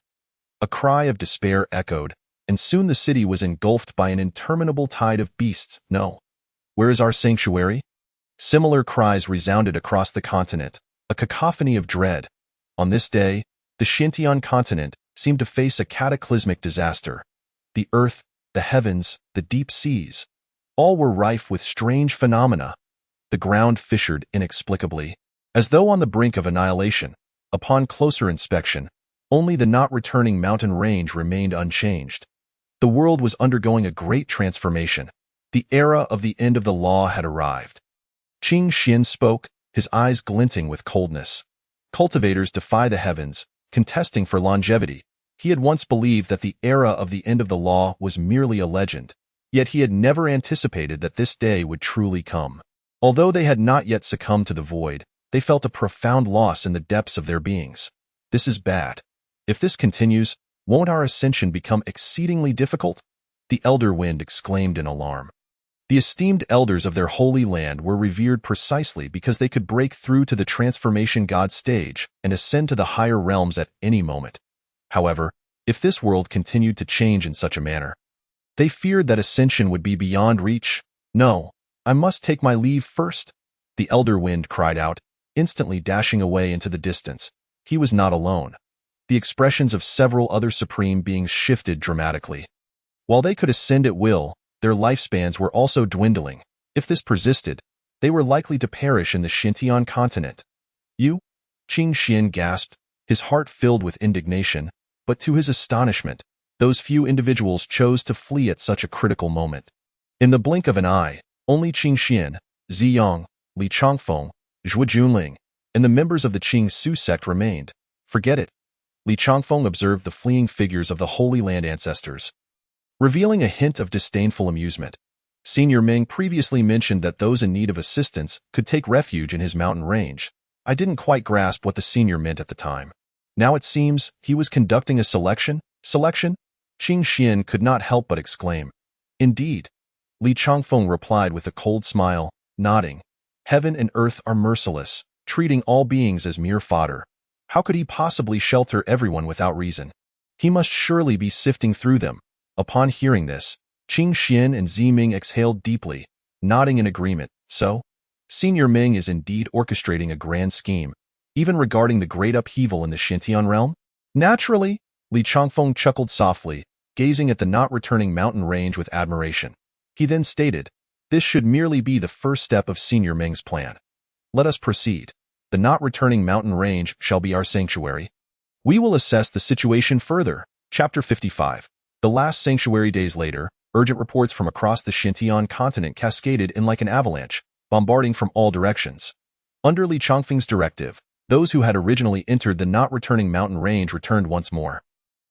A cry of despair echoed, and soon the city was engulfed by an interminable tide of beasts. No. Where is our sanctuary? Similar cries resounded across the continent, a cacophony of dread. On this day, the Xintian continent seemed to face a cataclysmic disaster. The earth, the heavens, the deep seas, all were rife with strange phenomena. The ground fissured inexplicably, as though on the brink of annihilation. Upon closer inspection, only the not-returning mountain range remained unchanged. The world was undergoing a great transformation. The era of the end of the law had arrived. Qing Xian spoke, his eyes glinting with coldness. Cultivators defy the heavens, contesting for longevity. He had once believed that the era of the end of the law was merely a legend, yet he had never anticipated that this day would truly come. Although they had not yet succumbed to the void, they felt a profound loss in the depths of their beings. This is bad. If this continues, won't our ascension become exceedingly difficult? The elder wind exclaimed in alarm. The esteemed elders of their holy land were revered precisely because they could break through to the transformation god stage and ascend to the higher realms at any moment. However, if this world continued to change in such a manner, they feared that ascension would be beyond reach. No, I must take my leave first, the elder wind cried out, instantly dashing away into the distance. He was not alone. The expressions of several other supreme beings shifted dramatically. While they could ascend at will, their lifespans were also dwindling. If this persisted, they were likely to perish in the Xintian continent. You? Qing Xian gasped, his heart filled with indignation, but to his astonishment, those few individuals chose to flee at such a critical moment. In the blink of an eye, only Qing Xian, Ziyang, Li Changfeng, Zhuo Junling, and the members of the Qing Su sect remained. Forget it. Li Changfeng observed the fleeing figures of the Holy Land ancestors, revealing a hint of disdainful amusement. Senior Ming previously mentioned that those in need of assistance could take refuge in his mountain range. I didn't quite grasp what the senior meant at the time. Now it seems he was conducting a selection? Selection? Qing Xian could not help but exclaim. Indeed. Li Changfeng replied with a cold smile, nodding. Heaven and earth are merciless, treating all beings as mere fodder. How could he possibly shelter everyone without reason? He must surely be sifting through them. Upon hearing this, Qing Xian and Zi Ming exhaled deeply, nodding in agreement. So, Senior Ming is indeed orchestrating a grand scheme, even regarding the great upheaval in the Xintian realm? Naturally, Li Changfeng chuckled softly, gazing at the not-returning mountain range with admiration. He then stated, this should merely be the first step of Senior Ming's plan. Let us proceed. The not-returning mountain range shall be our sanctuary. We will assess the situation further. Chapter 55. The last sanctuary. Days later, urgent reports from across the Xintian continent cascaded in like an avalanche, bombarding from all directions. Under Li Changfeng's directive, those who had originally entered the not-returning mountain range returned once more.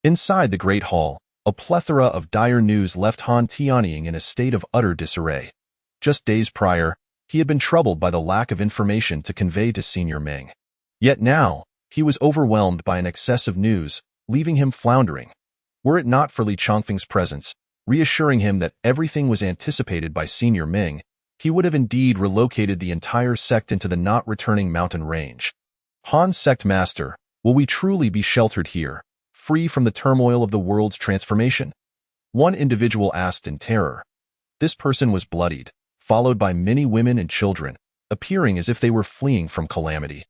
Inside the Great Hall, a plethora of dire news left Han Tianying in a state of utter disarray. Just days prior, he had been troubled by the lack of information to convey to Senior Ming. Yet now, he was overwhelmed by an excess of news, leaving him floundering. Were it not for Li Changfeng's presence, reassuring him that everything was anticipated by Senior Ming, he would have indeed relocated the entire sect into the not-returning mountain range. Han Sect Master, will we truly be sheltered here, free from the turmoil of the world's transformation? One individual asked in terror. This person was bloodied, followed by many women and children, appearing as if they were fleeing from calamity.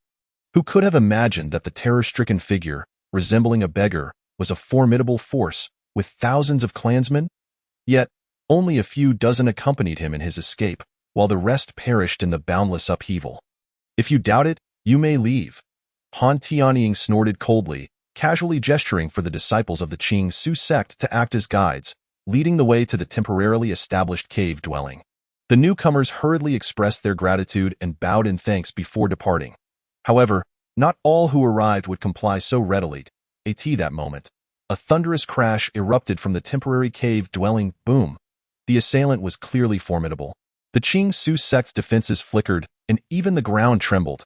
Who could have imagined that the terror-stricken figure, resembling a beggar, was a formidable force, with thousands of clansmen? Yet, only a few dozen accompanied him in his escape, while the rest perished in the boundless upheaval. If you doubt it, you may leave. Han Tianying snorted coldly, casually gesturing for the disciples of the Qing Su sect to act as guides, leading the way to the temporarily established cave dwelling. The newcomers hurriedly expressed their gratitude and bowed in thanks before departing. However, not all who arrived would comply so readily. At that moment, a thunderous crash erupted from the temporary cave dwelling. Boom! The assailant was clearly formidable. The Qing Su sect's defenses flickered, and even the ground trembled.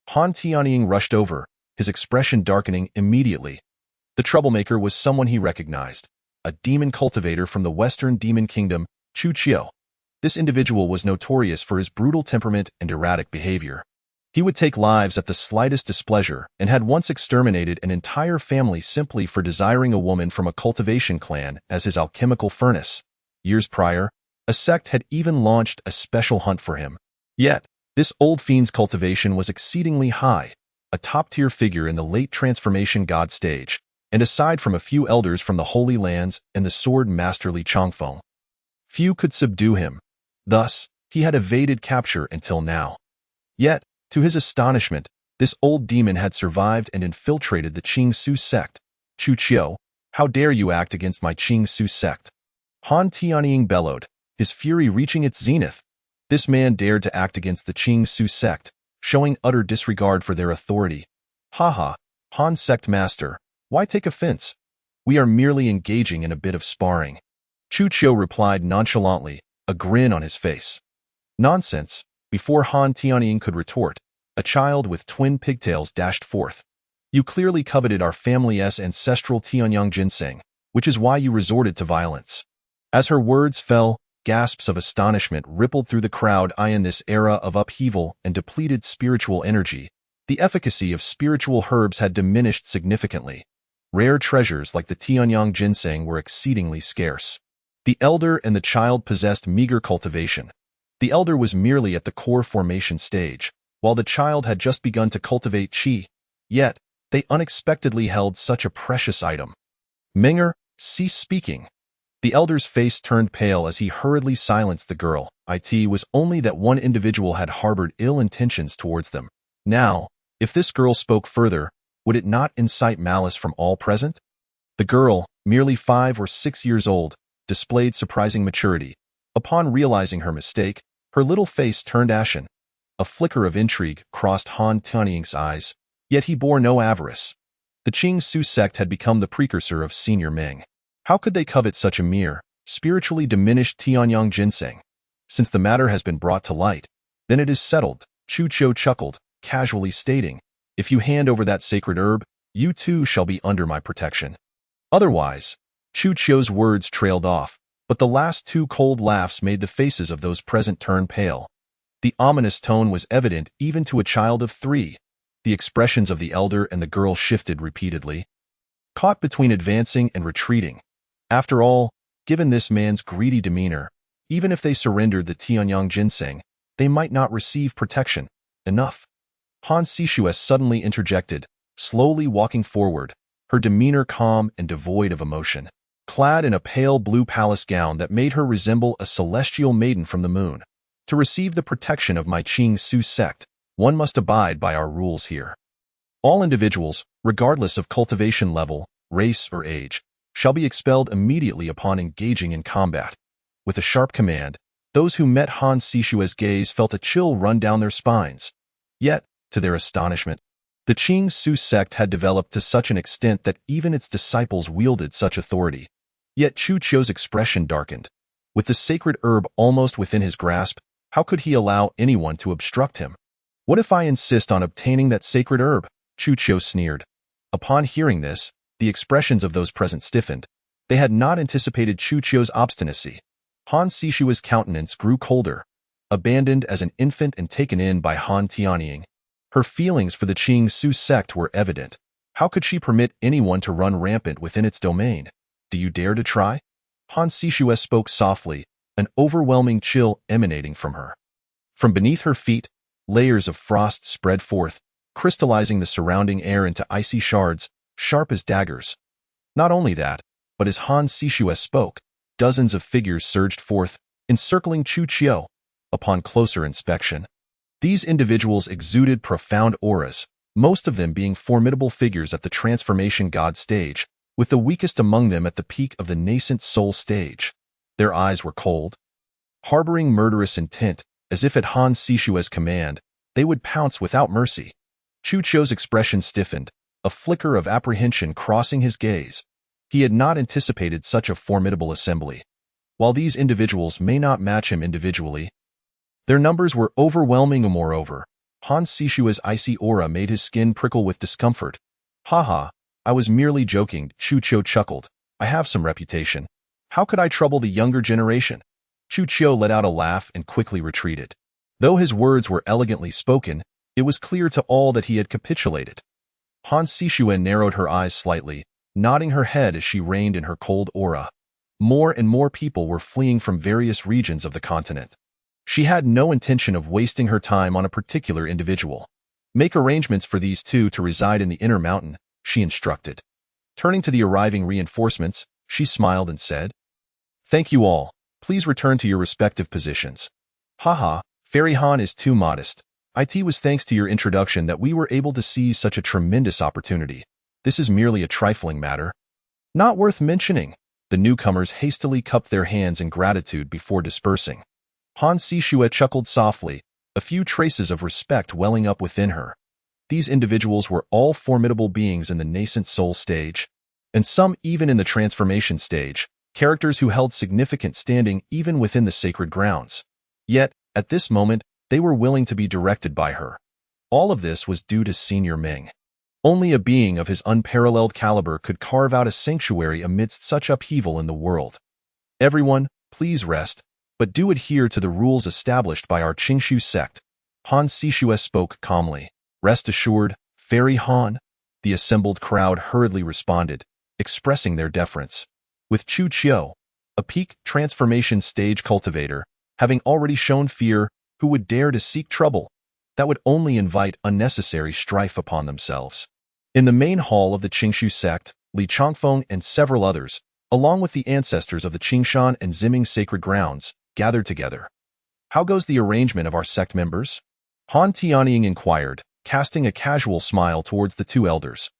Han Tianying rushed over, his expression darkening immediately. The troublemaker was someone he recognized, a demon cultivator from the Western Demon Kingdom, Chu Qiu. This individual was notorious for his brutal temperament and erratic behavior. He would take lives at the slightest displeasure and had once exterminated an entire family simply for desiring a woman from a cultivation clan as his alchemical furnace. Years prior, a sect had even launched a special hunt for him. Yet, this old fiend's cultivation was exceedingly high, a top-tier figure in the late transformation god stage, and aside from a few elders from the Holy Lands and the sword masterly Changfeng, few could subdue him. Thus, he had evaded capture until now. Yet, to his astonishment, this old demon had survived and infiltrated the Qing Su sect. Chu Qiu, how dare you act against my Qing Su sect? Han Tianying bellowed, his fury reaching its zenith. This man dared to act against the Qing Su sect, showing utter disregard for their authority. Ha, Han sect master, why take offense? We are merely engaging in a bit of sparring. Chu Qiu replied nonchalantly, a grin on his face. Nonsense. Before Han Tianying could retort, a child with twin pigtails dashed forth. You clearly coveted our family's ancestral Tianyang ginseng, which is why you resorted to violence. As her words fell, gasps of astonishment rippled through the crowd. In this era of upheaval and depleted spiritual energy, the efficacy of spiritual herbs had diminished significantly. Rare treasures like the Tianyang ginseng were exceedingly scarce. The elder and the child possessed meager cultivation. The elder was merely at the core formation stage, while the child had just begun to cultivate qi. Yet, they unexpectedly held such a precious item. Menger, cease speaking. The elder's face turned pale as he hurriedly silenced the girl. It was only that one individual had harbored ill intentions towards them. Now, if this girl spoke further, would it not incite malice from all present? The girl, merely 5 or 6 years old, displayed surprising maturity. Upon realizing her mistake, her little face turned ashen. A flicker of intrigue crossed Han Tianying's eyes, yet he bore no avarice. The Qing Su sect had become the precursor of Senior Ming. How could they covet such a mere, spiritually diminished Tianyang ginseng? Since the matter has been brought to light, then it is settled. Chu Qiu chuckled, casually stating, if you hand over that sacred herb, you too shall be under my protection. Otherwise, Chu Qiu's words trailed off, but the last 2 cold laughs made the faces of those present turn pale. The ominous tone was evident even to a child of 3. The expressions of the elder and the girl shifted repeatedly, caught between advancing and retreating. After all, given this man's greedy demeanor, even if they surrendered the Tianyang ginseng, they might not receive protection. Enough. Han Sishues suddenly interjected, slowly walking forward, her demeanor calm and devoid of emotion. Clad in a pale blue palace gown that made her resemble a celestial maiden from the moon. To receive the protection of my Qing Su sect, one must abide by our rules here. All individuals, regardless of cultivation level, race, or age, shall be expelled immediately upon engaging in combat. With a sharp command, those who met Han Sishue's gaze felt a chill run down their spines. Yet, to their astonishment, the Qing Su sect had developed to such an extent that even its disciples wielded such authority. Yet Chu Qiu's expression darkened. With the sacred herb almost within his grasp, how could he allow anyone to obstruct him? What if I insist on obtaining that sacred herb? Chu Qiu sneered. Upon hearing this, the expressions of those present stiffened. They had not anticipated Chu Qiu's obstinacy. Han Sishue's countenance grew colder, abandoned as an infant and taken in by Han Tianying. Her feelings for the Qing Su sect were evident. How could she permit anyone to run rampant within its domain? Do you dare to try? Han Sishues spoke softly, an overwhelming chill emanating from her. From beneath her feet, layers of frost spread forth, crystallizing the surrounding air into icy shards, sharp as daggers. Not only that, but as Han Sishues spoke, dozens of figures surged forth, encircling Chu Qiu. Upon closer inspection, these individuals exuded profound auras, most of them being formidable figures at the transformation god stage, with the weakest among them at the peak of the nascent soul stage. Their eyes were cold, harboring murderous intent, as if at Han Sishue's command, they would pounce without mercy. Chu Qiu's expression stiffened, a flicker of apprehension crossing his gaze. He had not anticipated such a formidable assembly. While these individuals may not match him individually, Their numbers were overwhelming, and moreover, Han Sishua's icy aura made his skin prickle with discomfort. Haha, I was merely joking, Chu Qiu chuckled. I have some reputation. How could I trouble the younger generation? Chu Qiu let out a laugh and quickly retreated. Though his words were elegantly spoken, it was clear to all that he had capitulated. Han Sishue narrowed her eyes slightly, nodding her head as she reined in her cold aura. More and more people were fleeing from various regions of the continent. She had no intention of wasting her time on a particular individual. Make arrangements for these two to reside in the inner mountain, she instructed. Turning to the arriving reinforcements, she smiled and said, Thank you all. Please return to your respective positions. Haha, Fairy Han is too modest. It was thanks to your introduction that we were able to seize such a tremendous opportunity. This is merely a trifling matter. Not worth mentioning. The newcomers hastily cupped their hands in gratitude before dispersing. Han Sishue chuckled softly, a few traces of respect welling up within her. These individuals were all formidable beings in the nascent soul stage, and some even in the transformation stage, characters who held significant standing even within the sacred grounds. Yet, at this moment, they were willing to be directed by her. All of this was due to Senior Ming. Only a being of his unparalleled caliber could carve out a sanctuary amidst such upheaval in the world. Everyone, please rest, but do adhere to the rules established by our Qingshu sect. Han Sishue spoke calmly. Rest assured, Fairy Han. The assembled crowd hurriedly responded, expressing their deference. With Chu Qiu, a peak transformation stage cultivator, having already shown fear, who would dare to seek trouble? That would only invite unnecessary strife upon themselves. In the main hall of the Qingshu sect, Li Chongfeng and several others, along with the ancestors of the Qingshan and Ziming sacred grounds, gathered together. How goes the arrangement of our sect members? Han Tianying inquired, casting a casual smile towards the two elders.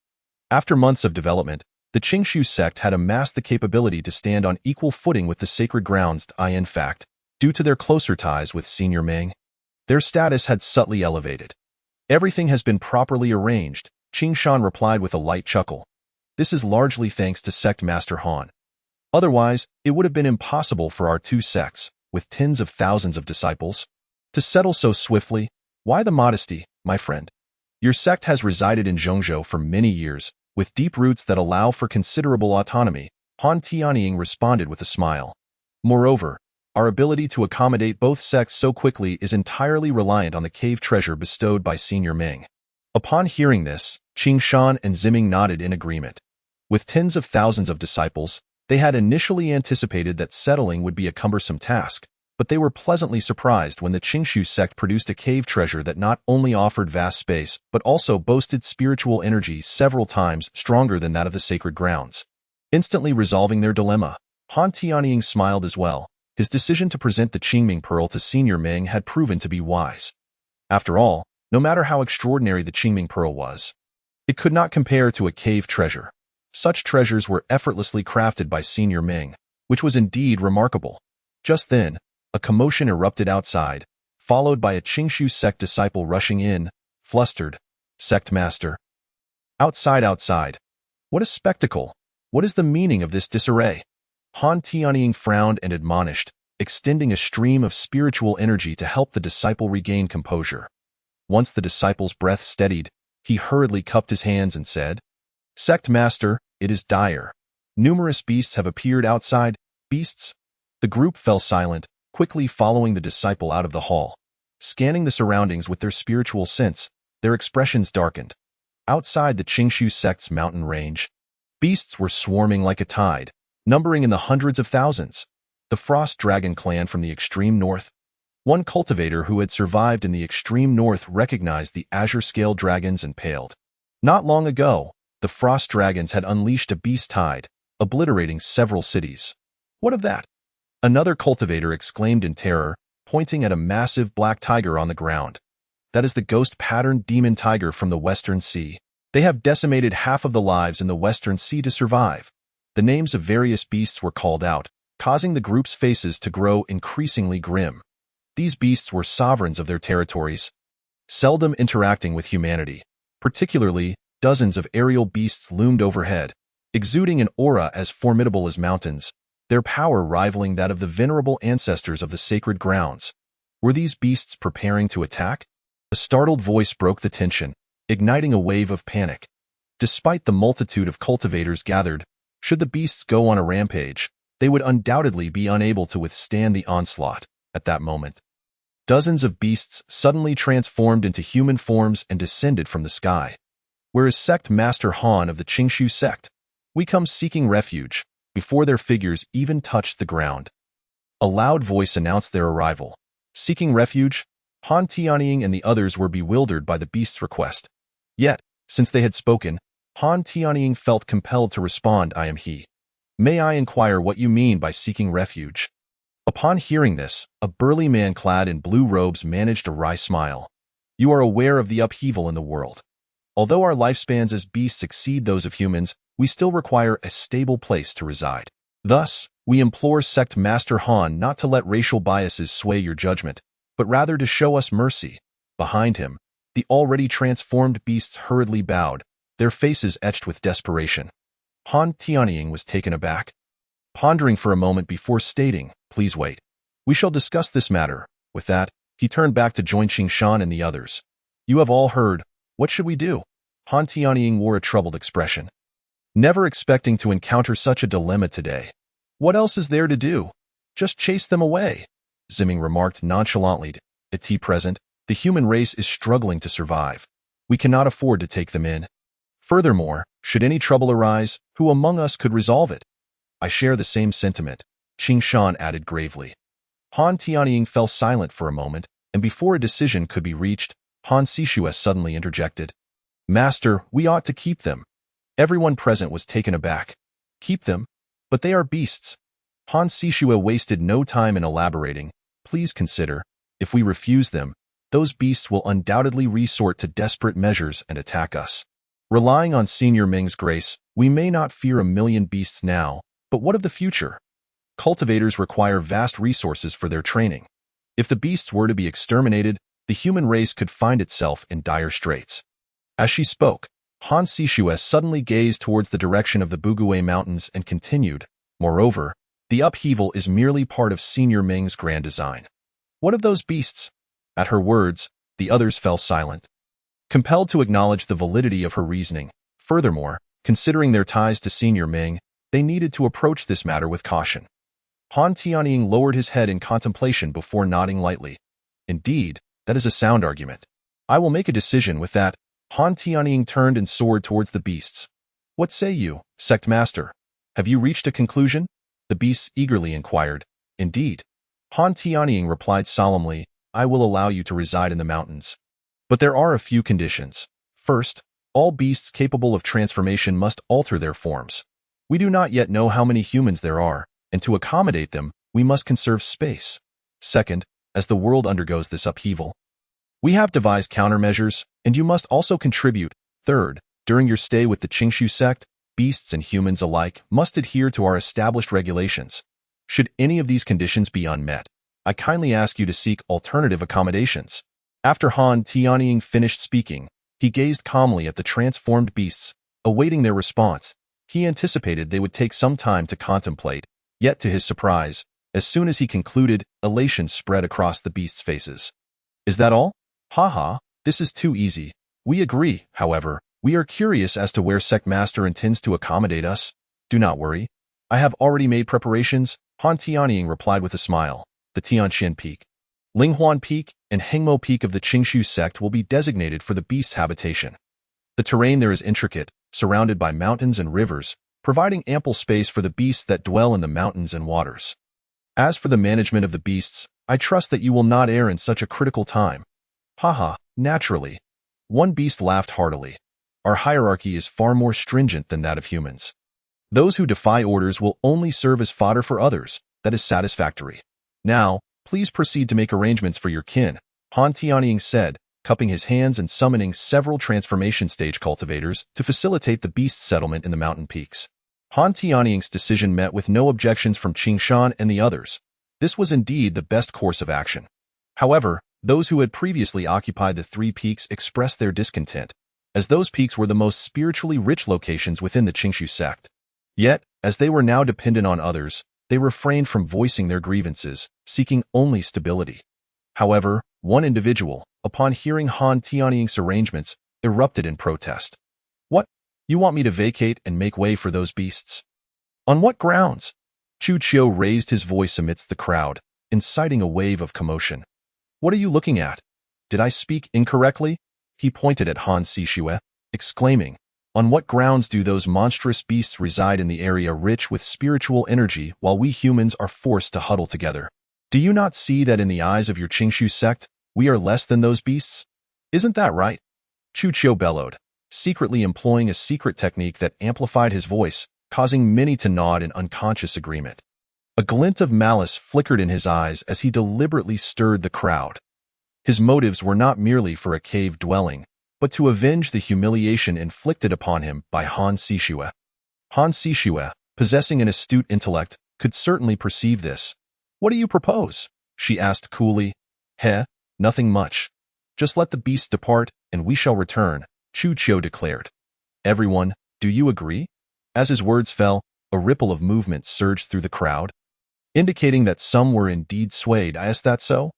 After months of development, the Qingshu sect had amassed the capability to stand on equal footing with the sacred grounds. In fact, due to their closer ties with Senior Ming, their status had subtly elevated. Everything has been properly arranged, Qingshan replied with a light chuckle. This is largely thanks to Sect Master Han. Otherwise, it would have been impossible for our two sects, with tens of thousands of disciples, to settle so swiftly. Why the modesty, my friend? Your sect has resided in Zhongzhou for many years, with deep roots that allow for considerable autonomy, Han Tianying responded with a smile. Moreover, our ability to accommodate both sects so quickly is entirely reliant on the cave treasure bestowed by Senior Ming. Upon hearing this, Qingshan and Ziming nodded in agreement. With tens of thousands of disciples, they had initially anticipated that settling would be a cumbersome task, but they were pleasantly surprised when the Qingshu sect produced a cave treasure that not only offered vast space, but also boasted spiritual energy several times stronger than that of the sacred grounds. Instantly resolving their dilemma, Han Tianying smiled as well. His decision to present the Qingming Pearl to Senior Ming had proven to be wise. After all, no matter how extraordinary the Qingming Pearl was, it could not compare to a cave treasure. Such treasures were effortlessly crafted by Senior Ming, which was indeed remarkable. Just then, a commotion erupted outside, followed by a Qingshu sect disciple rushing in, flustered. Sect Master. Outside. What a spectacle! What is the meaning of this disarray? Han Tianying frowned and admonished, extending a stream of spiritual energy to help the disciple regain composure. Once the disciple's breath steadied, he hurriedly cupped his hands and said, Sect Master, it is dire. Numerous beasts have appeared outside. Beasts? The group fell silent, quickly following the disciple out of the hall. Scanning the surroundings with their spiritual sense, their expressions darkened. Outside the Qingshu sect's mountain range, beasts were swarming like a tide, numbering in the hundreds of thousands. The Frost Dragon clan from the extreme north. One cultivator who had survived in the extreme north recognized the azure scale dragons and paled. Not long ago, the Frost Dragons had unleashed a beast tide, obliterating several cities. What of that? Another cultivator exclaimed in terror, pointing at a massive black tiger on the ground. That is the ghost-patterned demon tiger from the Western Sea. They have decimated half of the lives in the Western Sea to survive. The names of various beasts were called out, causing the group's faces to grow increasingly grim. These beasts were sovereigns of their territories, seldom interacting with humanity. Particularly, dozens of aerial beasts loomed overhead, exuding an aura as formidable as mountains, their power rivaling that of the venerable ancestors of the sacred grounds. Were these beasts preparing to attack? A startled voice broke the tension, igniting a wave of panic. Despite the multitude of cultivators gathered, should the beasts go on a rampage, they would undoubtedly be unable to withstand the onslaught at that moment. Dozens of beasts suddenly transformed into human forms and descended from the sky. Whereas Sect Master Han of the Qingshu sect, we come seeking refuge, before their figures even touched the ground. A loud voice announced their arrival. Seeking refuge, Han Tianying and the others were bewildered by the beast's request. Yet, since they had spoken, Han Tianying felt compelled to respond, "I am he. May I inquire what you mean by seeking refuge?" Upon hearing this, a burly man clad in blue robes managed a wry smile. "You are aware of the upheaval in the world. Although our lifespans as beasts exceed those of humans, we still require a stable place to reside. Thus, we implore Sect Master Han not to let racial biases sway your judgment, but rather to show us mercy." Behind him, the already transformed beasts hurriedly bowed, their faces etched with desperation. Han Tianying was taken aback, pondering for a moment before stating, "Please wait. We shall discuss this matter." With that, he turned back to join Qingshan and the others. "You have all heard. What should we do?" Han Tianying wore a troubled expression. Never expecting to encounter such a dilemma today. "What else is there to do? Just chase them away," Zimming remarked nonchalantly. "At present, the human race is struggling to survive. We cannot afford to take them in. Furthermore, should any trouble arise, who among us could resolve it?" "I share the same sentiment," Qingshan added gravely. Han Tianying fell silent for a moment, and before a decision could be reached, Han Sishue suddenly interjected. "Master, we ought to keep them." Everyone present was taken aback. "Keep them? But they are beasts." Han Sishue wasted no time in elaborating. "Please consider, if we refuse them, those beasts will undoubtedly resort to desperate measures and attack us. Relying on Senior Ming's grace, we may not fear a million beasts now, but what of the future? Cultivators require vast resources for their training. If the beasts were to be exterminated, the human race could find itself in dire straits." As she spoke, Han Sishue suddenly gazed towards the direction of the Bugue Mountains and continued, "Moreover, the upheaval is merely part of Senior Ming's grand design. What of those beasts?" At her words, the others fell silent, compelled to acknowledge the validity of her reasoning. Furthermore, considering their ties to Senior Ming, they needed to approach this matter with caution. Han Tianying lowered his head in contemplation before nodding lightly. "Indeed, that is a sound argument. I will make a decision with that." Han Tianying turned and soared towards the beasts. "What say you, Sect Master? Have you reached a conclusion?" The beasts eagerly inquired. "Indeed." Han Tianying replied solemnly, "I will allow you to reside in the mountains. But there are a few conditions. First, all beasts capable of transformation must alter their forms. We do not yet know how many humans there are, and to accommodate them, we must conserve space. Second, as the world undergoes this upheaval, we have devised countermeasures, and you must also contribute. Third, during your stay with the Qingshu sect, beasts and humans alike must adhere to our established regulations. Should any of these conditions be unmet, I kindly ask you to seek alternative accommodations." After Han Tianying finished speaking, he gazed calmly at the transformed beasts, awaiting their response. He anticipated they would take some time to contemplate, yet to his surprise, as soon as he concluded, elation spread across the beasts' faces. "Is that all? Haha, this is too easy. We agree, however. We are curious as to where Sect Master intends to accommodate us." "Do not worry. I have already made preparations," Han Tianying replied with a smile. "The Tianqian Peak, Linghuan Peak, and Hengmo Peak of the Qingshu sect will be designated for the beast's habitation. The terrain there is intricate, surrounded by mountains and rivers, providing ample space for the beasts that dwell in the mountains and waters. As for the management of the beasts, I trust that you will not err in such a critical time." "Haha, naturally." One beast laughed heartily. "Our hierarchy is far more stringent than that of humans. Those who defy orders will only serve as fodder for others. That is satisfactory. Now, please proceed to make arrangements for your kin," Han Tianying said, cupping his hands and summoning several transformation stage cultivators to facilitate the beast settlement in the mountain peaks. Han Tianying's decision met with no objections from Qingshan and the others. This was indeed the best course of action. However, those who had previously occupied the three peaks expressed their discontent, as those peaks were the most spiritually rich locations within the Qingshu sect. Yet, as they were now dependent on others, they refrained from voicing their grievances, seeking only stability. However, one individual, upon hearing Han Tianying's arrangements, erupted in protest. What? You want me to vacate and make way for those beasts? On what grounds? Chu Qiu raised his voice amidst the crowd, inciting a wave of commotion. What are you looking at? Did I speak incorrectly? He pointed at Han Sishue, exclaiming, on what grounds do those monstrous beasts reside in the area rich with spiritual energy while we humans are forced to huddle together? Do you not see that in the eyes of your Qingshu sect, we are less than those beasts? Isn't that right? Chu Qiu bellowed, secretly employing a secret technique that amplified his voice, causing many to nod in unconscious agreement. A glint of malice flickered in his eyes as he deliberately stirred the crowd. His motives were not merely for a cave dwelling, but to avenge the humiliation inflicted upon him by Han Sishue. Han Sishue, possessing an astute intellect, could certainly perceive this. What do you propose? She asked coolly. Nothing much. Just let the beasts depart, and we shall return, Chu Qiu declared. Everyone, do you agree? As his words fell, a ripple of movement surged through the crowd, indicating that some were indeed swayed. Is that so?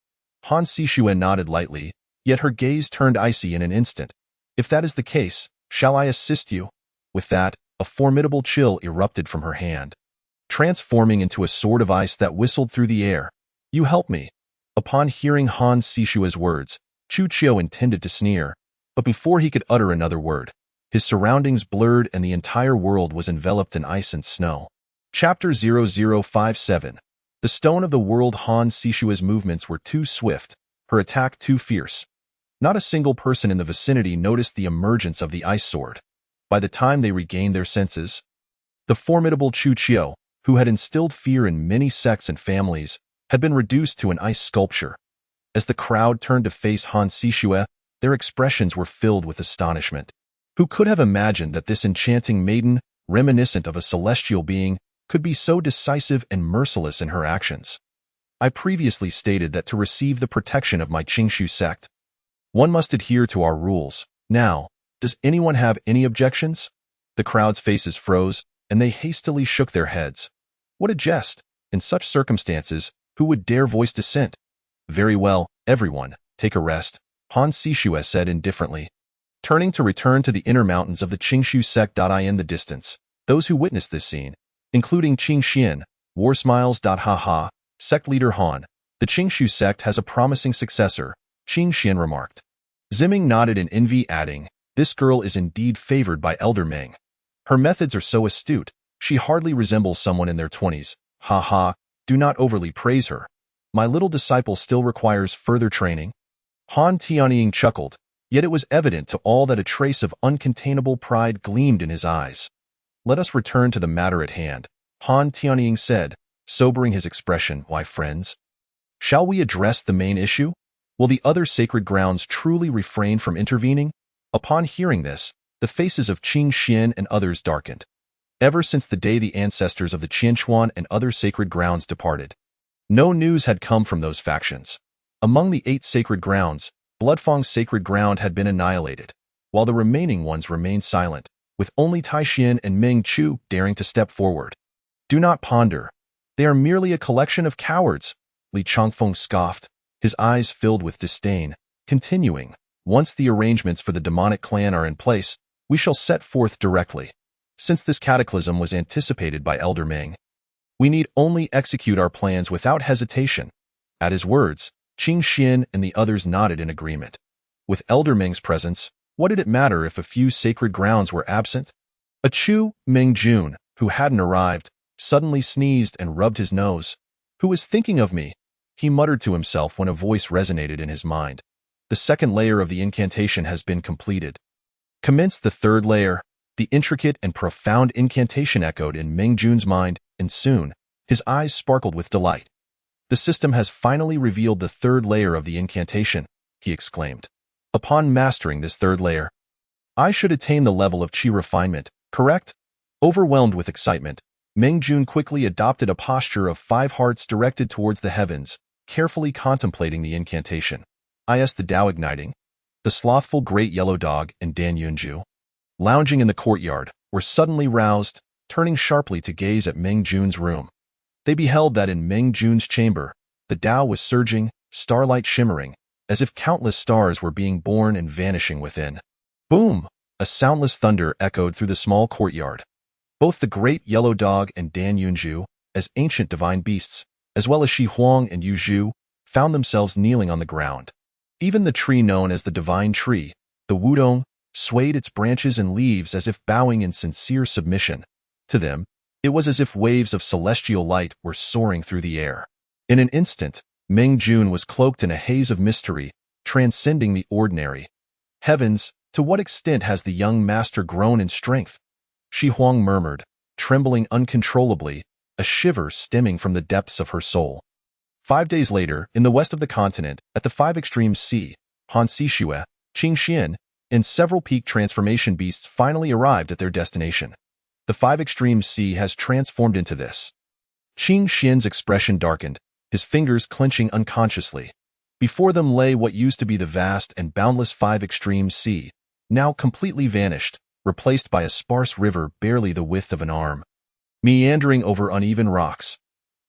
Han Sishue nodded lightly, yet her gaze turned icy in an instant. If that is the case, shall I assist you? With that, a formidable chill erupted from her hand, transforming into a sword of ice that whistled through the air. You help me. Upon hearing Han Sishue's words, Chu Qiu intended to sneer, but before he could utter another word, his surroundings blurred and the entire world was enveloped in ice and snow. Chapter 0057. The Stone of the World. Han Sishue's movements were too swift, her attack too fierce. Not a single person in the vicinity noticed the emergence of the ice sword. By the time they regained their senses, the formidable Chu Qiu, who had instilled fear in many sects and families, had been reduced to an ice sculpture. As the crowd turned to face Han Sishue, their expressions were filled with astonishment. Who could have imagined that this enchanting maiden, reminiscent of a celestial being, could be so decisive and merciless in her actions? I previously stated that to receive the protection of my Qingshu sect, one must adhere to our rules. Now, does anyone have any objections? The crowd's faces froze, and they hastily shook their heads. What a jest! In such circumstances, who would dare voice dissent? Very well, everyone, take a rest, Han Sishue said indifferently. Turning to return to the inner mountains of the Qingshu sect. In the distance, those who witnessed this scene, including Qing Xian, War Smiles. Ha, sect leader Han, the Qingshu sect has a promising successor, Qing Xian remarked. Ziming nodded in envy, adding, this girl is indeed favored by Elder Meng. Her methods are so astute, she hardly resembles someone in their 20s. Ha, do not overly praise her. My little disciple still requires further training. Han Tianying chuckled, yet it was evident to all that a trace of uncontainable pride gleamed in his eyes. Let us return to the matter at hand, Han Tianying said, sobering his expression. Why, friends? Shall we address the main issue? Will the other sacred grounds truly refrain from intervening? Upon hearing this, the faces of Qing Xian and others darkened. Ever since the day the ancestors of the Qianchuan and other sacred grounds departed, no news had come from those factions. Among the 8 sacred grounds, Bloodfang's sacred ground had been annihilated, while the remaining ones remained silent, with only Taixian and Ming Chu daring to step forward. Do not ponder. They are merely a collection of cowards, Li Changfeng scoffed, his eyes filled with disdain, continuing, once the arrangements for the demonic clan are in place, we shall set forth directly. Since this cataclysm was anticipated by Elder Meng, we need only execute our plans without hesitation. At his words, Qing Xian and the others nodded in agreement. With Elder Meng's presence, what did it matter if a few sacred grounds were absent? A Chu Mingjun, who hadn't arrived, suddenly sneezed and rubbed his nose. Who is thinking of me? He muttered to himself when a voice resonated in his mind. The second layer of the incantation has been completed. Commence the third layer. The intricate and profound incantation echoed in Mingjun's mind, and soon, his eyes sparkled with delight. The system has finally revealed the third layer of the incantation, he exclaimed. Upon mastering this third layer, I should attain the level of qi refinement, correct? Overwhelmed with excitement, Mingjun quickly adopted a posture of 5 hearts directed towards the heavens, carefully contemplating the incantation. The Tao igniting, the slothful great yellow dog and Dan Yunju, lounging in the courtyard, were suddenly roused, turning sharply to gaze at Mingjun's room. They beheld that in Mingjun's chamber, the Tao was surging, starlight shimmering, as if countless stars were being born and vanishing within. Boom! A soundless thunder echoed through the small courtyard. Both the great yellow dog and Dan Yunju, as ancient divine beasts, as well as Shi Huang and Yu Zhu, found themselves kneeling on the ground. Even the tree known as the divine tree, the Wudong, swayed its branches and leaves as if bowing in sincere submission. To them, it was as if waves of celestial light were soaring through the air. In an instant, Meng Jun was cloaked in a haze of mystery, transcending the ordinary. Heavens, to what extent has the young master grown in strength? Shi Huang murmured, trembling uncontrollably, a shiver stemming from the depths of her soul. 5 days later, in the west of the continent, at the Five Extremes Sea, Han Sishue, Qing Xian, and several peak transformation beasts finally arrived at their destination. The Five Extremes Sea has transformed into this. Qing Xian's expression darkened, his fingers clenching unconsciously. Before them lay what used to be the vast and boundless Five Extremes Sea, now completely vanished, replaced by a sparse river barely the width of an arm, meandering over uneven rocks.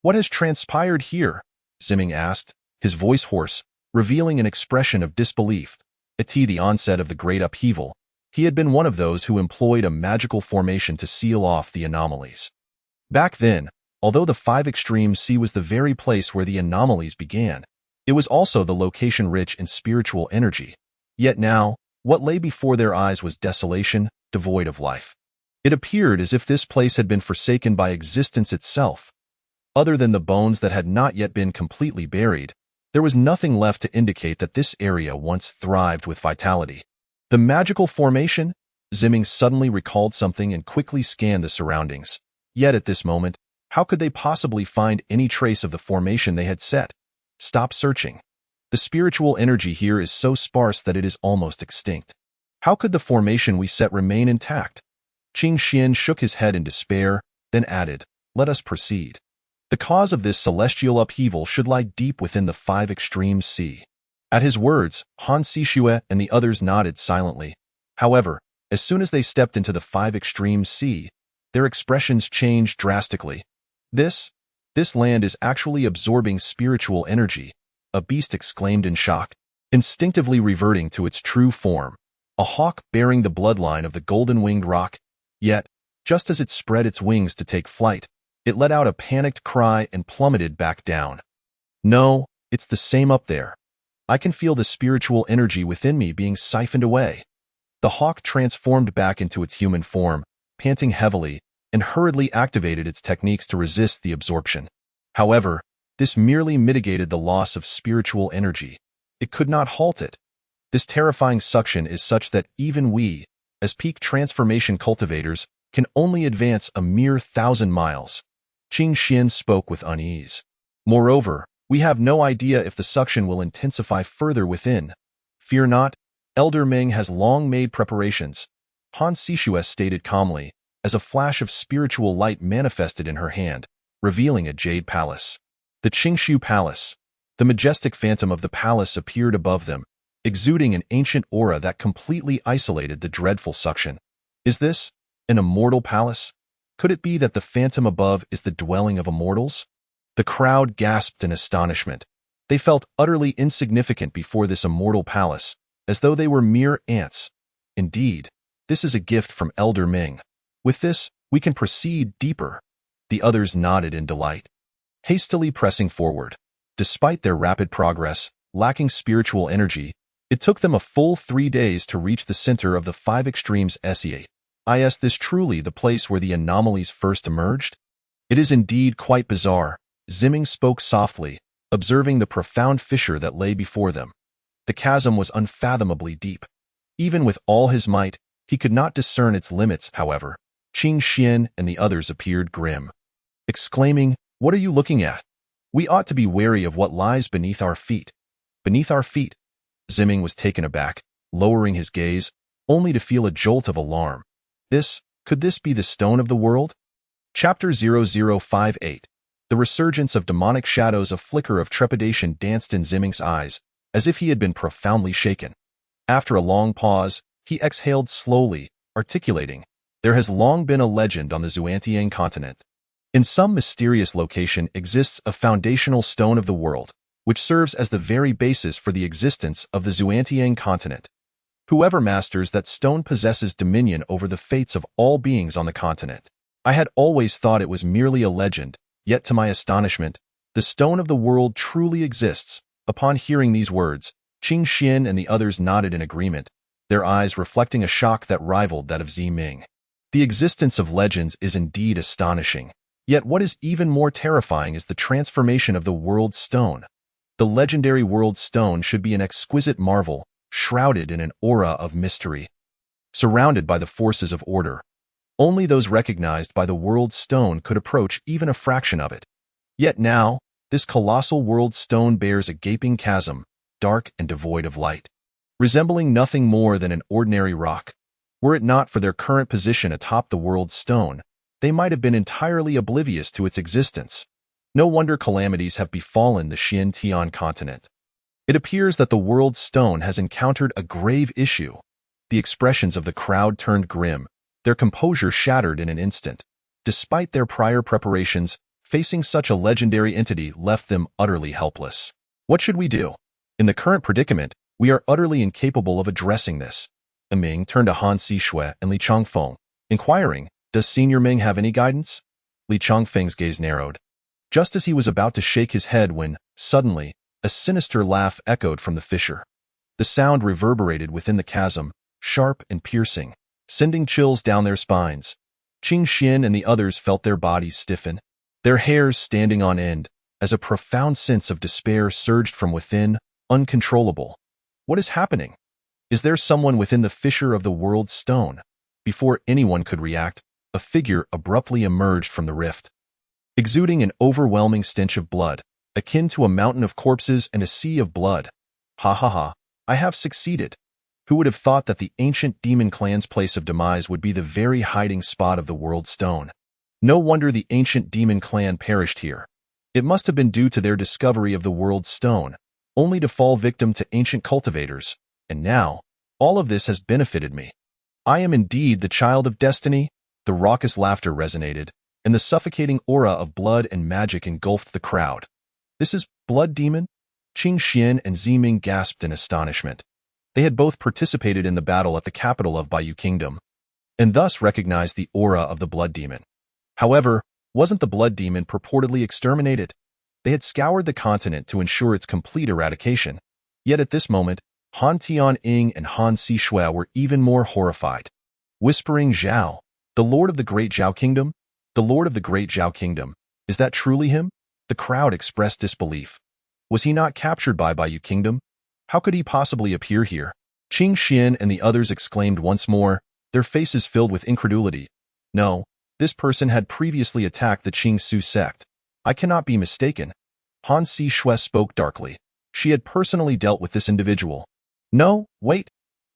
"What has transpired here?" Ziming asked, his voice hoarse, revealing an expression of disbelief. At the onset of the great upheaval, he had been one of those who employed a magical formation to seal off the anomalies. Back then, although the Five Extremes Sea was the very place where the anomalies began, it was also the location rich in spiritual energy. Yet now, what lay before their eyes was desolation, devoid of life. It appeared as if this place had been forsaken by existence itself. Other than the bones that had not yet been completely buried, there was nothing left to indicate that this area once thrived with vitality. The magical formation? Ziming suddenly recalled something and quickly scanned the surroundings. Yet at this moment, how could they possibly find any trace of the formation they had set? Stop searching. The spiritual energy here is so sparse that it is almost extinct. How could the formation we set remain intact? Qing Xian shook his head in despair, then added, "Let us proceed. The cause of this celestial upheaval should lie deep within the Five Extremes Sea." At his words, Han Sishue and the others nodded silently. However, as soon as they stepped into the Five Extremes Sea, their expressions changed drastically. This land is actually absorbing spiritual energy," a beast exclaimed in shock, instinctively reverting to its true form, a hawk bearing the bloodline of the golden-winged roc. Yet, just as it spread its wings to take flight, it let out a panicked cry and plummeted back down. "No, it's the same up there. I can feel the spiritual energy within me being siphoned away." The hawk transformed back into its human form, panting heavily, and hurriedly activated its techniques to resist the absorption. However, this merely mitigated the loss of spiritual energy. It could not halt it. This terrifying suction is such that even we, as peak transformation cultivators, can only advance a mere 1,000 miles. Qing Xian spoke with unease. Moreover, we have no idea if the suction will intensify further within. "Fear not, Elder Ming has long made preparations," Han Sishue stated calmly, as a flash of spiritual light manifested in her hand, revealing a jade palace. The Qingshu Palace. The majestic phantom of the palace appeared above them, exuding an ancient aura that completely isolated the dreadful suction. Is this an immortal palace? Could it be that the phantom above is the dwelling of immortals? The crowd gasped in astonishment. They felt utterly insignificant before this immortal palace, as though they were mere ants. "Indeed, this is a gift from Elder Ming. With this, we can proceed deeper." The others nodded in delight, hastily pressing forward. Despite their rapid progress, lacking spiritual energy, it took them a full 3 days to reach the center of the Five Extremes Sea. Is this truly the place where the anomalies first emerged? It is indeed quite bizarre. Ziming spoke softly, observing the profound fissure that lay before them. The chasm was unfathomably deep. Even with all his might, he could not discern its limits, however. Qing Xian and the others appeared grim, exclaiming, "What are you looking at? We ought to be wary of what lies beneath our feet." "Beneath our feet?" Ziming was taken aback, lowering his gaze, only to feel a jolt of alarm. Could this be the Stone of the World? Chapter 0058. The resurgence of demonic shadows. A flicker of trepidation danced in Ziming's eyes, as if he had been profoundly shaken. After a long pause, he exhaled slowly, articulating, "There has long been a legend on the Xuantiang continent. In some mysterious location exists a foundational stone of the world, which serves as the very basis for the existence of the Xuantiang continent. Whoever masters that stone possesses dominion over the fates of all beings on the continent. I had always thought it was merely a legend, yet to my astonishment, the stone of the world truly exists. Upon hearing these words, Qing Xian and the others nodded in agreement, their eyes reflecting a shock that rivaled that of Zi Ming. The existence of legends is indeed astonishing. Yet what is even more terrifying is the transformation of the world stone. The legendary world stone should be an exquisite marvel, shrouded in an aura of mystery, surrounded by the forces of order. Only those recognized by the world stone could approach even a fraction of it. Yet now, this colossal world stone bears a gaping chasm, dark and devoid of light, resembling nothing more than an ordinary rock. Were it not for their current position atop the world stone, they might have been entirely oblivious to its existence. No wonder calamities have befallen the Xiantian continent. It appears that the world stone has encountered a grave issue. The expressions of the crowd turned grim, their composure shattered in an instant. Despite their prior preparations, facing such a legendary entity left them utterly helpless. What should we do? In the current predicament, we are utterly incapable of addressing this. Ming turned to Han Sishui and Li Changfeng, inquiring, "Does Senior Ming have any guidance?" Li Changfeng's gaze narrowed, just as he was about to shake his head when, suddenly, a sinister laugh echoed from the fissure. The sound reverberated within the chasm, sharp and piercing, sending chills down their spines. Qing Xian and the others felt their bodies stiffen, their hairs standing on end, as a profound sense of despair surged from within, uncontrollable. What is happening? Is there someone within the fissure of the world stone? Before anyone could react, a figure abruptly emerged from the rift, exuding an overwhelming stench of blood, akin to a mountain of corpses and a sea of blood. Ha ha ha, I have succeeded. Who would have thought that the ancient demon clan's place of demise would be the very hiding spot of the world stone? No wonder the ancient demon clan perished here. It must have been due to their discovery of the world stone, only to fall victim to ancient cultivators. And now, all of this has benefited me. I am indeed the child of destiny. The raucous laughter resonated, and the suffocating aura of blood and magic engulfed the crowd. This is Blood Demon? Qing Xian and Zi Ming gasped in astonishment. They had both participated in the battle at the capital of Baiyu Kingdom, and thus recognized the aura of the Blood Demon. However, wasn't the Blood Demon purportedly exterminated? They had scoured the continent to ensure its complete eradication. Yet at this moment, Han Tianying and Han Sishui were even more horrified. Whispering, "Zhao, the Lord of the Great Zhao Kingdom? The Lord of the Great Zhao Kingdom, is that truly him?" The crowd expressed disbelief. Was he not captured by Baiyu Kingdom? How could he possibly appear here? Qing Xian and the others exclaimed once more, their faces filled with incredulity. No, this person had previously attacked the Qing Su sect. I cannot be mistaken. Han Sishui spoke darkly. She had personally dealt with this individual. No, wait.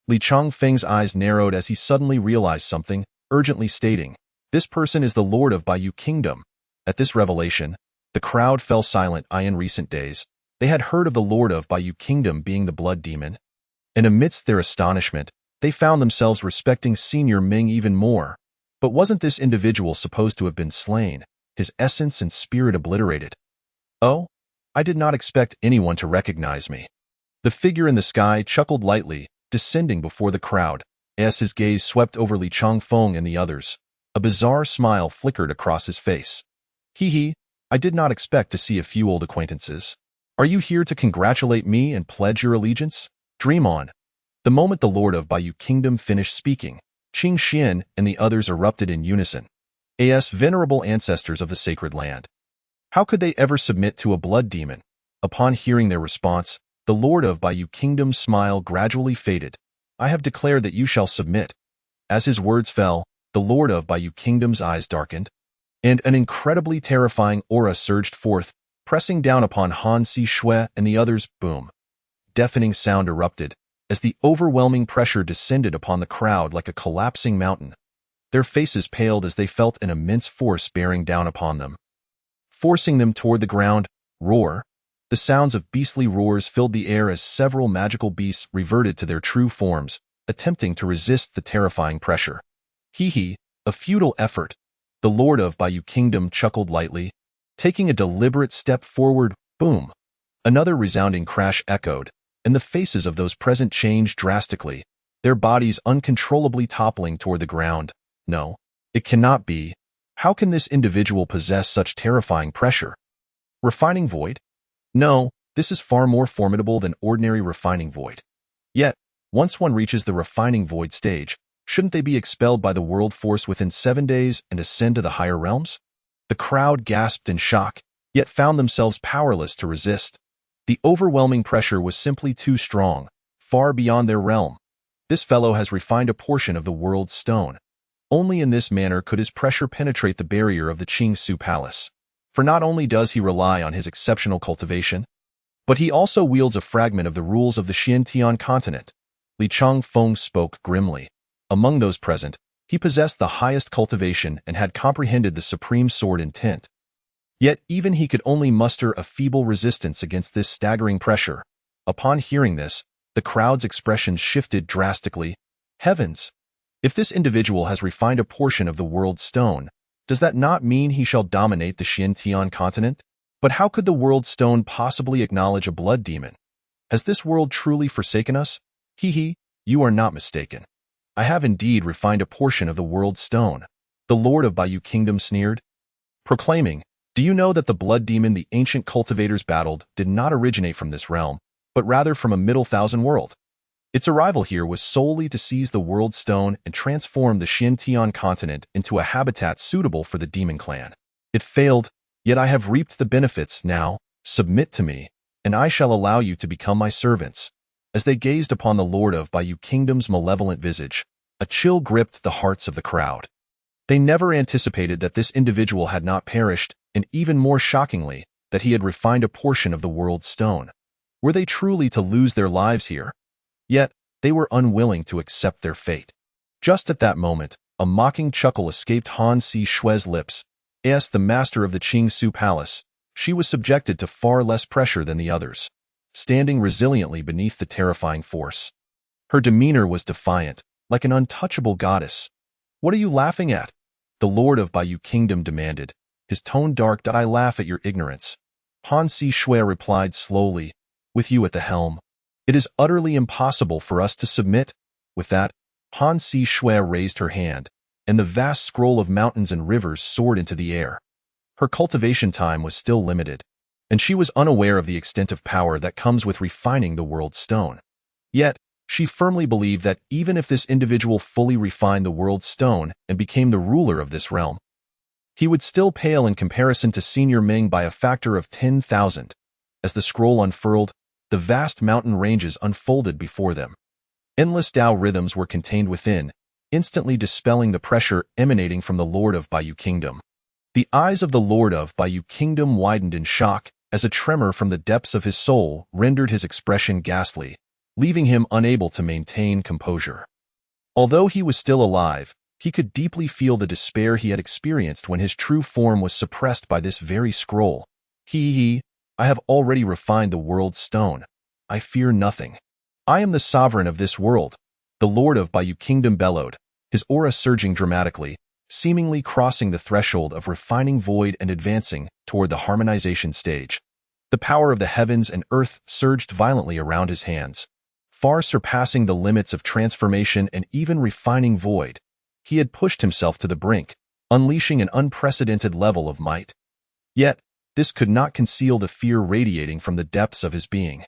Li Changfeng's eyes narrowed as he suddenly realized something, urgently stating, "This person is the Lord of Baiyu Kingdom." At this revelation, the crowd fell silent. In recent days, they had heard of the Lord of Baiyu Kingdom being the Blood Demon, and amidst their astonishment, they found themselves respecting Senior Ming even more. But wasn't this individual supposed to have been slain, his essence and spirit obliterated? Oh, I did not expect anyone to recognize me. The figure in the sky chuckled lightly, descending before the crowd, as his gaze swept over Li Changfeng and the others. A bizarre smile flickered across his face. Hee, I did not expect to see a few old acquaintances. Are you here to congratulate me and pledge your allegiance? Dream on. The moment the Lord of Baiyu Kingdom finished speaking, Qing Xian and the others erupted in unison. As venerable ancestors of the sacred land, how could they ever submit to a blood demon? Upon hearing their response, the Lord of Baiyu Kingdom's smile gradually faded. I have declared that you shall submit. As his words fell, the Lord of Baiyu Kingdom's eyes darkened, and an incredibly terrifying aura surged forth, pressing down upon Han Sishui and the others. Boom. Deafening sound erupted, as the overwhelming pressure descended upon the crowd like a collapsing mountain. Their faces paled as they felt an immense force bearing down upon them, forcing them toward the ground. Roar. The sounds of beastly roars filled the air as several magical beasts reverted to their true forms, attempting to resist the terrifying pressure. Hee, a futile effort. The Lord of Baiyu Kingdom chuckled lightly, taking a deliberate step forward. Boom. Another resounding crash echoed, and the faces of those present changed drastically, their bodies uncontrollably toppling toward the ground. No, it cannot be. How can this individual possess such terrifying pressure? Refining void? No, this is far more formidable than ordinary refining void. Yet, once one reaches the refining void stage, shouldn't they be expelled by the world force within 7 days and ascend to the higher realms? The crowd gasped in shock, yet found themselves powerless to resist. The overwhelming pressure was simply too strong, far beyond their realm. This fellow has refined a portion of the world's stone. Only in this manner could his pressure penetrate the barrier of the Qingsu Palace. For not only does he rely on his exceptional cultivation, but he also wields a fragment of the rules of the Xiantian continent. Li Changfeng spoke grimly. Among those present, he possessed the highest cultivation and had comprehended the supreme sword intent. Yet even he could only muster a feeble resistance against this staggering pressure. Upon hearing this, the crowd's expressions shifted drastically. Heavens! If this individual has refined a portion of the world's stone, does that not mean he shall dominate the Xiantian continent? But how could the world's stone possibly acknowledge a blood demon? Has this world truly forsaken us? You are not mistaken. I have indeed refined a portion of the world's stone, the Lord of Bayou Kingdom sneered, proclaiming, "Do you know that the blood demon the ancient cultivators battled did not originate from this realm, but rather from a Middle Thousand world? Its arrival here was solely to seize the world's stone and transform the Xiantian continent into a habitat suitable for the demon clan. It failed, yet I have reaped the benefits. Now, submit to me, and I shall allow you to become my servants." As they gazed upon the Lord of Bayou Kingdom's malevolent visage, a chill gripped the hearts of the crowd. They never anticipated that this individual had not perished, and even more shockingly, that he had refined a portion of the world's stone. Were they truly to lose their lives here? Yet, they were unwilling to accept their fate. Just at that moment, a mocking chuckle escaped Han Si Shui's lips. As the master of the Qingsu Palace, she was subjected to far less pressure than the others, standing resiliently beneath the terrifying force. Her demeanor was defiant, like an untouchable goddess. "What are you laughing at?" the Lord of Bayou Kingdom demanded, his tone dark. "I laugh at your ignorance," Han Si Shui replied slowly, "with you at the helm. It is utterly impossible for us to submit." With that, Han Si Shui raised her hand, and the vast scroll of mountains and rivers soared into the air. Her cultivation time was still limited, and she was unaware of the extent of power that comes with refining the world's stone. Yet, she firmly believed that even if this individual fully refined the world's stone and became the ruler of this realm, he would still pale in comparison to Senior Ming by a factor of 10,000. As the scroll unfurled, the vast mountain ranges unfolded before them. Endless Tao rhythms were contained within, instantly dispelling the pressure emanating from the Lord of Bayou Kingdom. The eyes of the Lord of Bayou Kingdom widened in shock, as a tremor from the depths of his soul rendered his expression ghastly, leaving him unable to maintain composure. Although he was still alive, he could deeply feel the despair he had experienced when his true form was suppressed by this very scroll. I have already refined the world's stone. I fear nothing. I am the sovereign of this world," the Lord of Bayou Kingdom bellowed, his aura surging dramatically, seemingly crossing the threshold of refining void and advancing toward the harmonization stage. The power of the heavens and earth surged violently around his hands, far surpassing the limits of transformation and even refining void. He had pushed himself to the brink, unleashing an unprecedented level of might. Yet, this could not conceal the fear radiating from the depths of his being.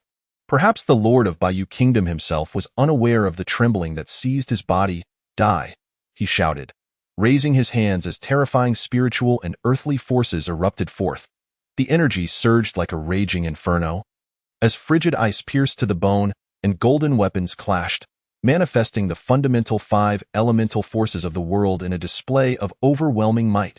Perhaps the Lord of Bayou Kingdom himself was unaware of the trembling that seized his body. "Die!" he shouted, raising his hands as terrifying spiritual and earthly forces erupted forth. The energy surged like a raging inferno, as frigid ice pierced to the bone and golden weapons clashed, manifesting the fundamental 5 elemental forces of the world in a display of overwhelming might.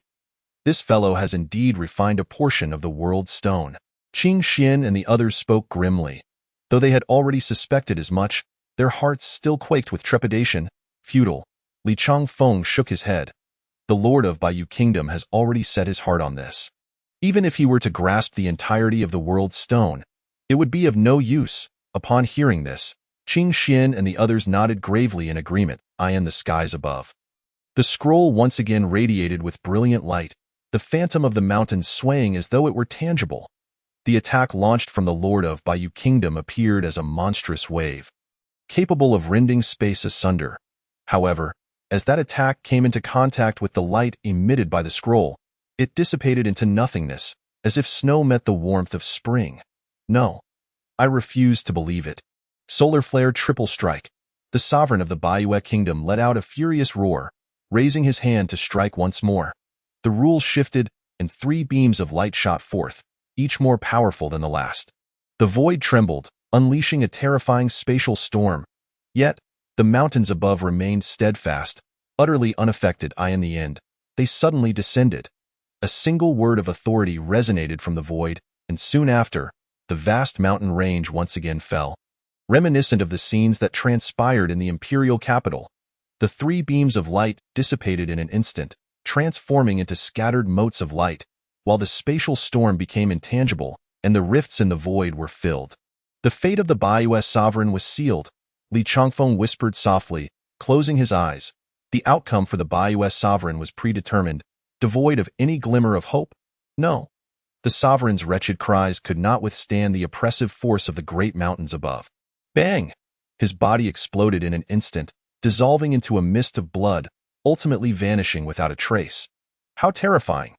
This fellow has indeed refined a portion of the world's stone. Qing Xian and the others spoke grimly. Though they had already suspected as much, their hearts still quaked with trepidation. "Futile." Li Changfeng shook his head. "The Lord of Bayou Kingdom has already set his heart on this. Even if he were to grasp the entirety of the world's stone, it would be of no use." Upon hearing this, Qing Xian and the others nodded gravely in agreement, eyeing the skies above. The scroll once again radiated with brilliant light, the phantom of the mountains swaying as though it were tangible. The attack launched from the Lord of Bayou Kingdom appeared as a monstrous wave, capable of rending space asunder. However, as that attack came into contact with the light emitted by the scroll, it dissipated into nothingness, as if snow met the warmth of spring. No, I refuse to believe it. Solar Flare Triple Strike. The sovereign of the Bayou Kingdom let out a furious roar, raising his hand to strike once more. The rules shifted, and 3 beams of light shot forth, each more powerful than the last. The void trembled, unleashing a terrifying spatial storm. Yet, the mountains above remained steadfast, utterly unaffected. In the end, they suddenly descended. A single word of authority resonated from the void, and soon after, the vast mountain range once again fell. Reminiscent of the scenes that transpired in the imperial capital, the 3 beams of light dissipated in an instant, transforming into scattered motes of light, while the spatial storm became intangible and the rifts in the void were filled. The fate of the Bayou sovereign was sealed, Li Changfeng whispered softly, closing his eyes. The outcome for the Bayou sovereign was predetermined, devoid of any glimmer of hope. No, the sovereign's wretched cries could not withstand the oppressive force of the great mountains above. Bang! His body exploded in an instant, dissolving into a mist of blood, ultimately vanishing without a trace. How terrifying!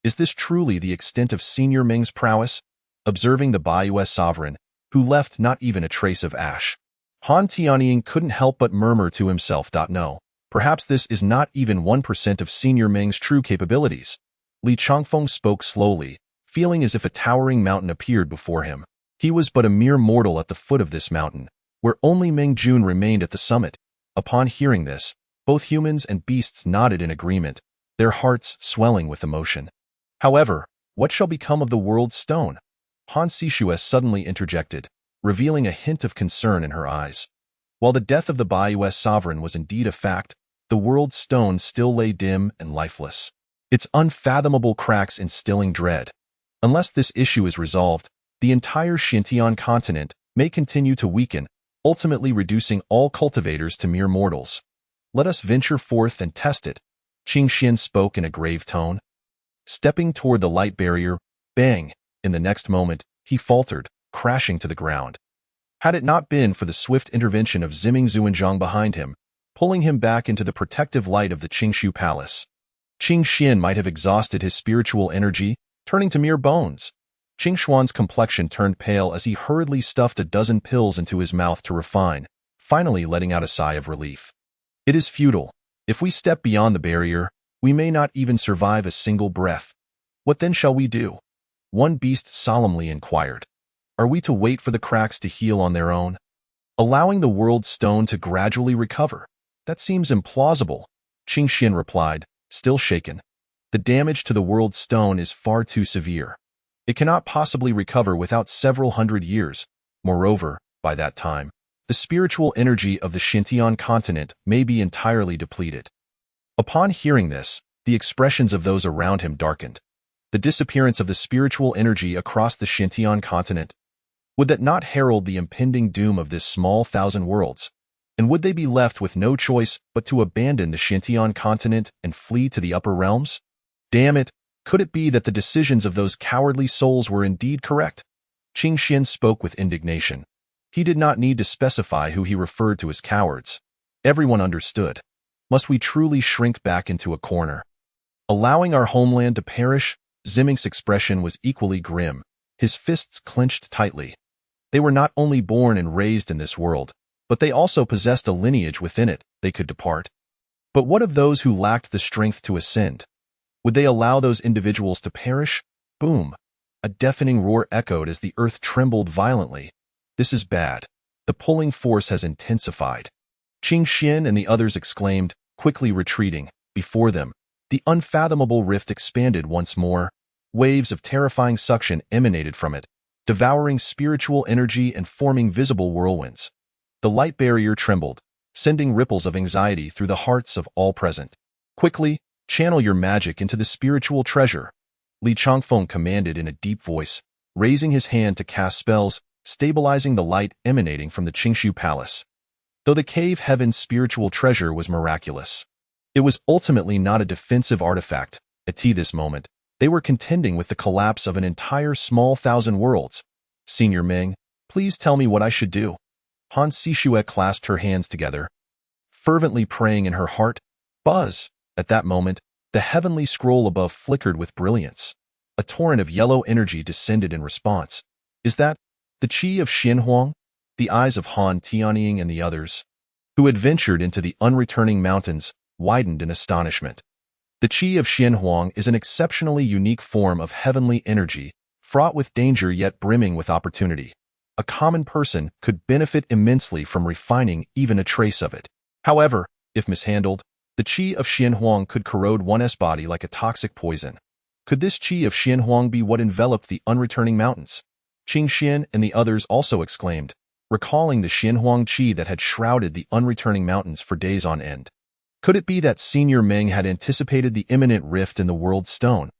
Is this truly the extent of Senior Ming's prowess? Observing the Bayou sovereign, who left not even a trace of ash, Han Tianying couldn't help but murmur to himself, "No, perhaps this is not even 1% of Senior Ming's true capabilities." Li Changfeng spoke slowly, feeling as if a towering mountain appeared before him. He was but a mere mortal at the foot of this mountain, where only Meng Jun remained at the summit. Upon hearing this, both humans and beasts nodded in agreement, their hearts swelling with emotion. However, what shall become of the world's stone? Han Sishues suddenly interjected, revealing a hint of concern in her eyes. While the death of the Bayou sovereign was indeed a fact, the world's stone still lay dim and lifeless, its unfathomable cracks instilling dread. Unless this issue is resolved, the entire Xintian continent may continue to weaken, ultimately reducing all cultivators to mere mortals. Let us venture forth and test it, Qing Xin spoke in a grave tone. Stepping toward the light barrier, bang! In the next moment, he faltered, crashing to the ground. Had it not been for the swift intervention of Ziming Zuanzhang behind him, pulling him back into the protective light of the Qingshu Palace, Qing Xin might have exhausted his spiritual energy, turning to mere bones. Qing Xuan's complexion turned pale as he hurriedly stuffed a dozen pills into his mouth to refine, finally letting out a sigh of relief. It is futile. If we step beyond the barrier, we may not even survive a single breath. What then shall we do? One beast solemnly inquired. Are we to wait for the cracks to heal on their own, allowing the world's stone to gradually recover? That seems implausible, Qing Xin replied, still shaken. The damage to the world's stone is far too severe. It cannot possibly recover without several hundred years. Moreover, by that time, the spiritual energy of the Xintian continent may be entirely depleted. Upon hearing this, the expressions of those around him darkened. The disappearance of the spiritual energy across the Xintian continent, would that not herald the impending doom of this small thousand worlds? And would they be left with no choice but to abandon the Xintian continent and flee to the upper realms? Damn it, could it be that the decisions of those cowardly souls were indeed correct? Qing Xin spoke with indignation. He did not need to specify who he referred to as cowards. Everyone understood. Must we truly shrink back into a corner, allowing our homeland to perish? Ziming's expression was equally grim, his fists clenched tightly. They were not only born and raised in this world, but they also possessed a lineage within it they could depart. But what of those who lacked the strength to ascend? Would they allow those individuals to perish? Boom! A deafening roar echoed as the earth trembled violently. This is bad. The pulling force has intensified. Qing Xin and the others exclaimed, quickly retreating. Before them, the unfathomable rift expanded once more. Waves of terrifying suction emanated from it, devouring spiritual energy and forming visible whirlwinds. The light barrier trembled, sending ripples of anxiety through the hearts of all present. Quickly, channel your magic into the spiritual treasure, Li Changfeng commanded in a deep voice, raising his hand to cast spells, stabilizing the light emanating from the Qingshu Palace. Though the cave heaven's spiritual treasure was miraculous, it was ultimately not a defensive artifact. At this moment, They were contending with the collapse of an entire small thousand worlds. Senior Ming, please tell me what I should do. Han Sishue clasped her hands together, fervently praying in her heart. Buzz! At that moment, the heavenly scroll above flickered with brilliance. A torrent of yellow energy descended in response. Is that the Qi of Xinhuang? The eyes of Han Tianying and the others, who had ventured into the unreturning mountains, widened in astonishment. The Qi of Xinhuang is an exceptionally unique form of heavenly energy, fraught with danger yet brimming with opportunity. A common person could benefit immensely from refining even a trace of it. However, if mishandled, the Qi of Xinhuang could corrode one's body like a toxic poison. Could this Qi of Xinhuang be what enveloped the unreturning mountains? Qing Xian and the others also exclaimed, recalling the Xinhuang Qi that had shrouded the unreturning mountains for days on end. Could it be that Senior Ming had anticipated the imminent rift in the world stone?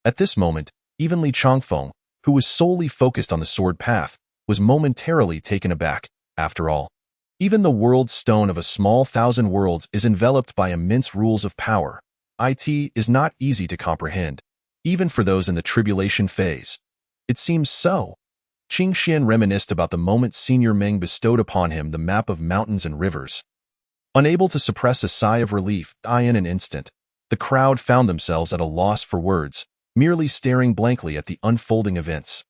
At this moment, even Li Changfeng, who was solely focused on the sword path, was momentarily taken aback. After all, even the world stone of a small thousand worlds is enveloped by immense rules of power. It is not easy to comprehend, even for those in the tribulation phase. It seems so. Qing Xian reminisced about the moment Senior Ming bestowed upon him the map of mountains and rivers. Unable to suppress a sigh of relief, in an instant, the crowd found themselves at a loss for words, merely staring blankly at the unfolding events.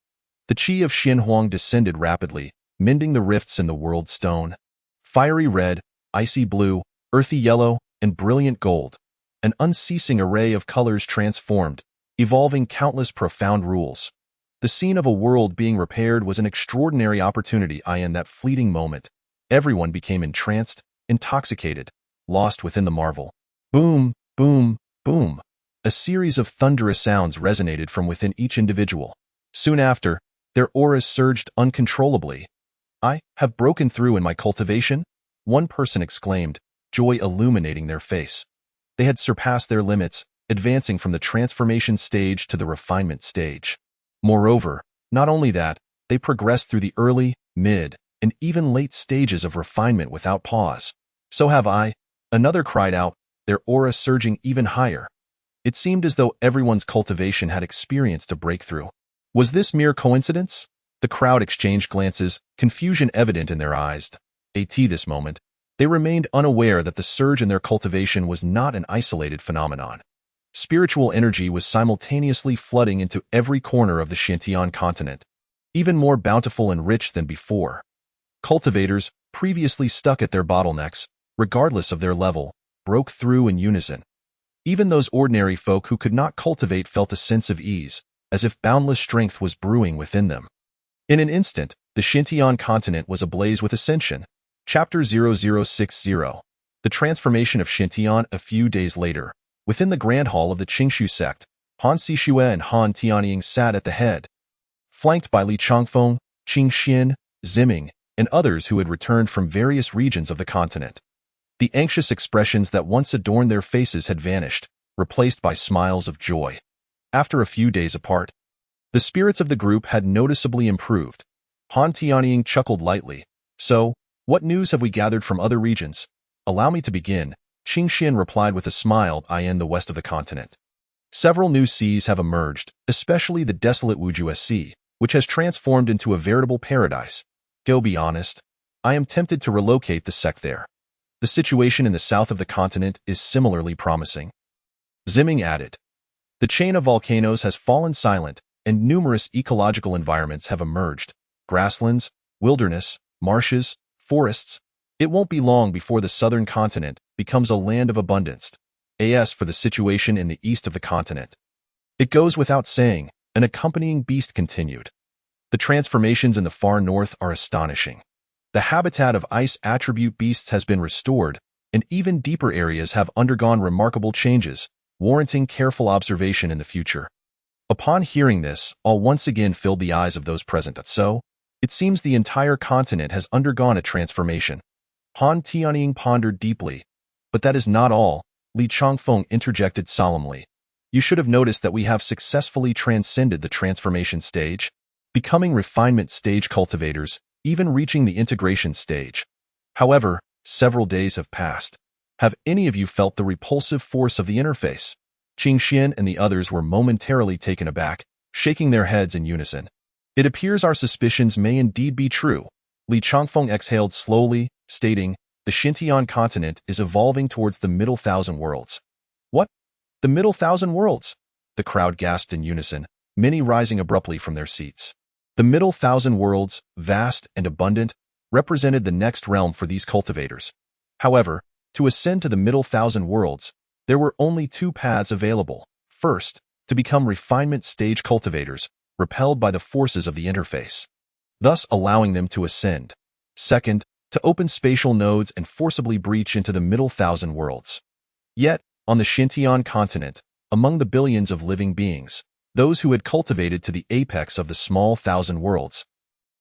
The Qi of Xinhuang descended rapidly, mending the rifts in the world stone. Fiery red, icy blue, earthy yellow, and brilliant gold. An unceasing array of colors transformed, evolving countless profound rules. The scene of a world being repaired was an extraordinary opportunity. In that fleeting moment, everyone became entranced, intoxicated, lost within the marvel. Boom, boom, boom. A series of thunderous sounds resonated from within each individual. Soon after, their auras surged uncontrollably. I have broken through in my cultivation, one person exclaimed, joy illuminating their face. They had surpassed their limits, advancing from the transformation stage to the refinement stage. Moreover, not only that, they progressed through the early, mid, and even late stages of refinement without pause. So have I, another cried out, their aura surging even higher. It seemed as though everyone's cultivation had experienced a breakthrough. Was this mere coincidence? The crowd exchanged glances, confusion evident in their eyes. At this moment, they remained unaware that the surge in their cultivation was not an isolated phenomenon. Spiritual energy was simultaneously flooding into every corner of the Xintian continent, even more bountiful and rich than before. Cultivators, previously stuck at their bottlenecks, regardless of their level, broke through in unison. Even those ordinary folk who could not cultivate felt a sense of ease, as if boundless strength was brewing within them. In an instant, the Xintian continent was ablaze with ascension. Chapter 0060. The transformation of Xintian. A few days later, within the Grand Hall of the Qingshu sect, Han Sishue and Han Tianying sat at the head, flanked by Li Changfeng, Qing Xian, Ziming, and others who had returned from various regions of the continent. The anxious expressions that once adorned their faces had vanished, replaced by smiles of joy. After a few days apart, the spirits of the group had noticeably improved. Han Tianying chuckled lightly. So, what news have we gathered from other regions? Allow me to begin, Qing Xian replied with a smile. In the west of the continent, several new seas have emerged, especially the desolate Wujue Sea, which has transformed into a veritable paradise. To be honest, I am tempted to relocate the sect there. The situation in the south of the continent is similarly promising. Ziming added. The chain of volcanoes has fallen silent, and numerous ecological environments have emerged. Grasslands, wilderness, marshes, forests. It won't be long before the southern continent becomes a land of abundance. As for the situation in the east of the continent, it goes without saying, an accompanying beast continued. The transformations in the far north are astonishing. The habitat of ice attribute beasts has been restored, and even deeper areas have undergone remarkable changes, warranting careful observation in the future. Upon hearing this, all once again filled the eyes of those present. So, it seems the entire continent has undergone a transformation. Han Tianying pondered deeply. But that is not all, Li Changfeng interjected solemnly. You should have noticed that we have successfully transcended the transformation stage, becoming refinement stage cultivators, even reaching the integration stage. However, several days have passed. Have any of you felt the repulsive force of the interface? Qingxian and the others were momentarily taken aback, shaking their heads in unison. It appears our suspicions may indeed be true. Li Changfeng exhaled slowly, stating, the Xintian continent is evolving towards the Middle Thousand Worlds. What? The Middle Thousand Worlds? The crowd gasped in unison, many rising abruptly from their seats. The Middle Thousand Worlds, vast and abundant, represented the next realm for these cultivators. However, to ascend to the Middle Thousand Worlds, there were only two paths available. First, to become refinement stage cultivators, repelled by the forces of the interface, thus allowing them to ascend. Second, to open spatial nodes and forcibly breach into the Middle Thousand Worlds. Yet, on the Xintian continent, among the billions of living beings, those who had cultivated to the apex of the small thousand worlds,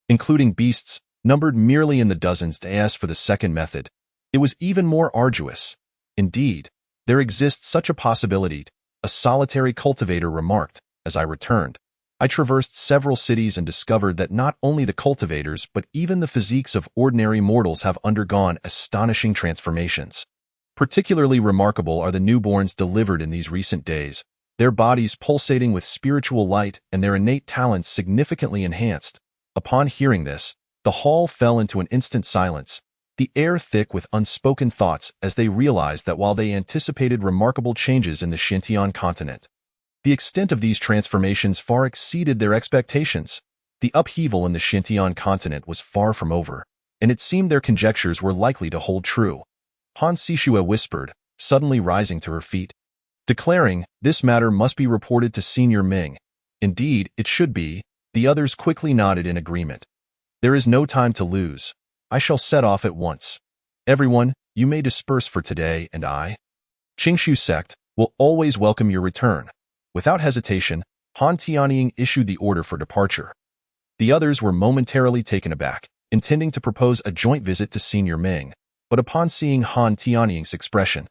including beasts, numbered merely in the dozens as for the second method, it was even more arduous. Indeed, there exists such a possibility, a solitary cultivator remarked, as I returned. I traversed several cities and discovered that not only the cultivators but even the physiques of ordinary mortals have undergone astonishing transformations. Particularly remarkable are the newborns delivered in these recent days, their bodies pulsating with spiritual light and their innate talents significantly enhanced. Upon hearing this, the hall fell into an instant silence, the air thick with unspoken thoughts as they realized that while they anticipated remarkable changes in the Xintian continent, the extent of these transformations far exceeded their expectations. The upheaval in the Xintian continent was far from over, and it seemed their conjectures were likely to hold true. Han Sishue whispered, suddenly rising to her feet, declaring, this matter must be reported to Senior Ming. Indeed, it should be. The others quickly nodded in agreement. There is no time to lose. I shall set off at once. Everyone, you may disperse for today, and I, Qingshu sect, will always welcome your return. Without hesitation, Han Tianying issued the order for departure. The others were momentarily taken aback, intending to propose a joint visit to Senior Ming, but upon seeing Han Tianying's expression,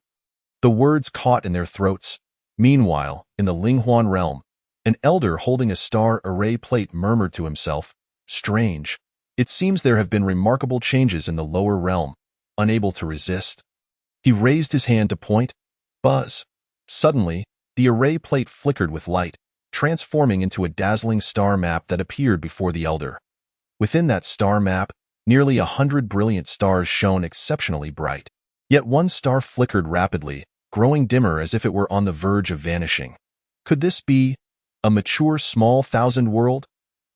the words caught in their throats. Meanwhile, in the Linghuan realm, an elder holding a star array plate murmured to himself, strange. It seems there have been remarkable changes in the lower realm. Unable to resist, he raised his hand to point. Buzz. Suddenly, the array plate flickered with light, transforming into a dazzling star map that appeared before the elder. Within that star map, nearly 100 brilliant stars shone exceptionally bright. Yet one star flickered rapidly, growing dimmer as if it were on the verge of vanishing. Could this be a mature small thousand world?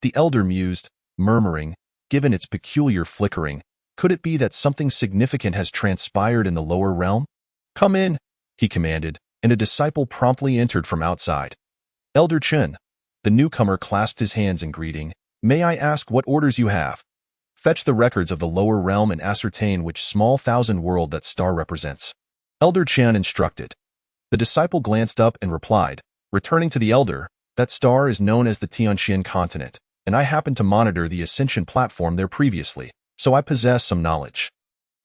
The elder mused, murmuring, given its peculiar flickering, could it be that something significant has transpired in the lower realm? Come in, he commanded, and a disciple promptly entered from outside. Elder Chen. The newcomer clasped his hands in greeting. May I ask what orders you have? Fetch the records of the lower realm and ascertain which small thousand world that star represents. Elder Chen instructed. The disciple glanced up and replied, returning to the elder, that star is known as the Tianxian continent, and I happened to monitor the ascension platform there previously, so I possess some knowledge.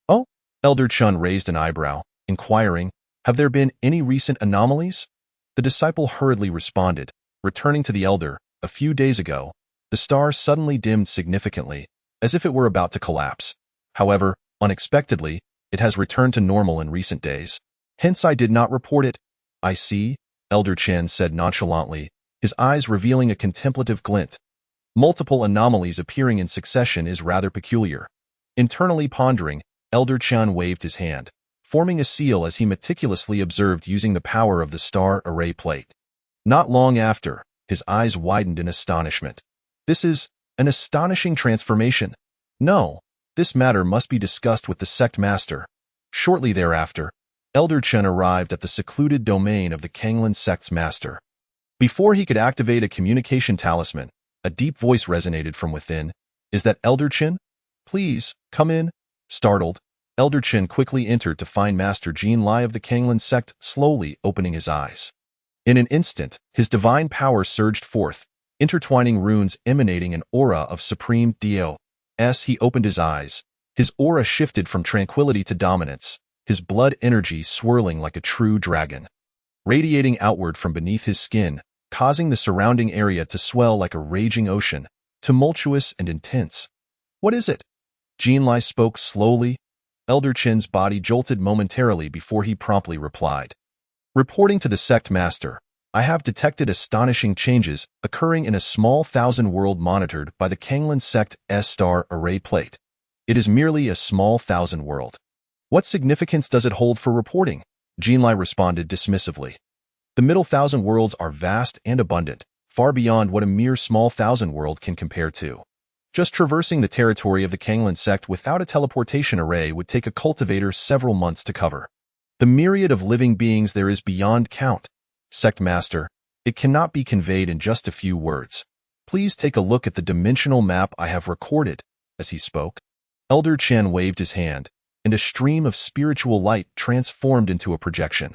Oh? Elder Chen raised an eyebrow, inquiring, have there been any recent anomalies? The disciple hurriedly responded, returning to the elder, a few days ago, the star suddenly dimmed significantly, as if it were about to collapse. However, unexpectedly, it has returned to normal in recent days. Hence I did not report it. I see, Elder Chen said nonchalantly, his eyes revealing a contemplative glint. Multiple anomalies appearing in succession is rather peculiar. Internally pondering, Elder Chen waved his hand, forming a seal as he meticulously observed using the power of the star array plate. Not long after, his eyes widened in astonishment. This is an astonishing transformation. No, this matter must be discussed with the sect master. Shortly thereafter, Elder Chen arrived at the secluded domain of the Kanglan sect's master. Before he could activate a communication talisman, a deep voice resonated from within. Is that Elder Chen? Please, come in. Startled, Elder Chen quickly entered to find Master Jin Lai of the Kanglan sect slowly opening his eyes. In an instant, his divine power surged forth, intertwining runes emanating an aura of supreme Dio. As he opened his eyes, his aura shifted from tranquility to dominance, his blood energy swirling like a true dragon, radiating outward from beneath his skin, causing the surrounding area to swell like a raging ocean, tumultuous and intense. What is it? Jin Lai spoke slowly. Elder Chen's body jolted momentarily before he promptly replied. Reporting to the sect master, I have detected astonishing changes occurring in a small thousand-world monitored by the Kanglan sect S-star array plate. It is merely a small thousand-world. What significance does it hold for reporting? Jinlai responded dismissively. The middle thousand worlds are vast and abundant, far beyond what a mere small thousand world can compare to. Just traversing the territory of the Kanglan sect without a teleportation array would take a cultivator several months to cover. The myriad of living beings there is beyond count. Sect Master, it cannot be conveyed in just a few words. Please take a look at the dimensional map I have recorded. As he spoke, Elder Chen waved his hand, and a stream of spiritual light transformed into a projection.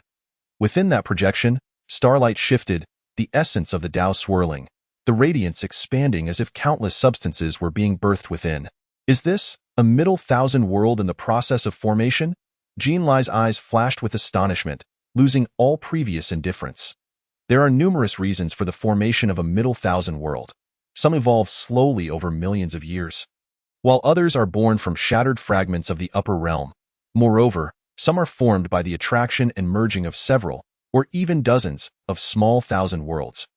Within that projection, starlight shifted, the essence of the Tao swirling, the radiance expanding as if countless substances were being birthed within. Is this a middle thousand world in the process of formation? Jinlai's eyes flashed with astonishment, losing all previous indifference. There are numerous reasons for the formation of a middle thousand world. Some evolve slowly over millions of years, while others are born from shattered fragments of the upper realm. Moreover, some are formed by the attraction and merging of several, or even dozens, of small thousand worlds.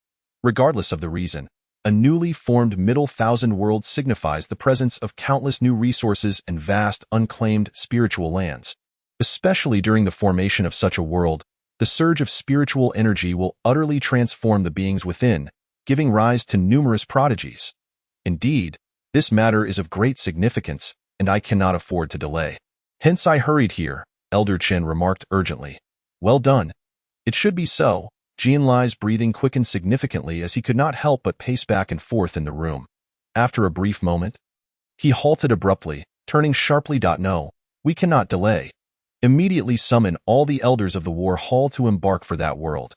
Regardless of the reason, a newly formed middle thousand world signifies the presence of countless new resources and vast, unclaimed spiritual lands. Especially during the formation of such a world, the surge of spiritual energy will utterly transform the beings within, giving rise to numerous prodigies. Indeed, this matter is of great significance, and I cannot afford to delay. Hence I hurried here, Elder Chen remarked urgently. Well done. It should be so. Jinlai's breathing quickened significantly as he could not help but pace back and forth in the room. After a brief moment, he halted abruptly, turning sharply. No, we cannot delay. Immediately summon all the elders of the war hall to embark for that world.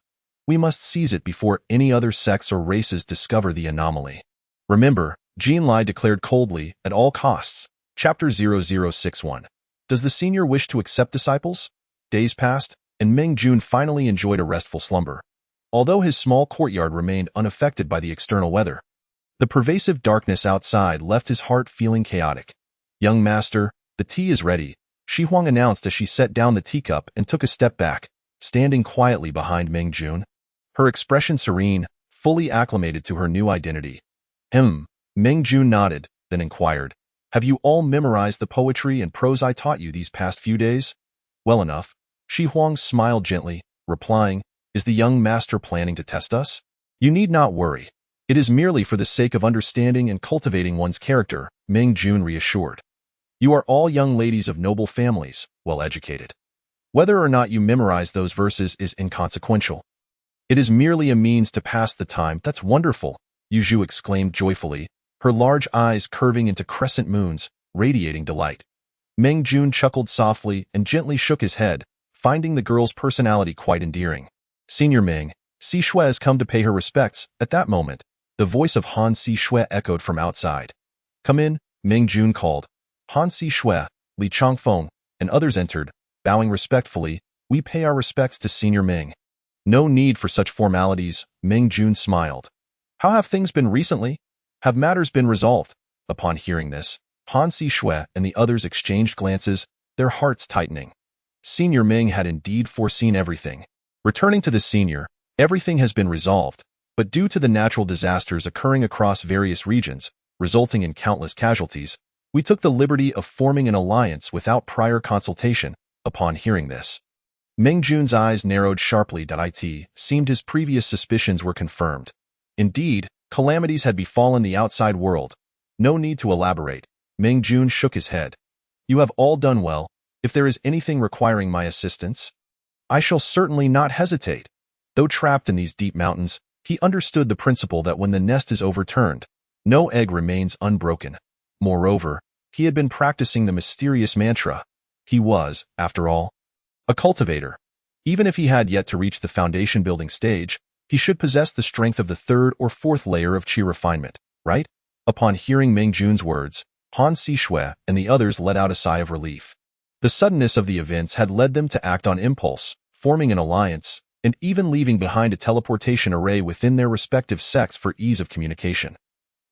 We must seize it before any other sects or races discover the anomaly. Remember, Jinlai declared coldly, at all costs. Chapter 0061. Does the senior wish to accept disciples? Days passed, and Meng Jun finally enjoyed a restful slumber. Although his small courtyard remained unaffected by the external weather, the pervasive darkness outside left his heart feeling chaotic. Young master, the tea is ready, Shi Huang announced as she set down the teacup and took a step back, standing quietly behind Meng Jun. Her expression serene, fully acclimated to her new identity. Meng Jun nodded, then inquired, have you all memorized the poetry and prose I taught you these past few days? Well enough. Shi Huang smiled gently, replying, is the young master planning to test us? You need not worry. It is merely for the sake of understanding and cultivating one's character, Meng Jun reassured. You are all young ladies of noble families, well educated. Whether or not you memorize those verses is inconsequential. It is merely a means to pass the time. That's wonderful, Yu Zhu exclaimed joyfully, her large eyes curving into crescent moons, radiating delight. Meng Jun chuckled softly and gently shook his head, finding the girl's personality quite endearing. Senior Meng, Si Shui has come to pay her respects. At that moment, the voice of Han Si Shui echoed from outside. Come in, Meng Jun called. Han Si Shui, Li Changfeng, and others entered, bowing respectfully. We pay our respects to Senior Meng. No need for such formalities, Meng Jun smiled. How have things been recently? Have matters been resolved? Upon hearing this, Han Si Shui and the others exchanged glances, their hearts tightening. Senior Meng had indeed foreseen everything. Returning to the senior, everything has been resolved, but due to the natural disasters occurring across various regions, resulting in countless casualties, we took the liberty of forming an alliance without prior consultation. Upon hearing this, Meng Jun's eyes narrowed sharply. It seemed his previous suspicions were confirmed. Indeed, calamities had befallen the outside world. No need to elaborate. Meng Jun shook his head. You have all done well. If there is anything requiring my assistance, I shall certainly not hesitate. Though trapped in these deep mountains, he understood the principle that when the nest is overturned, no egg remains unbroken. Moreover, he had been practicing the mysterious mantra. He was, after all, a cultivator. Even if he had yet to reach the foundation building stage, he should possess the strength of the third or fourth layer of qi refinement, right? Upon hearing Meng Jun's words, Han Si Shui and the others let out a sigh of relief. The suddenness of the events had led them to act on impulse, forming an alliance, and even leaving behind a teleportation array within their respective sects for ease of communication.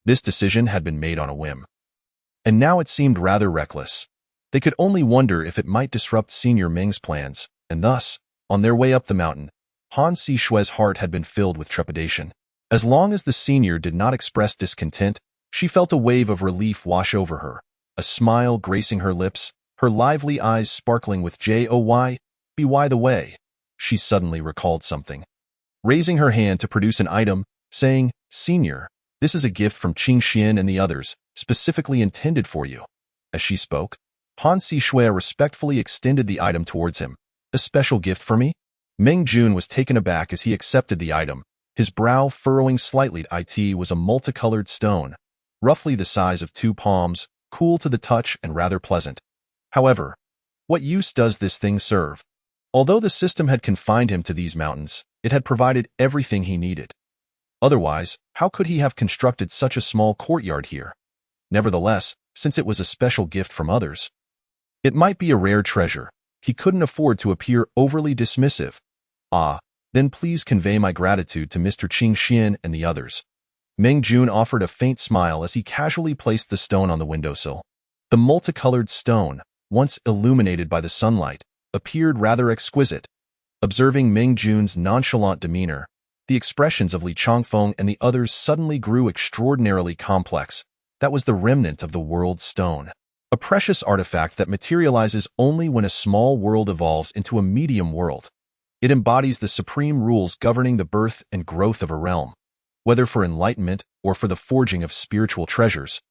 This decision had been made on a whim, and now it seemed rather reckless. They could only wonder if it might disrupt Senior Meng's plans, and thus, on their way up the mountain, Han Sishue's heart had been filled with trepidation. As long as the senior did not express discontent, she felt a wave of relief wash over her, a smile gracing her lips, her lively eyes sparkling with joy. By the way, she suddenly recalled something. Raising her hand to produce an item, saying, "Senior, this is a gift from Qing Xian and the others, specifically intended for you." As she spoke, Han Sishue respectfully extended the item towards him. "A special gift for me?" Meng Jun was taken aback as he accepted the item, his brow furrowing slightly. It was a multicolored stone, roughly the size of 2 palms, cool to the touch and rather pleasant. However, what use does this thing serve? Although the system had confined him to these mountains, it had provided everything he needed. Otherwise, how could he have constructed such a small courtyard here? Nevertheless, since it was a special gift from others, it might be a rare treasure. He couldn't afford to appear overly dismissive. Then please convey my gratitude to Mr. Qing Xian and the others." Meng Jun offered a faint smile as he casually placed the stone on the windowsill. The multicolored stone, once illuminated by the sunlight, appeared rather exquisite. Observing Meng Jun's nonchalant demeanor, the expressions of Li Changfeng and the others suddenly grew extraordinarily complex. That was the remnant of the world stone, a precious artifact that materializes only when a small world evolves into a medium world. It embodies the supreme rules governing the birth and growth of a realm, whether for enlightenment or for the forging of spiritual treasures,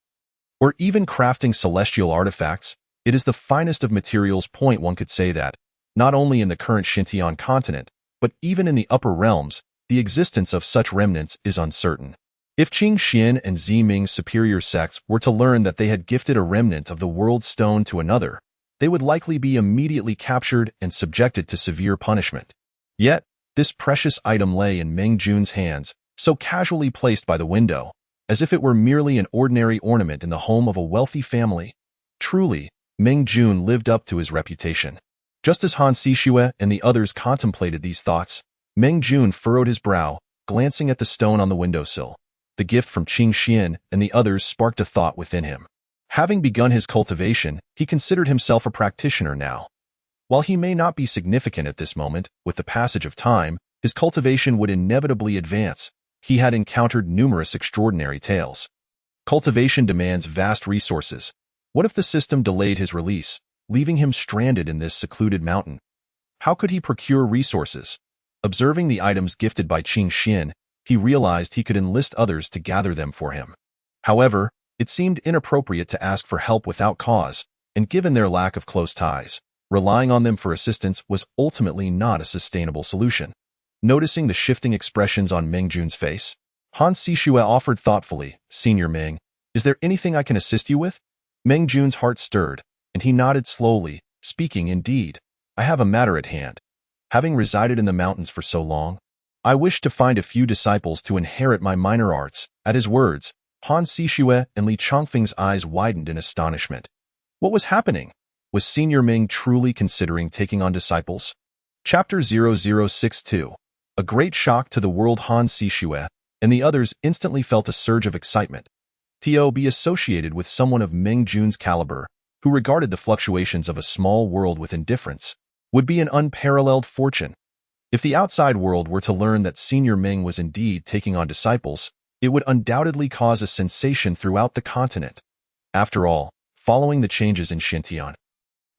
or even crafting celestial artifacts. It is the finest of materials. One could say that, not only in the current Xintian continent, but even in the upper realms, the existence of such remnants is uncertain. If Qing Xian and Ziming's superior sects were to learn that they had gifted a remnant of the world stone to another, they would likely be immediately captured and subjected to severe punishment. Yet, this precious item lay in Meng Jun's hands, so casually placed by the window, as if it were merely an ordinary ornament in the home of a wealthy family. Truly, Meng Jun lived up to his reputation. Just as Han Sishue and the others contemplated these thoughts, Meng Jun furrowed his brow, glancing at the stone on the windowsill. The gift from Qing Xian and the others sparked a thought within him. Having begun his cultivation, he considered himself a practitioner now. While he may not be significant at this moment, with the passage of time, his cultivation would inevitably advance. He had encountered numerous extraordinary tales. Cultivation demands vast resources. What if the system delayed his release, leaving him stranded in this secluded mountain? How could he procure resources? Observing the items gifted by Qing Xian, he realized he could enlist others to gather them for him. However, it seemed inappropriate to ask for help without cause, and given their lack of close ties, relying on them for assistance was ultimately not a sustainable solution. Noticing the shifting expressions on Meng Jun's face, Han Sishue offered thoughtfully, "Senior Meng, is there anything I can assist you with?" Meng Jun's heart stirred, and he nodded slowly, speaking, "Indeed, I have a matter at hand. Having resided in the mountains for so long, I wish to find a few disciples to inherit my minor arts." At his words, Han Sishue and Li Changfeng's eyes widened in astonishment. What was happening? Was Senior Meng truly considering taking on disciples? Chapter 0062. A great shock to the world. Han Sishue and the others instantly felt a surge of excitement. To be associated with someone of Meng Jun's caliber, who regarded the fluctuations of a small world with indifference, would be an unparalleled fortune. If the outside world were to learn that Senior Meng was indeed taking on disciples, it would undoubtedly cause a sensation throughout the continent. After all, following the changes in Xintian,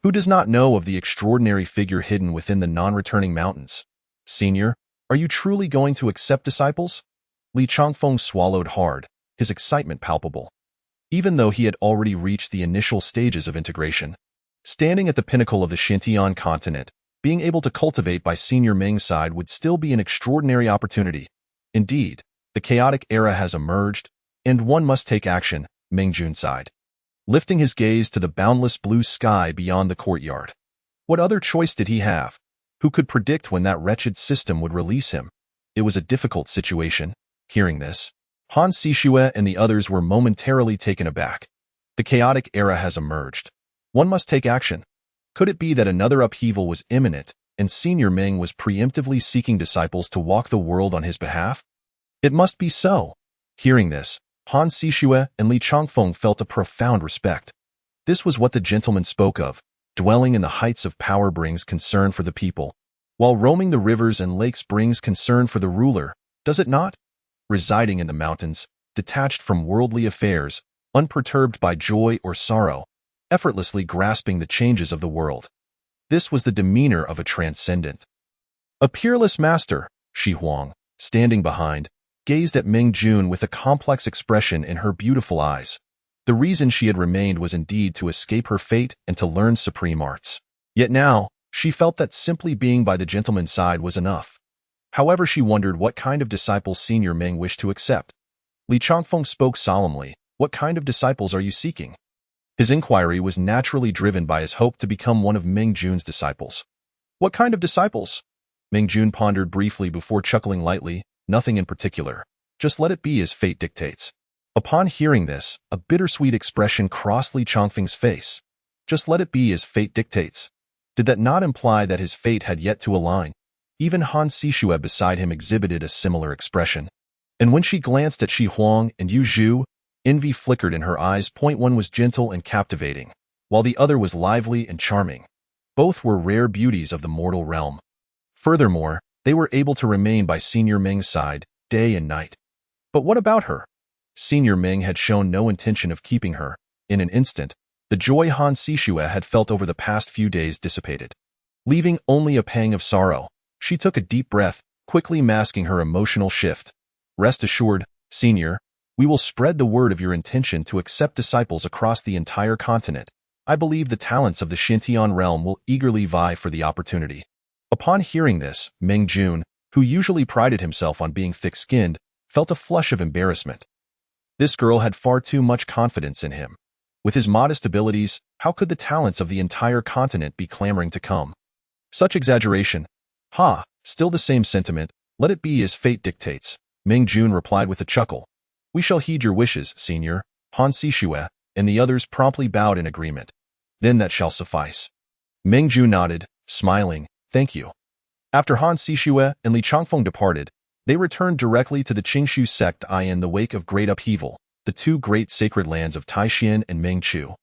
who does not know of the extraordinary figure hidden within the non-returning mountains? Senior, are you truly going to accept disciples? Li Changfeng swallowed hard, his excitement palpable. Even though he had already reached the initial stages of integration, standing at the pinnacle of the Xintian continent, being able to cultivate by Senior Meng's side would still be an extraordinary opportunity. Indeed, the chaotic era has emerged, and one must take action, Meng Jun sighed, lifting his gaze to the boundless blue sky beyond the courtyard. What other choice did he have? Who could predict when that wretched system would release him? It was a difficult situation. Hearing this, Han Sishue and the others were momentarily taken aback. The chaotic era has emerged. One must take action. Could it be that another upheaval was imminent, and Senior Meng was preemptively seeking disciples to walk the world on his behalf? It must be so. Hearing this, Han Sishue and Li Changfeng felt a profound respect. This was what the gentleman spoke of. Dwelling in the heights of power brings concern for the people. while roaming the rivers and lakes brings concern for the ruler, does it not? Residing in the mountains, detached from worldly affairs, unperturbed by joy or sorrow, effortlessly grasping the changes of the world. This was the demeanor of a transcendent. A peerless master, Shi Huang, standing behind, gazed at Meng Jun with a complex expression in her beautiful eyes. The reason she had remained was indeed to escape her fate and to learn supreme arts. Yet now, she felt that simply being by the gentleman's side was enough. However, she wondered what kind of disciples Senior Meng wished to accept. Li Changfeng spoke solemnly. What kind of disciples are you seeking? His inquiry was naturally driven by his hope to become one of Meng Jun's disciples. What kind of disciples? Meng Jun pondered briefly before chuckling lightly. Nothing in particular. Just let it be as fate dictates. Upon hearing this, a bittersweet expression crossed Li Changfeng's face. Just let it be as fate dictates. Did that not imply that his fate had yet to align? Even Han Sixue beside him exhibited a similar expression. And when she glanced at Shi Huang and Yu Zhu, envy flickered in her eyes. One was gentle and captivating, while the other was lively and charming. Both were rare beauties of the mortal realm. Furthermore, they were able to remain by Senior Meng's side, day and night. But what about her? Senior Meng had shown no intention of keeping her. In an instant, the joy Han Sixue had felt over the past few days dissipated. Leaving only a pang of sorrow, she took a deep breath, quickly masking her emotional shift. Rest assured, Senior, we will spread the word of your intention to accept disciples across the entire continent. I believe the talents of the Xintian realm will eagerly vie for the opportunity. Upon hearing this, Meng Jun, who usually prided himself on being thick-skinned, felt a flush of embarrassment. This girl had far too much confidence in him. With his modest abilities, how could the talents of the entire continent be clamoring to come? Such exaggeration. Still the same sentiment. Let it be as fate dictates. Meng Jun replied with a chuckle. We shall heed your wishes, Senior. Han Sixue and the others promptly bowed in agreement. Then that shall suffice. Meng Jun nodded, smiling. Thank you. After Han Sixue and Li Changfeng departed, they returned directly to the Qingshu sect in the wake of great upheaval, the two great sacred lands of Taixin and Mengchu.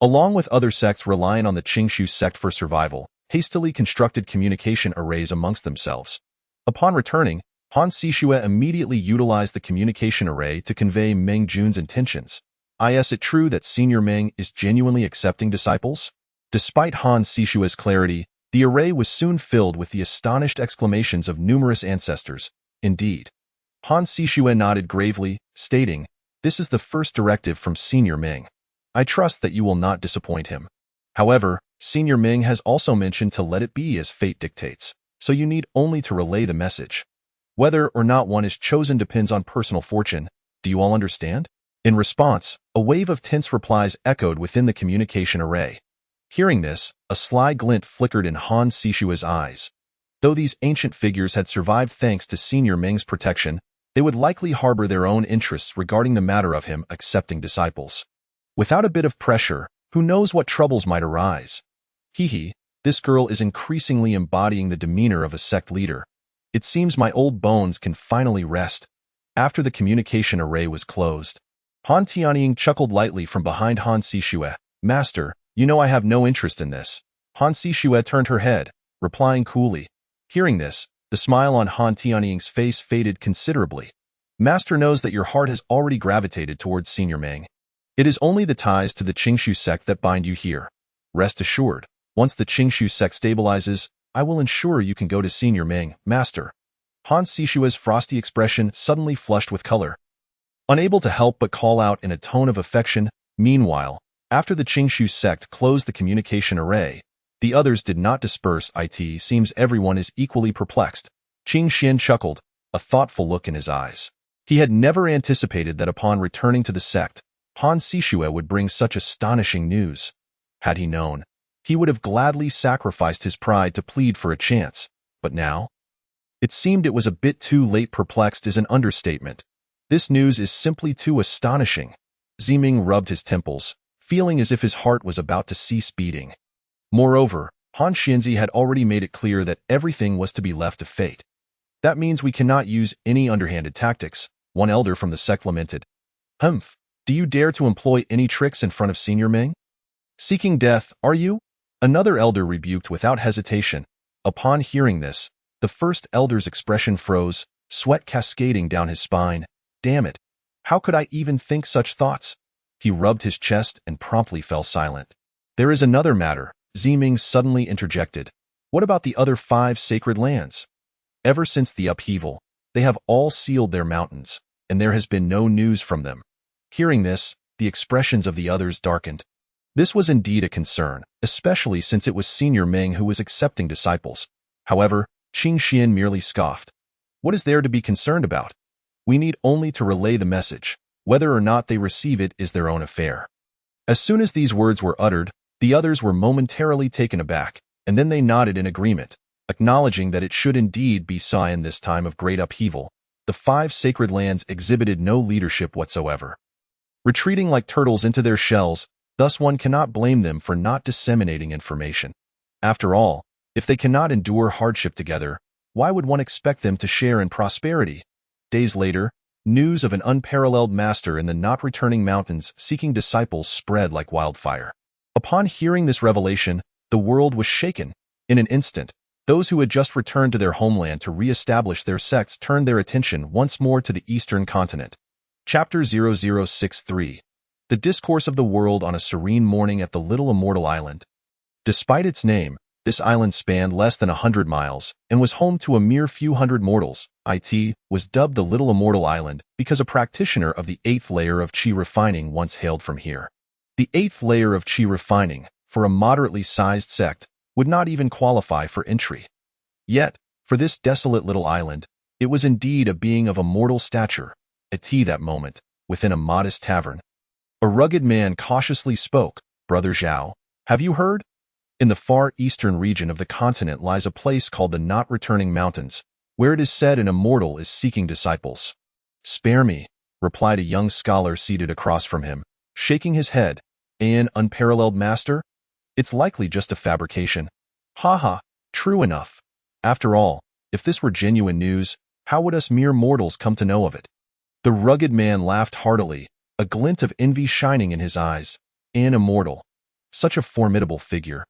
Along with other sects relying on the Qingshu sect for survival, hastily constructed communication arrays amongst themselves. Upon returning, Han Sixue immediately utilized the communication array to convey Meng Jun's intentions. Is it true that Senior Meng is genuinely accepting disciples? Despite Han Sixue's clarity, the array was soon filled with the astonished exclamations of numerous ancestors. Indeed. Han Sixue nodded gravely, stating, This is the first directive from Senior Meng. I trust that you will not disappoint him. However, Senior Meng has also mentioned to let it be as fate dictates, so you need only to relay the message. Whether or not one is chosen depends on personal fortune. Do you all understand? In response, a wave of tense replies echoed within the communication array. Hearing this, a sly glint flickered in Han Sixue's eyes. Though these ancient figures had survived thanks to Senior Meng's protection, they would likely harbor their own interests regarding the matter of him accepting disciples. Without a bit of pressure, who knows what troubles might arise? This girl is increasingly embodying the demeanor of a sect leader. It seems my old bones can finally rest. After the communication array was closed, Han Tianying chuckled lightly from behind Han Sixue. Master, you know I have no interest in this. Han Sixue turned her head, replying coolly. Hearing this, the smile on Han Tianying's face faded considerably. Master knows that your heart has already gravitated towards Senior Meng. It is only the ties to the Qingshu sect that bind you here. Rest assured, once the Qingshu sect stabilizes, I will ensure you can go to Senior Meng, Master. Han Sixue's frosty expression suddenly flushed with color. Unable to help but call out in a tone of affection, meanwhile, after the Qingshu sect closed the communication array, the others did not disperse. It seems everyone is equally perplexed. Qing Xian chuckled, a thoughtful look in his eyes. He had never anticipated that upon returning to the sect, Han Sixue would bring such astonishing news. Had he known, he would have gladly sacrificed his pride to plead for a chance. But now? It seemed it was a bit too late. Perplexed is an understatement. This news is simply too astonishing. Ziming rubbed his temples, feeling as if his heart was about to cease beating. Moreover, Han Xinzi had already made it clear that everything was to be left to fate. That means we cannot use any underhanded tactics, one elder from the sect lamented. Do you dare to employ any tricks in front of Senior Meng? Seeking death, are you? Another elder rebuked without hesitation. Upon hearing this, the first elder's expression froze, sweat cascading down his spine. Damn it! How could I even think such thoughts? He rubbed his chest and promptly fell silent. There is another matter, Ziming suddenly interjected. What about the other 5 sacred lands? Ever since the upheaval, they have all sealed their mountains, and there has been no news from them. Hearing this, the expressions of the others darkened. This was indeed a concern, especially since it was Senior Ming who was accepting disciples. However, Qing Xian merely scoffed. What is there to be concerned about? We need only to relay the message. Whether or not they receive it is their own affair. As soon as these words were uttered, the others were momentarily taken aback, and then they nodded in agreement, acknowledging that it should indeed be so in this time of great upheaval. The 5 sacred lands exhibited no leadership whatsoever. Retreating like turtles into their shells, thus one cannot blame them for not disseminating information. After all, if they cannot endure hardship together, why would one expect them to share in prosperity? Days later, news of an unparalleled master in the not-returning mountains seeking disciples spread like wildfire. Upon hearing this revelation, the world was shaken. In an instant, those who had just returned to their homeland to re-establish their sects turned their attention once more to the eastern continent. Chapter 0063. The Discourse of the World on a Serene Morning at the Little Immortal Island. Despite its name, this island spanned less than 100 miles and was home to a mere few hundred mortals. It was dubbed the Little Immortal Island because a practitioner of the 8th layer of Qi refining once hailed from here. The 8th layer of Qi refining, for a moderately sized sect, would not even qualify for entry. Yet, for this desolate little island, it was indeed a being of immortal stature. At that moment, within a modest tavern, a rugged man cautiously spoke. Brother Zhao, have you heard? In the far eastern region of the continent lies a place called the Not-Returning Mountains, where it is said an immortal is seeking disciples. Spare me, replied a young scholar seated across from him, shaking his head. An unparalleled master? It's likely just a fabrication. Ha, true enough. After all, if this were genuine news, how would us mere mortals come to know of it? The rugged man laughed heartily, a glint of envy shining in his eyes. An immortal. Such a formidable figure.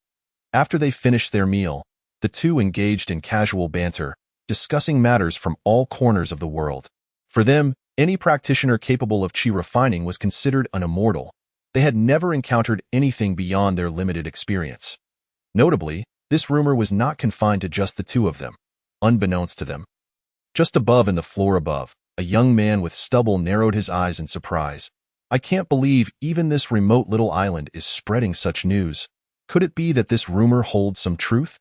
After they finished their meal, the two engaged in casual banter, discussing matters from all corners of the world. For them, any practitioner capable of Qi refining was considered an immortal. They had never encountered anything beyond their limited experience. Notably, this rumor was not confined to just the two of them. Unbeknownst to them, just above in the floor above, a young man with stubble narrowed his eyes in surprise. I can't believe even this remote little island is spreading such news. Could it be that this rumor holds some truth?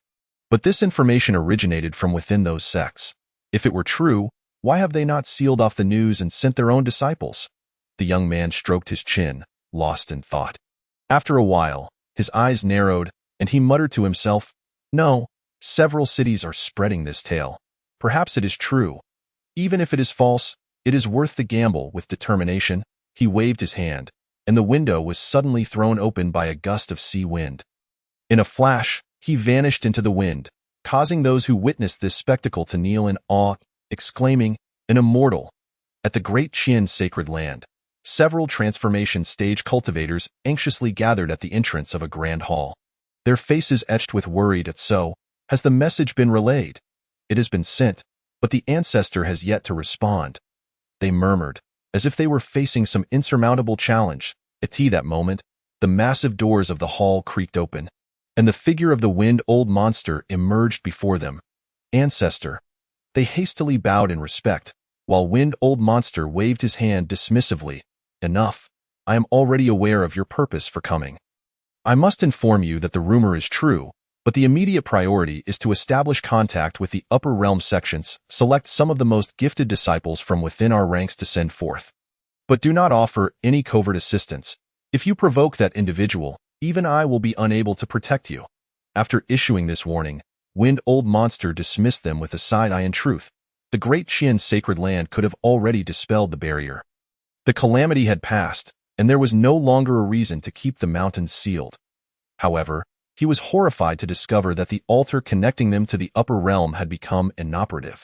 But this information originated from within those sects. If it were true, why have they not sealed off the news and sent their own disciples? The young man stroked his chin, lost in thought. After a while, his eyes narrowed, and he muttered to himself, No, several cities are spreading this tale. Perhaps it is true. Even if it is false, it is worth the gamble. With determination, he waved his hand, and the window was suddenly thrown open by a gust of sea wind. In a flash, he vanished into the wind, causing those who witnessed this spectacle to kneel in awe, exclaiming, An immortal! At the great Qian sacred land, several transformation stage cultivators anxiously gathered at the entrance of a grand hall. Their faces etched with worried "So, has the message been relayed? It has been sent, but the ancestor has yet to respond." They murmured, as if they were facing some insurmountable challenge. At that moment, the massive doors of the hall creaked open, and the figure of the wind-old monster emerged before them. Ancestor. They hastily bowed in respect, while wind-old monster waved his hand dismissively. Enough. I am already aware of your purpose for coming. I must inform you that the rumor is true, but the immediate priority is to establish contact with the upper realm sections, select some of the most gifted disciples from within our ranks to send forth. But do not offer any covert assistance. If you provoke that individual, even I will be unable to protect you. After issuing this warning, Wind-Old Monster dismissed them with a side eye. In truth, the great Qian sacred land could have already dispelled the barrier. The calamity had passed, and there was no longer a reason to keep the mountains sealed. However, he was horrified to discover that the altar connecting them to the upper realm had become inoperative.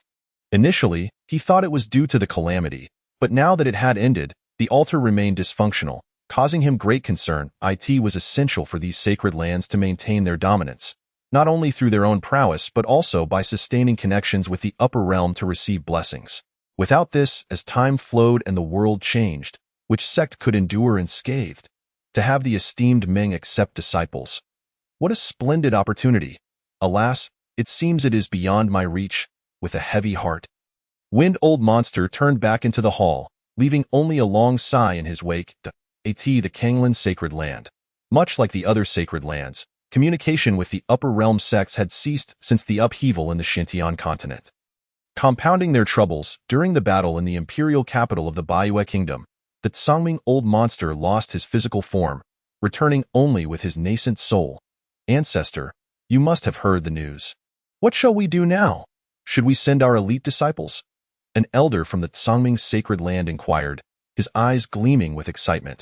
Initially, he thought it was due to the calamity, but now that it had ended, the altar remained dysfunctional, causing him great concern. It was essential for these sacred lands to maintain their dominance. not only through their own prowess but also by sustaining connections with the upper realm to receive blessings. Without this, as time flowed and the world changed, which sect could endure unscathed? To have the esteemed Ming accept disciples. What a splendid opportunity! Alas, it seems it is beyond my reach. With a heavy heart, Old Monster turned back into the hall, leaving only a long sigh in his wake. The Kanglan Sacred Land. Much like the other sacred lands, communication with the upper realm sects had ceased since the upheaval in the Xintian continent. Compounding their troubles, during the battle in the imperial capital of the Baiwei Kingdom, the Tsangming Old Monster lost his physical form, returning only with his nascent soul. Ancestor, you must have heard the news. What shall we do now? Should we send our elite disciples? An elder from the Tsangming Sacred Land inquired, his eyes gleaming with excitement.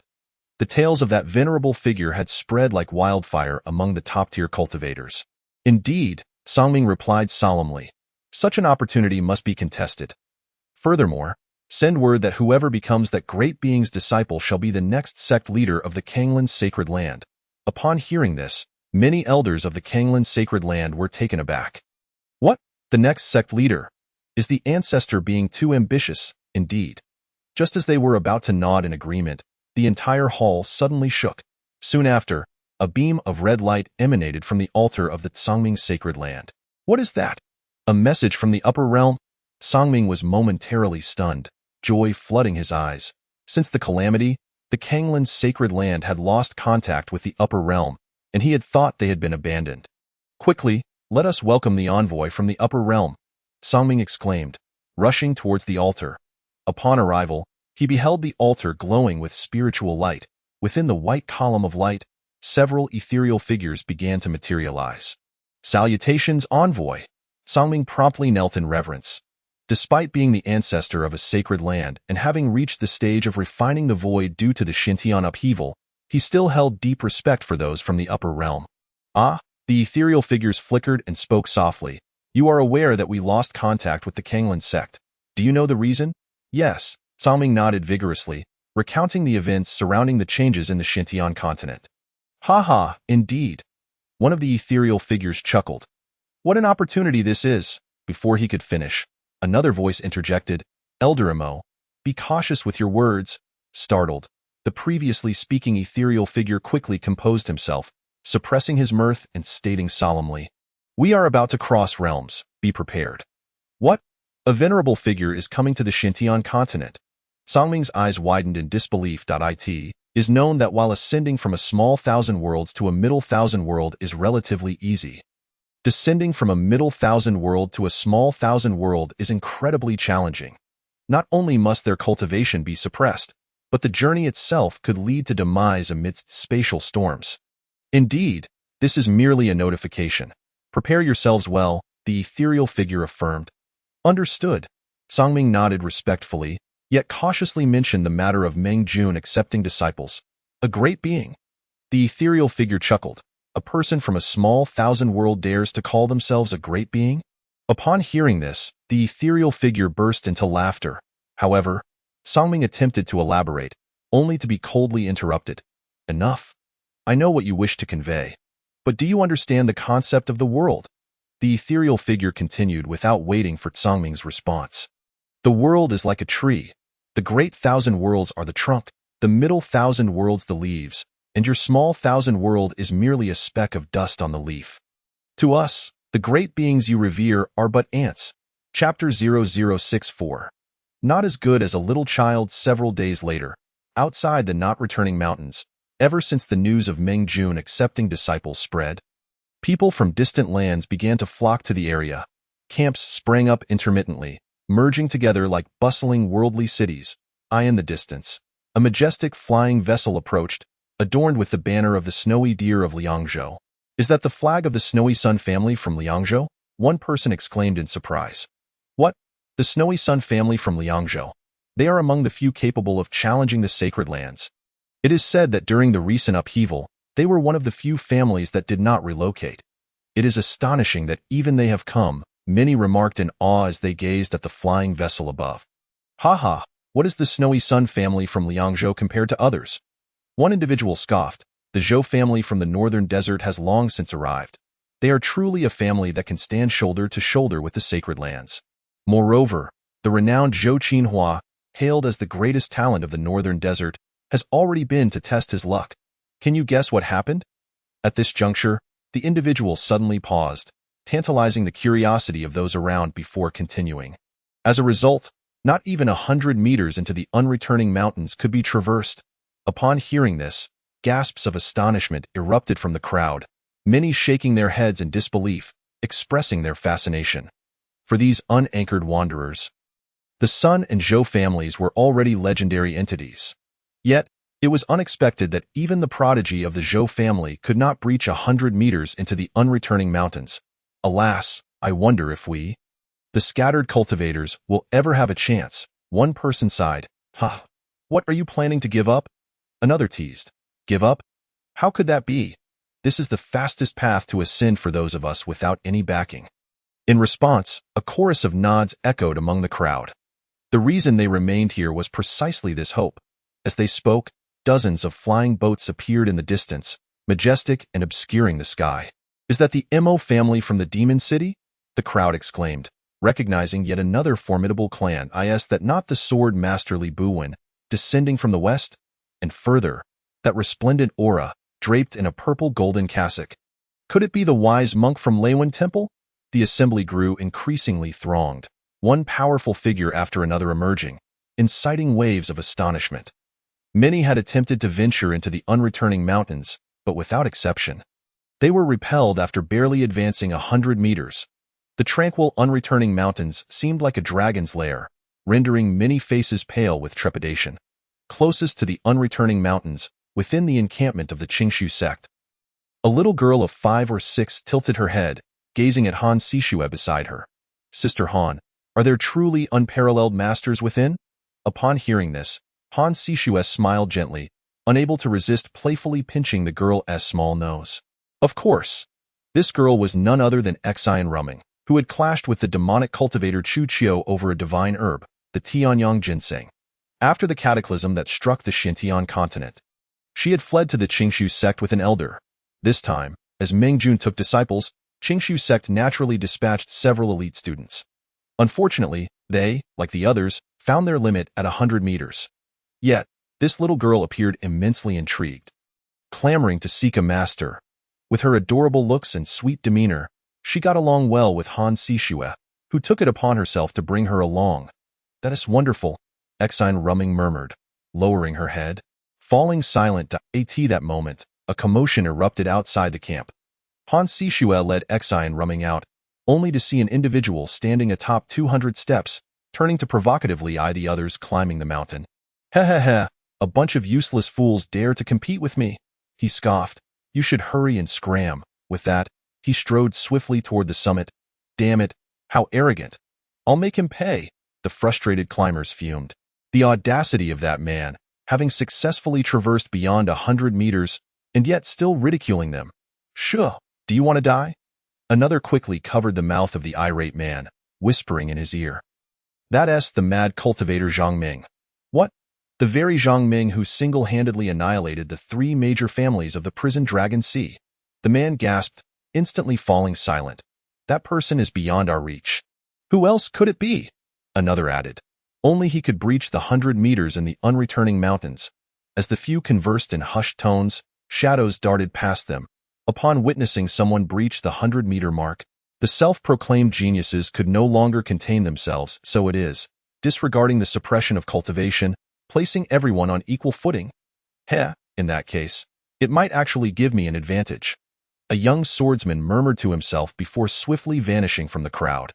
The tales of that venerable figure had spread like wildfire among the top-tier cultivators. Indeed, Tsangming replied solemnly, such an opportunity must be contested. Furthermore, send word that whoever becomes that great being's disciple shall be the next sect leader of the Kanglan Sacred Land. Upon hearing this, many elders of the Kanglan Sacred Land were taken aback. What? The next sect leader? Is the ancestor being too ambitious, indeed? Just as they were about to nod in agreement, the entire hall suddenly shook. Soon after, a beam of red light emanated from the altar of the Tsangming Sacred Land. What is that? A message from the upper realm? Tsangming was momentarily stunned, joy flooding his eyes. Since the calamity, the Kanglan Sacred Land had lost contact with the upper realm, and he had thought they had been abandoned. Quickly, let us welcome the envoy from the upper realm, Tsangming exclaimed, rushing towards the altar. Upon arrival, he beheld the altar glowing with spiritual light. Within the white column of light, several ethereal figures began to materialize. Salutations, envoy! Tsangming promptly knelt in reverence. Despite being the ancestor of a sacred land and having reached the stage of refining the void due to the Xintian upheaval, he still held deep respect for those from the upper realm. Ah, the ethereal figures flickered and spoke softly. You are aware that we lost contact with the Kanglan sect. Do you know the reason? Yes, Tsangming nodded vigorously, recounting the events surrounding the changes in the Xintian continent. Ha ha, indeed. One of the ethereal figures chuckled. What an opportunity this is! Before he could finish, another voice interjected, Elder Imo, be cautious with your words. Startled, the previously speaking ethereal figure quickly composed himself, suppressing his mirth and stating solemnly, we are about to cross realms, be prepared. What? A venerable figure is coming to the Xintian continent. Tsangming's eyes widened in disbelief. It is known that while ascending from a small thousand worlds to a middle thousand world is relatively easy, descending from a middle thousand world to a small thousand world is incredibly challenging. Not only must their cultivation be suppressed, but the journey itself could lead to demise amidst spatial storms. Indeed, this is merely a notification. Prepare yourselves well, the ethereal figure affirmed. Understood. Tsangming nodded respectfully, yet cautiously mentioned the matter of Meng Jun accepting disciples. A great being. The ethereal figure chuckled. A person from a small thousand world dares to call themselves a great being? Upon hearing this, the ethereal figure burst into laughter. However, Tsangming attempted to elaborate, only to be coldly interrupted. Enough. I know what you wish to convey. But do you understand the concept of the world? The ethereal figure continued without waiting for Tsangming's response. The world is like a tree. The great thousand worlds are the trunk, the middle thousand worlds the leaves, and your small thousand world is merely a speck of dust on the leaf. To us, the great beings you revere are but ants. Chapter 0064. Not as good as a little child. Several days later, outside the not-returning mountains, ever since the news of Meng Jun accepting disciples spread, people from distant lands began to flock to the area. Camps sprang up intermittently, merging together like bustling worldly cities. In the distance, a majestic flying vessel approached, adorned with the banner of the snowy deer of Liangzhou. Is that the flag of the Snowy Sun family from Liangzhou? One person exclaimed in surprise. What? The Snowy Sun family from Liangzhou? They are among the few capable of challenging the sacred lands. It is said that during the recent upheaval, they were one of the few families that did not relocate. It is astonishing that even they have come, many remarked in awe as they gazed at the flying vessel above. Ha ha, what is the Snowy Sun family from Liangzhou compared to others? One individual scoffed. The Zhou family from the northern desert has long since arrived. They are truly a family that can stand shoulder to shoulder with the sacred lands. Moreover, the renowned Zhou Qinhua, hailed as the greatest talent of the northern desert, has already been to test his luck. Can you guess what happened? At this juncture, the individual suddenly paused, tantalizing the curiosity of those around before continuing. As a result, not even 100 meters into the unreturning mountains could be traversed. Upon hearing this, gasps of astonishment erupted from the crowd, many shaking their heads in disbelief, expressing their fascination. For these unanchored wanderers, the Sun and Zhou families were already legendary entities. Yet, it was unexpected that even the prodigy of the Zhou family could not breach 100 meters into the unreturning mountains. Alas, I wonder if we, the scattered cultivators, will ever have a chance. One person sighed. Ha! What are you planning to give up? Another teased. Give up? How could that be? This is the fastest path to ascend for those of us without any backing. In response, a chorus of nods echoed among the crowd. The reason they remained here was precisely this hope. As they spoke, dozens of flying boats appeared in the distance, majestic and obscuring the sky. Is that the Mo family from the Demon City? The crowd exclaimed, recognizing yet another formidable clan. Is that not the sword master Li Buwen, descending from the west? And further, that resplendent aura, draped in a purple golden cassock. Could it be the wise monk from Leiwen Temple? The assembly grew increasingly thronged, one powerful figure after another emerging, inciting waves of astonishment. Many had attempted to venture into the unreturning mountains, but without exception. They were repelled after barely advancing 100 meters. The tranquil unreturning mountains seemed like a dragon's lair, rendering many faces pale with trepidation. Closest to the unreturning mountains, within the encampment of the Qingshu sect, a little girl of 5 or 6 tilted her head, gazing at Han Sishue beside her. Sister Han, are there truly unparalleled masters within? Upon hearing this, Han Sishue smiled gently, unable to resist playfully pinching the girl's small nose. Of course, this girl was none other than Xian Rumming, who had clashed with the demonic cultivator Chu Qiu over a divine herb, the Tianyang ginseng. After the cataclysm that struck the Xintian continent, she had fled to the Qingshu sect with an elder. This time, as Meng Jun took disciples, Qingshu sect naturally dispatched several elite students. Unfortunately, they, like the others, found their limit at 100 meters. Yet, this little girl appeared immensely intrigued, clamoring to seek a master. With her adorable looks and sweet demeanor, she got along well with Han Sishue, who took it upon herself to bring her along. That is wonderful, Xian Rumming murmured, lowering her head. Falling silent at that moment, a commotion erupted outside the camp. Han Sishue led Xian Rumming out, only to see an individual standing atop 200 steps, turning to provocatively eye the others climbing the mountain. Heh heh heh, a bunch of useless fools dare to compete with me, he scoffed. You should hurry and scram. With that, he strode swiftly toward the summit. Damn it, how arrogant. I'll make him pay, the frustrated climbers fumed. The audacity of that man, having successfully traversed beyond 100 meters, and yet still ridiculing them. Sure, do you want to die? Another quickly covered the mouth of the irate man, whispering in his ear. That's the mad cultivator Zhang Ming. What? The very Zhang Ming who single-handedly annihilated the 3 major families of the prison Dragon Sea. The man gasped, instantly falling silent. That person is beyond our reach. Who else could it be? Another added. Only he could breach the 100 meters in the unreturning mountains. As the few conversed in hushed tones, shadows darted past them. Upon witnessing someone breach the 100-meter mark, the self-proclaimed geniuses could no longer contain themselves, so it is, disregarding the suppression of cultivation, placing everyone on equal footing. In that case, it might actually give me an advantage. A young swordsman murmured to himself before swiftly vanishing from the crowd.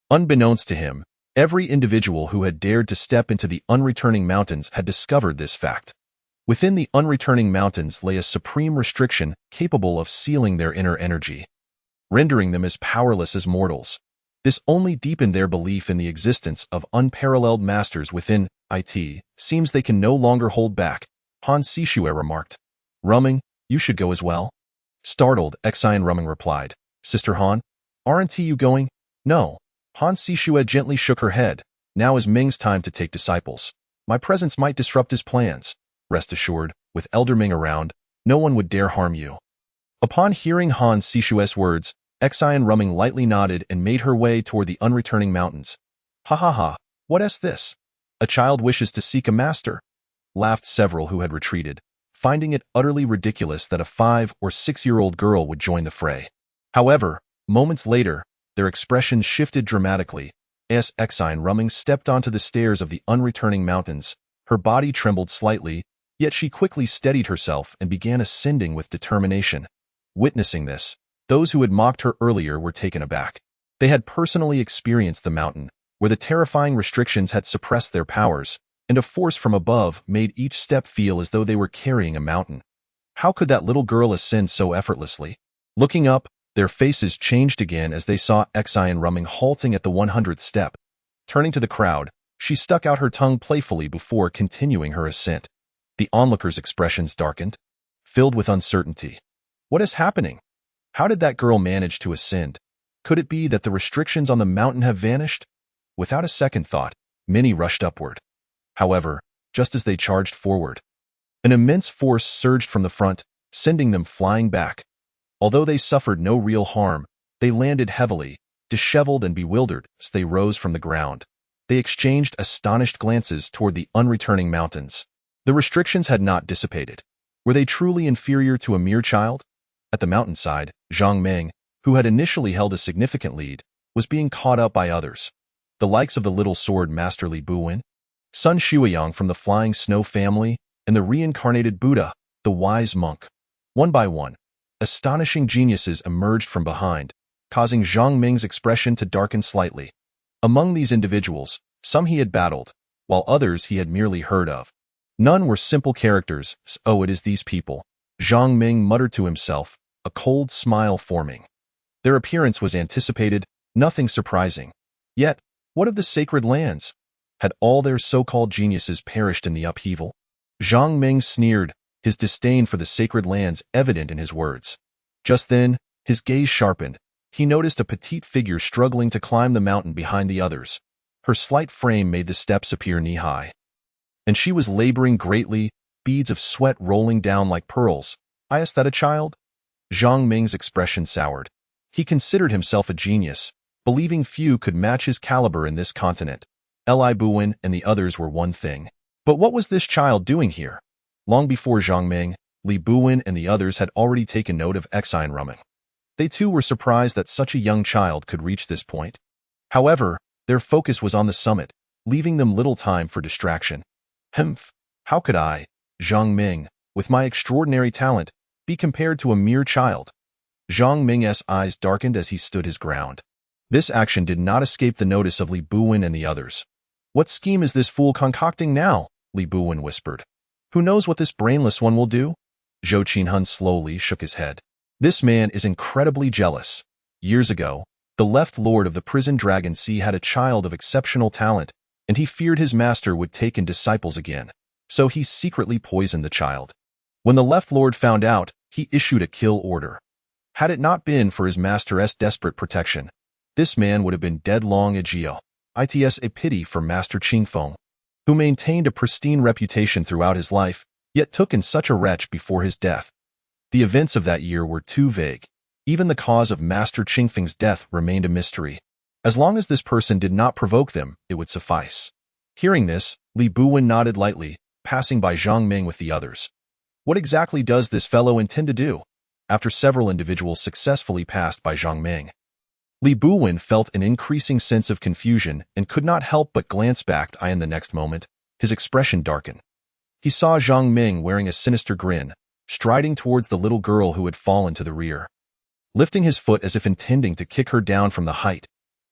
Unbeknownst to him, every individual who had dared to step into the unreturning mountains had discovered this fact. Within the unreturning mountains lay a supreme restriction capable of sealing their inner energy, rendering them as powerless as mortals. This only deepened their belief in the existence of unparalleled masters within. It seems they can no longer hold back, Han Sishue remarked. Rumming, you should go as well. Startled, Xian Rumming replied. Sister Han, aren't you going? No. Han Sishue gently shook her head. Now is Ming's time to take disciples. My presence might disrupt his plans. Rest assured, with Elder Ming around, no one would dare harm you. Upon hearing Han Sishue's words, Exine Rumming lightly nodded and made her way toward the unreturning mountains. Ha ha ha, what is this? A child wishes to seek a master, laughed several who had retreated, finding it utterly ridiculous that a 5- or 6-year-old girl would join the fray. However, moments later, their expressions shifted dramatically as Exine Rumming stepped onto the stairs of the unreturning mountains. Her body trembled slightly, yet she quickly steadied herself and began ascending with determination. Witnessing this, those who had mocked her earlier were taken aback. They had personally experienced the mountain, where the terrifying restrictions had suppressed their powers, and a force from above made each step feel as though they were carrying a mountain. How could that little girl ascend so effortlessly? Looking up, their faces changed again as they saw Exine Rumming halting at the 100th step. Turning to the crowd, she stuck out her tongue playfully before continuing her ascent. The onlookers' expressions darkened, filled with uncertainty. What is happening? How did that girl manage to ascend? Could it be that the restrictions on the mountain have vanished? Without a second thought, many rushed upward. However, just as they charged forward, an immense force surged from the front, sending them flying back. Although they suffered no real harm, they landed heavily, disheveled and bewildered as they rose from the ground. They exchanged astonished glances toward the unreturning mountains. The restrictions had not dissipated. Were they truly inferior to a mere child? At the mountainside, Zhang Meng, who had initially held a significant lead, was being caught up by others. The likes of the little sword master Li Buwen, Sun Shuiyang from the Flying Snow family, and the reincarnated Buddha, the wise monk. One by one, astonishing geniuses emerged from behind, causing Zhang Ming's expression to darken slightly. Among these individuals, some he had battled, while others he had merely heard of. None were simple characters. Oh, it is these people, Zhang Ming muttered to himself, a cold smile forming. Their appearance was anticipated, nothing surprising. Yet, what of the sacred lands? Had all their so-called geniuses perished in the upheaval? Zhang Ming sneered, his disdain for the sacred lands evident in his words. Just then, his gaze sharpened. He noticed a petite figure struggling to climb the mountain behind the others. Her slight frame made the steps appear knee-high. And she was laboring greatly, beads of sweat rolling down like pearls. Is that a child? Zhang Ming's expression soured. He considered himself a genius, believing few could match his caliber in this continent. Li Buwen and the others were one thing. But what was this child doing here? Long before Zhang Ming, Li Buwen and the others had already taken note of Exine Rumming. They too were surprised that such a young child could reach this point. However, their focus was on the summit, leaving them little time for distraction. Humph! How could I, Zhang Ming, with my extraordinary talent, be compared to a mere child? Zhang Ming's eyes darkened as he stood his ground. This action did not escape the notice of Li Buwen and the others. What scheme is this fool concocting now? Li Buwen whispered. Who knows what this brainless one will do? Zhou Qinhun slowly shook his head. This man is incredibly jealous. Years ago, the left lord of the prison Dragon Sea had a child of exceptional talent, and he feared his master would take in disciples again, so he secretly poisoned the child. When the left lord found out, he issued a kill order. Had it not been for his master's desperate protection, this man would have been dead long ago. It's a pity for Master Qingfeng, who maintained a pristine reputation throughout his life, yet took in such a wretch before his death. The events of that year were too vague. Even the cause of Master Qingfeng's death remained a mystery. As long as this person did not provoke them, it would suffice. Hearing this, Li Buwen nodded lightly, passing by Zhang Ming with the others. What exactly does this fellow intend to do? After several individuals successfully passed by Zhang Ming, Li Buwen felt an increasing sense of confusion and could not help but glance back in the next moment. His expression darkened. He saw Zhang Ming wearing a sinister grin, striding towards the little girl who had fallen to the rear, lifting his foot as if intending to kick her down from the height.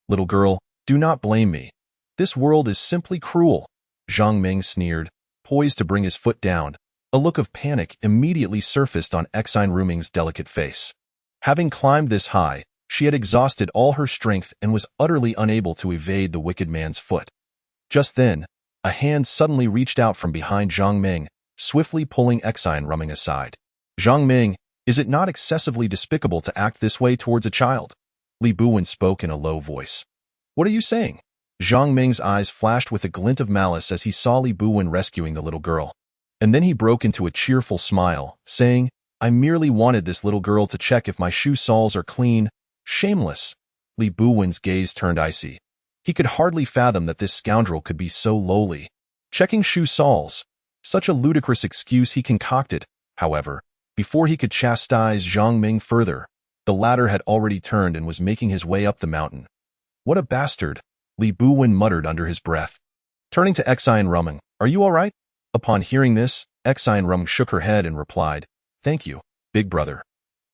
Little girl, do not blame me. This world is simply cruel. Zhang Ming sneered, poised to bring his foot down. A look of panic immediately surfaced on Exine Rumming's delicate face. Having climbed this high, she had exhausted all her strength and was utterly unable to evade the wicked man's foot. Just then, a hand suddenly reached out from behind Zhang Ming, swiftly pulling Exine Rumming aside. Zhang Ming, is it not excessively despicable to act this way towards a child? Li Buwen spoke in a low voice. What are you saying? Zhang Ming's eyes flashed with a glint of malice as he saw Li Buwen rescuing the little girl. And then he broke into a cheerful smile, saying, I merely wanted this little girl to check if my shoe soles are clean. Shameless. Li Buwen's gaze turned icy. He could hardly fathom that this scoundrel could be so lowly. Checking shoe soles. Such a ludicrous excuse he concocted, however, before he could chastise Zhang Ming further. The latter had already turned and was making his way up the mountain. What a bastard, Li Buwen muttered under his breath. Turning to Exine Ruming, are you all right? Upon hearing this, Exine Ruming shook her head and replied, Thank you, big brother.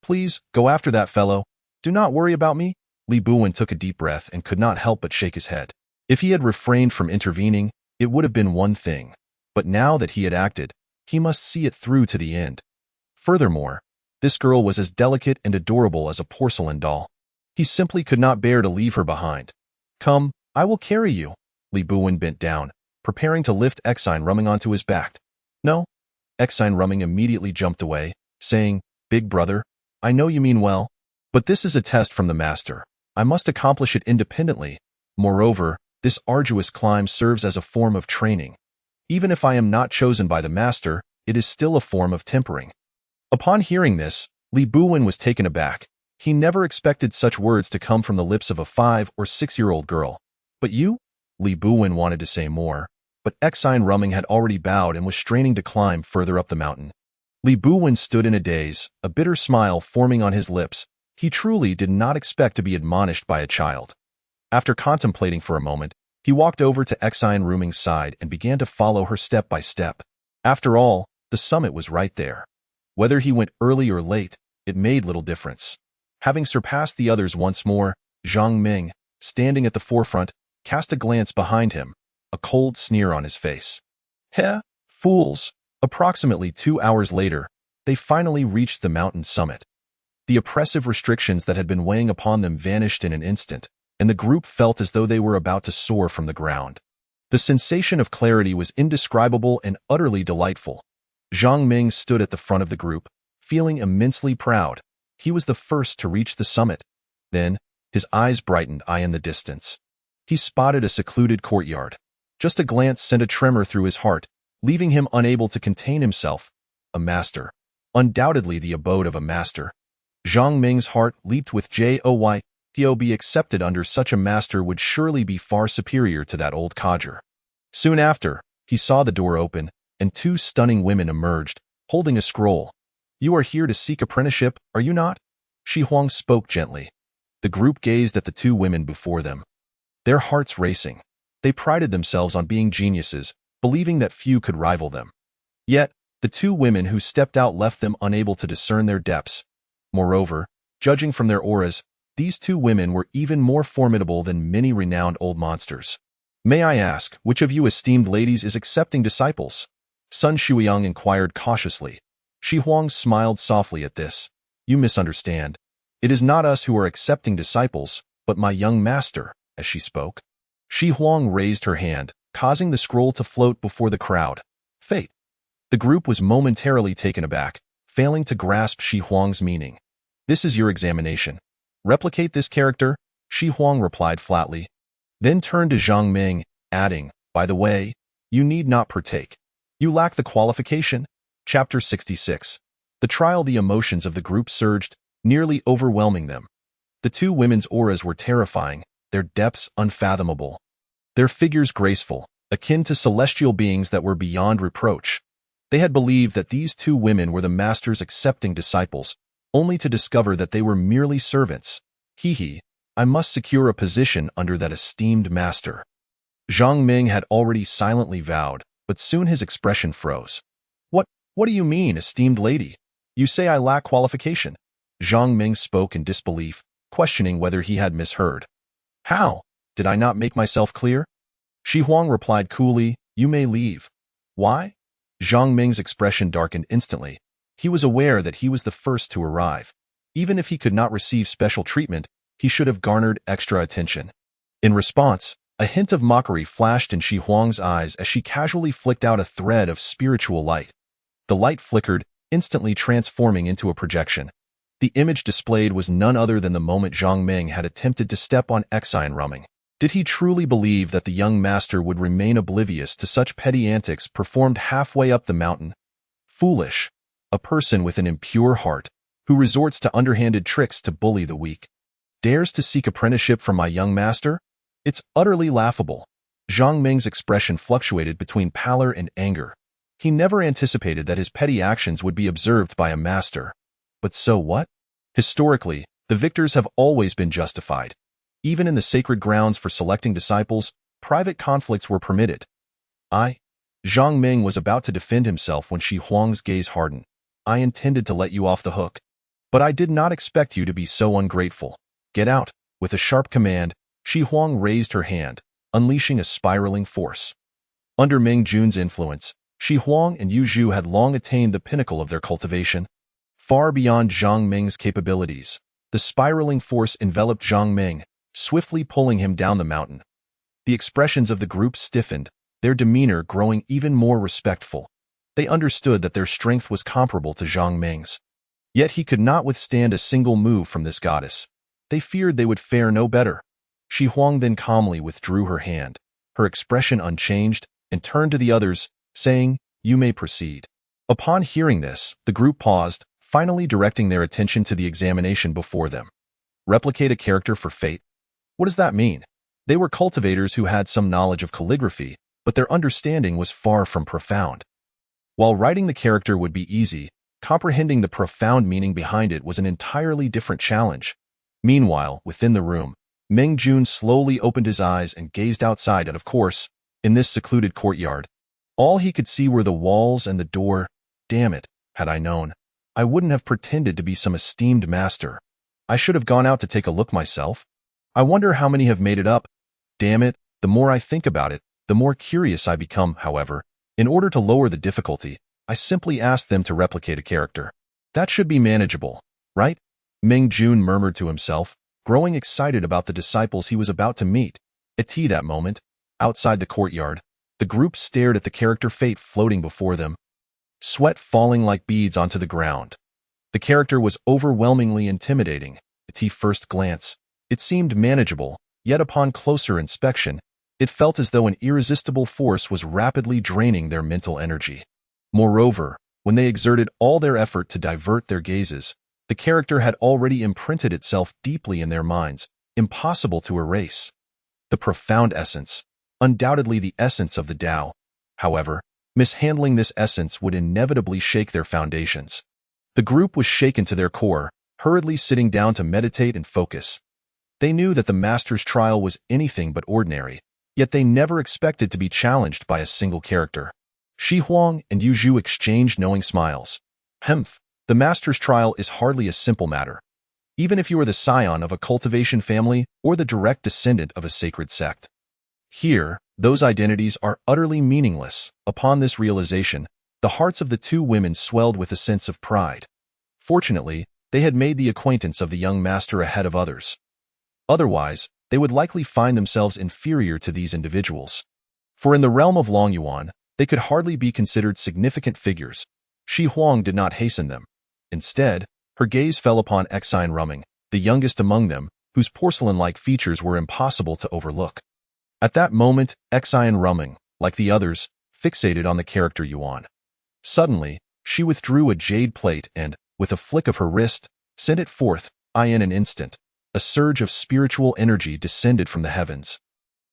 Please, go after that fellow. Do not worry about me. Li Buwen took a deep breath and could not help but shake his head. If he had refrained from intervening, it would have been one thing. But now that he had acted, he must see it through to the end. Furthermore, this girl was as delicate and adorable as a porcelain doll. He simply could not bear to leave her behind. Come, I will carry you. Li Buwen bent down, preparing to lift Exine Ruming onto his back. No. Exine Ruming immediately jumped away, saying, Big brother, I know you mean well, but this is a test from the master. I must accomplish it independently. Moreover, this arduous climb serves as a form of training. Even if I am not chosen by the master, it is still a form of tempering. Upon hearing this, Li Buwen was taken aback. He never expected such words to come from the lips of a 5- or 6-year-old girl. But you? Li Buwen wanted to say more, but Exine Ruming had already bowed and was straining to climb further up the mountain. Li Buwen stood in a daze, a bitter smile forming on his lips. He truly did not expect to be admonished by a child. After contemplating for a moment, he walked over to Exine Ruming's side and began to follow her step by step. After all, the summit was right there. Whether he went early or late, it made little difference. Having surpassed the others once more, Zhang Ming, standing at the forefront, cast a glance behind him, a cold sneer on his face. Heh, fools! Approximately 2 hours later, they finally reached the mountain summit. The oppressive restrictions that had been weighing upon them vanished in an instant, and the group felt as though they were about to soar from the ground. The sensation of clarity was indescribable and utterly delightful. Zhang Ming stood at the front of the group, feeling immensely proud. He was the first to reach the summit. Then, his eyes brightened in the distance. He spotted a secluded courtyard. Just a glance sent a tremor through his heart, leaving him unable to contain himself. A master. Undoubtedly the abode of a master. Zhang Ming's heart leaped with joy. To be accepted under such a master would surely be far superior to that old codger. Soon after, he saw the door open, and 2 stunning women emerged, holding a scroll. You are here to seek apprenticeship, are you not? Shi Huang spoke gently. The group gazed at the 2 women before them. Their hearts racing. They prided themselves on being geniuses, believing that few could rival them. Yet, the 2 women who stepped out left them unable to discern their depths. Moreover, judging from their auras, these 2 women were even more formidable than many renowned old monsters. May I ask, which of you esteemed ladies is accepting disciples? Sun Shuiyang inquired cautiously. Shi Huang smiled softly at this. You misunderstand. It is not us who are accepting disciples, but my young master, as she spoke. Shi Huang raised her hand, causing the scroll to float before the crowd. Fate. The group was momentarily taken aback, failing to grasp Shi Huang's meaning. This is your examination. Replicate this character, Shi Huang replied flatly. Then turned to Zhang Ming, adding, By the way, you need not partake. You lack the qualification. Chapter 66. The trial. The emotions of the group surged, nearly overwhelming them. The 2 women's auras were terrifying, their depths unfathomable. Their figures graceful, akin to celestial beings that were beyond reproach. They had believed that these 2 women were the master's accepting disciples, only to discover that they were merely servants. I must secure a position under that esteemed master. Zhang Ming had already silently vowed, but soon his expression froze. What do you mean, esteemed lady? You say I lack qualification. Zhang Ming spoke in disbelief, questioning whether he had misheard. How? Did I not make myself clear? Shi Huang replied coolly, You may leave. Why? Zhang Ming's expression darkened instantly. He was aware that he was the first to arrive. Even if he could not receive special treatment, he should have garnered extra attention. In response, a hint of mockery flashed in Shi Huang's eyes as she casually flicked out a thread of spiritual light. The light flickered, instantly transforming into a projection. The image displayed was none other than the moment Zhang Ming had attempted to step on Exine Ruming. Did he truly believe that the young master would remain oblivious to such petty antics performed halfway up the mountain? Foolish. A person with an impure heart, who resorts to underhanded tricks to bully the weak. dares to seek apprenticeship from my young master? It's utterly laughable. Zhang Ming's expression fluctuated between pallor and anger. He never anticipated that his petty actions would be observed by a master. But so what? Historically, the victors have always been justified. Even in the sacred grounds for selecting disciples, private conflicts were permitted. Zhang Ming was about to defend himself when Shi Huang's gaze hardened. I intended to let you off the hook. But I did not expect you to be so ungrateful. Get out. With a sharp command, Shi Huang raised her hand, unleashing a spiraling force. Under Ming Jun's influence, Shi Huang and Yu Zhu had long attained the pinnacle of their cultivation. Far beyond Zhang Ming's capabilities, the spiraling force enveloped Zhang Ming, swiftly pulling him down the mountain. The expressions of the group stiffened, their demeanor growing even more respectful. They understood that their strength was comparable to Zhang Ming's. Yet he could not withstand a single move from this goddess. They feared they would fare no better. Shi Huang then calmly withdrew her hand, her expression unchanged, and turned to the others, saying, "You may proceed." Upon hearing this, the group paused, finally directing their attention to the examination before them. Replicate a character for fate? What does that mean? They were cultivators who had some knowledge of calligraphy, but their understanding was far from profound. While writing the character would be easy, comprehending the profound meaning behind it was an entirely different challenge. Meanwhile, within the room, Ming Jun slowly opened his eyes and gazed outside, and of course, in this secluded courtyard, all he could see were the walls and the door. Damn it, had I known, I wouldn't have pretended to be some esteemed master. I should have gone out to take a look myself. I wonder how many have made it up. Damn it, the more I think about it, the more curious I become. However, in order to lower the difficulty, I simply asked them to replicate a character. That should be manageable, right? Ming Jun murmured to himself, growing excited about the disciples he was about to meet. At that moment, outside the courtyard, the group stared at the character fate floating before them, sweat falling like beads onto the ground. The character was overwhelmingly intimidating. At first glance, it seemed manageable, yet upon closer inspection, it felt as though an irresistible force was rapidly draining their mental energy. Moreover, when they exerted all their effort to divert their gazes, the character had already imprinted itself deeply in their minds, impossible to erase. The profound essence, undoubtedly the essence of the Tao. However, mishandling this essence would inevitably shake their foundations. The group was shaken to their core, hurriedly sitting down to meditate and focus. They knew that the master's trial was anything but ordinary, yet they never expected to be challenged by a single character. Shi Huang and Yu Zhu exchanged knowing smiles. The master's trial is hardly a simple matter. Even if you are the scion of a cultivation family or the direct descendant of a sacred sect. Here, those identities are utterly meaningless. Upon this realization, the hearts of the two women swelled with a sense of pride. Fortunately, they had made the acquaintance of the young master ahead of others. Otherwise, they would likely find themselves inferior to these individuals. For in the realm of Longyuan, they could hardly be considered significant figures. Shi Huang did not hasten them. Instead, her gaze fell upon Exine Rumming, the youngest among them, whose porcelain-like features were impossible to overlook. At that moment, Exine Rumming, like the others, fixated on the character Yuan. Suddenly, she withdrew a jade plate and, with a flick of her wrist, sent it forth. In an instant, a surge of spiritual energy descended from the heavens,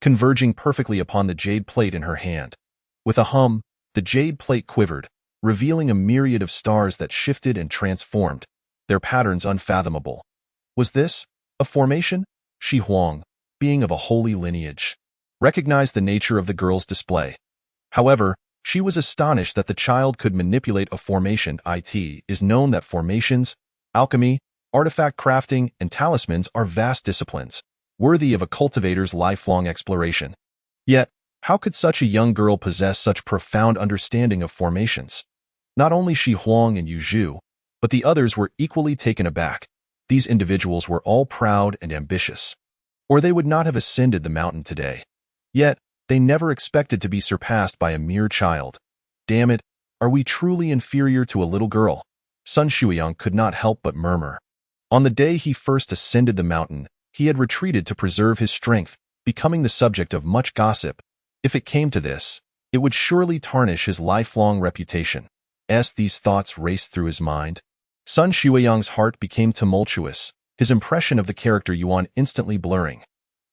converging perfectly upon the jade plate in her hand. With a hum, the jade plate quivered, revealing a myriad of stars that shifted and transformed, their patterns unfathomable. Was this a formation? Shi Huang, being of a holy lineage, recognized the nature of the girl's display. However, she was astonished that the child could manipulate a formation. It is known that formations, alchemy, artifact crafting, and talismans are vast disciplines, worthy of a cultivator's lifelong exploration. Yet, how could such a young girl possess such profound understanding of formations? Not only Shi Huang and Yu Zhu, but the others were equally taken aback. These individuals were all proud and ambitious, or they would not have ascended the mountain today. Yet, they never expected to be surpassed by a mere child. Damn it, are we truly inferior to a little girl? Sun Shuiyang could not help but murmur. On the day he first ascended the mountain, he had retreated to preserve his strength, becoming the subject of much gossip. If it came to this, it would surely tarnish his lifelong reputation. As these thoughts raced through his mind, Sun Shuiyang's heart became tumultuous. his impression of the character Yuan instantly blurring.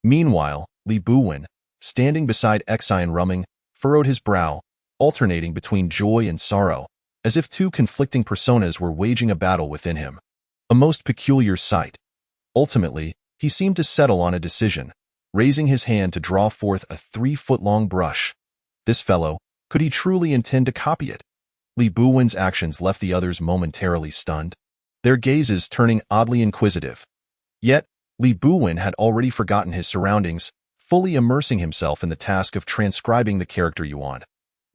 Meanwhile, Li Buwen, standing beside Xian Rumming, furrowed his brow, alternating between joy and sorrow, as if two conflicting personas were waging a battle within him. A most peculiar sight. Ultimately, he seemed to settle on a decision, raising his hand to draw forth a 3-foot-long brush. This fellow, could he truly intend to copy it? Li Buwen's actions left the others momentarily stunned, their gazes turning oddly inquisitive. Yet, Li Buwen had already forgotten his surroundings, fully immersing himself in the task of transcribing the character Yuan.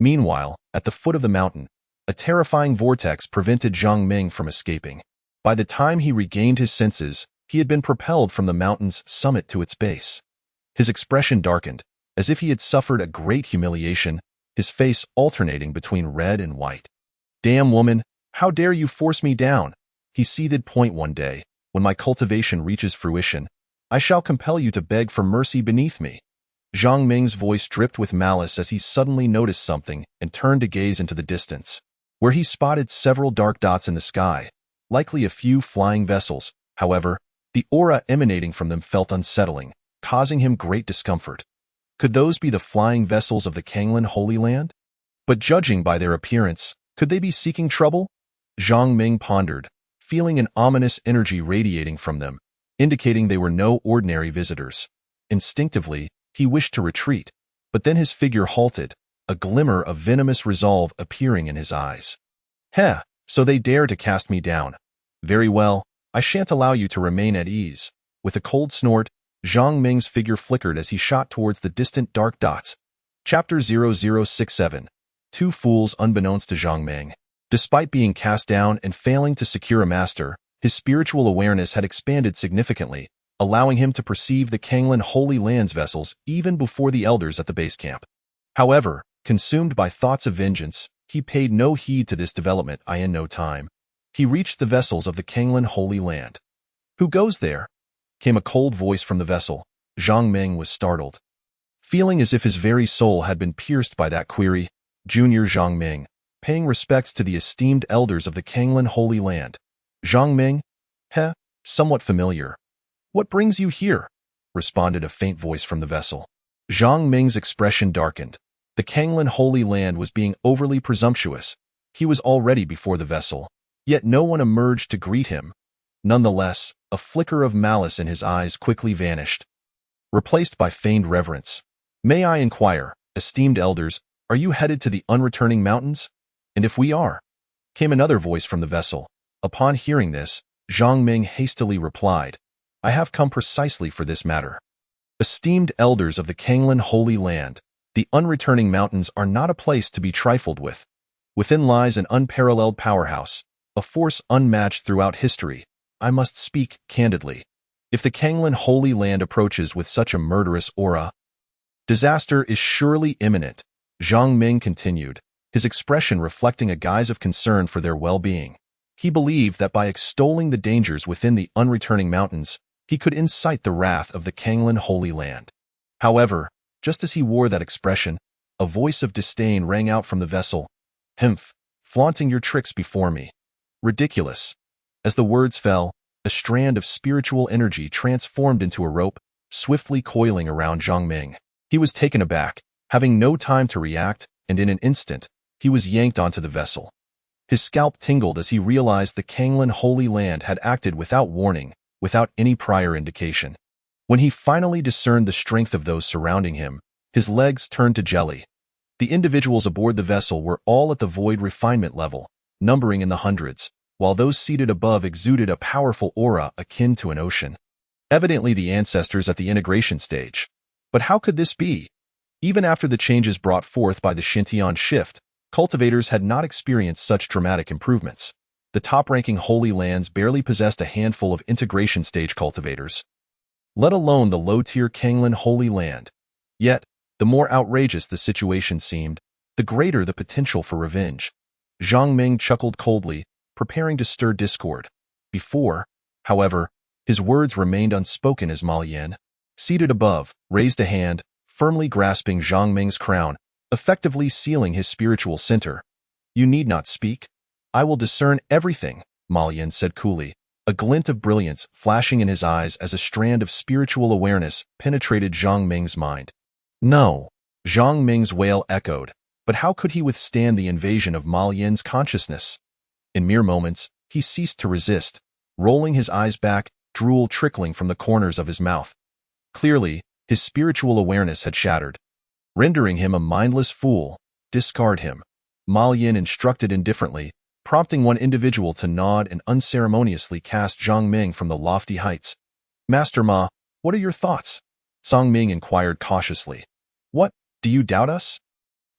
Meanwhile, at the foot of the mountain, a terrifying vortex prevented Zhang Ming from escaping. By the time he regained his senses, he had been propelled from the mountain's summit to its base. His expression darkened, as if he had suffered a great humiliation, his face alternating between red and white. "Damn woman, how dare you force me down?" he seethed. "One day, when my cultivation reaches fruition, I shall compel you to beg for mercy beneath me." Zhang Ming's voice dripped with malice as he suddenly noticed something and turned to gaze into the distance, where he spotted several dark dots in the sky, likely a few flying vessels. However, the aura emanating from them felt unsettling, causing him great discomfort. Could those be the flying vessels of the Kanglin Holy Land? But judging by their appearance, could they be seeking trouble? Zhang Ming pondered, feeling an ominous energy radiating from them, indicating they were no ordinary visitors. Instinctively, he wished to retreat, but then his figure halted, a glimmer of venomous resolve appearing in his eyes. "Heh, so they dare to cast me down. Very well, I shan't allow you to remain at ease." With a cold snort, Zhang Ming's figure flickered as he shot towards the distant dark dots. Chapter 0067. Two Fools. Unbeknownst to Zhang Ming, despite being cast down and failing to secure a master, his spiritual awareness had expanded significantly, allowing him to perceive the Kanglin Holy Land's vessels even before the elders at the base camp. However, consumed by thoughts of vengeance, he paid no heed to this development. In no time, he reached the vessels of the Kanglin Holy Land. "Who goes there?" came a cold voice from the vessel. Zhang Ming was startled, feeling as if his very soul had been pierced by that query. "Junior Zhang Ming, paying respects to the esteemed elders of the Kanglin Holy Land." "Zhang Ming? Heh, somewhat familiar. What brings you here?" responded a faint voice from the vessel. Zhang Ming's expression darkened. The Kanglin Holy Land was being overly presumptuous. He was already before the vessel, yet no one emerged to greet him. Nonetheless, a flicker of malice in his eyes quickly vanished, replaced by feigned reverence. "May I inquire, esteemed elders, are you headed to the unreturning mountains? And if we are?" came another voice from the vessel. Upon hearing this, Zhang Ming hastily replied, "I have come precisely for this matter. Esteemed elders of the Kanglin Holy Land, the unreturning mountains are not a place to be trifled with. Within lies an unparalleled powerhouse, a force unmatched throughout history. I must speak candidly. If the Kanglin Holy Land approaches with such a murderous aura, disaster is surely imminent." Zhang Ming continued, his expression reflecting a guise of concern for their well-being. He believed that by extolling the dangers within the unreturning mountains, he could incite the wrath of the Kanglin Holy Land. However, just as he wore that expression, a voice of disdain rang out from the vessel. "Humph, flaunting your tricks before me. Ridiculous." As the words fell, a strand of spiritual energy transformed into a rope, swiftly coiling around Zhang Ming. He was taken aback, having no time to react, and in an instant, he was yanked onto the vessel. His scalp tingled as he realized the Kanglin Holy Land had acted without warning, without any prior indication. When he finally discerned the strength of those surrounding him, his legs turned to jelly. The individuals aboard the vessel were all at the void refinement level, numbering in the hundreds, while those seated above exuded a powerful aura akin to an ocean. Evidently the ancestors at the integration stage. But how could this be? Even after the changes brought forth by the Xintian shift, cultivators had not experienced such dramatic improvements. The top-ranking Holy Lands barely possessed a handful of integration stage cultivators, let alone the low-tier Kanglin Holy Land. Yet, the more outrageous the situation seemed, the greater the potential for revenge. Zhang Ming chuckled coldly, preparing to stir discord. Before, however, his words remained unspoken as Ma Yan, seated above, raised a hand, firmly grasping Zhang Ming's crown, effectively sealing his spiritual center. "You need not speak. I will discern everything," Ma Yan said coolly, a glint of brilliance flashing in his eyes as a strand of spiritual awareness penetrated Zhang Ming's mind. No, Zhang Ming's wail echoed, but how could he withstand the invasion of Ma Yin's consciousness? In mere moments, he ceased to resist, rolling his eyes back, drool trickling from the corners of his mouth. Clearly, his spiritual awareness had shattered, rendering him a mindless fool. Discard him, Ma Yin instructed indifferently, prompting one individual to nod and unceremoniously cast Zhang Ming from the lofty heights. Master Ma, what are your thoughts? Zhang Ming inquired cautiously. What, do you doubt us?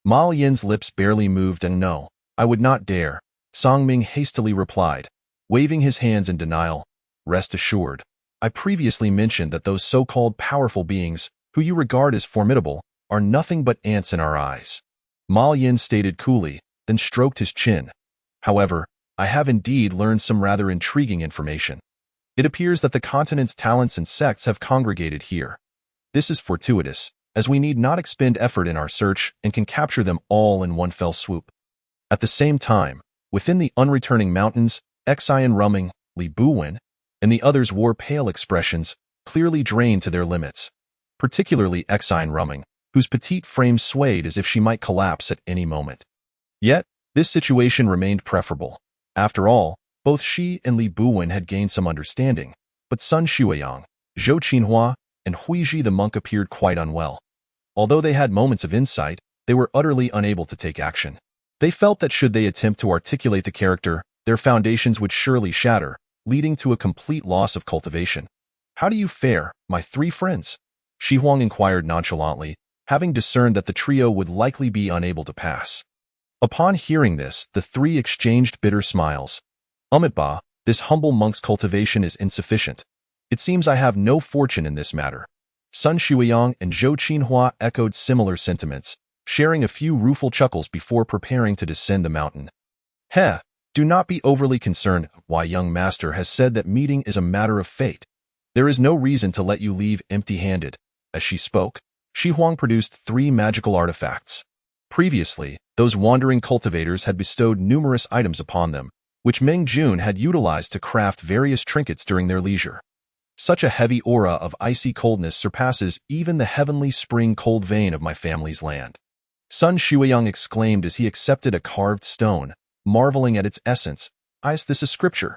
Ma Yin's lips barely moved and no, I would not dare, Zhang Ming hastily replied, waving his hands in denial. Rest assured, I previously mentioned that those so-called powerful beings, who you regard as formidable, are nothing but ants in our eyes. Ma Yin stated coolly, then stroked his chin. However, I have indeed learned some rather intriguing information. It appears that the continent's talents and sects have congregated here. This is fortuitous, as we need not expend effort in our search and can capture them all in one fell swoop. At the same time, within the unreturning mountains, Xian Rumming, Li Buwen, and the others wore pale expressions, clearly drained to their limits. Particularly Xian Rumming, whose petite frame swayed as if she might collapse at any moment. Yet, this situation remained preferable. After all, both she and Li Buwen had gained some understanding, but Sun Shuiyang, Zhou Qinhua, and Huizhi the monk appeared quite unwell. Although they had moments of insight, they were utterly unable to take action. They felt that should they attempt to articulate the character, their foundations would surely shatter, leading to a complete loss of cultivation. How do you fare, my three friends? Shi Huang inquired nonchalantly, having discerned that the trio would likely be unable to pass. Upon hearing this, the three exchanged bitter smiles. Ba, this humble monk's cultivation is insufficient. It seems I have no fortune in this matter. Sun Shuiyang and Zhou Qinhua echoed similar sentiments, sharing a few rueful chuckles before preparing to descend the mountain. Heh, do not be overly concerned. Why, young master has said that meeting is a matter of fate. There is no reason to let you leave empty-handed. As she spoke, Shi Huang produced 3 magical artifacts. Previously, those wandering cultivators had bestowed numerous items upon them, which Meng Jun had utilized to craft various trinkets during their leisure. Such a heavy aura of icy coldness surpasses even the heavenly spring cold vein of my family's land. Sun Shuiyang exclaimed as he accepted a carved stone, marveling at its essence. Is this a scripture?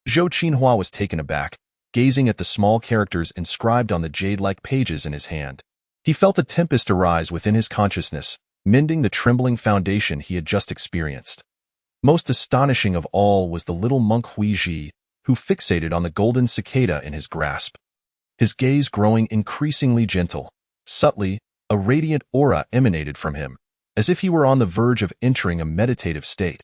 Zhou Qinhua was taken aback, gazing at the small characters inscribed on the jade-like pages in his hand. He felt a tempest arise within his consciousness, mending the trembling foundation he had just experienced. Most astonishing of all was the little monk Huizhi, who fixated on the golden cicada in his grasp. His gaze growing increasingly gentle. Subtly, a radiant aura emanated from him, as if he were on the verge of entering a meditative state.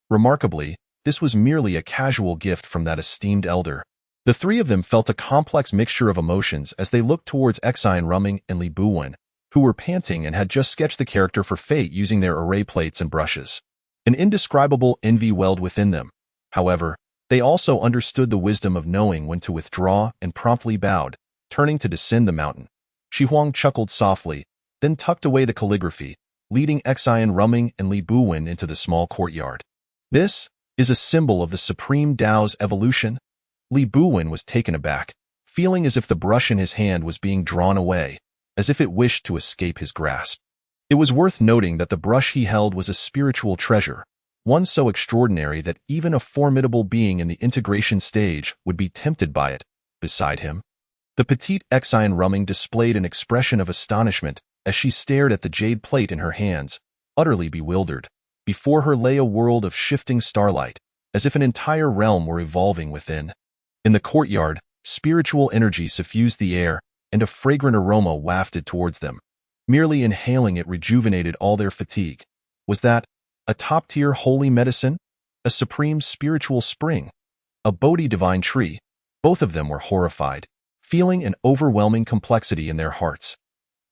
Remarkably, this was merely a casual gift from that esteemed elder. The three of them felt a complex mixture of emotions as they looked towards Xian Rumming and Li Buwen, who were panting and had just sketched the character for fate using their array plates and brushes. An indescribable envy welled within them. However, they also understood the wisdom of knowing when to withdraw and promptly bowed, turning to descend the mountain. Shi Huang chuckled softly, then tucked away the calligraphy, leading Xian Rumming and Li Buwen into the small courtyard. This is a symbol of the supreme Tao's evolution. Li Buwen was taken aback, feeling as if the brush in his hand was being drawn away, as if it wished to escape his grasp. It was worth noting that the brush he held was a spiritual treasure, one so extraordinary that even a formidable being in the integration stage would be tempted by it. Beside him, the petite Xian Rumming displayed an expression of astonishment as she stared at the jade plate in her hands, utterly bewildered. Before her lay a world of shifting starlight, as if an entire realm were evolving within. In the courtyard, spiritual energy suffused the air, and a fragrant aroma wafted towards them. Merely inhaling it rejuvenated all their fatigue. Was that a top-tier holy medicine? A supreme spiritual spring? A Bodhi divine tree? Both of them were horrified, feeling an overwhelming complexity in their hearts.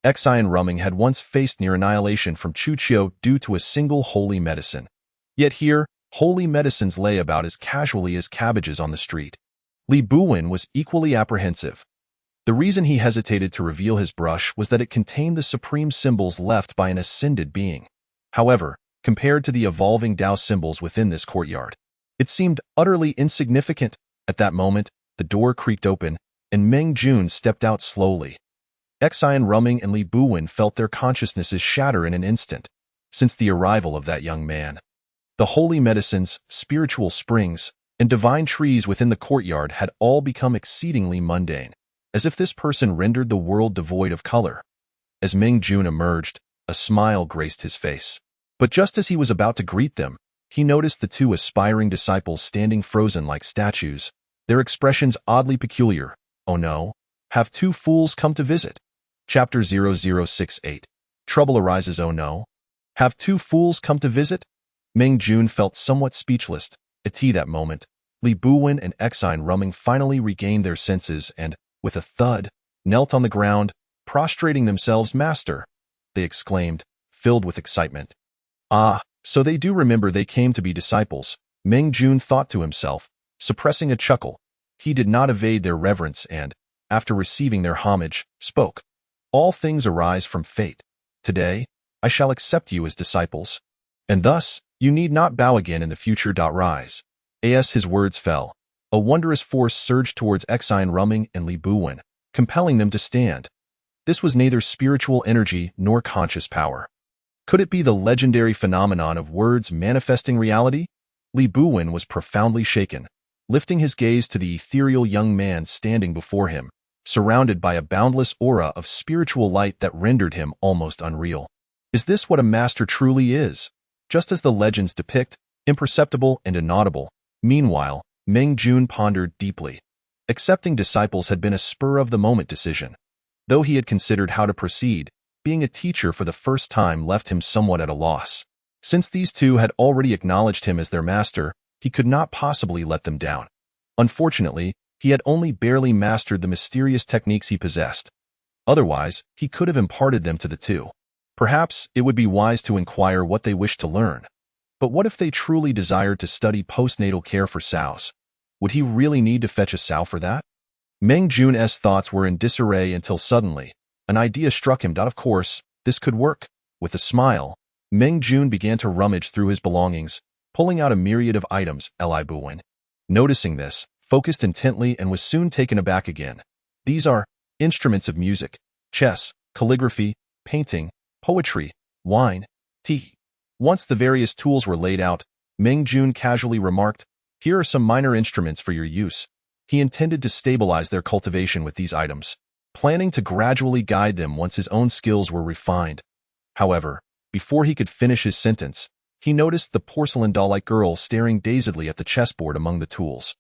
Xian Rumming had once faced near annihilation from Chuqiu due to a single holy medicine. Yet here, holy medicines lay about as casually as cabbages on the street. Li Buwen was equally apprehensive. The reason he hesitated to reveal his brush was that it contained the supreme symbols left by an ascended being. However, compared to the evolving Tao symbols within this courtyard, it seemed utterly insignificant. At that moment, the door creaked open, and Meng Jun stepped out slowly. Xian Rumming and Li Buwen felt their consciousnesses shatter in an instant, since the arrival of that young man. The holy medicines, spiritual springs, and divine trees within the courtyard had all become exceedingly mundane, as if this person rendered the world devoid of color. As Meng Jun emerged, a smile graced his face. But just as he was about to greet them, he noticed the two aspiring disciples standing frozen like statues, their expressions oddly peculiar. Oh no, have two fools come to visit? Chapter 0068. Trouble arises. Oh no. Have two fools come to visit? Meng Jun felt somewhat speechless. At that moment, Li Buwen and Xian Rumming finally regained their senses and, with a thud, knelt on the ground, prostrating themselves. Master, they exclaimed, filled with excitement. Ah, so they do remember they came to be disciples, Meng Jun thought to himself, suppressing a chuckle. He did not evade their reverence and, after receiving their homage, spoke. All things arise from fate. Today, I shall accept you as disciples. And thus, you need not bow again in the future. Rise. As his words fell, a wondrous force surged towards Xian Rumming and Li Buwen, compelling them to stand. This was neither spiritual energy nor conscious power. Could it be the legendary phenomenon of words manifesting reality? Li Buwen was profoundly shaken, lifting his gaze to the ethereal young man standing before him, surrounded by a boundless aura of spiritual light that rendered him almost unreal. Is this what a master truly is? Just as the legends depict, imperceptible and inaudible. Meanwhile, Meng Jun pondered deeply. Accepting disciples had been a spur-of-the-moment decision. Though he had considered how to proceed, being a teacher for the first time left him somewhat at a loss. Since these two had already acknowledged him as their master, he could not possibly let them down. Unfortunately, he had only barely mastered the mysterious techniques he possessed. Otherwise, he could have imparted them to the two. Perhaps it would be wise to inquire what they wished to learn. But what if they truly desired to study postnatal care for sows? Would he really need to fetch a sow for that? Meng Jun's thoughts were in disarray until suddenly, an idea struck him. Of course, this could work. With a smile, Meng Jun began to rummage through his belongings, pulling out a myriad of items. Li Buwen, noticing this, focused intently and was soon taken aback again. These are instruments of music, chess, calligraphy, painting, poetry, wine, tea. Once the various tools were laid out, Meng Jun casually remarked, "Here are some minor instruments for your use." He intended to stabilize their cultivation with these items, planning to gradually guide them once his own skills were refined. However, before he could finish his sentence, he noticed the porcelain doll-like girl staring dazedly at the chessboard among the tools.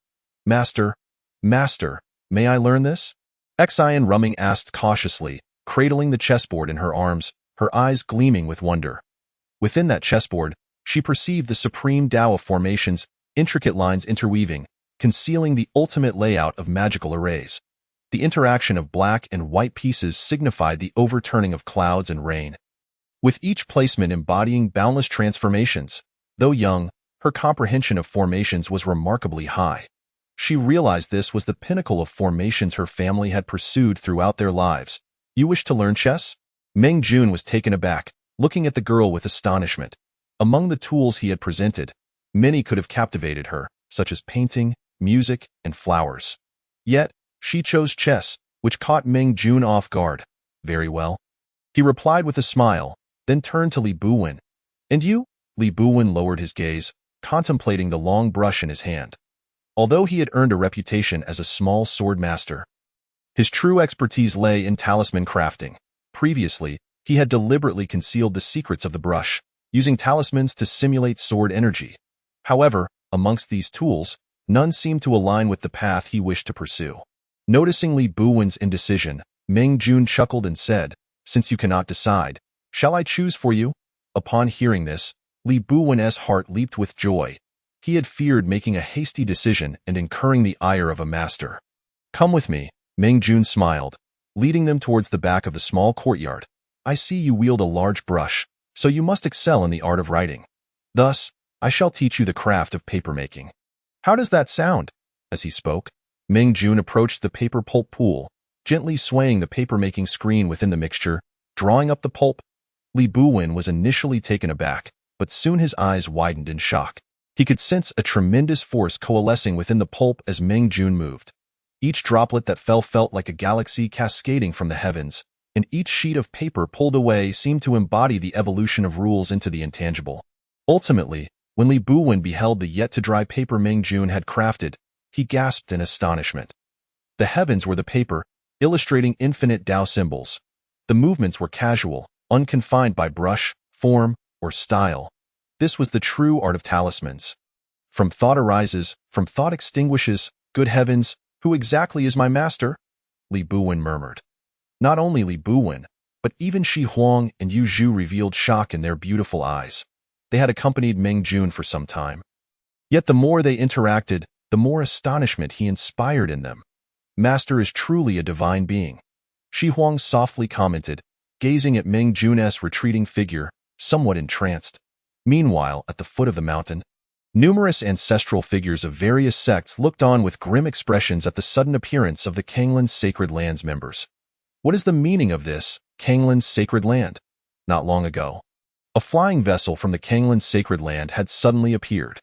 Master, may I learn this? Xian Rumming asked cautiously, cradling the chessboard in her arms, her eyes gleaming with wonder. Within that chessboard, she perceived the supreme Tao of formations, intricate lines interweaving, concealing the ultimate layout of magical arrays. The interaction of black and white pieces signified the overturning of clouds and rain, with each placement embodying boundless transformations. Though young, her comprehension of formations was remarkably high. She realized this was the pinnacle of formations her family had pursued throughout their lives. You wish to learn chess? Meng Jun was taken aback, looking at the girl with astonishment. Among the tools he had presented, many could have captivated her, such as painting, music, and flowers. Yet, she chose chess, which caught Meng Jun off guard. Very well, he replied with a smile, then turned to Li Buwen. And you? Li Buwen lowered his gaze, contemplating the long brush in his hand. Although he had earned a reputation as a small sword master, his true expertise lay in talisman crafting. Previously, he had deliberately concealed the secrets of the brush, using talismans to simulate sword energy. However, amongst these tools, none seemed to align with the path he wished to pursue. Noticing Li Buwen's indecision, Meng Jun chuckled and said, "Since you cannot decide, shall I choose for you?" Upon hearing this, Li Buwen's heart leaped with joy. He had feared making a hasty decision and incurring the ire of a master. "Come with me," Meng Jun smiled, leading them towards the back of the small courtyard. "I see you wield a large brush, so you must excel in the art of writing. Thus, I shall teach you the craft of papermaking." "How does that sound?" As he spoke, Meng Jun approached the paper pulp pool, gently swaying the papermaking screen within the mixture, drawing up the pulp. Li Buwen was initially taken aback, but soon his eyes widened in shock. He could sense a tremendous force coalescing within the pulp as Meng Jun moved. Each droplet that fell felt like a galaxy cascading from the heavens, and each sheet of paper pulled away seemed to embody the evolution of rules into the intangible. Ultimately, when Li Buwen beheld the yet-to-dry paper Meng Jun had crafted, he gasped in astonishment. The heavens were the paper, illustrating infinite Tao symbols. The movements were casual, unconfined by brush, form, or style. This was the true art of talismans. From thought arises, from thought extinguishes. Good heavens, who exactly is my master? Li Buwen murmured. Not only Li Buwen, but even Shi Huang and Yu Zhu revealed shock in their beautiful eyes. They had accompanied Meng Jun for some time. Yet the more they interacted, the more astonishment he inspired in them. Master is truly a divine being. Shi Huang softly commented, gazing at Meng Jun's retreating figure, somewhat entranced. Meanwhile, at the foot of the mountain, numerous ancestral figures of various sects looked on with grim expressions at the sudden appearance of the Kanglin's Sacred Land's members. What is the meaning of this, Kanglin's Sacred Land? Not long ago, a flying vessel from the Kanglin's Sacred Land had suddenly appeared.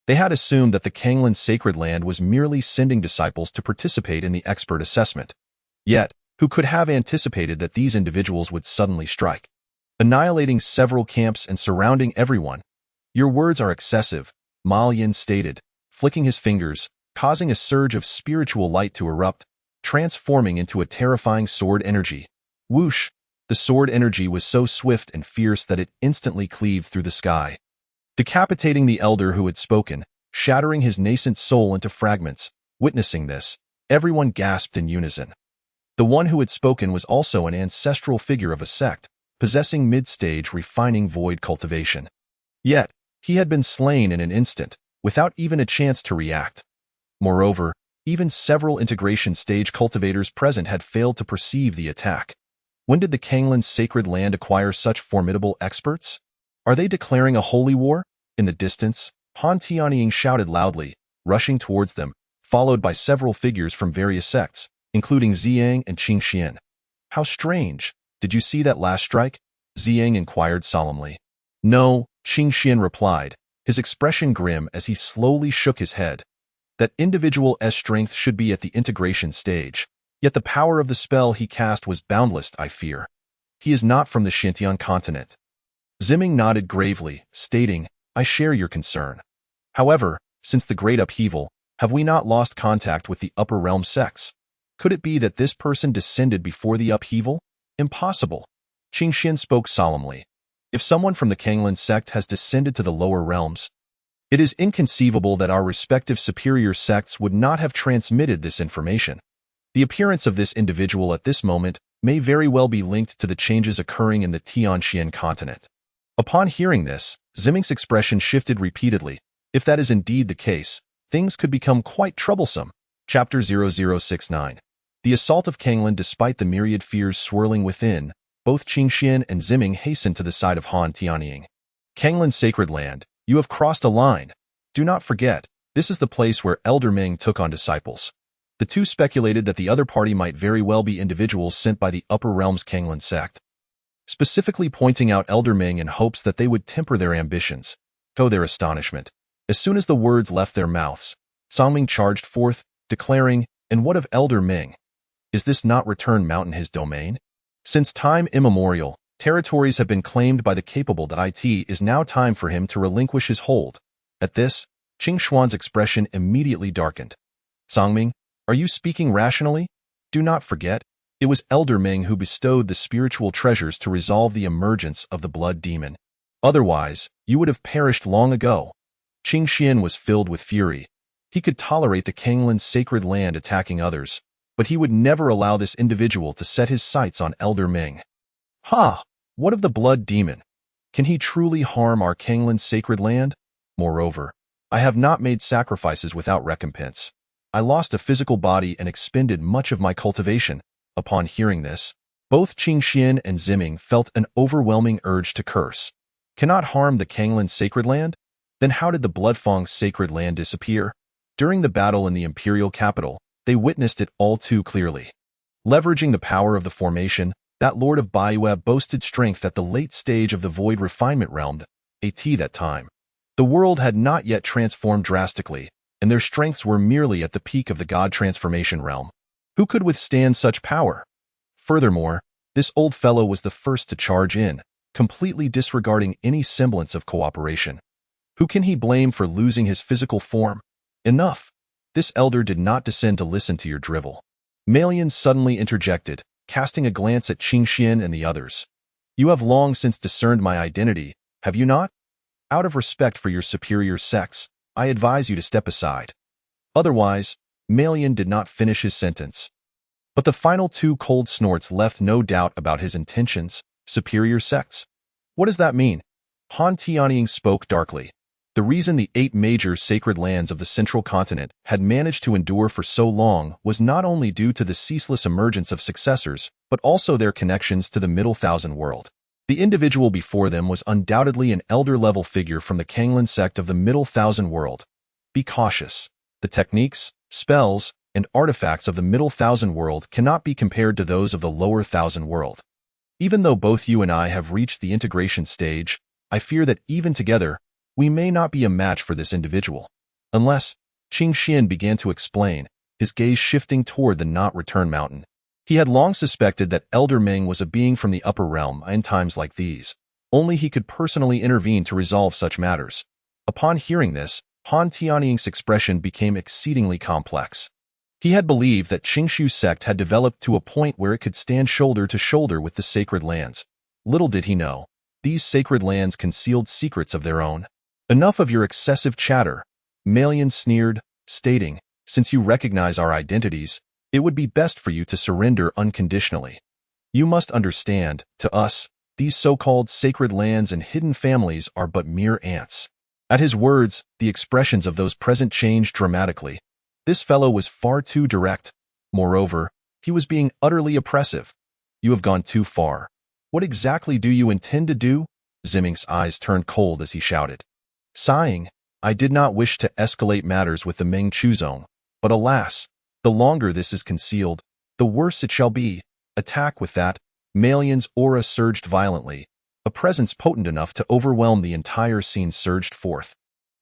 They had assumed that the Kanglin's Sacred Land was merely sending disciples to participate in the expert assessment. Yet, who could have anticipated that these individuals would suddenly strike, annihilating several camps and surrounding everyone? Your words are excessive, Ma Yin stated, flicking his fingers, causing a surge of spiritual light to erupt, transforming into a terrifying sword energy. Whoosh! The sword energy was so swift and fierce that it instantly cleaved through the sky, decapitating the elder who had spoken, shattering his nascent soul into fragments. Witnessing this, everyone gasped in unison. The one who had spoken was also an ancestral figure of a sect, possessing mid-stage refining void cultivation. Yet, he had been slain in an instant, without even a chance to react. Moreover, even several integration stage cultivators present had failed to perceive the attack. When did the Kanglin's Sacred Land acquire such formidable experts? Are they declaring a holy war? In the distance, Han Tianying shouted loudly, rushing towards them, followed by several figures from various sects, including Ziyang and Qing Xian. How strange! Did you see that last strike? Ziyang inquired solemnly. No, Qing Xian replied, his expression grim as he slowly shook his head. That individual's strength should be at the integration stage, yet the power of the spell he cast was boundless, I fear. He is not from the Xintian continent. Ziming nodded gravely, stating, I share your concern. However, since the great upheaval, have we not lost contact with the upper realm sects? Could it be that this person descended before the upheaval? Impossible. Qing Xian spoke solemnly. If someone from the Kanglin sect has descended to the lower realms, it is inconceivable that our respective superior sects would not have transmitted this information. The appearance of this individual at this moment may very well be linked to the changes occurring in the Tianxian continent. Upon hearing this, Ziming's expression shifted repeatedly. If that is indeed the case, things could become quite troublesome. Chapter 0069. The assault of Kanglin. Despite the myriad fears swirling within, both Qingxian and Ziming hastened to the side of Han Tianying. Kanglin's Sacred Land, you have crossed a line. Do not forget, this is the place where Elder Ming took on disciples. The two speculated that the other party might very well be individuals sent by the Upper Realms Kanglin sect, specifically pointing out Elder Ming in hopes that they would temper their ambitions. To their astonishment, as soon as the words left their mouths, Songming charged forth, declaring, And what of Elder Ming? Is this not Return Mountain his domain? Since time immemorial, territories have been claimed by the capable that it is now time for him to relinquish his hold. At this, Qing Xuan's expression immediately darkened. Songming, are you speaking rationally? Do not forget, it was Elder Ming who bestowed the spiritual treasures to resolve the emergence of the blood demon. Otherwise, you would have perished long ago. Qing Xian was filled with fury. He could tolerate the Kanglin's Sacred Land attacking others, but he would never allow this individual to set his sights on Elder Ming. Ha! What of the blood demon? Can he truly harm our Kanglin's Sacred Land? Moreover, I have not made sacrifices without recompense. I lost a physical body and expended much of my cultivation. Upon hearing this, both Qing Xian and Ziming felt an overwhelming urge to curse. Cannot harm the Kanglin's Sacred Land? Then how did the Bloodfang's Sacred Land disappear? During the battle in the imperial capital, they witnessed it all too clearly. Leveraging the power of the formation, that Lord of Baiweb boasted strength at the late stage of the Void Refinement Realm, at that time. The world had not yet transformed drastically, and their strengths were merely at the peak of the god transformation realm. Who could withstand such power? Furthermore, this old fellow was the first to charge in, completely disregarding any semblance of cooperation. Who can he blame for losing his physical form? Enough! This elder did not descend to listen to your drivel. Malian suddenly interjected, casting a glance at Qingxian and the others. You have long since discerned my identity, have you not? Out of respect for your superior sex, I advise you to step aside. Otherwise, Malian did not finish his sentence. But the final two cold snorts left no doubt about his intentions. Superior sex? What does that mean? Han Tianying spoke darkly. The reason the 8 major sacred lands of the central continent had managed to endure for so long was not only due to the ceaseless emergence of successors, but also their connections to the Middle Thousand World. The individual before them was undoubtedly an elder-level figure from the Kanglan sect of the Middle Thousand World. Be cautious. The techniques, spells, and artifacts of the Middle Thousand World cannot be compared to those of the Lower Thousand World. Even though both you and I have reached the integration stage, I fear that even together, we may not be a match for this individual. Unless, Qingxian began to explain, his gaze shifting toward the not-return mountain. He had long suspected that Elder Ming was a being from the upper realm in times like these. Only he could personally intervene to resolve such matters. Upon hearing this, Han Tianying's expression became exceedingly complex. He had believed that Qingshu's sect had developed to a point where it could stand shoulder to shoulder with the sacred lands. Little did he know, these sacred lands concealed secrets of their own. Enough of your excessive chatter, Malian sneered, stating, since you recognize our identities, it would be best for you to surrender unconditionally. You must understand, to us, these so-called sacred lands and hidden families are but mere ants. At his words, the expressions of those present changed dramatically. This fellow was far too direct. Moreover, he was being utterly oppressive. You have gone too far. What exactly do you intend to do? Ziming's eyes turned cold as he shouted. Sighing, I did not wish to escalate matters with the Meng Chuzong, but alas, the longer this is concealed, the worse it shall be. Attack with that. Malian's aura surged violently. A presence potent enough to overwhelm the entire scene surged forth.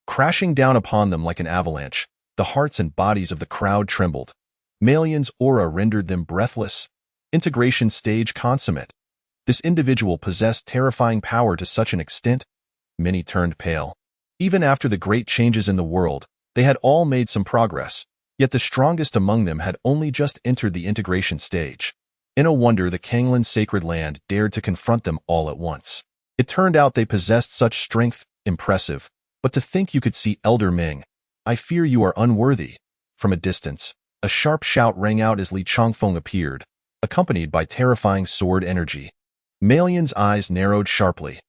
Crashing down upon them like an avalanche, the hearts and bodies of the crowd trembled. Malian's aura rendered them breathless. Integration stage consummate. This individual possessed terrifying power to such an extent, many turned pale. Even after the great changes in the world, they had all made some progress, yet the strongest among them had only just entered the integration stage. In a wonder the Kanglan sacred land dared to confront them all at once. It turned out they possessed such strength, impressive, but to think you could see Elder Ming, I fear you are unworthy. From a distance, a sharp shout rang out as Li Chongfeng appeared, accompanied by terrifying sword energy. Malian's eyes narrowed sharply.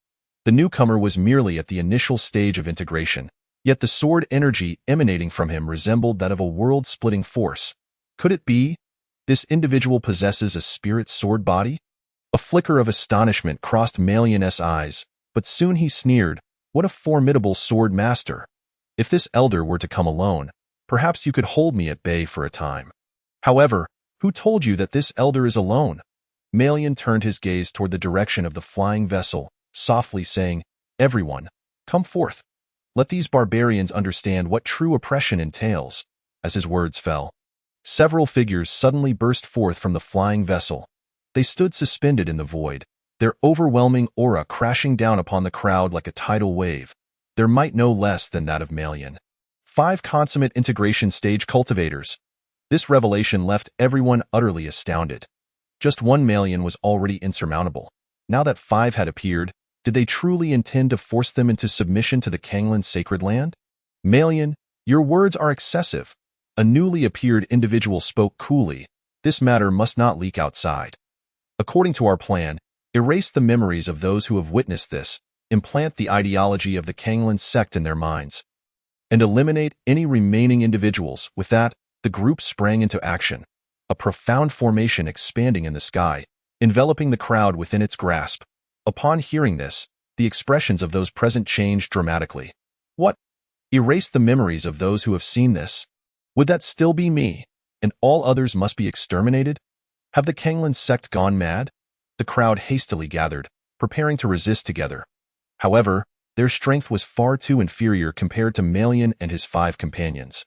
The newcomer was merely at the initial stage of integration, yet the sword energy emanating from him resembled that of a world-splitting force. Could it be? This individual possesses a spirit sword body? A flicker of astonishment crossed Malian's eyes, but soon he sneered, what a formidable sword master. If this elder were to come alone, perhaps you could hold me at bay for a time. However, who told you that this elder is alone? Malian turned his gaze toward the direction of the flying vessel, softly saying, everyone, come forth. Let these barbarians understand what true oppression entails. As his words fell, several figures suddenly burst forth from the flying vessel. They stood suspended in the void, their overwhelming aura crashing down upon the crowd like a tidal wave, their might no less than that of Malian. 5 consummate integration stage cultivators. This revelation left everyone utterly astounded. Just one Malian was already insurmountable. Now that 5 had appeared, did they truly intend to force them into submission to the Kanglan sacred land? Malian, your words are excessive. A newly appeared individual spoke coolly. This matter must not leak outside. According to our plan, erase the memories of those who have witnessed this, implant the ideology of the Kanglan sect in their minds, and eliminate any remaining individuals. With that, the group sprang into action. A profound formation expanding in the sky, enveloping the crowd within its grasp. Upon hearing this, the expressions of those present changed dramatically. What? Erase the memories of those who have seen this? Would that still be me, and all others must be exterminated? Have the Kanglan sect gone mad? The crowd hastily gathered, preparing to resist together. However, Their strength was far too inferior compared to Malian and his 5 companions,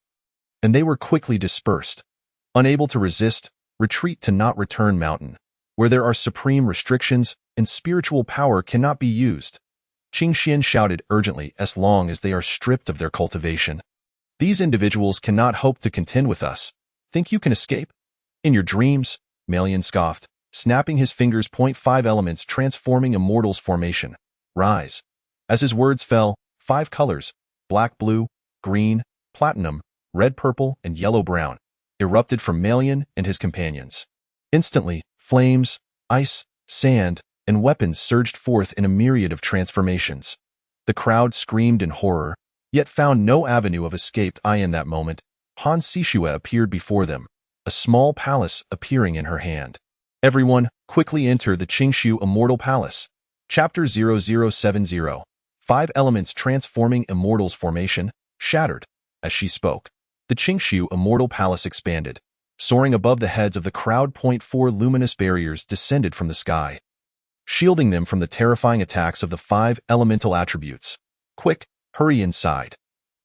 and they were quickly dispersed. Unable to resist, retreat to Not Return Mountain, where there are supreme restrictions and spiritual power cannot be used. Qing Xian shouted urgently, as long as they are stripped of their cultivation. These individuals cannot hope to contend with us. Think you can escape? In your dreams, Malian scoffed, snapping his fingers. 5 elements transforming immortals formation. Rise. As his words fell, 5 colors, black, blue, green, platinum, red, purple, and yellow-brown, erupted from Malian and his companions. Instantly, flames, ice, sand, and weapons surged forth in a myriad of transformations. The crowd screamed in horror, yet found no avenue of escape. In that moment, Han Sishue appeared before them, a small palace appearing in her hand. Everyone, quickly enter the Qingshu Immortal Palace. Chapter 0070. 5 elements transforming immortals formation, shattered. As she spoke, the Qingshu Immortal Palace expanded, soaring above the heads of the crowd. 4 luminous barriers descended from the sky, shielding them from the terrifying attacks of the 5 elemental attributes. Quick, hurry inside.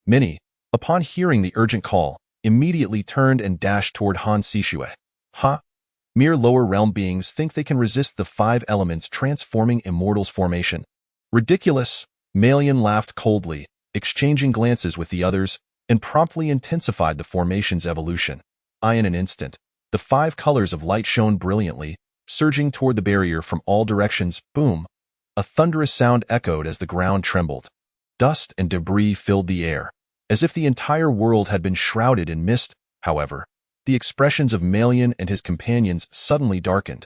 Many, upon hearing the urgent call, immediately turned and dashed toward Han Sishue. Ha! Mere lower realm beings think they can resist the 5 elements transforming immortals formation. Ridiculous! Malian laughed coldly, exchanging glances with the others, and promptly intensified the formation's evolution. In an instant, the 5 colors of light shone brilliantly, surging toward the barrier from all directions. Boom! A thunderous sound echoed as the ground trembled. Dust and debris filled the air, as if the entire world had been shrouded in mist. However, the expressions of Malian and his companions suddenly darkened.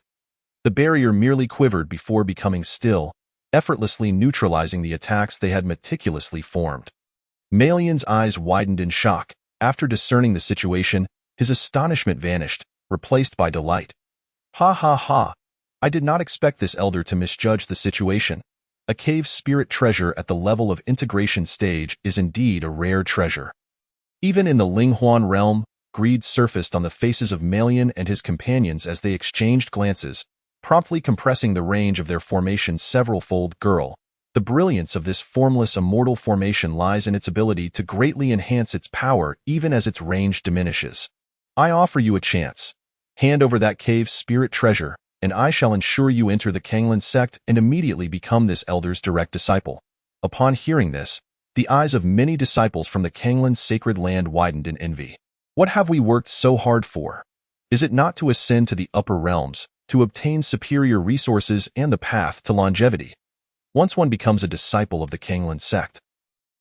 The barrier merely quivered before becoming still, effortlessly neutralizing the attacks they had meticulously formed. Malian's eyes widened in shock. After discerning the situation, his astonishment vanished, replaced by delight. Ha ha ha! I did not expect this elder to misjudge the situation. A cave spirit treasure at the level of integration stage is indeed a rare treasure. Even in the Linghuan realm, greed surfaced on the faces of Malian and his companions as they exchanged glances, promptly compressing the range of their formation several-fold. Girl, the brilliance of this formless immortal formation lies in its ability to greatly enhance its power even as its range diminishes. I offer you a chance. Hand over that cave spirit treasure, and I shall ensure you enter the Kanglan sect and immediately become this elder's direct disciple. Upon hearing this, the eyes of many disciples from the Kanglan sacred land widened in envy. What have we worked so hard for? Is it not to ascend to the upper realms, to obtain superior resources and the path to longevity? Once one becomes a disciple of the Kanglan sect,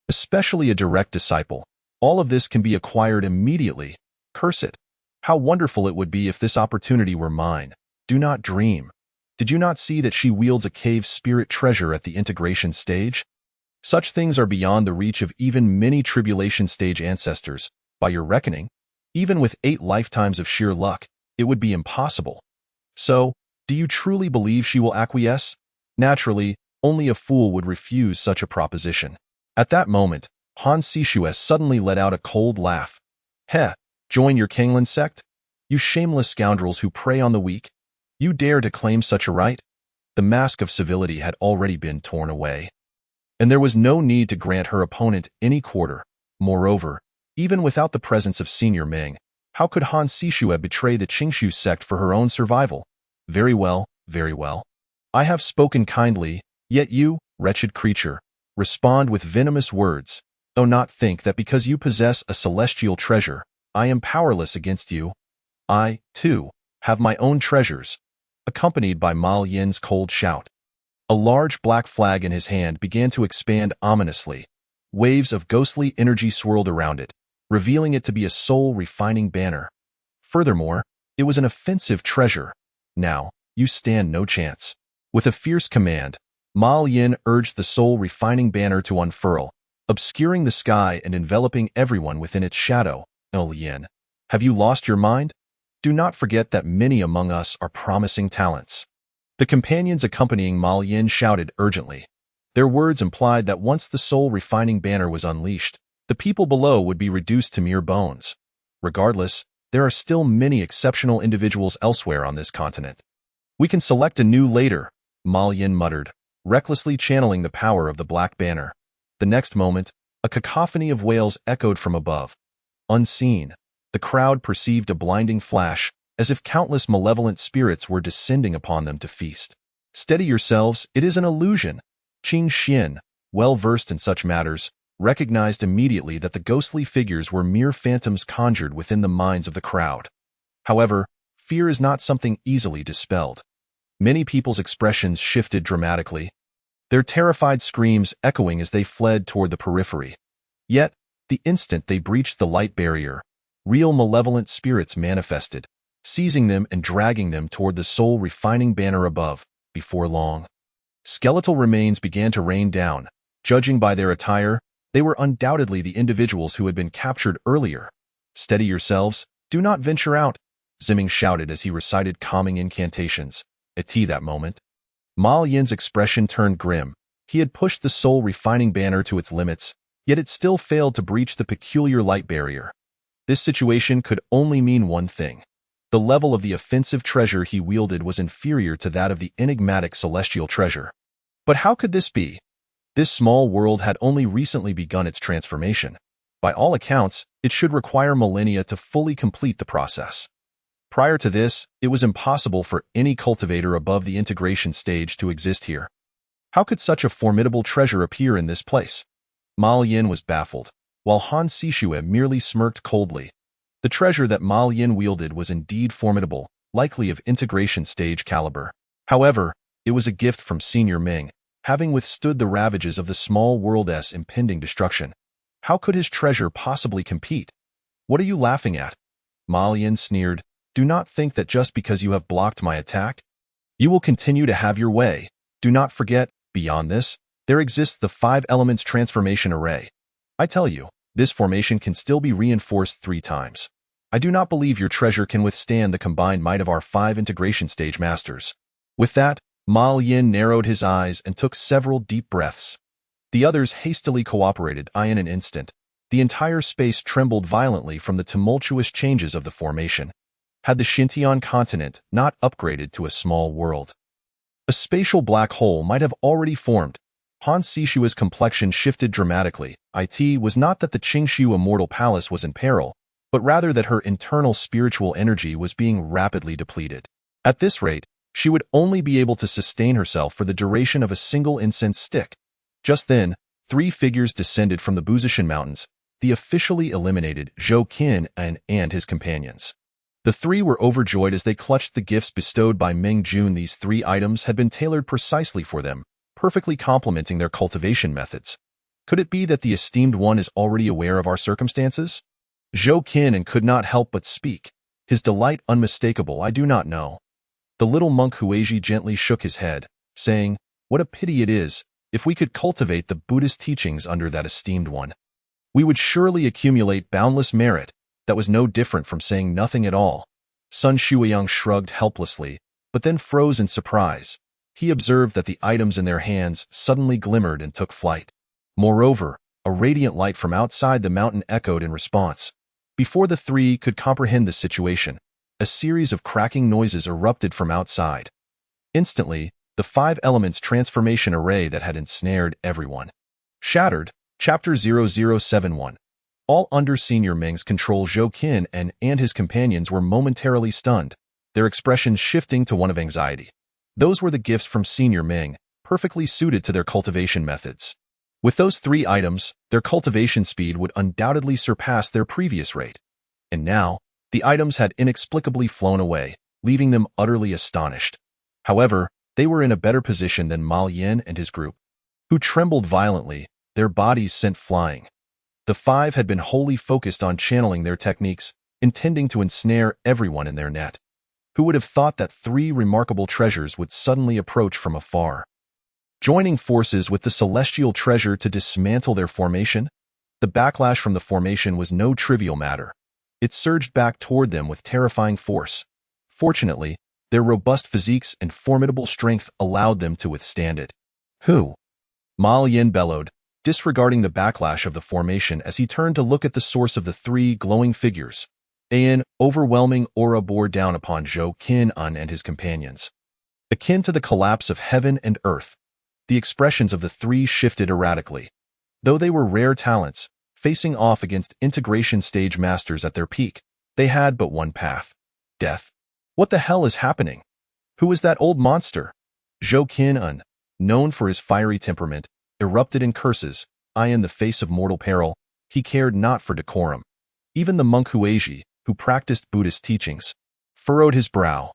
especially a direct disciple, all of this can be acquired immediately. Curse it! How wonderful it would be if this opportunity were mine. Do not dream. Did you not see that she wields a cave spirit treasure at the integration stage? Such things are beyond the reach of even many tribulation stage ancestors. By your reckoning, even with 8 lifetimes of sheer luck, it would be impossible. So, do you truly believe she will acquiesce? Naturally, only a fool would refuse such a proposition. At that moment, Han Sishue suddenly let out a cold laugh. Heh, join your Kanglan sect? You shameless scoundrels who prey on the weak? You dare to claim such a right? The mask of civility had already been torn away, and there was no need to grant her opponent any quarter. Moreover, even without the presence of Senior Ming, how could Han Sishue betray the Qingshu sect for her own survival? Very well, very well. I have spoken kindly, yet you, wretched creature, respond with venomous words. Do not think that because you possess a celestial treasure, I am powerless against you. I, too, have my own treasures. Accompanied by Mal Yin's cold shout, a large black flag in his hand began to expand ominously. Waves of ghostly energy swirled around it, revealing it to be a soul-refining banner. Furthermore, it was an offensive treasure. Now, you stand no chance. With a fierce command, Mal Yin urged the soul-refining banner to unfurl, obscuring the sky and enveloping everyone within its shadow. Oh, Yin, have you lost your mind? Do not forget that many among us are promising talents. The companions accompanying Mal Yin shouted urgently. Their words implied that once the soul-refining banner was unleashed, the people below would be reduced to mere bones. Regardless, there are still many exceptional individuals elsewhere on this continent. We can select anew later, Mal Yin muttered, recklessly channeling the power of the black banner. The next moment, a cacophony of wails echoed from above. Unseen, the crowd perceived a blinding flash, as if countless malevolent spirits were descending upon them to feast. "Steady yourselves, it is an illusion." Qing Xian, well versed in such matters, recognized immediately that the ghostly figures were mere phantoms conjured within the minds of the crowd. However, fear is not something easily dispelled. Many people's expressions shifted dramatically, their terrified screams echoing as they fled toward the periphery. Yet, the instant they breached the light barrier, real malevolent spirits manifested, seizing them and dragging them toward the soul-refining banner above. Before long, skeletal remains began to rain down. Judging by their attire, they were undoubtedly the individuals who had been captured earlier. "Steady yourselves, do not venture out," Zimming shouted as he recited calming incantations. At that moment, Ma Yin's expression turned grim. He had pushed the soul-refining banner to its limits, yet it still failed to breach the peculiar light barrier. This situation could only mean one thing. The level of the offensive treasure he wielded was inferior to that of the enigmatic celestial treasure. But how could this be? This small world had only recently begun its transformation. By all accounts, it should require millennia to fully complete the process. Prior to this, it was impossible for any cultivator above the integration stage to exist here. How could such a formidable treasure appear in this place? Ma Yin was baffled, while Han Sishue merely smirked coldly. The treasure that Ma Yin wielded was indeed formidable, likely of integration stage caliber. However, it was a gift from Senior Ming, having withstood the ravages of the small world's impending destruction. How could his treasure possibly compete? "What are you laughing at?" Ma Yin sneered. "Do not think that just because you have blocked my attack, you will continue to have your way. Do not forget, beyond this, there exists the 5 elements transformation array. I tell you, this formation can still be reinforced 3 times. I do not believe your treasure can withstand the combined might of our 5 integration stage masters." With that, Ma Yin narrowed his eyes and took several deep breaths. The others hastily cooperated. In an instant, the entire space trembled violently from the tumultuous changes of the formation. Had the Xintian continent not upgraded to a small world, a spatial black hole might have already formed. Han Sishua's complexion shifted dramatically. It was not that the Qingshu Immortal Palace was in peril, but rather that her internal spiritual energy was being rapidly depleted. At this rate, she would only be able to sustain herself for the duration of a single incense stick. Just then, 3 figures descended from the Buzishan Mountains, the officially eliminated Zhou Qin and his companions. The 3 were overjoyed as they clutched the gifts bestowed by Meng Jun. These 3 items had been tailored precisely for them, perfectly complementing their cultivation methods. Could it be that the esteemed one is already aware of our circumstances? Zhou Qin could not help but speak, his delight unmistakable. "I do not know." The little monk Huizhi gently shook his head, saying, "What a pity it is, if we could cultivate the Buddhist teachings under that esteemed one. We would surely accumulate boundless merit." That was no different from saying nothing at all. Sun Shuiyang shrugged helplessly, but then froze in surprise. He observed that the items in their hands suddenly glimmered and took flight. Moreover, a radiant light from outside the mountain echoed in response. Before the 3 could comprehend the situation, a series of cracking noises erupted from outside. Instantly, the 5 elements transformation array that had ensnared everyone shattered. Chapter 0071. All under Senior Ming's control, Zhou Qin and his companions were momentarily stunned, their expressions shifting to one of anxiety. Those were the gifts from Senior Ming, perfectly suited to their cultivation methods. With those 3 items, their cultivation speed would undoubtedly surpass their previous rate. And now, the items had inexplicably flown away, leaving them utterly astonished. However, they were in a better position than Ma Yin and his group, who trembled violently, their bodies sent flying. The 5 had been wholly focused on channeling their techniques, intending to ensnare everyone in their net. Who would have thought that 3 remarkable treasures would suddenly approach from afar, joining forces with the celestial treasure to dismantle their formation? The backlash from the formation was no trivial matter. It surged back toward them with terrifying force. Fortunately, their robust physiques and formidable strength allowed them to withstand it. "Who?" Ma Yin bellowed, disregarding the backlash of the formation as he turned to look at the source of the 3 glowing figures. An overwhelming aura bore down upon Zhou Qin and his companions. Akin to the collapse of heaven and earth, the expressions of the 3 shifted erratically. Though they were rare talents, facing off against integration stage masters at their peak, they had but one path: death. What the hell is happening? Who is that old monster? Zhou Qin'an, known for his fiery temperament, erupted in curses. In the face of mortal peril, he cared not for decorum. Even the monk Huizhi, who practiced Buddhist teachings, furrowed his brow.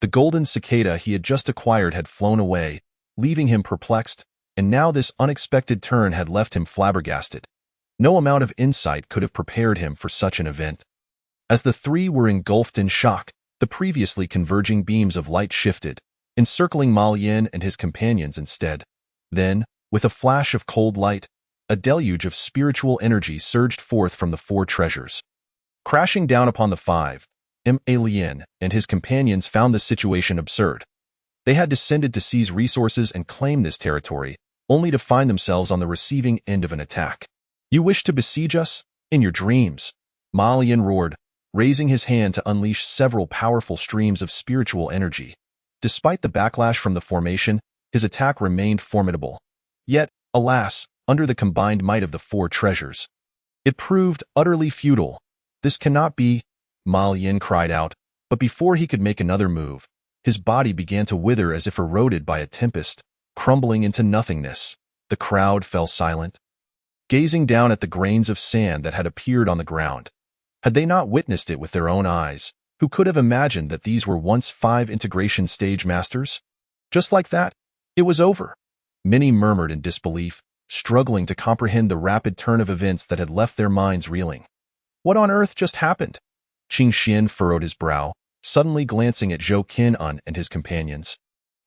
The golden cicada he had just acquired had flown away, leaving him perplexed, and now this unexpected turn had left him flabbergasted. No amount of insight could have prepared him for such an event. As the three were engulfed in shock, the previously converging beams of light shifted, encircling Ma Yin and his companions instead. Then, with a flash of cold light, a deluge of spiritual energy surged forth from the four treasures. Crashing down upon the five, Lien and his companions found the situation absurd. They had descended to seize resources and claim this territory, only to find themselves on the receiving end of an attack. You wish to besiege us? In your dreams, Ma Lien roared, raising his hand to unleash several powerful streams of spiritual energy. Despite the backlash from the formation, his attack remained formidable. Yet, alas, under the combined might of the four treasures, it proved utterly futile. This cannot be, Ma Lien cried out, but before he could make another move, his body began to wither as if eroded by a tempest, crumbling into nothingness. The crowd fell silent, gazing down at the grains of sand that had appeared on the ground. Had they not witnessed it with their own eyes, who could have imagined that these were once 5 integration stage masters? Just like that, it was over. Many murmured in disbelief, struggling to comprehend the rapid turn of events that had left their minds reeling. What on earth just happened? Qing Xian furrowed his brow, suddenly glancing at Zhou Qin'an and his companions,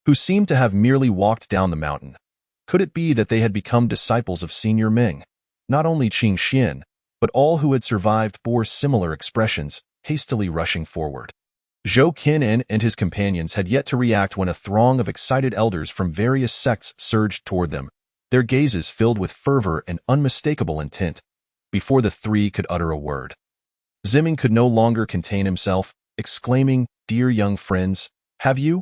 who seemed to have merely walked down the mountain. Could it be that they had become disciples of Senior Ming? Not only Qing Xian, but all who had survived bore similar expressions, hastily rushing forward. Zhou Qin'an and his companions had yet to react when a throng of excited elders from various sects surged toward them, their gazes filled with fervor and unmistakable intent. Before the three could utter a word, Ziming could no longer contain himself, exclaiming, "Dear young friends, have you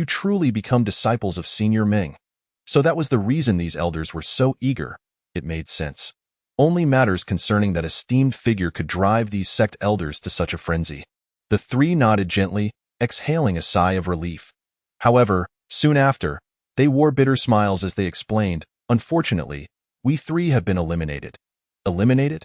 truly become disciples of Senior Ming?" So that was the reason these elders were so eager. It made sense. Only matters concerning that esteemed figure could drive these sect elders to such a frenzy. The three nodded gently, exhaling a sigh of relief. However, soon after, they wore bitter smiles as they explained, "Unfortunately, we three have been eliminated." Eliminated?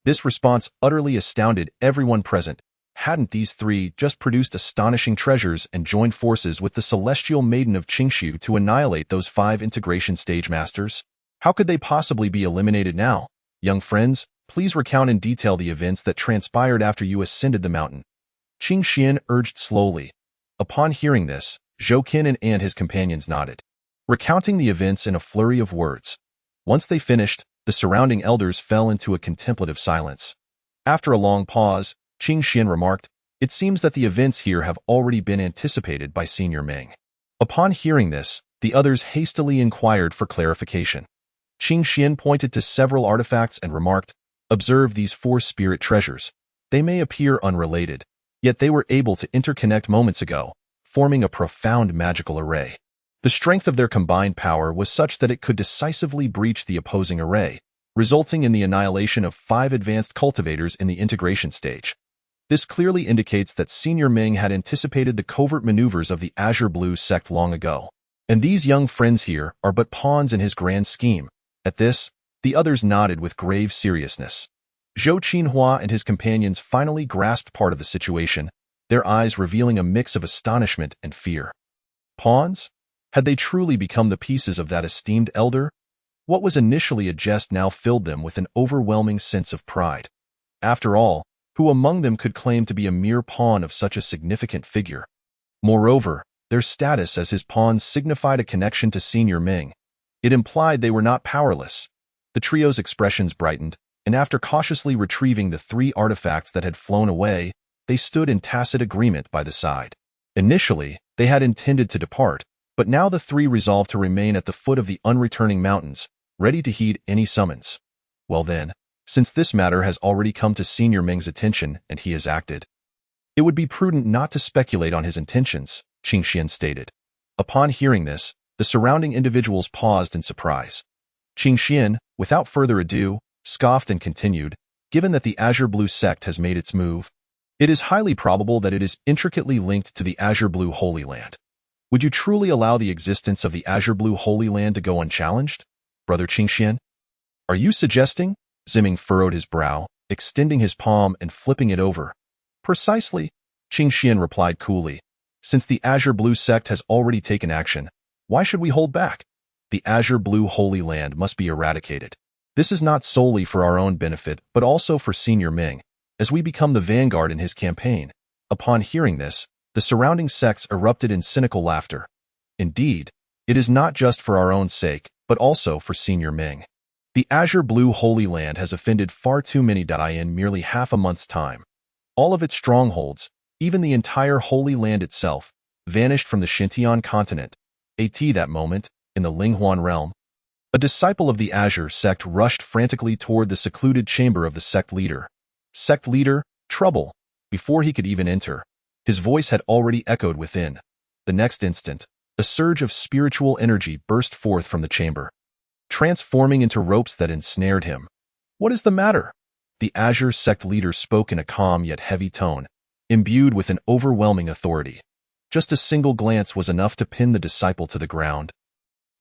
This response utterly astounded everyone present. Hadn't these three just produced astonishing treasures and joined forces with the celestial maiden of Qingshu to annihilate those 5 integration stage masters? How could they possibly be eliminated now? Young friends, please recount in detail the events that transpired after you ascended the mountain. Qing Xian urged slowly. Upon hearing this, Zhou Qin'an and his companions nodded, recounting the events in a flurry of words. Once they finished, the surrounding elders fell into a contemplative silence. After a long pause, Qing Xian remarked, "It seems that the events here have already been anticipated by Senior Ming." Upon hearing this, the others hastily inquired for clarification. Qing Xian pointed to several artifacts and remarked, "Observe these 4 spirit treasures. They may appear unrelated, yet they were able to interconnect moments ago, forming a profound magical array. The strength of their combined power was such that it could decisively breach the opposing array, resulting in the annihilation of 5 advanced cultivators in the integration stage. This clearly indicates that Senior Ming had anticipated the covert maneuvers of the Azure Blue sect long ago, and these young friends here are but pawns in his grand scheme." At this, the others nodded with grave seriousness. Zhou Qinhua and his companions finally grasped part of the situation, their eyes revealing a mix of astonishment and fear. Pawns? Had they truly become the pieces of that esteemed elder? What was initially a jest now filled them with an overwhelming sense of pride. After all, who among them could claim to be a mere pawn of such a significant figure? Moreover, their status as his pawns signified a connection to Senior Ming. It implied they were not powerless. The trio's expressions brightened, and after cautiously retrieving the 3 artifacts that had flown away, they stood in tacit agreement by the side. Initially, they had intended to depart, but now the 3 resolved to remain at the foot of the unreturning mountains, ready to heed any summons. Well then, since this matter has already come to Senior Ming's attention and he has acted, it would be prudent not to speculate on his intentions, Qing Xian stated. Upon hearing this, the surrounding individuals paused in surprise. Qing Xian, without further ado, scoffed and continued, given that the Azure Blue sect has made its move, it is highly probable that it is intricately linked to the Azure Blue Holy Land. Would you truly allow the existence of the Azure Blue Holy Land to go unchallenged, Brother Qingxian? Are you suggesting? Ziming furrowed his brow, extending his palm and flipping it over. Precisely, Qingxian replied coolly. Since the Azure Blue sect has already taken action, why should we hold back? The Azure Blue Holy Land must be eradicated. This is not solely for our own benefit, but also for Senior Ming, as we become the vanguard in his campaign. Upon hearing this, the surrounding sects erupted in cynical laughter. Indeed, it is not just for our own sake, but also for Senior Ming. The Azure Blue Holy Land has offended far too many in merely half a month's time. All of its strongholds, even the entire Holy Land itself, vanished from the Xintian continent. At that moment, in the Linghuan realm, a disciple of the Azure sect rushed frantically toward the secluded chamber of the sect leader. Sect leader, trouble! Before he could even enter, his voice had already echoed within. The next instant, a surge of spiritual energy burst forth from the chamber, transforming into ropes that ensnared him. What is the matter? The Azure sect leader spoke in a calm yet heavy tone, imbued with an overwhelming authority. Just a single glance was enough to pin the disciple to the ground,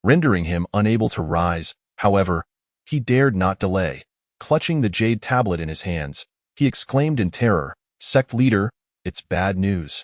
rendering him unable to rise. However, he dared not delay. Clutching the jade tablet in his hands, he exclaimed in terror, "Sect leader, it's bad news.